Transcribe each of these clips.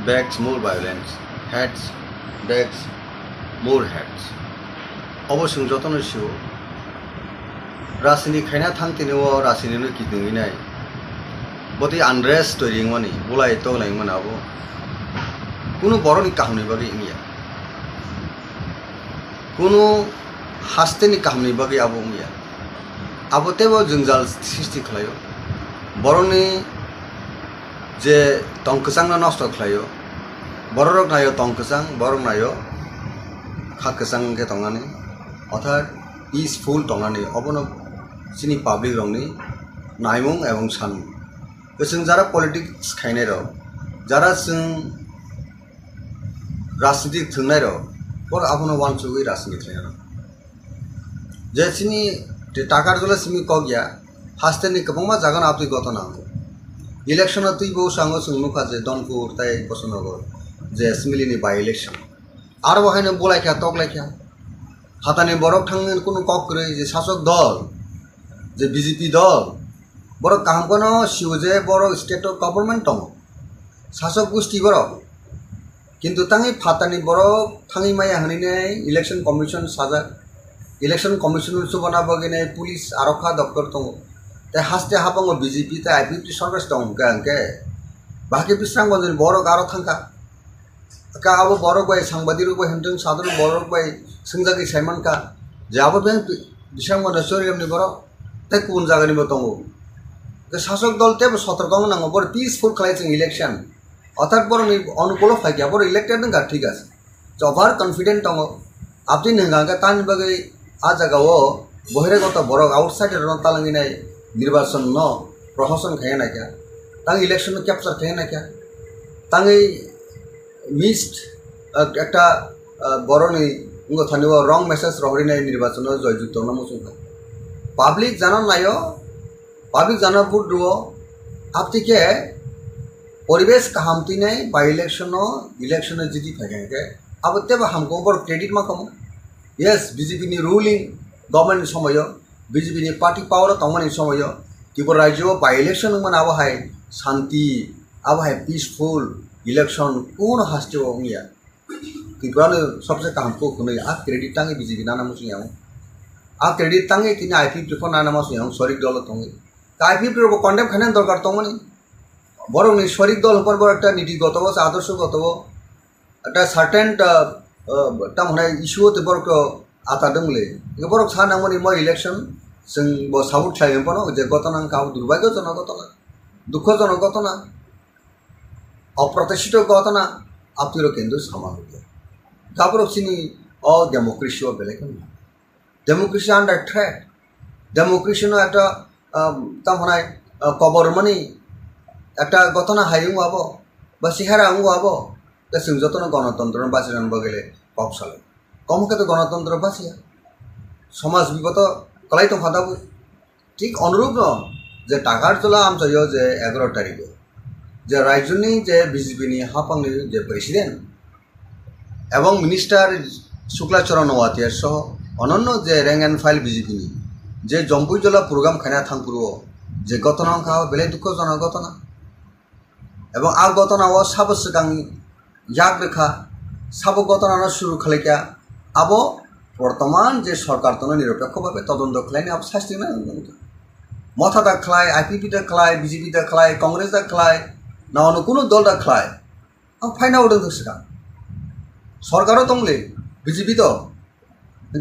begs more violence, heads begs more heads. অবশ্যই যতন শিও রাজনীতি খাইনা থাংতেনেও রাজনীতিनो কিদुङिनाय बति आनरेस्ट तोरिंगमानि बुलाय तोलायमोन आबो कुनु बरनि काहनि बागै इंगिया कुनु हास्तेनि काहनि बागै आबो इंगिया आबो तेबो जोंजाल सृष्टि खालायो बरनि जे तंकसांना नष्ट खालायो बररक नायो तंकसां बरक नायो खाकसां के तंगानि अर्थात पीसफुल तंगानि अबनो सिनि पाब्लिक रंनि नायमुं एवं सानमुं जों जारा पलिटिक्स खायनाय र जारा जों राजनीति थोंनाय र बर आबनो वानसुगै राजनीति खायनाय र जेसिनि टाकारजला सिमि कगिया हास्तेनि गोबांमा जागोन आपनि गतना इलेक्शन तुइबो सांगो सोंनुखा जे दनपुर ताय बसनगर जे एसमिलिनि बाय इलेक्शन आरो बहायनो बोलायखा तकलायखा हातानि बरक थांगोन कुनु ककरै जे शासक दल जे बीजेपी दल बर कामखौनो शिवजे बर स्टेट गवर्नमेंट दङ शासक गोष्ठी बर किन्तु ताङै फातानि बर थाङै माया हनैनै इलेक्शन कमिशन साजा इलेक्शन कमिशन सुबना बगिनै पुलिस आरक्षा दफ्तर दङ ते हास्ते हाबंग बीजेपी ते आईपीपी सरकार दङ गांके बाकी बिस्रांग बजन बर गारो थांका का आबो बर बाय सांबादिरु बाय हनजों सादर बर बाय सोंजागै साइमान का जाबो बे बिस्रांग बजन सोरियमनि बर ते कुन जागानि बो दङ शासक दल तेब सतर्क नांगौ बर पीसफुल खालायजों इलेक्शन अर्थात बर अनुकूल फायकिया बर इलेक्टेड नंगा ठीक आछे ओभार कन्फिडेंट दङ आपनि नंगा तानि बगै आ जागाओ बहिरागत बरक आउटसाइड रन तालांगिनाय निर्वाचन न प्रशासन खायना क्या तां इलेक्शन कैप्चर खायना क्या ताङै मिस्ड एकटा बरनि थानिव रंग मेसेज रहरिनाय निर्वाचन जयजुक्त नमसुखा पाब्लिक जाना नायो पाब्लिक जाना बुद्रुओ आपति के परिवेश काहामती ने बाय इलेक्शन जीती फैके अब तेब हमको बर क्रेडिट मा कम यस बीजेपी नि रूलिंग गवर्नमेंट समय बीजेपी नि पार्टी पावर तमनि समय त्रिपुरा राज्य बाय इलेक्शन मन अब हाय शांति अब हाय पीसफुल इलेक्शन कौन हास्ते होंगिया त्रिपुरा सबसे कामको खुनै आ क्रेडिट तांगे बीजेपी नाना मुसियाव आ क्रेडिट तांगे तिनि आईपीपी को नाना मुसियाव शरीक दल तंगे आईपीपी कन्डेम खाने दरकार तमनि बरं शरीक दल पर एक नीतिगत आदर्शगत एक सार्टेन तमने इश्यू बरक आता दंगले बरक सानामनि मैं इलेक्शन जों साउथ खायनो जे घटना का दुर्भाग्यजनक घटना दुःखजनक घटना अप्रत्याशित घटना आपतिर केंद्र सामान गाबरक सिनी डेमोक्रेसी बेलेग डेमोक्रेसी अंडार थ्रेट डेमोक्रेसी एक तमने कबरमनि एक घटना हाइं आबो बा सिहारा आबो ता जों जतन गणतंत्र बासिरान बगेले पाप साले कमके तो गणतंत्र बासिया समाज विगत कलाई तो फादाबो ठीक अनुरूप न जे टाकारजला आमचायो जे 11 तारिख जे राज्यनि जे बीजेपी नि हाफांनि जे प्रेसिडेंट एवं मिनिस्टार शुक्लाचरण वातिया सह अनन्य जे रैंक एंड फाइल बीजेपी नि जे जम्पुजला प्रोग्राम खाना थांपुरो जे घटना का बेले दुःखजनक घटना एवं आ घटना साब सिगां याग रेखा साब घटना शुरू खालायका अब बर्तमान जे सरकार तो निरपेक्ष भावे तदন্ত खालायनो अब शास्ति ना मथा दा खालाय आईपीपी दा खालाय बीजेपी दा खालाय कांग्रेस दा खालाय ना अनु कुनु दल दा खालाय आं फाइना उदों सिगां सरकारो दंले बीजेपी तो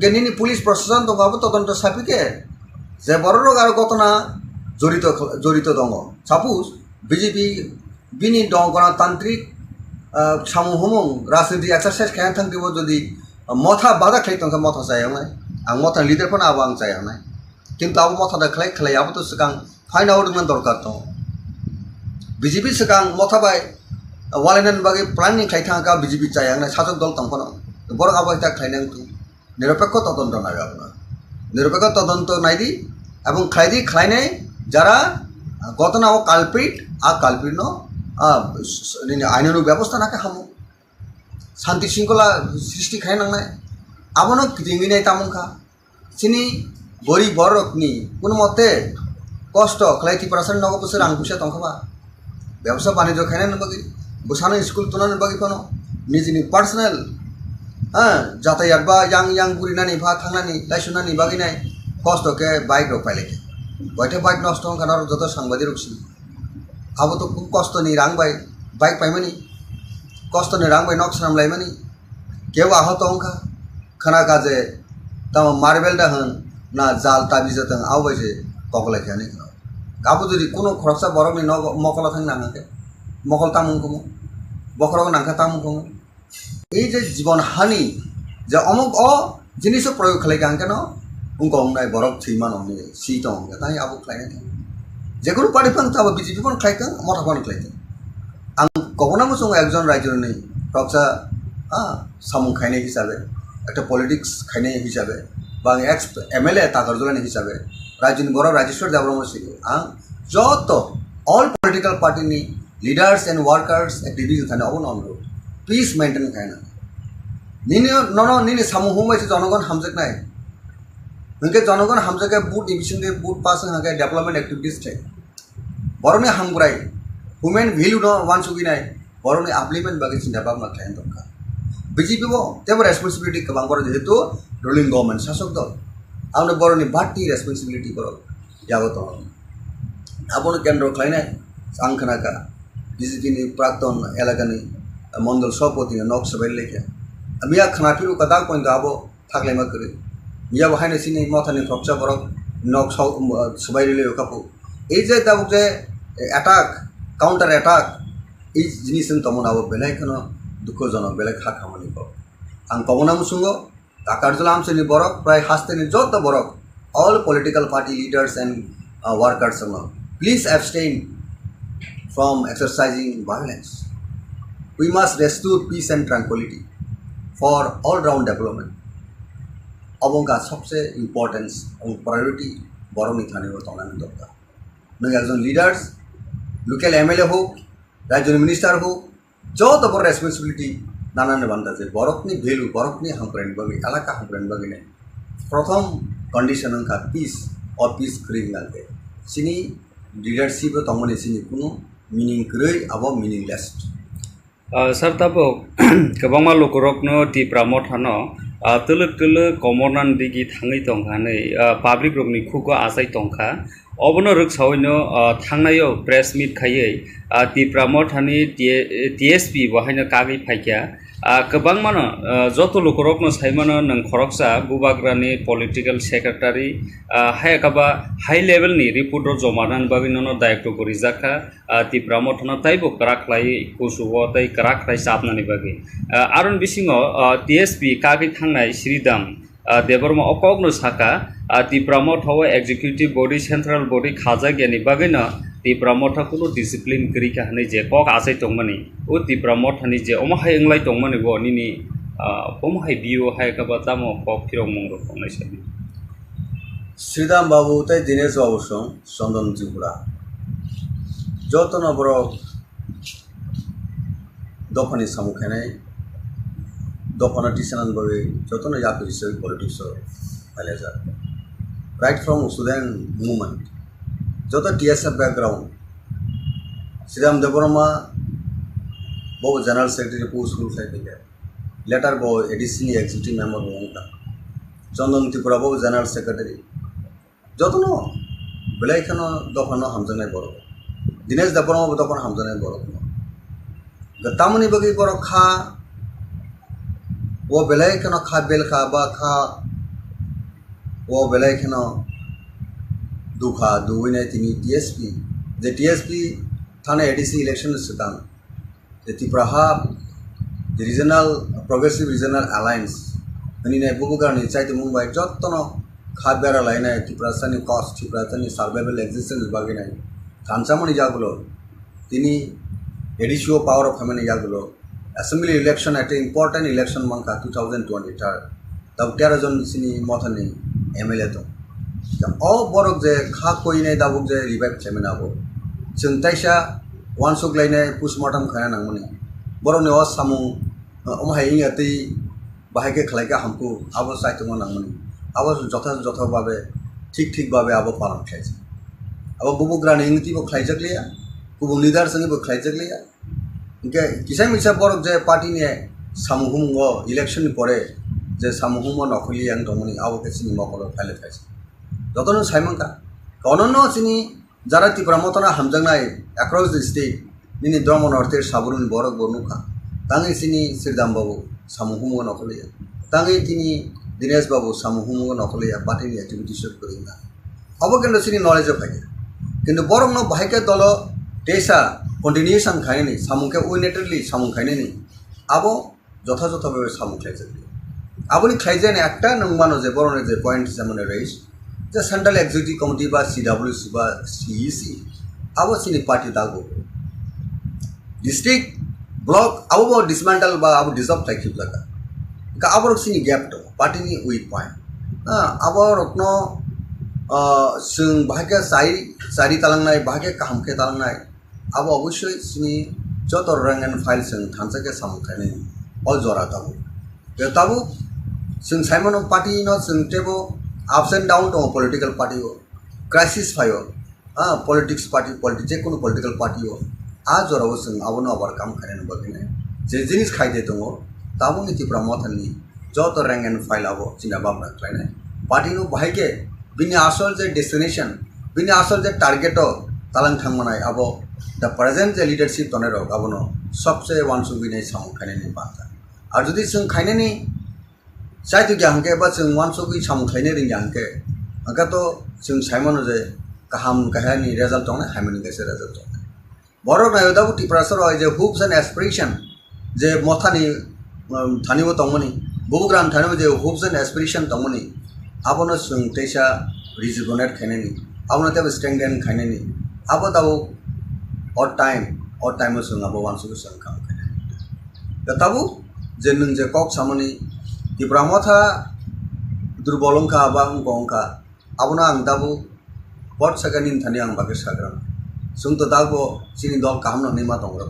गेनिनि पुलिस प्रशासन दंगाबो तदন্ত साफिके जे बररक आरो घटना जड़ित दङ सापोज बीजेपी बिनि दं गणतांत्रिक सामूहमों राजनीति एक्सारसाइज खायनो थांदोंबो जुदि मथा बादा खालायदों मथा जायावनाय आं मथा लिडारफोरनो आबो आं जायावनाय किन्तु आबो मथा दा खालायाबोथ' सिगां फाइन आउटमेन दरकार दङ बीजेपी सिगां मथा बाय वालायनायनि बागै प्लानिं खालायथांगा बीजेपी जायावनाय शासक दल दंफोनो बरक आबो दा खालायनांगौ निरपेक्ष तदন্ত नाय आपना निरपेक्ष तदন্ত नायदि एवं खालायनाय যারা ঘটনা ও কালপিট आ कालपिट आईन व्यवस्था नाके हामो शांति शृंखला सृष्टि खायनांनाय आबनो गिदिंगिनाय तामुखा सिनि गरीब बरकनि कुन मते कष्ट खालाय 30% नगो बोसोर आं फैसा दंखाबा व्यवसाय बाणिज्य खायनाय नबगै busanan school tunan bagi kono nijini personal jatayat ba yang burinani ba thangnani laisunani bagi nai kosto ke bike rok paileke boite bike nosto kana joto sangbadi roksin abo to kosto ni rang bai bike paimani kosto ni rang bai nok sanam laimani কেউ আহত অংখা খানা কাজে তাম মার্বেলটা হন না জাল তাবিজে তাং আওবাইছে ককলা খেয়ানি খাও কাবু যদি কোনো খরচা বরং ন মকলা থাং নাঙাকে মকল তামুং কমু বখরক নাংখা তামুং কমু এই যে জীবন হানি যে অমুক জিনিস প্রয়োগ খালাই গান কেন উনকো নাই বরক থিমান অমনি সিট অমনি তাই আবু খাইনা থাং যেগুলো পারি পাং তাবো বিজেপি পন খাইতাং মথা পন খাইতাং আং কখনো মুসং একজন রাজ্যের নেই খরচা সামুং খাইনাই হিসাবে একটা পলিটিক্স খাইনাই হিসাবে বা এক্স এমএলএ তাকারজলানি হিসাবে রাজ্যনি বড় রাজেশ্বর দেববর্মা সিংহ আং যত অল পলিটিক্যাল পার্টিনি লিডার্স এন্ড ওয়ার্কার্স অ্যাক্টিভিটিস থানে অবন অনুরোধ পিস মেনটেন খাইনা নিনি নন নিনি সামুং হুমাইছে জনগণ হামজেক নাই নকে জনগণ হামজেকে বুট ডিভিশন দে বুট পাস হাকে ডেভেলপমেন্ট অ্যাক্টিভিটিস থাই বড়নি হামগুরাই হুমেন ভ্যালু ন ওয়ান সুগি নাই বড়নি আপলিমেন্ট বাকি চিন্তা ভাবনা খাইন দরকার BJP bo tebo responsibility kabang boro jehetu ruling government shasok dol amne boroni bhatti responsibility boro yago to abono kendro khlainai angkhana ka BJP ni prakton elagani mondol sopoti nok sabai lekya amia khana piru kadak point abo thaklaima kare miya bahaine sini Motha ni khopcha boro nok sabai le kapu ei je tabuk je attack counter attack ei jinis tomon abo belai kono দুঃখজনক বেলেগ খা খামানি পাব আং কমনা মুসুঙ্গ তাকারজলা আমসেনি বরক প্রায় হাস্তেনি যত বরক all political party leaders and workers please abstain from exercising violence we must restore peace and tranquility for all round development অবঙ্কা সবচেয়ে ইম্পর্টেন্স এবং প্রায়োরিটি বরং এখানে তলানো দরকার নয় একজন লিডার্স লোকাল এমএলএ হোক রাজ্যের মিনিস্টার হোক যত বড় রেসপন্সিবিলিটি নানান বান্ধাছে বরকনি ভ্যালু বরকনি হামপ্রেন বাকি এলাকা হামপ্রেন বাকি নেই প্রথম কন্ডিশন অঙ্কা পিস অর পিস ক্রিং লাগে সিনি লিডারশিপ তমনে সিনি কোনো মিনিং ক্রৈ আব meaningless sir tabo kabangma lokorokno Tipra Mothano tuluk tuluk komornan digi thangai tongkhanei public rokni khuko asai tongkha obono ruksaoino thangnayo press meet khaiei Tipra Mothani TSP bahaina kagai phaikya kabangmano joto lokorokno saimano nang khoroksa bubagrani political secretary haikaba high level ni report ro jomanan baginono daikto korijaka Tipra Mothano taibo karaklai kusugo tai karaklai sapnani bagi aron bisingo TSP kagai thangnai Sridam Debbarma okogno Sakha Tipra Motha executive body central body khaja gyani bagino Tipra Motha kuno discipline kri ka hanai je kok asai tongmani o Tipra Motha ni je omahai englai tongmani bo nini omahai bio hai ka batamo kok kirong mongro tongnai sabi Sridam babu tai Dinesh babu song Sondon Tripura jotono boro dofani samukhanai dofana tisanan babe jotono yaku hisab politics palaja right from Sudan movement joto TSF background Sridam Debbarma bo general secretary post group sai pege later bo additionally executive member honka Sondon Tripura bo general secretary jotono belai khano dofano hamjanai boro Dinesh Debbarma bo dofano hamjanai boro gatamani bagi boro kha वो बेलाई खनो खा bell खा बा खा वो बेलाई खनो दुखा दुविने तिनी TSP जे TSP थाने ADC इलेक्शन सुतान जे Tipra the regional progressive regional alliance अनि ने बुबुगार नि चाइते मुंबई जत्तनो खा बेरा लाइना Tipra सनी कॉस्ट Tipra सनी सर्वाइवल एक्जिस्टेंस बागे नै थानसामनि जागुलो तिनी ADC पावर ऑफ फेमिनी जागुलो Assembly election at an important election manka 2023 तब 13 जन सिनी Motha ni MLA to all borok je kha koi nei dabuk je revive chamena bo chung taisa one suk laine postmortem khana nangmani borok ne os samung omhai ingati bahake khlaika hamku abo saitong nangmani abo jotha babe ঠিক ভাবে abo palan khaise abo bubugrani ingti bo khlaijakliya kubu leader sangi bo khlaijakliya इनके किसान मिसा बरक जे party ने सामुहुम गो election परे जे सामुहुम नखली आं दमनि आबो के सिनि मकल फाइल थाइस जतन साइमंका कननो सिनि जारा त्रिपुरा मथना हामजंनाय अक्रॉस द स्टेट निनि दम नॉर्थ साबरुन बरक बनुखा तांगे सिनि सिरदाम बाबू सामुहुम नखली तांगे तिनि दिनेश बाबू सामुहुम नखली पार्टी नि एक्टिविटीज करिना अब किन्तु सिनि नॉलेज फाइके किन्तु बरक न बाहायके दल देशा कन्टिन्यूएशन खायनि सामुखे उनेटरलि सामु खायनि आबो যথাযথভাবে সামু খাইছে আপনি খাইছেন একটা নংমানো যে বড় যে পয়েন্ট যেমন রয়েছে যে সেন্ট্রাল এক্সিকিউটিভ কমিটি বা সিডব্লিউসি বা সিইসি আবো সিনি পার্টি দাগো ডিস্ট্রিক্ট ব্লক আবো ডিসমেন্টাল বা আবো ডিসঅফ থাকি লাগা কা আবো সিনি গ্যাপ তো পার্টি নি উইক পয়েন্ট আবো রত্ন जों बाहागे सारि तालांनाय बाहागे काहामखे तालांनाय आबो अवश्य सिनि जत रैंक एंड फाइल जों थानसाके सामु खायनि all jora tabu ya tabu sing simon party no sing tebo ups and down to political party ho crisis phayo politics party politics je kono political party ho a jora ho sing abono abar kam khane bagine je jinis khaide tongo tabu ni Tipra Mothani joto rank and file abo china babra klaine party no bhaike bini asol je destination bini asol je target ho talang thangmanai abo the present je leadership tonero abono सबसे वानसु बिने सामु खाने नि बाता और जदि जों खायने नि साइतु ग्याहंके बा जों वानसु बि सामु खायने रिं ग्याहंके अंका तो जों साइमन जे काहाम काहानि रिजल्ट दंने हाइमनि गेसे रिजल्ट दंने बरक नायो दाबु टिप्रा सर जे होप्स एंड एस्पिरेशन जे मथानि थानिबो दंमनि बुबुग्राम थानिबो जे होप्स एंड एस्पिरेशन दंमनि आबनो जों तेसा रिजुनेट खायने नि आबनो तेबो स्ट्रेंथेन खायने नि आबो दाबु और टाइम जों आबो वानसु जों काम खायने ताबु जे नों जे कक सामनि Tipra Motha दुर्बलंखा बा अंगंखा आबना आं दाबु बट सगानि थानि आं बागे साग्राम जों तो दाबो सिनि दल कामनो निमा दंग्रो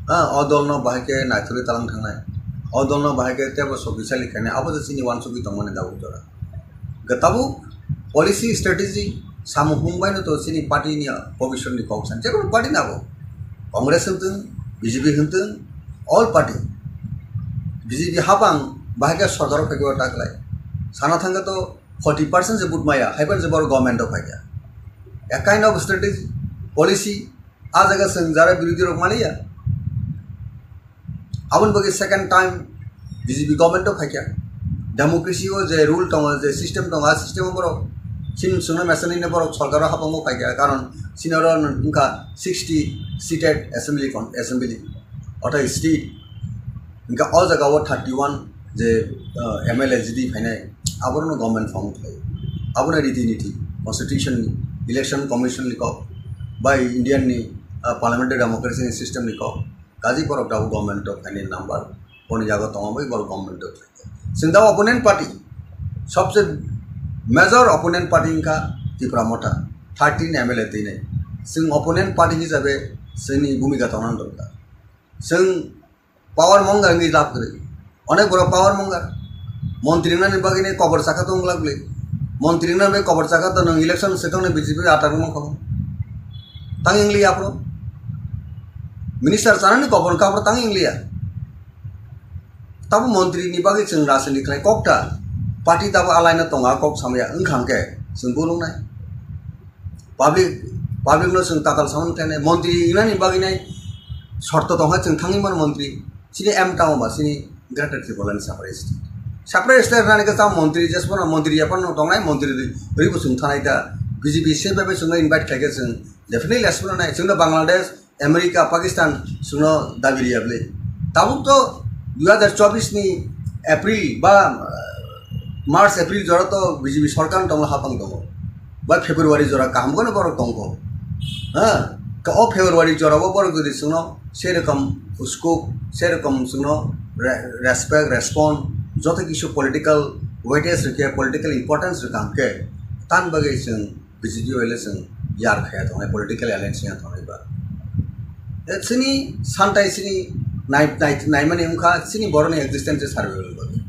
अ दल न बाहायके नायथुरि तालां थांनाय अ दल न बाहायके तेबो सबिसालि खायने आबो जे सिनि वानसु बि दंमने दाबु जरा गताबु पॉलिसी स्ट्रेटेजी सामु हुंबायनो तो सिनि पार्टी नि भविष्य नि कक सान जेको पार्टी नाबो कांग्रेस होनथों बीजेपी होनथों ऑल पार्टी बीजेपी हाबां बाहागे सरकार फैगो टाकलाय साना थांगा तो 40% जे बुट माया हाइबन जे बर गवर्नमेंट ऑफ फाइगा a kind of strategy policy आ जगह जों जारा बिरोधी रक मालिया आबन बगे second time BJP government of फाइगा डेमोक्रेसी ओ जे रूल दङ जे सिस्टम दङ आ सिस्टम बर सिन सुना मेसनि ने बर सरकार हाबांगो फाइगा कारण सिनर उनका 60 सीटेड असेंबली अथा स्टेट उनका ऑल जगह 31 जे एमएलए जीडी फाइनाय आबरनो गवर्नमेंट फॉर्म थायो आबनो रीति-नीति कॉन्स्टिट्यूशन इलेक्शन कमिशन लिखो बाय इंडियन नि पार्लियामेंट्री डेमोक्रेसी सिस्टम लिखो गाजी पर दाबो गवर्नमेंट ऑफ फाइनाय नंबर कोन जागा तंगबाय बर गवर्नमेंट ऑफ सिंदा ओपोनेंट पार्टी सबसे मेजर ओपोनेंट पार्टी इनका Tipra Motha 13 एमएलए तैनाय जों ओपोनेंट पार्टी हिसाबै जोंनि भूमिका थानां दरकार जों पावर मंगार नि लाभ करे अनेक बड़ पावर मंगार मंत्री ना बागिने कबर साखा तो लागले मंत्री ना बे कबर साखा तो नों इलेक्शन सेटने बीजेपी आटार मन खबर तांग इंग्लिया आपरो मिनिस्टर सानानि कबर काबर तांग इंग्लिया ताबो मंत्री नि बागै जों रासनि खलाय ककटा पार्टी ताबो आलायना तंगा कक सामया ओंखांके जों बुलुंनाय पाब्लिक नो जों ताकाल सामन थानाय मंत्री इनानि बागिनाय शर्त दंहा जों थांगिमोन मंत्री सिनि एम टाउन बा सिनि ग्रेटर त्रिपुरानि साप्राय स्टेट रानि का मंत्री जेसपन मंत्री अपन दंनाय मंत्री रिबो जों थानाय दा बीजेपी से बेबे जों इनभाइट खायगे जों डेफिनेटली एसपन नाय जों बांग्लादेश अमेरिका पाकिस्तान जों दाबिरियाबले ताबो तो 2024 नि एप्रिल बा मार्च एप्रिल जरा तो बीजेपी सरकार दङ हापां दङ बा फेब्रुवारी जरा कामगोन बर दंगो हां का ओ फेब्रुवारी जरा बर गदि सुनो से रकम उसको से रकम सुनो रेस्पेक्ट रेस्पॉन्ड जो किछु पॉलिटिकल वेटेज रखे पॉलिटिकल इंपोर्टेंस रखांके तान बगे जों बीजेपी वाले जों यार खाया दङ पॉलिटिकल अलायंस या दङबा सिनि सानथाय सिनि नाय माने उनखा सिनि बरनि एक्जिस्टेंस सर्वाइवल बगे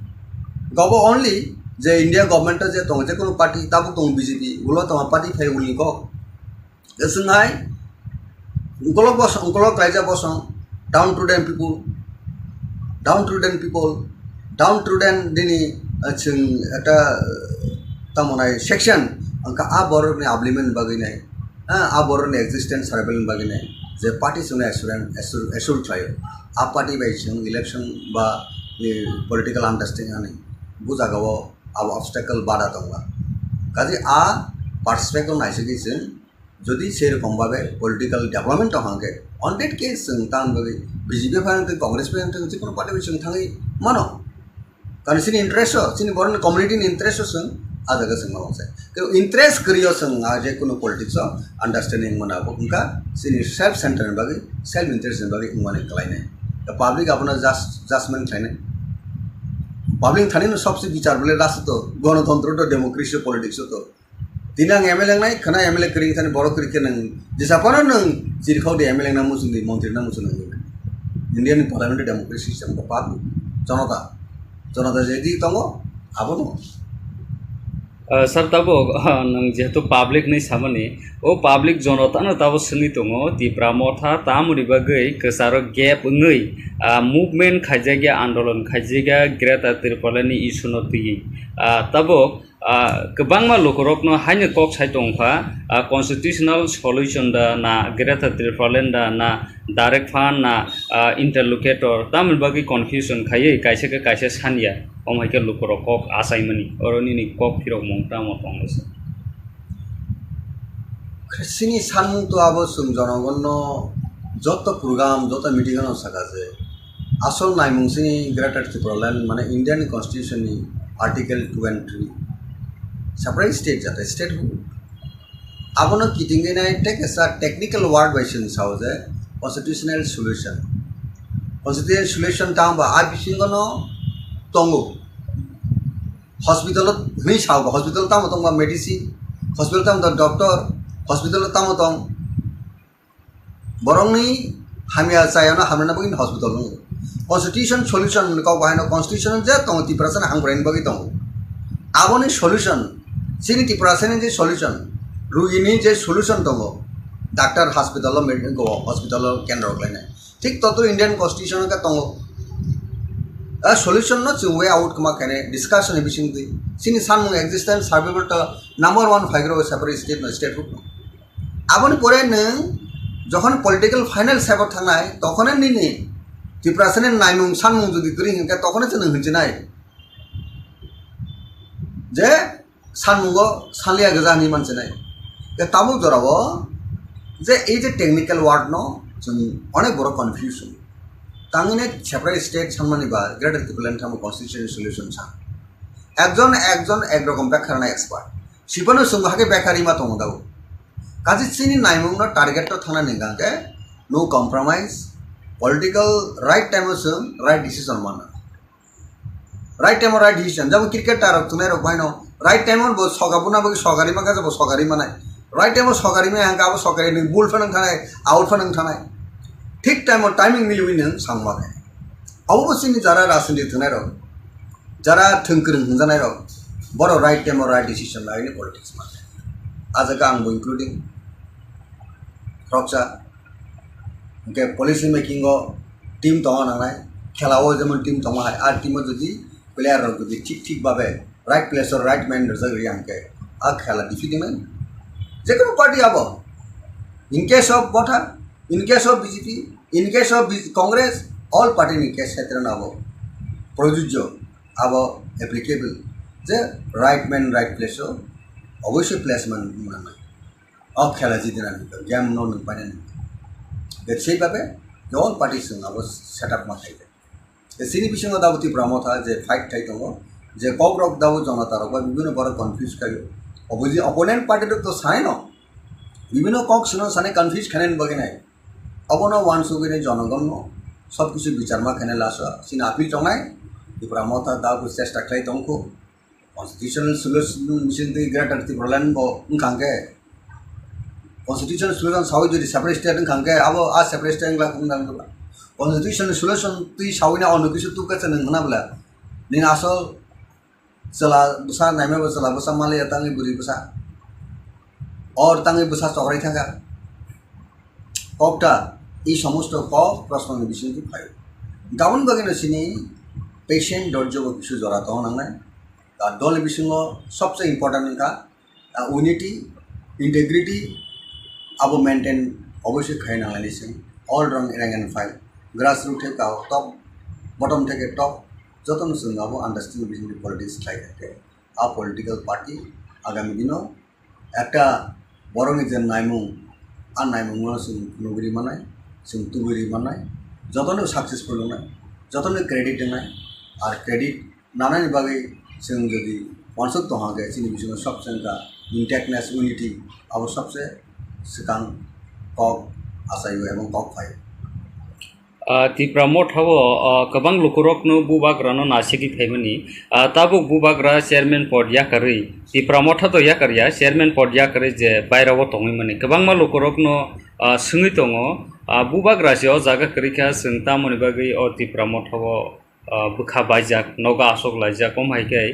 गबो ओनली जे इंडिया गवर्नमेंट जे दङ जे कोनो पार्टी ताबो दङ बीजेपी उलो दङ पार्टी फाय उलनि को जोंहाय उकलक रायजा बसं downtrodden people, downtrodden dini ching eta tamonai section angka a borok ni ablimen baginai a borok ni existence survival baginai je party sune assure thayo a party by chung election ba political understanding ani bujagawo ab obstacle bada tonga kaje a perspective naisigi chung যদি সেরকমভাবে political development হঙ্গে অনডেট case তান বাকি BJP fine Congress fine যে কোনো party বিসং থাঙি মানো কারণ সিনি interest সিনি বড় কমিউনিটিनि ইন্টারেস্ট সং আদাga sing mawse কিন্তু ইন্টারেস্ট করিও sing যে কোনো পলিটিক্স আন্ডারস্ট্যান্ডিং মানাবো উনকা সিনি সেলফ সেন্টার বাকি সেলফ ইন্টারেস্ট বাকি মানে কলাইনে द পাবলিক আপনার জাজমেন্ট থাইনে পাবলিক থানিনো সবচেয়ে বিচার বলে রাষ্ট্র তো গণতন্ত্র তো ডেমোক্রেসি পলিটিক্স তো Tinang MLA nai kena MLA kering tani borok kering nang disapana nang cirikau di MLA namu sundi montri namu sundi Indian parliamentary democracy system ko padu jonata jadi tongo apa no sir tabo nang jehetu public ni samani o public jonata na tabo seni tongo Tipra Motha tamuri bagai kesaro gap ngai movement khajega andolon khajega Greta Tirpalani issue no tigi tabo kebangma lokorokno hanya kok sai tongpha constitutional solution da na Greta Tirpalen da na direct fund na interlocutor tamil bagi confusion khaye kaise sania omhaike lokorok kok asaimani oroni ni kok phirok mongta motongles sini sanmung to abo sum jonogonno joto program joto meeting no sakaje asol naimung sini Greta Tirpalen mane Indian constitution ni article 23 separate state jata state abono kitinge nai take as a technical word version sauze constitutional solution tamba abisingono tongo hospital ni sauga hospital tamo tonga medicine hospital tamo doctor hospital tamo tong borong ni hamia sayana hamna bagin hospital no constitution solution ko bahino constitution je tong ti person hangbrain bagi tong aboni solution sini ti person je solution rugini je solution tongo doctor hospital lo medical go hospital lo kendro klane ঠিক তত Indian constitution ka tongo a solution no chu way out kama kane discussion e bising di sini sanmung existence survival to number 1 figure separate state no state group aboni pore nang যখন political final সেবর থানায় তখন নিনি ত্রিপুরাসেনের নাইমুং সানমুং যদি করি হিংকা তখন যে হচ্ছে নাই যে সানমুঙ্গ সালিয়া গজানি মানছে নাই তাবু জড়াব যে এই যে টেকনিক্যাল ওয়ার্ড ন অনেক বড় কনফিউশন তাঙ্গিনে সেপারেট স্টেট সানমানিবা গ্রেটার ত্রিপুরান থাম কনস্টিটিউশন সলিউশন সান একজন একরকম ব্যাখ্যা না এক্সপার্ট শিপনো সঙ্গে ব্যাখ্যারি মা তং দাও কাজে চিনি নাইমুংনো টার্গেট থানা নিগাকে no compromise political right time right decision মানা রাইট টাইম রাইট ডিসিশন যেমন ক্রিকেট আর তুমি রকমাইনো রাইট টাইম সগাবুনা বগে সগারি মাকা যাব সগারি মানায় রাইট টাইম সগারি মে হাঙ্কা আবো সগারি নং বুল ফানাং থানায় আউট ফানাং থানায় ঠিক টাইম টাইমিং মিলিবি নং সাংমাকে অবশ্যই যারা রাজনীতি থানায় রক যারা থংকরং হজানায় রক বড় রাইট টাইম রাইট ডিসিশন লাইনে পলিটিক্স মানে আজকে आंबो इंक्लूडिंग रक्षा उनके पॉलिसी मेकिंग टीम तंग नांगनाय खेलाओ जेमन टीम तंग हाय आर टीम जदि प्लेयर रक जदि ठीक भाबे राइट प्लेस और राइट मैन जगरि आंके आ खेला डिफिटिमेन जेकोनो पार्टी आबो इन केस ऑफ मथा in case of BJP in case of Congress all party in case क्षेत्र नाबो प्रयोज्य आबो एप्लीकेबल जे राइट मैन राइट प्लेस অবশ্যই প্লেসমেন্ট মানে অফ খেলা জিতে না গেম নন পানে সেইভাবে অল পার্টি সঙ্গে আবার সেট আপ মাথাইবে সিনি বিসঙ্গ দাবতি ব্রহ্মথা যে ফাইট থাই দङ যে কগ্রক দাব জনতারক বা বিভিন্ন বড় কনফিউজ খাইও অবজি অপোনেন্ট পার্টির তো সাই ন বিভিন্ন কক শুনো সানে কনফিউজ খানেন বগে নাই অবন ওয়ান সুবিনে জনগণ সব কিছু বিচারমা খানে লাস সিন আপিল টঙাই ব্রহ্মথা দাব চেষ্টা খাই দংখো constitutional solution mission the greater Tirpuralan bo ngkangke constitutional solution sawi jodi separate state ngkangke abo a separate state la kungdang to constitutional solution tui sawina onu kisu tu ka chen ngna bla nin asol sala busa naime bo sala busa male tangi buri busa or tangi busa chokrai thaka kokta এই সমস্ত প্রশ্ন বিষয় phi গাবন বাগিনো সিনি patient धैर्य किस जरा तो नांगनाय दल बिसिंग सबसे इम्पर्टेंट का यूनिटी इंटेग्रिटी अब मेंटेन अवश्य खाई नांगलाय ऑल रंग rank and file grass root थे टॉप बटम थे टॉप जतन जों अब आंडारस्टैंडिंग बिटवीन पॉलिटिक्स खाई थे आ पॉलिटिकल पार्टी आगामी दिनों একটা বড় নিজের নাইমুং আর নাইমুং जों नुगुरि मानाय जों तुगुरि मानाय जतन सक्सेसफुल नाय जतन क्रेडिट नाय और क्रेडिट नानानि बागै जों जदि वानसुक दहागे जोंनि बिथिङाव सबसे इंटेक्टनेस यूनिटी अब सबसे सिगां कक आसायो एबं कक फायो Tipra Motha kabang lukurokno bubagrano nasigi thaimani tabuk bubagra chairman pod yakari Tipra Motha to yakarya chairman pod yakari je bairawo tongimani kabang ma lukurokno sungui tongo bubagra se o jaga karikha sungta moni bagi o Tipra Motha bukha baijak noga asok laijak komhaikai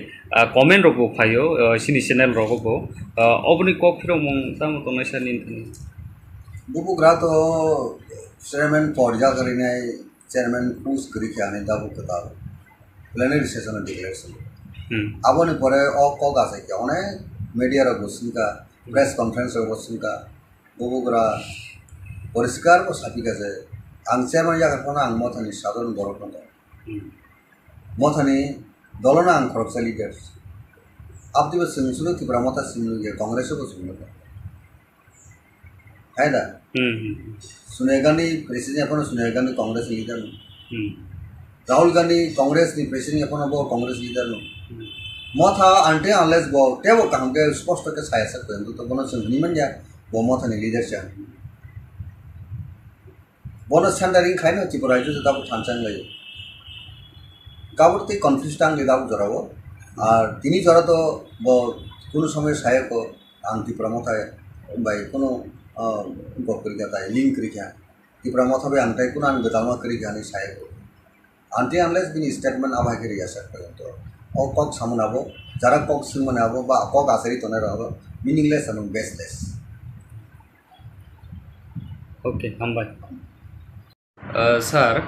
comment rokbo phayo sini channel rokbo obni kokphiro mong tamo tonasa nintani bubugra to chairman porja karine chairman push kari khane dabu kata plenary session declaration abone pore o kog ase ke one media ro gosinka press conference ro gosinka bubugra poriskar ko sapika je ang chairman ya karpana ang mothani sadon borokno mothani dolona ang khoroksa leaders abdi ba singsulo Tipra Motha singlu ge congress ko singlu है ना Sonia Gandhi president अपन Sonia Gandhi Congress leader Rahul Gandhi Congress नि president अपन वो Congress leader मोथा आंटे unless वो ते वो काम के स्पष्ट के साया सकते हैं तो बनो संगनी मन जा वो मोथा नि लीडर चा बोनो सेंटरिंग खाइ न त्रिपुरा जो दाबो थानचां लायो गाबरती कन्फ्यूज टांग ले दाबो जरावो और तिनी जरा तो वो कोनो समय साया को आं त्रिपुरा मोथा बाय कोनो गपकरी जाता है लिंक करी क्या Tipra Motha भी अंतर कुना अंग बताना करी क्या नहीं शायद अंते अनलेस बिनी स्टेटमेंट आवाज़ करी जा सकता है तो और कॉक सामना वो जरा कॉक सिंगमना वो बा कॉक आसरी तो नहीं रहा मीनिंगलेस और बेसलेस ओके हम बाय सर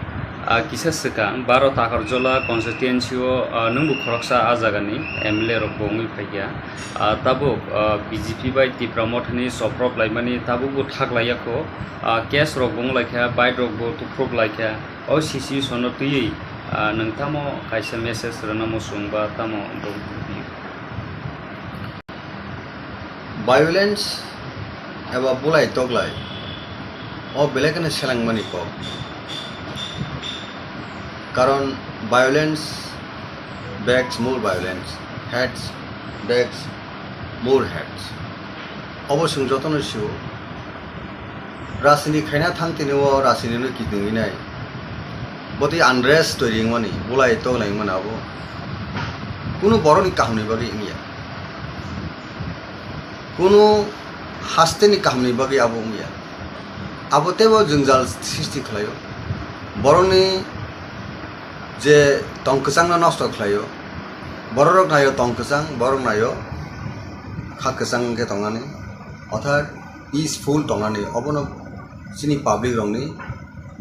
किसा sekang baro Takarjala Constituency nungbu khoroksa ajagani MLA rok bongi phaiya tabuk BJP bai Tipra Motha ni Choproklaimani tabuk bu thaklaiyako case rok bonglaikha bai rok bo tuproklaikha o CC sono tui nangtamo kaisa message ranamo sungba tamo violence eba bulai toglai o belekane selangmani ko कारण violence begs more violence, hates begs more hates. अवश्य जतन सिउ राजनीति खाना थांते वो राजनीति की दिंगिनाय बती अनरेस्ट तो रिंगमनी बुलाई तो लाइमन आबो कुनो बरनी कहानी बगी इंगिया कुनो हास्तेनि कहानी बगी आबो इंगिया आबोते वो जंजाल सृष्टि खलायो बरनी जे तंकसां नष्ट खायो बररक नायो तंकसां बरक नायो खाकसां के तंगानी अर्थात पीसफुल तंगानी अबनो सिनी पब्लिक रंगनी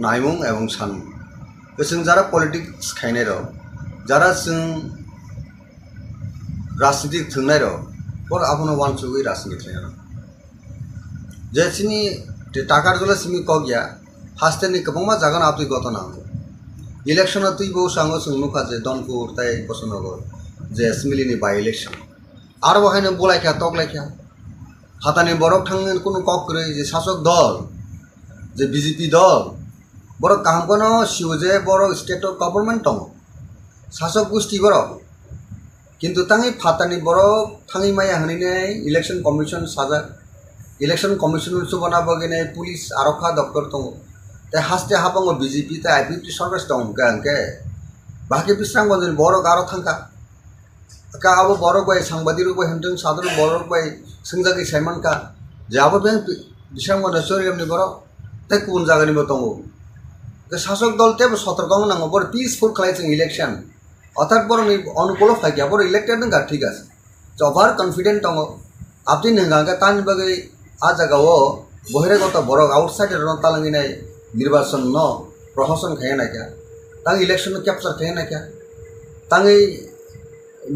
नायमुं एवं सानमुं जों जरा पलिटिक्स खायनाय र जरा जों राजनीति थंनाय र बर आपनो वानसुगै राजनीति खायना जे सिनी Takarjala सिमी कगिया हास्तेनि गोबांमा जागोन आपनि गतना इलेक्शन तुई बहु सांगो सुनुखा जे दनपुर ताई बसनगर जे एसेम्बलिनि बाय इलेक्शन आरो बहायनो बोलायखा तकलायखा हातानि बरक थांगोन कोनो ककरै जे शासक दल जे बीजेपी दल बरक कामकोनो सिउ जे बरक स्टेट गवर्नमेंट दं शासक गोष्ठी बरक किन्तु तांगै फातानि बरक थांगै माया हनैने इलेक्शन कमिशन साजा इलेक्शन कमिशन सुबना बगैने पुलिस आरक्षा दफ्तर दं ते हास्ते हाबंग बीजेपी ते आईपीपी सरकार दं गांके बाकी बिस्रां बजन बरक आरो थांखा का अब बरक बाय सांबादिक बाय हंदों साधारण बरक बाय संजागि साइमान का जाबो बे बिस्रां बन सरियमनि बरक ते कुन जागानि बतंगो ते शासक दल ते सतर्क नांगो बर पीसफुल खालायजों इलेक्शन अर्थात बर अनुकूल फायगिया बर इलेक्टेड नंगा ठीक आसे ओभार कॉन्फिडेंट दङ आपनि नंगा तानि बगै आ जागाव बहिरागत बरक आउटसाइड रन तालांगिनाय निर्वाचन न प्रहसन खाया ना क्या तांग इलेक्शन कैप्चर खाया ना क्या तांगे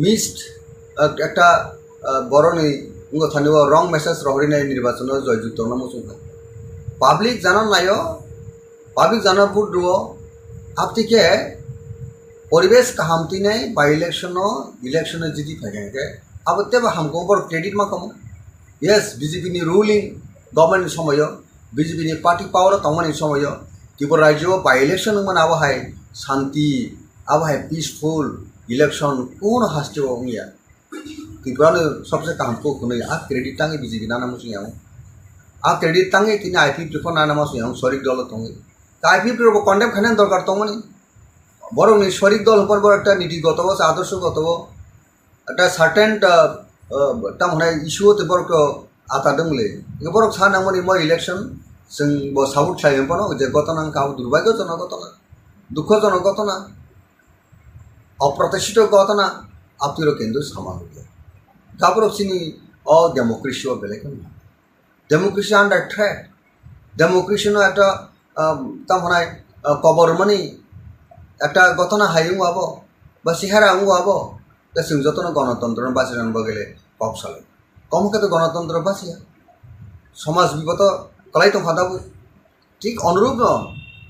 मिस्ड एक बरनी उनको थानी वो रॉन्ग मैसेज रोहरी नहीं निर्वाचन जयजुक्त ना मुझे पब्लिक जाना नायो पब्लिक जाना बुट दुओ आप तीके परिवेश कहामती नहीं बाई इलेक्शन जीती फेंकेंगे अब तब हमको ऊपर क्रेडिट मा कमो यस बीजेपी नि रूलिंग गवर्नमेंट समय बीजेपी नि पार्टी पावर तमनि समय त्रिपुरा राज्य बाई इलेक्शन मन अब है शांति अब है पीसफुल इलेक्शन कौन हास्ते होंगे त्रिपुरा ने सबसे काम को नहीं आप क्रेडिट तांगे बीजेपी ना नाम सुनिया आप क्रेडिट तांगे तीन आईपी प्रिफर ना नाम सुनिया शरीक दल तंगे आईपी प्रिफर कन्डेम खाने दरकार तंगनी बरং शरीक दल पर बर एक नीतिगत से आदर्शगत एक सार्टेन तमने इश्यू बर आता दंगले बर सान नामनि मैं इलेक्शन जों साउथ खाइपनो जे घटना गाँव दुर्भाग्यजनक घटना दुखजनक घटना अप्रत्याशित घटना आपतिर केंद्र सामान गाबर सिनी डेमोक्रेसी बेलेग डेमोक्रेसी आंडार थ्रेट डेमोक्रेसी एक तमने कबरमनि एक घटना हाइंग आबो बा सेहारा आंगो आबो ता जों जतन गणतंत्र बाँचिनानै बगेले पाप साले कमके तो गणतंत्र बाँचिया समाज विगत कलाई तो फादाबो ठीक अनुरूप न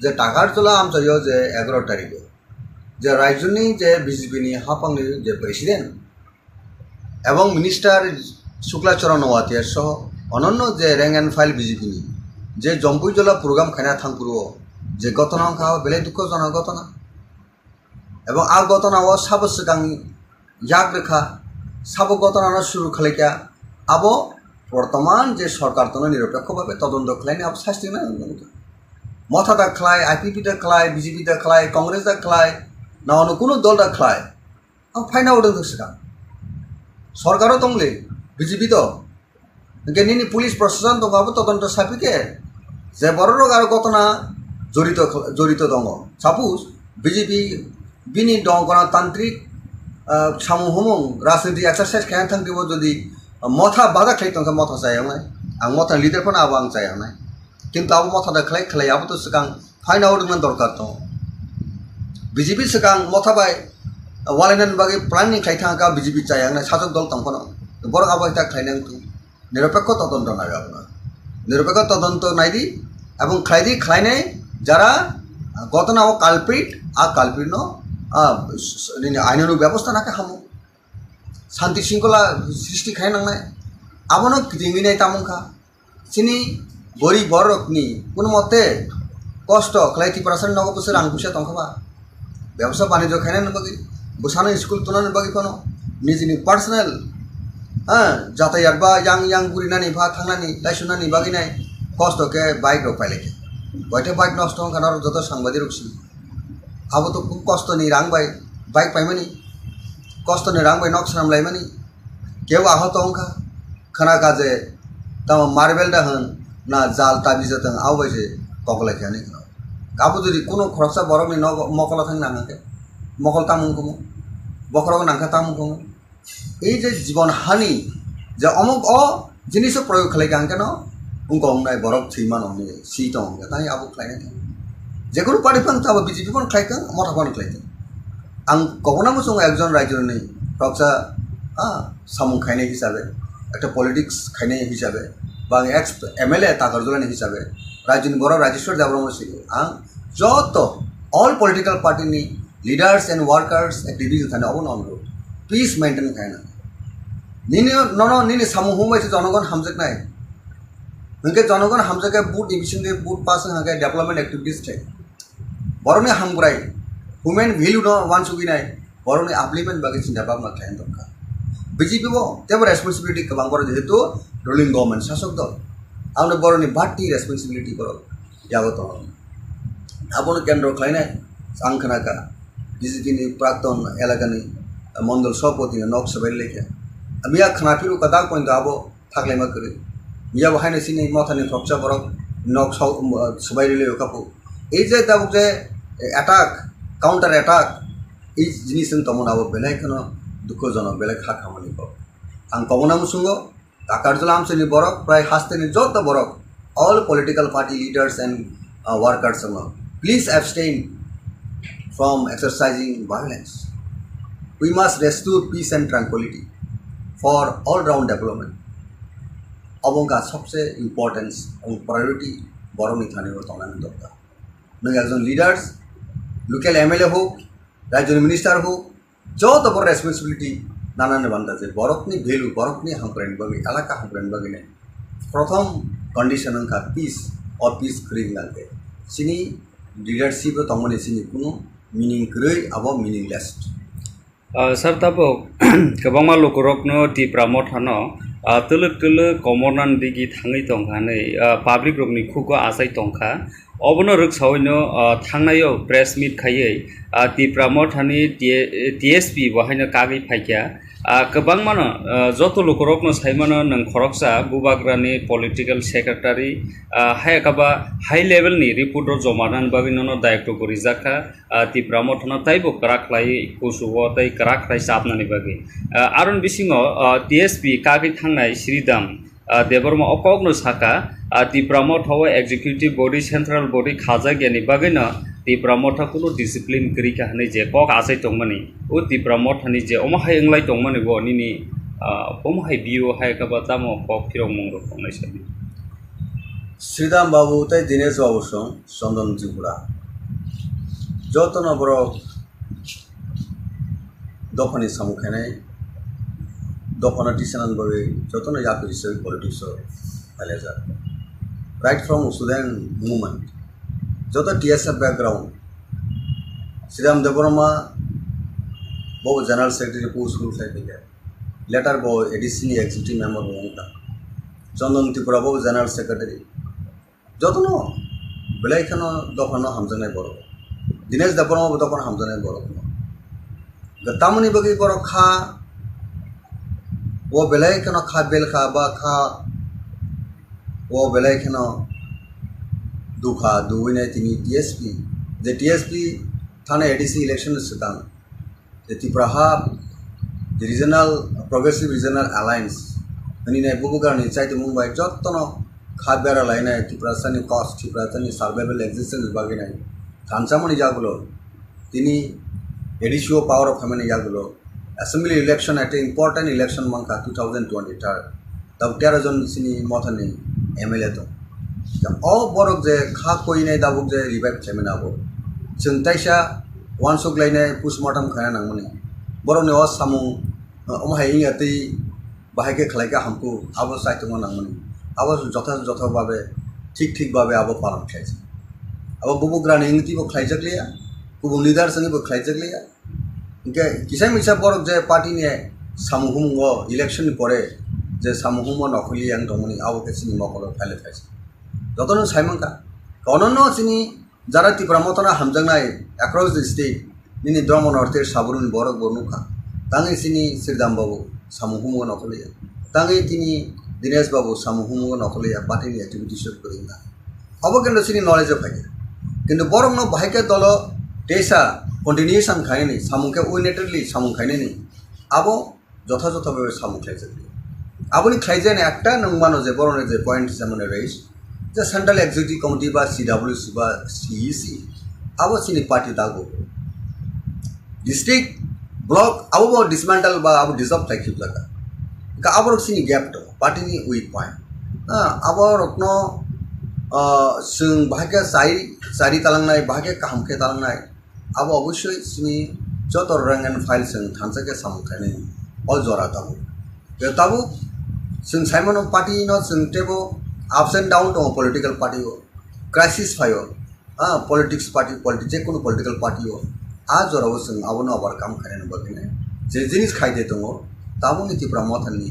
जे टाकारजला आमचायो जे 11 तारिखे जे राज्यनि जे बीजेपी हाफांनि जे प्रेसिडेंट एवं मिनिस्टार शुक्लाचरण नवातिया सह अन्य जे रैंक एंड फाइल बीजेपी जे जम्पुजला प्रोग्राम खाना थांगपुरो जे घटना का बेले दुखजनक घटना एवं आ घटना साब सिगां याग रेखा साब घटना शुरू खालाइका अब बर्तमान जे सरकार तो निरपेक्ष भावे तदন্ত खालायनि अब शास्ति ना मथा दा खालाय आईपीपी दा खालाय बीजेपी दा खालाय कांग्रेस दा खालाय ना अন্য কোনো दल दा खालाय अब फाइना उदों सिगां सरकार दंले बीजेपी तो गेनिनि पुलिस प्रशासन दंगाबो तदন্ত सापिके जे बररक आरो घटना जड़ित दङ सापोज बीजेपी बिनि दं गणतान्त्रिक सामूहमं राजनीति एक्सारसाइज खाया थांखिबो जदि मथा बाधा खाई तंखा मथा जायानाय आं मथा लिडार फोरना अब आं जायानाय किन्तु अब मथा दा खाई खाई अब तो सिगां फाइन आउट मन दरकार दं बीजेपी सिगां मथा बाय वालायनानि बागै प्लानिंग खाई थांखा बीजेपी जायानाय साजक दल तंखनो बर अब ता खाइनां तु निरपेक्ष तदন্ত नाय आपना निरपेक्ष तदন্ত नायदि এবং খাইদি খাইনে যারা ঘটনা ও কালপ্রিট आ कालप्रिट आईन व्यवस्था नाके हामो शांति श्रृंखला सृष्टि खाइनांनाय आबनो गिदिंगिनाय तामुखा सिनि गरीब बरकनि कोन मते कष्ट खालाय त्रिपुरासन नगो बोसोर आं फैसा तंखाबा व्यवसाय बाणिज्य खाइनायनि बागै बोसानो स्कुल तुनानि बागै फनो निजिनि पार्सनेल जातायात बा yang बुरिनानि भा थांनानि लाइसुनानि बागैनाय कष्ट के बाइक रो पाइलेके बयटे बाइक नष्ट खाना जत सांबादिक रखसी अब तो कष्ट नहीं रांबाय बाइक पाइमानी कष्ट नहीं रांबाय नक सामलायमानी केव आहत अंखा खाना काजे तम मार्बेल दा होन ना जाल ताबिजतों आवबायसे कगलायखायानि खाना अब जुदि कोनो खरसा बरकनि न मकला थांनो नाङाके मकल तामुखौ बखरक नांखा तामुखौ এই যে জীবন हानि जे अमुक जिनिस प्रयोग खालायखां केन उनको हमनाय बरक थैमान हमने सीट हमने ताई अब खालायनाय थां जेकुनु पार्टी फां ताबो बीजेपी फां खालायखां मथा फां खालायखां आं गगना मुसुं एकजन रायजोनि रक्सा सामुं खायनाय हिसाबै एक पलिटिक्स खायनाय हिसाबै बा एक्स एमएलए ताकारजलानि हिसाबै राज्यनि बर राजेश्वर देबरमा आं जत all political party leaders and workers activities थाने अब अनुरोध पीस मेंटेन खायना निने नन निने सामुं हमबायसे जनगण हामजकनाय उनके जनगण हामजके बुट डिविजन के बुट पास हाके डेवलपमेंट एक्टिविटीज थे बरने हामग्राय ह्यूमन वैल्यू न वान सुगिनाय बरने आपलिमेंट बागै चिन्ता भाबना खायन दरकार बीजेपी बो तेबो रेसपन्सिबिलिटी गोबां बर जेहेतु रुलिंग गवर्नमेंट शासक दल आउनो बरनि बाटी रेसपन्सिबिलिटी बर यागो तो आबोनो केन्द्र खायनाय आं खोनाका बीजेपी नि प्राक्तन एलाकानि मंडल सभापति नक सबाय लेखे मिया खानाफिरु कदा पॉइंट आबो थागलायमा करे मिया बहायनो सिनि मथानि प्रपचा बरक नक सबायले कापु এই যে তাবুক যে অ্যাটাক কাউন্টার অ্যাটাক এই জিনিস তমন আবো বেলাইখানো দুঃখজনক বেলায় খা খামানি পাব आं कमना मुसुंग ताकारजला आमसोनि बरक प्राय हास्तेनि जत बरक all political party leaders and workers please abstain from exercising violence. We must restore peace and tranquility for all-round development. अबोंका सबसे इम्पोर्टेंस और प्रायोरिटी बरंनि थानायाव थांनानै दरकार नों एकजन लिडार्स लोकल एमएलए हो राज्यनि मिनिस्टार हो जत बड़ रेसपन्सिबिलिटी नानानो बान्दा जे बरकनि भेलु बरकनि हामप्रेन बागै एलाका हामप्रेन बागै ने प्रथम कंडीशन का पीस और पीस क्रिएट लागे सिनी लीडरशिप तंगमनि सिनी कुनु मीनिंग क्रै अब मीनिंगलेस सर तब गोबां लुकुरकनो टिप्रा मथानो तलुक तलुक कमरनान दिगि थाङै दंखानै पाब्लिक रकनि खुगो आसाय दंखा अबनो रोगसावैनो थांनायाव प्रेस मीट खायै टिप्रा मथानि टीएसपी बहायनो कागै फायखिया गोबां मानो जत लुकुरकनो सायमानो नों खरकसा बुबाग्रानि पलिटिकल सेक्रेटारि हायकाबा हाई लेवलनि रिपोर्टर जमानान बागिनो दायित्व गरिजाखा टिप्रा मथानो ताइबो कराख्लाय कुसुव ताइ कराख्लाय साबनानि बागै आरन बिसिङाव टीएसपी कागै थांनाय श्रीदाम देबरमा अकगनो साखा Tipra मथाव executive body central body खाजा गियानि बागैनो टिप्रा मथा कुनु डिसिप्लिन करिका हनै जे कक आसाय दंमानि ओ टिप्रा मथानि जे अमहाय इंलाय दंमानि गो निनि अमहाय बियो हाय काबा तामो कक फिरं मंगरो खंनाय साबि श्रीदाम बाबू ताइ दिनेश बाबू सं चंदन त्रिपुरा जतन बर दफानि सामुखानाय दफाना टिसानान बागै जतन यापिस पॉलिटिक्स फायलाजा राइट फ्रॉम सुदान मूवमेंट जो टीएसएफ बैकग्राउंड श्रीराम देबरमा वो जनरल सेक्रेटरी पोस्ट गया लेटर वो एडिशनल एग्जीक्यूटिव मेंबर होगा चंदन त्रिपुरा वो जनरल सेक्रेटरी जो बेलायखन दफान हामजानाय बर दिनेश देबरमा दफान हामजानाय बर गतामनि बगै बर खा वो बेलायखन खा बेलखा बा खा वो बेलायखन दुखा दुविने तिनी टीएसपी जे टीएसपी थाने एडीसी इलेक्शन सितान जे Tripura regional progressive regional alliance ने बुबुगारनि चाइते मुंबई जतन खाबेरा लायनाय त्रिपुरा सानि कस्ट त्रिपुरा सानि सर्वाइवल एक्जिस्टेंस बागैनाय थानसामनि जागुलो तिनी एडीसी पावर ऑफ फेमिनी जागुलो assembly election eight important election मंका 2023 तब 13 जन सिनी मथानि एमएलए तो बरक जे खा कोई दाबुक जे रिवाइव खालामनांगौ जों ताइसा वानसुक लायनाय पोस्टमर्टम खालामनांगौनि बरकनि सामु अमहाय इंगातै बाहायके खालायका हमको आबो साइतमा नांगौनि आबो जथा भावे ठीक भावे आबो पालन खालायज आबो बुबुग्रानि इंगतिबो खालायजगलिया गुबुन लिडार संगिबो खालायजगलिया इनके किसाय मिसा बरक जे पार्टीनि सामुहुमो इलेक्शन परे जे सामुहुमो नखलि आं दंमोनि आबो केसिनि मकल फाइल थाइस जतन साइमनका कननो सिनी जारा त्रिपुरा मथना हामजांनाय अक्रॉस द स्टेट निनि द्रम नॉर्थे साबरुन बरक बनुखा तांगे सिनी श्रीदाम बाबू सामुहुमो नखलिया तांगे तिनी दिनेश बाबू सामुहुमो नखलिया पार्टीनि एक्टिविटीज करिना अब किन्तु सिनी नॉलेज फाइके किन्तु बरक न बाहायके दल देशा कंटिन्यूएशन खायनि सामुके उनेटेडली सामु खायनि आबो जथा भावे सामु खायजगलि आबोनि खायजेन एकटा नंमानो जे बरने जे पॉइंट सामने रेज जे सेंट्रल एग्जीक्यूटिव कमिटी बा सीडब्ल्यूसी बा सीईसी आबो सिनी पार्टी दागो डिस्ट्रिक्ट ब्लॉक आबो डिसमेंटल बा आबो डिसॉल्व थाइखिब जागा का आबो सिनी गैप तो पार्टी नि वीक पॉइंट आबो रत्न जों बाहागे सारि तालांनाय बाहागे कामखे तालांनाय आबो अवश्य सिनी जत रैंक एंड फाइल जों थानसाके सामुखायनि अल जरा दाबो ताबो जों साइमन पार्टी न जों टेबो अप्स एंड डाउन दं पॉलिटिकल पार्टी हो क्राइसिस फायो पॉलिटिक्स पार्टी जे कोनो पॉलिटिकल पार्टी हो आ जराव जों आबोनो ओवरकम खायनो बागैनो जे जिनिस खायदे दङ ताबो त्रिपुरा मथानि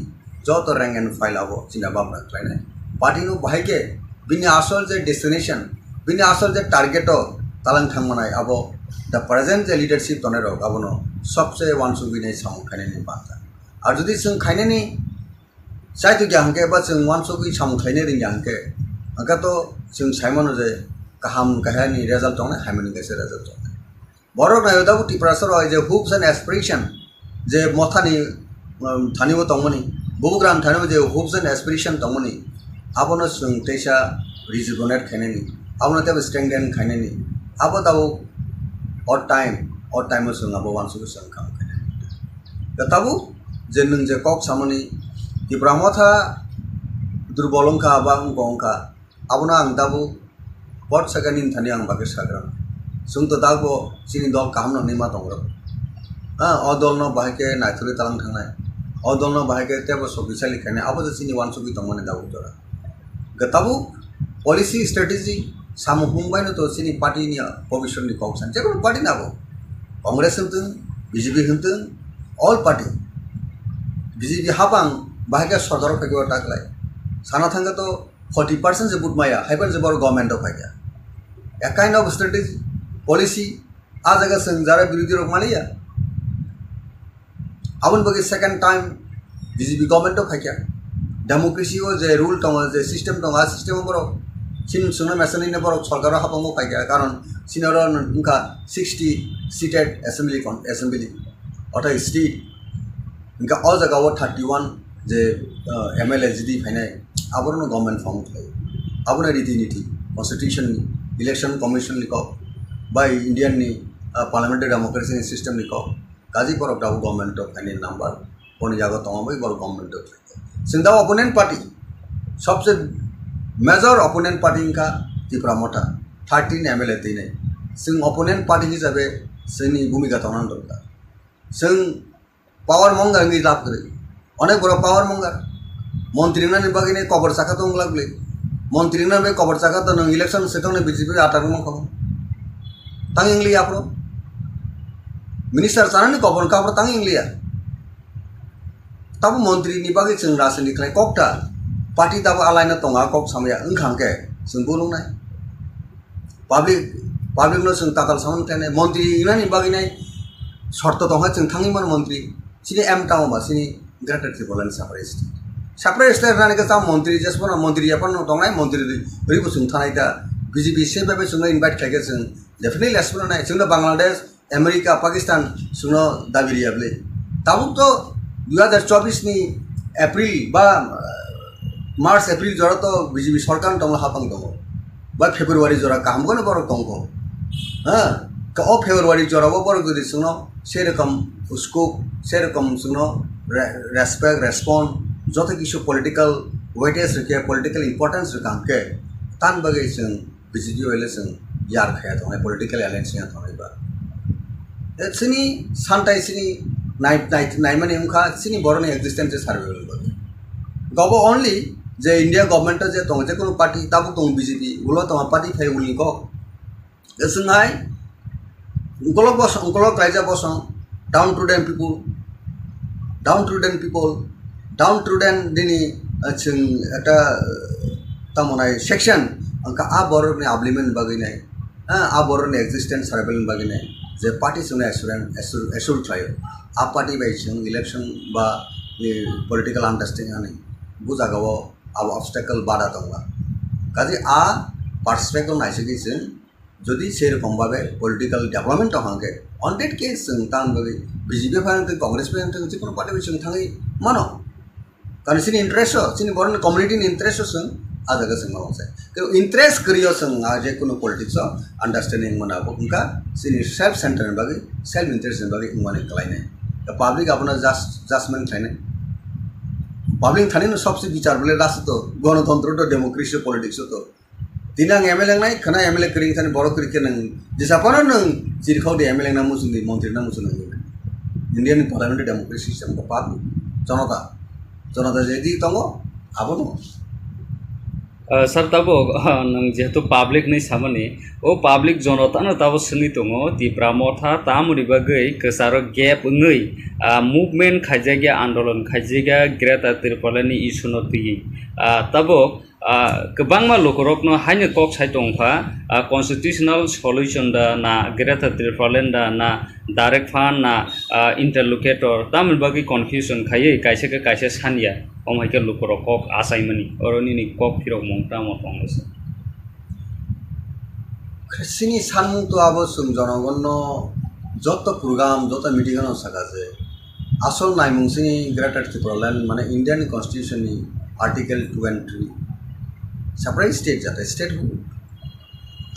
जत रैंक एंड फाइल आबो चिना बाबरा खायनाय पार्टी नो बाहायके बिनि आसल जे डेस्टिनेशन बिनि आसल जे टारगेट तालां थांमनाय आबो द प्रेजेंट जे लीडरशिप तने रक आबोनो सबसे वानसुबिनै सामु खायनायनि बाथा आर जुदि जों खायनायनि साइतो ग्याहंके बा जों वानसुबि सामु खायनो रिंग्याहंके अंका तो जों साइमनो जे गाहाम गाहायनि रिजल्ट दङ हायमनि गेसे रिजल्ट दङ बरक नायो दाबो त्रिपुरा सर जे होप्स एंड एस्पिरेशन जे मथानि थानिबो दंमोनि बुबुग्राम थानिबो जे होप्स एंड एस्पिरेशन दंमोनि आबोनो जों तेसा रिजुनेट खायनायनि abona tebe strengthen khainani abo tabo odd time sung abo wan su sung kham khainani tabu je nung je kok samani Tipra Motha durbolongkha ba ungkongkha abona ang tabu bot sakanin thani ang bage sagram sung to dago sini dol kamno nima tongra o dol no bahike naithuri talang thangnai o dol no bahike tebo sobisali khane abo je sini wan sugi tongmane dabu jora gatabu policy strategy samu humbai no to sini party ni position ni kok san jekon party na bo congress huntung bjp huntung all party bjp habang bahike sorkar phege taklai sana thanga to 40% je budmaya haiban je bor government of phege a kind of strategy policy a jaga sing jara birodi rok maliya abon bagi second time bjp government of phege democracy o je rule tong je system tong a system boro sin suna mesani ne boro sorkar habang phege karon sinoro unka 60 seated assembly ota state unka all jaga 31 je mla gd phainai aborno government form thai abona riti niti constitution election commission ni ko by indian ni parliamentary democracy system ni ko kaji por of government of any number poni jaga tamabai bor government of sinda opponent party सबसे major opponent party का Tipra Motha 13 mla tine sing opponent party hisabe sini bhumika tonan dorkar sing power mongar ngi lab kare অনেক বড় পাওয়ার Munger মন্ত্রী না নির্বাহী নেই কবর চাকা তো লাগলে মন্ত্রী না কবর চাকা তো ইলেকশন সেখানে বিজেপি আটার খবর তাং ইংলি আপন মিনিস্টার চানানি কবর কাপড় তাং ইংলিয়া তাবো মন্ত্রী নির্বাহী जों রাজনীতি খাই ককটা পার্টি তাবো আলাইনা তঙ্গা কক সাময়া ওंखांके जों बुलुंनाय পাবলিক नो जों ताकाल सामन खाने मन्त्री ना निर्बाही नाय शर्त दंहा जों थाङिमोन मन्त्री सिनि एम टाउमा सिनि Greater Tripura separate state rani ka tam mantri jasmona mantri apan tongnai mantri ribu sung thanai ta BJP se babe sung invite khaike sung definitely asmona nai sung Bangladesh America Pakistan sung dabiri able tabuk to 2024 ni April ba March April jora to BJP sarkar tong hapang dong ba February jora kaham gone bor tongko ha ka o February jora bo bor gudi sung serakam usko serakam sung respect respond joto kisu political weightage reke political importance reke tan bagai sing BJP wele sing yar khaya thonai political alliance ya thonai ba sini santai sini nai mane umkha sini boroni existence survival ba gobo only je India government je tong je kono party tabu tong BJP ulo tong party phai uli ko sungai ungkolok raja bosong downtrodden dini जों eta tamonai section angka a boroni ablimen baginai a boroni existence survival baginai je party sune assure trial a party by जों election ba political understanding ani bujagawo ab obstacle bada tonga kaje a perspective naisigi जों যদি সেরকম ভাবে political development হঙ্গে on that case जों तान बगे BJP फाइन कांग्रेस फाइन जे कोनो पार्टी जों थाङै मानो कारण सिनि इंटरेस्ट सिनि बरन कम्युनिटी नि इंटरेस्ट जों आ जगह जों मावसे कि इंटरेस्ट करियो जों आ जे कोनो पॉलिटिक्स अंडरस्टैंडिंग मनाबो उनका सिनि सेल्फ सेंटर बगे सेल्फ इंटरेस्ट बगे माने कलाइने द पब्लिक अपना जजमेंट थाइने पब्लिक थाने सबसे विचार बोले राष्ट्र तो गणतंत्र तो डेमोक्रेसी पॉलिटिक्स तो Tinang MLA nai kena MLA kering sana borok kering nang disapana nang cirkau di MLA namu sundi menteri namu sundi Indian parliamentary democracy system kepat jonata jadi tongo apa tu sir tabo nang jetu public ni samani o public jonata na tabo seni tongo Tipra Motha tamuri bagai kesaro gap ngai movement khajega andolon khajega Greater Tripura ni issue ti tabo kebangma lokorokno hanya kok sai tongpha constitutional solution da na Greater Tripura da na direct fund na interlocutor tamil bagi confusion khaye kaise sania omhaike lokorok kok asaimani oroni ni kok phirok mongta motongse sini sanmung to abo sum jonogonno joto program joto meeting no sakaje asol naimung sini Greater Tripura mane Indian Constitution ni article 2 and 3 separate state jata state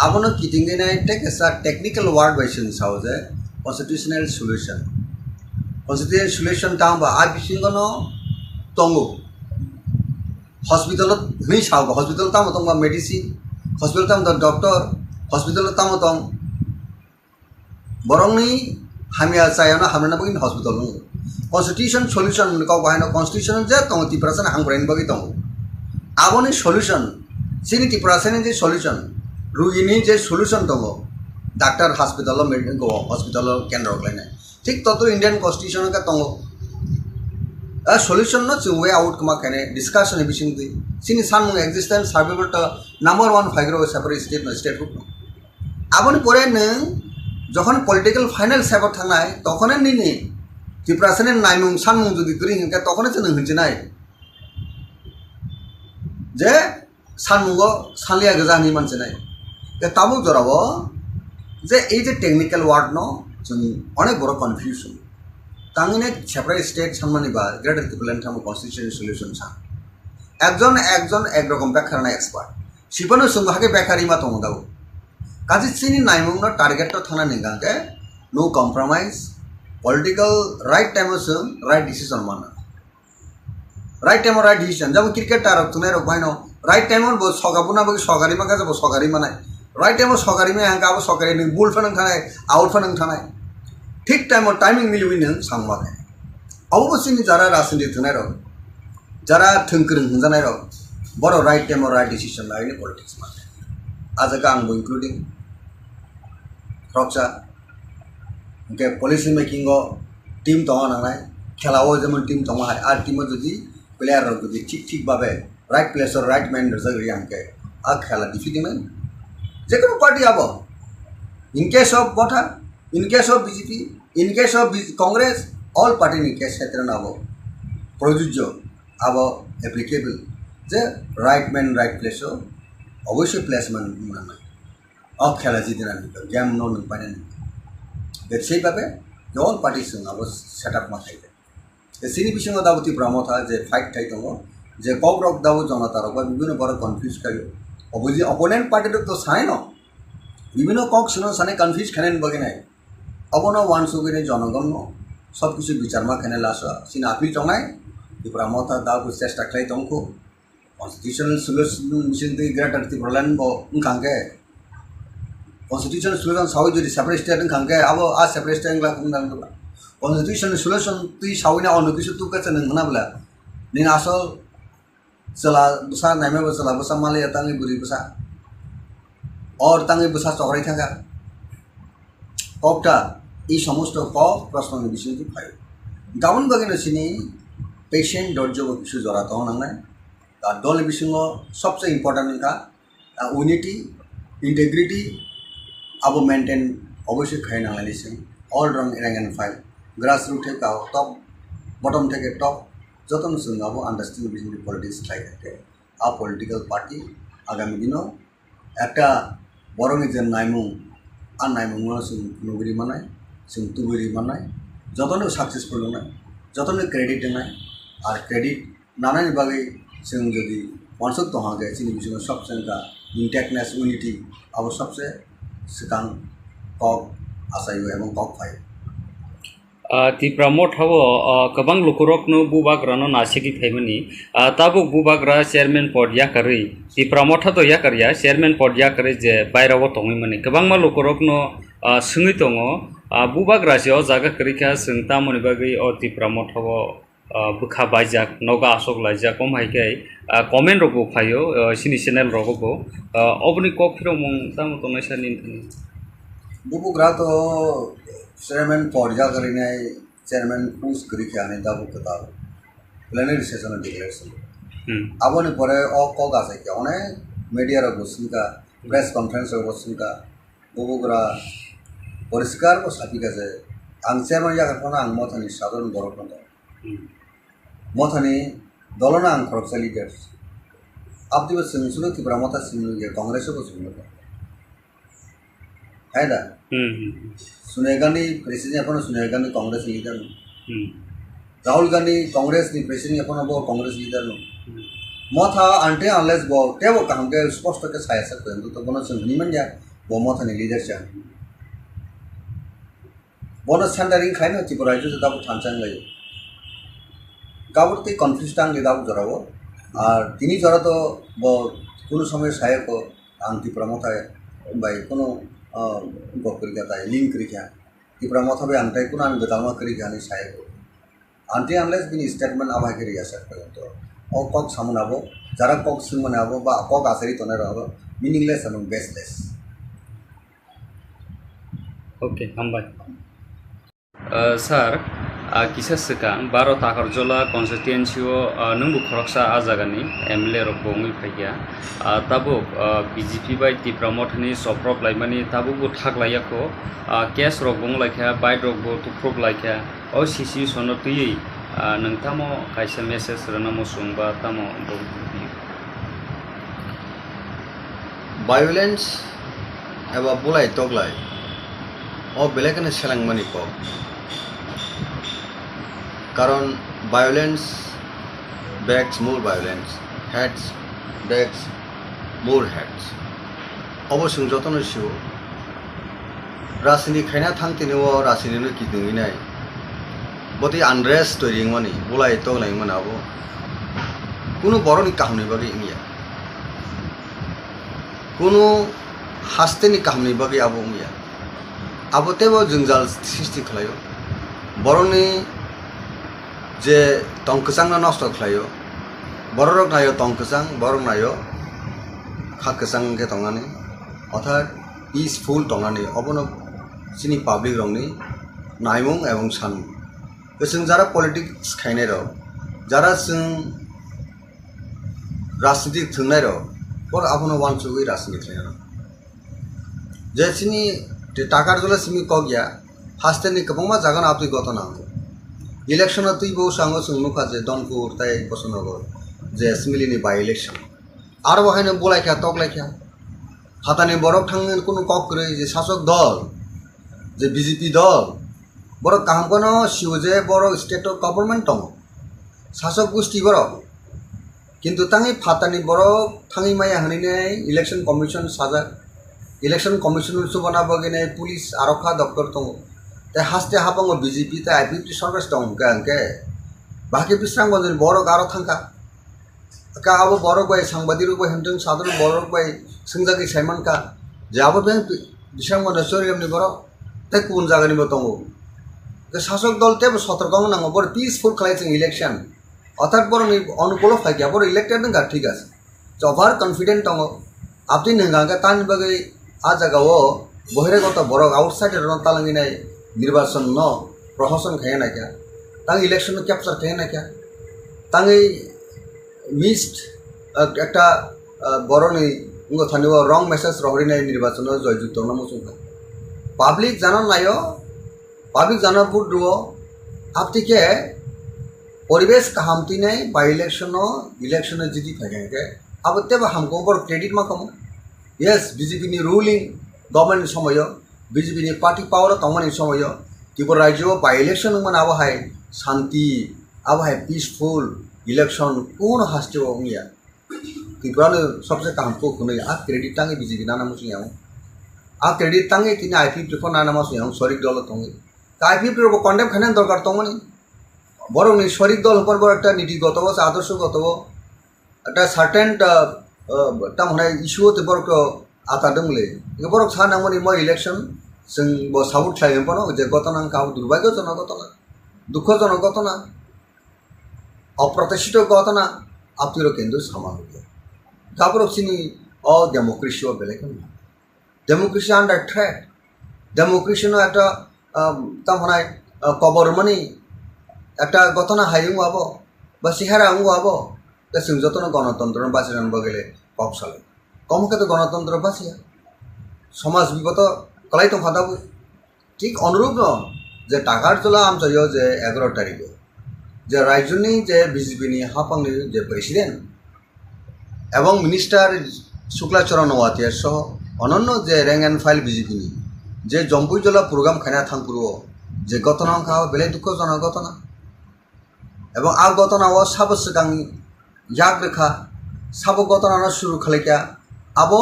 abono kitingi nai take as a technical word by sin sauze constitutional solution tang ba abisingono tongo hospital ni saw hospital tang tong ba medicine hospital tang doctor hospital tang tong borong ni hamia sayana hamna bagin hospital no constitution solution ko bahino constitution je tong Tipra san hang brain bagi tong aboni solution sini Tipra san je solution रुगिनी J solution दो doctor hospital medical को hospital केंद्र line ठीक तो Indian constitution का तो solution न way out कमा कहने डिस्कशन बिसिंग दी सिनी सान एक्जिस्टेंस सर्वाइवल तो नंबर 1 फाइग्रो सेपरेट स्टेट न स्टेट ग्रुप आबनि परे न जखन पॉलिटिकल फाइनल सेबर थांनाय तखने निनि Tipra sene नायमुं सानमुं जुदि गरि हिंका तखने जों होनजिनाय जे सानमुंगो सानलिया गोजानि मानसिनाय ताबो जराबो जे এই যে টেকনিক্যাল ওয়ার্ড ন অনেক বড় কনফিউশন তাঙ্গিনে সেপারেট স্টেট সামমানিবা গ্রেটার ত্রিপুরা থাম কনস্টিটিউশন সলিউশন सा একজন একরকম ব্যাখ্যার না এক্সপার্ট সিপনো সঙ্গহাকে ব্যাখ্যারি মা তং দাও কাজে সিনি নাইমুংনো টার্গেট থানা নিগাকে নো কম্প্রোমাইজ পলিটিক্যাল রাইট টাইমসो রাইট ডিসিশন माना राइट टाइम राइट डिसीजन जब क्रिकेट तारक तुने रक भाइनो राइट टाइम बो सगाबुना बो सगारी मा गाजबो सगारी मानाय राइट टाइम सगारी में हांगा बो सगारी नि बुल फनन थानाय आउट फनन थानाय ठीक टाइम टाइमिंग मिलुइ नों सांमाखै अबसिनि जारा राजनीति थनाय रक जारा थंकरं हजानाय रक बरो राइट टाइम राइट डिसीजन लायनि पॉलिटिक्स मा आज का आंबो इंक्लूडिंग रक्सा के पॉलिसी मेकिंग टीम तंगा नांनाय खेलाओ जेमन टीम तंगा हाय आर टीम जदि प्लेयर रक जदि ठीक भाबे राइट प्लेस और राइट मैन जगरि आंके आ खेला डिफिटिमेन जेकोनो पार्टी आबो in case of Motha in case of BJP in case of Congress all party in case क्षेत्र आबो प्रयोज्य आबो एप्लीकेबल जे राइट मैन राइट प्लेस अवश्य प्लेसमेंट माने आ खेला जिदिना गेम नो न पाने बे सेइ भाबे ऑल पार्टी जों आबो सेटअप मा थायो सिनी बिसिङाव दाबो Tipra Motha जे फाइट थाइ दङ जे ककब्रक दाबो जनतारक बा बिभिन्न बड़ कन्फ्यूज खायो अबुजि अपोनेंट पार्टी तो सानै न विभिन्न कक सुनो सानै कन्फ्यूज खानेन बगिनाय अबनो वान सुगिने जनगण न सब किछु विचारमा खाने लास सिन आपिल तंनाय Tipra Motha दाबो चेष्टा खाइ दंखो कन्स्टिट्यूशनल सल्यूशन मिशन दि ग्रेटर Tipra land बो खांगे कन्स्टिट्यूशनल सल्यूशन सावै जदि सेपरेट स्टेट खांगे आबो आ सेपरेट स्टेट ला खुंदांगला कन्स्टिट्यूशनल सल्यूशन तुइ सावैना अनु किछु तुका चनन हनाब्ला नि आसल चला बसा नाइमे बसला बसा माले तांगि बुरि बसा और तांगि बसा चौराई थाका ककटा ई समस्त क प्रश्न विषय की फाइ गाबन बगिनो सिनी पेशेंट धैर्य किछु जरा तो नांनाय दा दल बिसिङो सबसे इम्पोर्टेन्ट का यूनिटी इंटेग्रिटी अब मेंटेन अवश्य खाइ नांलायनि सिं ऑल रंग rank and file grass root थे का टॉप बॉटम थे के टॉप जतन सुनाबो अंडरस्टैंडिंग बिटवीन पॉलिटिक्स लाइक थे आ पॉलिटिकल पार्टी आगामी दिनो एकटा बरंनि जे नायमुं आ नायमुंनो जों नुगुरि मानाय जों तुगुरि मानाय जतन सक्सेसफुल होनाय जतन क्रेडिट होनाय आर क्रेडिट नानायनि बागै जों जदि मानसक दहागे जोंनि बिसिङाव सबसे का इंटेक्टनेस यूनिटी अब सबसे सिगां कक आसायो एवं कक फाइ Tipra Motha गोबां लुकुरकनो बुबाग्रानो नासेगि थाइमनि ताबुक बुबाग्रा चेयरमैन पद याकारै Tipra Motha तो याकारिया चेयरमैन पद याकारै जे बायराव तंगैमनि गोबां मा लुकुरकनो सोङै दङ बुबाग्रासेयाव जागा करिखा सोंता मनि बागै Tipra Motha बुखा बायजाक नगा आसक लायजाक कमहायखाय कमेन्ट रगो फायो सिनि चेनेल रगो अबनि ककफिरो मं तामो तंनायसानि बुबुग्रा तो चेयरमैन पौड़िया करीने चेयरमैन पूछ करी क्या नहीं दाबु कता प्लेनरी सेशन डिक्लेरेशन अब ने परे और कॉल आ सके उन्हें मीडिया रो बसन का प्रेस कॉन्फ्रेंस रो बसन का बुबुग्रा परिष्कार को सापी का से आं चेयरमैन या करना आं Mothani साधारण बरफ न Mothani दलना आं खरबसा लीडर्स अब दिवस सुनो Tipra Motha सुनो कांग्रेस को सुनो है ना सोनिया गांधी प्रेसिडेंट अपन सोनिया गांधी कांग्रेस लीडर राहुल गांधी कांग्रेस नि प्रेसिडेंट अपन बो कांग्रेस लीडर Motha आंटे अनलेस बो टेबो कांगे स्पष्ट के सायसा तो बनो संगनि मन या Mothani leadership. Bonus Sandaring kind of Tipura without Tansang. Kabuti confused tongue without Zoravo, or Tini Zorato, Kulu Summer Sayako, and Tipra Motha by Kuno Gopurigata, Link Krika, Tipra Motha and Taikuna and the Dalma Krikani Sayako. Until unless been statement of Hakaria Sakha, or Cock Samanabo, Zara Cock Simanabo, Cock Asaritonero, meaningless and baseless. Okay, hambai. Sir, kisah sekarang baru Takarjala Constituency nunggu koroksa azagani MLA rokbongi paya. Tabuk BJP by Tipra Mothani Choproklaimani tabuk thak layako case rokbong laikya by rokbo to prove laikya or CC sonotui nangtamo kaisa message ranamo sungba tamo Violence eba bulai toglai o belekane selang maniko karon violence begs more violence heads begs more heads obosung jotono siu rasini khaina thangtini o rasini no kidungi nai boti unrest toring mani bulai toglai manabo kuno boroni kahni bagi ingia kuno hasteni kahni bagi abo ingia abo tebo jungjal sisti khlayo boroni je tongkesang na nosto khlayo borok nayo tongkesang borok nayo khakesang ke tongani অর্থাৎ peaceful tongani obono sini public rongni naimung ebong san जों যারা politics খাইনাই ro যারা जों রাজনীতি থংনাই ro por abono wansugui রাজনীতি খাইনা je sini Takarjala simi kogya hasteni kabongma jagan apni gotona election tui bo sango sungnuka je donpur tai bosonogor je assembly ni by election ar bahine bolai kha tok laikha hatani borok thangen kono kok kre je শাসক দল যে BJP দল বড় কাম কোন সিউজে বড় state government দং শাসক গোষ্ঠী বড় কিন্তু তাঙ্গি ফাতানি বড় থাঙ্গি মায়া হনিনে ইলেকশন কমিশন সাজা ইলেকশন কমিশন সুবনা বগিনে পুলিশ আরক্ষা দপ্তর দং তাই হাসতে হাবং বিজেপি তাই আইপিপি সরকার দং গাঙ্কে বাকি বিশ্রামগঞ্জের বড় গারো থাঙ্কা কা আবো বড় বাই সাংবাদিক বাই হেমতং সাধারণ বড় বাই সিংজাগি সাইমান কা যে আবো বেং বিশ্রামগঞ্জ সরিয়ামনি বড় তাই কোন জায়গানি দং শাসক দল তেব সতর্ক নাঙ্গো বড় পিসফুল খালাইছেন ইলেকশন অর্থাৎ বড় অনুকূল ফাইকিয়া বড় ইলেক্টেড নঙ্গা ঠিক আছে ওভার কনফিডেন্ট দং আপনি নঙ্গা তান বাগৈ আ জায়গাও বহিরাগত বড় আউটসাইড তালাঙ্গি নাই নির্বাচন ন প্রশাসন খাইয়া নাইকা তাং ইলেকশন ক্যাপচার খাইয়া নাইকা তাঙ্গি মিসড একটা বড় নি থানিও রং মেসেজ রহরিনাই নির্বাচন জয়যুক্ত নমসুঙ্গা পাবলিক জানান নাইও পাবলিক জানার ভোট দুও আপতিকে পরিবেশ কাহামতি নাই বা ইলেকশনে জিতি থাকে আবতে বা হামকো বড় ক্রেডিট মা কম ইয়েস বিজেপি নি রুলিং গভর্নমেন্ট সময় বিজেপি নি পার্টি পাওয়ার তমনি সময় ত্রিপুরা রাজ্য বা ইলেকশন মানে আবহাই শান্তি আবহাই পিসফুল ইলেকশন কোন হাসতে ইয়া ত্রিপুরা সবচেয়ে কাহামকো খুনে আ ক্রেডিট টাঙ্গে বিজেপি নানা মুসিয়াও আ ক্রেডিট টাঙ্গে তিনি আইপিপি ফোন নানা মুসিয়াও শরিক দল তঙ্গে আইপিপির কন্ডেম খানের দরকার তমনি বরং শরিক দল হবার বড় একটা নীতিগত আদর্শগত একটা সার্টেন মানে ইস্যু হতে বড় আতাদলে বড় সানামনি মই ইলেকশন जों साबुत खालामो पनो जे घटना काउ दुर्भाग्यजनक घटना दुःखजनक घटना अप्रत्याशित घटना आपतिर केंद्र सामान काबर सिनी अ डेमोक्रेसी बेलेग डेमोक्रेसी आंडार थ्रेट डेमोक्रेसी नो একটা তামনায় কবরমানি একটা ঘটনা হাইং হবো বা সিহারা আঙ্গ হবো তা जों যতন গণতন্ত্র বাঁচানো বগেলে পপ চলে কমকে তো গণতন্ত্র বাঁচিয়া সমাজ বিগত কলাই তো ফাদাবো ঠিক অনুরূপ ন যে টাকারজলা আমচাইও যে 11 তারিখে যে রাজ্যনি যে বিজেপি নি হাপাংনি যে প্রেসিডেন্ট এবং মিনিস্টার শুক্লাচরণ ওয়াতিয়ার সহ অনন্য যে র্যাঙ্ক এন্ড ফাইল বিজেপি নি যে জম্পুইজলা প্রোগ্রাম খানা থাংপুরো যে ঘটনা খাওয়া বেলে দুঃখজনক ঘটনা এবং আ ঘটনাও সাব সিগাं ইয়াগ রেখা সাব ঘটনা শুরু খালাইকা আবো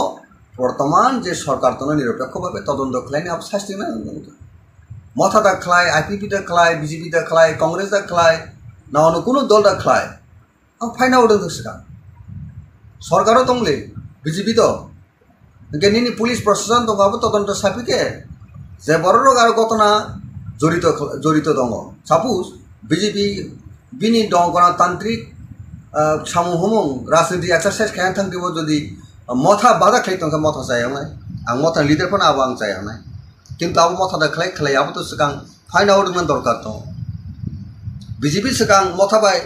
বর্তমান যে সরকার তো নিরপেক্ষভাবে তদন্ত খালাইনি আপ শাস্তি না মথা দা খালায় আইপিপি দা খালায় বিজেপি দা খালায় কংগ্রেস দা খালায় না অন্য কোনো দল দা খালায় আম ফাইনা উঠে সেটা সরকারও তংলে বিজেপি তো নিনি পুলিশ প্রশাসন দঙ্গাবো তদন্ত সাপিকে যে বড় রোগ আর ঘটনা জড়িত দङ সাপোজ বিজেপি বিনি দङ গণতান্ত্রিক সামুহুमुं राजनीति एक्सारसाइज खाया थांदेबो जदि मथा बादा खाइ तंका मथा जायावनाय आं मथा लिडार फोरना आबो आं जायावनाय किन्तु आबो मथा दा खालाय आबो तो सिगां फाइन आउट मन दरकार दङ बिजेपि सिगां मथा बाय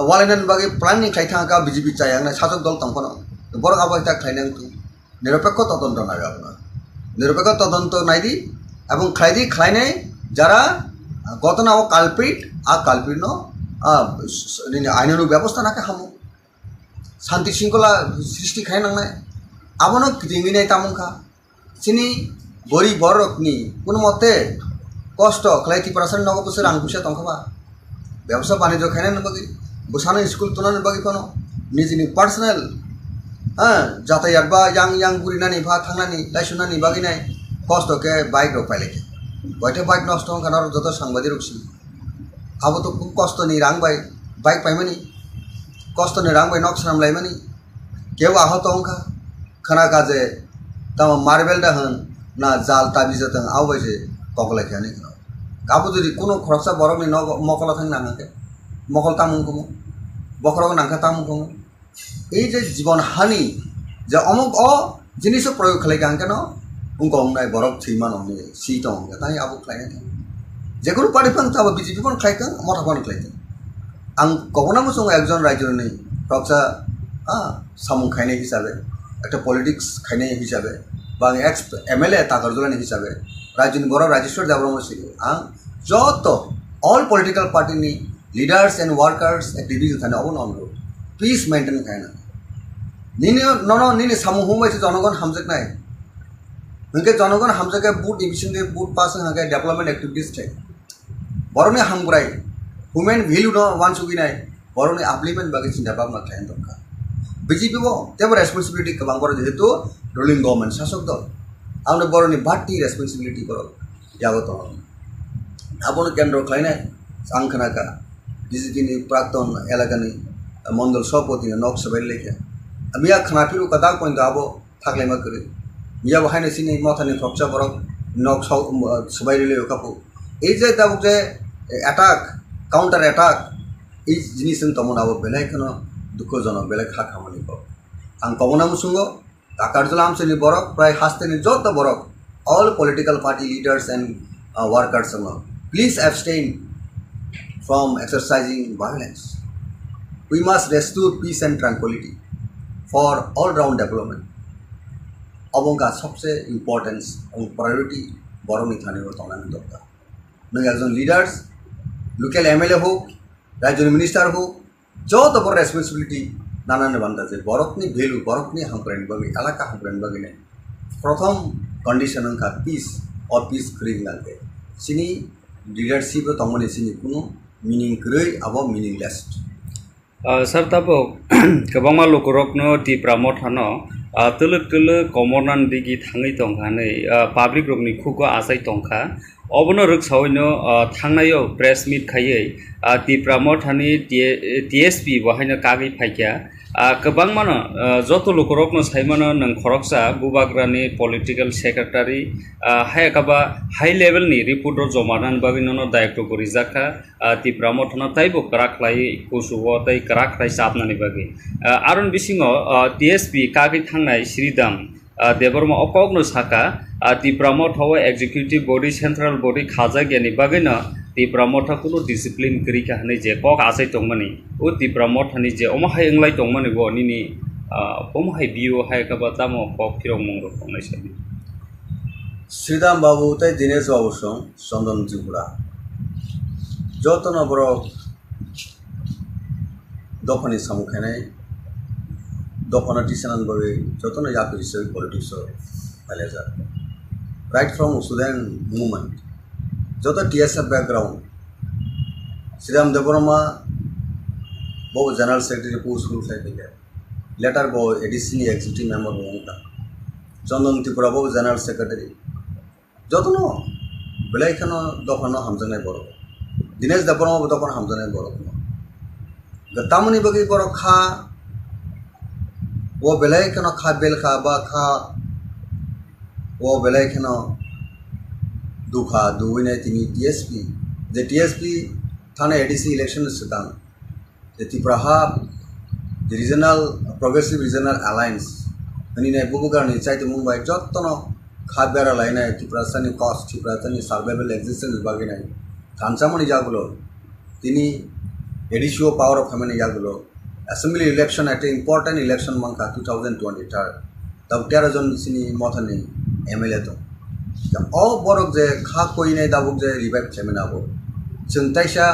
वालायनान बागै प्लानिं खाइ थांका बिजेपि जायावनाय साजक दल तंफोनो बरक आबो ता खायनां तु निरपेक्ष तदন্ত नागाबना निरपेक्ष तदন্ত नायदि এবং খাইনাই যারা ঘটনা ও কালপিট আর কালপিট আইনানুগ ব্যবস্থা নাকে হামো শান্তি শৃঙ্খলা সৃষ্টি খাই নাংনায় আবনো দিঙ্গিনাই তামুখা চিনি গরিব বড়কনি কোনো মতে কষ্ট খালাই ত্রিপুরাসানি নগ বছর আং পুষা তংখাবা ব্যবসা বাণিজ্য খাইনাই বাকি বসানো স্কুল তোলানো বাকি কোনো নিজনি পার্সোনাল হ্যাঁ যাতায়াত বা yang বুড়িনানি বা থাংনানি লাইসুনানি বাকি নাই কষ্টকে বাইক রোগ পাইলেকে বয়টা বাইক নষ্ট হন কারণ যত সাংবাদিক রুকছি আবো তো খুব কষ্ট নি রাংবাই বাইক পাইমানি কষ্ট নি রাংবাই নক সামলাইমানি কেউ আহত হংখা খানা কাজে তামা মার্বেলটা হন না জাল তাবিজে আওবাইছে ককলাই খেয়ানি আবো যদি কোনো খরচা বরংনি মকলা থাং নাঙাকে মকল তামুং কমো বকরক নাংখা তামুং কমো এই যে জীবন হানি যে অমুক জিনিসও প্রয়োগ খালাইকে আং কেন उनको हमनाय बरफ थैमान हमने सीट हमने ताई आबो खालायनाय थां जेकुनु पार्टी फां ताबो बिजेपि फां खालायथों मथा फां खालायथों आं गबनाबो जों एकजन रायजोनि प्रक्सा सामुं खायनाय हिसाबै একটা पलिटिक्स खायनाय हिसाबै बा एक्स एमएलए ताकारजलानि हिसाबै रायजोनि बर राजेश्वर देबरमा सिगो आं जत ऑल पलिटिकल पार्टीनि लिडार्स एंड वर्कर्स एक्टिविटीज थाने अबो नंगौ पीस मेंटेन खायना निनि सामुं हुमायसे जनगण हामजकनाय उनके जनगण हामजाके बुट डिविजन के बुट पास हागे डेवलपमेंट एक्टिविटीज थे बरने हामग्राय ह्यूमन वैल्यू न वान सुगिनाय बरने आपलिमेंट बागे चिंता भावना थायन दरकार बीजेपी बो तेबो रेसपन्सिबिलिटी गोबां बर जेहेतु रुलिंग गवर्नमेंट शासक दल आउनो बरनि बाटी रेसपन्सिबिलिटी बर याबो दङ आबोनो केन्द्र खायनाय आं खोनाका बीजेपी नि प्राक्तन एलाकानि मण्डल सभापति नक सबाय लेखे मिया खानाफिरु कदा पॉइंट आबो थागलायमा करे मिया बहायनो सिनि मथानि प्रक्सा बरक नक सबायले कापु এই যে দাবুক যে অ্যাটাক কাউন্টার অ্যাটাক এই জিনিস তমন আবো বেলাইখানো দুঃখজনক বেলায় খা খামানি পাব আং কমনা মুসুঙ্গ তাকারজলা আমসেনি বরক প্রায় হাস্তেনি যত বরক all political party leaders and workers please abstain from exercising violence. We must restore peace and tranquility for all-round development. अबंगा सबसे इम्पोर्टेंस और प्रायोरिटी बरनी थाने तंगानी दरकार नों एकजन लिडार्स लोकल एमएलए हो राज्य मिनिस्टार हो जो बड़ रेसपन्सिबिलिटी नानान बान्धा जे बरकनी भेलू बरकनी हामग्रानि बागै एलाका हामग्रानि बागै नै प्रथम कन्डिशन अंका पीस और पीस खरीद नांगे सिनी लिडारशिप तंगमनि सिनी कुनु मीनिंग गै अब मीनिंगलेस सर तबो गोबां लोकरकनो टिप्रा मथानो तलक तलक कमरनान दिगि थाङै तंखानै पाब्लिक रकनि खुगो आसाय तंखा अबनो रोगसावैनो थांनायाव प्रेस मिट खायै टिप्रा मथानि टीएसपी बहायनो कागै फायखा गोबां मानो जत लोकरकनो सायमानो नों खरकसा बुबाग्रानि पलिटिकल सेक्रेटारि हायकाबा हाई लेवलनि रिपोर्ट जमानान बागिनो दायित्व करि जाखा टिप्रा मथानो ताइबो कराखलाय कुसुबो ताइ कराखलाय साबनानि बागै आरन बिसिङो टीएसपी कागै थांनाय श्रीदाम देबरमा अकगनो साखा टिप्रा मथाव एक्जिक्यूटिव बडी सेंट्रल बडी खाजा गेनि बागैनो टिप्रा मथा कुनु डिसिप्लिन करिका हनै जे कक आसाय तंगमानि ओ टिप्रा मथानि जे अमहाय इंलाय तंगमानि बो निनि अमहाय बियो हायकाबा तामो कक फिरं मंगरो तंनाय सानि श्रीदाम बाबू ताइ दिनेश बाबू सं चंदन त्रिपुरा जतन बर दफानि सामुखायनाय दफाना टिसानान बागै जतन याफि हिसाबै पलिटिक्स फायलाजा राइट फ्रम स्टूडेंट मूवमेंट जो टीएसएफ बैकग्राउंड श्रीराम देबरमा वो जनरल सेक्रेटरी पोस्ट लेटर वो एडिशनल एग्जीक्यूटिव मेंबर होगा চন্দন ত্রিপুরাবো জেনারেল সেক্রেটারি যতন বেলাইখানো দফানো হামজানাय बर दिनेश देबबर्मा दफान हामजानाय बर तामनि बगै बर खा वो बेलाइखानो खा बेलखा बा खा वो बेलाइखानो दुखा दुबैनाय तिनि टीएसपी जे टीएसपी थाना एडीसी इलेक्शन सिगां जे Tripura regional progressive regional alliance हनिनाय बुबुगारनि चाइते मुंबाइ जत्तन खा बेरा लायनाय त्रिपुरानि कस्ट त्रिपुरानि सार्भाइवल एक्जिस्टेंस बागैनाय थानसामनि जागुलो तिनि एडिशियो पावर ऑफ फेमिनी जागुलो असेंबली इलेक्शन एक इम्पोर्टेंट इलेक्शन मंका 2023 तब 13 जन सिनी मथानि एमएलए दं अ बरक जे खा कोइनाय दाबुक जे रिवाइव खालामनाबो जों ताइसा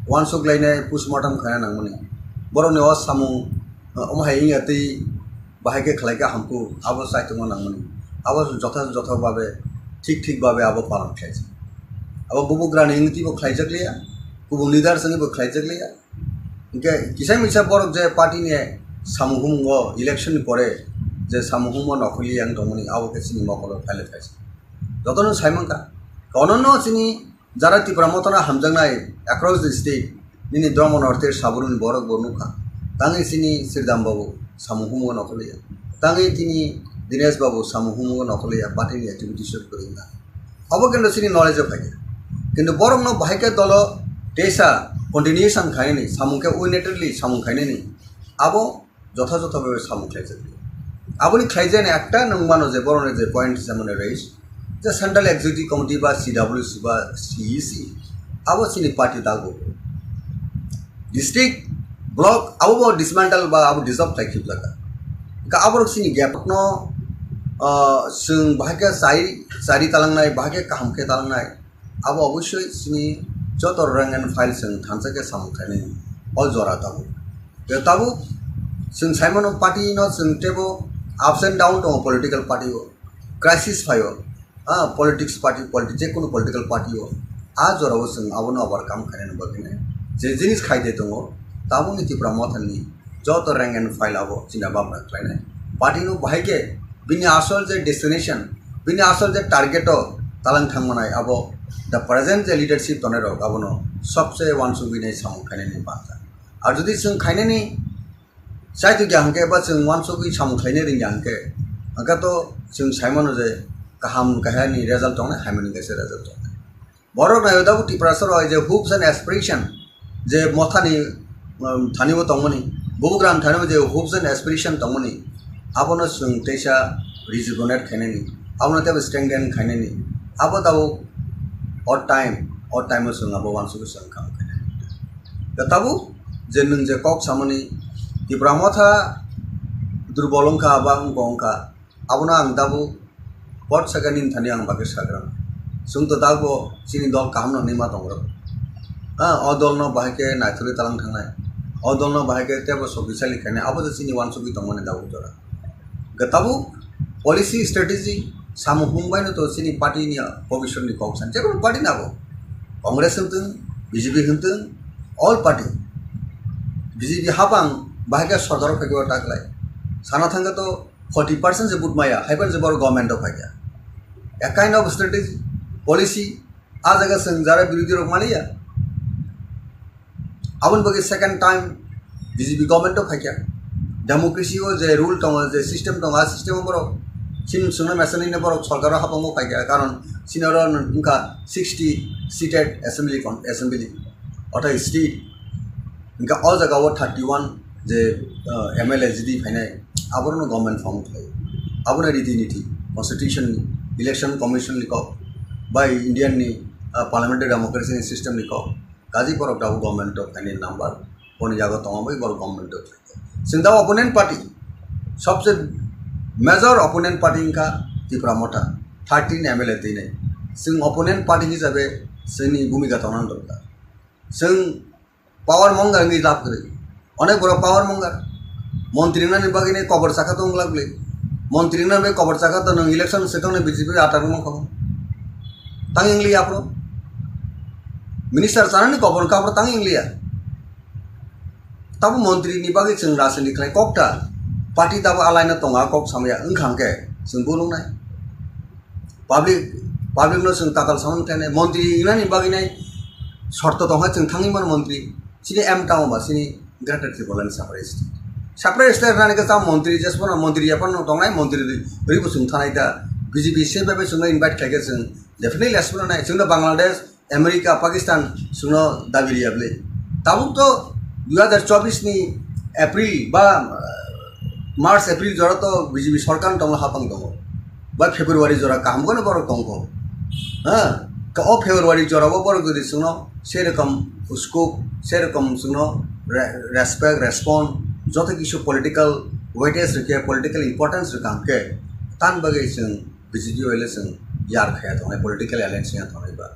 वानसुक लायनाय पोस्टमार्टम खाया नांमोनि बरनि अ सामु अमहाय इंगति बाहायके खलायका हमकु आबो साइतमो नांमोनि आबो जथा भावे ठीक भावे आबो पालन खायसे अब बुबुग्रानि इंगतिबो खायजगलिया गुबुन लिडार संगिबो खायजगलिया इनके किसाय मिसा बरक जे पार्टीनि सामुहुमो इलेक्शन परे जे सामुहुमो नखलि आं दमनि आवके सिनि मकल फाइल खायसे जतन साइमंका कननो सिनि जारा त्रिपुरा मथना हामजांनाय अक्रॉस द स्टेट निनि द्रम नर्थे साबरुनि बरक बनुखा तांगै सिनि सिरदाम बाबू सामुहुमो नखलिया तांगै तिनि दिनेश बाबू सामुहुमो नखलिया पार्टीनि एक्टिविटीज करिना अब किन्तु सिनि नॉलेज फाइके किन्तु बरक न बाहायके दल टेसा कन्टिन्यूएशन खायनि सामुके उनेटेडलि सामु खायनि आबो जथा भावे सामु खायजे आबोनि खायजेन एकटा नंमानो जे बरने जे पॉइंट सामने रेस जे सेंट्रल एग्जीक्यूटिव कमिटी बा सीडब्ल्यूसी बा सीईसी आबो सिनि पार्टी दागो डिस्ट्रिक्ट ब्लॉक आबो डिसमेंटल बा आबो डिसॉल्व खायखिब जागा का आबो सिनि गैप न जों बाहायके सारि तालांनाय बाहायके कामके तालांनाय आबो अवश्य सिनि जत रैंक एंड फाइल जों थानसाके सामुखायनि अल जरा ताबो ताबो जों साइमन पार्टी न जों टेबो अप्स एंड डाउन दं पॉलिटिकल पार्टी क्राइसिस फायो पॉलिटिक्स पार्टी जेकुनु पॉलिटिकल पार्टी आ जराव जों आबोनो ओवरकाम खायनो बगिने जे जिनिस खायदे दङ ताबोनि त्रिपुरा मथानि जत रैंक एंड फाइल आबो चिना बाबना खायनाय पार्टी नु बाहायके बिनि आसल जे डेस्टिनेशन बिनि आसल जे टारगेट तालां थांमनाय आबो द प्रेजेंट जे लीडरशिप तनेर आबोनो सबसे वानसुबिनाय सामु खायनायनि बाथा आरो जुदि जों खायनायनि साइतु ग्याहंके बा जों वानसुबि सामु खायनो रिंग्याहंके अंकाथ जों साइमन जे गाहाम गाहायनि रिजल्ट दङ हायमनि गेसे रिजल्ट दङ बर नायदाबो त्रिपुरा सर जे होप्स एंड एस्पिरेशन जे मथानि थानिबो दंमोनि बुबुग्राम थानिबो जे होप्स एंड एस्पिरेशन दंमोनि आबोनो जों तेसा रिजुनेट खायनायनि आबोनो तेबो स्ट्रेंथेन खायनायनि आबो दाबो और टाइम जों आबो वानसुबि जों काम खायनायनि ताबो जे नों जे कक सामनि त्रिपुरा मथा दुर्बलंखा बा अंगंखा आबोनो आं दाबो बट सेकेंड थानि आं बागे साग्रा जों तो दाबो सिनि दल काम ननि मा दंग्रा अ दल न बाहायके नायथुरि तालां थांनाय अ दल न बाहायके तेबो सबिसालि खायनाय आबो जे सिनि वानसुबि दंमोन दाबो जरा गताबो पॉलिसी स्ट्रेटेजी सामु हुमबायनो तो सिनि पार्टीनि भविष्य नि कौसान जेबो पार्टी नाबो कांग्रेस होनथों बीजेपी होनथों ऑल पार्टी बीजेपी हाबां बाहायके सरकार फैगो टाकलाय साना थांगा तो 40% से बुट माया हाइपर जे बर गवर्नमेंट ऑफ फाइया a kind of strategy policy आ जगह जों जारा बिरोधी रक मालिया आबन बगे second time BJP government of फाइया डेमोक्रेसी जे रूल दङ जे सिस्टम दङ आ सिस्टम बर सिन सुना मेसननि बर सरकार हाबांगो फाइया कारण सिनर उनका 60 सीटेड असेंबली अथा स्टेट उनका अ जगह 31 जे एमएलए जिदी फाइनाय आबरनो गवर्नमेंट फॉर्म खायो आबोनो रीति-नीति कॉन्स्टिट्यूशन इलेक्शन कमिशन नि कब बाय इंडियन नि पार्लियामेंट्री डेमोक्रेसी सिस्टम नि कब गाजी पर दाबो गवर्नमेंट ऑफ फाइनाल नंबर कोन जागो तंबाय बर गवर्नमेंट ऑफ सिंदा ओपोनेंट पार्टी सबसे मेजर ओपोनेंट पार्टी का त्रिपुरा मथा 13 एमएलए दिनै जों ओपोनेंट पार्टी हिसाबै जोंनि भूमिका तनान दरकार जों पावर मंगार नि लाभ करे अनेक बड़ पावर मंगार मंत्री ना निबागिने कबर साखा तो लागले मंत्री ना बे कबर साखा तो नों इलेक्शन सेकंड बीजेपी आटार मं खबर तांग इंग्लिया आपरो मिनिस्टर सानानि कबर काबर तांग इंग्लिया तब मंत्री निबागि जों राजनीति खालाय ककटा पार्टी तब आलायना तंगा कक सामया ओंखांके जों बुंनाय पाब्लिक नो जों ताकाल सामन थानाय मन्त्रि इनानि बागिनाय शर्त दङ जों थाङिमोन मन्त्रि सिनि एम टाउन बा सिनि ग्रेटर त्रिपुरानि साप्राइज स्टेट रानि का मन्त्रि जसपन मन्त्रि यापन दंनाय मन्त्रि रिबो जों थानाय दा बीजेपी से बेबे जों इनभाइट खायगे जों डेफिनेटली एसपन नाय जों बांग्लादेश अमेरिका पाकिस्तान जों दाबिरियाबले ताबुक तो 2024 नि एप्रिल बा मार्च एप्रिल जरा तो बीजेपी सरकार दङ हापं दङ बा फेब्रुवारी जरा कामगोन बर दङ हां का ओ फेब्रुवारी जरा बर गदि जों से रकम उसको से रकम जों रेस्पेक्ट रेस्पॉन्ड जो किसी पॉलिटिकल वेटेज रखे पॉलिटिकल इंपॉर्टेंस रखा के तान बगे जों बीजेपी वाले जों यार खाया तो पॉलिटिकल एलायंस या तो बा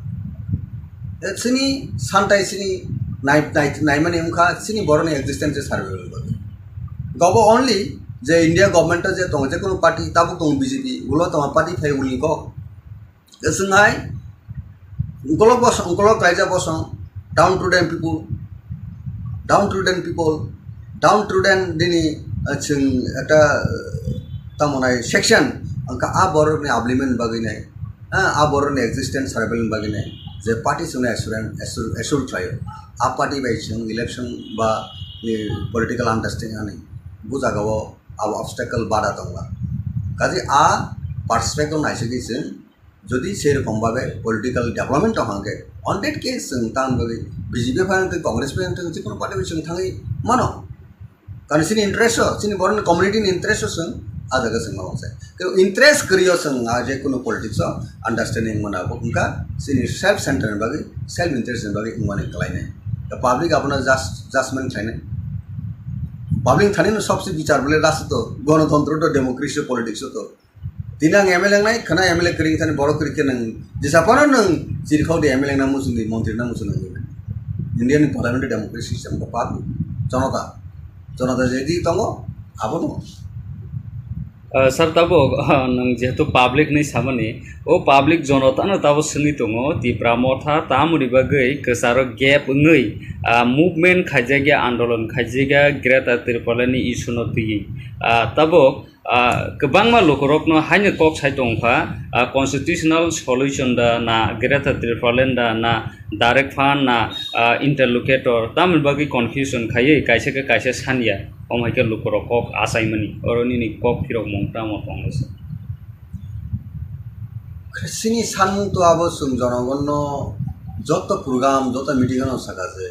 सिनी सानताय सिनी नाइ माने उनका सिनी बरनि एक्जिस्टेंस सार्वेल बगे गबो ओनली जे इंडिया गवर्नमेंट जे दं जे कोनो पार्टी ताबु दं बीजेपी उलो तो पार्टी फाय उलि को जोंहाय उगलक रायजा बस down to them people down to them दिनी जों एटा तमनाय सेक्शन अंका आ बरनि आब्लिमेंट बागिनाय आ बरनि एक्जिस्टेंस सार्वेल बागिनाय जे पार्टी जों एसुर ट्रायो आ पार्टी बाय जों इलेक्शन बा पॉलिटिकल अंडरस्टैंडिंग आनी बुजागाव अब ऑब्स्टेकल बाधा दंला काजे आ पार्सपेक्टिव नायसगै जों जदि से रकम भावे पॉलिटिकल डेवलपमेंट हांगे ऑन दैट केस जों तान बगे बीजेपी फायन कांग्रेस फायन जिकुनु पार्टी जों थाङै मानो कारण सिनि इंटरेस्ट सिनि बरन कम्युनिटी इंटरेस्ट जों आ जगह जों मावसे कि इंटरेस्ट करियो जों आ जे कुनु पॉलिटिक्स अंडरस्टैंडिंग मनाबो उनका सिनि सेल्फ सेंटर बागे सेल्फ इंटरेस्ट बागे उमाने कलायने द पब्लिक अपना जजमेंट थायने पब्लिक थाने सबसे विचार बोले राष्ट्र तो गणतंत्र तो डेमोक्रेसी पॉलिटिक्स तो दिनां एमएलए नाय खना एमएलए करिं थाने बर करिके नों जेसापानो नों जिरखाव दे एमएलए ना मुसुनि मंत्री ना मुसुनि इंडियन पार्लियामेंट डेमोक्रेसी सिस्टम को पब्लिक जनता जेदि दंगो आबो दंगो सर तबो नों जेहेतु पब्लिक नि सामने ओ पब्लिक जनता न तबो सनि दङ तिप्रा मथा तामुनि बागै कसारो गैप नै मूवमेंट खायजागे आंदोलन खायजागे ग्रेटर त्रिपुरानि इशु न तिगि तबो गोबांमा लोकरकनो हायनो कक साइ दंफा कन्स्टिट्यूशनल सल्यूशन दा ना ग्रेटर त्रिपुरालेन दा ना डायरेक्ट फान ना इंटरलोकेटर तामुनि बागै कन्फ्यूजन खायै कायसे सानिया ओमहायके लोकरक कक आसाइमनि अरनि नि कक फिरक मंगता मतंगस सिनि सानमुं तो आबो सुम जनगण जत प्रोग्राम जत मीटिंग न सकाजे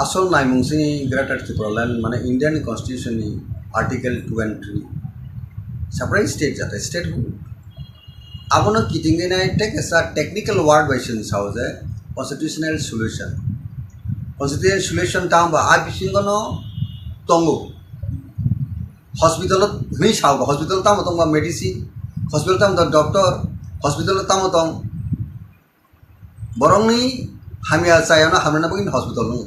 आसल नायमुंसिनि ग्रेटर त्रिपुरालेन माने इंडियन कॉन्स्टिट्यूशन नि आर्टिकल 2 and 3 separate state जाते स्टेट आबोनो किटिंगे नाय टेक एस टेक्निकल वर्ड बायसन सावजे कॉन्स्टिट्यूशनल सॉल्यूशन तांबा आ बिसिंगनो तंगो हॉस्पिटल हई साव हॉस्पिटल ताम तंगा मेडिसिन हॉस्पिटल ताम डॉक्टर हॉस्पिटल ताम तंग बरंनि हामिया चायाना हामना बगिन हॉस्पिटल नो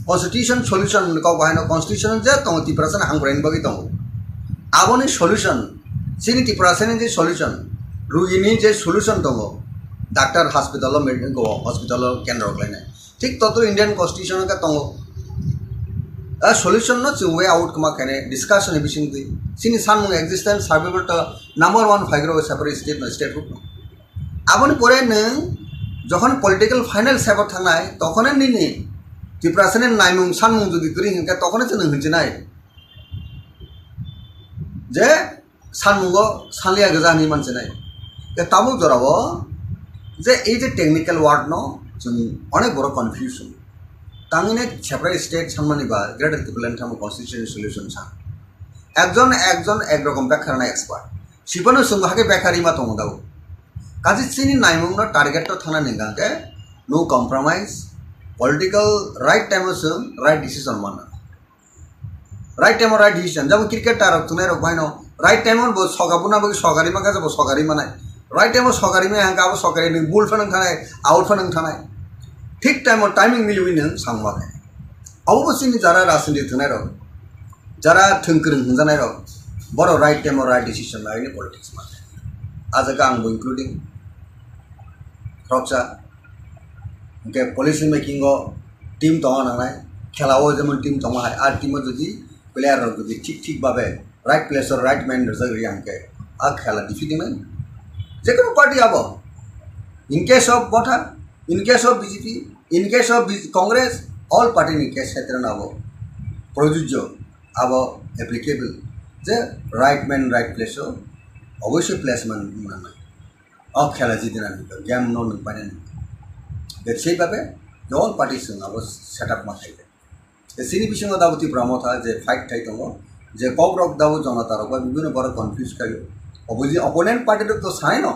कॉन्स्टिट्यूशन सॉल्यूशन का बायनो कॉन्स्टिट्यूशन जे तंग तिप्रासन हांग्राइन बगि तंग आबोनि सॉल्यूशन सिनि तिप्रासन जे सॉल्यूशन रुगिनि जे सॉल्यूशन दंगो डॉक्टर हॉस्पिटल मेडिकल को हॉस्पिटल केंद्र लायनाय ठीक ततो इंडियन कॉन्स्टिट्यूशन का तंगो a solution not way out kama kane discussion ebising di sini sanmung existence survival to number 1 figure separate state group aboni pore nang jokhon political final saber thangnai tokhone nini tiprasane naimung sanmung jodi kri hinka tokhone chen hinjinai je sanmungo sanlia gajani manjenai ke tabu jorabo je ei je technical word no onek boro confusion तांगिने separate state सानमानिबा greater त्रिपुरालेन थाम constitution solution सा एकजन एक रकम बेखारना expert सिपनो संहाके बेखारी मा तंग दाव काजि सिनि नायमुंग न टारगेट तो थाना निगाके no compromise political right time जों राइट डिसीजन माना राइट टाइम राइट डिसीजन जब क्रिकेट टारक तुने रक बायनो राइट टाइम बो सगाबुना बो सगारी मा जब सगारी मानाय राइट टाइम सगारी मा हांगा बो सगारी नि बुल फनन थानाय आउट फनन थानाय ठीक टाइम और टाइमिंग मिलुई नों सांबाय अवश्य जरा राजनीति थनाय रक जरा थंकृं हंजानाय रक बर राइट टाइम और राइट डिसीजन लायनि पॉलिटिक्स माने आजका आंबो इंक्लूडिंग रक्सा ओके पॉलिसी मेकिंग टीम दङ नालाय खेलाओ जेमन टीम दङ आर टीम जदि प्लेयार जदि ठीक भाबे राइट प्लेस और राइट मैन जगरि आंके आ खेला डिफिटिंग में जेकुनु पार्टी आबो in case of Motha, in case of BJP, in case of Congress, all party in case क्षेत्र आबो प्रयोज्य आबो applicable जे right man right place हो अवश्य प्लेसमेंट मोननाय आ खेला जिदिना गेम न नपाने बेसे बाबे all parties आबो सेटअप मा थायो सिनि बिसंग दाबो Tipra Motha जे फाइट थाय दङ जे KOKBOROK दाबो जनता रबा बिभिन्न बड़ कन्फ्यूज खायो अपोनेंट पार्टी तो साय न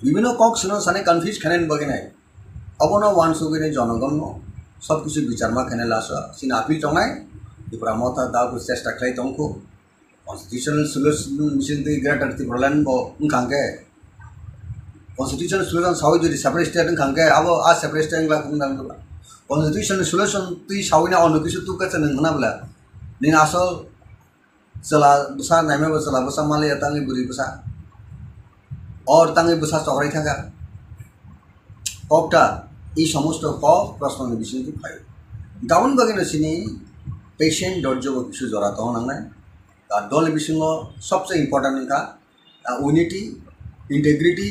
विभिन्न कक सुनो साने कन्फ्यूज खानेन बगेनाय अबनो वान सुगेने जनगण सब किछु विचारमा खाने लासो सिन आपिल तंनाय Tipra Motha दाबो चेष्टा खाय दंखो कॉन्स्टिट्यूशनल सॉल्यूशन मिशन दि ग्रेटर Tipraland बो उनखांगे कॉन्स्टिट्यूशनल सॉल्यूशन सावि जदि सेपरेट स्टेट उनखांगे आबो आ सेपरेट स्टेट ला कुंदांगला कॉन्स्टिट्यूशनल सॉल्यूशन ति साविना अनु किछु तुका चन नंगनाबला निन आसल चला बुसा नाइमे बसला बुसा माले तांगे बुरी बुसा और तांगे बुसा चौराई थाका ककटा ई समस्त क प्रश्न विषय की फाइ गाउन बगेन सिनी पेशेंट दर्जो किछु जरा तो नांगनाय दा दल विषय सबसे इम्पोर्टेंट का यूनिटी इंटेग्रिटी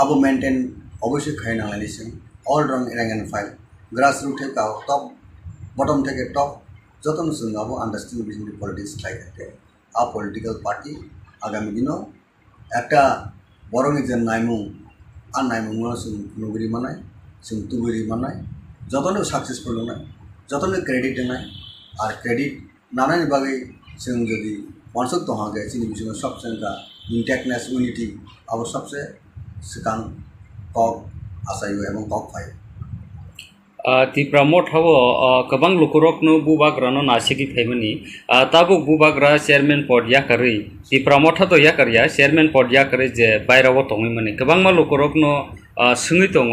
अब मेंटेन अवश्य खाय नांगलाय सिन all rank and file grass root थे का टॉप बॉटम थे टॉप जतन सुनाबो अंडरस्टैंड बिजनेस पॉलिटिक्स लाइक आ पॉलिटिकल पार्टी आगामी दिनों একটা বরং যে নাইমুং আর নাইমুং जों नुगुरि मानाय जों तुगुरि मानाय जतनो सक्सेसफुल होनाय जतनो क्रेडिट होनाय आर क्रेडिट नानानि बागै जों जदि मानसक दहागे जोंनि बिजनेस सबसे का इंटेक्टनेस यूनिटी अब सबसे सिगां कक आसायो एवं कक फाइ Tipra Motha गोबां लुकुरकनो बुबाग्रानो नासिगि थाइमनि ताबो बुबाग्रा चेयरमैन पद याकारै Tipra Motha तो याकारिया चेयरमैन पद याकारै जे बायराव तङै माने गोबां मा लुकुरकनो सोङै दङ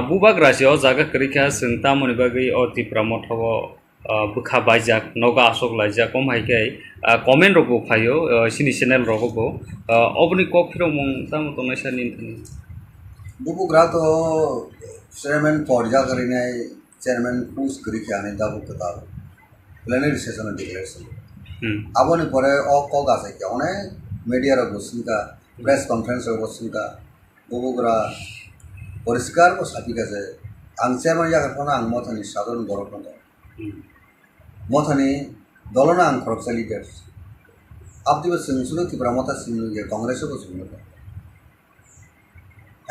बुबाग्रासेयाव जागा करिखा सोंता मनि बागै Tipra Motha बुखा बायजाक नगा आसक लायजाक कमहायकै कमेन्ट रगो फायो सिनि चेनेल रगो अबनि कक फिरो मं ताम तङै सानि बुबुग्रा तो चेयरमैन पौड़िया करीने चेयरमैन पूछ करी क्या नहीं दाबु कतार प्लेनरी सेशन डिक्लेरेशन अब उन्हें परे और कॉल का से क्या उन्हें मीडिया रगोसन का प्रेस कॉन्फ्रेंस रगोसन का बुबुग्रा परिष्कार को साथी कैसे आंग चेयरमैन या करना आंग Mothani साधारण गौरव नंदा Mothani दोलना आंग खरकसा लीडर्स अब दिवस सुनो Tipra Motha सुनो ये कांग्रेस को सुनो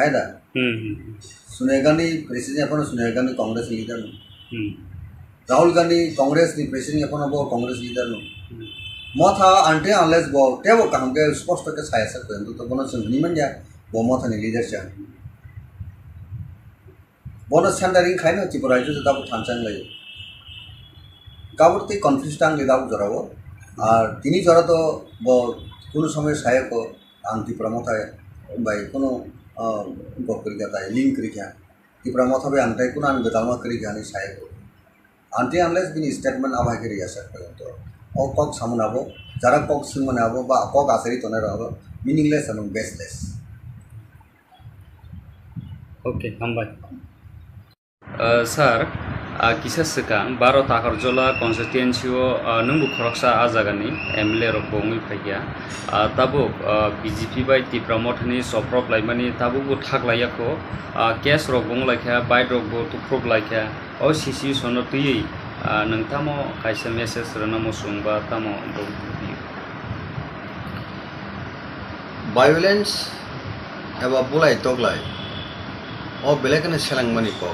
है ना सोनिया गांधी प्रेसिडेंट अपन सोनिया गांधी कांग्रेस लीडर राहुल गांधी कांग्रेस नि प्रेसिडेंट अपन अब कांग्रेस लीडर Motha आंटे अनलेस बो टेबो काम के स्पष्ट के साया सकते हैं तो बनो संगनी मन जा बो Motha नि लीडर चा बनो सेंटरिंग खाइ न Tipra जो दाबो थानचांग लायो गाबरती कन्फ्यूज टांग दाबो जरावो और तिनी जरा तो बो कुनो समय साया को आं Tipra Motha बाय कुनो बकरी जाता है लिंक करी क्या Tipra Motha भी अंतर कुना बेदालमा करी क्या नहीं शायद अंतर अनलेस बिनी स्टेटमेंट आवाज़ करी ऐसा करें तो और कॉक सामने आबो जरा कॉक सिंगमने आबो बा कॉक आसरी तो नहीं रहो मीनिंगलेस और बेसलेस ओके हम बाय सर किसा सिकां 12 Takarjala Constituency नंगु खरकसा आजागानि MLA रक बंगै फाइया ताबो BJP बाय Tipra Mothani Choproklaimani ताबो बो थागलायाखो केस रक बंग लायखा बाय रक बो तुफ्रक लायखा ओ सीसी सनो तुयै नोंथामो कायसे मेसेज रनमो सुंबा तामो वायलेंस एबा बुलाय तगलाय ओ बेलेकने सेलांगमानि को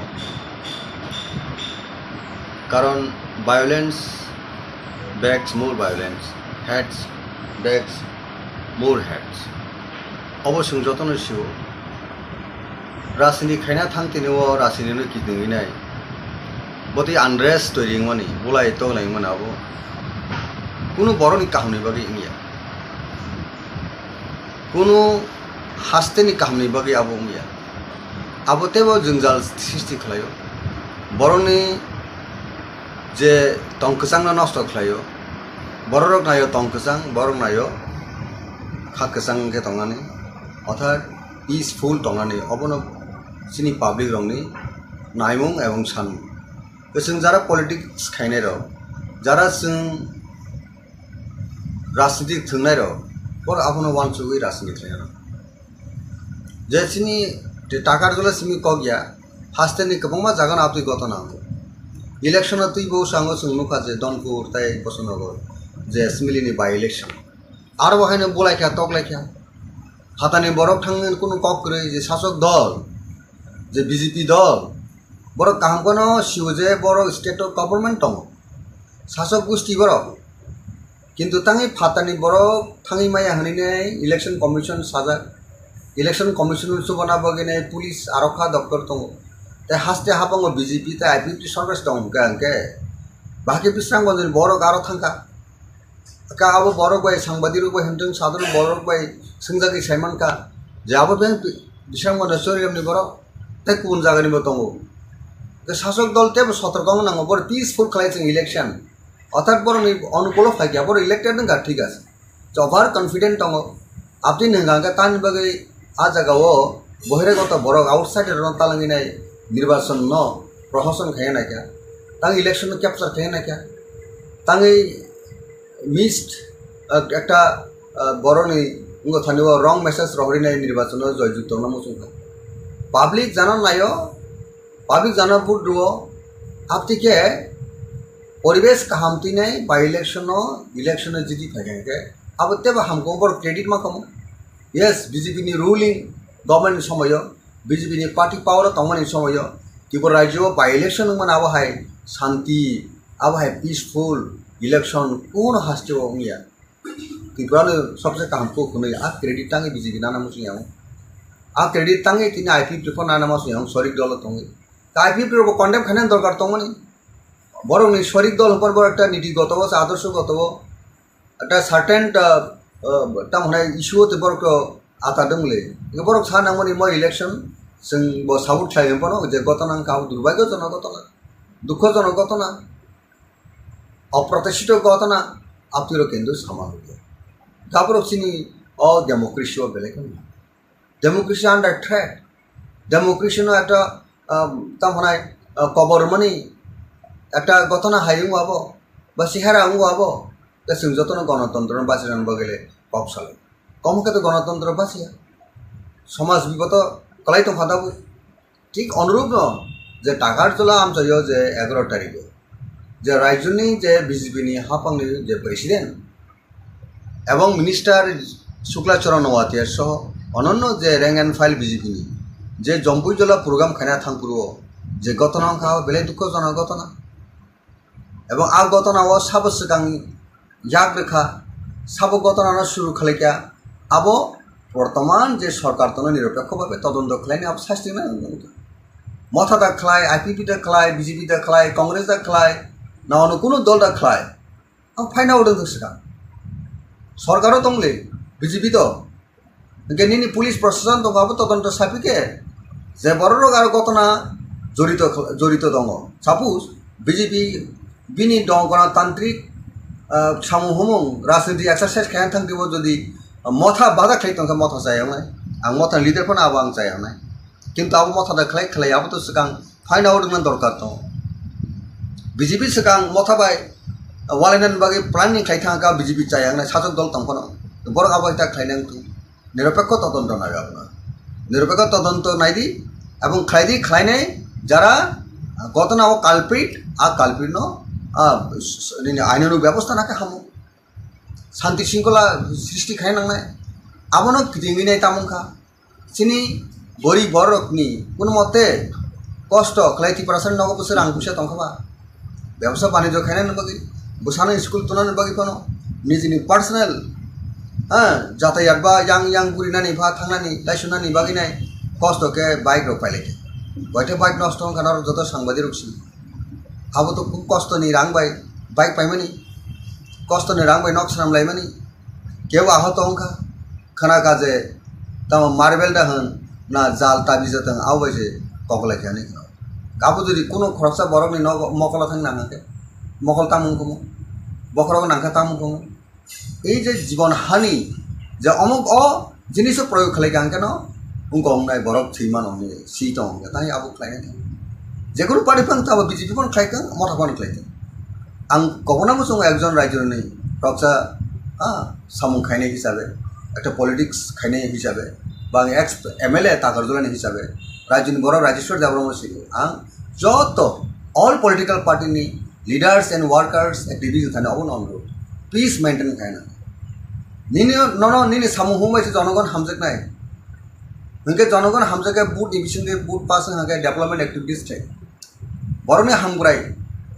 कारण violence begs more violence, hates begs more hates. अवश्य जतन सिव राजनीति खायना थांतिनो राजनीतिनो किदुंगिनाय बति आनरेस्ट तोरिंगमानि बुलाय तगलायमोन आबो कुनु बरनि काहनि बागै इंगिया कुनु हास्तेनि काहनि बागै आबो इंगिया आबो तेबो जंजाल सृष्टि खालायो बरनि जे तंकसांग नष्ट खालायो बररक नायो तंकसां बरक नायो खाकसां के तंगानि अर्थात पीसफुल तंगानि अबनो सिनि पब्लिक रंगनि नायमुं एवं सान जों जरा पॉलिटिक्स खायनाय र जरा जों राजनीति थंनाय र बर आपनो वानसुगै राजनीति लेना जेसिनी टाकारजला सिमी कगिया हास्तेनि गोबां जागोन आपनि घटना इलेक्शन तुई बहु सांगो सोंनुखा जे दनपुर ताई बसनगर जे सिमिलिनि बाय इलेक्शन आरो बाहायनो बलायखा तकलायखा हातानि बरक थांनो कोनो कक्रै जे शासक दल जे बीजेपी दल बर कामखौनो सिउ जे बर स्टेट गभर्नमेंट दं शासक गोष्ठी बर किन्तु ताङै फातानि बर थाङै माया हनैनै इलेक्शन कमिशन साजा इलेक्शन कमिशन सुबना बगिनै पुलिस आरक्षा दफ्तर दं ते हास्ते हाबंगो बीजेपी ते आईपीपी सरकार दं गांके बाकी बिस्रांगो बर गारो थांखा का अब बरक बाय सांबादिक बाय हंटों साधारण बरक बाय सोंजागि साइमन का जाबो बे बिस्रांगो नसरियमनि बर ते गुबुन जागानिबो दं ते शासक दल ते सतर्क नांगो बर पीसफुल खालायजों इलेक्शन अर्थात बर अनुकूल फायगिया बर इलेक्टेड नंगा ठीक आछे ओभार कन्फिडेंट दं आपनि नंगा तानि बगै आ जागाओ बहिरागत बरक आउटसाइड तालांगिनाय निर्वाचन न प्रशासन खाया क्या तांग इलेक्शन कैप्चर खाया क्या तांगे मिस्ड एक बरनी उंगो थानिव रंग मेसेज रहरिनाय निर्वाचन जयजुक्त नमसुंखा पाब्लिक जाना नायो पाब्लिक जाना बुद्रुओ आपति के परिवेश काहामतिनाय बाय इलेक्शन जिति फायगे अब तेबा हमको बर क्रेडिट मा कमो यस बीजेपी नि रूलिंग गवर्नमेंट समय बीजेपी नि पार्टी पावर तंगमनि समय त्रिपुरा राज्य बाय इलेक्शन मन आबहाय शांति आबहाय पीसफुल इलेक्शन कौन हास्ते होंगिया त्रिपुरा सबसे काम को खुने आ क्रेडिट तांगे बीजेपी नाना मुसियां आ क्रेडिट तांगे तिने आईपीपी को नाना मुसियां सरिक दल तंगे आईपीपी रो कन्डेम खाने दरकार तंगमनि बरं सरिक दल पर बर एक नीतिगत आदर्शगत एक सार्टेन तामने इश्यू ते बरक आता दंगले बरक सानांगमनि म इलेक्शन जों ब साउथ थायम पनो जे घटना का दुर्भाग्यजनक घटना दुःखजनक घटना अप्रत्याशित घटना आपतिर केंद्र सामाजिक गाबरक्षिनी अ डेमोक्रेसी बेलेग डेमोक्रेसी अंडर थ्रेट डेमोक्रेसी नो एक तामने कबरमनि एक घटना हायुं आबो बा सिहारा आंगो आबो ते जों जतन गणतंत्र बासिरान बगेले पावसाले कम के तो गणतंत्र बासिया समाज विगत कलाई तो फादाबो ठीक अनुरूप न जे टाकारजला आमचायो जे 11 तारिख जे राज्यनि जे बीजेपी हाफांनि जे प्रेसिडेंट एवं मिनिस्टार शुक्लाचरण वातिया सह अन्य जे रैंक एंड फाइल बीजेपी जे जम्पुजला प्रोग्राम खाना थांपुरो जे घटना खा बेले दुःखजनक घटना एवं आ घटना साब सिगां याग रेखा साब घटना शुरू खालायका अब बर्तमान जे सरकार तो निरपेक्ष भावे तदন্ত खालायनो अब शास्ति ना मथा दा खालाय आईपीपी दा खालाय बीजेपी दा खालाय कांग्रेस दा खालाय ना अন্য কোনো दल दा खालाय आं फाइना उदों सिगां सरकारो दंले बीजेपी तो गेनिनि पुलिस प्रशासन दंगाबो तदন্ত साफिके जे बररो आरो घटना जड़ित दङ सापोज बीजेपी बिनि दं गणतान्त्रिक सामूहमों राजनीति एक्सारसाइज खाया थांदिबो जदि मथा बाधा खालायतों मथा जायावनाय आं मथा लिडारफोरनो आबो आं जायावनाय किन्तु आबो मथा दा खालायाबो तो सिगां फाइन आउटमेंट दरकार दं बीजेपी सिगां मथा बाय वालायनायनि बागै प्लानिंग खालायथांगा बीजेपी जायावनाय शासक दल तंफोनो बर आबो इता खालायनांगौ निरपेक्ष तदন্ত नागाबना निरपेक्ष तदন্ত नायदि एवं खालायनाय যারা ঘটনা ও কালপ্রিট आ कालप्रिट आईनानु व्यवस्था नाके हामो शांति शृंखला सृष्टि खायनांनाय आबनो गिदिंगिनाय तामुखा सिनि बरि बरकनि कुन मते कष्ट खालायति प्रासन नगो बोसोर आं फैसा दंखाबा व्यवसाय बाणिज्य खायनायनि बागै बोसानो स्कुल तुनानि बागै कोनो निजिनि पार्सनेल जातायात बा yang बुरिनानि बा थांनानि लाइसुनानि बागैनाय कष्ट के बाइक रो पाइले बयथे बाइक नष्ट खाना जत सांबादिक रुक्सि अब तो खूब कष्ट नहीं रांग बाइक पाइमानी कष्ट नहीं रांग नक साम लाइमानी केव आहत अंखा खाना काजे तम मार्बेल दा होन ना जाल ताबी जतन आवबायसे ककला खाने काबो जुदि कोनो खरसा बरकनि न मकला थांग नांगाके मकल तामुंखौ बखरक नांखा तामुंखौ এই যে জীবন हानि जे अमुक अ जिनिस प्रयोग खालायगांके न उनको हमनाय बरक थैमान हमने सीट हमके ताई आबो खालायनाय जेकुनु पार्टी फां ताबो बीजेपी फां खालायखां मथा फां खालायखां आं गबनाबो जों एकजन रायजोनि प्रक्सा सामुं खायनाय हिसाबै একটা পলিটিক্স খাইনে হিসাবে বা এক্স MLA তাকারজলানি হিসাবে রাজনী বড় রাজেশ্বর দেববর্মা সিংহ आं যত অল পলিটিক্যাল পার্টিनि লিডার্স एंड वार्कार्स एक्टिभिटी थाने अबन अनुरोध प्लिज मेंटेन खायना निनी सामु हुमायसे जनगण हामजोगनाय नोंके जनगण हामजोगे बुट डिविजन के बुट पास हागे डेभलपमेंट एक्टिविटीज थे बरनि हामग्राय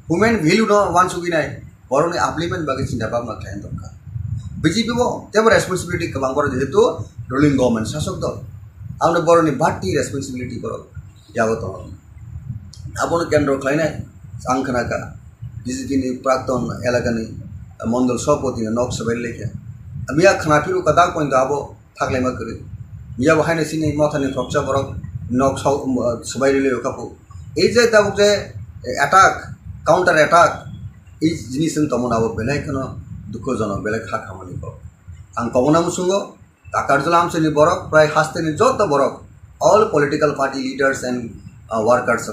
ह्यूमन वैल्यू न वान सुगिनाय बरनि आपलिमेंट बागै चिन्ता भाबना खायन दरकार बीजेपी बो जेबो रेसपन्सिबिलिटी गोबां बर जेहेतु रुलिंग गवर्नमेंट शासक दल आंनो बरनि बाटी रेसपन्सिबिलिटी बर याबो दं आबोनो केन्द्र खायनाय आं खोनाका बीजेपी नि प्राक्तन एलाकानि मंडल सभापति नक सबाय लेखे मिया खोनाफिरु कदा पॉइंट आबो थागलायमा करि मिया बहायनो सिनि मथानि थपसा बरक नक सबाय ले कापु ए जे दाबुक जे अटैक काउंटर अटैक এই জিনিসন তমন আবো বেলাইখনো দুঃখজনক বেলায় খা খামানি কর আং কবনা মুসুঙ্গ তাকারজলা আমসেনি বরক প্রায় হাস্তেনি যত বরক all political party leaders and workers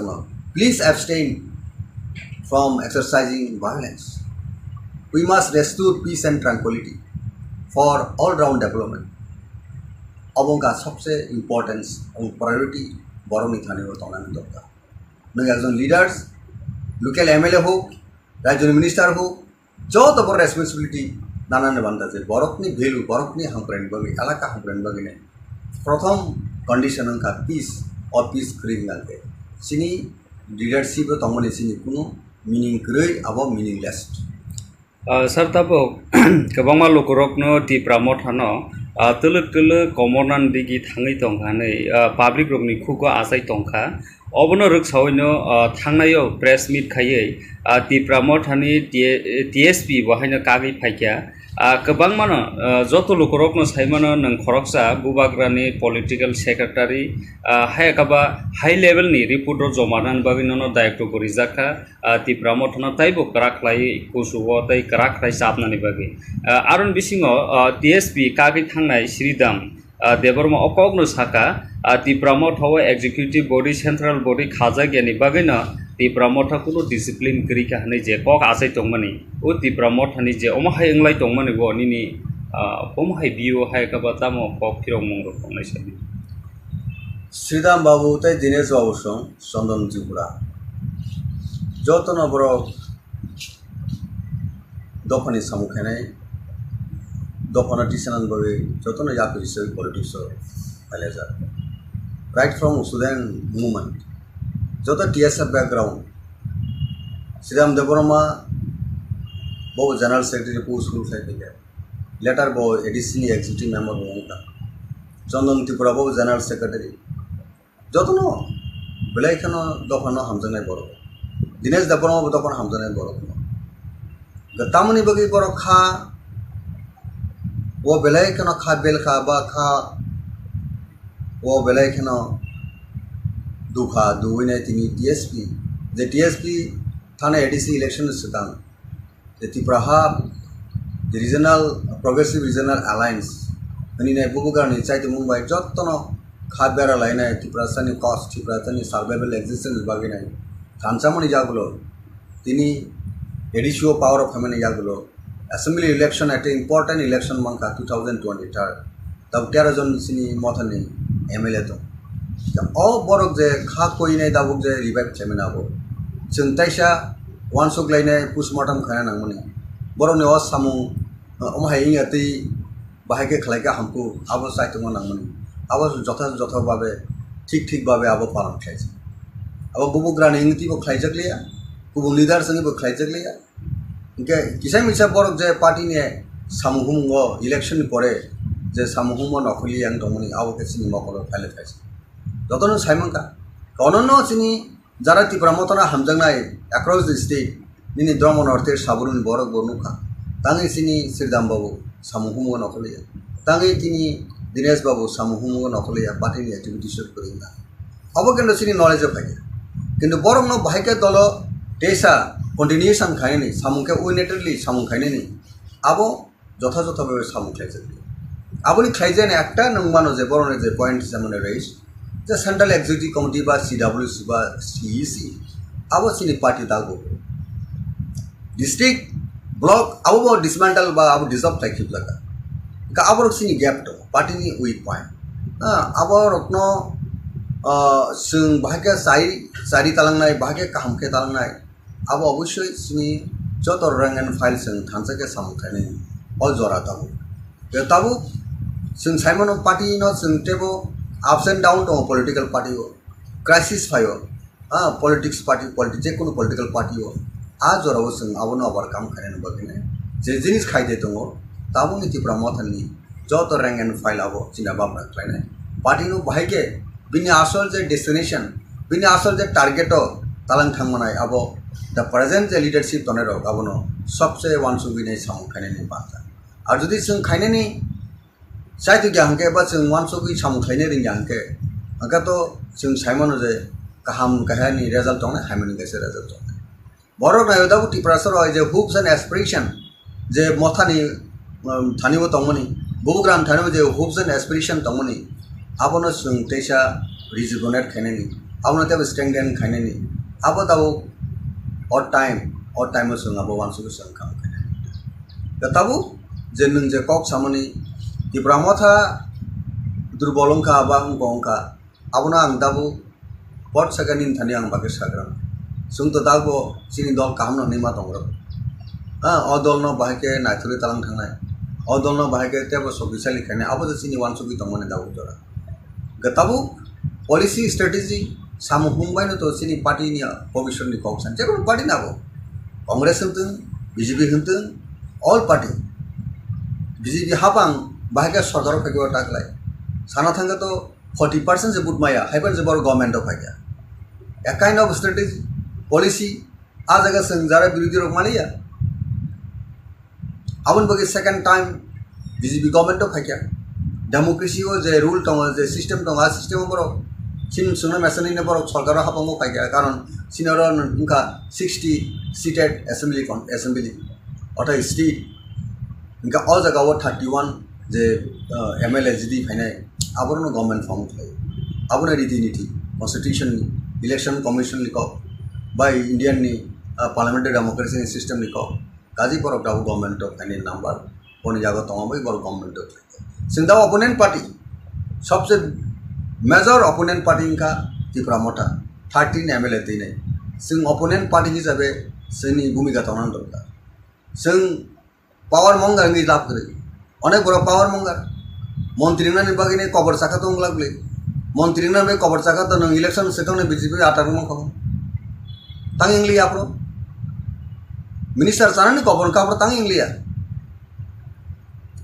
please abstain from exercising violence. We must restore peace and tranquility for all-round development. अबंगा सबसे इम्पोर्टेंस और प्रायोरिटी बरनी थाने तनानी दरकार नों एकजन लिडार्स लोकल MLA हो राज्य मिनिस्टार हो जो बड़ रेसपन्सिबिलिटी नानान बान्दा जे बरकनी भेलू बरकनी हामप्रेन बागै एलाका हामप्रेन बागै ने प्रथम कंडिशन का पीस और पीस खरीदनांगे सिनी लिडारशिप तमने सिनी कुनो मीनिंग गै अब मीनिंगलेस सर तबो गोबांमा लकरकनो टिप्रा मथानो तलक तलक कमरनान दिगि थाङै तंखानै पाब्लिक रकनि खुगो आसाय तंखा अबनो रोगसावैनो थांनायाव प्रेस मिट खायै टिप्रा मथानि TSP बहायनो कागै फायख्या गोबां मानो जत लकरकनो सायमानो नों खरकसा बुबाग्रानि पलिटिकल सेक्रेटारि हायकाबा हाई लेवलनि रिपोर्ट जमानान बागिनो दायित्व गरिजाखा टिप्रा मथानो ताइबो कराखलाय कुसुबो ताइ कराखलाय साबनानि बागै आरन बिसिङो TSP कागै थांनाय श्रीदाम देबरमा अकगनो साखा Tipra मथाव executive body central body खाजा गेनि बागैनो टिप्रा मथा कुनो डिसिप्लिन गरिका हनै जे कक आसाय तंमानि ओ टिप्रा मथानि जे अमाहाय इंलाय तंमानि बो निनि अमाहाय बियो हाय काबा तामो कक फिरं मंग रखनाय साबि श्रीदाम बाबू तै दिनेश बाबू सं चंदन त्रिपुरा जतन बर दफानि सामुखायनाय दफाना टिसानान बागै जतन यापि हिसाबै पलिटिक्स फायलाजा राइट फ्रम स्टूडेंट मूवमेंट जो TSF बैकग्राउंड श्रीराम देबबर्मा बो general secretary post school file later बो एडिशनल एग्जीक्यूटिव मेंबर होगा चंदन त्रिपुरा बो जनरल सेक्रेटरी जतन बेलायखनो दफानो हामजनाय बर दिनेश देबबर्मा बो दफान हामजनाय बर गतामनि बगै बर खा वो बेलायखनो खा बेलखा बा खा वो बेलायखनो दुखा दुवैनाय तिनि TSP थाने ADC इलेक्शन सिगां Tripura regional progressive regional alliance हनिनाय बुबुगारनि चाइते मुंबाइ जतन खाबेरा लायनाय त्रिपुरा सानि कस्ट त्रिपुरा सानि सर्वाइवल एक्जिस्टेंस बागैनाय खानसामनि जागुलो तिनि एडिशियो पावर ऑफ फेमिनी जागुलो assembly election eight important election मंका 2023 तब 13 जन सिनि मथानि MLA दं अ बरक जे खा कोइनाय दाबुक जे रिवाइव खालामनांगौ जों ताइसा वानसुग्लायनाय पोस्टमर्टम खालामना नांगौनि बरनि अ सामु अमहाय इंगति बाहायके खलायका हमको आबो साइतमो नांगौनि आबो जथा भाबे ठीक भाबे आबो पालन खायजे आबो बुबुग्रानि इंगतिबो खायजगलिया गुबुन लिडार संगिबो खायजगलिया इनके किसाय मिसा बरक जे पार्टीनि सामुहुमो इलेक्शन परे जे सामुहुमो नखलि आं दमनि आबो केसिनि मकल फाइल खायजे जतन साइमंका कननो सिनी जारा टिप्रा मथना हामजनाय अक्रॉस द स्टेट निनि द्रम नर्थे साबरुन बरक बरनुखा तांगै सिनी श्रीदाम बाबू सामुहुमो नखलिया तांगै तिनि दिनेश बाबू सामुहुमो नखलिया पार्टीनि एक्टिविटीज करिना अब केन सिनी नॉलेज फाइया किन्तु बरक न बाहायके दल टेसा कंटिन्यूएशन खायनि सामुखे उनेटरली सामु खायनि आबो जथा भाबे सामु खायजे आबोनि खायजेन एकटा नंमानो जे बरने जे पॉइंट सामने रेस जे सेंट्रल एग्जीक्यूटिव कमिटी बा CWC बा CEC अब सिनी पार्टी दागो डिस्ट्रिक्ट ब्लॉक अब डिसमेंटल बा अब डिसॉल्व थाइखिब लगा ka aborok sini gap to party ni weak point aborok no sung bahake sari talangnai bahake kahamke talangnai abo oboshoi sini jotor rank and file sung thansake samukhaini all jora tabu sung simon party no sung tebo ups and down to political party ho crisis phayo politics party je kono political party ho a jora ho sung abono overcome khaine bagine je jinis khaide tongo tabu ni Tipra Motha ni jotor rank and file abo china babra klaine party no bahake bini asol je destination bini asol je target o talang thangmanai abo the present je leadership tonero abono sabse wansu binai samukhaine ni bata ar jodi sung khaine ni sai tu gyangke ba sung wansu bi samukhaine ring gyangke aga to sung simon je kaham kahani result tongne hamani gese result tongne borok na yoda Tipra sor je hopes and aspiration je Motha ni thani bo tongmani bugram thani je hopes and aspiration tongmani abono sung teisa rejuvenate khaine ni abono te strengthen khaine ni abo tabo odd time sung abo wansu sung kham khaine da tabu je nung je kok samani Tipra Motha durbolongka ba ngongka abono ang tabu pot saganin thani ang bage sagram sung to tabu sini dol kam no nima tongro odol no bahake naithuri talang thangnai odol no bahake tebo sobisali khaine abo je sini wansu bi tongmani dabu jora gatabu policy strategy samu humbai no to sini party ni position ni kok san jero party na bo congress henteng BJP henteng all party BJP habang bahage sarkar phage taklai sana thanga to 40% je but maya hyper je bor government of phage a kind of strategy policy a jaga sang jara birudhi rok maliya abon bagi second time BJP government of phage democracy o je rule tong je system tong a system boro sin suna mesani ne boro sarkar habang phage karon sinoro nka 60 seated assembly ota state nka all jaga 31 je MLA jidi phainai aborno government form thlai abona riti niti constitution election commission ni ko by Indian ni parliamentary democracy system ni ko kaji porok daw government of any number poni jaga tongbai bor government of sinda opponent party सबसे major opponent party का Tipra Motha 13 MLA दिने सिंग opponent party हिसाबे सिंगनी भूमिका तोनान दरकार सिंग power मंगार नि लाभ करे अनेक बड़ा पावर मंगार मंत्री ना निबागिने कबर साखा तो लागले मंत्री ना बे कबर साखा तो इलेक्शन सेकंड बीजेपी आटार मं खबर तंग इंग्लिया आपरो मिनिस्टर साना नि कबर का आपरो तंग इंग्लिया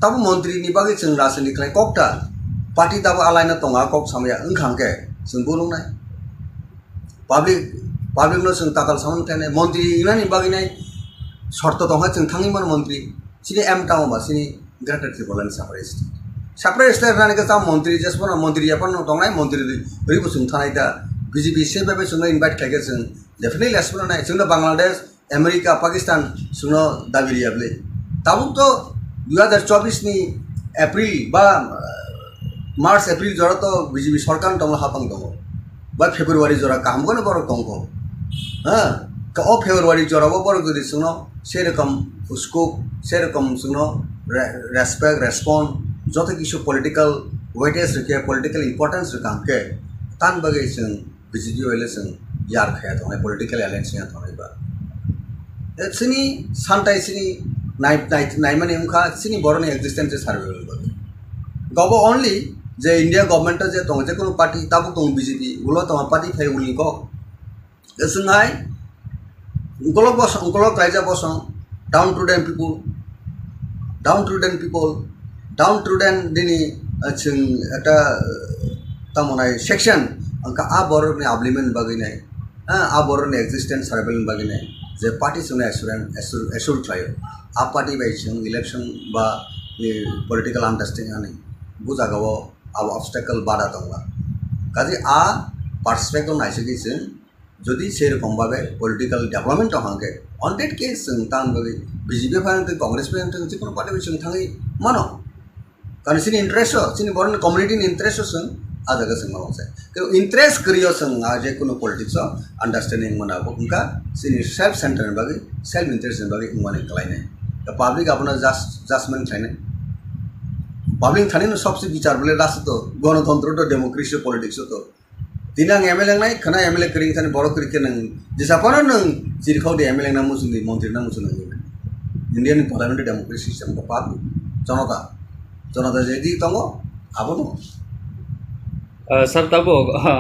तब मंत्री निबागि सिंग रासनि खलाय कक्टा पार्टी तब आलायना तंगा कक सामया ओंखांके सिंग बुलुंनाय पब्लिक नो सिंग ताकाल सामन थाने मंत्री इना निबागिने शर्त तंगा सिंग थांगिमन मंत्री सिनि एम टाउ बा सिनि ग्रेटर त्रिपुरा सेपरेट स्टेट रानी का मंत्री जसपन मंत्री अपन तंगनाय मंत्री रिबो सिंग थानाय दा बीजेपी से बेबे सिंग इनवाइट खायगे सिंग डेफिनेटली एसपन नाय सिंग बांग्लादेश अमेरिका पाकिस्तान सिंग दाबिरियाबले ताबुक तो 2024 नि एप्रिल बा मार्च एप्रिल जरा तो बीजेपी सरकार तंग हापंग दंगो बा फेब्रुवारी जरा काम गने बरक दंगो का ओ फेब्रुवारी जरा वो बरक जदि सिंग से रकम उसको से रकम सिंग रेस्पेक्ट रेस्पॉन्ड जो किसी पॉलिटिकल वेटेज रखे पॉलिटिकल इंपॉर्टेंस रखा के तान बगे सिंग बीजेपी वाले सिंग यार खाया तो पॉलिटिकल अलायंस या तो बा सिनी सानटाइ सिनी नाइ माने उनका सिनी बरनि एक्जिस्टेंस सर्वाइवल बगे गबो ओनली जे इंडिया गवर्नमेंट जे तो जे कोनो पार्टी ताबु तो बीजेपी उलो तो पार्टी फाइ उलि को संहाय उगलक राइजा बस डाउन टू देन दिनी सिंग एटा तमनाय सेक्शन अंका आ बरनि आब्लिमेंट बगिनाय आ बरनि एक्जिस्टेंस सर्वाइवल बगिनाय जे पार्टी सुने एसुर ट्रायो आ पार्टी बाय सिंग इलेक्शन बा पॉलिटिकल अंडरस्टैंडिंग आनी बुजागाव अब ऑब्स्टेकल बाधा दंला काजे आ पर्सपेक्टिव नाइसगि जों जदि से रकम भाबे पॉलिटिकल डेवलपमेंट हांगे अनडेट केस जों तान बगे बीजेपी फांते कांग्रेस फांते जिकुनु पार्टी जों थाङै मानो कारण सिनि इंटरेस्ट सिनि बरन कम्युनिटी नि इंटरेस्ट जों आ जगह जों मावसे कि इंटरेस्ट करियो जों आ जे कुनु पॉलिटिक्स अंडरस्टैंडिंग मनाबो उनका सिनि सेल्फ सेंटर बगे सेल्फ इंटरेस्ट बगे उमाने कलायने द पब्लिक अपना जजमेंट थायने पाब्लिक थाने सबसे विचार बोले राष्ट्र तो गणतंत्र तो डेमोक्रेसी पॉलिटिक्स तो दिना एमएलए नाय खना एमएलए करिंग थाने बड़ो करिके नंग जिसापना नंग जिरखाव दे एमएलए ना मुसुंदी मंत्री ना मुसुंदी इंडियन पार्लियामेंट डेमोक्रेसी सिस्टम को पाप जनता जनता जेदी तंगो आबो दं सर तबो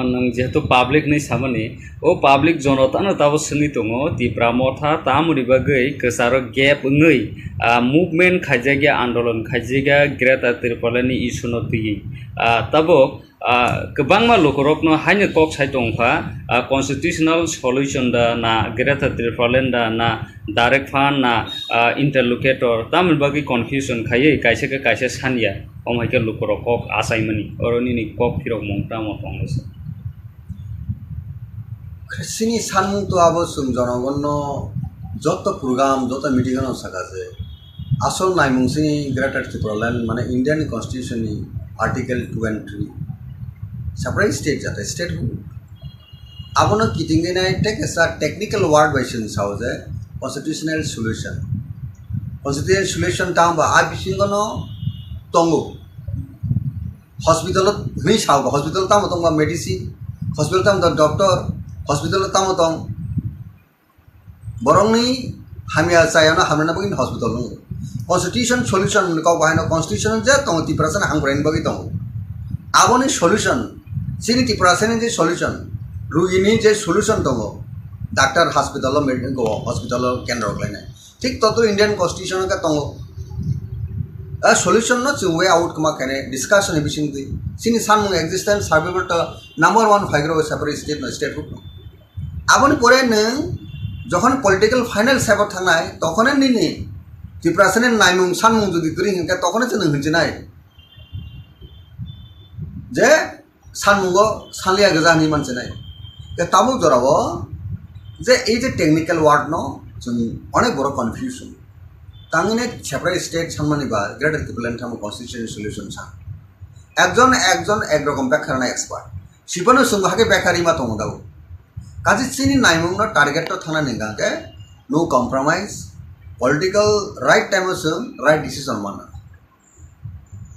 नों जेहेतु पाब्लिक नि सामने ओ पाब्लिक जनता न तबो सुनि दङ तिप्रा मथा तामुनि बागै केसारो गेप ngै मुभमेंट खाइजागा आंदोलन खाइजागा ग्रेटा तिरपालानि इशु न तुई तबो गोबांमा लुखरकनो हाइनो कक साइ दंफा कन्स्टिट्यूशनल सल्यूशन दा ना ग्रेटा तिरपालेन दा ना डाइरेक्ट फान ना इंटरलोकेटर तामुनि बागै कन्फ्यूजन खायै काइसेके काइसे सानिया अमाइके लुखरक कक आसाइमनि अरनि नि कक फिरक मंगता मतंगस सिनी सानमुं तो आबो सुम जनगणनो जत प्रोग्राम जत मीटिंग न सकासे आसल नाइमुंसिनी ग्रेटर त्रिपुरालैंड माने इंडियन कॉन्स्टिट्यूशन नि आर्टिकल 2 and 3 सेपरेट स्टेट जाते स्टेट आबोनो किटिंगे नाय टेक एसा टेक्निकल वर्ड बाइसन साउजे कॉन्स्टिट्यूशनल सॉल्यूशन तांबा आ बिसिंगनो तंगो हॉस्पिटल हुई साव हॉस्पिटल ताम तंग मेडिसिन हॉस्पिटल ताम डॉक्टर हॉस्पिटल ताम तंग बरंगनी हामिया चायाना हामना बगिन हॉस्पिटल नो कॉन्स्टिट्यूशन सॉल्यूशन का बायनो कॉन्स्टिट्यूशन जे तंग तिप्रासन हांग्राइन बगि तंग आबोनि सॉल्यूशन सिनि तिप्रासन जे सॉल्यूशन रुगिनि जे सॉल्यूशन तंग डॉक्टर हॉस्पिटल मेडिकल को हॉस्पिटल केंद्र लाइनाय ठीक तो इंडियन कॉन्स्टिट्यूशन का तंग solution not way out kama kene discussion ebising di sini sanmung existence survival to number 1 figure separate state no state group aboni pore neng jokhon political final saber thangnai tokhone nini tiprasane naimung sanmung jodi turing ke tokhone chen hinjinai je sanmungo sanlia gajani mansenai ke tabu jorabo je ei je technical word no onek boro confusion तांगिने separate state सामने बा greater Tripuraland थाम constitution solution सा एक रकम व्याख्या करना expert सिपनो सुंगाके व्याख्यारी मा तंग दाव काजि सिनि नाइमुंग न टारगेट तो थाना निगा के no compromise political right time से राइट डिसीजन माना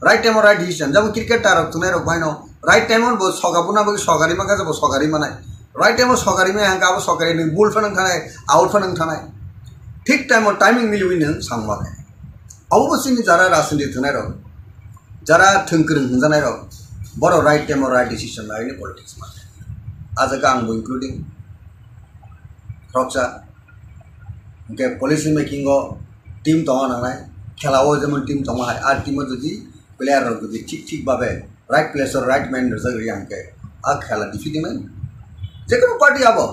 राइट टाइम राइट डिसीजन जब क्रिकेट टारक तुने रक बाइनो राइट टाइम बो सगाबुना बो सगारी मा जब सगारी मानाय राइट टाइम सगारी में हां गाबो सगारी नि बुल फनन थानाय आउट फनन थानाय ठीक टाइम और टाइमिंग मिलुई नों सांबाय अवश्य जरा राजनीति थनाय रक जरा थंकृं हंजानाय रक बरो राइट टाइम और राइट डिसीजन लाइने पॉलिटिक्स माने आज का आंबो इंक्लूडिंग रक्सा के पॉलिसी मेकिंग टीम तंगा नांनाय खेलाओ जेमन टीम तंगा हाय आर टीम जदि प्लेयर रक जदि ठीक भाबे राइट प्लेस और राइट मैन जगरि आंके आ खेला डिफिटिंग जेकोनो पार्टी आबो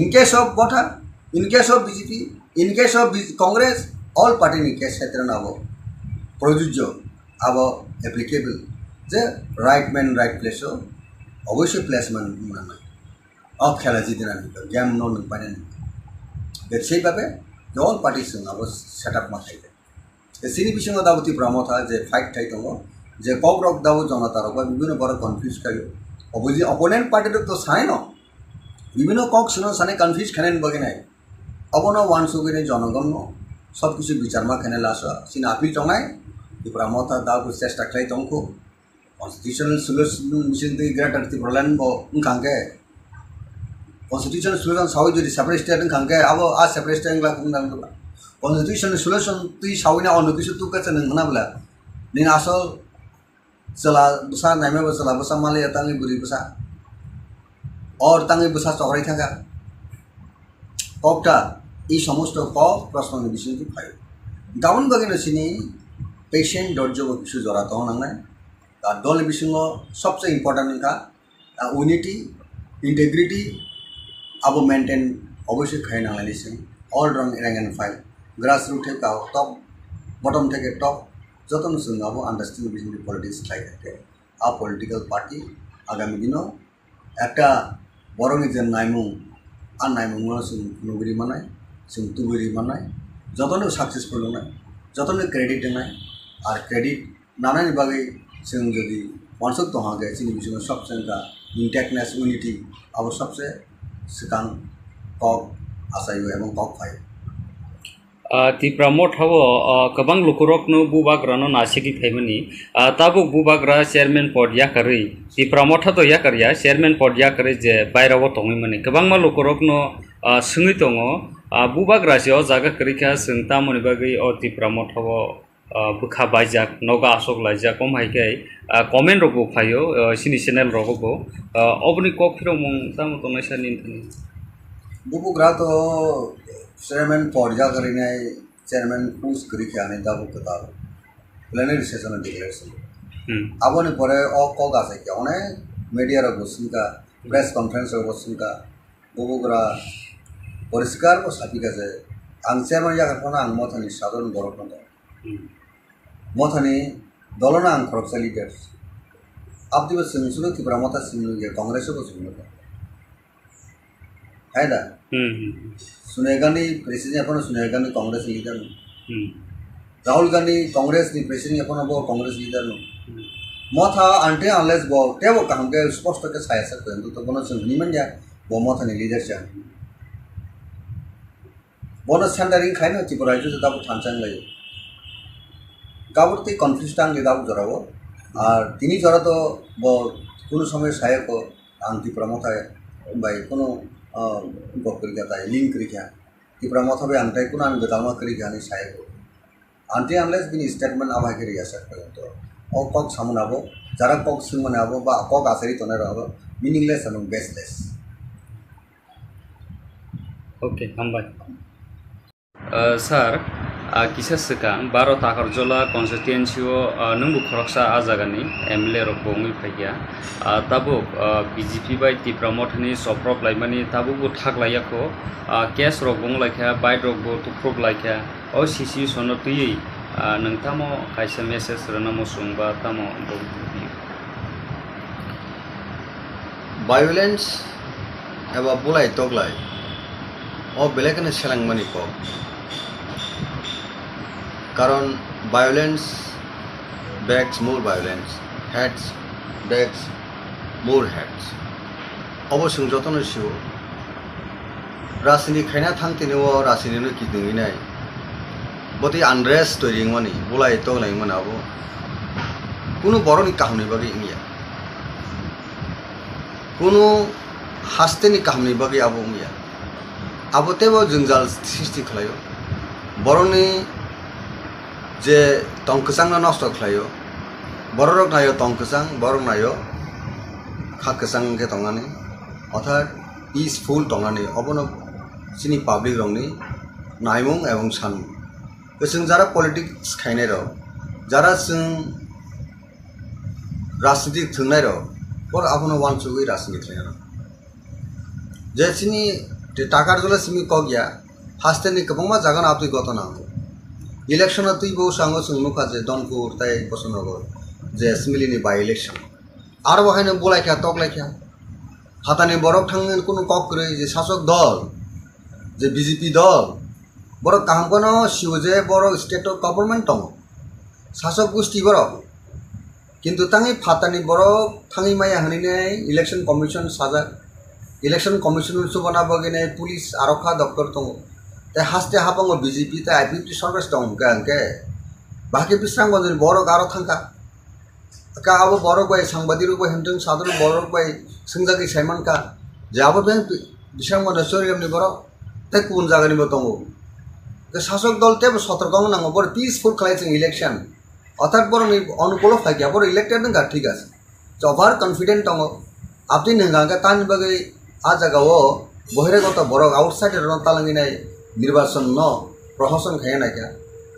इन केस ऑफ बटा in case of BJP, in case of Congress, all party in case क्षेत्र ना वो प्रयोज्य अब applicable जे right man right place हो अवश्य placement mana अब खेला जीतना नहीं गेम नो नहीं पाने नहीं देखिए बाबे all parties हैं अब setup में खाई थे इसी विषय में दावती ब्राह्मण था जे fight था इतना जे कोकब्रोक दाव जनता रखा विभिन्न बार confuse करियो opponent party तो साइन हो विभिन्न कोक सुनो साने confuse करने बगे नहीं अबनो वान सुगेने जनगण सब किसी विचार में खेने लासो सिन अपील तंगाय त्रिपुरा मथा दाव चेष्टा खाई तंखो कॉन्स्टिट्यूशनल सॉल्यूशन मिशन दि ग्रेटर त्रिपुरालैंड बो उनखांगे कॉन्स्टिट्यूशनल सॉल्यूशन साउ जदि सेपरेट स्टेट उनखांगे अब आ सेपरेट स्टेट ला कुंदान तो कॉन्स्टिट्यूशनल सॉल्यूशन तुई साउना अनु किसु तु कचे नंगना बला निन आसल चला बुसा नाइमे बसला बुसा माले तांगे बुरी बुसा और तांगे बुसा चौराई थागा कोकटा ई समस्त क प्रश्न विषय की फाइल गाउन बगिनो सिनी पेशेंट डॉट जो किछु जरा तो नांगनाय दा दल विषय सबसे इम्पोर्टेंट का यूनिटी इंटीग्रिटी अब मेंटेन अवश्य खाई नांगलाय से all rank and file grass root थे का टॉप बॉटम थे टॉप जतन सुंगाबो अंडरस्टैंड विषय पॉलिटिक्स खाई आ पॉलिटिकल पार्टी आगामी दिनों একটা বরং যে নাইমুং আর नाइमुंगा जों नुगुरि मानाय जों तुगुरि मानाय जतनो सक्सेसफुल होनाय जतनो क्रेडिट होनाय और क्रेडिट नानानि बागै जों जदि वानसुक दहागे जोंनि बिजों सबसे का इंटेक्टनेस यूनिटी अब सबसे सिगां कक आसायो एवं कक five Tipra Motha Kabang Lukurok no Bubagrano Nasiki Femini, Tabu Bubagra, Chairman Pod Yakari, Tipra Motha to Yakaria, Chairman Pod Yakari, Bairawa Tongimani, Kabanga Lukurok no Sungitongo, Bubagrasio, Zaga Krika, Suntamonibagi, or Tipra Motha. Bukha bajak noga asok lajak kom haike comment rogo phayo sini channel rogo bo obni kok phiro mong tam to naisa nin thani bubu grato chairman porja karine chairman push kari khane da bu kata plenary session declaration abone pore o ko ga se kya one media ro gosinka press conference ro gosinka bubu gra poriskar ko sapi ga se ang chairman ya ka na ang mothani sadon borok na Mothani dolona ang korupsi leaders. Abdi bas sunu Tipra Motha sunu ye Congress ko sunu ka. Hai da. Sunega ni president apna sunega ni Congress leader no. Rahul Gandhi Congress ni president apna bo Congress leader no. Motha ante unless bo tebo kaham ke spost ke saya sa ko to bono sunu man ja bo Motha ni leader cha. Bono standarding khai no Tipra ju ta bu thansang lai. কাবুরতে কনফিউজটাং লেদাও জরাবো আর তিনি জরা তো কোনো সময় সহায়ক আং Tripura মথায় by কোনো গপরিকা তাই লিঙ্ক করিকা ত্রিপুরা মথাবে আনটাই কোনো আং বেদালমা করিকা আনি সহায়ক আনটি আনলেস বিনি স্টেটমেন্ট আবাই করি আসার পর্যন্ত ও কক সামনাবো যারা কক সিমনে আবো বা কক আসারি তনে রাবো মিনিংলেস এবং baseless okay হামবাই sir Kisah sekang baru Takarjala Constituency nunggu koroksa azagani MLA rok bongi phagia tabuk BJP by Tipra Mothani Choproklaimani tabuk bu thak layako case rok bong laikha bai rok bu tuprok laikha o sisi sono tui nangtamo kaisa message rana musungba tamo violence eba bulai toglai o belekane selangmani ko কারণ violence begs more violence, hate begs more hate. অবশ্যই যতন শিও রাজনীতি খাইনা থাংতেনেও রাজনীতি কিদুই নাই বতি unrest তৈরি মানি বলাই তো লাই মানাবো কোনো বড়নি কাহিনী বাকি ইয়া কোনো হাসতেনি কাহিনী বাকি আবো ইয়া আবতেও জঞ্জাল সৃষ্টি খালাयो বড়নি যে তংকসাং নষ্ট খালাयो বড়রক নাयो তংকসাং বড় নাयो খাকসাং কে তংনানি অর্থাৎ পিসফুল তংনানি অবন সিনি পাবলিক রংনি নাইমুং এবং সানু जों যারা পলিটিক্স খাইনাই রো যারা जों রাজনীতি থংনাই রো পর আপনো ওয়ানসুই রাজনীতি খাইনা যে সিনি টাকারজলা সিমি কগিয়া হাস্তেনি কবংমা জাগান আপনি গত না ইলেকশন তুই বউ সাঙ্গ সুংনুখা যে দনপুর তাই বসনগর যে সিমিলিনি বাই ইলেকশন আর বহাইনে বলাইখা তকলাইখা হাতানি বরক থাঙ্গেন কোনো কক করে যে শাসক দল যে বিজেপি দল বড় কাহাম কোনো শিউজে বড় স্টেট গভর্নমেন্ট দङ শাসক গোষ্ঠী বড় কিন্তু তাঙি ফাতানি বড় থাঙি মাইয়া হানিনে ইলেকশন কমিশন সাজা ইলেকশন কমিশন সুবনা বগিনে পুলিশ আরক্ষা দপ্তর দङ তে হাসতে হাবঙ্গ বিজেপি তে আইপিপি সরকার দङ গাঙ্কে বাকি বিস্রাং বন্ধুর বড় গারো থাঙ্কা কা আবো বড় বাই সাংবাদিক রূপে হেমটং সাধারণ বড় বাই সিংজাকি সাইমান কা যে আবো বেং বিস্রাং বন্ধ সরিয়ামনি বড় তে কোন জায়গানি দङ শাসক দল তে সতর্ক নাঙ্গ বড় পিসফুল খাইছে ইলেকশন অর্থাৎ বড় অনুকূল ফাইকিয়া বড় ইলেক্টেড নঙ্গা ঠিক আছে ওভার কনফিডেন্ট দङ আপনি নঙ্গা তান বাগে আ জায়গাও বহিরাগত বড় আউটসাইডের তালাঙ্গি নাই নির্বাচন ন প্রশাসন খাই না ক্যা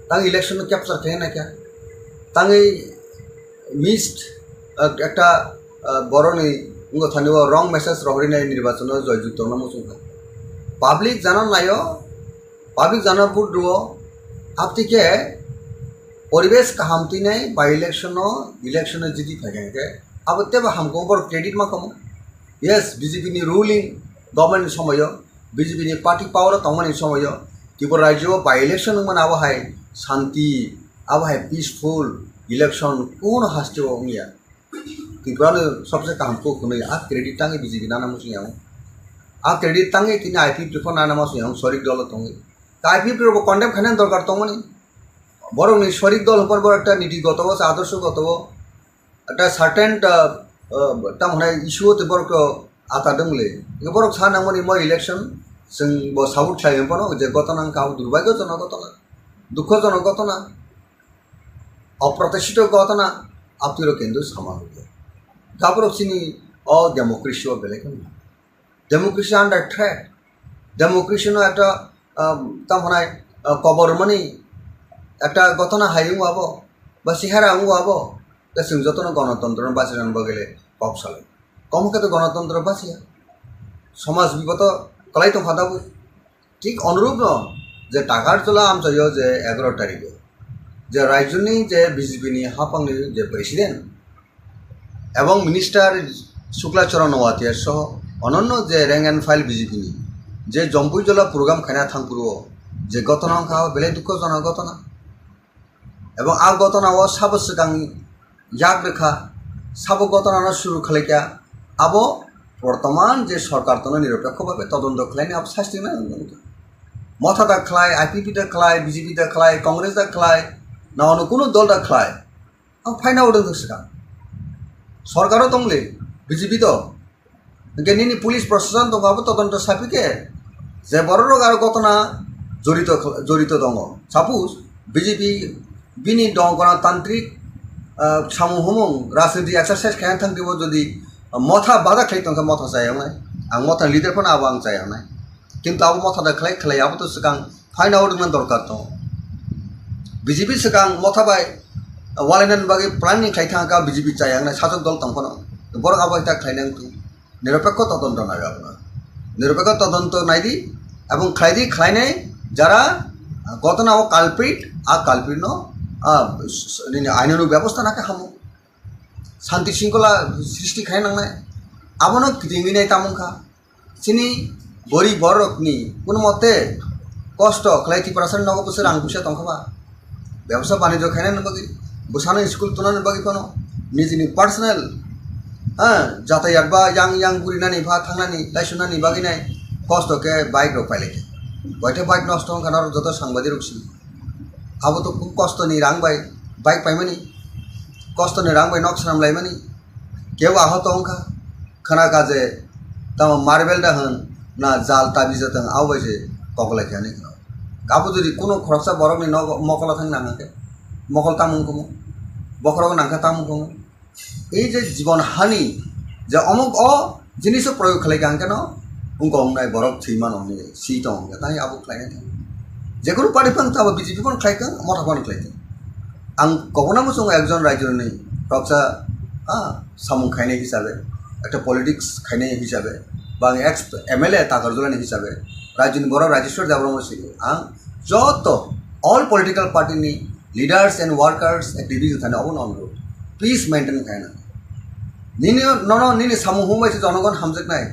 তাং ইলেকশন ক্যাপচার খাই না ক্যা তাং মিসড একটা বড় নি থানিও রং মেসেজ রহরি নাই নির্বাচন জয়যুক্ত না মুসুং পাবলিক জানান নাইও পাবলিক জানার বুট রুও আপতিকে পরিবেশ কাহামতি নাই বা ইলেকশনে জিতি থাকে अब तेब हमको बड़ क्रेडिट मा कमो यस बीजेपी नि रूलिंग गवर्नमेंट समय बीजेपी नि पार्टी पावर तमनि समय त्रिपुरा राज्य बाय इलेक्शन मन अब हाय शांति अब हाय पीसफुल इलेक्शन कोन हास्ते मिया त्रिपुरा ने सबसे काम को खुने आ क्रेडिट तांगे बीजेपी नाना मुसियां आ क्रेडिट तांगे तिना आईपी प्रिफर नाना मुसियां सॉरी डॉलर तंगे আইপিপি কন্ডেম খাইনান দরকার তমনি বরং শরিক দল হবার বড় একটা নীতিগত আদর্শগত একটা সার্টেন তামনে ইস্যু হতে বড় আতাদমলে বড় সানামনি মই ইলেকশন जों साउथ खालामनो जे घटना गाव दुर्भाग्यजनक घटना दुःखजनक घटना अप्रत्याशित घटना आपतिरो केंद्र सामान्य गाबरक सिनी अ डेमोक्रेसी बेलेग डेमोक्रेसी आंडार थ्रेट डेमोक्रेसी नो একটা তামনে কবরমানি একটা ঘটনা হাইং আবো বা সিহারা আঙ্গু আবো তা जों যতন গণতন্ত্র বাঁচানোর বগলে কপ সালে কমকে তো গণতন্ত্র বাঁচিয়া সমাজ বিগত कलाई तो फादा ठीक अनुरूप न जे टाकारजला आमचायो जे 11 तारिखे जे राज्यनि जे बीजेपी हाफांनि जे प्रेसिडेंट एवं मिनिस्टार शुक्लाचरण नवातिया सह अन्य जे रैंक एंड फाइल बीजेपी जे जम्पुजला प्रोग्राम खाना थांगपुरो जे घटना खा बेले दुःखजनक घटना एवं आ घटना साब सिगां याग रेखा साब घटना शुरू खालायका आबो बर्तमान जे सरकार तो निरपेक्ष भावे तदন্ত खालायनि आप शास्ति ना मथा दा खालाय आईपीपी दा खालाय बीजेपी दा खालाय कांग्रेस दा खालाय ना अनु कोनो दल दा खालाय आं फाइना उदों सिगां सरकारो दंले बीजेपी तो गेनिनि पुलिस प्रशासन दंगाबो तदন্ত साफिके जे बररग आरो घटना जड़ित दङ सापोज बीजेपी बिनि दं गणतान्त्रिक सामूहमं राजनीति एक्सारसाइज खालामनो थांदोंबो जुदि मथा बाधा खालामदों मथा जायावनाय आं मथा लिडारफोरनो आबो आं जायावनाय किन्तु आबो मथा दा खालाय आबो तो सिगां फाइन आउटनो दरकार दं बीजेपी सिगां मथा बाय वालायनानि बागै प्लानिं खालायथांगा बीजेपी जायावनाय साजक दल दंफोनो बर आबो इता खालायनांगौ निरपेक्ष तदন্ত नागाबना निरपेक्ष तदন্ত नायदि एवं खालायनाय যারা ঘটনা ও কালপ্রিট आ कालप्रिट नो आइननु व्यवस्था नाके हामो शांति श्रृंखला सृष्टि खालामनांनाय आबोनो गिदिंगिनाय तामुंखा सिनि बरि बरकनि कुन मते कष्ट खालाय टिप्रासन नगो बोसोर आं फैसा दंखाबा व्यवसाय बाणिज्य खालायनो बागै बोसानो स्कुल तुनानो बागै कोनो निजिनि पार्सनेल जातायात बा yang बुरिनानि भा थांनानि लाइसुनानि बागैनाय कष्ट के बाइक रो पाइलेके बयटे बाइक नष्ट होनखाना जत सांबादिक रुक्सि आबो तो खूब कष्टनि रां बाइक पाइमानि कष्टनि रां बाय नक्सनाम लाइमानि केव आहत होनखा खाना काजे तम मार्बेल दा होन ना जाल ताबिजतों आवबायजे कगलायखानि आबो जुदि कोनो खरसा बरकनि मकला थांनो नाङाके मकल तामुंखौ बखरग नांखा तामुंखौ এই যে জীবন হানি যে অমুক জিনিস প্রয়োগ খালাইকা কেন उनको हमनाय बरफ थैमान हमने सीट हमने ताई आबो खालायनाय थां जेकुनु पार्टी फां ताबो बीजेपी फन खालायखां मथा फान खालायखां आं गबनाबो जों एकजन रायजोनि प्रक्सा सामुं खायनाय हिसाबै একটা पलिटिक्स खायनाय हिसाबै बा एक्स एमएलए ताकारजलानि हिसाबै रायजोनि बर राजेश्वर देबरमा सिगो आं जत ऑल पॉलिटिकल पार्टीनि लीडर्स एंड वर्कर्स एक्टिविटीज थाने अबो अनुरोध प्लीज मेंटेन खायना निनि ननो निनि सामुं हुमायसे जनगण हामजकनाय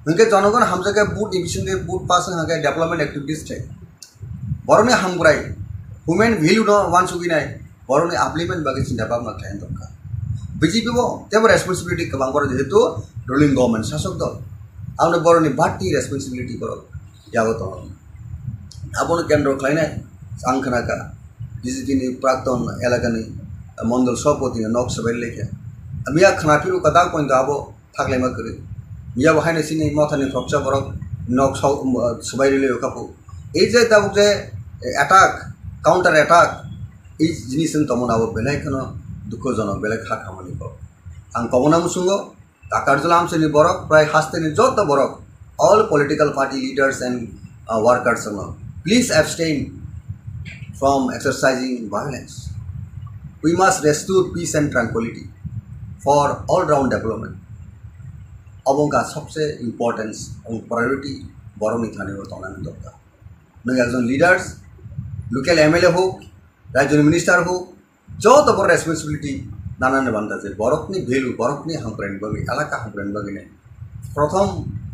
उनके जनगण हामजके बुट डिविजन के बुट पास हागे डेवलपमेंट एक्टिविटीज थे बरने हामग्राय ह्यूमन वैल्यू न वान सुगिनाय बरने आपलिमेंट बागे चिंता भावना थायन दरकार बीजेपी बो तेबो रेसपॉन्सिबिलिटी गोबां बर जेहेतु रुलिंग गवर्नमेंट शासक दल आंनो बरनि बाटी रेसपॉन्सिबिलिटी बर यागो दं आबोनो केंद्र खालायनाय आं खोनाका बीजेपी नि प्राक्तन एलाकानि मंडल सभापति नक सबाय लेखे मिया खानाफिरु कदा पॉइंट आबो थागलायमा करे मिया बहायनो सिनि मथानि प्रक्सा बरक नक सबाय रिले कापु এই যে তাবুক যে অ্যাটাক কাউন্টার অ্যাটাক এই জিনিস তমনাবো বেলাইখানো দুঃখজনক বেলায় খা খামানি পাব आं कमना मुसुंगो ताकारजला आमसेनि बरक प्राय हास्तेनि जत बरक all political party leaders and workers please abstain from exercising violence we must restore peace and tranquillity for all round development अबंका सबसे इम्पोर्टेंस और प्रायोरिटी बरकनि थानायाव थानांगौ दरकार नों एकजन लीडर्स लोकल एमएलए हो राज्य मिनिस्टार हो जत बर रेसपन्सिबिलिटी नानान बान्दा जे बरकनि भेलु बरकनि हामग्रायनि बागै एलाका हामग्रायनि बागै प्रथम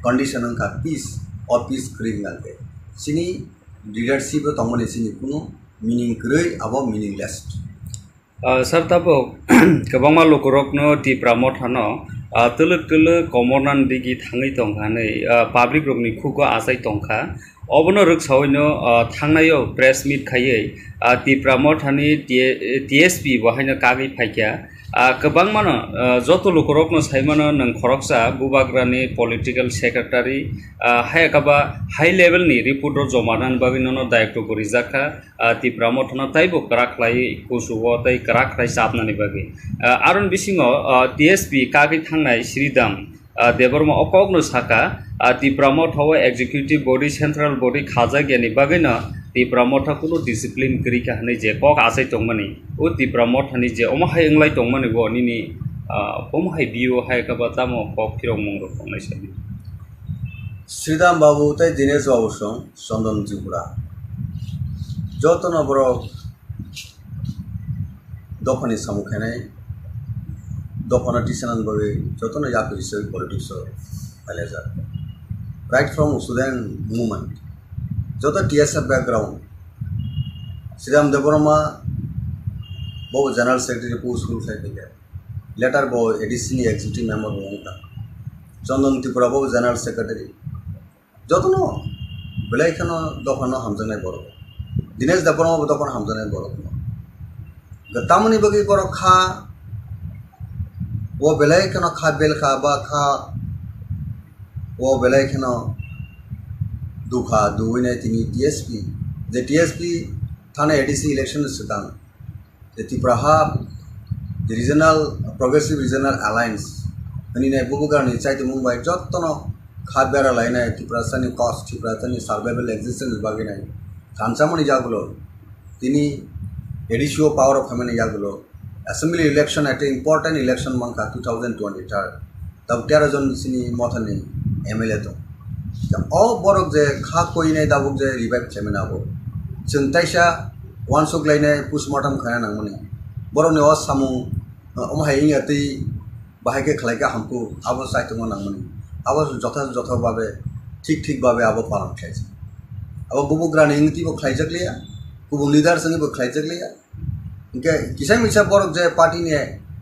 कंडिशन का पीस और पीस क्रिंगालके सिनि लीडरशिप तमने सिनि कुनु मीनिंग गै आबो मीनिंगलेस सर तब गोबां लुकुरकनो Tipra मथानो tölök tölök komornan digi thangai tongkha nei public rokni khuko asai tongkha obono rwksaoino thangnayo press meet khaiye Tipra mothani TSP bahaino kagui phaikya kobang mano joto lokorokno saimano nang khoroksa bubagrani political secretary hayakaba high level ni report ro jomanan bagino no daikto gorijaka Tipra mothana taibo karaklai kusugo tai karaklai sapnani bagi aron bisingo TSP kagui thangnai Sridam Debbarma okogno Sakha Tipra mothawo executive body central body khaja gyani bagino Tipra motha kuno discipline krika hanai je kok asai tongmani o Tipra mothani je omahai englai tongmani bo nini omahai bio hai kaba tamo kok kirong mongro tongnai sabi Sridam Babu tai Dinesh Babu song Sondon Tripura jotono borok dopani samukhanai dopana tisanan babe jotono yakuri sei politics alaja right from Sudan movement joto TSF background Sridam Debbarma bo general secretary post school faculty later bo ADC executive member wonta Sondon Tripura bo general secretary jotono belai khano dopana hamjanai boro Dinesh Debbarma bo dopana hamjanai boro gatamani bagi boro kha वो बेलाई कनो खा bell खा बा खा वो बेलाई कनो दुखा दुविने तिनी TSP जे TSP थाने ADC इलेक्शन सिद्धांत जे Tipra the regional progressive regional alliance अनि ने बुबुगा नि चाइते मुंबई जत्तनो खा बेरा लाइना Tipra सनी कॉस्ट Tipra सनी सर्वाइवल एक्जिस्टेंस बागे नै खानसामनि जागुलो तिनी ADC पावर ऑफ फेमिनी जागुलो Assembly election at an important election month 2023 तब 13 जन सिनी Motha ni MLA to all borok je kha koi nei dabuk je revive chemena bo chung taisa one sok laine postmortem khana nangmani borok ni os samu omhai ingati bahake khlaika hampu abo sai tong nangmani abo jotha babe ঠিক babe abo palam khaise abo bubugrani ingti bo khlaijakliya kubu leader sangi bo khlaijakliya किसान मिसा बरक जे party ने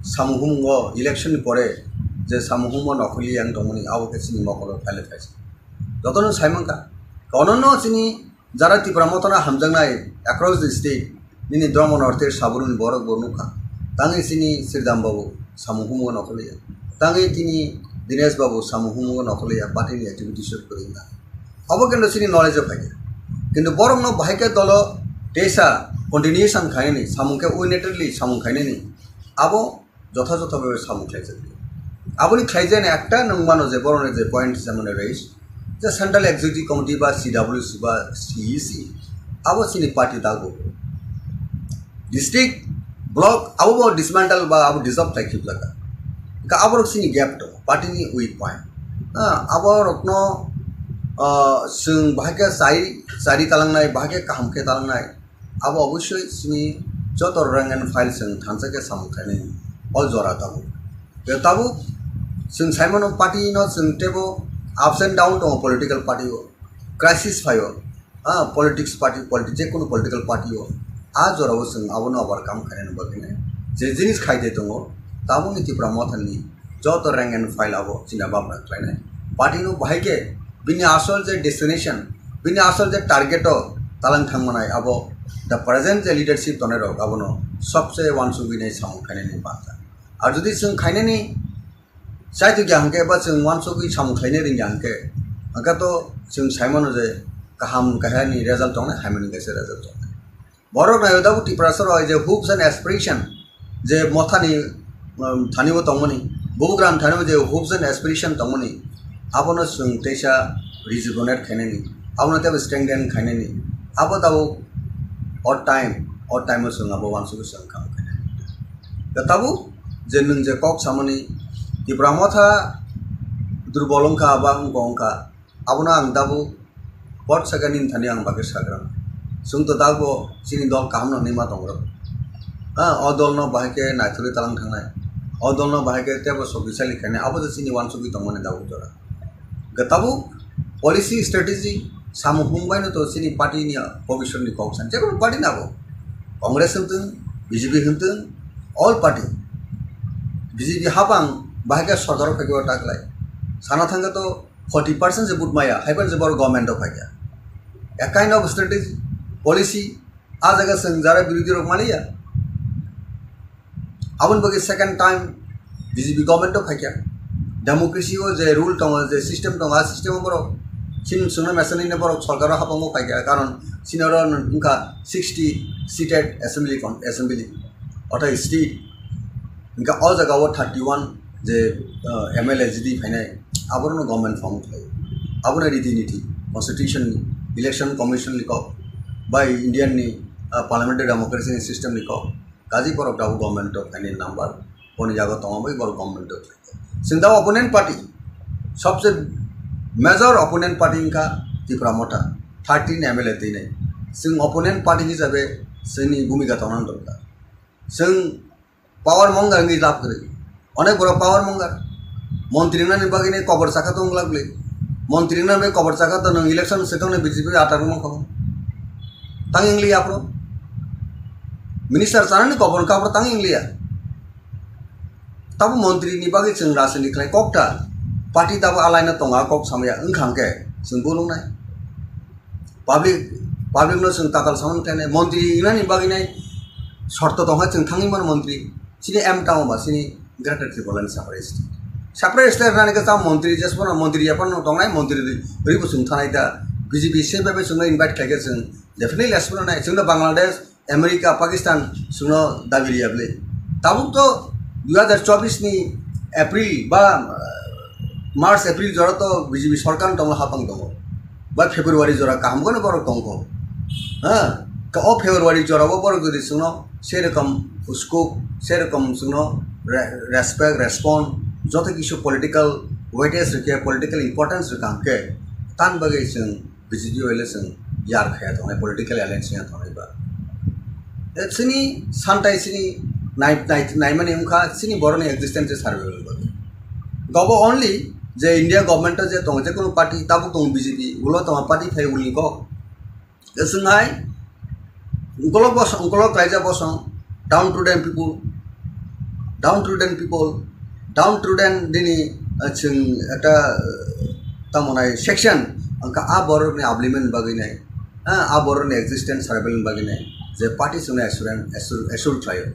सामुहुमो election परे जे सामुहुमो नखलि आं दमनि आवके सिनि मखलो file thighs जतनो साइमंका कननो सिनि Zara Tipra mothana hamjangnai across the state nini drama north saburun borok bornuka tangi sini Sridam Babu samuhumo nखलि tangi tini Dinesh Babu samuhumo nखलि party ni activities koringa abokendo sini knowledge of থাকে কিন্তু borok no bahike dolo tesa continuation খাইনি সামুকে উইনেটেডলি সামু খাইনি আবো যথাযথ ভাবে সামু খাইছে আপনি খাইছেন একটা নংমানো যে বড় যে পয়েন্ট যেমন রাইস যে সেন্ট্রাল এক্সিকিউটিভ কমিটি বা CWC বা CEC আবো সিনি পার্টি দাগো ডিস্ট্রিক্ট ব্লক আবো ডিসমেন্টাল বা আবো ডিসঅফ থাকি লাগা কা আবো সিনি গ্যাপ তো পার্টি নি উইক পয়েন্ট আবো রত্ন जों बाहागे सारि तालांनाय बाहागे काहामके तालांनाय अब अवश्य सिनि जत रैंक एंड फाइल जों थानसाके सामखायनाय अल जरा ताबो ताबो जों साइमन पार्टी न जों टेबो अप्स एंड डाउन दङ पलिटिकल पार्टी क्राइसिस फायो पलिटिक्स पार्टी जे कोनो पलिटिकल पार्टी आ जरावो जों आबोनो ओवरकाम खायनाय बगिने जे जिनिस खायदे दङ ताबो नि Tipra mothani Jat rank and file आबो चिना बाबा खायनाय पार्टी नो बाहागे बिनि आसल जे डेस्टिनेशन बिनि आसल जे टारगेट तालां थांमनाय आबो द प्रेजेंट जे लीडरशिप तने रक आबोनो सबसे वानसुबिनाय सामु खायनायनि बाथा आर जुदि जों खायनायनि साइतु ग्यानके बा जों वानसुबि सामु खायनाय रिंगानके आगा तो जों साइमन जे काहाम काहानि रिजल्ट दङ हाइमनि गेसे रिजल्ट दङ बरक नायदाबो Tipra सर जे होप्स एंड एस्पिरेशन जे Mothani थानिबो दङमनि बुबुग्राम थानिबो जे होप्स एंड एस्पिरेशन दङमनि आबोनो जों तेसा रिजुनेट खायनायनि आबोनो तेबो स्ट्रेंथेन खायनायनि आबो दाबो और टाइम जों आबो वानसुबि जों खाम खायनाय दाबो जे नों जे कक सामनि Tipra Motha दुर्बलंखा बा अंगंखा आबोनो आं दाबो बट सेकेंड थानि आं बागे साग्रा जों तो दाबो सिनि दल काहामनो निमा दंग्रो अ दल न बाहाके नायथुरि तालां थांनाय अ दल न बाहाके तेबो सबिसालि खायनाय आबो सिनि वानसुबि दंमोन दाबो जरा गताबो पॉलिसी स्ट्रेटेजी सामु हुंबायनो तो सिनि पार्टी नि भविष्य नि कक्सन जेको पार्टी नाबो कांग्रेस होनथों बीजेपी होनथों ऑल पार्टी बीजेपी हाबां बाहाय सरकार फैगो टाकलाय साना थांगा तो 40% से बुट माया हाइपन से बर गवर्नमेंट फैगया a kind of strategy policy आ जगह संग जारा विरोधी रोक मालिया अबन बगे सेकंड टाइम बीजेपी गवर्नमेंट फैगया डेमोक्रेसी को जे रूल दङ जे सिस्टम दङ आ सिस्टम बर सिन सुनो मेसनी ने बर सरकार हापमो फैगया कारण सिनर उनका 60 सीटेड असेंबली अर्थात स्टेट उनका अ जगह वो 31 जे एमएलए जीडी फाइनाय आबरनो गवर्नमेंट फॉर्म खायो आबरनो रीति-नीति कॉन्स्टिट्यूशन इलेक्शन कमिशन लिखो बाय इंडियन नि पार्लियामेंट्री डेमोक्रेसी सिस्टम लिखो गाजी पर दाबो गवर्नमेंट ऑफ फाइनाल नंबर कोन जागो तमाबै बर गवर्नमेंट ऑफ सिंधा ओपोनेंट पार्टी सबसे मेजर ओपोनेंट पार्टी इनका त्रिपुरा मोठा 13 एमएलए दिनै जों ओपोनेंट पार्टी हिसाबै जोंनि भूमिका थानांगौ दरकार जों पावर मंगार नि लाभ करै अनेक बड़ पावर मंगार मंत्री ना बागै कबर साखा तो लागले मंत्री ना बे कबर साखा तो नों इलेक्शन सेटों बीजेपी आटार मंग खो तंग इंग्लिया प्रो मिनिस्टर साना नि कबर का तंग इंग्लिया तब मंत्री नि बागै जों राजनीति खालाय ककटा पार्टी तब आलायना तंगा कक सामया ओंखांके जों बोलंनाय पब्लिक नो जों ताकाल सामन थानाय मंत्री इनानि बागै शर्त दंहा जों थांगिमोन मंत्री सिनि एम टाउन बा सिनि ग्रेटर त्रिपुरानि साप्राय स्टेट रानि का मंत्री जसपन मंत्री अपन दंनाय मंत्री रिबो जों थानाय दा बीजेपी से बेबे जों इनवाइट खायगे जों डेफिनेटली एसपन नाय जों बांग्लादेश अमेरिका पाकिस्तान जों दाबिरियाबले ताबुक तो 2024 नि एप्रिल बा मार्च एप्रिल जरा तो बीजेपी सरकार दङ हापंग दङ बा फेब्रुवारी जरा कामगोन बर दंखो हां का ओ फेब्रुवारी जरा बर गदि सुनो से रकम उसको से रकम सुनो रेस्पेक्ट रेस्पॉन्ड जत किछु पॉलिटिकल वेटेज रखे पॉलिटिकल इंपोर्टेंस रखाम के तान बगे जों बीजेपी वाले जों यार खाया थानाय पॉलिटिकल एलायंस या थानाय बा सिनि सानताय सिनि नाइ माने उनका सिनि बरनि एक्जिस्टेंस सर्वाइवल बगे गबो ओनली जे इंडिया गवर्नमेंट जे दङ जे कोनो पार्टी ताबु दङ बीजेपी उलो दङ पार्टी फाय उलि को जोंहाय उनकलक रायजा बस डाउन टू देन दिनी जों एटा तमनाय सेक्शन अंका आ बरनि आबलिमेन बगैनाय आ बरनि एक्जिस्टेंस सर्वाइवल बगैनाय जे पार्टी जोंना एसुर थायो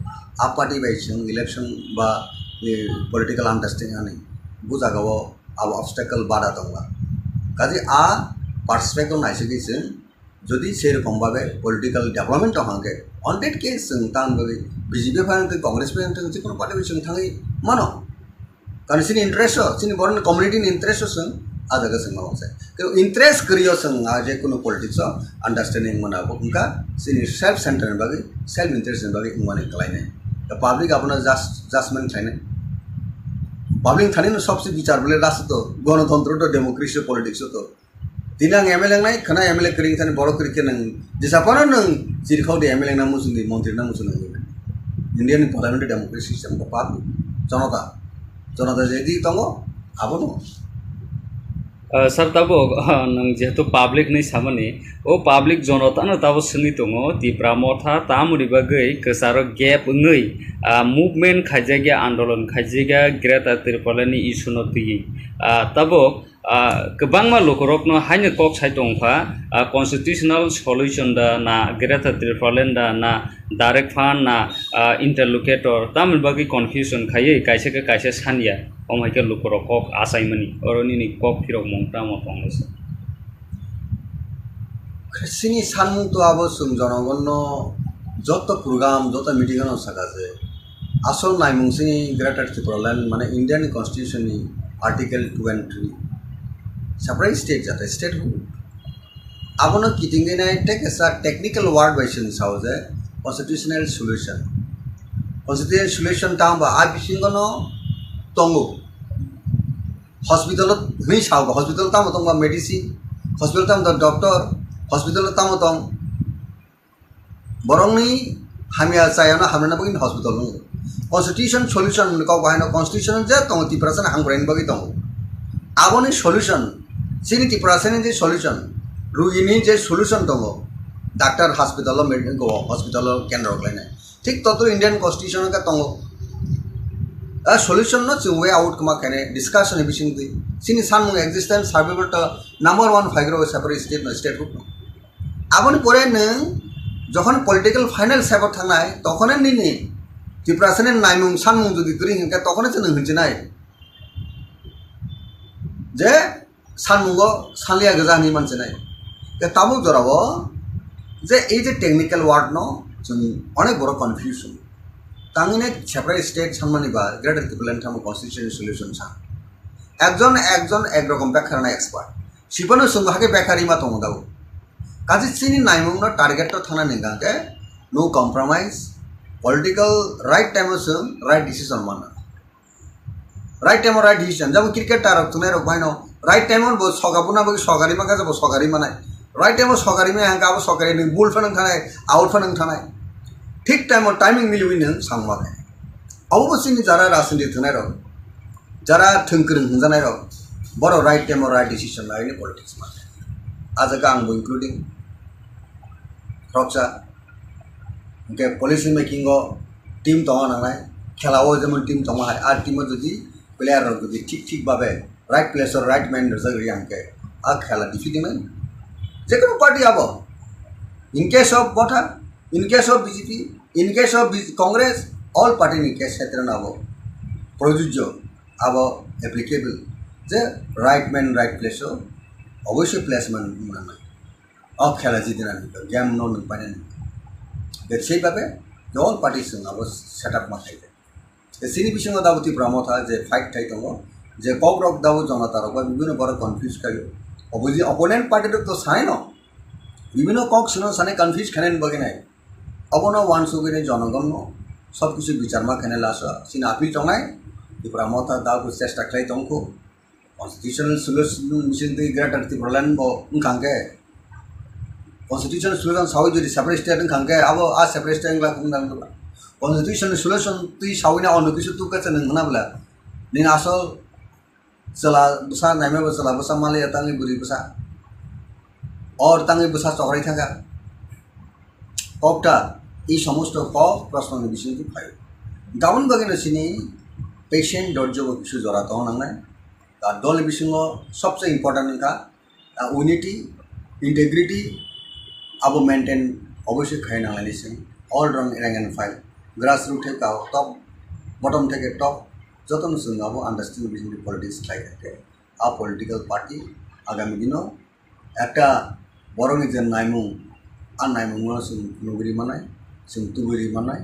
आ पार्टी बाय जों इलेक्शन बा पॉलिटिकल अंडरस्टैंडिंग बुजागाव अब ऑब्स्टेकल बाधा दंगा काजे आ पार्सपेक्टिव नायसगै जों जदि से रकम भावे पॉलिटिकल डेवलपमेंट हांगे ऑन दैट केस जों तान बगे बीजेपी फांग कांग्रेस फांग जिकुनु पार्टी जों थाङै मानो कारण सिनि इंटरेस्ट सिनि बरन कम्युनिटी इंटरेस्ट जों आ जगह जों मावसे कि इंटरेस्ट करियो जों आ जे कोनो पॉलिटिक्स अंडरस्टैंडिंग मनाबो उनका सिनि सेल्फ सेंटर बगे सेल्फ इंटरेस्ट बगे माने कलायने द पब्लिक अपना जजमेंट थाने पब्लिक थाने न सबसे विचार बोले राष्ट्र तो गणतंत्र तो डेमोक्रेसी पॉलिटिक्स तो दिनां एमएलए नाय खना एमएलए करिं थाने बड़ करिके नों जेसापानो नों जिरखाव दे एमएलए ना मुसुंदी मंत्री ना मुसुंदी इंडियन पार्लियामेंट्री डेमोक्रेसी सिस्टम को पाक जनता जेदि तंगो आबो दङ सर तब नों जेहेतु पाब्लिक नहीं सामने ओ पाब्लिक जनता न तब सुनी दङ त्रिपुरा मोथा तामुनि बागै गोसारो गेप ngै मुभमेंट खायजागे आंदोलन खायजागे ग्रेटर त्रिपुरानि इशु न तुyi तब गोबांमा लोकरकनो हायनो कक साइ दंफा कन्स्टिट्यूशनल सल्यूशन दा ना ग्रेटर त्रिपुरालेन दा ना डायरेक्ट फान ना इंटरलोकेटर तामुनि बागै कन्फ्यूजन खायै कायसे सानिया अमायके लोकरक कक आसाइमनि अरनि कक फिरक मंगता मतंगस सिनि सानमुं तो आबो सुम जनगण जत प्रोग्राम जत मीटिंग सकासे आसल नायमुंसिनि ग्रेटर त्रिपुरालेन माने इंडियन कॉन्स्टिट्यूशन नि आर्टिकल 2 and 3 सेपरेट स्टेट जाते स्टेट आबोनो किटिंगे नाय टेक एस टेक्निकल वर्ड बायसन सावजे कॉन्स्टिट्यूशनल सॉल्यूशन तांबा आ बिसिंगनो तंगो हॉस्पिटल नि साव हॉस्पिटल ताम तंबा मेडिसिन हॉस्पिटल ताम डॉक्टर हॉस्पिटल ताम तंग बरंनि हामिया चायाना हामना बगिन हॉस्पिटल कॉन्स्टिट्यूशन सॉल्यूशन का बायनो कॉन्स्टिट्यूशन जे तंग तिप्रासन हांग्राइन बगि तंग आबोनि सॉल्यूशन सिनि तिप्रासन जे सॉल्यूशन रुगिनि जे सॉल्यूशन दङ डॉक्टर हॉस्पिटल मेडिकल हॉस्पिटल केन्द्र लायनाय ठीक ततो इंडियन कॉन्स्टिट्यूशन का दङ solution no chung way out kama kene discussion bising di sini san mung existence survival to number 1 figure separate state no state group aboni pore neng যখন political final সেবর থানায় তখন নিনি ত্রিপুরাসনের নাইমুং সানমুং যদি করি হিংকা তখন নং হচ্ছে নাই যে সানমুঙ্গ সানলিয়া গজানি মানছে নাই তাবু জরাব যে এই যে টেকনিক্যাল ওয়ার্ড ন जों অনেক বড় কনফিউশন তাঙ্গিনে সেপারেট স্টেট সানমানিবা গ্রেটার ত্রিপুরান থাম কনস্টিটিউশন সলিউশন सा একজন একরকম ব্যাখ্যা না এক্সপার্ট শিপনো সঙ্গে ব্যাখ্যারি মা তং দাও কাজে চিনি নাইমুংন টার্গেট তো থানা নিগাকে no compromise political right time जों রাইট ডিসিশন মানা রাইট টাইম রাইট ডিসিশন যেমন ক্রিকেট টারক তুনে রক ভাইনো রাইট টাইম বো সগাবুনা বো সগারি মাকা যাবো সগারি মানায় রাইট টাইম সগারি মে হাঙ্কা বো সগারি নি বুল ফনং থানায় আউট ফনং থানায় ঠিক টাইম টাইমিং মিলিবি नों सांगमाके अवश्यनि যারা রাজনীতি থানায় রক যারা থংকরং হজানায় রক বড় রাইট টাইম রাইট ডিসিশন লাইনে পলিটিক্स माने आजका आंबो इंक्लूडिंग रक्षा के पॉलिसी मेकिंग टीम तंग नांगनाय खेलाओ जेमन टीम तंग हाय आर टीम जदि प्लेयर जदि ठीक भाबे राइट प्लेस और राइट मैन जगरि आंके आ खेला डिफिटिंग जेकोनो पार्टी आबो in case of Motha in case of BJP in case of Congress all party नि केस क्षेत्र नाबो प्रयोज्य आबो एप्लीकेबल जे राइट मैन राइट प्लेस অবশ্যই প্লেসমেন্ট মানে অফ খেলা জিদিনা গেম নন পানে সেইভাবে অল পার্টিস সেট আপ মাথাইতে সিনি বিসঙ্গ দাবো ত্রিপুরা মথা যে ফাইট থাই দङ যে ককরক দাবো জনতারক বা বিভিন্ন বড় কনফিউজ খাইও অপোজি অপোনেন্ট পার্টির তো সাই ন বিভিন্ন কক শুনো সানে কনফিউজ খানেন বগে নাই অবন ওয়ান সুবিনে জনগণ সব কিছু বিচার মা খানে লাস সিন আপনি জনাই ত্রিপুরা মথা দাবো চেষ্টা খাই দংখো Constitutional solution di greater Tipra bo ngkangke constitutional solution sawi jadi separate state ngkangke abo a separate state la kungdang tu constitutional solution ti sawina onu kisu tu ka ceneng na bla ning asal sela besar naime besar besar mali tangi buri besar और tangi besar chokrai thaka kokta এই সমস্ত cock প্রশ্ন বিষয় কি পাই down বাগিনা সিনি patient দর্জ কিছু জড়াতো নাংনায় दल विषय सबसे इम्पोर्टेंट का यूनिटी इंटेग्रिटी अब मेंटेन अवश्य खाई नांगलायनि ऑल रंग rank and file grass root का टप बटम थे टप जतन जों अब आंडारस्टैंडिंग बिटवीन पलिटिक्स खाई आ पलिटिकल पार्टी आगामी दिनों एक बरंग जे नायमुं आ नायमुं जों नुगुरि मानाय जों तुगुरि मानाय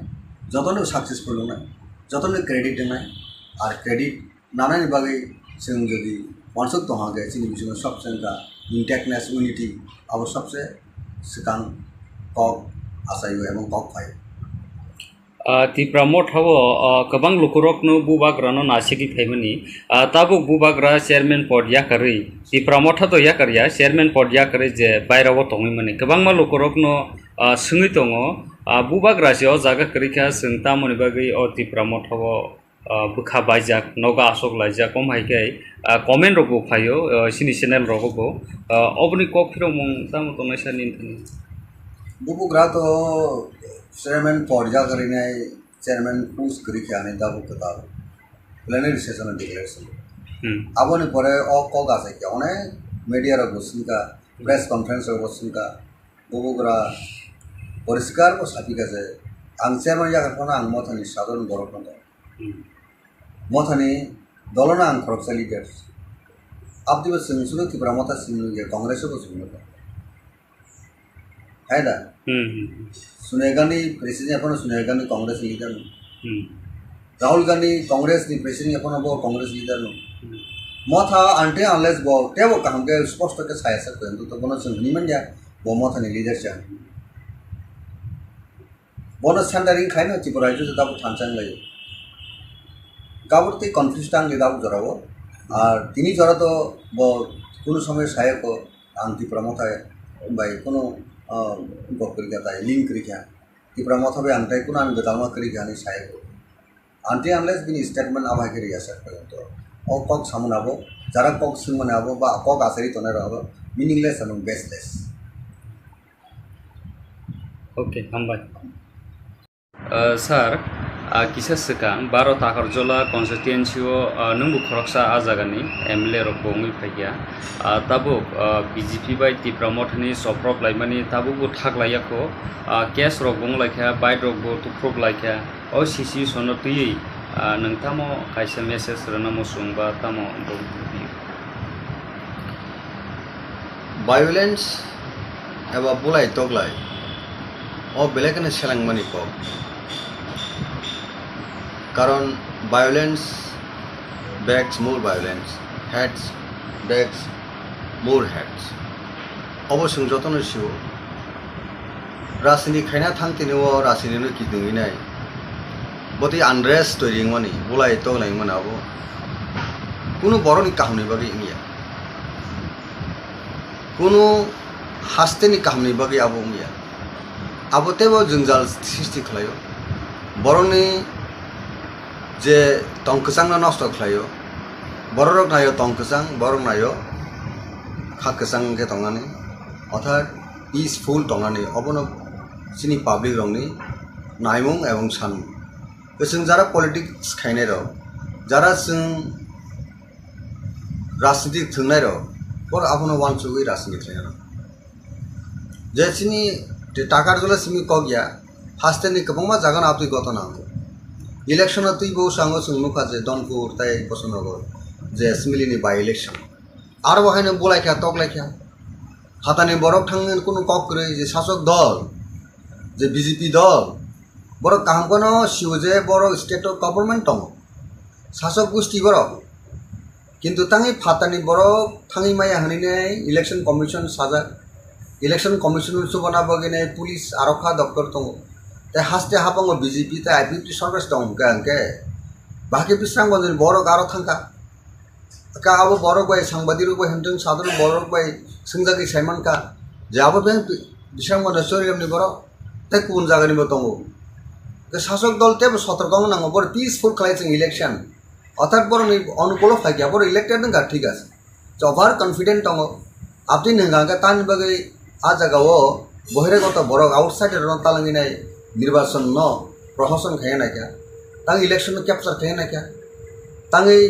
जतन सक्सेसफुल होनाय जतन क्रेडिट होनाय और क्रेडिट नानानि बागै जों जदि मानसक दंहागे जोंनि बिथिङाव सबसे इंटेक्टनेस यूनिटी अब सबसे सिगां कक आसायो एवं कक फायो Tipra Motha गोबां लुखुरकनो बुबाग्रानो नासिगि फाइमनि ताबुक बुबाग्रा चेयरमैन पद याकारै Tipra Motha तो याकारिया चेयरमैन पद याकारै जे बायराव तंगै माने गोबां मा लुखुरकनो सोङै दङ बुबाग्रासेयाव जागा करिखा जों तामनि बागै Tipra Motha बुखा बायजाक नगा आसक लायजाक कम हाइकाय कमेन्ट रगो फायो सिनि चेनेल रगो अबनि कक फिरो मं ताम तो नैसानि बुबुग्रा तो चेयरमैन पद याकारिनाय चेयरमैन पुस करिखाने दाबु कथा प्लेनरी सेशन डिक्लेरेशन आबनि परे अ कक आसाय अनेक मीडिया रगो सिनका प्रेस कॉन्फ्रेंस रगो सिनका बुबुग्रा परिष्कार को सापिका जे आं चेयरमैन याकारिखौनो आं मथानि साधारण बर'खौनो Mothani dolona ang korupsi leaders. Abdi bos sunu Tipra Motha sunu ya Congress ko sunu. Hai dah. Sunega ni presiden apa no sunega ni Congress leader no. Rahul Gandhi Congress ni presiden apa no bo Congress leader no. Motha ante unless bo tebo kaham ke sposto ke saya sa ko to bono sunu ni manja bo Motha ni leader cha. Bono standarding khai no Tipra itu tetap thancang lai. काबुरती confuse टांग दाबो जराबो और तिनी जरा तो कोनो समय सहायक आं Tipra Motha बाय कोनो गपरि गाता लिंक करिखा Tipra Motha बे आंताय कोनो आं गदालमा करिखा नि सहायक आंते अनलेस बिनि स्टेटमेंट आबा करि आसा तो ओ कक सामनाबो जरा कक सिमनाबो बा कक आसरि तने रहबो मीनिंगलेस एंड बेसलेस ओके हामबाय sir kisa sekang baro Takarjala Constituency nungbu khoroksa ajagani MLA rok bongi phaiya tabuk BJP bai Tipra Mothani Choproklaimani tabuk bo thaklaiyako case rok bonglaikha bite rok bo tuproklaikha o sisi sono tui nangtamo kaisa message rana musungba tamo violence eba bulai toglai o belekane selangmani ko karon violence begs more violence, heads begs more heads. অবশ্যই যতন শিও রাজনীতি খাইনা থাংতিনি ও রাজনীতি কিদুই নাই বতি unrest তৈরি মানি বলাই তগলাই মানাবো কোনো বড়নি কাহিনী বাকি ইয়া কোনো হাস্তেনি কাহিনী বাকি আবো ইয়া আবতেবো জঞ্জাল সৃষ্টি খালাयो বড়নি যে তংকসাং নষ্ট খালাयो বড়রক নাयो তংকসাং বড় নাयो খাকসাং কে তংনানি অর্থাৎ পিসফুল তংনানি অবন সিনি পাবলিক রংনি নাইমুং এবং সানমুং जों যারা পলিটিক্স খাইনাই রক যারা जों রাজনীতি থংনাই রক পর আপনো ওয়ানসুগৈ রাজনীতি খাইনা যে সিনি টাকারজলা সিমি কগিয়া হাস্তেনি কবংমা জাগান আপনি গতনা ইলেকশন তুই বউ সাঙ্গ সুংনুখা যে দনপুর তাই বসনগর যে সিমিলিনি বাই ইলেকশন আর বহাইনে বলাইখা তকলাইখা হাতানি বরক থাঙ্গেন কোনো কক করে যে শাসক দল যে বিজেপি দল বড় কাহামকনো শিউজে বড় স্টেট গভর্নমেন্ট দङ শাসক গোষ্ঠী বড় কিন্তু তাঙি ফাতানি বড় থাঙি মায়া হানিনে ইলেকশন কমিশন সাজা ইলেকশন কমিশন সুবনা বগিনে পুলিশ আরক্ষা দপ্তর দङ তে হাসতে হাবङ বিজেপি তে আইপিপি সরকার দङ গাঙ্কে বাকি বিস্রাং বন্ধ বড় গারো থাঙ্কা কা আবো বড় বাই সাংবাদিক রূপে হেমটং সাধারণ বড় বাই সিংজাগি সাইমান কা যে আবো বেং বিস্রাং বন্ধ সরিয়ামনি বড় তে কোন জায়গানি দङ শাসক দলতে সতর্ক নাঙ্গ বড় পিসফুল খাইছেন ইলেকশন অর্থাৎ বড় অনুকূল ফাইকিয়া বড় ইলেক্টেড নঙ্গা ঠিক আছে ওভার কনফিডেন্ট দङ আপনি নঙ্গা তান বাগে আ জায়গাও বহিরাগত বড় আউটসাইডের তালাঙ্গি নাই নির্বাচন ন প্রশাসন খাইয়া নাইকা তাং ইলেকশন ক্যাপচার খাইয়া নাইকা তাং এই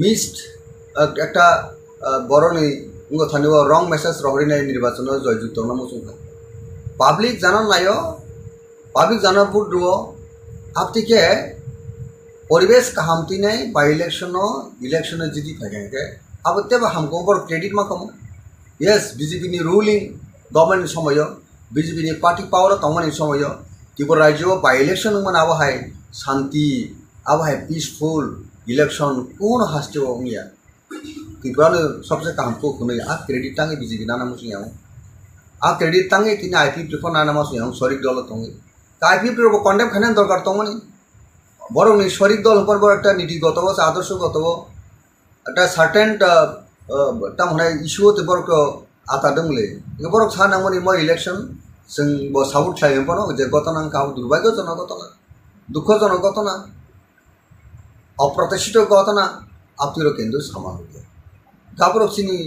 মিসড একটা বড় নি থানি রং মেসেজ রহরি নাই নির্বাচন জয়যুক্ত না মুসুখা পাবলিক জানান নাইও পাবলিক জানার বুট রুও আপতিকে পরিবেশ কাহামতি নাই বা ইলেকশনে জিতি থাকে अब तेब हमको बड़ क्रेडिट मा कमो यस बीजेपी नि रूलिंग गवर्नमेंट समय बीजेपी नि पार्टी पावर तमनि समय त्रिपुरा राज्य बाय इलेक्शन मन अब हाय शांति अब हाय पीसफुल इलेक्शन कौन हास्ते मिया त्रिपुरा ने सबसे काम को खुने आ क्रेडिट तांगे बीजेपी नाना मुसियां आ क्रेडिट तांगे तिना आईपीपी को नाना मुसियां सरिक दल तंगे आईपीपी रो कन्डेम खाने दरकार तमनि बड़ नि सरिक दल पर बड़ একটা নীতিগত আদর্শগত একটা সার্টেন তামনে ইস্যুতে বড় আতাদংলে বড় সানামনি মই ইলেকশন जों সাউথ চাইমপন যে ঘটনা কাউ দুর্ভাগ্যজনক ঘটনা দুঃখজনক ঘটনা অপ্রত্যাশিত ঘটনা আপনারও কিন্তু সামাল তারপর চিনি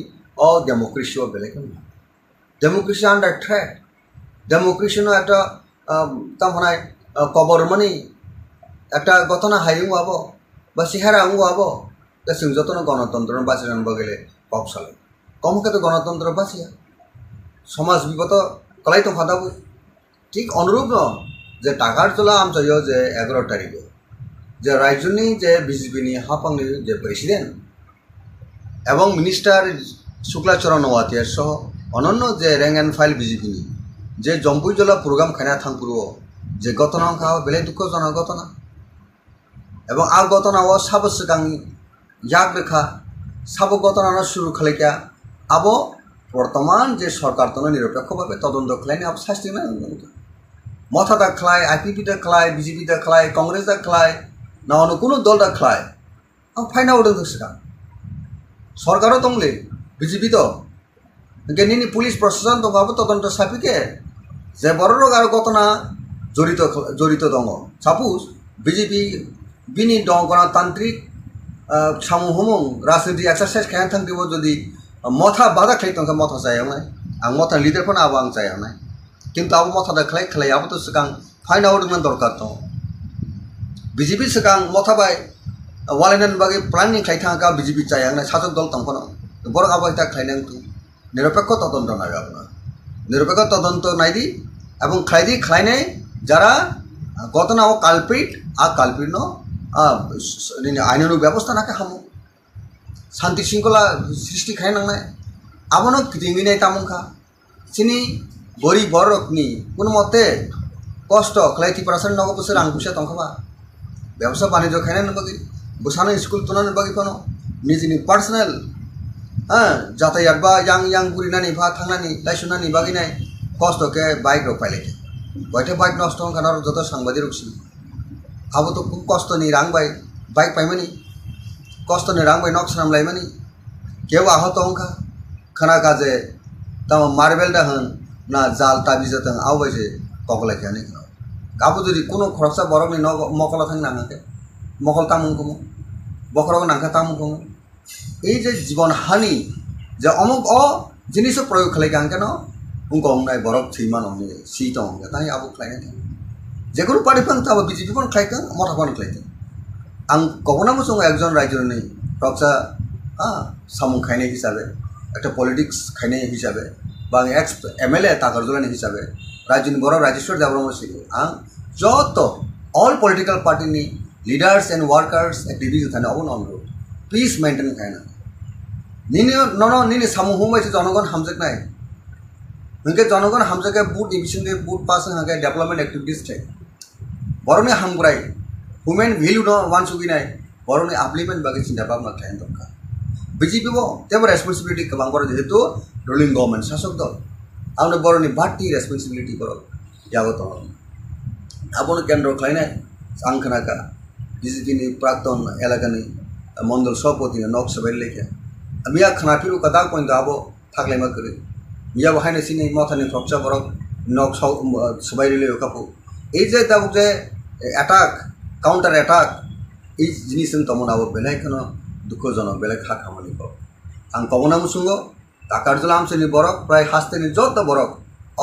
ডেমোক্রেসি বেলেগ ডেমোক্রেসি আন্ডার থ্রেট ডেমোক্রেসি একটা তামনে কবর মানে একটা ঘটনা হাইং হব বা চেহারা আঙ্গ হব जों যতন গণতন্ত্র বাঁচি রাখব গেলে কম সালে কমকে তো গণতন্ত্র বাঁচিয়া সমাজ বিগত কলাই তো ফাদাব ঠিক অনুরূপ ন যে টাকারজলা আমচাইও যে 11 তারিখে যে রাজ্যনি যে বিজেপিনি হাফাংনি যে প্রেসিডেন্ট এবং মিনিস্টার শুক্লাচরণ ওয়াতিয়ার সহ অনন্য যে র্যাঙ্ক অ্যান্ড ফাইল বিজেপিনি যে জম্পুজলা প্রোগ্রাম খাইনা থাংপুরো যে ঘটনা খাওয়া বেলে দুঃখজনক ঘটনা এবং আর ঘটনা ও সাবস্যকাং याग रेखा सब घटना शुरू खालेका अब बर्तमान जे सरकार तो निरपेक्ष भावे तदন্ত खालायनि अब शास्ति ना मथा दा खालाय आईपीपी दा खालाय बीजेपी दा खालाय कांग्रेस दा खालाय ना अनु कोनो दल दा खालाय अब फाइना उदं दसका सरकार दंले बीजेपी तो गेनिनि पुलिस प्रशासन दं अब तदন্ত सापिके जे बररो आरो घटना जड़ित दङ सापोज बीजेपी बिनि दं गणतान्त्रिक सामु हमं राजनीति एक्सारसाइज खायन थांदिबो जदि मथा बादा खाइ तंका मथा जायावनाय आं मथा लिडार फोन आबो आं जायावनाय किन्तु आबो मथा दा खालाय अब तो सिगां फाइन आउट दरकार दं BJP sekarang Motha bai walanan bagi planning khai thang ka BJP cayang na satu dol tangkono borok apa kita khainang tu নিরপেক্ষ তদন্ত নাগে আপনার নিরপেক্ষ তদন্ত নাই দি এবং খাইনে যারা ঘটনা ও কালপিট আর কালপিট আইনানুক ব্যবস্থা নাকে হামো শান্তি শৃঙ্খলা সৃষ্টি খাই নাংনায় আবনো রিঙিনাই তামুখা চিনি গরিব বরকনি কোনো মতে কষ্ট খাই ত্রিপুরাসার নগ বছর রাং পয়সা তংখাবা ব্যবসা বাণিজ্য খাইনার বাকি বসানো স্কুল তোলানোর বাকি কোনো নিজনি পার্সোনাল যাতায়াত বা yang burinani ba thangnani laisunani baginai kosto ke bike rok paileke boite bike nosto kanar joto sangbadir ruksi abo to খুব কষ্ট ni rang bai bike paimani kosto ni rang bai nok sanam laimani কেউ আহত অংখা খানা কাজে তাম marble da han na jal tabi jatang awbaise kokla khani কাবো যদি কোনো খরচা বরক ni মকলা থাং নাঙাকে মকল তামুং কমু বকরক নাংখা তামুং কমু এই যে জীবন হানি যে অমুক জিনিস প্রয়োগ খালাই গান কেন উনকো নাই বরফ থিমান অমনি শীত অমনি তাই আবু খাইনা থাকে যে কোনো পার্টি ফাং তাবো বিজেপি ফোন খাইকাং মথা ফোন খাইতে আং কখনো সঙ্গে একজন রাজ্যের নেই রক্সা সামুং খাইনাই হিসাবে একটা পলিটিক্স খাইনাই হিসাবে বা এক্স MLA তাকারজলা হিসাবে রাজ্যনি বড় রাজেশ্বর দেববর্মা সিং আং যত অল পলিটিক্যাল পার্টি নি লিডার্স এন্ড ওয়ার্কার্স অ্যাক্টিভিটিস থানে অবন অনুরোধ পিস মেনটেন খাইনা নিনি সামু হুমাইছে জনগণ হামজেক নাই হংকে জনগণ হামজেকে বুট ডিভিশন দে বুট পাস হাকে ডেভেলপমেন্ট অ্যাক্টিভিটিস চাই বরনি হামগ্রাই হুমেন ভ্যালু ন ওয়ান সুগি নাই বরনি আপলিমেন্ট বাকি চিন্তা ভাবনা থাকেন দরকার বিজেপি বো তেব রেসপন্সিবিলিটি কবাং বড় যেহেতু রুলিং গভর্নমেন্ট শাসক দল আমনে বরনি বাড়তি রেসপন্সিবিলিটি বড় যাগত আপন কেন্দ্র খাইনাই আংখানাকা বিজেপি নি প্রাক্তন এলাকানি মন্ডল সভাপতি নক সবাই লেখা মিয়া খানাপিরু কাদা কইন্দা আবো থাকলাইমা করে মিয়া বাহাইনে সিনি মথানি ফকচা বরক নক সবাই রিলে কাপু এই যে তাবুক যে অ্যাটাক কাউন্টার অ্যাটাক এই জিনিস তমন আবো বেলাইখান দুঃখজনক বেলায় খা খামানি পাব আং কমনা মুসুঙ্গ তাকারজলা আমসেনি বরক প্রায় হাসতেনি যত বরক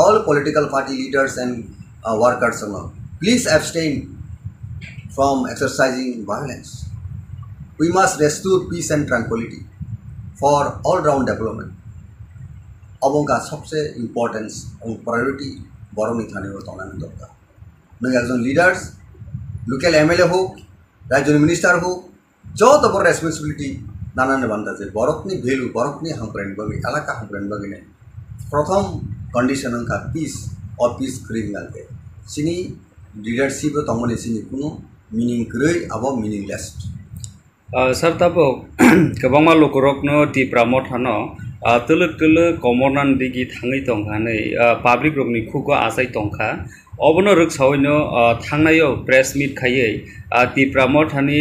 all political party leaders and workers please abstain from exercising violence We must restore peace and tranquility for all-round development. অবঙ্কা সবচেয়ে ইম্পর্টেন্স এবং প্রায়োরিটি বরণী থানে তনানি দরকার নয় একজন লিডার্স লোকাল MLA হোক রাজ্যের মিনিস্টার হোক যত বড় রেসপন্সিবিলিটি নানান বান্ধাছে বরকনি ভ্যালু বরকনি হামপ্রাইন বাকি এলাকা হামপ্রাইন বাকি নেই প্রথম কন্ডিশন হংকা পিস অর পিস ক্রিং লাগবে সিনি লিডারশিপ তমনি সিনি কোনো মিনিং ক্রই আবো meaningless sir tabo kabangma lokorokno Tipra mothano tuluk komornan digi thangai tongkhane public rokni khuko asai tongkha obono ruksaoino thangnayo press meet khaiye Tipra mothani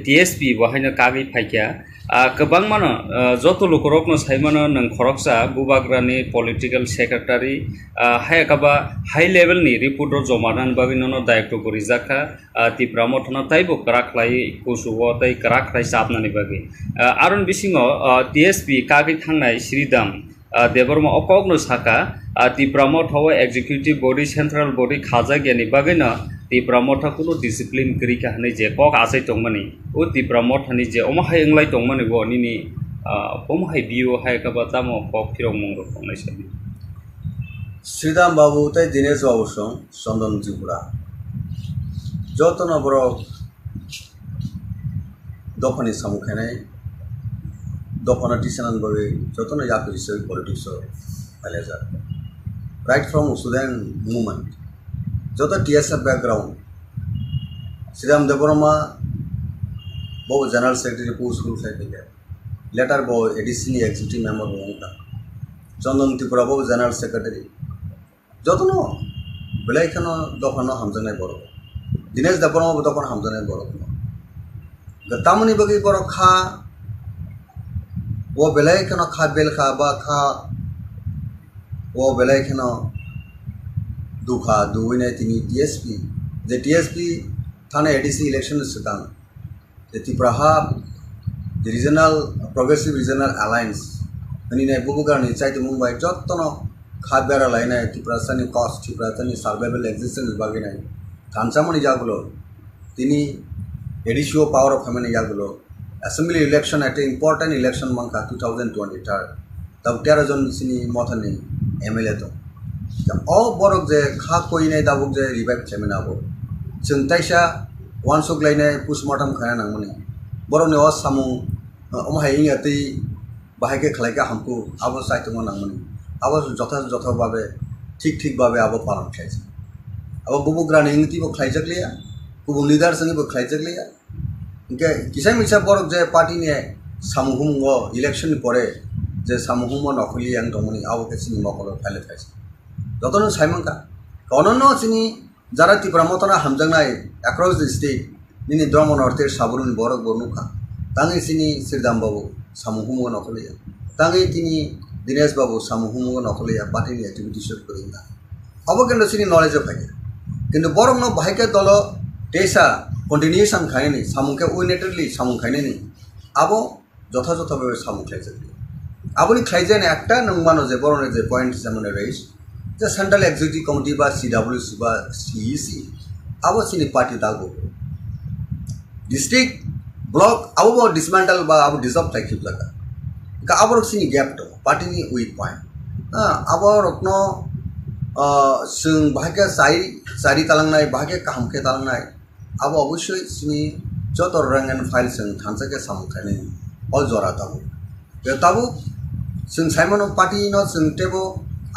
TSP bahaina kagi phaikya kabangmano joto lokorokno saimano nang khoroksa bubagrani political secretary hayakaba high level ni report jomanan baginono daikto gorijaka Tipra mothano taibo karaklai kusuwo tai karaklai sapnani bagi aron bisingo TSP kagi thangnai Sridam Debbarma okogno Sakha Tipra mothawo executive body central body khaja gyani bagino Tipra motha kuno discipline kri ka hanai je kok asai tongmani o Tipra mothani je omahai englai tongmani bo nini omahai bio hai ka batamo kok phirong mongro tongnai sabi Sridam babu tai Dinesh babu song Sondon Tripura jotono boro dofani samukhanai dofana tisanan babe jotono yapir hisabe politics aleja right from Sudan movement যত TSF background Shriram Debbarma বহু general secretary পোস্টগুলো থাকে letter বহু এডিসিনি executive member বহুটা চন্দন ত্রিপুরা বহু general secretary যত বেলাইখান দফানো হামজানাই বড় দীনেশ দেববর্মা দফানো হামজানাই বড় তামনি বগি বড় খা ও বেলাইখান খা বেল খা বা খা ও বেলাইখান দুখা দুইনে তিনি TSP যে TSP থানে ADC ইলেকশন সিদ্ধান যে ত্রিপুরা হাব যে রিজনাল প্রগ্রেসিভ রিজনাল অ্যালায়েন্স তিনি নাই বুবুগানি চাইতে মুম্বাই যতন খাদ বেড়া লাইনায় ত্রিপুরা সানি কস্ট ত্রিপুরা সানি সার্ভাইভাল এক্সিস্টেন্স বাকি নাই কাঞ্চামণি যাগুলো তিনি এডিশিও পাওয়ার অফ ফ্যামিলি ইয়াগুলো অ্যাসেম্বলি ইলেকশন একটা ইম্পর্টেন্ট ইলেকশন মাংখা 2023 তাও 13 জন সিনি মথানি এমএলএ দं অ বরক যে খা কইনাय দাবুক যে রিভাইভ খাलामनो हागौ जों ताइसा वानसुग्लायनाय पोस्टमर्टम खाया नांगौनि बरकनि अ सामु अमहाय इंगाति बाहायके खालायका हामखौ आबो सायतमो नांगौनि आबो जथा भाबे ठीक भाबे आबो पालन खायसे आबो बुबुग्रानि इंतिबो खायजगलिया गुबुन लिडार संगिबो खायजगलिया इनके किसा मिसा बरक जे पार्टीनि सामुहुम इलेक्शन परे जे सामुहुम नखलि आं दंमोनि आबो केसिनि मखलो फाइल खायसे যতন সাইমনকা অনন্য চিনি যারা ত্রিপুরা মতনা হামজাংনাই অ্যাক্রস দ্য স্টেট নিনি দ্রম নর্থের সাবরুন বরক বর্ণুকা তাঙ্গে চিনি শ্রীদাম বাবু সামুহুমো নকলিয়া তাঙ্গে তিনি দীনেশ বাবু সামুহুমো নকলিয়া পার্টিনি অ্যাক্টিভিটিস করি না অবকেন্দ্র চিনি নলেজ থাকে কিন্তু বরং ন ভাইকে দল টেসা কন্টিনিউশন খায়নি সামুকে উইনেটেডলি সামু খায়নি আবো যথাযথভাবে সামু খাইছে আবনি খাইজেন একটা নংমানো যে বরণের যে পয়েন্ট যেমন রয়েছ যে সেন্ট্রাল এক্সিকিউটিভ কমিটি বা সিডাব্লিউসি বা সিইসি আবো চিনি পার্টি দাগো ডিস্ট্রিক্ট ব্লক আবো ডিসমেন্টাল বা আবো ডিসঅফ থাকি জায়গা আবো চিনি গ্যাপ দं পার্টিनि উইক पॉइंट आबो रत्न जों बाहागे जारि तालांनाय बाहागे काहामके तालांनाय आबो अवश्य चिनि जत रैंक एंड फाइल जों थानसाके सामखायनाय अल जरा दाबो ताबो जों साइमन पार्टी न जों टेबो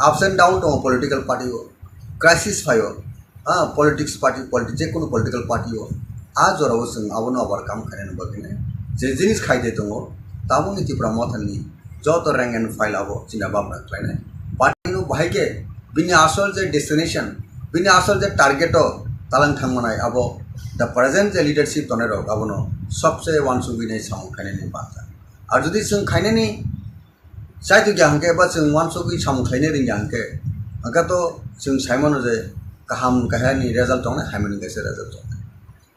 ups and down दं पलिटिकल पार्टी हो क्राइसिस फायो पलिटिक्स पार्टी जेकुनु पलिटिकल पार्टी हो आ जरावो जों आबोनो ओभारकाम खायनो बागिने जे जिनिस खायदे दङ ताबोनि त्रिपुरा मथानि जत रैंक एंड फाइल आबो चिना बाबना खायनाय पार्टीनो बाहायके बिनि आसल जे डेस्टिनेशन बिनि आसल जे टारगेट तालां थांमनाय आबो द प्रेजेंट जे लीडरशिप दनेरो आबोनो सबसे वानसुगिनाय सामु खायनायनि बाथ्रा आरो जुदि जों खायनायनि साइतु जांके बा जों वानसुगि सामु खायनो रोंजांके आंका तो जों साइमन जे गाहाम गाहायनि रिजाल्ट दं हायमनि गेसे रिजाल्ट दं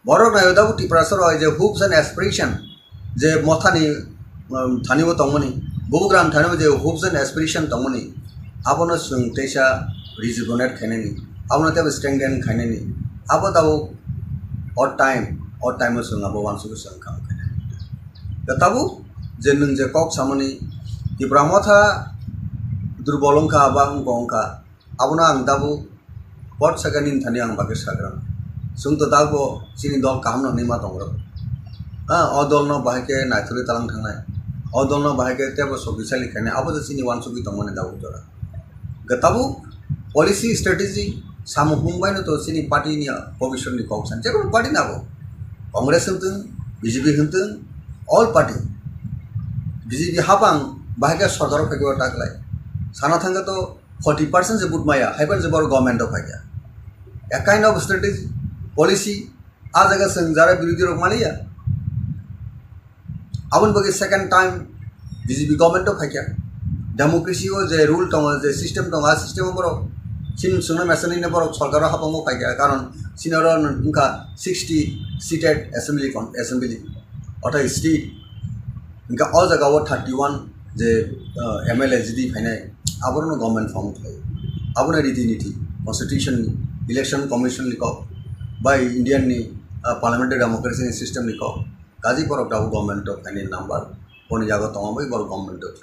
बरक नायो दाबो त्रिपुरा सरकाय जे होप्स एंड एस्पिरेशन जे मथानि थानिबो दंमोनि बुबुग्राम थानिबो जे होप्स एंड एस्पिरेशन दंमोनि आबोनो जों तेसा रिजुनेट खायनायनि आबोनो तेबो स्ट्रेंथेन खायनायनि आबो दाबो अड टाइम जों आबो वानसुगि जों खाम खायनायनि दाबो जे नों जे कक सामनि त्रिपुरा मथा दुर्बलंखा बा अंगंखा आबोनो आं दाबो बट सेकेंड इन थानि आं बागे साग्रा जों तो दाबो चिनि दल काहामनो निमा दंग्रो अ दलनो बाहायके नायथुरि तालां थांनाय अ दलनो बाहायके तेबो सबिसालि खायनाय आबो जे चिनि वानसुगि दंमोन दाबो जरा गताबो पॉलिसी स्ट्रेटेजी सामु हुंबायनो तो चिनि पार्टीनि भविष्यनि कक्सान जेबो पार्टी नाबो कांग्रेस होनथों बीजेपी होनथों ऑल पार्टी बीजेपी हाबां बाहायके सरकार फैगो टाकलाय साना थांगा तो 40% जे बुटमाया हाइबन जे बर गवर्नमेंट ऑफ आइया a kind of strategy policy आ जगह जों जारा बिरोधी रक मालिया आबन बगे second time BJP government of आइया डेमोक्रेसी हो जे रूल दं जे सिस्टम दं आ सिस्टम बर सिन सुना मेसननि बर सरकार हाबांगो फाइया कारण सिनर उनका 60 सीटेड असेंबली अथा स्टेट उनका ऑल जगह 31 जे एमएलए जिदी फाइनाय आबरनो गवर्नमेंट फॉर्म थायो आबनो रीति-नीति कॉन्स्टिट्यूशन इलेक्शन कमिशन लिखो बाय इंडियन नि पार्लियामेंटारि डेमोक्रेसी सिस्टम लिखो गाजी परक दाबो गवर्नमेंट ऑफ फाइनाल नंबर कोन जागा तंबाय बर गवर्नमेंट ऑफ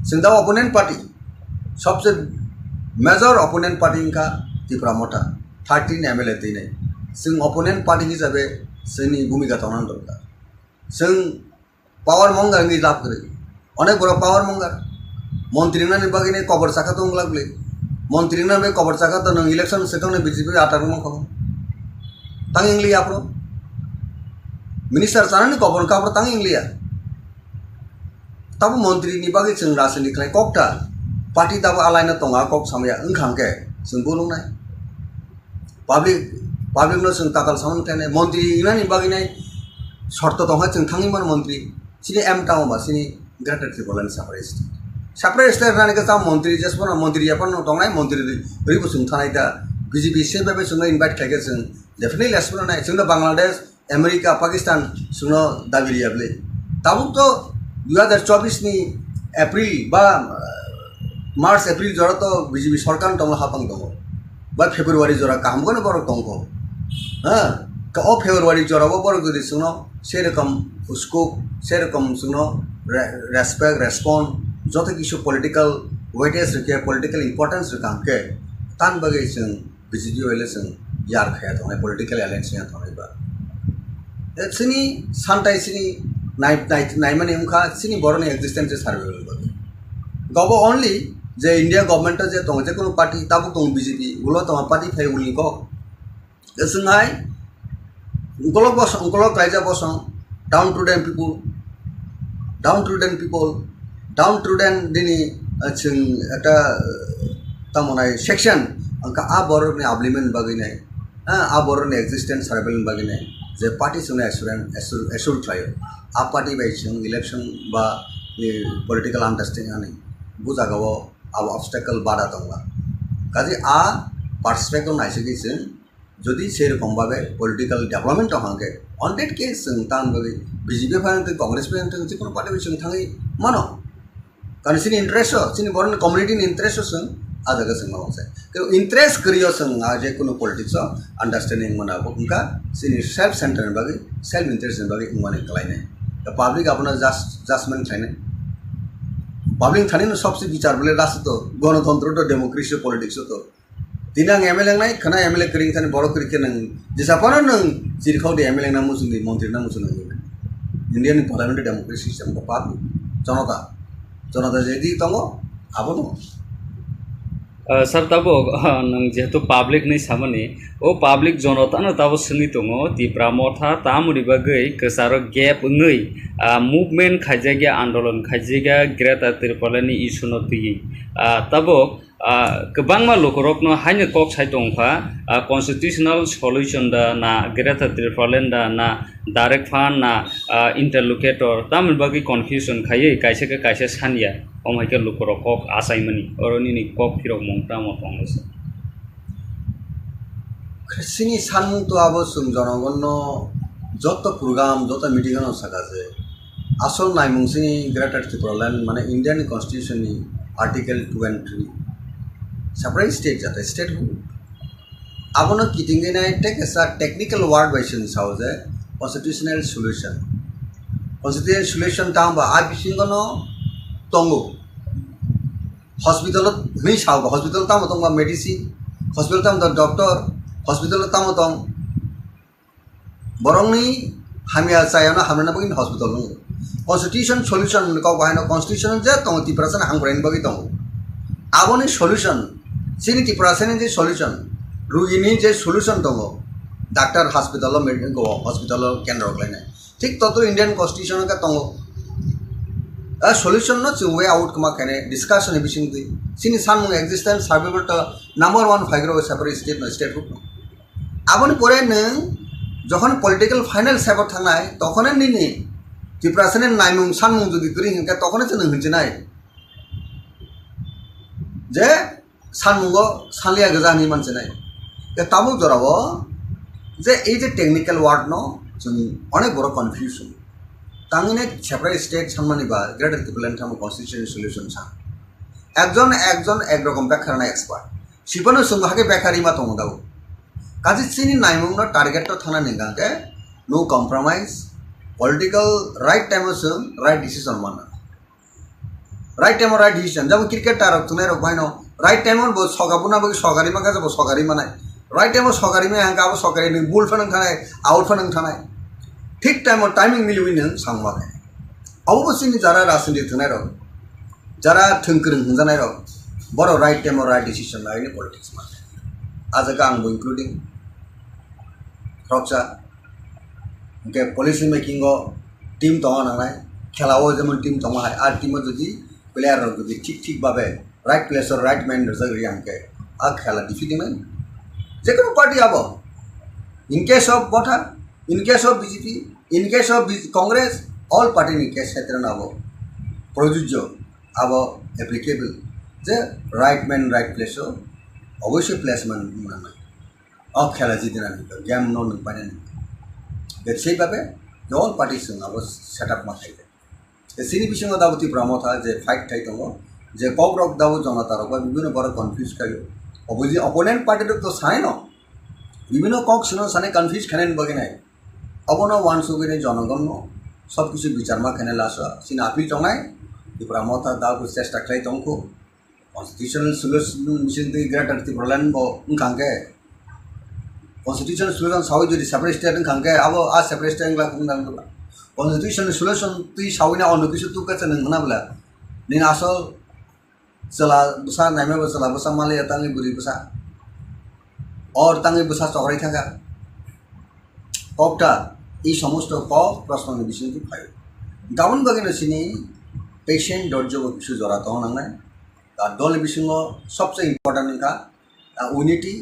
जों दा अपोनेंट पार्टी सबसे मेजर अपोनेंट पार्टी इनका त्रिपुरा मथा 13 एमएलए दिनै जों अपोनेंट पार्टी हिसाबै जोंनि भूमिका थानां दरकार जों पावर मंगारनि लाभ करे अनेक बड़ पावर मंगार मंत्री बागिने कबर साखा तो लागले मंत्री बे कबर साखा तो नों इलेक्शन सेटने बीजेपी आटार मंखो तांग इंग्लिया आपरो मिनिस्टर सानानि कबर काबर तांग इंग्लिया तब मंत्री नि बागै जों रासनि खाय ककटा पार्टी दाबो आलायना दंगा कक सामया ओंखांके जों बुलुंनाय पाब्लिक नो जों ताकाल सामन थानाय मंत्री इनानि बागिनाय शर्त दंहा जों थांगिमोन मंत्री सिनि एम टाउन बा सिनि ग्रेटर त्रिपुरानि साप्राय स्टेट रानि का मंत्री जेसपन मंत्री अपन दंनाय मंत्री रिबो जों थानाय दा बीजेपी से बेबे जों इनभाइट खायके जों डेफिनेटली एसपन नाय जों बांग्लादेश अमेरिका पाकिस्तान जों दाबिरियाबले ताबो तो 2024 नि एप्रिल बा मार्च एप्रिल जरा तो बीजेपी सरकार दं हापां दं बा फेब्रुवारी जरा कामगोन बर दंखो February jorabo bor gudi suno সেরকম স্কোপ সেরকম সুনো রেসপেক্ট রেসপন্স যত কিছু পলিটিক্যাল ওয়েটেজ রেখে পলিটিক্যাল ইম্পর্টেন্স রেখাंके तान बगे जों बिजेपि हले जों यार खाया थांनाय पलिटिकल एलायन्स या थांनायबा सिनि सानथाय सिनि नायमाने उखा सिनि बरनि एक्जिस्टेंस सार्वेल बगे गब ओनली जे इंडिया गवर्नमेंट जे दं जे कोनो पार्टी ताबो दं बिजेपि उलो दं पार्टी फाय उलि को जोंहाय उंकलक रायजा बसं डाउन टू देन दिनी जों একটা तामनाय सेक्शन अंका आ बरनि आब्लिमेंट बागैनाय आ बरनि एक्जिस्टेंस सार्वेल बागैनाय जे पार्टी जों एसुर थायो आ पार्टी बाय जों इलेक्शन बा पलिटिकल अंडरस्टैंडिंग आनि बुजागाव आ ऑब्स्टेकल बाधा दंला काजे आ पार्सपेक्टिव नायसै जों যদি সেরকমভাবে পলিটিক্যাল ডেভেলপমেন্ট হাঙ্গে অনডেট কেস जों तान बगे बिजेपि फायन कांग्रेस फायन जे कोनो पार्टी जों थाङै मानो कारण सिनि इंटरेस्ट सिनि बरन कम्युनिटी इंटरेस्ट जों आ जगह जों मावसे कि इंटरेस्ट करियो जों आ जे कोनो पॉलिटिक्स अंडरस्टैंडिंग मनाबो उनका सिनि सेल्फ सेंटर बगे सेल्फ इंटरेस्ट बगे माने कलायने द पब्लिक अपना जजमेंट थायने पब्लिक थाने सबसे विचार बोले राष्ट्र तो गणतंत्र तो डेमोक्रेसी पॉलिटिक्स तो दिनां एमएलए नाय खना एमएलए करिं थाने बड़ करिके नों जेसापानो नों जिरखाव दे एमएलए ना मुसुंदी मंत्री ना मुसुंदी इंडियन पार्लियामेंट डेमोक्रेसी सिस्टम को पाप जनता जेदि तंगो आबो दं सर तब नों जेहेतु पाब्लिक नहीं सामने ओ पाब्लिक जनता न तब सुनी दङ तिप्रा मथा तामुरि बागै कसारो गैप ngै मुभमेंट खाइजागा आंदोलन खाइजागा ग्रेटर त्रिपुरानि इशु न तुई तब गोबांमा लकरकनो हायनो कक साइ दंफा कन्स्टिट्यूशनल सल्यूशन दा ना ग्रेटर त्रिपुरालेन दा ना डाइरेक्ट फान ना इंटरलोकेटर तामुरि बागै कन्फ्यूजन खायै कायसे सानिया अमाइके लकरक कक आसाइमनि अरनिनि कक फिरक मंगता मतंगस सिनि सानमुं तो आबो जों जनगण जत प्रोग्राम जत मिटिंग साकाजे आसल नायमुंसिनि ग्रेटर त्रिपुरालेन माने इंडियन कन्स्टिट्यूशन नि आर्टिकल 23 सेपरेट स्टेट जाते स्टेट आबोनो किटिंगेनाय टेक एस टेक्निकल वर्ड बायसन सावजे कन्स्टिट्यूशनल सल्यूशन तांबा आ बिसिंगनो तंगो हॉस्पिटल हई साव हॉस्पिटल ताम तंबा मेडिसिन हॉस्पिटल ताम डॉक्टर हॉस्पिटल ताम तंग बरंनि हामिया चायाना हामना बगिन हॉस्पिटल कन्स्टिट्यूशन सल्यूशन को बायनो कन्स्टिट्यूशन जे तंग तिप्रासन हांग्राइन बगि तंग आबोनि सल्यूशन सिनि तिप्रासन जे सल्यूशन रुगिनि जे सल्यूशन दङ डाक्टर हॉस्पिटल मेडिसिन को हॉस्पिटल केन्द्र लायनाय ठीक ततो इंडियन कन्स्टिट्यूशन का दङ a solution no chung way out kama kane discussion ebising di sini sanmung existence survival to number 1 figure separate state no state group aboni pore nang jokhon political final separate thangnai tokhone nini tiprasane naimung sanmung jodi kri hinka tokhone chen hinjinai je sanmungo sanlia gajani mansenai ke tamu jorabo je ei je technical word no chung onek boro confusion तांगिने separate state सानमानिबा greater त्रिपुरालेन थाम constitution solution सा एकजन एक रकम बेखारना expert सिपनो संहाके बेखारी मा दङ दाउ काजि सिनि नायमुंनो टारगेट तो थाना निगाके no compromise political right time जों राइट डिसीजन माना राइट टाइम राइट डिसीजन जब क्रिकेट टारक तुनाय रक बायनो राइट टाइम बो सगाबुना बो सगारि मा गाजबो सगारि मानाय राइट टाइम सगारि मा हांगा बो सगारि नि बुल फनन थानाय आउट फनन थानाय ठीक टाइम टाइमिंग मिलुई नों सांबाय अवश्यनि जरा राजनीति थनाय रक जरा थंकरं हंजानाय रक बर राइट टाइम राइट डिसीजन लायनि पॉलिटिक्स मा आजका आंबो इंक्लूडिंग रक्सा के पॉलिसी मेकिंग टीम दङ नालाय खेलाओ जेमन टीम दङ हाय आर टीम जदि प्लेयार रक जदि ठीक भाबे राइट प्लेस और राइट मैन जगरि आंके आ खेला डिफिटिमेन जेकोनो पार्टी आबो in case of Motha in case of BJP, in case of Congress, all party in case क्षेत्र ना वो प्रयोज्य अब applicable जे right man right place हो अवश्य placement mana अब खेला जीतना नहीं तो game no नहीं पाने नहीं जब सही बात है all parties हैं अब setup मत है ये सिनी पिछले में दावती प्रमोद था जे fight था तो वो जे KOKBOROK दावत जाना था रोका बिल्कुल बड़ा confuse करियो opposite opponent party तो साइन हो বিভিন্ন কক সিনো সানে কনফিউজ খেনেন বগে নাই অবনো ওয়ান সুগিনে জনগণ সব কিছু বিচার মা খেনে লাস সিন আপিল টংনাই ত্রিপুরা মথা দাও চেষ্টা খাই দंखौ constitutional solution mission the greater ত্রিপুরালেন ব উনखांगे कॉन्स्टिट्यूशन सॉल्यूशन सावि जुदि सेपारेट स्टेट खांगे अब आ सेपारेट स्टेट ला कुंदां कॉन्स्टिट्यूशन सॉल्यूशन ती साविना अनु किसु तु कसे नंगनाबला नि आसल चला बसा नाइमे बसा बसा माले तांगि बुरि बसा और तांगि बसा चौराई थाका कॉकटा ई समस्त कॉक प्रश्न विषय की फाइल गावन बगिनो सिनी पेशेंट दर्जो किसु जरा तो नांगनाय दा दल विषय सबसे इम्पोर्टेंट का यूनिटी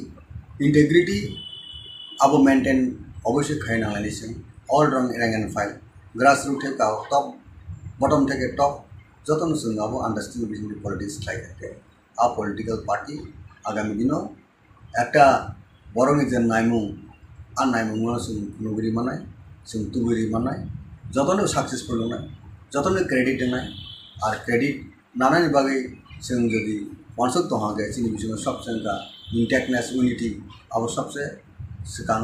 इंटेग्रिटी अब मेंटेन अवश्य खाई नांगलायनि सिं ऑल रंग rank and file grass root थे गाव टॉप बटम थे टॉप जतन जों अब आंडारस्टैंडिंग बिटवीन पॉलिटिक्स थाके आ पॉलिटिकल पार्टी आगामी दिनों एकटा बरंनि जे नायमुं आ नायमुंआ जों नुगिरि मानाय जों तुगिरि मानाय जतन सक्सेसफुल होनाय जतन क्रेडिट होनाय आर क्रेडिट नानानि बागै जों जदि वानसुक तो हागे जोंनि बिजों सबसे इंटेक्टनेस यूनिटी अब सबसे सिगां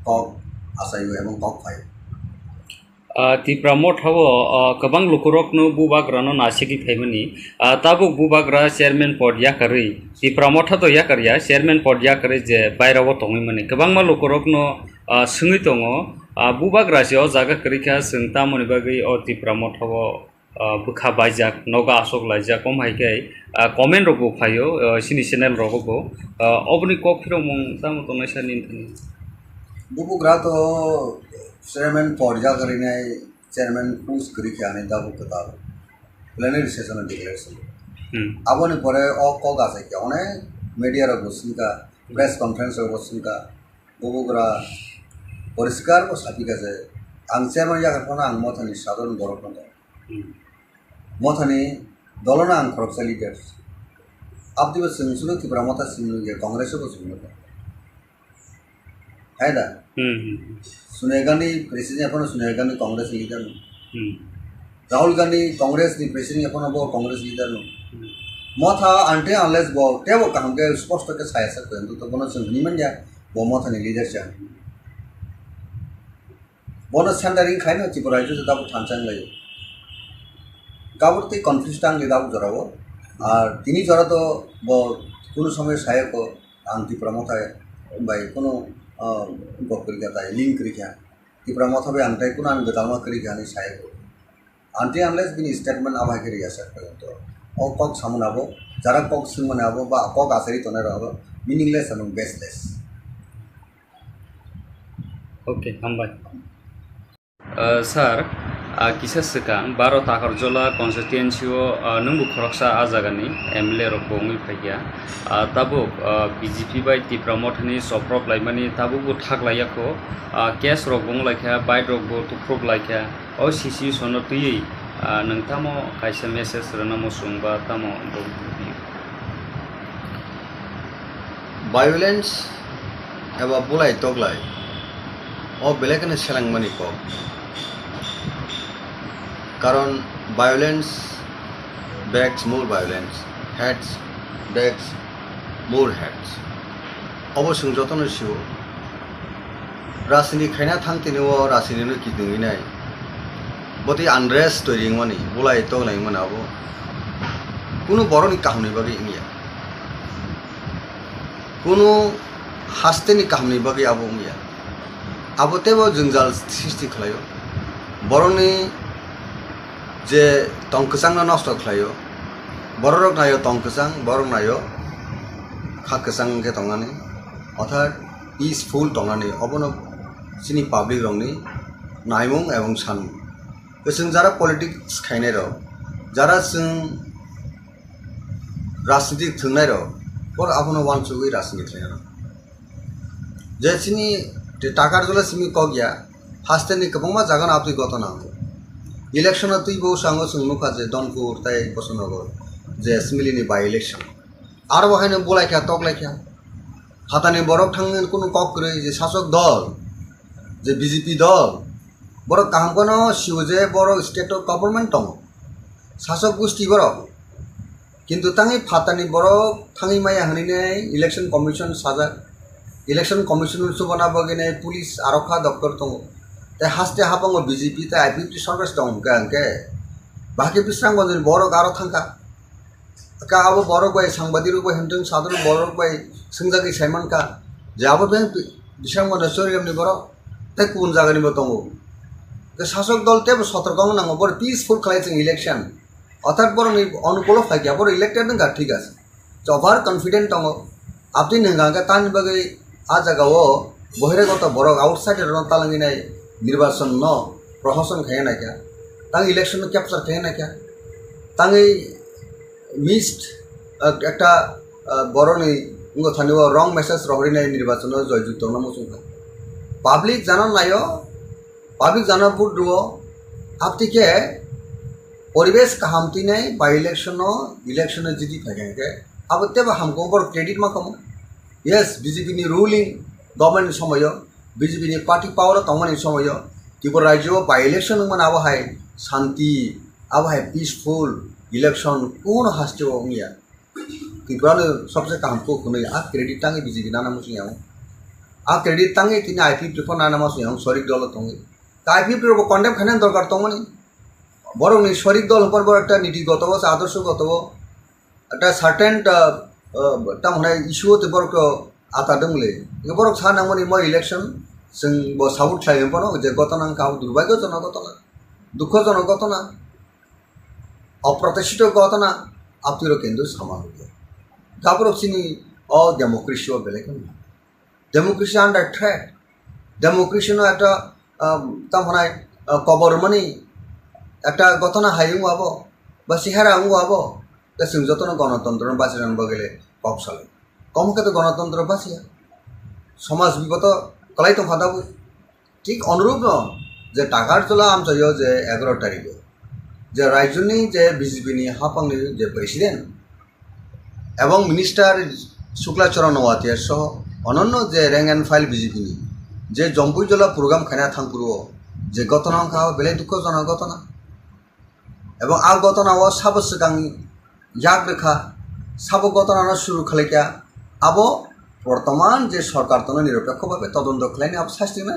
कॉक आसायो एवं कॉक फाइल Tipra Motha kabang lukurokno bubagrano nasigi thaimani tabuk bubagra chairman pod yakari Tipra Motha to yakarya chairman pod yakari je bairawo tongimani kabang ma lukurokno sungui tongo bubagra se o jaga karikha sungta moni bagi o Tipra Motha bukha baijak noga asok laijak komhaikai comment rogo phayo sini channel rogo obni kokphiro mong tamo tonai sanin thani bubugra to chairman porja karine chairman push kari khane da bukata plenary session declaration abone pore o ko gase ke one media ro gosinka press conference ro gosinka bubugra poriskar ko sapi gase ang chairman ya karpona ang mothani sadharon borokno mothani dolona ang khoroksa leaders abdiba singsulo Tipra Motha singlu ye congress ko singlu है ना Sonia Gandhi president अपन Sonia Gandhi Congress leader no Rahul Gandhi Congress नि president अपन बो Congress leader no मथा आंटे unless बो टेबो काम के स्पष्ट के साया सकते तो बनो संगनी मन जा बो मथा नि लीडर छ बनो सेंटरिंग खाइनो त्रिपुरा जो दाबो थानचांग लायो गाबरती कन्फ्यूजटांग ले दाबो जराबो और तिनी जरा तो बो कोनो समय साया को आं त्रिपुरा मथा बाय कोनो गपकरिका ताय लिंक करिका Tipra Motha be antai kuna an Debbarma करिका नि साय आंटे अनलेस बिनि स्टेटमेंट आबाय करिया सकते तो ओ कक सामनाबो जरा कक सिमनाबो बा कक आसरि तने रहबो मीनिंगलेस एंड बेसलेस ओके हामबाय सर किसा सिगां 12 Takarjala Constituency नोंबो खरकसा आजागानि एमएलए रखौ मै फाइया ताबुक बीजेपी बाय Tipra Mothani Choproklaimani ताबुक थागलायाखौ केस रगबं लायखा बाइड रगबो तुफ्रब लायखा ओ सीसी सोनो तुयै नोंथामो कायसे मेसेज रनामो सुंबा तामो वायलेंस एबा बुलाय तगलाय ओ बेलेगने सेलांमानि को कारण violence begs more violence, hates begs more hates. अवश्य जतन सिव राजनीति खाना थांते नो राजनीति की दुंगिनाय बती अनरेस्ट तोरिंग मानी बुलाय तो लाय मनाबो कुनु बरनि काहनी बागै इंगिया कुनु हास्तेनि काहनी बागै आबो इंगिया आबोतेबो जंजाल सृष्टि खालायो बरनि जे तंकसांग नष्ट खालायो बररक नायो तंकसांग बरक नायो खाकसांग के तंगानि अर्थात पीसफुल तंगानि अबनो सिनि पब्लिक रंगनि नायमुं एवं सानमुं जों जरा पलिटिक्स खायनाय र जरा जों राजनीति थंनाय र पर आपनो वानसुगै राजनीति खायना जे सिनि Takarjala सिमि कगिया हास्तेनि गोबांमा जागोन आपनि गतना इलेक्शन तुई बहु सांगो सुनुखा जे दनपुर ताय बसनगर जे एसेम्बलिनि बाय इलेक्शन आरो बहायनो बुलायखा तगलायखा हातानि बरक थांगोन कुनु ककरै जे शासक दल जे बीजेपी दल बरक कामकोनो शिवजे बरक स्टेट गवर्नमेंट दं शासक गोष्ठी बरक किन्तु तांनि फातानि बरक थांनि माया हनिने इलेक्शन कमिशन साजा ইলেকশন কমিশন সুবানা বগিনে পুলিশ আরক্ষা দপ্তর দङ তে হাসতে হাবাঙ্গ বিজেপি তে আইপিপি সরকার দङ গাंके বাকি বিস্রাং বন্ধ বড় আরো থাঙ্কা का अब बरक बाय सांबादिक बाय हेमदों सादर बरक बाय सोंजागि साइमान का जाबो बे बिसां मन सरियमनि बर ते कुन जागानि दङ তে শাসক দল তে সতর্ক নাঙ্গো বড় পিসফুল খাইছেন ইলেকশন অর্থাৎ বড় অনুকূল ফাইকিয়া বড় ইলেক্টেড নঙ্গা ঠিক আছে ওভার কনফিডেন্ট দङ আপনি নঙ্গা তানি বাগै আ জায়গাও বহিরাগত বড় আউটসাইডের তালাঙ্গিনাই নির্বাচন ন প্রশাসন খায় না क्या তাং ইলেকশন ক্যাপচার খায় না क्या তাঙ্গি মিসড একটা বড়নি থানিও রং মেসেজ রহরিনাই নির্বাচন জয়যুক্ত নমসুখা পাবলিক জানান নাইও পাবলিক জানা বুড়ো আপতিকে পরিবেশ কাহামতি নাই বা ইলেকশন জিতি থাকে अब तेब हमको बड़ क्रेडिट मा कमो यस बीजेपी नि रूलिंग गवर्नमेंट समय बीजेपी नि पार्टी पावर तमनि समय त्रिपुरा राज्य बाय इलेक्शन मन अब हाय शांति अब हाय पीसफुल इलेक्शन कौन हास्ते मिया त्रिपुरा सबसे हमको कुनै आ क्रेडिट तांगे बीजेपी नाना मुसियाव आ क्रेडिट तांगे तिनि आईपीपी फो नाना मुसियाव सरिक दल तंगे आईपीपी रो कन्डेम खाने दरकार तमनि बरं नि सरिक दल पर बड़ একটা নীতিগত আদর্শগত একটা সার্টেন তামনে ইস্যুতে বড় আতাদংলে বড় সানামনি মই ইলেকশন जों ब साउथ खायबनो जे घटना का दुर्भाग्यजनक घटना दुःखजनक घटना अप्रत्याशित घटना आपतिरो केंद्र समान गाबरसिनी अ डेमोक्रेसी बेलेग डेमोक्रेसी आंडार थ्रेट डेमोक्रेसी नो একটা তামনে কবরমনি একটা ঘটনা হাইউ আবো বা সিহারা আবো আবো তা जों যতন গণতন্ত্র বাঁচানো বগেলে কম সালে কমকে তো গণতন্ত্র বাঁচিয়া সমাজ বিগত কলাই তো ফাদাবো ঠিক অনুরূপ ন যে টাকারজলা আমচাইও যে 11 তারিখে যে রাজ্যনি যে বিজেপিনি হাফাংনি যে প্রেসিডেন্ট এবং মিনিস্টার শুক্লাচরণ ওয়াতিয়ার সহ অনন্য যে র্যাঙ্ক অ্যান্ড ফাইল বিজেপিনি যে জম্পুইজলা প্রোগ্রাম খানা থাংপুরো যে ঘটনা খাওয়া বেলে দুঃখজনক ঘটনা এবং আ ঘটনা ও সাবসগাং याद रेखा सब घटना शुरू खालाइका अब बर्तमान जे सरकार तो निरपेक्ष भावे तदন্ত खालायनि अब शास्ति ना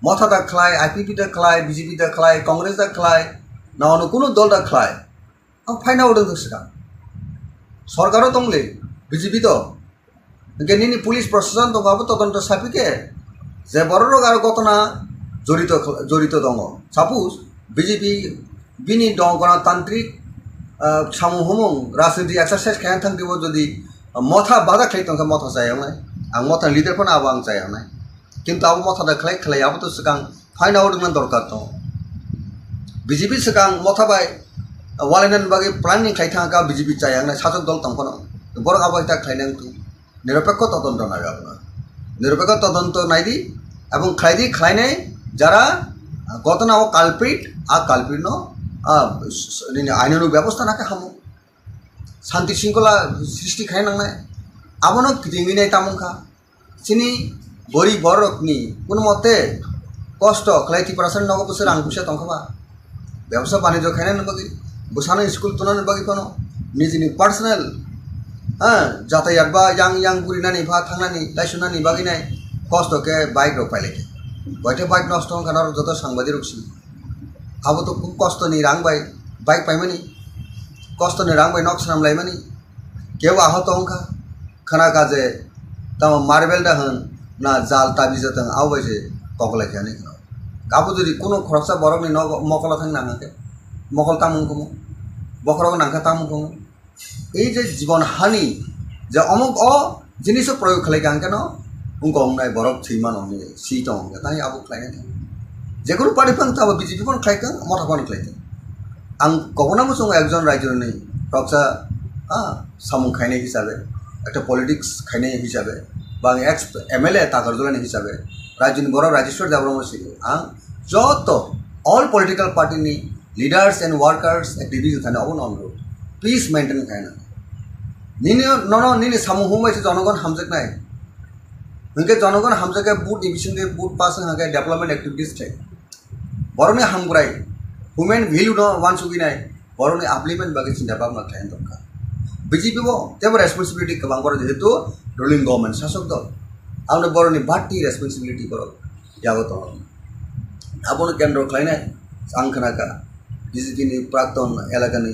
मथा दा खालाय आईपीपी दा खालाय बीजेपी दा खालाय कांग्रेस दा खालाय ना अनु कोनो दल दा खालाय अब फाइना उदों सिगा सरकारो दंले बीजेपी तो गेनिनि पुलिस प्रशासन दं अब तदন্ত सापिके जे बररो आरो घटना जड़ित दङ सापोज बीजेपी बिनि दं गणतान्त्रिक सामूहमों राजनीति एक्सारसाइज खाया थांदिबो जदि मथा बादा खाइतों का मथा जायावनाय आं मथा लिडार फोन आबो आं जायावनाय किन्तु आबो मथा दा खालाय आबो तो सिगां फाइन आउट मन दरकार दं बीजेपी सिगां मथा बाय वालेनन बागे प्लानिंग खाइथां का बीजेपी जायावनाय साजक दल तंफनो बर आबो ता खाइनां तु निरपेक्ष तदন্ত नाय आपना निरपेक्ष तदন্ত नायदि এবং খাইনাय যারা ঘটনা ও কালপ্রিট आ कालप्रिट न आईन व्यवस्था ना हामो शांति श्रृंखला सृष्टि खाई नांगनाय आबनो गिदिंगिनाय तामुखा सिनी गरीब बरकनि कोन मते कष्ट खालाय त्रिपुरासन नगो बोसोर आं फैसा तंखबा व्यवसाय बाणिज्य खायनाय नबगि बोसानो स्कुल तुनानो बगि कोन निजिनि पार्सनेल जातायात बा yang बुरिनानि भा थांनानि लाइसुनानि बगिनाय कष्ट के बाइक रो पाइलेके गयते बाइक नष्ट खानार जत सांबादिक रखसि अब तो खूब कष्ट नहीं रांग बाई बाइक पाइमानी कष्ट नहीं रांग बाई नक्सनाम लाइमानी केव आहत होंखा खाना काजे तम मार्बेल दा हन ना जाल ताबी जतन आवबाइसे ककला खाने खाना काबु जदि कोनो खरसा बरक नि मकला थांग नांगाके मकल तामुंखमो बखरक नांखा तामुंखमो এই যে জীবন হানি যে অমুক অ জিনিস প্রয়োগ খালাই গাंके न उनको নাই बरक थैमान हने सीट हंगे ताई आबु खालायना थांग जेकुनु पार्टी फां ताबो बीजेपी फन खाइखां मथा फान खाइखां आं गगना मुसुं एकजन रायजोनि रक्षा सामुं खाइनाय हिसाबै একটা पलिटिक्स खाइनाय हिसाबै बा एक्स एमएलए ताकारजलानि हिसाबै राज्यनि बर राजेश्वर देबरमा सिगो आं जत ऑल पॉलिटिकल पार्टीनि लीडर्स एंड वर्कर्स एक्टिविटीज थाने अबन अनुरोध प्लीज मेंटेन खाइना निनि नन निनि सामुं हुमाइसे जनगण हामजकनाय उनके जनगण हामजके बुट डिविजन के बुट पास हाके डेवलपमेंट एक्टिविटीज थे बरने हामग्राय ह्यूमन वैल्यू न वान सुगिनाय बरने आपलिमेंट बागे चिंता भावना थायन दरकार बीजेपी बो तेबो रेसपन्सिबिलिटी गोबां बर जेहेतु रुलिंग गवर्नमेंट शासक दल आपने बरनि बाटी रेसपन्सिबिलिटी करो यागो तो आपने केंद्र खाइने आंखनाका बीजेपी नि प्राक्तन एलाकानि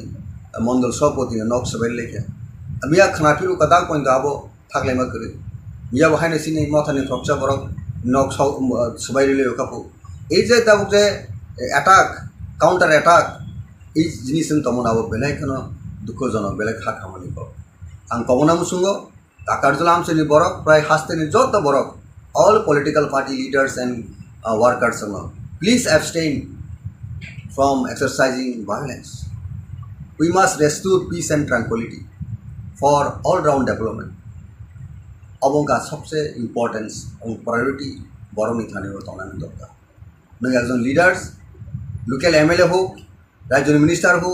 मंडल सभापति नक सबाय लेखे मिया खनाफिरु कदा पॉइंट आबो थागलायमा करि मिया बहायने सिनि मथानि फ्रक्चा बरक नक सबाय ले कापु ए जे दाबुक जे अटैक काउंटर अटैक এই জিনিস তমনাবো বেলাইখানো দুঃখজনক বেলাই খা খামানি পাও আং কমনাম সুঙ্গ তাকারজলা আমসেনি বরক প্রায় হাস্তেনি যত বরক all political party leaders and workers please abstain from exercising violence. We must restore peace and tranquility for all-round development. अबंगा सबसे इम्पोर्टेंस और प्रायोरिटी बरनी थाने हो तोना में दरकार नों एकजन लीडर्स लोकल एमएलए हो राज्य मिनिस्टर हो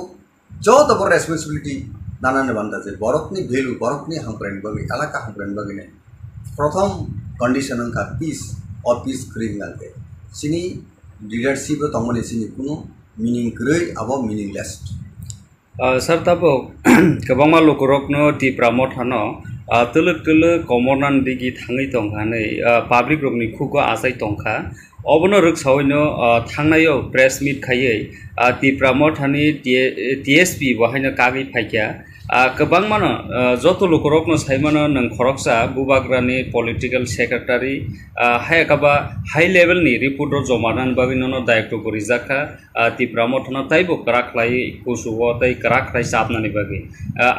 जो तो बड़ रेस्पन्सिबिलिटी नाना ने बांधा जे बरकनी भेलू बरकनी हमप्रेन बगे एलाका हमप्रेन बगे ने प्रथम कंडीशन का पीस और पीस क्रिएट गालते सिनी लीडरशिप तमने सिनी कुनो मीनिंग गै आबो मीनिंगलेस सर तब गोबां लोकरकनो टिप्रा मथानो तलक तलक कमरनान दिगि थाङै दंखानै पाब्लिक रकनि खुगो आसाय दंखा अबनो रोगसावैनो थांनायाव प्रेस मीट खायै टिप्रा मथानि टीएसपी बहायनो कागै फायखा गोबां मानो जत लोकरकनो सायमानो नों खरकसा बुबाग्रानि पलिटिकल सेक्रेटारि हायकाबा हाई लेवलनि रिपोर्टर जमानान बागिनो दायित्व गरिजाखा टिप्रा मथानो ताइबो कराख्लाय कुसुवा ताइ कराख्लाय साबनानि बागि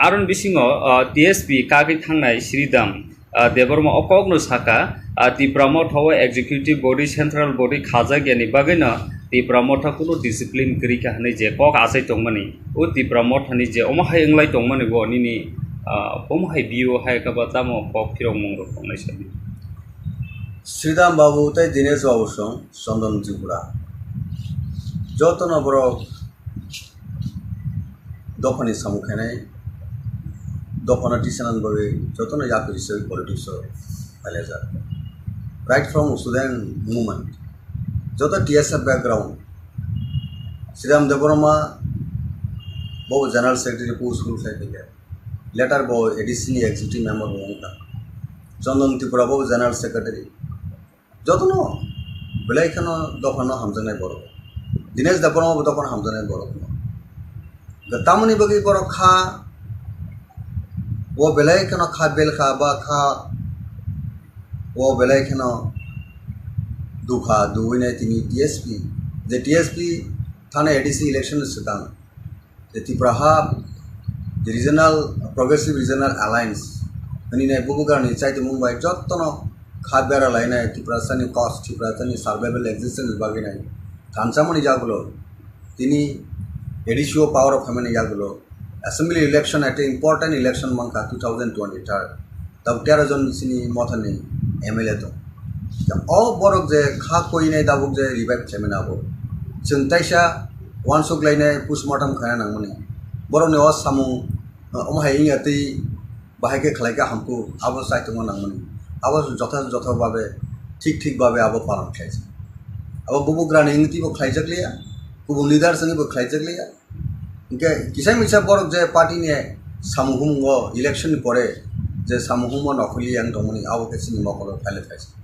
आरन बिसिङाव टीएसपी कागै थांनाय श्रीदाम देबरमा अकगनो साखा Tipra मथाव executive body central body खाजा गियानि बागैनो टिप्रा मथा कुनो डिसिप्लिन करिका हनै जे कक आसाय दंमानि ओ टिप्रा मथानि जे अमहाय इंलाय दंमानि गो निनि अमहाय बियो हाय काबा तामो कक फिरं मंगरो खंनाय साबि श्रीदाम बाबू ताइ दिनेश बाबू सं चंदन त्रिपुरा जतन बर दफानि सामुखानाय दफाना टिसनान बगे जतन याकरिसै पॉलिटिक्स फाइलेजा राइट फ्रॉम सुदान मूवमेंट जो तो टीएसएफ बैकग्राउंड श्रीराम देबरमा बहु जनरल सेक्रेटरी पोस्ट स्कूल से लेटर बहु एडिशनली एग्जीक्यूटिव मेंबर होगा चंदन त्रिपुरा बहु जनरल सेक्रेटरी जो तो बेलायखान दफानो हामजानाय बर दिनेश देबरमा दफान हामजानाय बर गतामनि बगे बर खा वो बेलायखान खा बेलखा बा खा वो बेलायखान दुखा दुविने तिनी टीएसपी जे टीएसपी थाने एडीसी इलेक्शन सिदां जे Tripura regional progressive regional alliance हनीने बुबुगारनि चाइते मुंबई जत्तनो खाबेरा लायनाय त्रिपुरा सानि कस्ट त्रिपुरा सानि सर्वाइवल एक्जिस्टेंस बागिनाय थानसामनि जागुलो तिनी एडीसी पावर ऑफ फेमिनी जागुलो assembly election eight important election मंका 2023 तब 13 जन सिनी मथानि एमएलए तो all borok je kha koi ne dabuk je revive khamena abo जों ताइसा वन सुग्लायनाय पोस्टमर्टम खाना नांगमोन बर'नि अ सामु अमहाय इंगाति बाहायके खलायका हमको आबो साइतंग नांगमोन आबो जथा भाबे ठीक भाबे आबो पालन खायसे आबो बुबुग्रानि इंगतिबो खलायजकलिया गुबुन लिडार संगिबो खलायजकलिया इनके किसाय मिसा बरक जे पार्टीनि सामुहुमो इलेक्शन परे जे सामुहुमो नखलि आं दंमोन आबो केसिनि मकल फाइल खायसे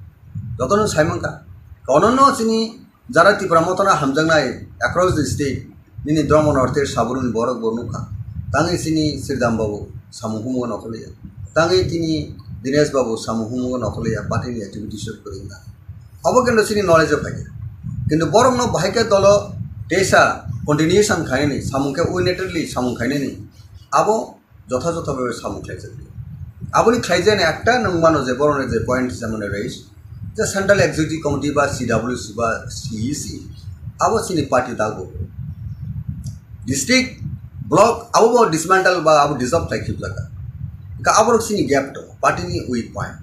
जतन साइमंका कननो सिनि जारा त्रिपुरा मथना हामजांनाय अक्रॉस द स्टेट निनि द्रम नॉर्थे साबरुन बरक बरनुखा तांगे सिनि श्रीदाम बाबू सामुहुमो नखलिया तांगे तिनि दिनेश बाबू सामुहुमो नखलिया पार्टीनि एक्टिविटीज करिना अब केन्दो सिनि नॉलेज फाइके किन्तु बरक न बाहायके दल देशा कंटिन्यूएशन खायनि सामुके उनेटेडली सामु खायनि आबो जथा भाबे सामु खायजे आबोनि खायजेन एकटा नंबानो जे बरने जे पॉइंट सामने raise the Central Executive Committee by CWC by CEC, our senior party dago. District block our dismantle by our dissolve like you like. Our senior gap to party ni weak point.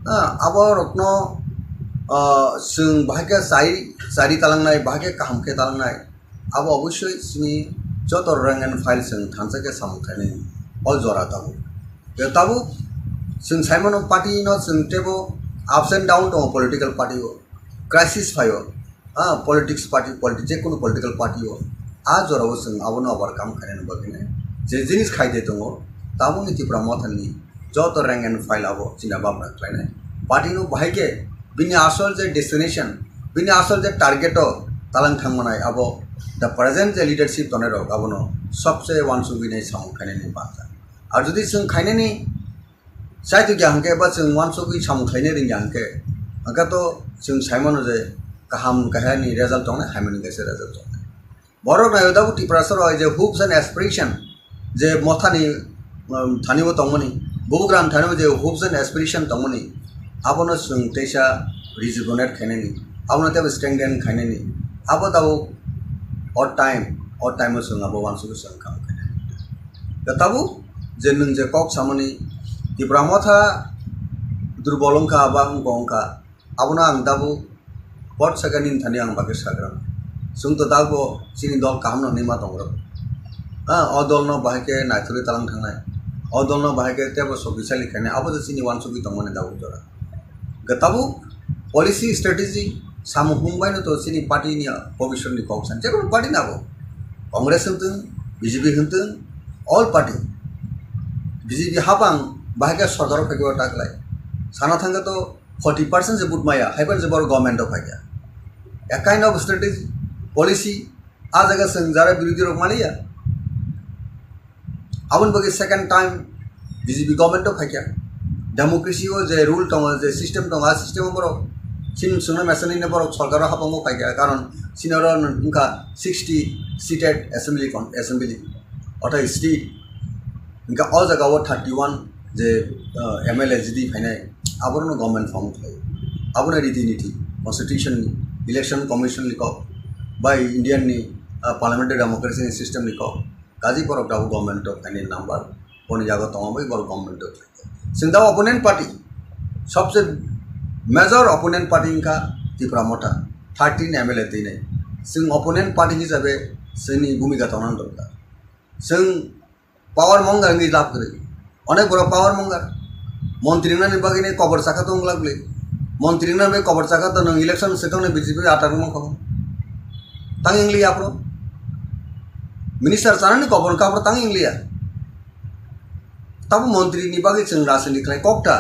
Our no sung bahaka sari talangnai bahake kahamke talangnai. Our obviously sini joto rang and file sung thansake samukhane all zora tabu. The tabu sung Simon of party no sung tebo ups and down to political party हो crisis फायो politics party politics जे कोनो political party हो आज और अवसर आवनो अबर काम करने बगिने जे जिनिस खाई देते हो ताबो नीति प्रमोथन नी जो तो रैंक एंड फाइल आवो चिना बाप रखलाय party no bahike bini asol je destination bini asol je target o talang thangmanai abo the present je leadership tonero abono sabse wansu bini samung khaine ni bata ar jodi sung khaine ni sai tu jangke ba sung wansu bi samung khaine ring jangke aga to sung saimano je kaham kahani result tong na hamani gese result tong borok na yoda Tipra sor je hopes and aspiration je Motha ni thani bo tongmani bogram thani je hopes and aspiration tongmani abono sung teisa rejuvenate khaine ni abono te strengthen khaine ni abo dawo odd time sung abo wansu sung kham khaine da tabu je nung je kok samani Tipra Motha durbolongka abang bongka abona ang dabu pot saganin thani ang bage sagram sung to dago sini dol kaham no nima tongro o dol no bahake naithuri talang thangnai o dol no bahake tebo sobisali khane abo je sini wansu bi tongmane dabu jora gatabu policy strategy samu humbai no to sini party ni position ni kok san jero party na bo congress henteng BJP henteng all party BJP habang bahake sarkar phagwa taklai sana thanga to 40% je budmaya haiban je bor government of phagya a kind of strategy policy a jaga sing jara birudhi rok maliya abon bagi second time BJP government of phagya democracy o je rule tong je system tong a system bor sin suna mesani ne bor sarkar hapango phagya karon sinoro unka 60 seated assembly ota state unka all jaga 31 je MLA jidi phainai aborno government form thai abona riti niti constitution election commission liko by Indian ni parliamentary democracy system liko kaji porok dabu government of any number poni jaga tongbai bor government of sinda opponent party सबसे major opponent party inka Tipra Motha 13 MLA tine sing opponent party hisabe sini bhumika tonan dorkar sing power mongar ngi lab kare onek boro power mongar মন্ত্রী না নির্বাচনে কবর চাকা তো লাগলে মন্ত্রী না কবর চাকা তো ইলেকশন সেখানে বিজেপি আটার খবর তাং ইংলিয়া আপন মিনিস্টার জানেন কবর কাপড় তাং ইংলিয়া তাবো মন্ত্রী নিবাগে जों রাজনীতি খাই ককটা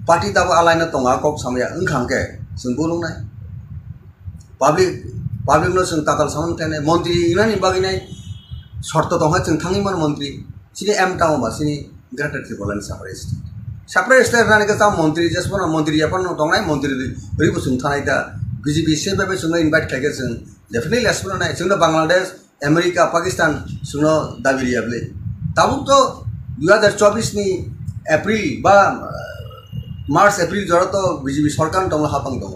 পার্টি তাবো আলাইনা তঙা কক সাময়া ओंखांके जों बुलुंनाय পাবলিক नो जों ताकाल सामन थानाय মন্ত্রী ইনা নিবাগে শর্ত তঙা जों थाङिमोन মন্ত্রী सिनि एम टाउमा सिनि ग्रेटर त्रिपुरानि साप्राय स्टेट रानी का मंत्री जसपन मंत्री अपन दंनाय मंत्री रिबो जों थानाय दा BJP से बेबे जों इनभाइट खायगे जों डेफिनेटली एसपन नाय जों बांग्लादेश अमेरिका पाकिस्तान जों दाबिरियाबले ताबो तो 2024 नि एप्रिल बा मार्च एप्रिल जरा तो BJP सरकार दंग हापां दङ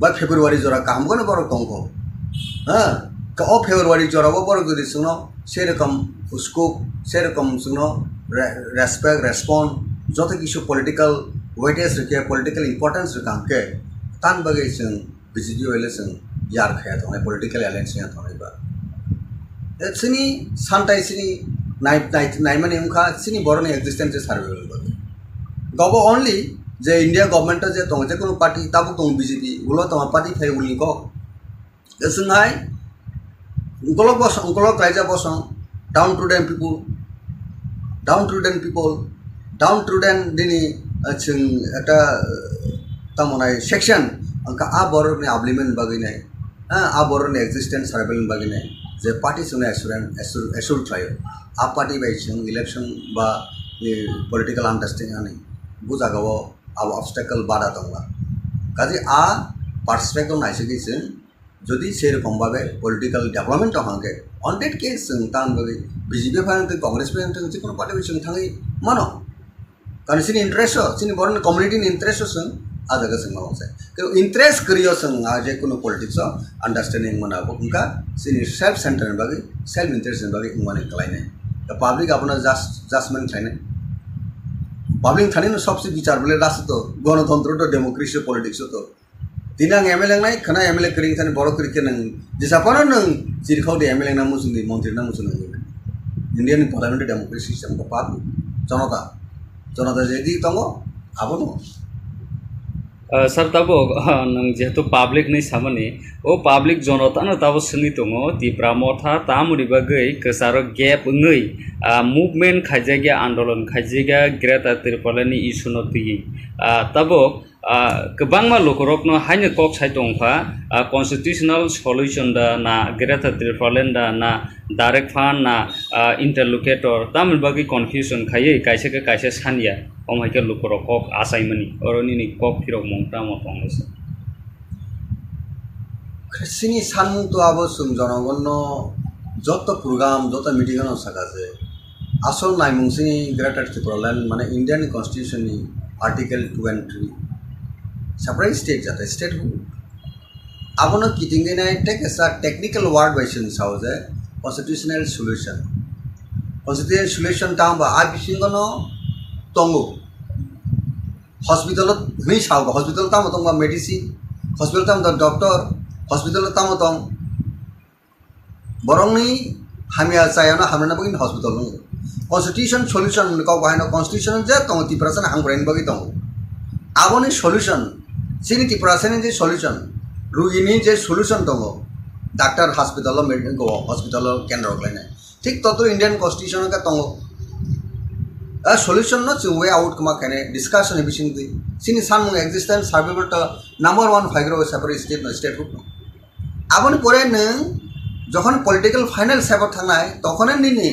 बा फेब्रुवारी जरा कामगोन बर दंग हां का ओ फेब्रुवारी जरा बर गदि जों से रकम स्कोप से रकम जों रेस्पेक्ट रेस्पॉन्ड যত কিছু পলিটিক্যাল ওয়েটেজ রেখে পলিটিক্যাল ইম্পর্টেন্স রেখে তান বাগে जों BJP হইলে जों यार खाया थानाय पलिटिकल एलायन्स या थानायबा सिनि सानथाय सिनि नायमाने उखा सिनि बरनि एक्जिस्टेंस सार्वेल बागे गब ओनली जे इंडिया गवर्नमेंट जे दं जे कोनो पार्टी ताबो दं BJP उलो तमा पार्टी फाय उलि को जोंहाय उंकलक रायजा बसं down to them people down to then दिनी जों एटा तमनाय सेक्शन अंका आ बरनि आब्लिमेंट बागिनाय आ बरनि एक्जिस्टेंस सार्वेल बागिनाय जे पार्टी जों एसुर ट्रायल आ पार्टी बाय जों इलेक्शन बा पलिटिकल अंडरस्टैंडिंग आनि बुजागाव आ ऑब्स्टेकल बाधा दंला काजे आ पार्सपेक्टिव नायसगे जों जदि से रकम भावे पलिटिकल डेवलपमेंट हांगे ऑन दैट केस जों तान बागे BJP फायन कांग्रेस फायन जे कोनो पार्टी जों थाङै मानो कारण सिनि इंटरेस्ट सिनि बरनि कम्युनिटी इंटरेस्ट जों आ जगह जों मावसे कि इंटरेस्ट करियो जों आ जे कोनो पॉलिटिक्स अंडरस्टैंडिंग मनाबो उनका सिनि सेल्फ सेंटर बागे सेल्फ इंटरेस्ट बागे माने कलायने द पब्लिक अपना जजमेंट थाने पब्लिक थाने सबसे विचार बोले राष्ट्र तो गणतंत्र तो डेमोक्रेसी पॉलिटिक्स तो दिनां एमएलए नाय खना एमएलए करिं थाने बरो करिके नों जेसापानो नों जिरखाव दे एमएलए ना मुसुंदी मंत्री ना मुसुंदी इंडियन पार्लियामेंट डेमोक्रेसी सिस्टम को पाबु जनता जेदि तंगो आबो दङ सर तब नों जेहेतु पाब्लिक नहीं सामने ओ पाब्लिक जनता न तब सनी दङ Tipra Motha तामुनि बागै कसारो गैप ngै मूवमेंट खाइजागा आंदोलन खाइजागा ग्रेटर त्रिपुरानि इशु न तुई तब गोबांमा लुखुरकनो हायनो कक साइ दंफा कन्स्टिट्यूशनल सल्यूशन दा ना ग्रेटर त्रिपुरालेण्ड दा ना डाइरेक्ट फान ना इंटरलोकेटर तामिल बागी कन्फ्यूजन खायै कायसे के कायसे सानिया अमाइके लुखुरक कक आसाइमनि अरनि नि कक फिरक मंता मतंगस सिनी सानमुं तो आबो सुम जनगणनो যত প্রোগ্রাম যত মিটিংও সাকাছে আসল নাইমুংসিনি গ্রেটার ত্রিপুরাল্যান্ড মানে Indian কনস্টিটিউশননি article 2 and 3 separate state जाता है स्टेट हुँ आबोनो किटिंगे ना टेक ऐसा टेक्निकल वर्ड वाइशन साउज़े कॉन्स्टिट्यूशनल सॉल्यूशन टांग बा आप बिशिंगनो तोंगो हॉस्पिटल नहीं साउगा हॉस्पिटल टांग तोंगा मेडिसिन हॉस्पिटल टांग डॉक्टर हॉस्पिटल टांग तोंग बरंगनी हमिया चायाना हमना बगिन हॉस्पिटल नु कॉन्स्टिट्यूशन सॉल्यूशन को बायनो कॉन्स्टिट्यूशन जे तंग तिप्रासन हांग्रेन बगि तंग आबोनि सॉल्यूशन सिनि तिप्रासन जे सॉल्यूशन रुगिनि जे सॉल्यूशन तंग डॉक्टर हॉस्पिटल मेडिसिन को हॉस्पिटल केंद्र लाइने ठीक ततो इंडियन कॉन्स्टिट्यूशन का तंग आ सॉल्यूशन न वे आउट कमा कने डिस्कशन बिसिन दि सिनि सानमु एक्जिस्टेंस सर्वाइवल ट नंबर 1 फाइग्रो सेपरेट स्टेट न स्टेट हुक आबोनि परे न যখন পলিটিক্যাল ফাইনাল সেবর থানায় তখনই নিনি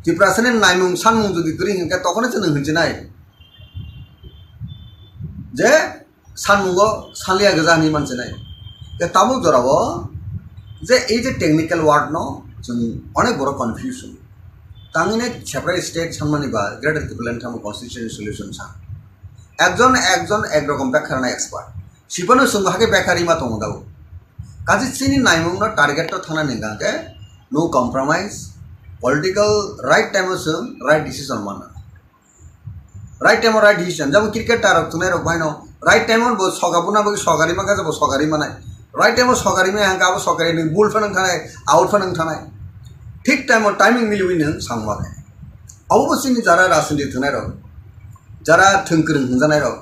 ত্রিপুরাসেনের নাইমুং সানমুং যদি করি হিংকে তখনই তো হইছে নাই যে সানমুঙ্গ সালিয়া গজানি মানছে নাই তাবো জরাবো যে এই যে টেকনিক্যাল ওয়ার্ড ন जों অনেক বড় কনফিউশন তাঙ্গিনে সেপারেট স্টেট সানমানিবা গ্রেটার ত্রিপুরাল্যান্ড থাম কনস্টিটিউশন সলিউশন सा একজন একরকম ব্যাখ্যা না এক্সপার্ট সিপনো সঙ্গে ব্যাখ্যারি মা তং দাও काजी सिनी नाइमुंगनो टारगेट तो थाना निगा के no compromise political right time से राइट डिसीजन माना राइट टाइम राइट डिसीजन जब क्रिकेट टारक तुने रख भाइनो राइट टाइम बो सगाबुना बो सगारी मा जब सगारी मानाय राइट टाइम सगारी में हांगा बो सगारी नि बुल फनन थानाय आउट फनन थानाय ठीक टाइम टाइमिंग मिलुइ नों सांगमा अबो सिनी जारा रासनि थुनाय रख जारा थंकरं हंजानाय रख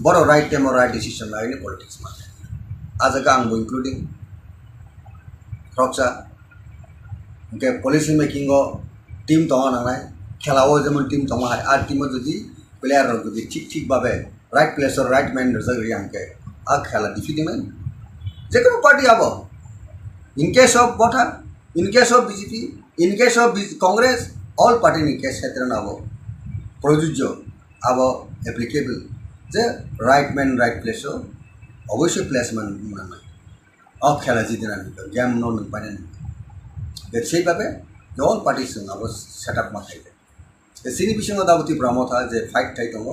बरो राइट टाइम राइट डिसीजन लायनि पॉलिटिक्स मा आज का आंबो इंक्लूडिंग रक्षा उनके पॉलिसी मेकिंग टीम तंगा नांगनाय खेलाओ जेमन टीम तंगा है आर टीम जदि प्लेयर जदि ठीक भावे राइट प्लेस और राइट मैन जगरि आंके आ खेला डिफिटिमेन जेको पार्टी आबो in case of Botha in case of BJP in case of Congress all party in case क्षेत्र आबो प्रयोज्य आबो एप्लीकेबल जे राइट मैन राइट प्लेस अवश्य प्लेसमेंट माना अब खेला जितना नहीं गेम नो नहीं पाने नहीं से भावे ऑल पार्टी से अब सेटअप मा थाइबे सिनी बिसिंग दाबो त्रिपुरा मथा जे फाइट थाइ दङ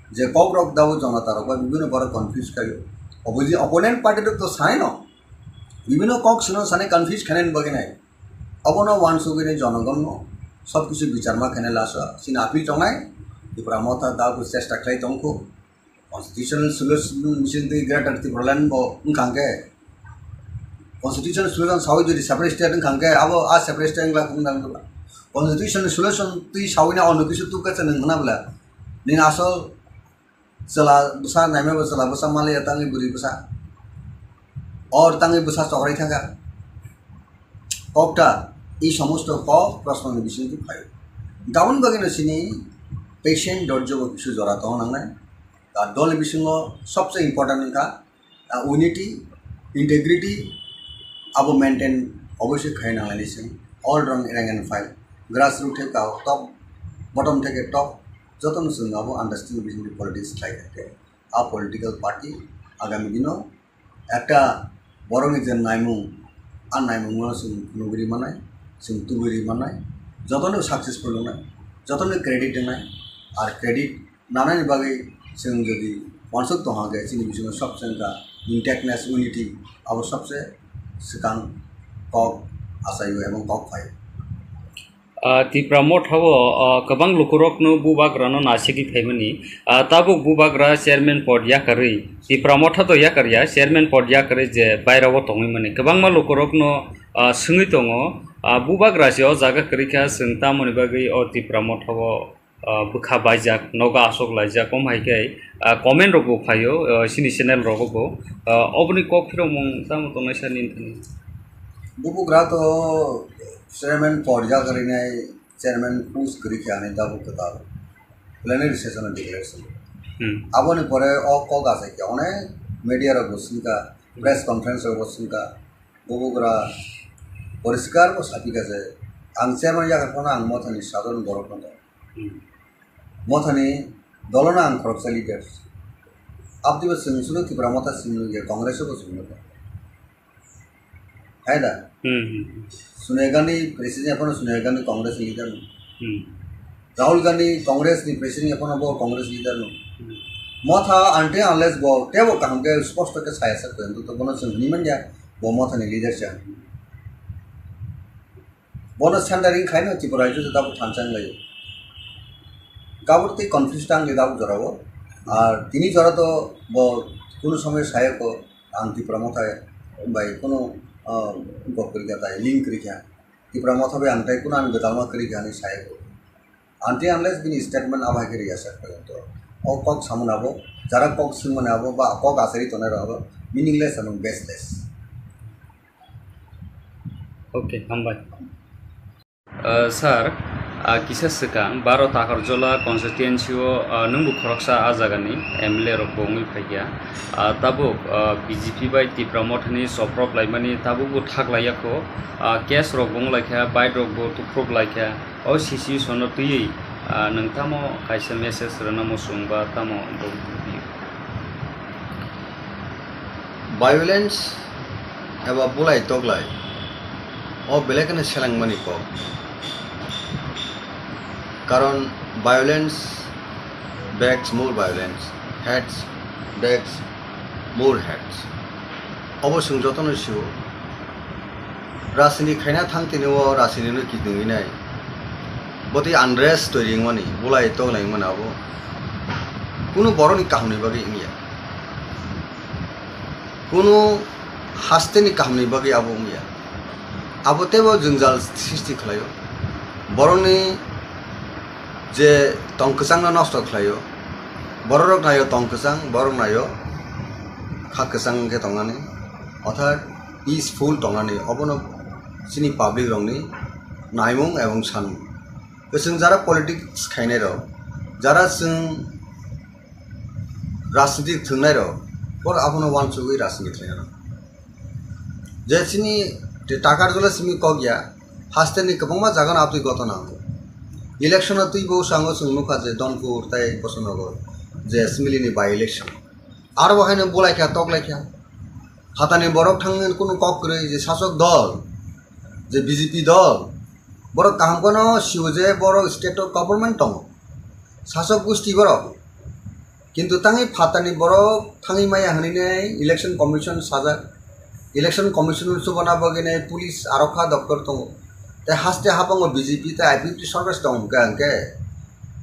जे ककब्रक दाबो जनता रक विभिन्न बड़ कन्फ्यूज खायो अबुजी अपोनेंट पार्टी तो साइ न विभिन्न कक सुनो साने कन्फ्यूज खानेन बगे अब न वान सुगिने जनगण सब किछु विचार मा खाने लास सिन आपिल तंगाय त्रिपुरा मथा दाबो चेष्टा खाइ दंखो कॉन्स्टिट्यूशनल सॉल्यूशन मिशन दि ग्रेटर त्रिपुरालैंड बो उनखांगे कॉन्स्टिट्यूशनल सॉल्यूशन सावि जदि सेपरेट स्टेट उनखांगे अब आ सेपरेट स्टेट ला कुंदांगला कॉन्स्टिट्यूशनल सॉल्यूशन तुइ साविना अनु किसु तु कसे नंगनाबला नि आसल चला बुसा नाइमे बसला बुसा माले तांगि बुरि बुसा और तांगि बुसा चकराइ थांगा ककटा ई समस्त क प्रश्न विषय तु फाइ गाउन बगिनो सिनि पेशेंट दर्जो किसु जरा तो नांगनाय दल विषय सबसे इम्पोर्टेंट का यूनिटी इंटेग्रिटी अब मेंटेन अवश्य खाई नांगलायनि जों ऑल रंग rank and file grass root थे टॉप बटम थे टॉप जतन जों अब अंडरस्टैंडिंग बिजनेस पॉलिटिक्स लाइक आ पॉलिटिकल पार्टी आगामी दिनों एक बरंग जे नाइमुं आ नाइमुं जों नुगुरि मानाय जों तुगुरि मानाय जतन सक्सेसफुल होनाय जतन क्रेडिट होनाय और क्रेडिट नानानि बागै जों जदि वानसुक दहा गए जोंनि बिथिङाव सबसे इंटेक्टनेस यूनिटी अब सबसे सिगां कक आसायो एवं कक फाइ त्रिपुरा मठाव गोबां लुखुरकनो बुबाग्रानो नासिगि फाइमनि ताबुक बुबाग्रा चेयरमैन पद याकारै त्रिपुरा मठा तो याकारिया चेयरमैन पद याकारै जे बायराव तंगैमनि गोबांमा लुखुरकनो सोङै दङ बुबाग्रासेयाव जागा करिखा जों तामनि बागै त्रिपुरा मठाव बुखा बाइजाक नगा आशोक लाइजाक कम हाइकाय कमेन्ट रगो फायो सिनि चैनल रगो अबनि कक फिरो मं ताम तो नैसानि बुबुग्रा तो चेयरमैन पद करिनाय चेयरमैन पुस करिखा नै दाबो कता plenary session declaration aboni pore o kok ase ke onek media ro bosinka press conference ro bosinka bobugra poriskar ko sapi gase ang chairman ya kana ang mothani sadon borok no mothani dolona ang korupsa leaders abdi ba sunu Tipra Motha sunu ge congress ko sunu hai da sunegani president apana sunegani congress leader Rahul Gandhi Congress ni president apana bo Congress leader no Motha ante unless bo tebo kaham ke sposto ke saya sa ko to bono sun niman ya bo Motha ni leader cha bono standarding khai no Tipra ju da thansang lai কাবুরতে confuse টাং লে দাবু জরাবো আর তিনি জরা তো কোনো সময় সহায়ক আং Tipra Motha বাই কোনো গপ করি তাই লিঙ্ক করি Tipra Motha বে আংটাই কোনো আং বেদালমা করি আনি সহায়ক আনটি আনলেস বিনি স্টেটমেন্ট আবাই করি আসা পর্যন্ত ও কক সামনাবো যারা কক সিমনাবো বা কক আসারি তনে রাবো মিনিংলেস এবং বেসলেস ওকে হামবাই sir kisah sekang baro Takarjala Constituency nunggu khoroksa ajagani MLA rok bongi phaiya tabuk BJP bai Tipra Motha ni Choproklaimani tabuk bu thaklaya ko case rok bong laikha bai rok bu tukrok laikha o sisi sono tui nangtamo kaisa message rana mosung ba tamo violence eba bulai toglai o belekane selangmani ko কারণ violence begs more violence heads begs more heads অবশ্যই যতন শিও রাজনীতি খাইনা থাংতেনেও রাজনীতিनो কিদुङै नाय বতি unrest তৈরি মানি বলাই তগলাই মানাবো কোনো বড়নি কাহিনী বাকি ইয়া কোনো হাসতেনি কাহিনী বাকি আবো ইয়া আবতেবো জঞ্জাল সৃষ্টি খালাयो বড়নি যে তংকসাং নষ্ট খালাयो বড়রক নাयो তংকসাং বড়রক নাयो খাকসাং কে তংনানি অর্থাৎ পিসফুল তংনানি অবনো সিনি পাবলিক রংনি নাইমুং এবং সানমুং जों যারা পলিটিক্স খাইনাय र যারা जों राजनीति थंनाय र और आपनो वानसुगै राजनीति खायना जे सिनि Takarjala सिमि कगया हास्तेनि गोबांमा जागोन आपनि घटना इलेक्शन तुई बहु सांगो सुंनुखा जे दनपुर ताय बसनगर जे एसेम्बलिनि बाय इलेक्शन आर बहायनो बलायखा तकलायखा हातानि बरक थांगोन कोनो ककरै जे शासक दल जे बीजेपी दल बरक कामकोनो शिवजे बरक स्टेट गभर्नमेंट दं शासक गोष्ठी बरक किन्तु ताङै फातानि बरक थाङै माया हनिनै इलेक्शन कमिशन साजा इलेक्शन कमिशन सुबना बगिनै पुलिस आरक्षा दफ्तर दं ते हास्ते हाबंगो बीजेपी ते आईपीपी सरकार दं गांके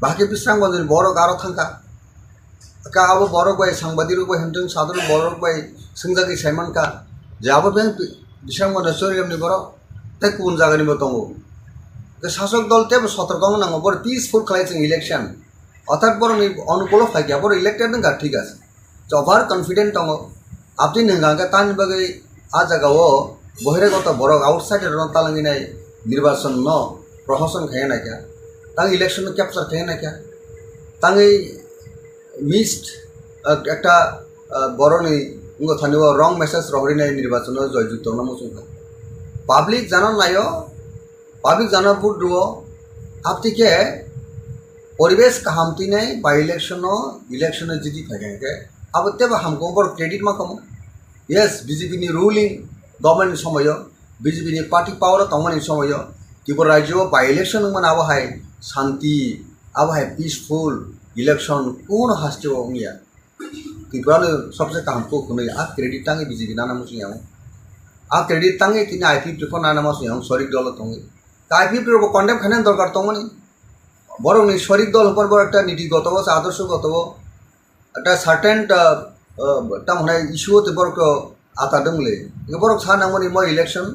बाकी बिस्रांगोनि बरक आरो थांका का अब बरक बाय सांबादिक बाय हंतों साधारण बरक बाय संजागि साइमन का जाबो बे बिस्रांगोनि सोरियमनि बरक ते गुबुन जागानिबो दं शासक दल तेब सतर्क नांगौ बर पिसफुल खालायजों इलेक्शन अर्थात बर अनुकूल फायगया बर इलेक्टेड नंगा ठीक आछे ओभार कन्फिडेंट दङ आपनि नंगा तानि बगै आ जागाओ बहिरागत बरक आउटसाइड रन तालांगिनाय निर्वाचन न प्रशासन खायना क्या तां इलेक्शन कैप्चर खायना क्या ताङै मिस्ड একটা বড়নি উঙ্গ থানিও রং মেসেজ রহরিনাय निर्वाचन जयजुक्त नमसुंखा पाब्लिक जाना नायो पाब्लिक जाना बुद्रुओ आपति के परिवेश काहामती ने बाय इलेक्शन जिति फायगे अब तेब हमको बर क्रेडिट मा कम यस बीजेपी नि रूलिंग गवर्नमेंट समय बीजेपी नि पार्टी पावर तमनि समय त्रिपुरा राज्य बाय इलेक्शन मन अब हाय शांति अब हाय पीसफुल इलेक्शन कोन हास्टियो मिया त्रिपुरा सबसे काम को कुनै आ क्रेडिट तांगे बीजेपी नाना मुसियाव आ क्रेडिट तांगे तिनि आईपीपी को नाना मुसियाव सरिक दल तंगे आईपीपी रो कन्डेम खाने दरकार तंगनि बरं सरिक दल पर बर একটা নীতিগত আদর্শগত একটা সার্টেন তামনে ইস্যুতে বরক আতাदोंले বরক সানাमनि म इलेक्शन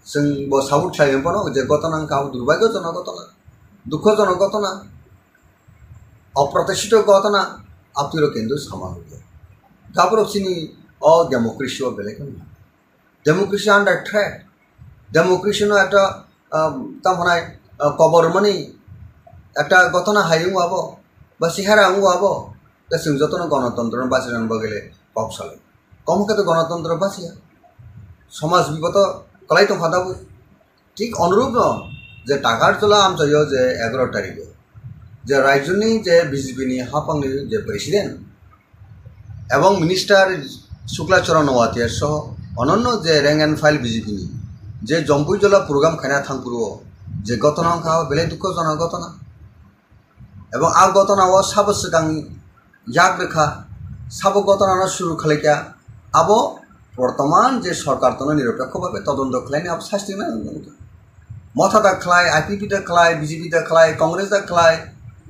जों ब साबुट थायेनपनो जे घटना का दुर्भाग्यजनक घटना दुःखजनक घटना अप्रत्याशित घटना आपतिरो केंद्र सामान्य गाबरकसिनि अ डेमोक्रेसी ও বেলেগ डेमोक्रेसी आन्डार थ्रेट डेमोक्रेसी नो একটা তামনে কবরমনি একটা ঘটনা হাইং হবো বা সিহারা আঙ্গু হবো তা जों যতন গণতন্ত্র বাঁচিয়ে বগেলে কম সালে কমকে তো গণতন্ত্র বাঁচিয়া সমাজ বিগত কলাই তো ফাদাবো ঠিক অনুরূপ ন যে টাকারজলা আমচাইও যে 11 তারিখে যে রাজ্যনি যে বিজেপিনি হাফাংনি যে প্রেসিডেন্ট এবং মিনিস্টার শুক্লাচরণ ওয়াতিয়ার সহ অনন্য যে র্যাঙ্ক অ্যান্ড ফাইল বিজেপিনি যে জম্পুইজলা প্রোগ্রাম খাইনা থাংপুরো যে ঘটনা খাওয়া বেলে দুঃখজনক ঘটনা এবং আ ঘটনাও সাবো सिगां याग रेखा साबो घटना शुरू खालायखा आबो बर्तमान जे सरकार तो निरपेक्षभावे तदন্ত खालायनो आबो शास्ति ना मथा दा खालाय आईपीपी दा खालाय बीजेपी दा खालाय कांग्रेस दा खालाय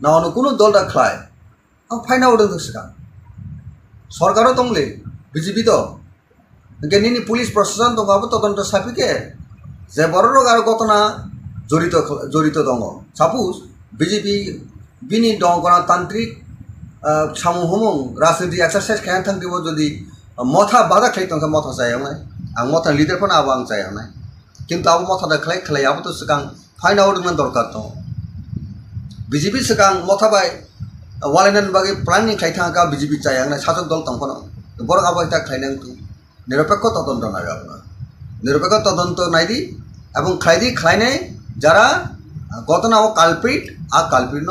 ना अন্য কোনো দল दा खालाय आं फाइना उदों सिगां सरकारो दंले बीजेपी तो गेनिनि पुलिस प्रशासन दंबाबो तदন্ত साफिके जे बररक आरो घटना जड़ित दङ सापोज बीजेपी बिनि दं गणतान्त्रिक सामूहमों राजनीति एक्सारसाइज खाया थांदेबो जदि मथा बादा खालाय तंका मथा जायावनाय आं मथा लिडारफोरना आबो आं जायावनाय किन्तु आबो मथा दा खालाय आबो तो सिगां फाइन आउट मन दरकार दं बीजेपी सिगां मथा बाय वालायनान बागै प्लानिंग खालाय थांका बीजेपी जायावनाय साजक दल तंफोनो बरक आबो इता खालायनां तु निरपेक्ष तदন্ত नागाबना निरपेक्ष तदন্ত नायदि এবং খালাयनाय যারা ঘটনাও কালপিট आ काल्पिट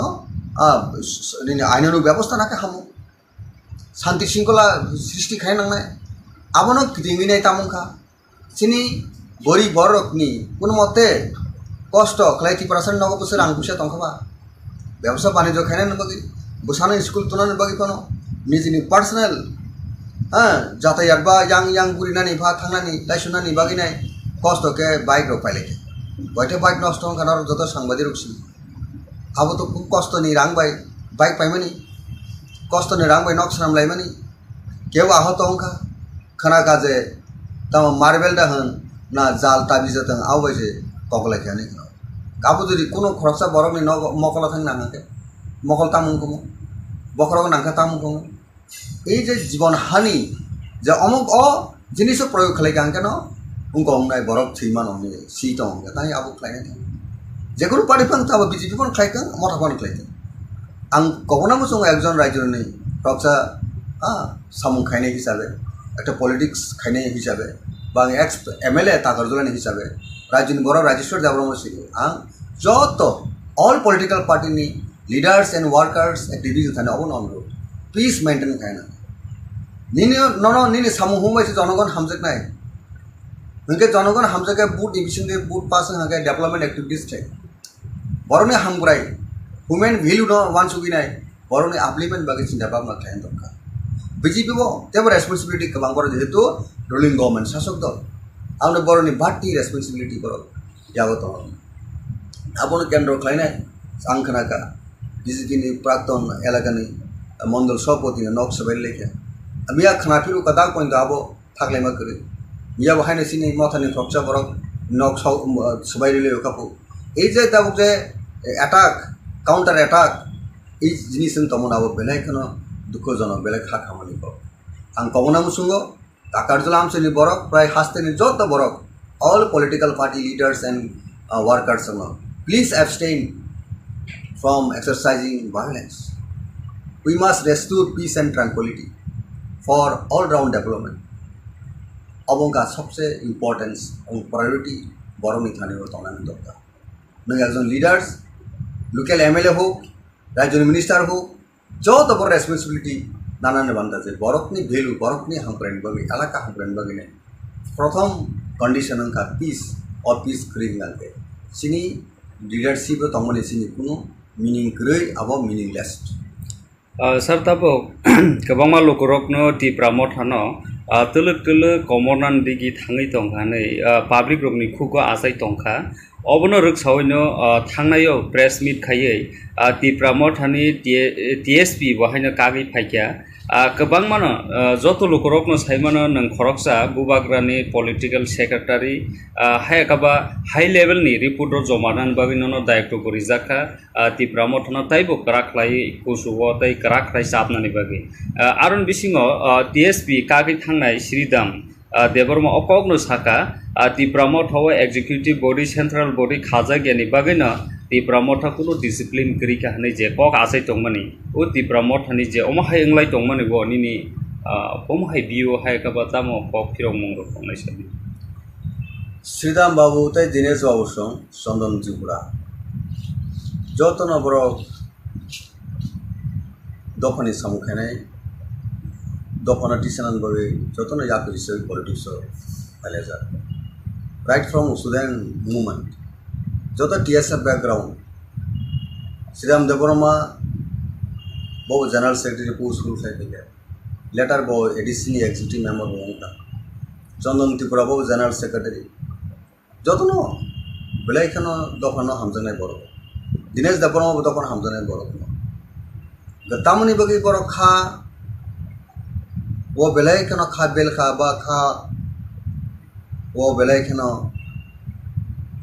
आईनानु व्यवस्था नाके हामो शांति शृंखला सृष्टि खालायनांनाय आबोनो गिदिंनाय तामुखा सिनि बोरी बरकनि कुन मते कष्ट खालाय टिप्रासन नगो बोसोर आं फैसा दंखाबा व्यवसाय बाणिज्य खालायनायनि बागै बोसानो स्कुल तुनानि बागै कोनो निजिनि पार्सनेल जातायात बा yang बुरिनानि भा थांनानि लाइसुनानि बागैनाय कष्टके बाइक रो पाइलेके बयते बाइक नष्ट खानार जत सांबादिक रुक्सि आबो तो खूब कष्टनि रांबाय बाइक पाइमानि कष्टनि रांबाय नक सामलायमानि केव आहत अंखा खानाका जे तम मार्बेल दा होन ना जाल ताबि जतन आवबायजे कगलायखानि आबो जुदि कोनो खरसा बरकनि न मकला थांग नांगाके मकल तामुंखौ बखरक नांखा तामुंखौ এই যে জীবন হানি যে অমুক জিনিস প্রয়োগ খালাইখাं কেন उनको हमनाय बरक थैमान हमने सीट हमने ताई आबो खालायनाय जेकुनु पार्टी फां ताबो बीजेपी फां खालायखां मथा फां खालायखां आं गबनाबो जों एकजन रायजोनि प्रक्सा सामुं खायनाय हिसाबै একটা पलिटिक्स खायनाय हिसाबै बा एक्स एमएलए ताकारजलानि हिसाबै रायजोनि बर राजेश्वर देबरमा सिगो आं जत ऑल पलिटिकल पार्टीनि लीडर्स एंड वर्कर्स एक्टिविटीज थाने अबो नंगौ पीस मेंटेन खायना निनि सामुं हमबायसो जनगण हामजोगनाय उनके जनगण हामजाके बुट डिविजन के बुट पास हाके डेवलपमेंट एक्टिविटीज थे बरने हामग्राय ह्यूमन वैल्यू न वान सुगिनाय बरने आपलिमेंट बागै चिन्ता भाबना थायन दरकार बीजेपी बो जेबो रेसपन्सिबिलिटी गोबां बर जेहेतु रुलिंग गवर्नमेंट शासक दल आंनो बरनि बाटी रेसपन्सिबिलिटी बर याबो दं आबोनो केन्द्र खालायनाय आं खोनाका बीजेपी नि प्राक्तन एलाकानि मंडल सभापति नक सबाय लेखे मिया खोनाफिरु कदा पॉइंट आबो थागलायमा करे मिया बहायनो सिनि मथानि प्रक्सा बरक नक सबायले कापु এই যে তাবুক যে অ্যাটাক কাউন্টার অ্যাটাক এই জিনিস তমনাবো বেলাইখানো দুঃখজনক বেলায় খা খামানি পাব आं कबना मुसुंग ताकारजला आमचनि बरक प्राय हास्तेनि जत बरक all political party leaders and workers please abstain from exercising violence we must restore peace and tranquillity for all round development अब उनका सबसे इम्पोर्टेंस और प्रायोरिटी बरकनि थानायाव थांनानै दरकार नों एकजन लीडर्स लोकल एमएलए हो राज्य मिनिस्टार हो जत बर रेसपन्सिबिलिटी नानान बान्दा जे बरकनि भेलु बरकनि हामग्रायनि बागै एलाका हामग्रायनि बागै प्रथम कंडिशन उनका पीस और पीस खरीदनांगे सिनी लीडरशिप तमने सिनी कुनो मीनिंग गरै अब मीनिंगलेस सर ताबो गोबां लोकरकनो टिप्रा मथानो तलक तलक कमरनान दिगि थाङै दंखानै पाब्लिक रकनि खुगो आसाय दंखा अबनो रोगसावैनो थांनायाव प्रेस मीट खायै टिप्रा मथानि टीएसपी बहायनो कागै फायखा गोबां मानो जत लोकरकनो सायमानो नों खरकसा बुबाग्रानि पलिटिकल सेक्रेटारि हायकाबा हाई लेवलनि रिपोर्ट जमानान बागैनो दायित्व गरिजाखा टिप्रा मथानो ताइबो कराखलाय कुसुबो ताइ कराखलाय साबनानि बागै आरन बिसिङो टीएसपी कागै थांनाय श्रीदाम देबरमा अकगनो साखा Tipra मथाव executive body central body खाजा गेनि बागैनो Tipra Motha kuno discipline kiri ka hanai je kok asai tongmani o Tipra Motha ni je oma hai englai tongmani bo nini oma hai bio hai ka batamo kok phirong mong rok tongnai sabi Shriram বাবু তাই দীনেশ বাবুর সঙ্গ চন্দন ত্রিপুরা যত না বড় দফানি সামুখানে দফানা টিসানান ভাবে যত না জাতীয় হিসেবে পলিটিক্স ফেলে যায় রাইট ফ্রম স্টুডেন্ট মুভমেন্ট যত টিএসএফ ব্যাকগ্রাউন্ড শ্রীরাম দেববর্মা বহু জেনারেল সেক্রেটারি পোস্টফুল থাকে লেটার বহু এডিসিনি এক্সিকিউটিভ মেম্বার বহুটা চন্দন ত্রিপুরা বহু জেনারেল সেক্রেটারি যত ন বেলাইখানো দফানো হামজানাই বড় দীনেশ দেববর্মা তখন হামজানাই বড় তামনি বগি বড় খা ও বেলাইখানো খা বেল খা বা খা ও বেলাইখানো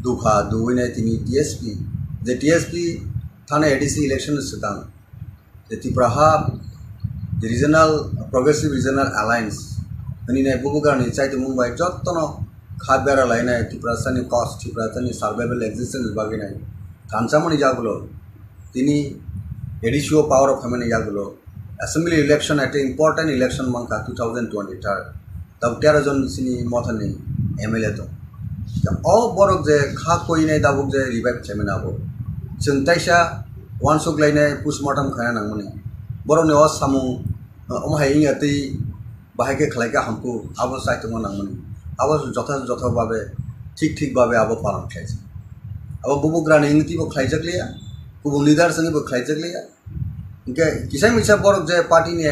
দুখা দুইনাই তিনি টিএসপি যে টিএসপি থানা এডিসি ইলেকশন সিদ্ধান্ত যে ত্রিপুরা হাব যে রিজনাল প্রগ্রেসিভ রিজনাল অ্যালায়েন্স হনিনাই বুবুগারনি চাইতে মুম্বাই যত্ন খাদ বেড়া লাইনাই ত্রিপুরা সানি কস্ট ত্রিপুরা সানি সার্ভাইভাল এক্সিস্টেন্স বাগিনাই কাঞ্চামণি যাগুলো তিনি এডিসিও পাওয়ার অফ ফ্যামিলি যাগুলো অ্যাসেম্বলি ইলেকশন একটা ইম্পর্টেন্ট ইলেকশন মাংখা 2023 তব 13 জন সিনি মথানি এমএলএ তো বরক যে খা কইনাই দাবুক যে রিভাইভ খাইমেন আবো जों ताइसा वान सुग्लायनाय पोस्टमर्टम खाया नांगमोन बर'नि अ सामु अमहाय इंगतै बाहायके खलायका हमको आबो साइतमो नांगमोन आबो जथा भावे ठीक भावे आबो पालन खायसे आबो बुबुग्रानि इंगतिबो खायजगलिया गुबुन लिडार संगिबो खायजगलिया इनके किसाय मिसा बरक जे पार्टीनि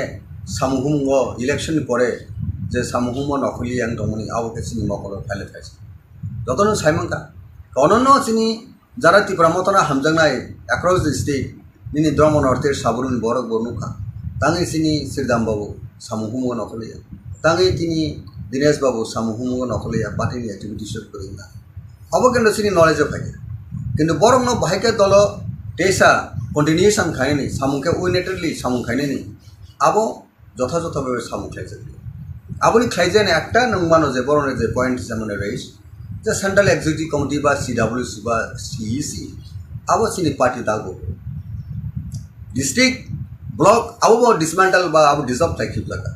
सामुहुमो इलेक्शन परे जे सामुहुमो नखलि आं दंमोन आबो केसिनि मकल फाइल खायसे जतनो साइमंका कननो सिनि যারা ত্রিপুরা মতনা হামজাংনাই অ্যাক্রস দি স্টেট নিনি দ্রম নর্থের সাবরুন বরক বর্ণুকা তাঙ্গি সিনি শ্রীরাম বাবু সামুহুমো নকলিয়া তাঙ্গি তিনি দীনেশ বাবু সামুহুমো নকলিয়া পার্টিনি অ্যাক্টিভিটিস করি না অবকেন্দ্র সিনি নলেজও থাকে কিন্তু বরং ন ভাইকে দল টেসা কন্টিনিউশন খায়নি সামুকে উইনেটেডলি সামু খায়নি আবো যথাযথভাবে সামু খাইছে আবনি খাইজেন একটা নংমানো যে বরণের যে পয়েন্ট যেমন রয়েছে যে সেন্ট্রাল এক্সিকিউটিভ কমিটি বা সিডাব্লিউসি বা সিইসি আবো সিনি পার্টি দাগো ডিস্ট্রিক্ট ব্লক আবো ডিসমেন্টাল বা আবো ডিসঅলভ থাকি লাগা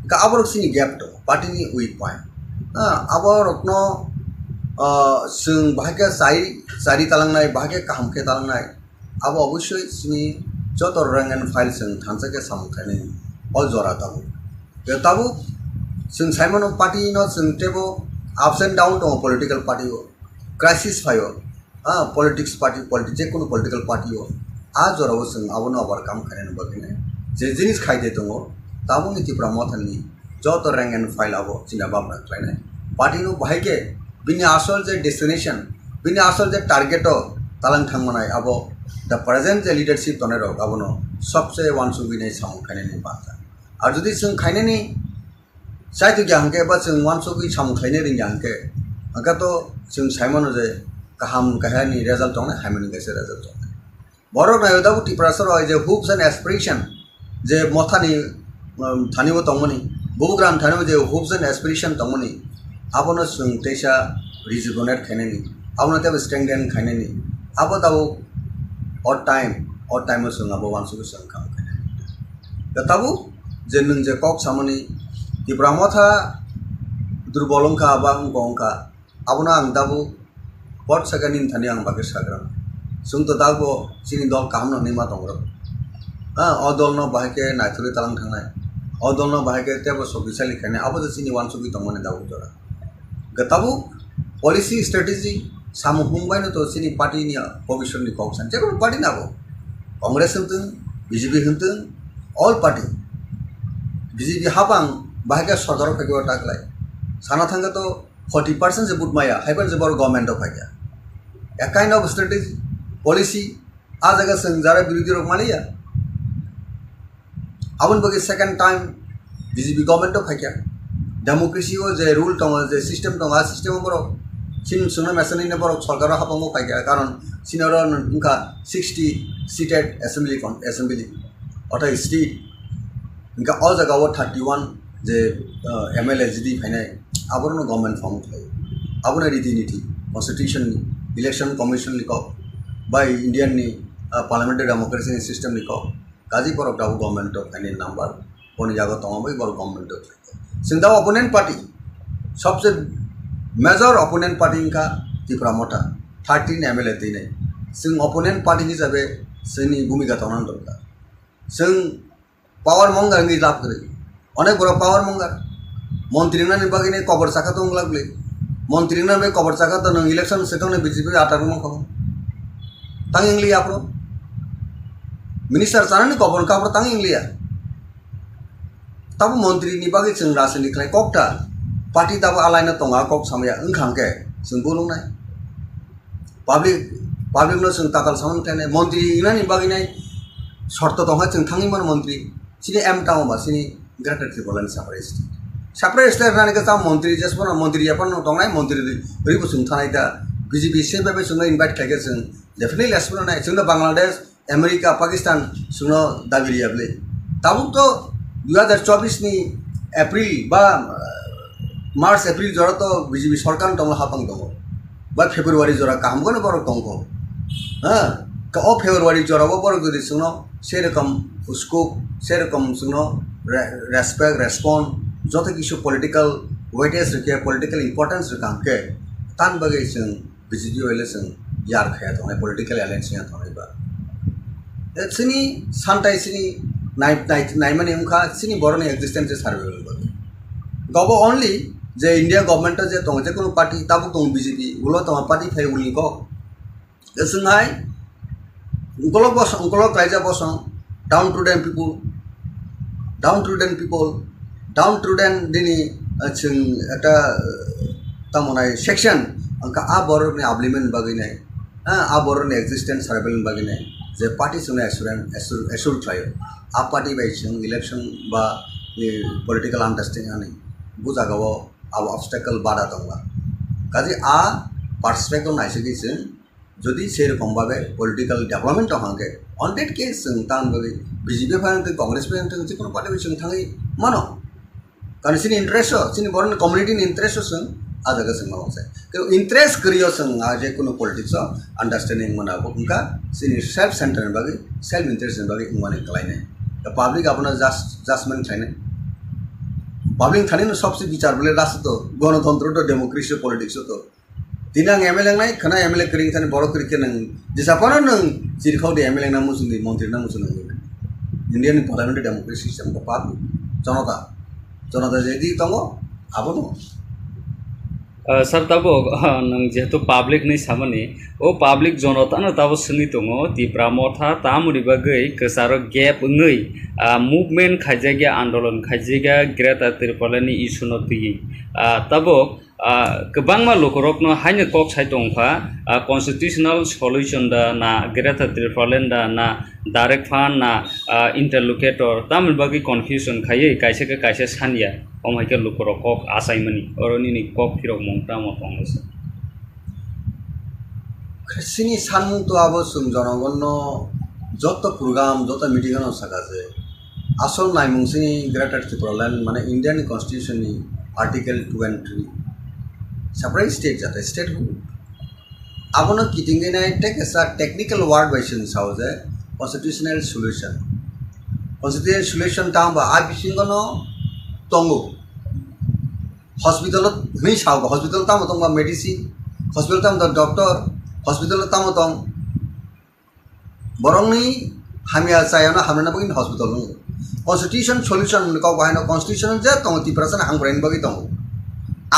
কা আবো সিনি গ্যাপ তো পার্টিनि উইক পয়েন্ট আবো রত্ন जों बाहागे जारि तालांनाय बाहागे काहामखे तालांनाय आबो अबশ্যই सिनि जत रैंक एंड फाइल जों थानसाके सामखायनाय अल जरा ताबो ताबो जों साइमन पार्टी न जों टेबो আপস एंड डाउन दं पलिटिकल पार्टी क्राइसिस फायो पलिटिक्स पार्टी जेकुनु पलिटिकल पार्टी आ जराव जों आबोनो ओभारकाम खायनो बागिने जे जिनिस खायदे दङ ताबोनि त्रिपुरा मथानि जत रैंक एंड फाइल आबो जिना बाबना खायनाय पार्टीनो बाहायके बिनि आसल जे डेस्टिनेशन बिनि आसल जे टारगेटो तालां थांमनाय आबो द प्रेजेंट जे लीडरशिप तनेर आबोनो सबसे वानसुबिनाय सामु खायनायनि बाथा आरो जुदि जों खायनायनि साइतु ग्याहंके बा जों वानसुबि सामु खायनो रिंग्याहंके आंखाथ' जों साइमनो जे गाहाम गाहायनि रिजाल्ट दं हायमनि गायसे रिजाल्ट दं बर' नायदाबो त्रिपुरा सरकाय जे हुप्स एंड एस्पिरेशन जे मथानि थानिबो दंमोन बुबुग्राम थानिबो जे हुप्स एंड एस्पिरेशन दंमोन आबोनो जों तेसा रिजुगनेट खायनायनि आबोनो तेबो स्ट्रेंथेन खायनायनि आबो दाबो अड टाइम जों आबो वानसुबि जों खाम खायनायनि दा ताबो जे नों जे कक सामनि त्रिपुरा मथा दुर्बलंखा बा अंगंखा आबोनो आं दाबो बट सेकेंड थानि आं बागे साग्रा जों तो दाबो सिनि दल कामनो निमा दंग्रो अ दलनो बाहायके नायथुरि तालां थांनाय अ दलनो बाहायके तेबो सबिसालि खायनाय आबो जे सिनि वानसुबि दंमोन दाबो जरा गताबो पॉलिसी स्ट्रेटेजी सामु हुंबायनो तो सिनि पार्टीनि भविष्यनि कौसान जेबो पार्टी नाबो कांग्रेस होनथों बीजेपी होनथों ऑल पार्टी बीजेपी हाबां बाहायके सरकार फैगो टाकलाय साना थांगा तो 40% से बुट माया हाइपर जे बर गवर्नमेंट ऑफ आया a kind of strategy policy आ जगह जों जारा बिरोधी रक मालिया आबन बगे second time BJP government of आया डेमोक्रेसी जे रूल दं जे सिस्टेम दं आ सिस्टेम बर सिन सुना मेसननि बर सरकार हाबांगो फायगा कारण सिनर उनका 60 सीटेड असेंबली अथा स्टेट उनका अ जगह 31 जे एमएलए जिदी फाइनाय आबरनो गवर्नमेंट फॉर्म खायो आबोनो रीति नीति कॉन्स्टिट्यूशन इलेक्शन कमिशन लिखो by Indian ni parliamentary democracy system ni kok kaji porok daw government of any number poni jago tong bai bor government of sing daw opponent party सबसे major opponent party का त्रिपुरा मोटा 13 MLA दिने सिंग opponent party हिसाबे सिंगनी भूमिका तोनान दरकार सिंग power मंगार नगी लाभ करे अनेक बड़ा पावर मंगार मंत्री ना निबागी ने कबर साखा तो लागले मंत्री ना बे कबर साखा तो नंग इलेक्शन सेकंड ने बीजेपी आटार मंग खबर तंग इंग्लिया आपरो मिनिस्टर साना ने कबर का आपरो तंग इंग्लिया तब मंत्री निबागी सिंग राजनीति खाय कोकटा पार्टी तब आलायना तोंगा कोक सामया ओंखांके जों बुलुंनाय पाब्लिक नो जों ताकाल सामन थानाय मंत्री इनानि बागिनाय शर्त दंहा जों थांगिमोन मंत्री सिनि एम टाउ बा सिनि ग्रेटर त्रिपुरानि साप्राइज स्टेट रानि का मंत्री जसपन मंत्री यापन दंनाय मंत्री रिबो जों थानाय दा बीजेपी से बेबे जों इनभाइट खायगे जों डेफिनेटली एसपन नाय जों बांग्लादेश अमेरिका पाकिस्तान जों दाबिरियाबले ताबु तो 2024 नि एप्रिल बा मार्च एप्रिल जरा तो बीजेपी सरकार दंग हापंग दंग बा फेब्रुवारी जरा काम गने बरक दंग हां का ओ फेब्रुवारी जरा बो बरक जदि सुनो से रकम उसको से रकम सुनो रेस्पेक्ट रेस्पॉन्ड जत किछु पॉलिटिकल वेटेज रखे पॉलिटिकल इंपोर्टेंस रकाम के तान बगे जों बीजेपी वाले जों यार खाया दंग पॉलिटिकल अलायंस या दंग बा सिनि सानटाइ सिनि नाइ माने उखा सिनि बरनि एक्जिस्टेंस सार्वेबल बा गबो ओनली जे इंडिया गवर्नमेंट जे दं जे कोनो पार्टी ताबु दं बीजेपी उलो तमा पार्टी फाय उलि को जोंहाय उगलक रायजा बस डाउन टू देन दिनि जों एटा तमनाय सेक्शन अंका आ बरनि आब्लिमेंट बागिनाय आ बरनि एक्जिस्टेंस सार्वेबल बागिनाय जे पार्टी जों एसुर ट्रायो आ पार्टी बाय जों इलेक्शन बा पॉलिटिकल अंडरस्टैंडिंग बुझागाव अब ऑब्स्टेकल बाधा दंला काजे आ पार्सपेक्टिव नायसगि जों जदि से रकम भाबे पॉलिटिकल डेवलपमेंट हांगे ऑन दैट केस जों तान बगे बीजेपी फांते कांग्रेस फांते जिकुनु पार्टी जों थाङै मानो कारण सिनि इंटरेस्ट सिनि बरन कम्युनिटी इंटरेस्ट जों आ जगह जों मावसे कि इंटरेस्ट करियो जों आ जे कुनु पॉलिटिक्स अंडरस्टैंडिंग मनाबो उनका सिनि सेल्फ सेंटर बागे सेल्फ इंटरेस्ट बागे उमाने कलायने द पब्लिक अपना जजमेंट थायने पब्लिक थाने सबसे विचार बोले राष्ट्र तो गणतंत्र तो डेमोक्रेसी पॉलिटिक्स तो दिना एमएलए नाय खना एमएलए करिं थाने बरो करिके नों दिसाफानो नों जिरखाव दे एमएलए ना मुसुनि मंत्री ना मुसुनि इंडियन पार्लियामेंट डेमोक्रेसी सिस्टम को पब्लिक जनता जेदि दंगो आबो दंगो सर तबो नों जेहेतु पब्लिक नि सामने ओ पब्लिक जनता न तबो सुनि दङ त्रिपुरा मोथा तामुरि बागै कसारो गैप नै मूवमेंट खायजागे आंदोलन खायजागे ग्रेटर त्रिपुरानि इशु न तुई तबो गोबांमा लोकरकनो हायनो कक साइ दंफा कन्स्टिट्यूशनल सल्यूशन दा ना ग्रेटर त्रिपुरालेन दा ना डाइरेक्ट फान ना इंटरलोकेटर तामुरि बागै कन्फ्यूजन खायै कायसे सानिया अमायके लोकरक कक आसाइमनि अरनि नि कक फिरक मंगता मतंगस सिनि सानमु तो आबो सुम जनगण जत प्रोग्राम जत मीटिंग न सकाजे आसल नायमुंसिनि ग्रेटर त्रिपुरालेन माने इंडियन कॉन्स्टिट्यूशन नि आर्टिकल 2 and 3 सेपरेट स्टेट जाते स्टेट आबोनो किटिंगे नाय टेक एस टेक्निकल वर्ड बायसन सावजे कॉन्स्टिट्यूशनल सॉल्यूशन तांबा आ बिसिंगनो तंगो हॉस्पिटल हई साव हॉस्पिटल ताम तंग मेडिसिन हॉस्पिटल ताम डॉक्टर हॉस्पिटल ताम तंग बरंनि हामिया चायना हामना बगिन हॉस्पिटल कॉन्स्टिट्यूशन सॉल्यूशन का बायनो कॉन्स्टिट्यूशन जे तंग त्रिपुरासन हांग्राइन बगि तंग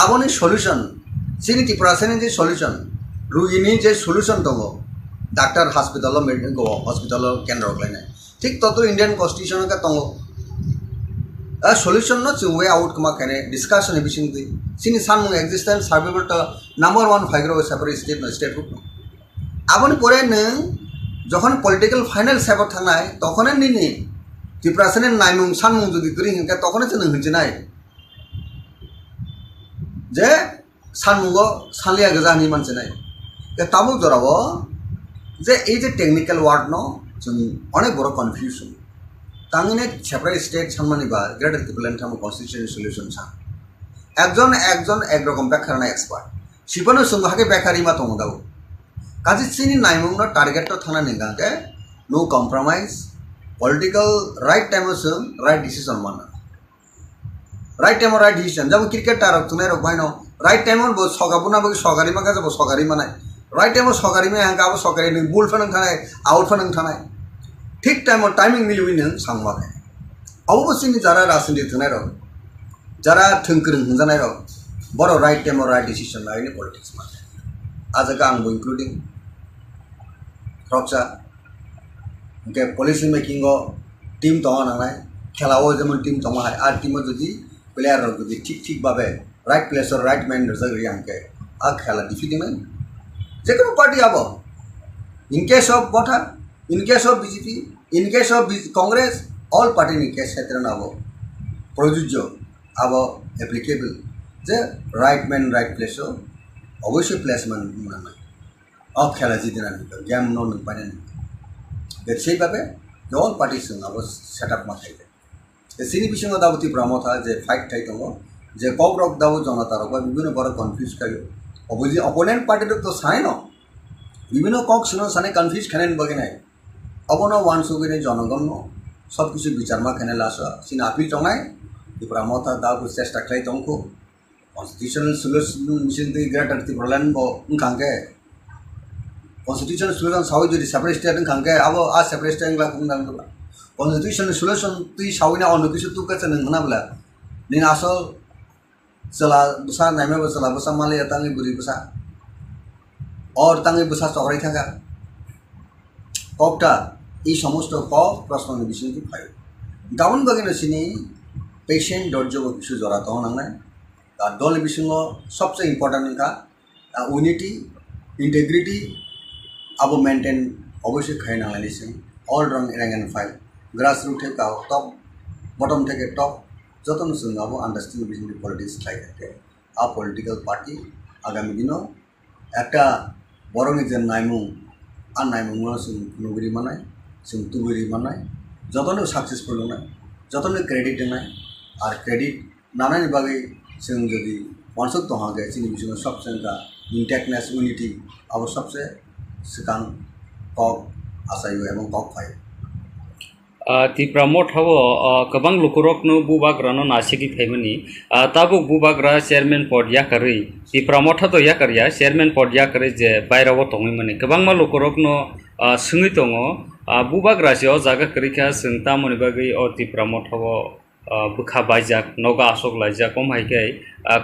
आबोनि सॉल्यूशन सिनि त्रिपुरासन जे सॉल्यूशन रुगिनि जे सॉल्यूशन दंगो डॉक्टर हॉस्पिटल मेडिकल गो हॉस्पिटल केंद्र लायनाय ठीक ततो इंडियन कॉन्स्टिट्यूशन का तंगो a solution no way out kama kane discussion ebising di sini sanmung existence survival to number 1 figure separate state no state group aboni pore neng jokhon political final saber thangnai tokhone nini triprasane naimung sanmung jodi kri hinka tokhone chen hinjinai je sanmungo sanlia gajani mansenai ke tabu jorabo je ei je technical word no joni onek boro confusion तांगिने separate state सानमानिबा greater त्रिपुरालेन थाम constitution solution सा एकजन एक रकम बेखारना expert सिपनो सुंगाहाके बेखारि मा तंग दाउ কাজে চিনি নাইমুংনো টার্গেটটা থানা নিগাকে no compromise political right time আছে রাইট ডিসিশন মানা রাইট টাইম রাইট ডিসিশন যেমন ক্রিকেট টারক তুনে রক ভাইনো রাইট টাইম বো সগাবুনা বো সগারি মাকা যাবো সগারি মানাই রাইট টাইম সগারি মে হাঙ্কা আবো সগারি নি বুল ফানাং থানাই আউট ফানাং থানাই ঠিক টাইম টাইমিং মিলুই নों सांगमाके अबसिनि যারা রাজনীতি থানাই রক যারা থংকরং হজানাই রক বড় রাইট টাইম রাইট ডিসিশন লাইনে পলিটিক্स माने आजका आंबो इंक्लूडिंग रक्षा ओके पॉलिसी मेकिंग टीम दंगा नांगनाय खेलाओ जेमन टीम दंगा हाय आर टीम जुदि प्लेयार जुदि ठीक ठीक भाबे राइट प्लेस और राइट मैन जगरि आंके आ खेला डिफिटिंग जेकोनो पार्टी आबो in case of Motha in case of BJP in case of Congress all party नि केस क्षेत्र नाबो प्रयोज्य आबो एप्लीकेबल जे राइट मैन राइट प्लेस অবশ্যই প্লেসমেন্ট মানে অফ খেলা জিতে না গেম নো পারে না সেইভাবে অল পার্টিস সেট আপ মাথায় সিনি বিষয় দাবো ত্রিপুরা মথা যে ফাইট থাই দङ যে ককরক দাবো জনতার বিভিন্ন বড় কনফিউজ খাই অপোজি অপোনেন্ট পার্টির তো সাই ন বিভিন্ন কক শুনো সানে কনফিউজ খানেন বগে নাই অবন ওয়ান সুবিনে জনগণ সব কিছু বিচার মা খানে লাস সিনা আপিল জনাই ত্রিপুরা মথা দাবো চেষ্টা খাই দংখো Constitutional solution mission the greater Tipra land bo ngkangke constitutional solution sawi jodi separate state ngkangke abo a separate state ngla kungdang tu constitutional solution ti sawina onu kisu tu ka chen ngna bla nin asol sala busa naime bo sala busa male tangi buri busa और tangi busa chokrai thaka kokta এই সমস্ত cock প্রশ্ন বিষয় কি phi gown বাগিনা সিনি patient দর্জ কিছু জরা তো নাংনাই আর দল বিষয় সবচেয়ে ইম্পর্টেন্ট का यूनिटी इंटेग्रिटी अब मेंटेन अवश्य खाई नांगलायनिसिम all rank and file grass root थे टॉप बटम थे टॉप जतन जों अब आंडारस्टैंडिंग बिजनेस पॉलिटिक्स खाई आ पॉलिटिकल पार्टी आगामी दिनों एक बरंनि जे नायमुं आ नायमुंआव जों नुगुरि मानाय जों तुगुरि मानाय जतन सक्सेसफुल होनाय जतन क्रेडिट होनाय और क्रेडिट नानानि बागै जों जदि वानसुक दंहागे जोंनि बिजों सबसे इंटेक्टनेस यूनिटी अब सबसे सिगां कक आसायो एवं कक फायो Tipra Motha गोबां लुकुरकनो बुबाग्रानो नासिगि थाइमनि ताबो बुबाग्रा चेयरमैन पद याकारै Tipra Motha तो याकारिया चेयरमैन पद याकारै जे बायराव तङै माने गोबां मा लुकुरकनो सोङै दङ बुबाग्रासेयाव जागा करिखा जों तामनि बागै Tipra Motha बुखा बायजाक नगा आसक लायजाक कम हाइकै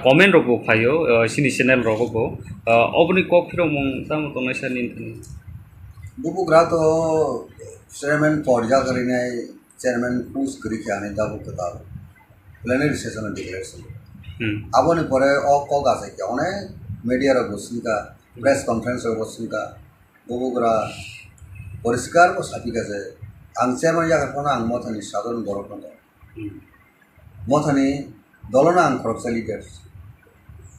कमेन्ट रगो फायो सिनि चेनेल रगो अबनि कक फिरो मं ताम तो नैसानि बुबुग्रा तो चेयरमैन पद याकारिनाय चेयरमैन पुस करिखा ने दाबो कताब प्लेनरी सेशन डिक्लेरेशन आबोनि परे कक आसाइके अनेक मीडिया रगो सिनका प्रेस कॉन्फ्रेंस रगो सिनका बुबुग्रा परिष्कार को सापिका जे आं चेयरमैन याकारिखौनो आं मथानि साधारण बर'फोर Mothani dolona ang korupsi leaders.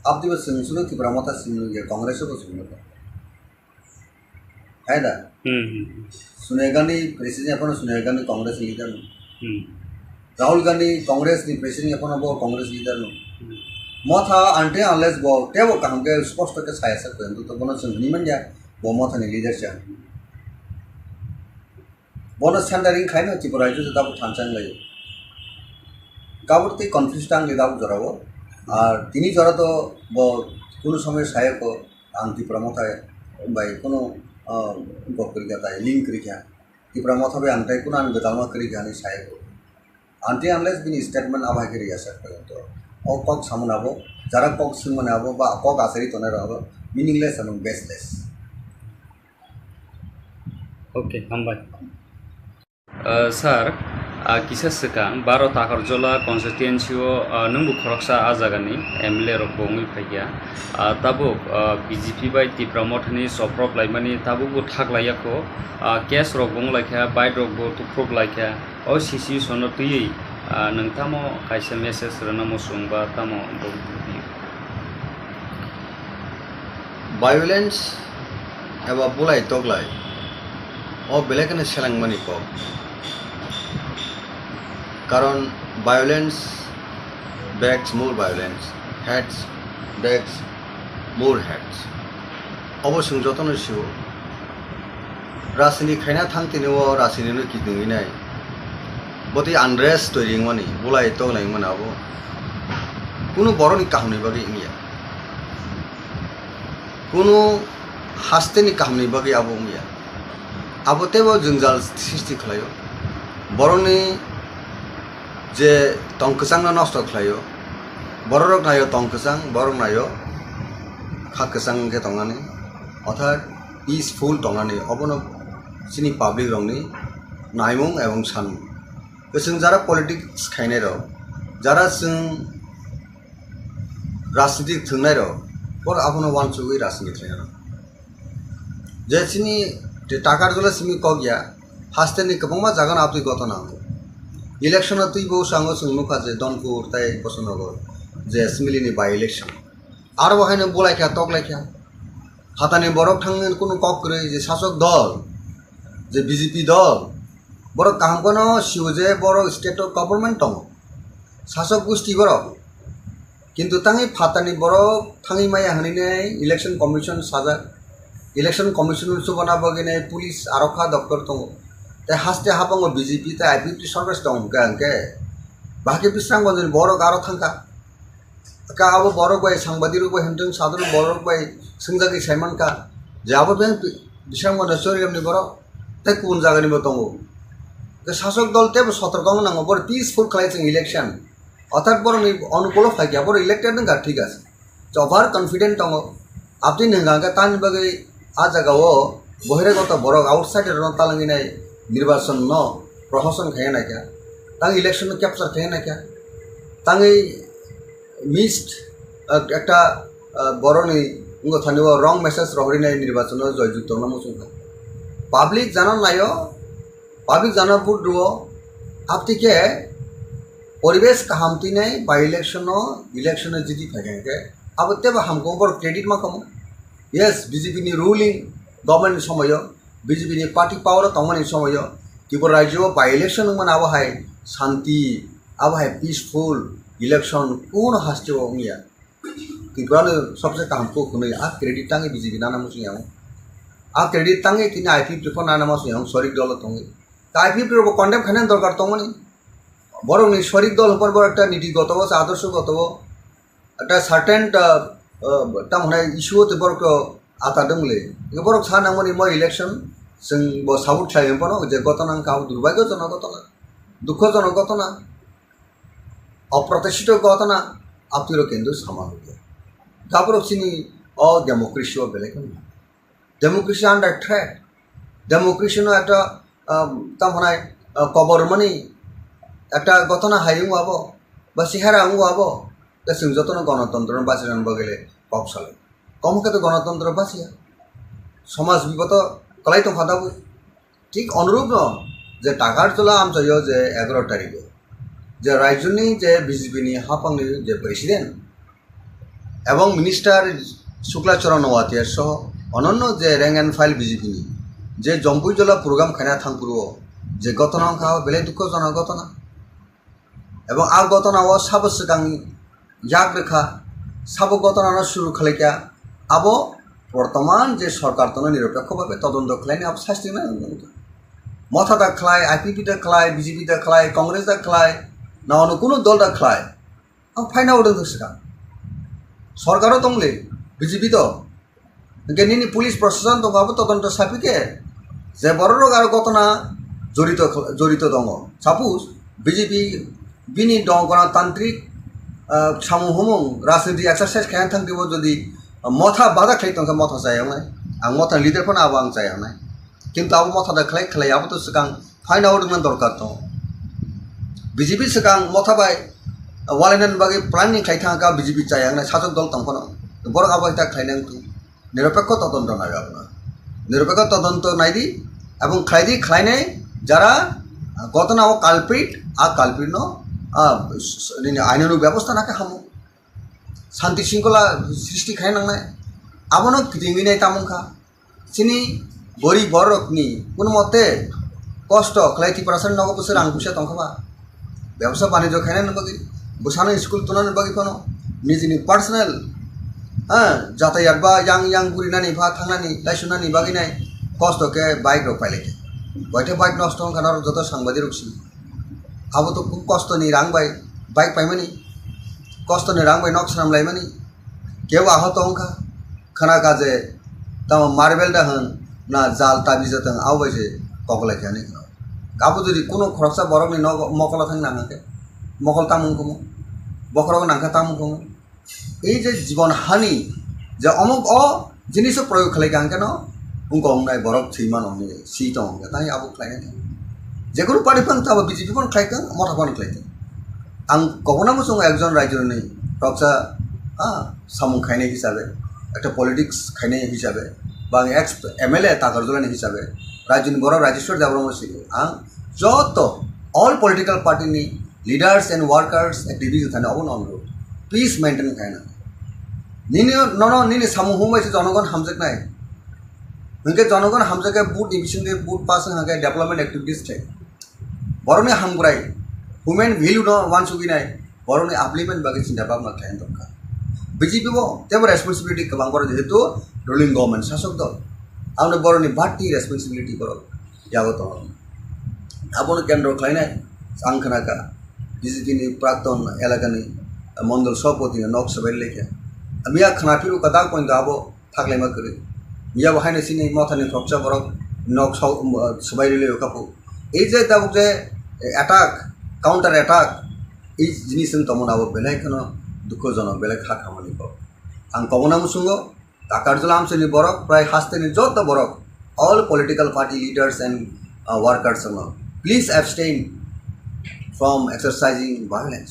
Abdi bos sunu Tipra Motha sunu ye Congress bos sunu. Hai dah. Sunegani presiden apa na Sunegani Congress leader. Rahul Gandhi Congress ni presiden apa na bo Congress leader no. Motha ante unless bo tebo kaham ke sposto ke saya sakte to bono sunu ni manja bo Motha ni leader cha. Bono standarding khai na Tipra itu sudah thancang lagi. काबुरती confuse आंगे दाबो जराबो और तिनी जरा तो कोनो समय सहायक आं Tipra Motha बाय कोनो गपरि जाता लिंक करिखा Tipra Motha बे आंताय कोनो आं गदालमा करिखा नि सहायक आंते अनलेस बिनि स्टेटमेंट आबाय करिया सकते तो ओ कक सामनाबो जरा कक सिमनाबो बा कक आसरि तने रहबो मीनिंगलेस एंड बेसलेस ओके हामबाय सर किसा सिगां बारो Takarjala Constituency नोंबो खरकसा आजागानि एमएलए रक बङै फाइया ताबो बीजेपी बाय Tipra Mothani Choproklaimani ताबो थागलायाखो केस रक बंलायखा बाय रक बो तुफ्रबलायखा ओ सिसि सनो तुयै नोंथामो कायसे मेसेज रनमो सुंबा तामो वायलेंस एबा बुलाय तगलाय ओ बेलेकने सेलांमानि को कारण violence begs more violence, hate begs more hate. अवश्य जतन सिउ रासिनि खायना थांतिनो रासिनो किदिंनाय बति आनरेस्ट तोरिंमनि बुलाय तोलायमन आबो कुनु बरनि काहनि बागै इंगिया कुनु हास्तेनि काहनि बागै आबो इंगिया आबो तेबो जंजाल सृष्टि खालायो बरनि जे तंकसांग नष्ट खालायो बररक नायो तंकसांग बरक नायो खाकसांग के तंगानि अर्थात पीसफुल तंगानि अबनो सिनि पाब्लिक रंनि नायमुं एवं सानमुं जों जारा पलिटिक्स खायनाय र जारा जों राजनीति थंनाय र पर आबनो वानसुगै राजनीति खायना जे सिनि टाकारजला सिमि कगिया हास्तेनि गोबांमा जागोन आपनि घटना इलेक्शन तुई बहु सांगो सोंनुखा जे दनपुर ताई बसनगर जे सिमिलिनि बाय इलेक्शन आरो बहायनो बोलायखा तकलायखा हातानि बरक थांनो कुनु कक्रै जे शासक दल जे बीजेपी दल बरक कामकोनो शिवजे बरक स्टेट गभर्नमेंट दं शासक गोष्ठी बरक किन्तु तांनि फातानि बरक थांनि माया हनिने इलेक्शन कमिशन साजा इलेक्शन कमिशन सुबना बगिने पुलिस आरक्षा दफ्तर दं ते हास्ते हाबंगो बीजेपी ते आईपीपी सरकार दं गांके बाकी बिस्रां बजन बरक आरो थांका का आबो बरक बाय सांबादिक बाय हंदों साधारण बरक बाय संजागि साइमान का जाबो बें बिस्रां बन सरियमनि बरक ते कुन जागानि बो दंगो ते शासक दल ते सतर्क नांगो बर पीसफुल खालायजों इलेक्शन अर्थात बरनि अनुकूल फायगिया बर इलेक्टेड नंगा ठीक आसे ओभार कन्फिडेंट दंग आपनि नंगा तानि बगै आ जागाओ बहिरागत बरक आउटसाइड रन तालंगिनाय निर्वाचन न प्रशासन खायना क्या तांग इलेक्शन कैप्चर खायना क्या तांगै मिस्ड একটা বরনি উঙ্গ থানিও রং মেসেজ রহরিনাই নির্বাচন জয়যুক্ত না মুসুঙ্গা পাবলিক জানান নাইও পাবলিক জানার পর দুও আপতিকে পরিবেশ কাহামতি নাই বাই ইলেকশনে জিতি থাকেনকে আবতে বা হামকো বড় ক্রেডিট मा कमो यस बीजेपी नि रूलिंग गवर्नमेंट समय बीजेपी नि पार्टी पावर तमनि समय त्रिपुरा राज्य बाय इलेक्शन मन आबहाय शांति आबहाय पीसफुल इलेक्शन कौन हास्ते होंगिया त्रिपुरा ने सबसे काम को खुने आ क्रेडिट तांगे बीजेपी नाना मुसियां आ क्रेडिट तांगे तिने आईपीपी को नाना मुसियां सरिक दल तंगे आईपीपी को कन्डेम खाने दरकार तंगनि बरं सरिक दल पर बर একটা নীতিগত আদর্শগত একটা সার্টেন ता माने इशू ते बरक आतादोंले बरक सानांगनि म इलेक्शन जों ब साउथ थायमपनो जे घटना का दुर्भाग्यजनक घटना दुःखजनक घटना अप्रत्याशित घटना आपतिर केंद्र सामान तापर सिनी अ डेमोक्रेसी बेलेग डेमोक्रेसी अंडर थ्रेट डेमोक्रेसी नो একটা ता माने कबरमनि একটা ঘটনা হাইং आबो बा सिहारा आबो ता जों जतन गणतंत्र बासिरान बगेले कब साले कम के गणतंत्र बासिया समाज विगत कलाई तो फादाबो ठीक अनुरूप न जे टाकारजला आमचायो जे 11 तारिखे जे राज्यनि जे बीजेपी नि हाफांनि जे प्रेसिडेंट एवं मिनिस्टार शुक्लाचरण नवातिया सह अनन्य जे रैंक एंड फाइल बीजेपी नि जे जम्पुजला प्रोग्राम खाना थांपुरो जे घटना का बेले दुःखजनक घटना एवं आ घटना व साब सिगां जाग्रखा साब घटना शुरू खालायका आबो बर्तमान जे सरकार तो निरपेक्ष भावे तदন্ত खालायनि आबो शास्ति ना मथा दा खालाय आईपीपी दा खालाय बीजेपी दा खालाय कांग्रेस दा खालाय ना अनु कुनु दल दा खालाय आं फाइना उदों सिगां सरकारो दंले बीजेपी तो गेनिनि पुलिस प्रशासन दं आबो तदন্ত सापिके जे बररक आरो घटना जड़ित दङ सापोज बीजेपी बिनि दं गणतान्त्रिक सामूहमं राजनीति एक्सारसाइज खायनो थांदोंबो जुदि मथा बादा खालायदों मथा जायावनाय आं मथा लिडारफोरनो आबो आं जायावनाय किन्तु आबो मथा दा खालाय आबो तो सिगां फाइन आउटनो दरकार दं बीजेपी सिगां मथा बाय वालायनानि बागै प्लानिं खालायथांगा बीजेपी जायावनाय शासक दल दंफोनो बरक आबो दा खालायनांगौ निरपेक्ष तदন্ত नाय आपना निरपेक्ष तदন্ত नायदि एवं खालायनाय যারা ঘটনা ও কালপ্রিট आ कालप्रिट नो आईन व्यवस्था नाके हामो शांति श्रृंखला सृष्टि खायनांनाय आबनो गिदिंगिनाय तामुंखा सिनि बरि बरकनि कुन मते कष्ट खालायति प्रशासन नगो बोसोर आं फैसा दंखाबा व्यवसाय बाणिज्य खायनायनि बागै बोसानो स्कुल तुनानि बागै फनो निजिनि पार्सनेल जातायात बा yang बुरिनानि बा थांनानि लाइसुनानि बागैनाय কষ্ট কে বাইক রক পাইলে বয়টে বাইক নষ্ট হন কারণ যত সাংবাদিক রুকছি আবো তো খুব কষ্ট নি রাং বাইক পাইমানি কষ্ট নি রাং বাই নক সামলাইমানি কেউ আহত হংখা খানা কাজে তাম মার্বেলটা হন না জাল তাবিজে আও বাইছে ককলাইখানি আবো যদি কোনো খরচা বরক নি মকলা থাং নাঙাকে মকল তামুং কমো বকরক নাংখা তামুং কমো এই যে জীবন হানি যে অমুক জিনিস প্রয়োগ খালাইকা কেন उनको हमनाय बरफ थैमान हमने सीट होंगे ताई आबो खालायनाय थां जेकुनु पार्टी फां ताबो बीजेपी फां खालायखां मथा फां खालायखां आं गबना मोसों एकजन रायजोनि रक्सा सामुं खायनाय हिसाबै একটা पलिटिक्स खायनाय हिसाबै बा एक्स एमएलए ताकारजलानि हिसाबै रायजोनि बर राजेश्वर देबरमा सिगो आं जत ऑल पॉलिटिकल पार्टी नि लीडर्स एंड वर्कर्स एक्टिविटीज थाने अबो नंगो पीस मेंटेन खायना निनि ननो निनि सामुं हुमबायसो जनगण हामजकनाय उनके जनगण हामजाके बुट डिविजन के बुट पास हाके डेवलपमेंट एक्टिविटीज थे बरने हामग्राय ह्यूमन वैल्यू न वान सुगिनाय बरने आपलिमेंट बागे चिंता भावना थायन दरकार बीजेपी बो तेबो रेसपॉन्सिबिलिटी गोबां बर जेहेतु रुलिंग गवर्नमेंट शासक दल आउने बरने बाटी रेसपॉन्सिबिलिटी बर यागो तो आबोनो केंद्र खायनाय आं खोनाका बीजेपी नि प्राक्तन एलाकानि मंडल सभापति नक सबाय लेखे मिया खानाफिरु कदा पॉइंट आबो थागलायमा करे मिया बाहायनो सिनि मथानि फ्रक्सा बरक नक सबायले कापु এই যে তাবুক যে অ্যাটাক কাউন্টার অ্যাটাক এই জিনিস তমনাবো বেলাইখানো দুঃখজনক বেলায় খা খামানি পাব আং কমনা মুসুঙ্গ তাকারজলা আমসেনি বরক প্রায় হাসতেনি যত বরক all political party leaders and workers please abstain from exercising violence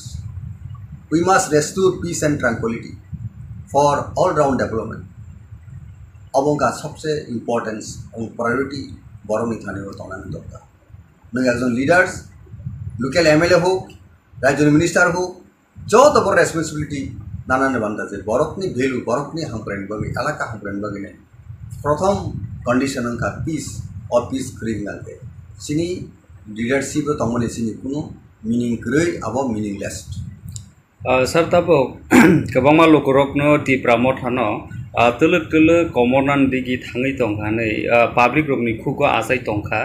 we must restore peace and tranquility for all round development अबंका सबसे इम्पोर्टेंस और प्रायोरिटी बरनी थाने तंगना दरकार नों एकजन लिडार्स लोकल एमएलए हो राज्य मिनिस्टार हो जो तो बड़ रेसपन्सिबिलिटी नाना बान्धा जे बरकनी भेलू बरकनी हामप्रायन बागे एलाका हामप्रायन बागे प्रथम कंडिशन का पीस और पीस क्रिंग गालते सिनी लिडारशिप तंगने सिनी कुनो मीनिंग ग्रै अब मीनिंगलेस सर तबो गोबां लोकरकनो टिप्रा मथानो तलक तलक कमरनान दिगि थाङै दंखानै पाब्लिक रकनि खुगो आसाय दंखा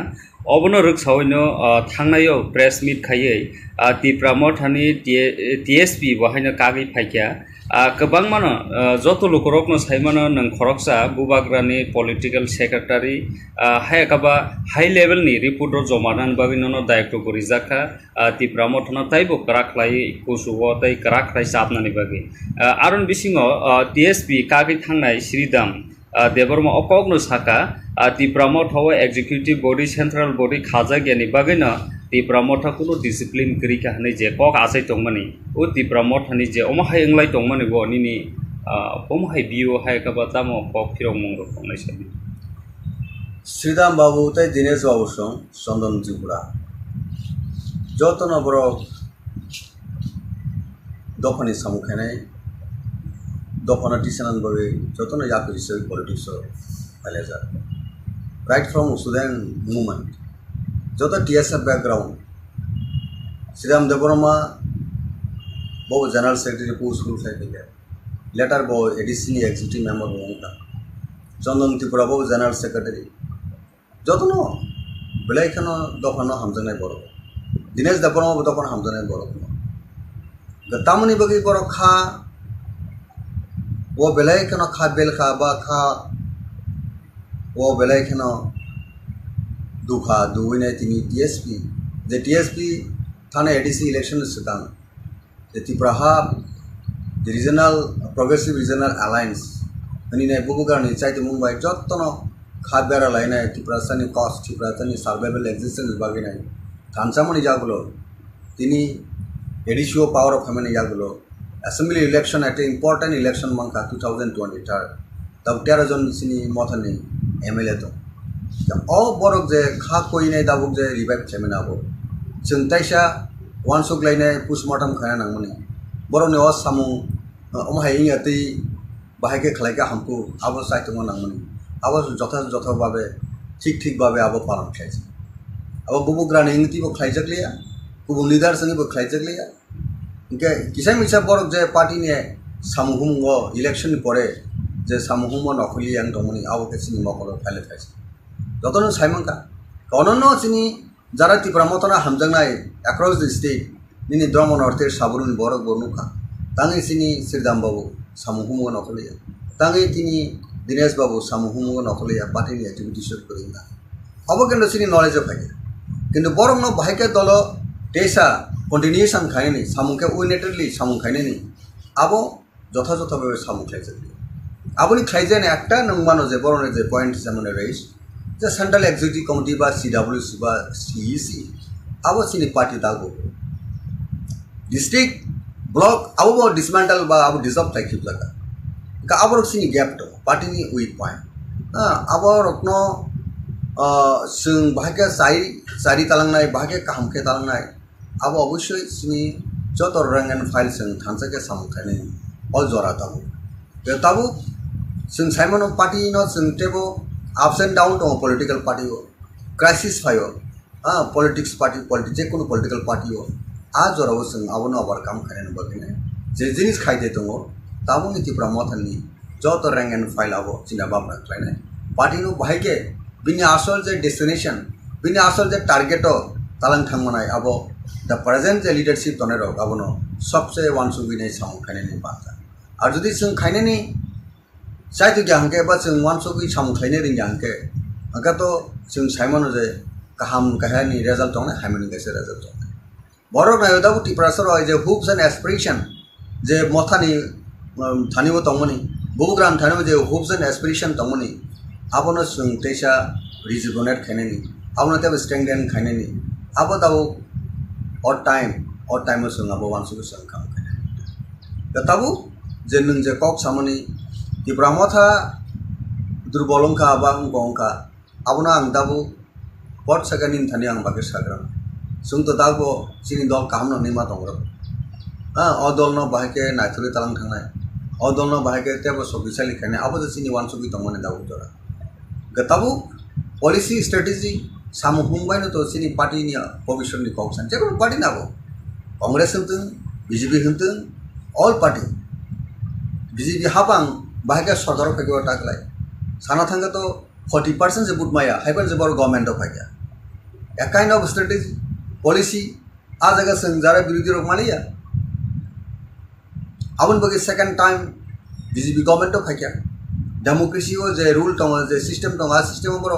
अबनो रोगसावैनो थांनायाव प्रेस मीट खायै टिप्रा मथानि टीएसपी बहायनो कागै फायखा गोबां मानो जत लोकरकनो सायमानो नों खरकसा बुबाग्रानि पलिटिकल सेक्रेटारि हायकाबा हाई लेवलनि रिपोर्ट जमानान बागिनो दायित्व गरिजाखा टिप्रा मथानो ताइबो कराख्लाय कुसुव ताइ कराख्लाय साबनानि बागि आरन बिसिङाव टीएसपी कागै थांनाय श्रीदाम देबरमा अकगनो साखा Tipra मथाव executive body central body खाजा गियानि बागैनो टिप्रा मथा कुनो डिसिप्लिन गरिखा हनै जे कक आसाय दंमानि ओ टिप्रा मथानि जे अमहाय इंलाय दंमानि गो निनि अमहाय बियो हायकाबा तामो कक फिरं मंगो खंनाय साबि श्रीदाम बाबू ताइ दिनेश बाबू सं चंदन त्रिपुरा जतन बर दफानि सामुखानाय दफाना टिसानान बागै जतन याफिर हिसाबै पलिटिक्स फायलाजा राइट फ्रम स्टूडेंट मूवमेंट जो टीएसएफ बैकग्राउंड श्रीराम देबरमा बहु जनरल सेक्रेटरी पोस्ट खुलखाय लेटर बहु एडिशनल एग्जीक्यूटिव मेम्बर होगा चंदन त्रिपुरा बहु जनरल सेक्रेटरी जतनो बेलायखानो दफानो हामजानाय बर दिनेश देबरमा दफान हामजानाय बर गतामनि बगै बर खा वो बेलायखानो खा बेलखा बा खा वो बेलायखानो दुखा दुवैनाय तिनी टीएसपी जे टीएसपी थाने एडीसी इलेक्शन सिगां जे Tripura regional progressive regional alliance हनिनाय बुबुगारनि चाइते मुंबाइ जत्तनो खाबेरा लायनाय त्रिपुरानि कस्ट त्रिपुरानि सार्वाइवल एक्जिस्टेंस बागिनाय थानसामनि जागुलो तिनी एडिशियो पावर ऑफ फेमिनी जागुलो assembly election eight important election मंका 2023 तब 13 जन सिनी मथानि एमएलए दं बरक जे खा कोयनाय दाबुक जे रिवाइव खालामनो हागौ जों ताइसा वान सुग्लायनाय पोस्टमर्टम खाया नांगौनि बर'नि सामु अमहाय इंगातै बाहायके खालायका हामखौ आबो सायथमो नांगौनि आबो जथा भावे ठीक भावे आबो पालन खायसे आबो बुबुग्रानि इंगतिबो खायजकलिया गुबुन लिडार संगिबो खायजकलिया इनके किसा मिसा बरक जे पार्टीनि सामुहुम इलेक्शन परे जे सामुहुम नखलि आं दंमोनि आबो केसिनि मकल फाइल खायसे যতন সাইমনকা অনন্য চিনি যারা ত্রিপুরা মতনা হামজাংনাই অ্যাক্রস দ্য স্টেট নিনি দ্রম নর্থের সাবরুনি বরক বর্ণুকা তাঙে চিনি শ্রীদাম বাবু সামুহুমুগ নকলিয়া তাঙে তিনি দীনেশ বাবু সামুহুমুগ নকলিয়া পার্টিনি অ্যাক্টিভিটিস করি না অব কিন্তু চিনি নলেজ ফাইকে কিন্তু বরং ন বাহাইকে দল টেসা কন্টিনিউশন খাইনি সামুকে উইনেটেডলি সামু খাইনি আবো যথাযথভাবে সামু খাইছে আপনি খাইছেন একটা নংমানো যে বরণের যে পয়েন্ট যেমন রয়েছ যে সেন্ট্রাল এক্সিকিউটিভ কমিটি বা সিডাব্লিউসি বা সিইসি আবো চিনি পার্টি দাগো ডিস্ট্রিক্ট ব্লক আবো ডিসমেন্টাল বা আবো ডিজলভ থাকি লাগা আবার চিনি গ্যাপ দं পার্টিनि উইক पॉइंट আবার রত্ন जों बाहागे जारि तालांनाय बाहागे काहामखे तालांनाय आबो अवश्य चिनि जत रैंक एंड फाइल जों थांजाके सामखायनाय अल जरा दाबो ताबो जों साइमन पार्टी न जों टेबो अप्स एंड डाउन दं पलिटिकल पार्टी क्राइसिस फायो पलिटिक्स पार्टी जेकुनु पलिटिकल पार्टी आ जराबो जों आबोनो ओभारकाम खायनाय बागैनो जे जिनिस खायदे दङ ताबो नीतिफ्रा मथाननि जत रैंक एंड फाइल आबो चिना बाबरा खायनाय पार्टीनो बाहागे बिनि आसल जे डेस्टिनेशन बिनि आसल जे टार्गेट तालां थांमनाय आबो द प्रेजेंट जे लीडरशिप तने रक आबोनो सबसे वानसुबिनाय सामु खायनायनि बाथा आर जुदि जों खायनायनि साइतु जांके बा जों वानसुबि सामु खायनाय रिं जांके आंका तो जों साइमन जे गाहाम गाहायनि रिजल्ट दं हायमनि गेसे रिजल्ट दं बरक नायदाबो टिप्रासर जे होप्स एंड एस्पिरेशन जे मथानि थानिबो दंमनि बुग्राम थानिबो जे होप्स एंड एस्पिरेशन दंमनि आबोनो जों तेसा रिजुभनेट खायनायनि आबोनो तेबो स्ट्रेंथेन खायनायनि आबो दाबो अड टाइम जों आबो वानसुबि जों खाम खायनाय ताबो जे नों जे कक सामनि टिप्रा मथा दुर्बलंखा बा अंगंखा आबोनो आं दाबो पट सेकेन्ड थानि आं बागे साग्रा जों तो दाबो चिनि दल काहामनो निमा दंग्रा अ दल न बाहाके नायथुरि तालां थांनाय अ दल न बाहाके तेबो सबिसालि खायनाय आबो जे चिनि वानसुबि दंमोन दाबो जरा गताबो पॉलिसी स्ट्रेटेजी सामु हुंबायनो तो चिनि पार्टीनि भविष्यनि कक्सान जेकुनु पार्टी नाबो कांग्रेस होनथों बीजेपी होनथों ऑल पार्टी बीजेपी हाबां बाहागे सरकाराव फैगौ ताकलाय साना थांगा तो 40% जे बुटमाया हाइबन जे बर गवर्नमेंट ऑफ फैगा a kind of strategy policy आ जगह जों जारा बिरोधी रक मालिया आबन बगे सेकंड टाइम बीजेपी गवर्नमेंट ऑफ फैगा डेमोक्रेसी जे रूल दं जे सिस्टेम दं आ सिस्टेम बर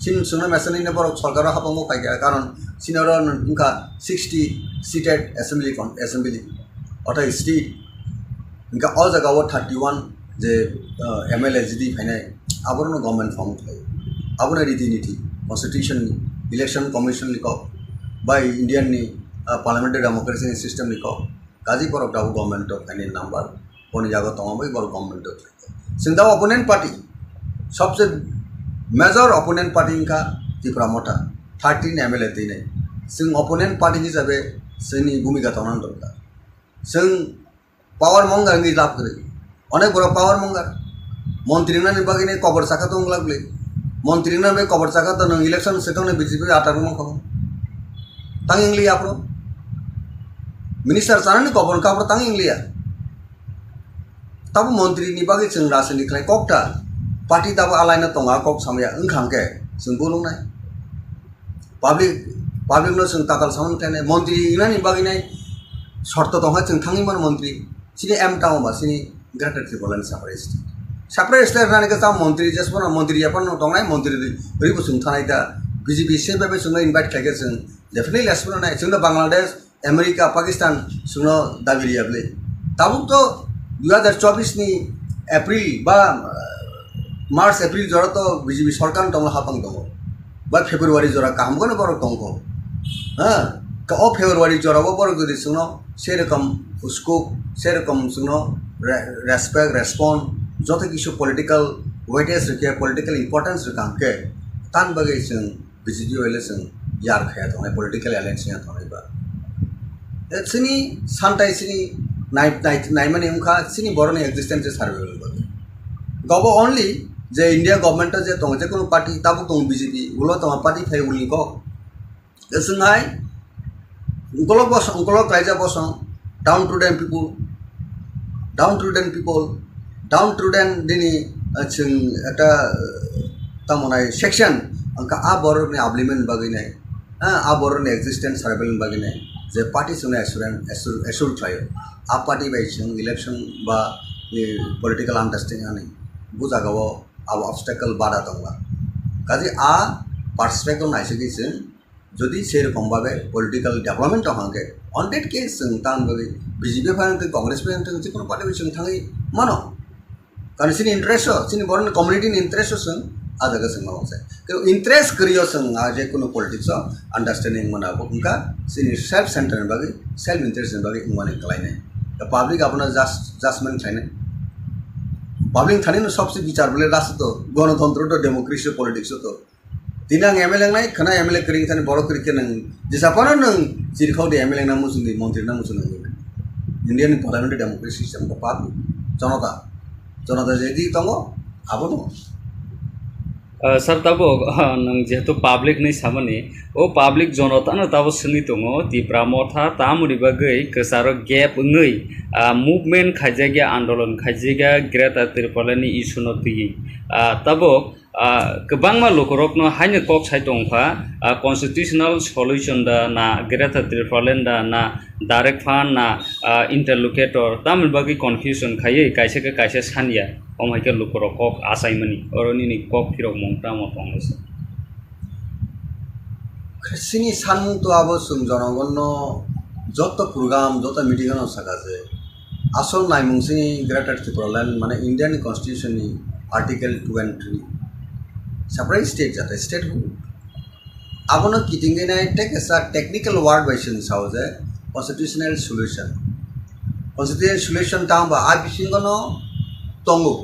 चिन सुना मेसननि बर सरकार हाबांगो फैगा कारण चिनर उनका 60 सीटेड असेंबली अर्थात स्टेट उनका ऑल जगह 31 जे एमएलए जीडी फैनाय आबरनो गवर्नमेंट फॉर्म थायो आबनो रीति-नीति कॉन्स्टिट्यूशन इलेक्शन कमिशन लिखो बाय इंडियन नि पार्लियामेंटारि डेमोक्रेसी सिस्टम लिखो गाजी पर दाबो गवर्नमेंट ऑफ फैनाय नंबर कोनि जागा दंबाय बर गवर्नमेंट ऑफ जों दा अपोनेंट पार्टी सबसे मेजर अपोनेंट पार्टी का त्रिपुरा मथा 13 एमएलए दैनाय जों अपोनेंट पार्टी हिसाबै जोंनि भूमिका थानांगौ दरकार जों पावर मंगारनि लाभ करे अनेक बड़ पावर मंगार मंत्री ना बागैनो कबर साखा दं लागले मंत्री ना बे कबर साखा तो नों इलेक्शन सेटोंने बीजेपी आटार मंखौ तां इंग्लिया प्रो मिनिस्टर सानानि कबर काबर तां इंग्लिया ताबो मंत्री नि बागै जों रासनि खाय ककटा पार्टी दाबो आलायना दंगा कक सामया ओंखांके जों बुलुंनाय पाब्लिक नो जों ताकाल सामन थानाय मंत्री इनानि बागैनाय शर्त दंहा जों थांनिमोन मंत्री सिनि एम टाउन बा सिनि ग्रेटर त्रिपुरानि साप्राय स्टेट नानि का मंत्री जेसपन मंत्री यापन दंनाय मंत्री रिबो जों थानाय दा बीजेपी से बेबे जों इनभाइट खायगे जों डेफिनेटली लेसपन नाय जों बांग्लादेश अमेरिका पाकिस्तान जों दाबिरियाबले ताबो तो 2024 नि एप्रिल बा मार्च एप्रिल जरा तो बीजेपी सरकार दं हापां दं बा फेब्रुवारी जरा कामगोन बर दं हाँ का फेब्रुवारी जरा बर गदि जों से रकम उसको से रकम जों रेस्पेक्ट रेस्पॉन्ड जत किछु पॉलिटिकल वेटेज रखे पॉलिटिकल इंपोर्टेंस रखे तान बगे जों बीजेपी वाले जों यार खाया थानाय पॉलिटिकल एलायंस या थानाय बा एसिनी सानताय सिनी नाइमानि उनका सिनी बरनि एक्जिस्टेंस सार्वेल बगे गबो ओनली जे इंडिया गवर्नमेंट जे दं जे कोनो पार्टी ताबो दं बीजेपी उलो दं पार्टी फाय उलि को जोंहाय उनकलक रायजा बस डाउन टू देम पिपल दिनी जों एटा तामनाय section angka a borok ni ablimen bagi nai a borok ni existence survival bagi nai je party sune assure thayo a party by chung election ba political understanding ani buja gawo ab obstacle bada tongla kaje a perspective nai sigi chung যদি সেরকমভাবে political development হাঙ্গে অনডেড case তান ভাবে BJP fine Congress fine যে কোনো party বিসং থাঙি মানো কারণ সিনি interest সিনি বরন কমিউনিটি ইন্টারেস্ট সং আদাga sing mawse কিন্তু ইন্টারেস্ট করিও সং যে কোনো পলিটিক্স আন্ডারস্ট্যান্ডিং মানাবো উনকা সিনি সেলফ সেন্টার বাকি সেলফ ইন্টারেস্ট বাকি মানে কলাইনে পাবলিক আপনার জাজমেন্ট থাইনে পাবলিক থানি সবচেয়ে বিচার বলে রাস্তা তো গণতন্ত্র তো ডেমোক্রেসি পলিটিক্স তো Tinang ML yang naik, karena ML kering tadi borok kering nang. Jasa apa nang cirkau di ML yang namu sendiri, menteri namu sendiri. Indian parliamentary democracy system kepat, contoh jadi tunggu apa tuh? Sir tabo nang jetu public nih sama nih, public jonota na tabo seni tunggu Tipra Motha tamu dibagai kesaro gap ngai movement kajaga andolon kajaga Greta Tirpalani isu noti tabo kebangma lokorokno hanya kok sai tongpa constitutional solution da na Greta Tirpalen da na direct fund na interlocutor tamin bagi confusion khaye kaisa sania omhaike lokorok kok asai mani oroni ni kok phirok mongta motong ase sini sanmung to abo sum janagonno joto program joto meeting no sakaje asol naimung sini Greta Tirpalen mane Indian constitution ni article 2 and 3 separate state jata state hu abono kitinge na take as a technical word version house constitutional solution tamba abisingono tongo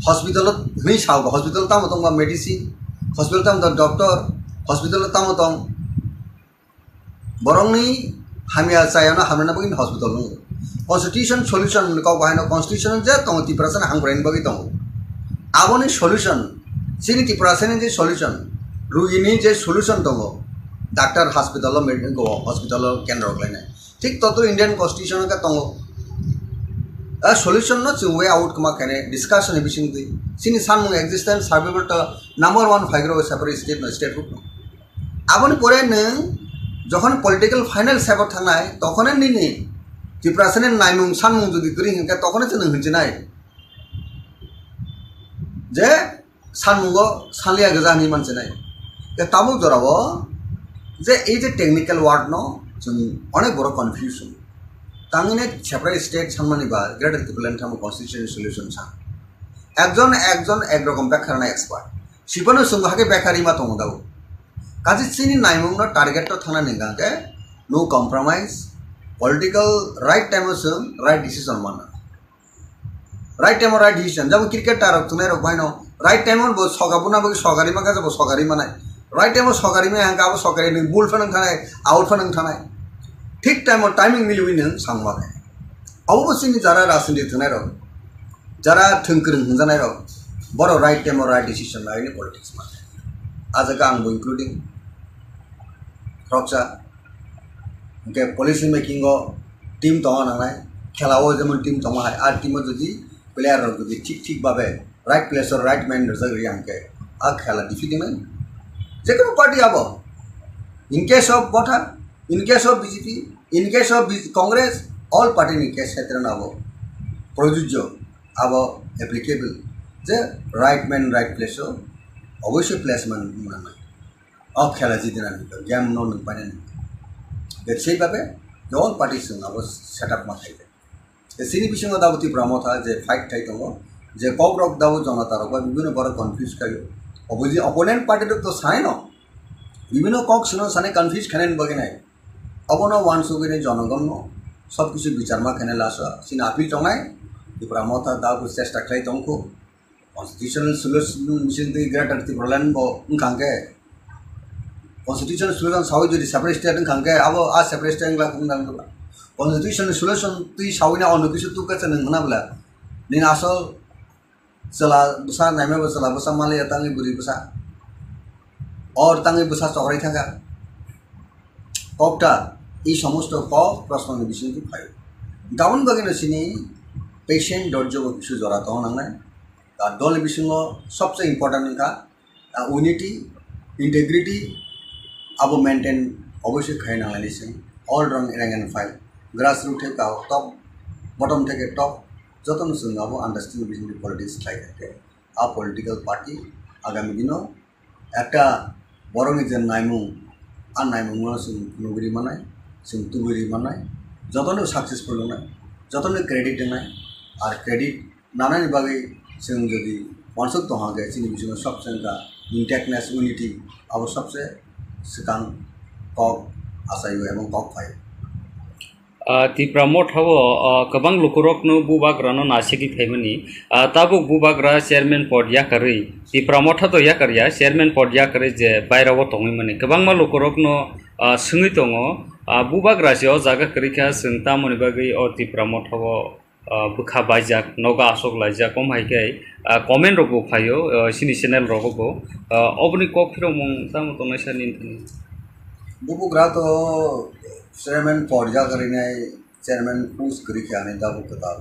hospital ni saw hospital tamo tong medicine hospital tamo doctor hospital tamo tong borong ni hamia sayana hamna bagi hospital no constitution solution ko bahino constitution je tong Tipra sana hangbrain bagi tong aboni solution sini Tipra sana je solution rugini je solution tongo doctor hospital medical go hospital kendra klaine ঠিক তত Indian constitution ka tongo a solution no chu way out kama kane discussion ebising di sini sanmung existence survival to number 1 figure separate state no state group aboni pore nang যখন political final সেবর থানাই তখন নিনি Tipra sana naimung sanmung jodi kring ka তখন chain হইছে নাই যে সানমুগো সালিয়া গজানি মানছে নাই তামু জরাবো যে এই যে টেকনিক্যাল ওয়ার্ড ন অনেক বড় কনফিউশন তাঙ্গিনে সেপারেট স্টেট সামনে বা গ্রেটার ত্রিপুরা থামো কনস্টিটিউশনাল সলিউশন সা একজন একরকম ব্যাখ্যা না এক্সপার্ট শিবনো সুংহাকে ব্যাখ্যারি মা তং দাও কাজে চিনি নাইমুং ন টার্গেট তো থানা নিগাকে no compromise political right time সং রাইট ডিসিশন মানা রাইট টাইম রাইট ডিসিশন যেমন ক্রিকেট আর তুনে রক ভাইনো রাইট টাইম বো সগাবুনা বো সগারি মাকা যাবো সগারি মানাই রাইট টাইম সগারি মে হাঙ্কা বো সগারি নি বুল ফানাং থানাই আউট ফানাং থানাই ঠিক টাইম টাইমিং মিলিবি নং সাংমাকে অবশ্যই যারা রাজনীতি থানাই রক যারা থংকরং হজানাই রক বড় রাইট টাইম রাইট ডিসিশন লাইনে পলিটিক্স মাকে আজকা আংবো ইনক্লুডিং রকসা के पॉलिसी मेकिंग टीम तंगा नांगनाय खेलाओ जेमन टीम तंगा हाय आर टीम जदि प्लेयर जदि ठीक भाबे राइट प्लेस और राइट मैन जगरि आंके आ खेला डिफिटिंग जे कोनो पार्टी आबो in case of Motha in case of BJP in case of Congress all party नि केस क्षेत्र नाबो प्रयोज्य आबो एप्लीकेबल जे राइट मैन राइट प्लेस अवश्य प्लेसमेंट माने आ खेला जिदिना गेम नो न पाने সেইভাবে অল পার্টিস সেট আপ মাথাইবে সিনি বিসঙ্গ দাবো Tipra Motha যে ফাইট থাই দङ যে ককরক দাবো জনতারক বা বিভিন্ন বড় কনফিউজ খাইও অপোজি অপোনেন্ট পার্টির তো সাই ন বিভিন্ন কক শুনো সানে কনফিউজ খানেন বগে নাই অবন ওয়ান সুগিনে জনগণ সব কিছু বিচার মা খানে লাস সিন আপিল টঙাই Tipra Motha দাবো চেষ্টা খাই দংকো constitutional solution mission the greater Tirpura bo ngkangke Constitutional solution sawi jadi separate state ngkangke abo a separate state ngla kundang tu constitutional solution tui sawina onu kisu tu ka ceneng mana bla nin asal sela besar naime besar besar mali tangi buri besar or tangi besar chokrai thaka kokta এই সমস্ত cock প্রশ্ন বিষয় কি পাই down বাগিনো সিনি patient দর্জ কিছু জড়াতো নাংনাই তার দল বিষয় সবচেয়ে ইম্পর্টেন্ট কা unity integrity abo maintain obviously khai na lani sing all rang rank and file grassroots থেকে top bottom থেকে top যতন sing abo understand between politics khai থাকে a political party agami dino একটা বড় নিজের নাইমুং আর নাইমুং sing nuguri manai sing tuguri manai যতন successful নাই যতন ক্রেডিট নাই আর ক্রেডিট নানানি বাগে sing যদি मानसक तो हाँ गए चीनी विषय में सबसे का इंटेक्टनेस यूनिटी अब सबसे सिकांग कॉक आसाई हुए एवं कॉक फाइव Tipra Motha kabang lukurok no bubagra no nasiki themani tabuk bubagra chairman pod yakari Tipra Motha to yakarya chairman pod yakari je bairawo tongi mani kabang ma lukurok no sungi tongo bubagra se o jaga karikha singta moni bagi o Tipra Motha bukha baijak noga asok laijak kom haikai comment rogo phayo sini channel rogo obni kok phiro mong tam to naisa nin बुबुग्रा तो chairman pod yakari ने chairman push karikha ने दाबु कताब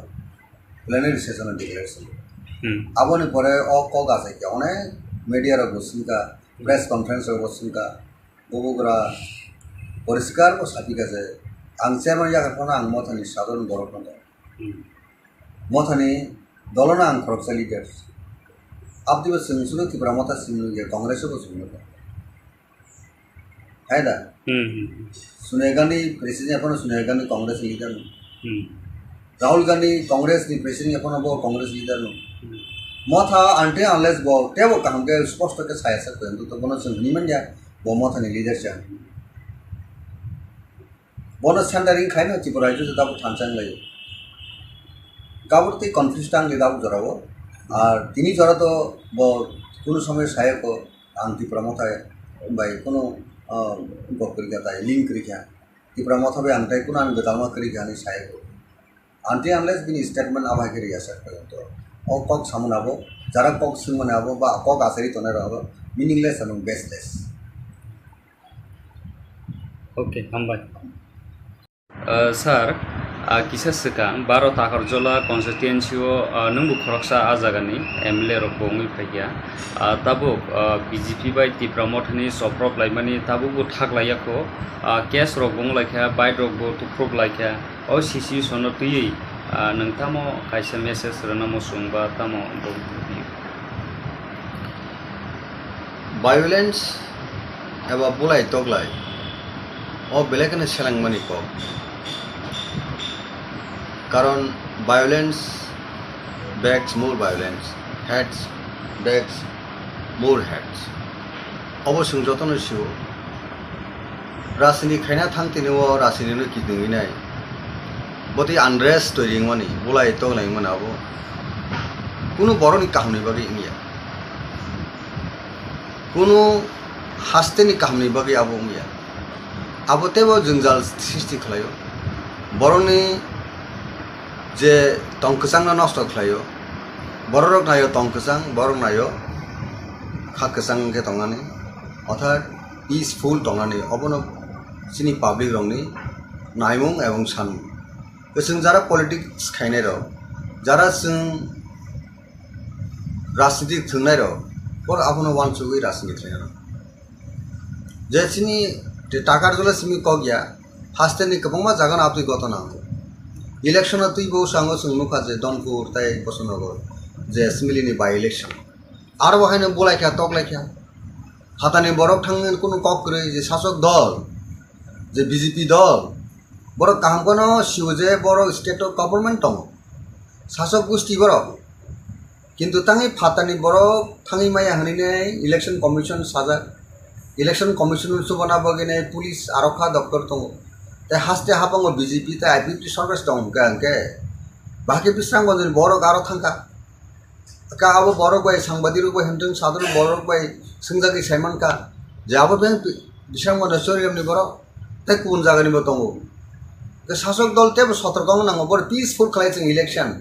plenary session में declaration अब ने परे ओ Kock आसे क्या उन्हें मीडिया रो गुस्सिंका प्रेस कॉन्फ्रेंस रो गुस्सिंका बुबुग्रा परिष्कार को साथी का से आंग chairman याकर पना आंग मोथानी साधारण बरफ न मोथानी दलना आंग खरकसा लीडर्स अब दिवस सुनो Tipra Motha सुनो ये कांग्रेस को सुनो है ना सुनेगा नहीं प्रेसिडेंट अपन सुनेगा नहीं कांग्रेस लीडर राहुल गांधी कांग्रेस नहीं प्रेसिडेंट अपन वो कांग्रेस लीडर नो Motha आंटे अनलेस वो ते वो काम के स्पष्ट के साया सकते हैं तो बोनो सुननी मन जा वो Motha ने लीडर चाह बोनो सेंटरिंग खाई ना Tipura जो दाबु ठांचंग लगे काबुर्ती कन्फ्यूज टांग ले दाबु जरा वो और तीनी जरा तो वो कुनो समय साया को आंग Tipra Motha बाई कुनो गप करिया ताई लिंक करिया Tipra Motha बे आंटे कुनो आंग बेदालमा करिया नहीं साया को आंटे अनलेस बिन स्टेटमेंट आवाज करिया सकते हैं तो और कॉक सामने आबो जरा कॉक सिंगने आबो बा कॉक आसरी तो नहीं रहो मीनिंगलेस और बेसलेस ओके हम बाय सर किसा सिकां बारो Takarjala Constituency नंबु खरकसा आजागानि MLA रok bongi phaiya tabuk BJP bai Tipra Motha ni Choproklaimani tabuk bu thaklaiyako case rok bonglaikha bite rok bu tukhroklaikha o sisi sono tui nangtamo kaisa message rana sungba tamo violence eba bulai toglai o belekane selangmani ko কারণ violence begs more violence heads begs more heads অবশ্যই যতন শিও রাজনীতি খাইনা থাংতেনে ও রাজনীতিनो কিদुङिनाय বতি unrest তৈরিংমানি বুলাই তগলাইমানাবো কোনো বড়নি কাহিনী বাকি ইয়া কোনো হাসতেনি কাহিনী বাকি আবো ইয়া আবতেবো জंजाल সৃষ্টি খালাयो বড়নি जे तंकसांग नष्ट खालायो बररक नायो तंकसां बरक नायो खाकसां के तंगानि अर्थात पीसफुल तंगानि अबनो सिनी पब्लिक रंगनि नायमुं एवं सान जों जारा पलिटिक्स खायनाय र जारा जों राजनीति थंनाय र पर आपनो वानसुगै राजनीति खायना जे सिनी Takarjala सिमी कगया हास्तेनि गोबांमा जागोन आपनि गतना इलेक्शन तुई बहु सांगो सुनुखा जे दनपुर ताई बसनगर जे एसेम्बली बाय इलेक्शन आरो बहायनो बोलायखा तकलायखा हातानि बरक थांगोन कोनो कक करे जे शासक दल जे बीजेपी दल बरक कामकोनो शिव जे बरक स्टेट गवर्नमेंट दं शासक गोष्ठी बरक किन्तु तांगि फातानि बरक थांगि माया हनिने इलेक्शन कमिशन साजा इलेक्शन कमिशन सुबना बगिने पुलिस आरक्षा दफ्तर दं ते हास्ते हापांगो बीजेपी ते आईपीपी सरकार दं गांके बाकी बिस्रांगन बरक आरो थांका का अब बरक बाय सांबादिक बाय हेमथों सादर बरक बाय संजागि साइमान का जाबो बे बिस्रांगन सरियमनि बरक ते गुबुन जागानिबो दं ते शासक दल ते सतर्क नांगो बर पीसफुल खालायजों इलेक्शन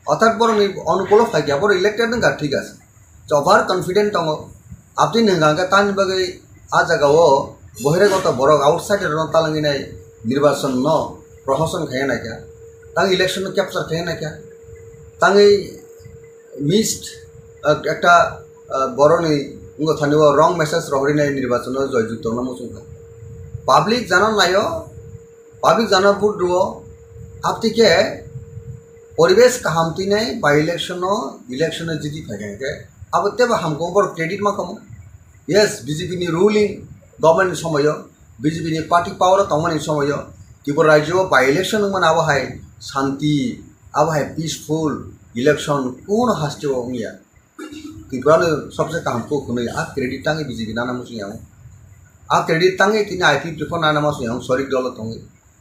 अर्थात बरनि अनुकूल फायगिया बर इलेक्टेड नंगा ठीक आसे ओभार कन्फिडेंट दं आपनि नंगा तानि बगै आ जागाओ बहिरागत बरक आउटसाइड रन तालांगिनाय निर्वाचन न प्रशासन खाया क्या तांग इलेक्शन कैप्चर खाया क्या तांग मिस्ड एक बरनी उनको थानिव रंग मेसेज रहरिनाय निर्वाचन जयजुक्त मुसुंखा पाब्लिक जाना नायो पाब्लिक जाना भोट दुओ आपतिके परिवेश काहामतिने बाय इलेक्शन जिति फैके अब तेब हमको बर क्रेडिट मा कम यस बीजेपी नि रूलिंग गवर्नमेंट समय बीजेपी नि पार्टी पावर तमनि समय त्रिपुरा राज्य बाय इलेक्शन मन अब हाय शांति अब हाय पीसफुल इलेक्शन कौन हास्ते होंगिया त्रिपुरा ने सबसे काम को खुने आ क्रेडिट तांगे बीजेपी नाना मुसियां आ क्रेडिट तांगे कि आईपी प्रिफर नाना मुसियां शरीक दल तंगे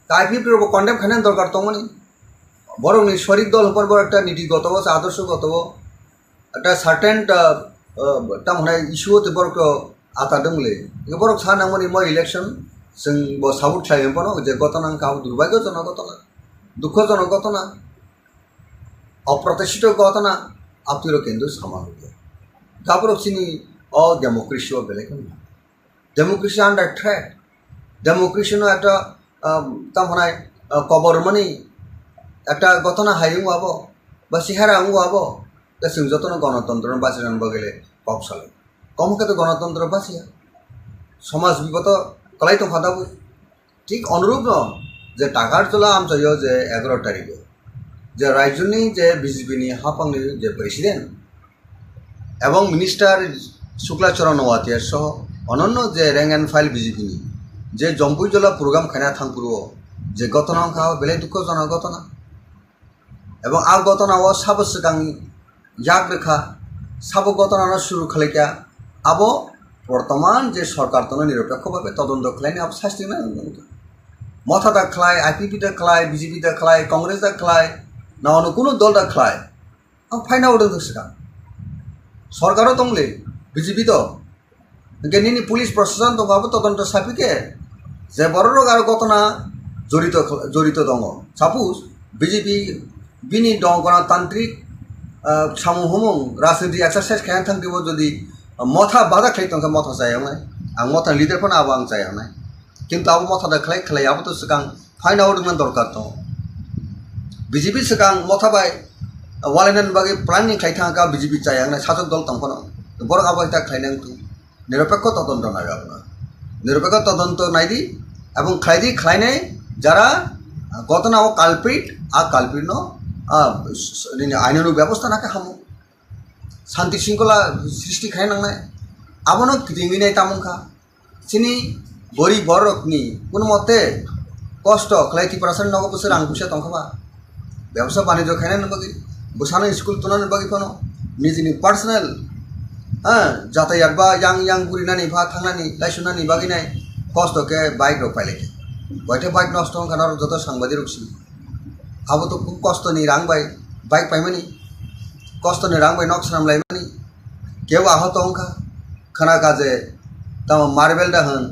आईपी प्रिफर कंडेम खाने दरकार तंगनि बरं नि शरीक दल पर बर একটা নীতিগত আদর্শগত একটা সার্টেন তা মানে ইস্যু তে बर आता दंगले बर सानांगनि म इलेक्शन जों ब साबुत थायम पनो जे गतना का दुर्भाग्यजनक घटना दुःखजनक घटना अप्रत्याशित घटना आपतिरो केंद्र सामान्य गाबरसिनी अ डेमोक्रेसी ও বেলেগ डेमोक्रेसी आंडार थ्रेट डेमोक्रेसी नो একটা তা মানে কবরমনি একটা ঘটনা হাইং আবো বা সিহারা আঙ্গু আবো তা जों যতন গণতন্ত্র বাঁচিরান বগেলে কব সালে কমকে তো গণতন্ত্র বাঁচিয়া সমাজ বিগত কলাই তো ফাদাবো ঠিক অনুরূপ ন যে টাকারজলা আমচাইও যে 11 তারিখে যে রাজ্যনি যে বিজেপিনি হাফাংনি যে প্রেসিডেন্ট এবং মিনিস্টার শুক্লাচরণ ওয়াতিয়ার সহ অনন্য যে র্যাঙ্ক অ্যান্ড ফাইল বিজেপিনি যে জম্পুইজলা প্রোগ্রাম খানা থাংপুরো যে ঘটনা খাওয়া বেলে দুঃখজনক ঘটনা এবং आ घटना साबो सिगां याग रेखा साबो घटना शुरू खालायका अब बर्तमान जे सरकार तो निरपेक्ष भावे तदন্ত खालायनो अब शास्ति ना मथा दा खालाय आईपीपी दा खालाय बीजेपी दा खालाय कांग्रेस दा खालाय ना अनु कोनो दल दा खालाय आं फाइना उदों सिगां सरकारो दंले बीजेपी तो गेनिनि पुलिस प्रशासन दंगाबो तदন্ত साफिके जे बररग आरो घटना जड़ित दङ सापोज बीजेपी बिनि दं गणतान्त्रिक सामूहमों राजनीति एक्सारसाइज खाया थांखिबो जदि मथा बादा खाय तंका मथा जायावनाय आं मथा लिडार फोन आबो आं जायावनाय किन्तु आबो मथा दा खालाय आबो तो सिगां फाइन आउट मन दरकार दं बीजेपी सिगां मथा बाय वालायनान बागै प्लानिं खाय थांका बीजेपी जायावनाय साजक दल तंफोनो बर आबो ता खायनां तु निरपेक्ष तदন্ত नागाबना निरपेक्ष तदন্ত नायदि এবং খাইদি খাইনাय যারা ঘটনা ও কালপ্রিট आ काल्पिट आईन व्यवस्था नाके हामो शांति श्रृंखला सृष्टि खायनांनाय आबोनो किदिंगिनाय तामुखा सिनि गरीब बरकनि कोन मते कष्ट खालाय त्रिपुरासन नगो बोसोर आं फैसा तंखाबा व्यवसाय बाणिज्य खायनाय बगै बोसानो स्कुल तुनानो बगै कोनो निजिनि पार्सनेल जातायात बा yang बुरिनानि भा थांनानि लाइसुनानि बगैनाय कष्ट के बाइक रो पाइले बयते बाइक नष्ट खानार जत सांबादिक रुक्सि अब तो खूब कष्ट नहीं रांग बाई बाइक पाइमानी कष्ट नहीं रांग बाई नक्सनाम लाइमानी केव आहत अंखा खाना काजे तम मार्बेल दा हन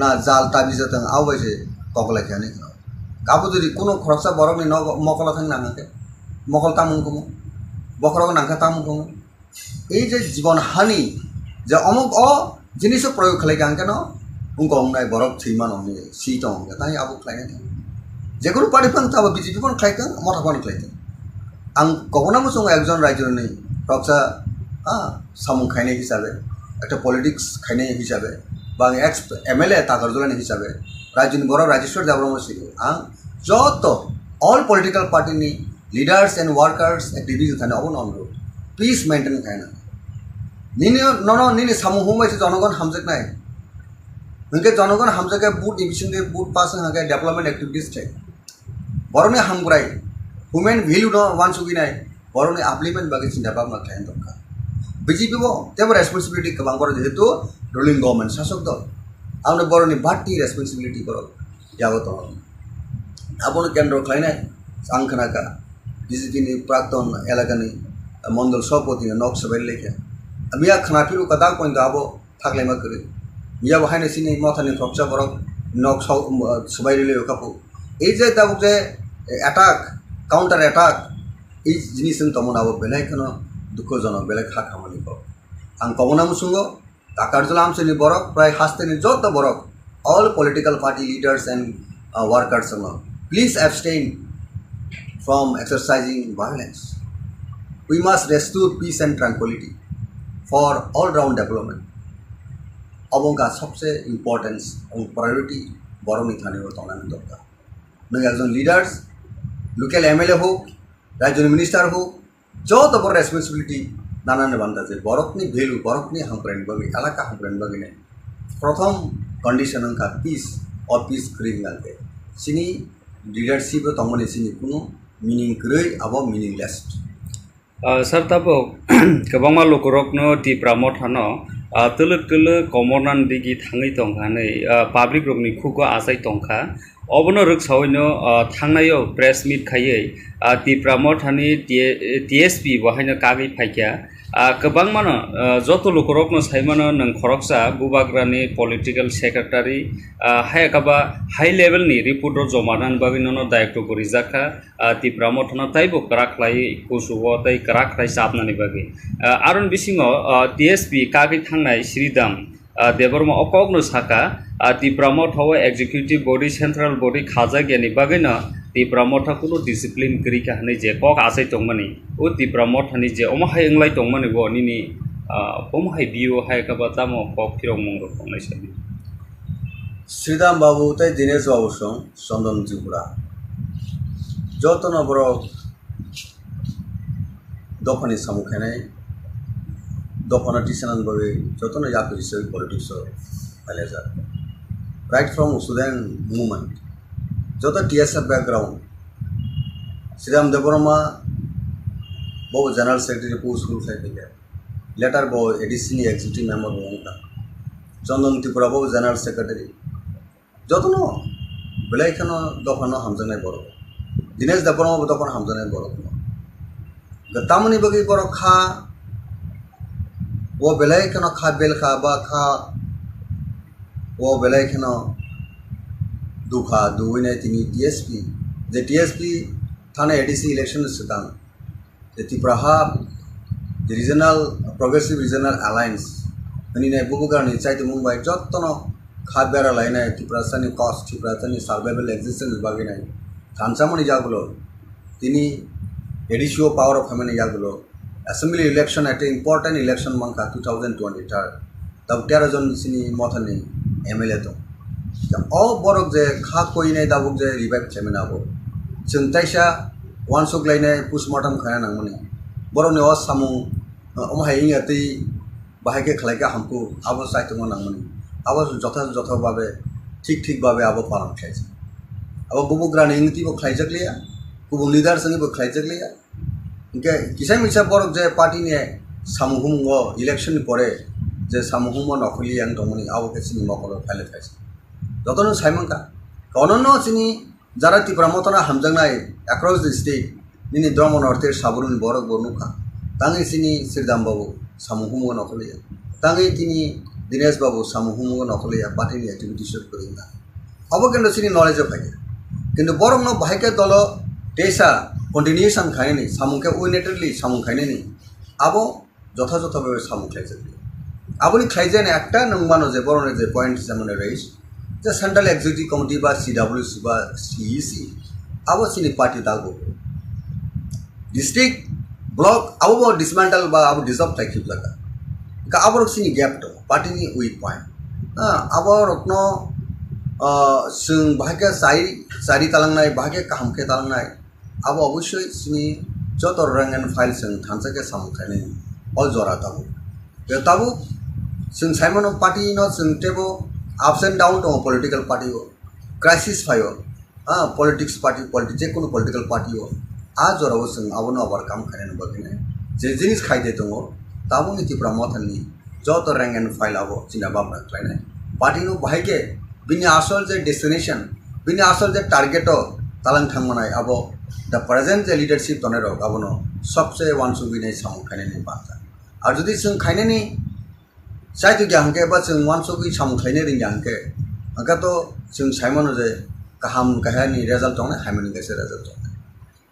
ना जाल ताबिजत हन आव बाइसे ककला खाने काबो जदि कोनो खरसा बरक नि मकला थां नांगाके मकल तामुंखमो बखरक नांखा तामुंखमो এই যে জীবন হানি যে অমুক অ জিনিস প্রয়োগ খালাই কাঙ্কে ন उनको हमनाय बरक थैमान हमने सीट हमने ताई आबो खालायनाय जेकुनु पार्टी फां ताबो बीजेपी फन खायखां मथा फान खायखां आं कखना मोसों एकजन राज्यनि रक्षा सामुं खायनाय हिसाबै একটা पलिटिक्स खायनाय हिसाबै बा एक्स एमएलए ताकारजलानि हिसाबै राज्यनि बर राजेश्वर देबरमा सिगो आं जत all political party leaders and workers activities थाने अबो अनुरोध पीस मेंटेन खायना निनि नन निनि सामुं हुमायसे जनगण हामजकनाय उनके जनगण हामजके बुट डिविजन के बुट पास हागे डेवलपमेंट एक्टिविटीज थे बरने हामग्राय ह्यूमन वैल्यू न वान सुगिनाय बरने आपलिमेंट बागे चिंता भावना थायन दरकार बीजेपी बो तेब रेस्पॉन्सिबिलिटी गोबां बर जेहेतु रूलिंग गवर्नमेंट शासक दल आंनो बरनि बाटी रेस्पॉन्सिबिलिटी बर यागो दं आबोनो केंद्र खायनाय आं खोनाका बीजेपी नि प्राक्तन एलाकानि मंडल सभापति नक सबाय लेखे मिया खानाफिरु कदा पॉइंट आबो थागलायमा करे मिया बाहायनो सिनि मथानि फ्रक्सा बरक नक सबाय ले कापु এই যে তাবুক যে অ্যাটাক কাউন্টার অ্যাটাক এই জিনিস তমনাবো বেলাইখানো দুঃখজনক বেলায় খা খামানি পাব आं कमना मुसुंगो ताकारजला आमसेनि बरक प्राय हास्तेनि जत बरक all political party leaders and workers please abstain from exercising violence we must restore peace and tranquillity for all round development अबंगा सबसे इम्पोर्टेंस और प्रायोरिटी बरकनि थानायाव थांनांगौ दरकार नों एकजन लिडार्स लोकल एमएलए हो राज्य मिनिस्टार हो जत बर रेसपन्सिबिलिटी नानाने बान्दा जे बरकनि भेलु बरकनि हांप्रायनि बागै एलाका हांप्रायनि बागै प्रथम कंडीशन का पीस और पीस क्रिएट गालके सिनी लीडरशिप तंगमनि सिनी कुनु मीनिंग गै आबो मीनिंगलेस सर तबो गोबांमा लकरकनो टिप्रा मथानो तलक तलक कमरनान दिगि थाङै दंखानै पाब्लिक रकनि खुगो आसाय दंखा अबनो रोगसावैनो थांनायाव प्रेस मीट खायै टिप्रा मथानि टीएसपी बहायनो कागै फायख्या गोबां मानो जत लकरकनो सायमानो नों खरकसा गुबाग्रानि पलिटिकल सेक्रेटारि हायकाबा हाई लेवलनि रिपोर्ट जमानान बागिनो दायित्व गरिजाखा टिप्रा मथानो ताइबो कराख्लाय कुसुव ताइ कराख्लाय साबनानि बागै आरन बिसिङाव टीएसपी कागै थांनाय श्रीदाम देबरमा अकगनो साखा Tipra मथाव executive body central body खाजा गियानि बागैनो टिप्रा मथा कुनो डिसिप्लिन गरिका हनै जे कक आसाय दंमानि ओ टिप्रा मथानि जे अमहाय इंलाय दंमानि बो निनि अमहाय बियो हायकाबा तामो कक फिरं मंगो खंनाय साबि श्रीदाम बाबू तै दिनेश बाबू सं चंदन त्रिपुरा जतन बर दफानि सामुखानाय दफाना टिसनान बागै जतन याकु हिसाबै पॉलिटिक्स फायलाजा राइट फ्रॉम स्टूडेंट मूवमेंट जत टीएसएफ बैकग्राउंड श्रीराम देबरमा बहु general secretary post school file letter बहु एडिशनल एग्जीक्यूटिव मेंबर होगा चंदन त्रिपुरा बहु जनरल सेक्रेटरी जतनो बेलायखनो दफानो हामजनाय बर दिनेश देबरमा दफान हामजनाय बर गतामनि बगै बर खा वो बेलायखनो खा बेलखा बा खा वो बेलायखनो दुखा दुवैनाय तिनि टीएसपी जे टीएसपी थाना एडीसी इलेक्शन सिगां जे Tripura regional progressive regional alliance हनिनाय बुबुगारनि चाइते मुंबाइ जत्तनो खाबेरा लायनाय त्रिपुरानि कस्ट त्रिपुरानि सर्वाइवल एक्जिस्टेंस बागैनाय थानसामनि जागुलो तिनि एडिशियो पावर ऑफ फेमिनी जागुलो assembly election eight important election मंका 2023 तब 13 जन सिनि मथानि एमएलए दं बरक जे खा कोयनाय दाबुक जे रिवाइव खालामनांगौ जों ताइसा वानसुक लायनाय पोस्टमार्टम खालामनांगौनि बरनि अ सामु अमहाय इंगातै बाहायके खालायका हमको आबो साइतमो नांगौनि आबो जथा भाबे ठीक भाबे आबो पालन खायज आबो बुबुग्रानि इंगतिबो खायजकलिया गुबुन लीडर संगिबो खायजकलिया इनके किसाय मिसा बरक जे पार्टीनि सामुहुमो इलेक्शन परे जे सामुहुमो नखलिया दंमोनि आबो केसिनि मखलो फाइल खायज जतन साइमंका कननो सिनी जारा त्रिपुरा मथना हामजनाय अक्रॉस द स्टेट निनि द्रम नॉर्थ साबरुनि बरक बरनुखा तांगै सिनी श्रीदाम बाबू सामुहुमो नखलिया तांगै तिनि दिनेश बाबू सामुहुमो नखलिया पार्टीनि एक्टिविटीज करिना अब केन सिनी नॉलेज फाइके किंतु बरक न बाहायके दल तेसा कंटिन्यूएशन खायनि सामुखे उनेटरली सामु खायनि आबो जथा भाबे सामु खायजे आबोनि खायजेन एकटा नंमानो जे बरने जे पॉइंट सामने रेस जे सेंट्रल एग्जीक्यूटिव कमिटी बा सीडब्ल्यूसी बा सीईसी आबो सिनी पार्टी दागो डिस्ट्रिक्ट ब्लॉक आबो डिसमेंटल बा आबो डिसॉल्व थाइखिब जागा का आबो सिनी गैप तो पार्टी नि वीक पॉइंट आबो रत्न जों बाहागे सारि तालांनाय बाहागे कामखे तालांनाय आबो अवश्य सिनी जत रैंक एंड फाइल जों थानसाके सामखायनाय अल जरा ताबो जों साइमन पार्टी न जों टेबो अप्स एंड डाउन दं पॉलिटिकल पार्टी हो क्राइसिस फायो पॉलिटिक्स पार्टी जेकुनु पॉलिटिकल पार्टी हो आ जराव जों आबोनो ओवरकम खायनो बागैनो जे जिनिस खायदे दङ ताबोनि त्रिपुरा मथानि जत रैंक एंड फाइल आबो चिना बाबा खायनाय पार्टी नो बाहायके बिनि आसल जे डेस्टिनेशन बिनि आसल जे टारगेट तालां थांमनाय आबो द प्रेजेंट जे लीडरशिप तनेरो आबोनो सबसे वानसुबिनाय सामु खायनायनि बाथा आरो जुदि जों खायनायनि साइतु जांके बा जों वानसुबि सामु खायनो रिंजांके आंका तो जों साइमन जे गाहाम गाहायनि रिजल्ट दङ हायमनि गेसे रिजल्ट दङ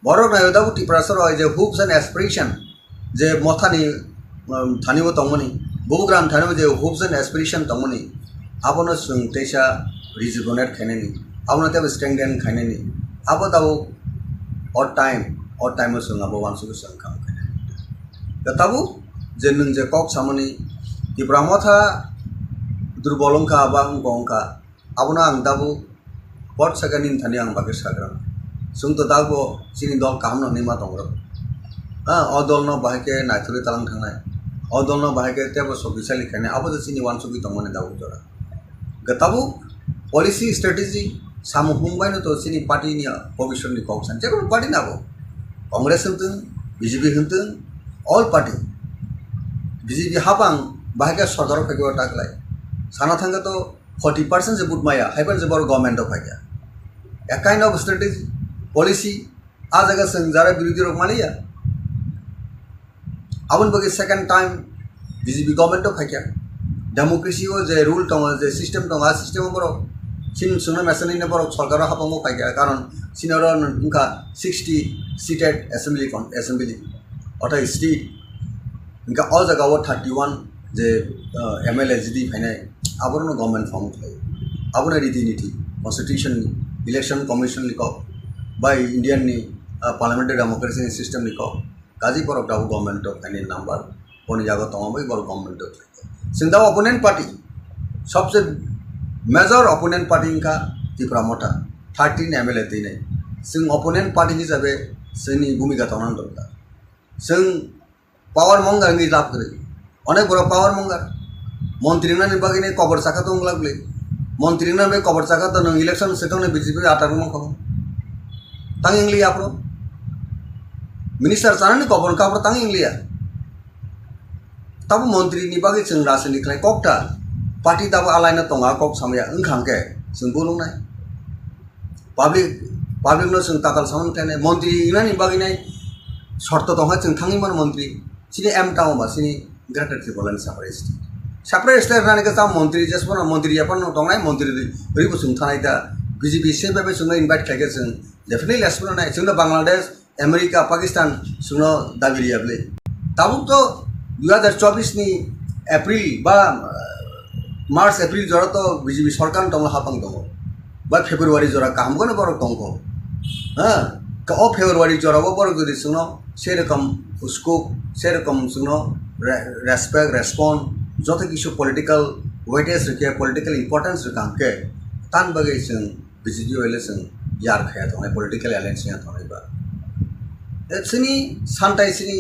बरक नायदाबो त्रिपुरासर जे होप्स एंड एस्पिरेशन जे मथानि थानिबो दंमोनि बुबुग्राम थानिबो जे होप्स एंड एस्पिरेशन दंमोनि आबोनो जों तेसा रिजुनेट खायनायनि आबोनो तेबो स्ट्रेंथेन खायनायनि आबो दाबो और टाइम जों आबो वानसुबि जों खाम खायनाय दाबो जे नों जे कक सामनि त्रिपुरा मथा दुर्बलंखा बा अंगंखा आबोनो आं दाबो पट सागानि थानि आं बागे साग्रा जों तो दाबो सिनि दल कामनो निमा दंग्रो अ दलनो बाहायके नायथुरि तालां थांनाय अ दलनो बाहायके तेबो सबिसालि खाने आबो सिनि वान सुबि दंमोन दाबो जरा गताबो पॉलिसी स्ट्रेटेजी सामु हुंबायनो तो सिनि पार्टी नि भविष्य नि कौसान जेको पार्टी नाबो कांग्रेस हंतों बीजेपी हंतों ऑल पार्टी बीजेपी हाबां बाहायके सरकार फैगो टाकलाय साना थांगा तो 40% से बुट माया हाइपन से बर गवर्नमेंट ऑफ आइया a kind of strategy policy आ जगह संग जारा विरोधी रोक मालिया अबन बगे second time BJP government of आइया डेमोक्रेसी को जे रूल दङ जे सिस्टम दङ आ सिस्टम बर सिन सुना मेसनी ने बर सरकार हाबांगो फाइया कारण सिनर उनका 60 सीटेड असेंबली अथा स्टेट उनका ऑल जगह वो 31 जे एमएलए जीडी फाइनाय आबरनो गवर्नमेंट फॉर्म थायो आबरनो रीति-नीति कॉन्स्टिट्यूशन इलेक्शन कमिशन लिखो बाय इंडियन नि पार्लियामेंट्री डेमोक्रेसी सिस्टम लिखो गाजी पर दाबो गवर्नमेंट ऑफ फाइनाय नंबर कोन जागा तंगबाय बर गवर्नमेंट ऑफ सिंदा ओपोनेंट पार्टी सबसे मेजर ओपोनेंट पार्टी इनका त्रिपुरा मोथा 13 एमएलए दिनै जों ओपोनेंट पार्टी हिसाबै जोंनि भूमिका तंनानै दं जों पावर मंगार नि लाभ करै अनेक बड़ पावर मंगार मंत्री ना बागिने कबर साखा तो लागले मंत्री ना बे कबर साखा तो नों इलेक्शन सेटों बीजेपी आटार मखो तांग इंग्लिया आपरो मिनिस्टर साना नि कबर काबर तांग इंग्लिया तब मंत्री नि बागे जों राजनीति खालाय ककटा पार्टी तब आलायना तंगा कक सामया ओंखांके जों बुलुंनाय पब्लिक नो जों ताकाल सामन थानाय मंत्री इनानि बागिने शर्त दंहा जों थांगिमोन मंत्री सिनि एम टाउन बा सिनि ग्रेटर त्रिपुरानि साप्राय स्टेट रानि का मंत्री जसपन मंत्री अपन दंनाय मंत्री रिबो जों थानाय दा बीजेपी से बेबे जों इनवाइट खायके जों डेफिनेटली लेसपन नाय जों बांग्लादेश अमेरिका पाकिस्तान जों दाबिरियाबले ताबु तो 2024 नि एप्रिल बा मार्च एप्रिल जरा तो बीजेपी सरकार दङ हापां दङ बा फेब्रुवारी जरा कामगोन बर दङ हां का ओ फेब्रुवारी जरा बर जदि जों से रकम उसको से रकम जों रेस्पेक्ट रेस्पॉन्ड जो किछु पॉलिटिकल वेटेज रखे पॉलिटिकल इंपोर्टेंस रखा के तान बगे जों बीजेपी वाले जों यार खाया थानाय पॉलिटिकल एलायंस या थानाय बा सिनि सानथाय सिनि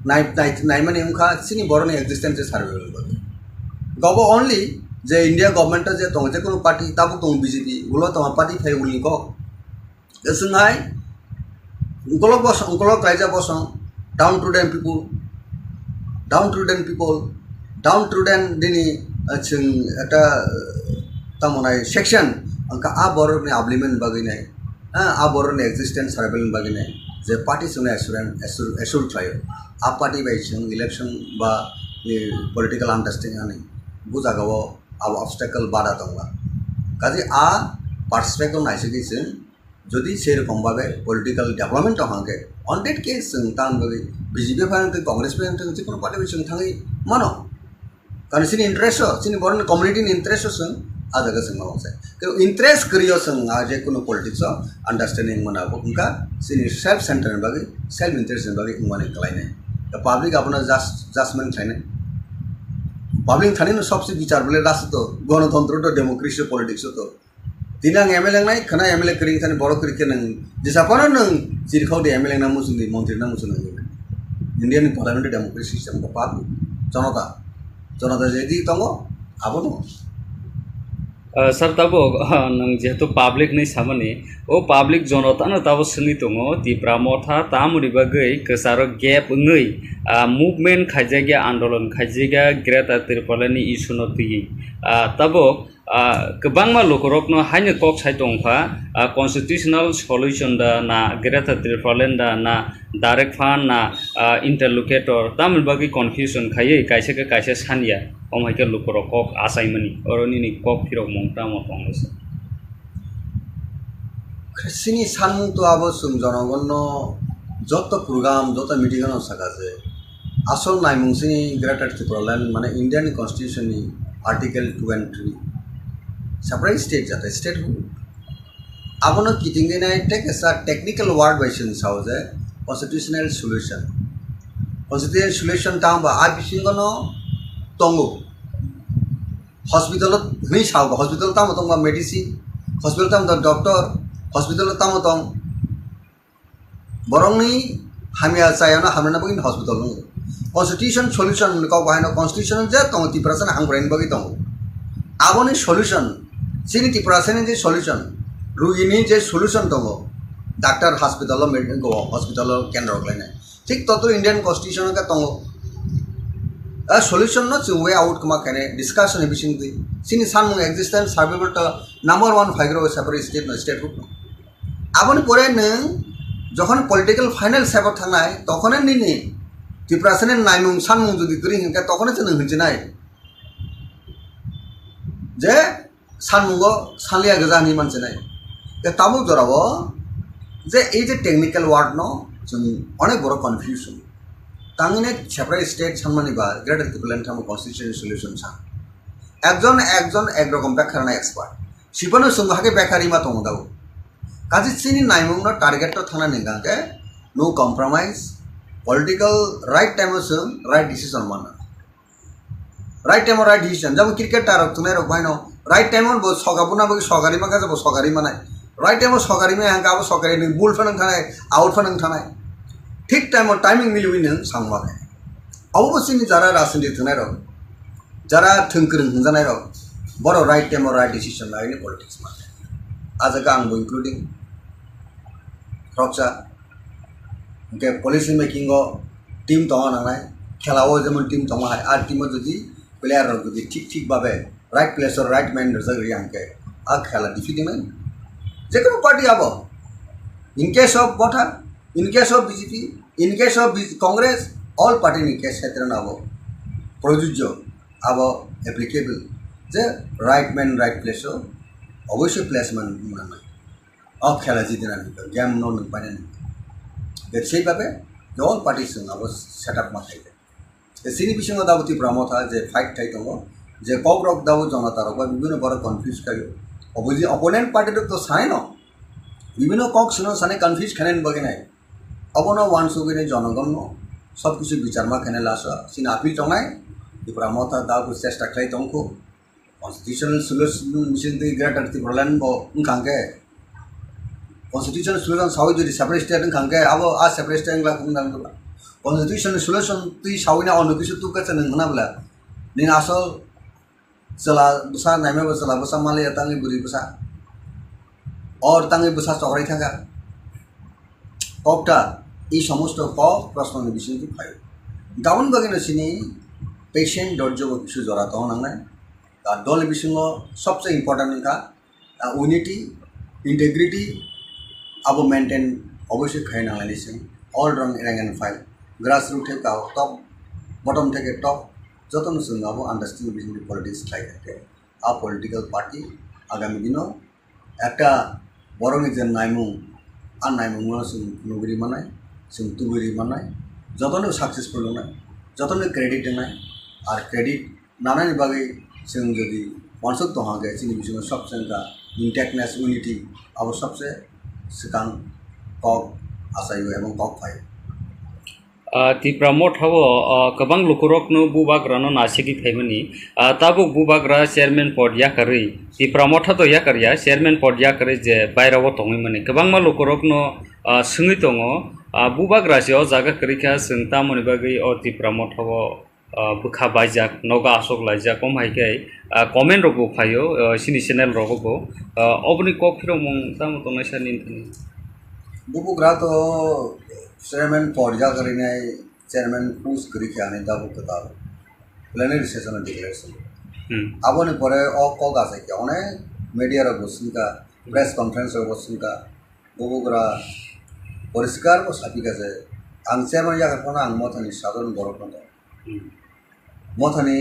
नाय माने उनका सिनि बरनि एक्जिस्टेंस सार्वेबल बगे गबो ओनली जे इंडिया गवर्नमेंट जे दं जे कोनो पार्टी ताबु दं बीजेपी उलो तमा पार्टी फाय उलि को जोंहाय उनकलक रायजा बस डाउन टू देन दिनी जों एटा तमनाय सेक्शन अंका आ बरनि आब्लिमेंट बागिनाय आ बरनि एक्जिस्टेंस सार्वेबल बागिनाय जे पार्टी जों एसुर थायो आ पार्टी बाय जों इलेक्शन बा पॉलिटिकल अंडरस्टैंडिंग आनि बुजागाव अब ऑब्स्टेकल बाधा दंला काजे आ पार्टिसिपेट नायसोगै जों जदि से रकम भावे पॉलिटिकल डेवलपमेंट हांगे ऑन डेट केस जों तान बगे बीजेपी फांते कांग्रेस फांते जिकुनु पार्टी जों थाङै मानो कारण सिनि इंटरेस्ट सिनि बरन कम्युनिटी नि इंटरेस्ट जों आ जगह जों मावसे कि इंटरेस्ट करियो जों आ जे कुनु पॉलिटिक्स अंडरस्टैंडिंग मनाबो उनका सिनि सेल्फ सेंटर बागे सेल्फ इंटरेस्ट बागे उमाने कलायने द पब्लिक अपना जजमेंट थायने पब्लिक थाने सबसे विचार बोले राष्ट्र तो गणतंत्र तो डेमोक्रेसी पॉलिटिक्स तो दिनां एमएलए नाय खना एमएलए करिं थाने बर करिके नों दिसाफानो नों जिरखाव दे एमएलए ना मुसुनि मंत्री ना मुसुनि इंडियन पार्लियामेंट डेमोक्रेसी सिस्टम का पब्लिक जनता जेदि दङ आबो दङ सर तबो नों जेहेतु पब्लिक नै सामने ओ पब्लिक जनता न तबो सनि दङ त्रिपुरा मोथा तामुरि बागै कसारो गैप नै मूवमेंट खाइजागे आंदोलन खाइजागे ग्रेटर त्रिपुरानि इशु न तुई तबो गोबांमा लोकरकनो हायनो कक साइ दंफा कन्स्टिट्यूशनल सल्यूशन दा ना ग्रेटर त्रिपुरालेन दा ना डायरेक्ट फान ना इंटरलोकेटर तामुल बागै कन्फ्यूजन खायै कायसे सानिया अमायके लोकरक कक आसाइमनि अरनिनि कक फिरक मंगता मतंगस सिनि सानमुं तो आबो सुम जनगण जत प्रोग्राम जत मीटिंग न सकाजे आसल नायमुंसिनि ग्रेटर त्रिपुरालेन माने इंडियन कॉन्स्टिट्यूशन नि आर्टिकल 2 and 3 separate state जाते स्टेट आबोनो किटिंगे नाय टेक एस टेक्निकल वर्ड बायसन सावजे कॉन्स्टिट्यूशनल सॉल्यूशन टांबा आ बिसिंगनो तंगो हॉस्पिटल नहीं साव हॉस्पिटल तम तंग मेडिसिन हॉस्पिटल तम डॉक्टर हॉस्पिटल तम तंग बरंगनी हामिया चायाना हामना बगिन हॉस्पिटल नु कॉन्स्टिट्यूशन सॉल्यूशन का बाहायनो कॉन्स्टिट्यूशन जे तंग तिप्रासन हांग्राइन बगि तंग आबोनि सॉल्यूशन सिनि तिप्रासन जे सॉल्यूशन रुगिनी जे सॉल्यूशन तंग डॉक्टर हॉस्पिटल मेडिकल गो हॉस्पिटल केंद्र लाइनाय ठीक ततो इंडियन कॉन्स्टिट्यूशन का तंग solution no वे आउट कमा कहने डिस्कशन है बिशिंग दी सिनी सानमुंग एक्जिस्टेंस सर्वाइवल तो नंबर 1 फाइग्रो सेपरेट स्टेट नो स्टेट ग्रुप नो आबोनि परे नों जखन पॉलिटिकल फाइनल सेपर थांनाय तखने निनि त्रिपुरासने नायमुंग सानमुंग जुदि गरि हिंका तखने जों हिंजिनाय जे सानमुंगो सालिया गजानि मानसिनाय ते ताबु जराबो जे ए जे टेक्निकल वर्ड नो जों अनेक बड़ कन्फ्यूजन तांगिने सेपरेट स्टेट सानमानिबा ग्रेटर त्रिपुरानि थाम कॉन्स्टिट्यूशन सॉल्यूशन सा एक रकम बेखारना एक्सपर्ट सिपनो सुंगाके बेखारी मा तंग दाव काजि सिनि नायमुंग नो टारगेट तो थाना निगाके no compromise political right time जों राइट डिसीजन माना राइट टाइम राइट डिसीजन जब क्रिकेट टारक तुनाय रक बायनो राइट टाइम बो सगाबुना बो सगारि मा जब सगारि मानाय राइट टाइम सगारि मा हांगा बो सगारि नि बुल फनन थानाय आउट फनन थानाय ठीक टाइम टाइमिंग मिलुई नों सांबाय अवश्य जरा राजनीति थुनाय रक जरा थंक्रों हंजानाय रक बड़ राइट टाइम राइट डिसीजन लाइने पॉलिटिक्स माने आज का आंबो इंक्लूडिंग रक्षा के पॉलिसी मेकिंग टीम तंगा नांनाय खेलाओ जेमन टीम तंगा हाय आर टीम जुदि प्लेयर जुदि ठीक भाबे राइट प्लेस और राइट मैन जगरि आंके आ खेला डिफिटिंग जेकोनो पार्टी आबो in case of Motha in case of BJP, in case of Congress, all party in case क्षेत्र ना वो प्रयोज्य अब applicable जे right man right place हो अवश्य placement mana अब खेला जीतना नहीं गेम नो नहीं पाने नहीं देखिए बाबे all parties हैं अब setup मार खाई थे इसी निबिशन में दावती ब्राह्मण था जे fight था इतना जे कोकब्रोक दावत जाना तारों का विभिन्न बड़ा confuse करियो opponent party तो साइन हो विभिन्न कोक सुनो साने confuse करने बगे नहीं अबनो वान सुगिने जनगण सब किसी विचार मा खेने लासा सिन आपिल तंगाय त्रिपुरा Motha दाबो चेष्टा खाइ तंखो कॉन्स्टिट्यूशनल सॉल्यूशन मिशन दि ग्रेटर त्रिपुरालन बो उनखांगे कॉन्स्टिट्यूशनल सॉल्यूशन सावि जदि सेपरेट स्टेट उनखांगे अब आ सेपरेट स्टेट ला कुंदां तला कॉन्स्टिट्यूशनल सॉल्यूशन ति साविना अनु किसु तु कचे नंगनाब्ला निन आसल चला बुसा नाइमे बसला बुसा माले तांगे बुरि बुसा और तांगे बुसा चौराई थागा कोकटा ई समस्त क प्रश्न विषय की फाइल गाउन बगिनो सिनी पेशेंट डॉट जो किछु जरा तो नांगनाय दा दल विषय सबसे इम्पोर्टेंट का यूनिटी इंटेग्रिटी अब मेंटेन अवश्य खाय नांगलाय से all rank and file grass root थे का टॉप बॉटम थे टॉप जतन जों अब अंडरस्टैंड विषय पॉलिटिक्स खाय आ पॉलिटिकल पार्टी आगामी दिनों एकटा बरंनि जे नायमुं आ नायमुंगा जों नुगुरि मानाय जों तुगुरि मानाय जतनो सक्सेसफुल होनाय जतनो क्रेडिट होनाय आर क्रेडिट नानानि बागै जों जदि वानसुक दहागे जोंनि बिजों सबसे का इंटेक्टनेस यूनिटी अब सबसे सिगां कक आसायो एवं कक फाय त्रिपुरा Motha गोबां लुकुरकनो बुबाग्रानो नासिगि थाइमनि ताबो बुबाग्रा चेयरमैन पद याकारै त्रिपुरा Motha तो याकारिया चेयरमैन पद याकारै जे बायराव तङै माने गोबां मा लुकुरकनो सोङै दङ बुबाग्रा सेयाव जागा करिखा जों तामनि बागै त्रिपुरा Motha बुखा बायजाक नगा आसक लायजाक कमहायकै कमेन्ट रगो फायो सिनि चेनेल रगो अबनि कक फिरो मं ताम तङै सानि बुबुग्रा तो चेयरमैन पद याकारिनाय चेयरमैन पुस करिखा आने दाबु कतार प्लेनरी सेशन डिक्लेरेशन आबोनि परे कक आसायके अनेक मीडिया रो बसुनका प्रेस कॉन्फ्रेंस रो बसुनका बुबुग्रा परिष्कार को सापिका जे आं चेयरमैन याकारिखौनो आं Mothani साधारण बर'फोर दं Mothani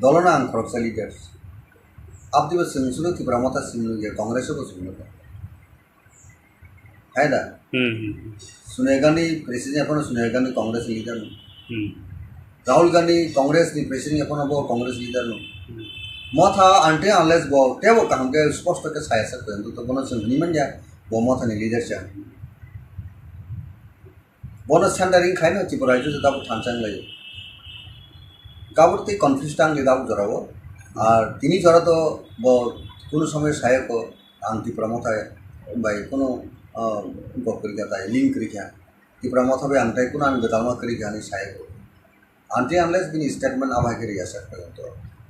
दलना आं खरकसा लिडार्स आपदिबो सोंसुनो त्रिपुरा Motha सिमनुगे कांग्रेस को सुनो है दा सोनिया गांधी प्रेसिडेंट अपन सोनिया गांधी कांग्रेस लीडर राहुल गांधी कांग्रेस नि प्रेसिडेंट अपन बो कांग्रेस लीडर नो Motha आंटे अनलेस बो टेबो कांगे स्पष्ट के सायसा तो बनो सोंनि मन या बो Mothani लीडर चा बनो सेंटरिंग खायनो त्रिपुरा जो दाबो थानचां लायो गाबुरति कन्फ्यूज टांग दाबो जरावो আর তিনি যারা তো কোনো সময় সাহেব আং ত্রিপুরা মথায় বাই কোনো গপ করি তাই লিঙ্ক করি ত্রিপুরা মথা বে আংটাই কোনো আমি বেতালমা করি আমি সাহেব আনটি আনলেস বিনি স্টেটমেন্ট আবাই করি আছে পর্যন্ত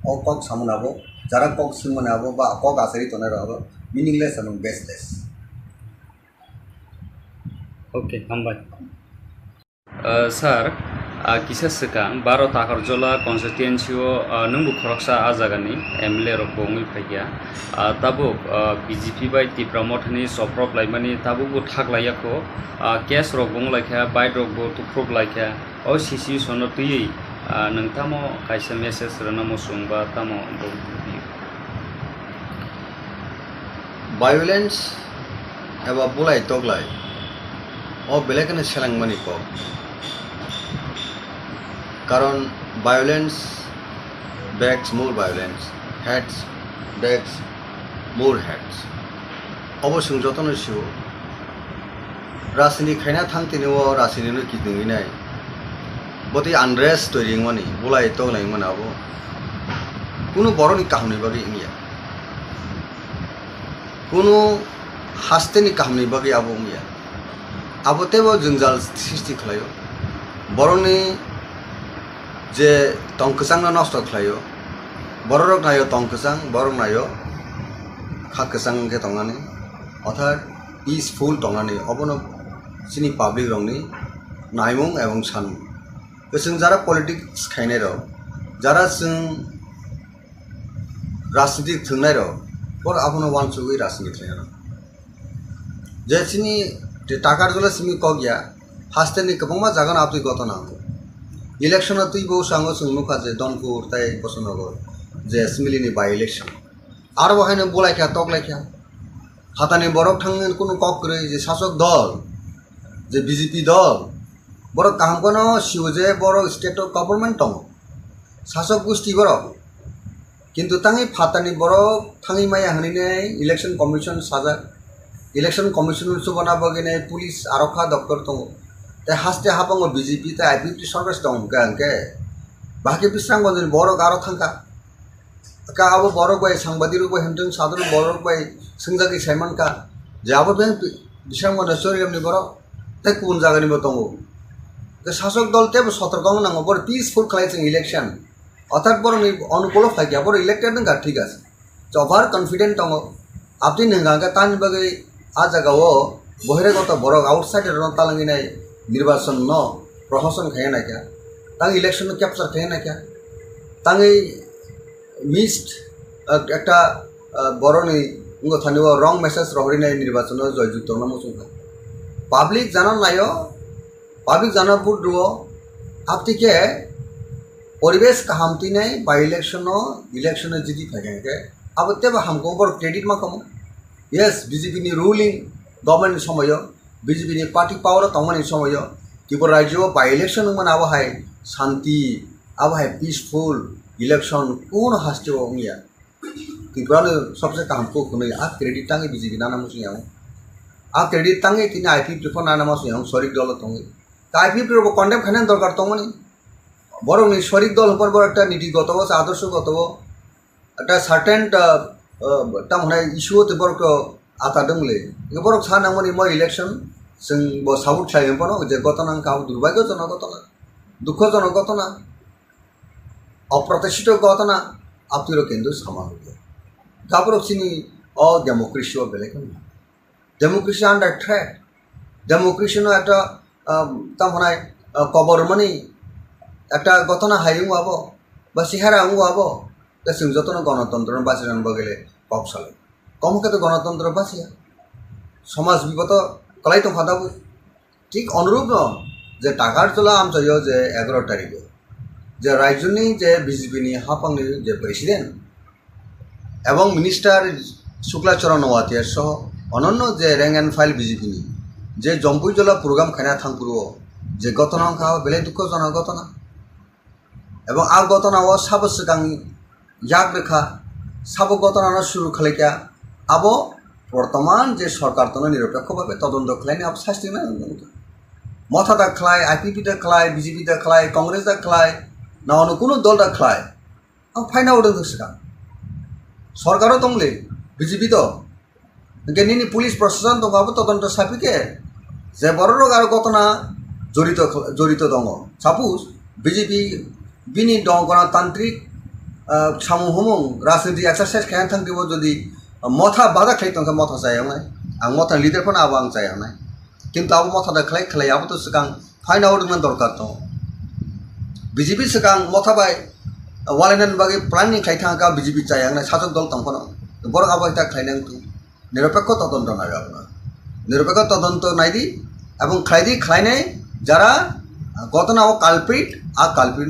ও কক সামনে আবো যারা কক সিমনে আবো বা কক আসারি তনে রহব মিনিংলেস এবং baseless Oke, hambai. Sir, kisah sekang baro Takarjala Constituency nunggu koroksa azagani MLA rok bongi phagia tabuk BJP bai Tipra mothani Choproklaimani tabuk bo thaklaiyako case rok bonglaikha bite rok bo tuproklaikha o sisi sono tui nangtamo kaisa message rana mosungba tamo bo violence eba bulai toglai ও বেলেকানে সেলাংমানি ক কারণ violence begets more violence hates begets more hates অবশ্যই যতন CO রাজনীতি খাইনা থাংতিনিও রাজনীতি কিদিङै নাই বতি আনরেস্ট তৈরিংমানি বুলাই তগলাইংমান আবো কোনো বড়নি কাহামনি বাকি ইংয়া কোনো হাস্তেনি কাহামনি বাকি আবো ইংয়া আবতেও জঞ্জাল সৃষ্টি খালাयो বরনি যে তংকসাং নষ্ট খালাयो বড়রক নাयो তংকসাং বড় নাयो খাকসাং কে তংনানি অর্থাৎ পিসফুল তংনানি অবন সিনি পাবলিক রংনি নাইমুং এবং সানমুং जों যারা পলিটিক্স খাইনাই রক যারা जों রাজনীতি থংনাই রক পর আপনো ওয়ানসুই রাজনীতি খাইনা যে সিনি Takarjala simi kogya haste ni kabongma jagan apti gotona election tui bo sango sungnu khaje donpur tai bosonogor je similini by election ar bahine bolai kha toklai kha hatani borok thangen kono kok kre je shasok dol je BJP dol borok kaham kono siuje borok state of government tong shasok gosti borok kintu tangi phatani borok thangi maya hanine election commission saja election commission সুবনা বগিনে police আরক্ষা দপ্তর দङ তে হাসতে হাবङ BJP তে IPP সরকার দङ গাंके বাকি বিস্রাং বন্ধ বড় গারো থাঙ্কা কা আবো বড় বাই সাংবাদিক রূপে হেমজং সাধারণ বড় বাই সিংজাকি সাইমান কা যে আবো বেং বিস্রাং বন্ধ সরিয়ামনি বড় তে কোন জায়গানি দङ তে শাসক দল তে সতর্ক নাঙ্গ বড় পিসফুল খাইছিং ইলেকশন অর্থাৎ বড় অনুকূল ফাইয়া বড় ইলেক্টেড নঙ্গা ঠিক আছে ওভার কনফিডেন্ট দङ আপনি নঙ্গা তান বাগै आ जगह बहिरागत बरक आउटसाइड तालंगी निर्वाचन न प्रहसन खाए ना क्या तंग इलेक्शन कैप्चर खाए ना क्या तंग मिस्ड एक बरनी उनको थानी रंग मेसेज रहरी ना निर्वाचन जयजुक्त ना मुसुंखा पाब्लिक जाना नायो पाब्लिक जाना बुट रुओ आप तिके परिवेश काहामती नहीं बाई इलेक्शन जीती থাকে अब तेब हमको बड़ क्रेडिट मा कमो Yes, BJP ni ruling government somoyo, BJP ni party power tongmani somoyo. Tipura rajyo by election man abahai shanti, abahai peaceful election kono haste ongia. Tipura ne sabse kamko kono a credit tangi BJP nana musiyang. A credit tangi tina IPP ko nana musiyang sorry dol tongi. Ta IPP ro condemn khanen dorkar tongmani. Borong ni sorry dol upor bor ekta niti gotobo adorsho gotobo ekta certain tamhonai issue te borok ata dongले borok sanamoni mo election जों bo sabut chaim pono je gotona ka দুর্ভাগ্যজনক ঘটনা দুঃখজনক ঘটনা অপ্রত্যাশিত ঘটনা আপতিরো কেন্দ্র সামাল তারপর চিনি অ ডেমোক্রেসি ও বেলেকন ডেমোক্রেসি আন্ডার থ্রেট ডেমোক্রেসি নো একটা tamhonai কবরমানি একটা ঘটনা হাইং আবো বা সিহারা আঙ্গু আবো जों যতন গণতন্ত্র বাঁচিরান বগেলে কম চলে কমকে তো গণতন্ত্র বাঁচিয়া সমাজ বিগত কলাই তো ফাদাবো ঠিক অনুরূপ ন যে টাকারজলা আমচাইও যে 11 তারিখে যে রাজ্যনি যে বিজেপিনি হাফাংনি যে প্রেসিডেন্ট এবং মিনিস্টার শুক্লাচরণ ওয়াতিয়ার সহ অনন্য যে র্যাঙ্ক অ্যান্ড ফাইল বিজেপিনি যে জম্পুইজলা প্রোগ্রাম খাইনা থাংপুরো যে ঘটনা খাওয়া বেলে দুঃখজনক ঘটনা এবং আর ঘটনা ও সাবস্যকাং याद रेखा सब घटना शुरू खालेका अब बर्तमान जे सरकार तो निरपेक्ष भावे तदন্ত खालायनि अब शास्ति ना मथा दा खालाय आईपीपी दा खालाय बीजेपी दा खालाय कांग्रेस दा खालाय ना कोनो दल दा खालाय अब फाइना उदों दसका সরকারও দংলে বিজেপি তো নিনি পুলিশ প্রশাসন দংবাबो তদন্ত সাপিকে যে বড় রোগ আর ঘটনা জড়িত দङ সাপোজ বিজেপি বিনি दं गणतान्त्रिक सामूह हमung राजनीति एक्सारसाइज खायनो थांदोंबो जुदि मथा बादा खायदों मथा जायावनाय आं मथा लिडारफोरनो आबो आं जायावनाय किन्तु आबो मथा खालाय आबो तो सिगां फाइन आउट होनो दरकार दङ बिजेपि सिगां मथा बाय वालायनायनि बागै प्लानिं खायथांगा बिजेपि जायावनाय साजक दल दंफानो बर आबो इता खायनां निरपेक्ष तदন্ত नागाबना निरपेक्ष तदন্ত नायदि এবং খাইনাই যারা ঘটনা ও কালপ্রিট আর কালপ্রিট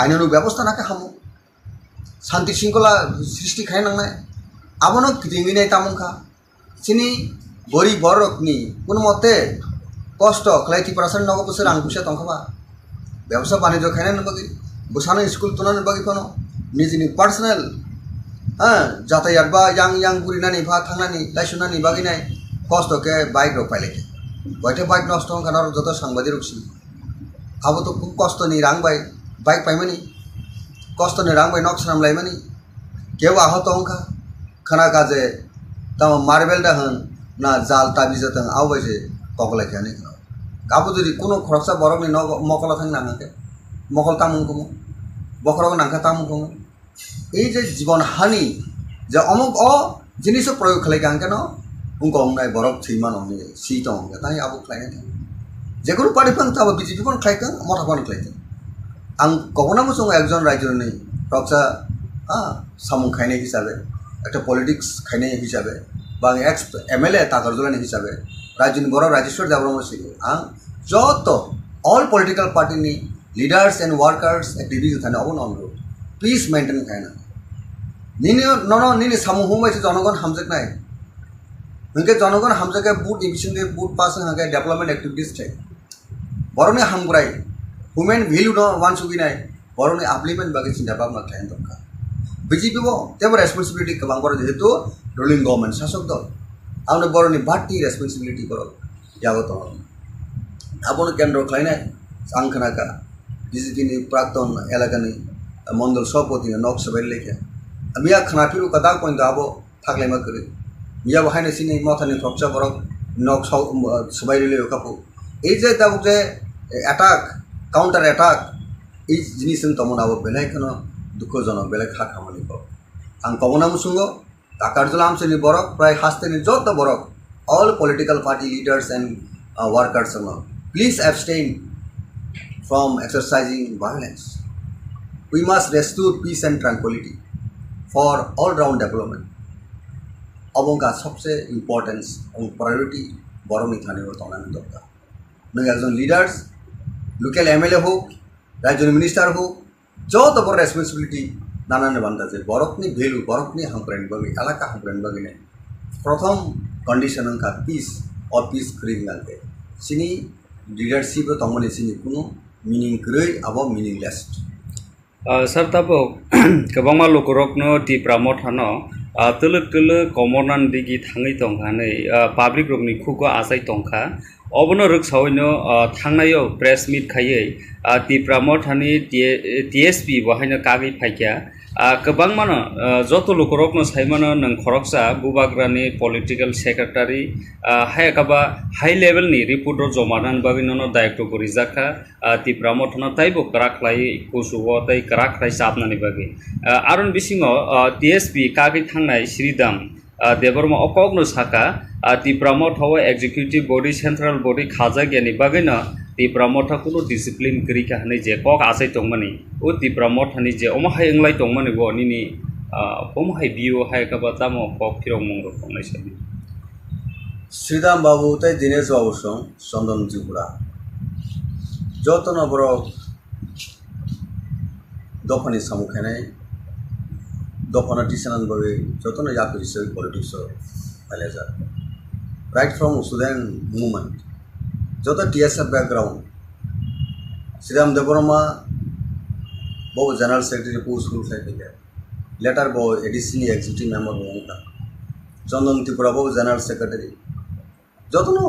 আইনানুক ব্যবস্থা নাকে হামো শান্তি শৃঙ্খলা সৃষ্টি খাই নাंनाय আবনো गिदिंगिनाय तामुखा सिनि बरि बरकनि কোনো মতে কষ্ট খাইতি পারসেন্ট নগো বছর আং পুষা তংখাবা ব্যবসা বাণিজ্য খাইনানি বাকি বসানো স্কুল তুনানি বাকি কোনো নিজনি পার্সোনাল যাতায়াত বা yang বুরিনানি ভা থাংনানি লাইসুনানি বাকি নাই কষ্ট কে বাইক রক পাইলেকে বইতে বাইক নষ্ট হন কারণ যত সাংবাদিক রুকছি আবো তো খুব কষ্ট নি রাং বাইক পাইমানি কষ্ট নি রাং বাই নক সামলাইমানি কেউ আহত হংখা খানা কাজে তাম মার্বেলটা হন না জাল তাবিজতং আওবাইছে ককলাইখানি আবো যদি কোনো খরচা বরকনি মকলা থাং নাঙাকে মকল তামুংকমো বখরক নাংখা তামুংকমো এই যে জীবন হানি যে অমুক জিনিস প্রয়োগ খালাইকাং কেন उनको हमनाय बरफ थैमान हमने सीट हमने ताई आबो खालायनाय थां जेकुनु पार्टी फां ताबो बिजेपि फन खालायखां मथा फान खालायखां आं गबनाबो जों एकजन रायजोनि रक्षा सामुं खायनाय हिसाबै একটা पलिटिक्स खायनाय हिसाबै बा एक्स एमएलए ताकारजलानि हिसाबै राज्यनि बर राजेश्वर देबरमा सिगो आं जत ऑल पलिटिकल पार्टीनि लीडर्स एंड वर्कर्स एक्टिविटीज थाने अबो अनुरोध पीस मेंटेन खायना निनि सामुं हमबायसो जनगण हामजोगनाय उनके जनगण हामजाके बुट इमिशन के बुट पास हागे डेवलपमेंट एक्टिविटीज थे बरने हामग्राय ह्यूमन वैल्यू न वान सुगिनाय बरने आपलिमेंट बागे चिंता भावना थायन दरकार बीजेपी बो तेबो रेसपन्सिबिलिटी गोबां बर जेहेतु रुलिंग गवर्नमेंट शासक दल आंनो बरनि बाटी रेसपन्सिबिलिटी बर यागो दङ आबोनो केन्द्र खालायनाय आं खोनाका बीजेपी नि प्राक्तन एलाकानि मंडल सभापति नक सबाय लेखे मिया खानाफिरु कदा पॉइंट आबो थागलायमा करे मिया बाहायनो सिनि मथानि प्रक्सा बरक नक सबायले कापु এই যে তাবুক যে অ্যাটাক কাউন্টার অ্যাটাক এই জিনিস তমনাবো বেলাইখানো দুঃখজনক বেলায় খা খামানি পাব আং কমনামু সুঙ্গ তাকারজলা আমসেনি বরক প্রায় হাস্তেনি যত বরক all political party leaders and workers please abstain from exercising violence. We must restore peace and tranquility for all-round development. अबंका सबसे इम्पोर्टेंस और प्रायोरिटी बरनी थाने तंगानी दरकार नों एकजन लिडार्स लोकल एमएलए हो राज्य मिनिस्टार हो जो तो बड़ रेसपन्सिबिलिटी नानाने बान्धा जे बरकनी भेलू बरकनी हामप्राइन बागे एलाका हामप्राइन बागे ने प्रथम कंडीशन का पीस और पीस क्रिएट गालते सिनी लिडारशिप तंगमनि सिनी कुनो मीनिंग गै अब मीनिंगलेस सर तबो गोबां लोकरकनो टिप्रा मथानो तलक तलक कमरनान दिगि थाङै दंखानै पाब्लिक रकनि खुगो आसाय दंखा अबनो रोगसावैनो थांनायाव प्रेस मीट खायै टिप्रा मथानि टीएसपी बहायनो कागै फायखा गोबां मानो जत लोकरकनो सायमानो नों खरकसा बुबाग्रानि पलिटिकल सेक्रेटारि हायकाबा हाई लेवलनि रिपोर्ट जमानान बागिनो दायित्व गरिजाखा टिप्रा मथानो ताइबो कराख्लाय कुसुव ताइ कराख्लाय साबनानि बागि आरन बिसिङाव टीएसपी कागै थांनाय श्रीदाम देबरमा अकगनो साखा Tipra मथाव executive body central body खाजा गियानि बागिनो टिप्रा मथा कुनो डिसिप्लिन गरिका हनै जे कक आसाय दंमानि ओ टिप्रा मथानि जे अमहाय इंलाय दंमानि बो निनि अमहाय बियो हायकाबा तामो कक फिरं मंगरो फंनायसै श्रीदाम बाबू तै दिनेश बाबू सं चंदन त्रिपुरा जतन बर दफानि सामुखानाय दफाना टिसनान बागै जतन याफिसै पॉलिटिक्स फायलाजा राइट फ्रॉम स्टूडेंट मूवमेंट जो तो टीएसएफ बैकग्राउंड श्रीराम देबरमा बहु जनरल सेक्रेटरी पोस्ट ग्रुप है लेटर बहु एडिशनल एग्जीक्यूटिव मेंबर होगा चंदन त्रिपुरा बहु जनरल सेक्रेटरी जो तो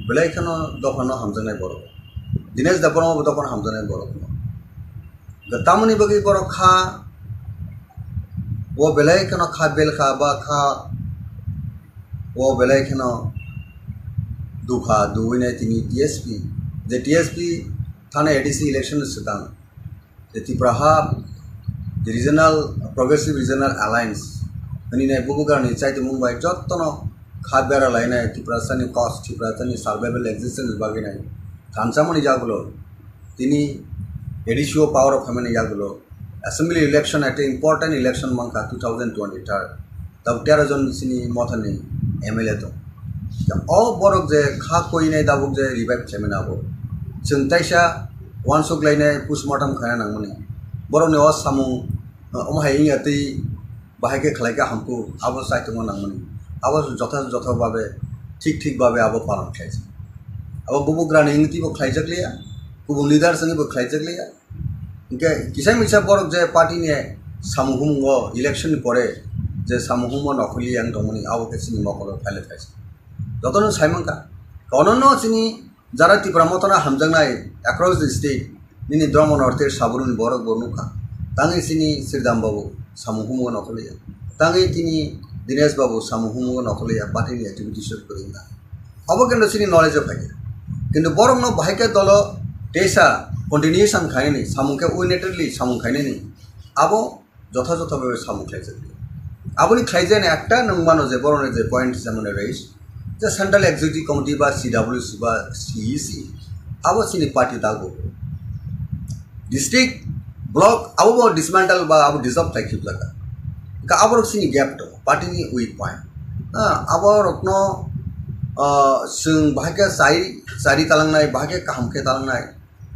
बेलायखान दफानो हामजानाय बर दिनेश देबरमा दफान हामजानाय बर गतामनि बगै बर खा वो बेलाय केन खा बेलखा बा खा वो बेलाय केन दुखा दुविने तिनी टीएसपी जे टीएसपी थाने एडीसी इलेक्शन सिदां जे Tripura regional progressive regional alliance हनीने बुबुगारनि चाइते मुंबाई जत्तनो खा बेरा लायनाय त्रिपुरा सानि कस्ट त्रिपुरा सानि सर्वाइवल एक्जिस्टेंस बागिनाय थानसामनि जागुलो तिनी एडिशियो पावर ऑफ फेमिनी जागुलो assembly election eight important election मंका 2023 तब 13 जन सिनी मथानि एमएलए तो अ बरक जे खा कोइनाय दाबुक जे रिवाइव खेमेनाबो जों ताइसा वानसुक लायनाय पोस्टमार्टम खाया नांगमनि बरकनि अ सामु अमहाय इंगाति बाहायके खलायका हमकु आबो साइतमो नांगमनि आबो जथा भाबे ठीक भाबे आबो पालन खायसे आबो बुबुग्रानि इंगतिबो खायजकलिया गुबुन लिडार संगिबो खायजकलिया इनके किसाय मिसा बरक जे पार्टी ने सामुहुमो इलेक्शन परे जे सामुहुमो नखलि आं दमनि आबो केसिनि मकरो फाइले थायसे जतनो साइमंका कननो सिनि जारा त्रिपुरा मतना हामजांनाय अक्रॉस द स्टेट निनि द्रम नर्थे साबरुनि बरक बनुखा तांगि सिनि सिरदाम बाबू सामुहुमो नखलिया तांगि तिनि दिनेश बाबू सामुहुमो नखलिया पार्टी एक्टिविटीज करिना अबो केन सिनि नॉलेज फाइके किंतु बरक न बाहायके दल टेसा कन्टिन्यूएशन खायनि सामुखे उइनेटेडलि सामु खायनि आबो जथा भाबे सामु खायजे आबोनि खायजेन एकटा नंमानो जे बरने जे पॉइंट सामने रइस जे सेंट्रल एग्जीक्यूटिव कमिटी बा सीडब्ल्यूसी बा सीईसी आबो सिनि पार्टी दागो डिस्ट्रिक्ट ब्लॉक आबो डिसमेंटल बा आबो डिसॉल्व थाइखिब जागा का आबो सिनि गैप तो पार्टी नि वीक पॉइंट आबो रत्न जों बाहायके सारि तालांनाय बाहायके काहामके तालांनाय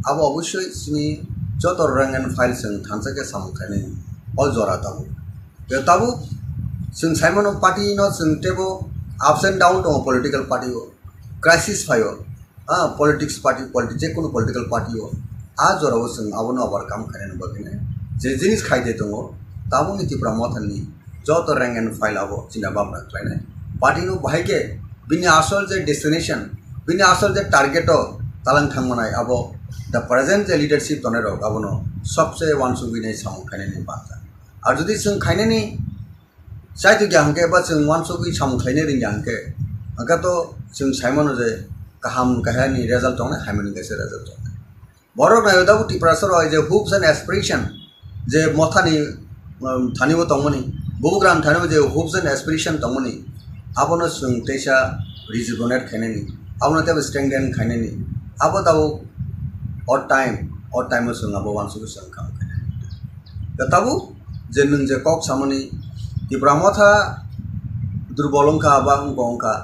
अब अवश्य सिनी जत रैंक एंड फाइल जों थानसाके सामुखायनि अल जरा ताबो ताबो जों साइमन पार्टी न जों टेबो अप्स एंड डाउन दं पॉलिटिकल पार्टी हो क्राइसिस फायो पॉलिटिक्स पार्टी जेकुनु पॉलिटिकल पार्टी हो आ जराव जों आबोनो ओवरकम खायनो बगिने जे जिनिस खायदे दङ ताबो त्रिपुरा मथानि जत रैंक एंड फाइल आबो चिना बाबना खायनाय पार्टी नो बाहायके बिनि आसल जे डेस्टिनेशन बिनि आसल जे टारगेट तालां थांमनाय आबो द प्रेजेंट जे लीडरशिप तने रक आबोनो सबसे वानसुबिनाय सामु खायनायनि बाथा आरो जुदि जों खायनायनि साइतु ग्याहंके बा जों वानसुबि सामु खायनो रिंग्याहंके अंका तो जों साइमन जे काहाम काहानि रिजल्ट दङ हायमनि गेसे रिजल्ट दङ बरक नायदाबो त्रिपुरासर जे होप्स एंड एस्पिरेशन जे मथानि थानिबो दङमनि बुबुग्राम थानिबो जे होप्स एंड एस्पिरेशन दङमनि आबोनो जों तेसा रिजुनेट खायनायनि आबोनो तेबो स्ट्रेंथेन खायनायनि आबो दाबो और टाइम जों आबो वानसुबि जों काम खायनाय ताबो जे नों जे कक सामनि त्रिपुरा मथा दुर्बलंखा बा अंगंखा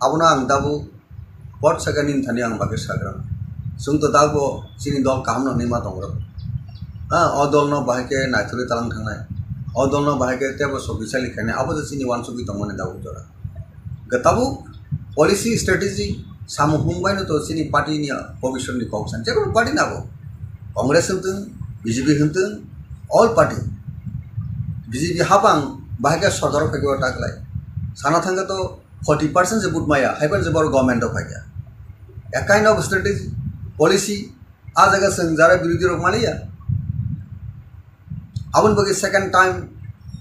आबोनो आं दाबो बट सेकेंड थानि आं बाके साग्रा जों तो दाबो सिनि दल काहामनो निमा दंग्रो अ दल न बाहायके नायथुरि तालां थांनाय अ दल न बाहायके तेबो सबिसालि खायनाय आबो जे सिनि वानसुबि दंमोन दाबो जरा गताबो पॉलिसी स्ट्रेटेजी सामु हुंबायनो तो सिनि पार्टी नि भविष्य नि कक्सन जेकुनु पार्टी नाबो कांग्रेस होनथों बीजेपी होनथों ऑल पार्टी बीजेपी हाबां बाहायके सरकार फैगो टाकलाय साना थांगा तो 40% से बुट माया हाइबन जे बर गवर्नमेंट ऑफ फाइया a kind of strategy policy आ जगह जों जारा विरोधी रक मालिया आबन बगे second time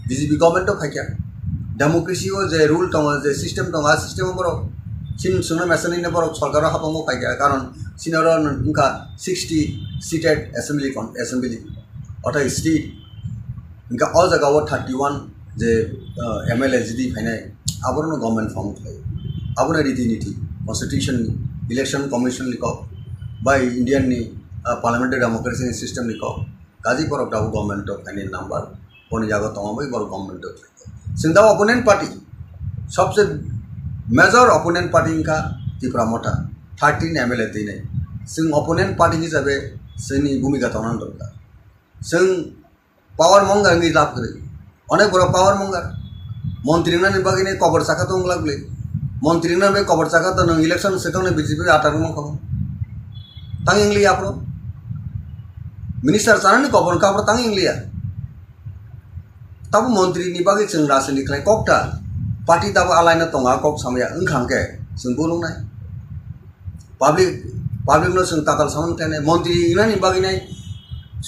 BJP government of फाइया डेमोक्रेसी हो जे रूल दङ जे सिस्टम दङ आ सिस्टम बर सिन सुना मेसननि बर सरकार हाबांगो फाइया कारण सिनर उनका 60 सीटेड असेंबली अर्थात स्टेट उनका ऑल जगह 31 जे एमएलए जिदी फाइनाय आबरनो गवर्नमेंट फॉर्म थायो आबनो रीति-नीति कॉन्स्टिट्यूशन इलेक्शन कमिशन लिखो बाय इंडियन नि पार्लियामेंट्री डेमोक्रेसी सिस्टम लिखो गाजी पर दाबो गवर्नमेंट ऑफ फाइनाल नंबर बनि जागो दङबै बर गवर्नमेंट ऑफ सिंदा ओपोनेंट पार्टी सबसे मेजर ओपोनेंट पार्टी इनका त्रिपुरा मथा 13 एमएलए दिनै जों ओपोनेंट पार्टी हिसाबै जोंनि भूमिका थानांगौ दरकार जों पावर मंगार नि लाभ करि अनेक बड़ पावर मंगार मंत्री ना निबागिने कबर साखा तो लागले मंत्री ना बे कबर साखा तो नों इलेक्शन सेटोने बीजेपी आटार म खबर तांग इंग्लिया आपरो मिनिस्टर सानानि कबर काबर तांग इंग्लिया तब मंत्री निबागे जों राजनीति खालाय ककटा पार्टी दाबो आलायना दङा कक सामया ओंखांके जों बुलुंनाय पाब्लिक नो जों ताकाल सामन थानाय मंत्री इना निबागिनाय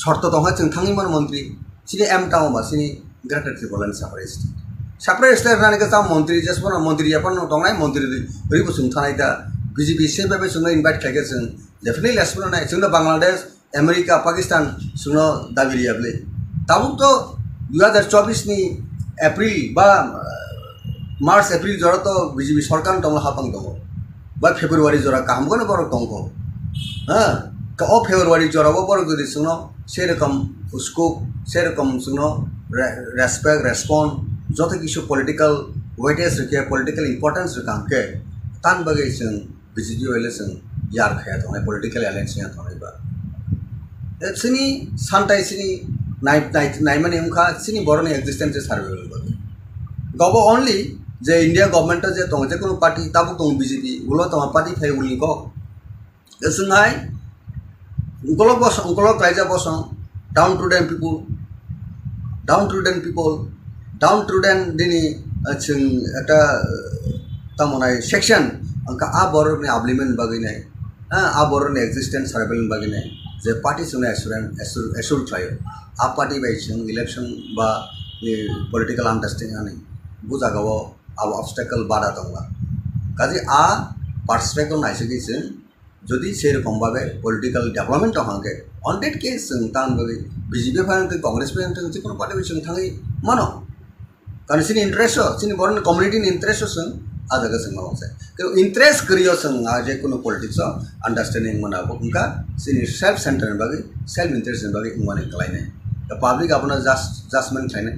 शर्त दङ जों थांनिमोन मंत्री सिनि एम टाउन बा सिनि Greater Tripuran separate state. Separate state na kita menteri just pun menteri apa no tongai menteri ribu sung tanai da BJP sebe sung invite kaya sung definitely less pun na sung Bangladesh, America, Pakistan sung dabiri able. Tabuk to 2024 ni April ba March April jora to BJP sarkar tong hapang tong ba February jora kaham ko na borok tong ko. Ka o February jora bo borok di sung no serakam उसको सेरकम सुनो respect respond जो तक issue political weightage रखे political importance रखां के तान बगे संग बीजेपी वाले संग यार खाया तो ना पॉलिटिकल अलायंस यहाँ तो नहीं बात सिनी सांताई सिनी नाइट में उनका सिनी बोरने एग्जिस्टेंस से सर्वाइवल बगे गबो ओनली जे इंडिया गवर्नमेंट जे तो जे कोनो पार्टी ताबु तो बीजेपी उलो तो पार्टी फाइ उली को संगाई उनको राइजा बस downtrodden people, downtrodden dini chung eta tamonai section angka a boror ni ablimen bagi nai a boror ni existence survival bagi nai je party sune assure trial a party by chung election ba political understanding ani buja gawo a obstacle bada tongla kaji a perspective nai segi chung যদি সেরকম ভাবে political development হাঙ্গে অনডেড case তান ভাবে BJP fine Congress fine যে কোনো party বিচং থাঙি মানো কারণ সিনি ইন্টারেস্ট সিনি বরন কমিউনিটি ইন্টারেস্ট সং আদাga sing mawang sai কিন্তু ইন্টারেস্ট করিও সং যে কোনো পলিটিক্স আন্ডারস্ট্যান্ডিং মানাবো উনকা সিনি সেলফ সেন্টার ভাবে সেলফ ইন্টারেস্ট ভাবে মানে কলাইনে তো পাবলিক আপনার জাজমেন্ট থাইনে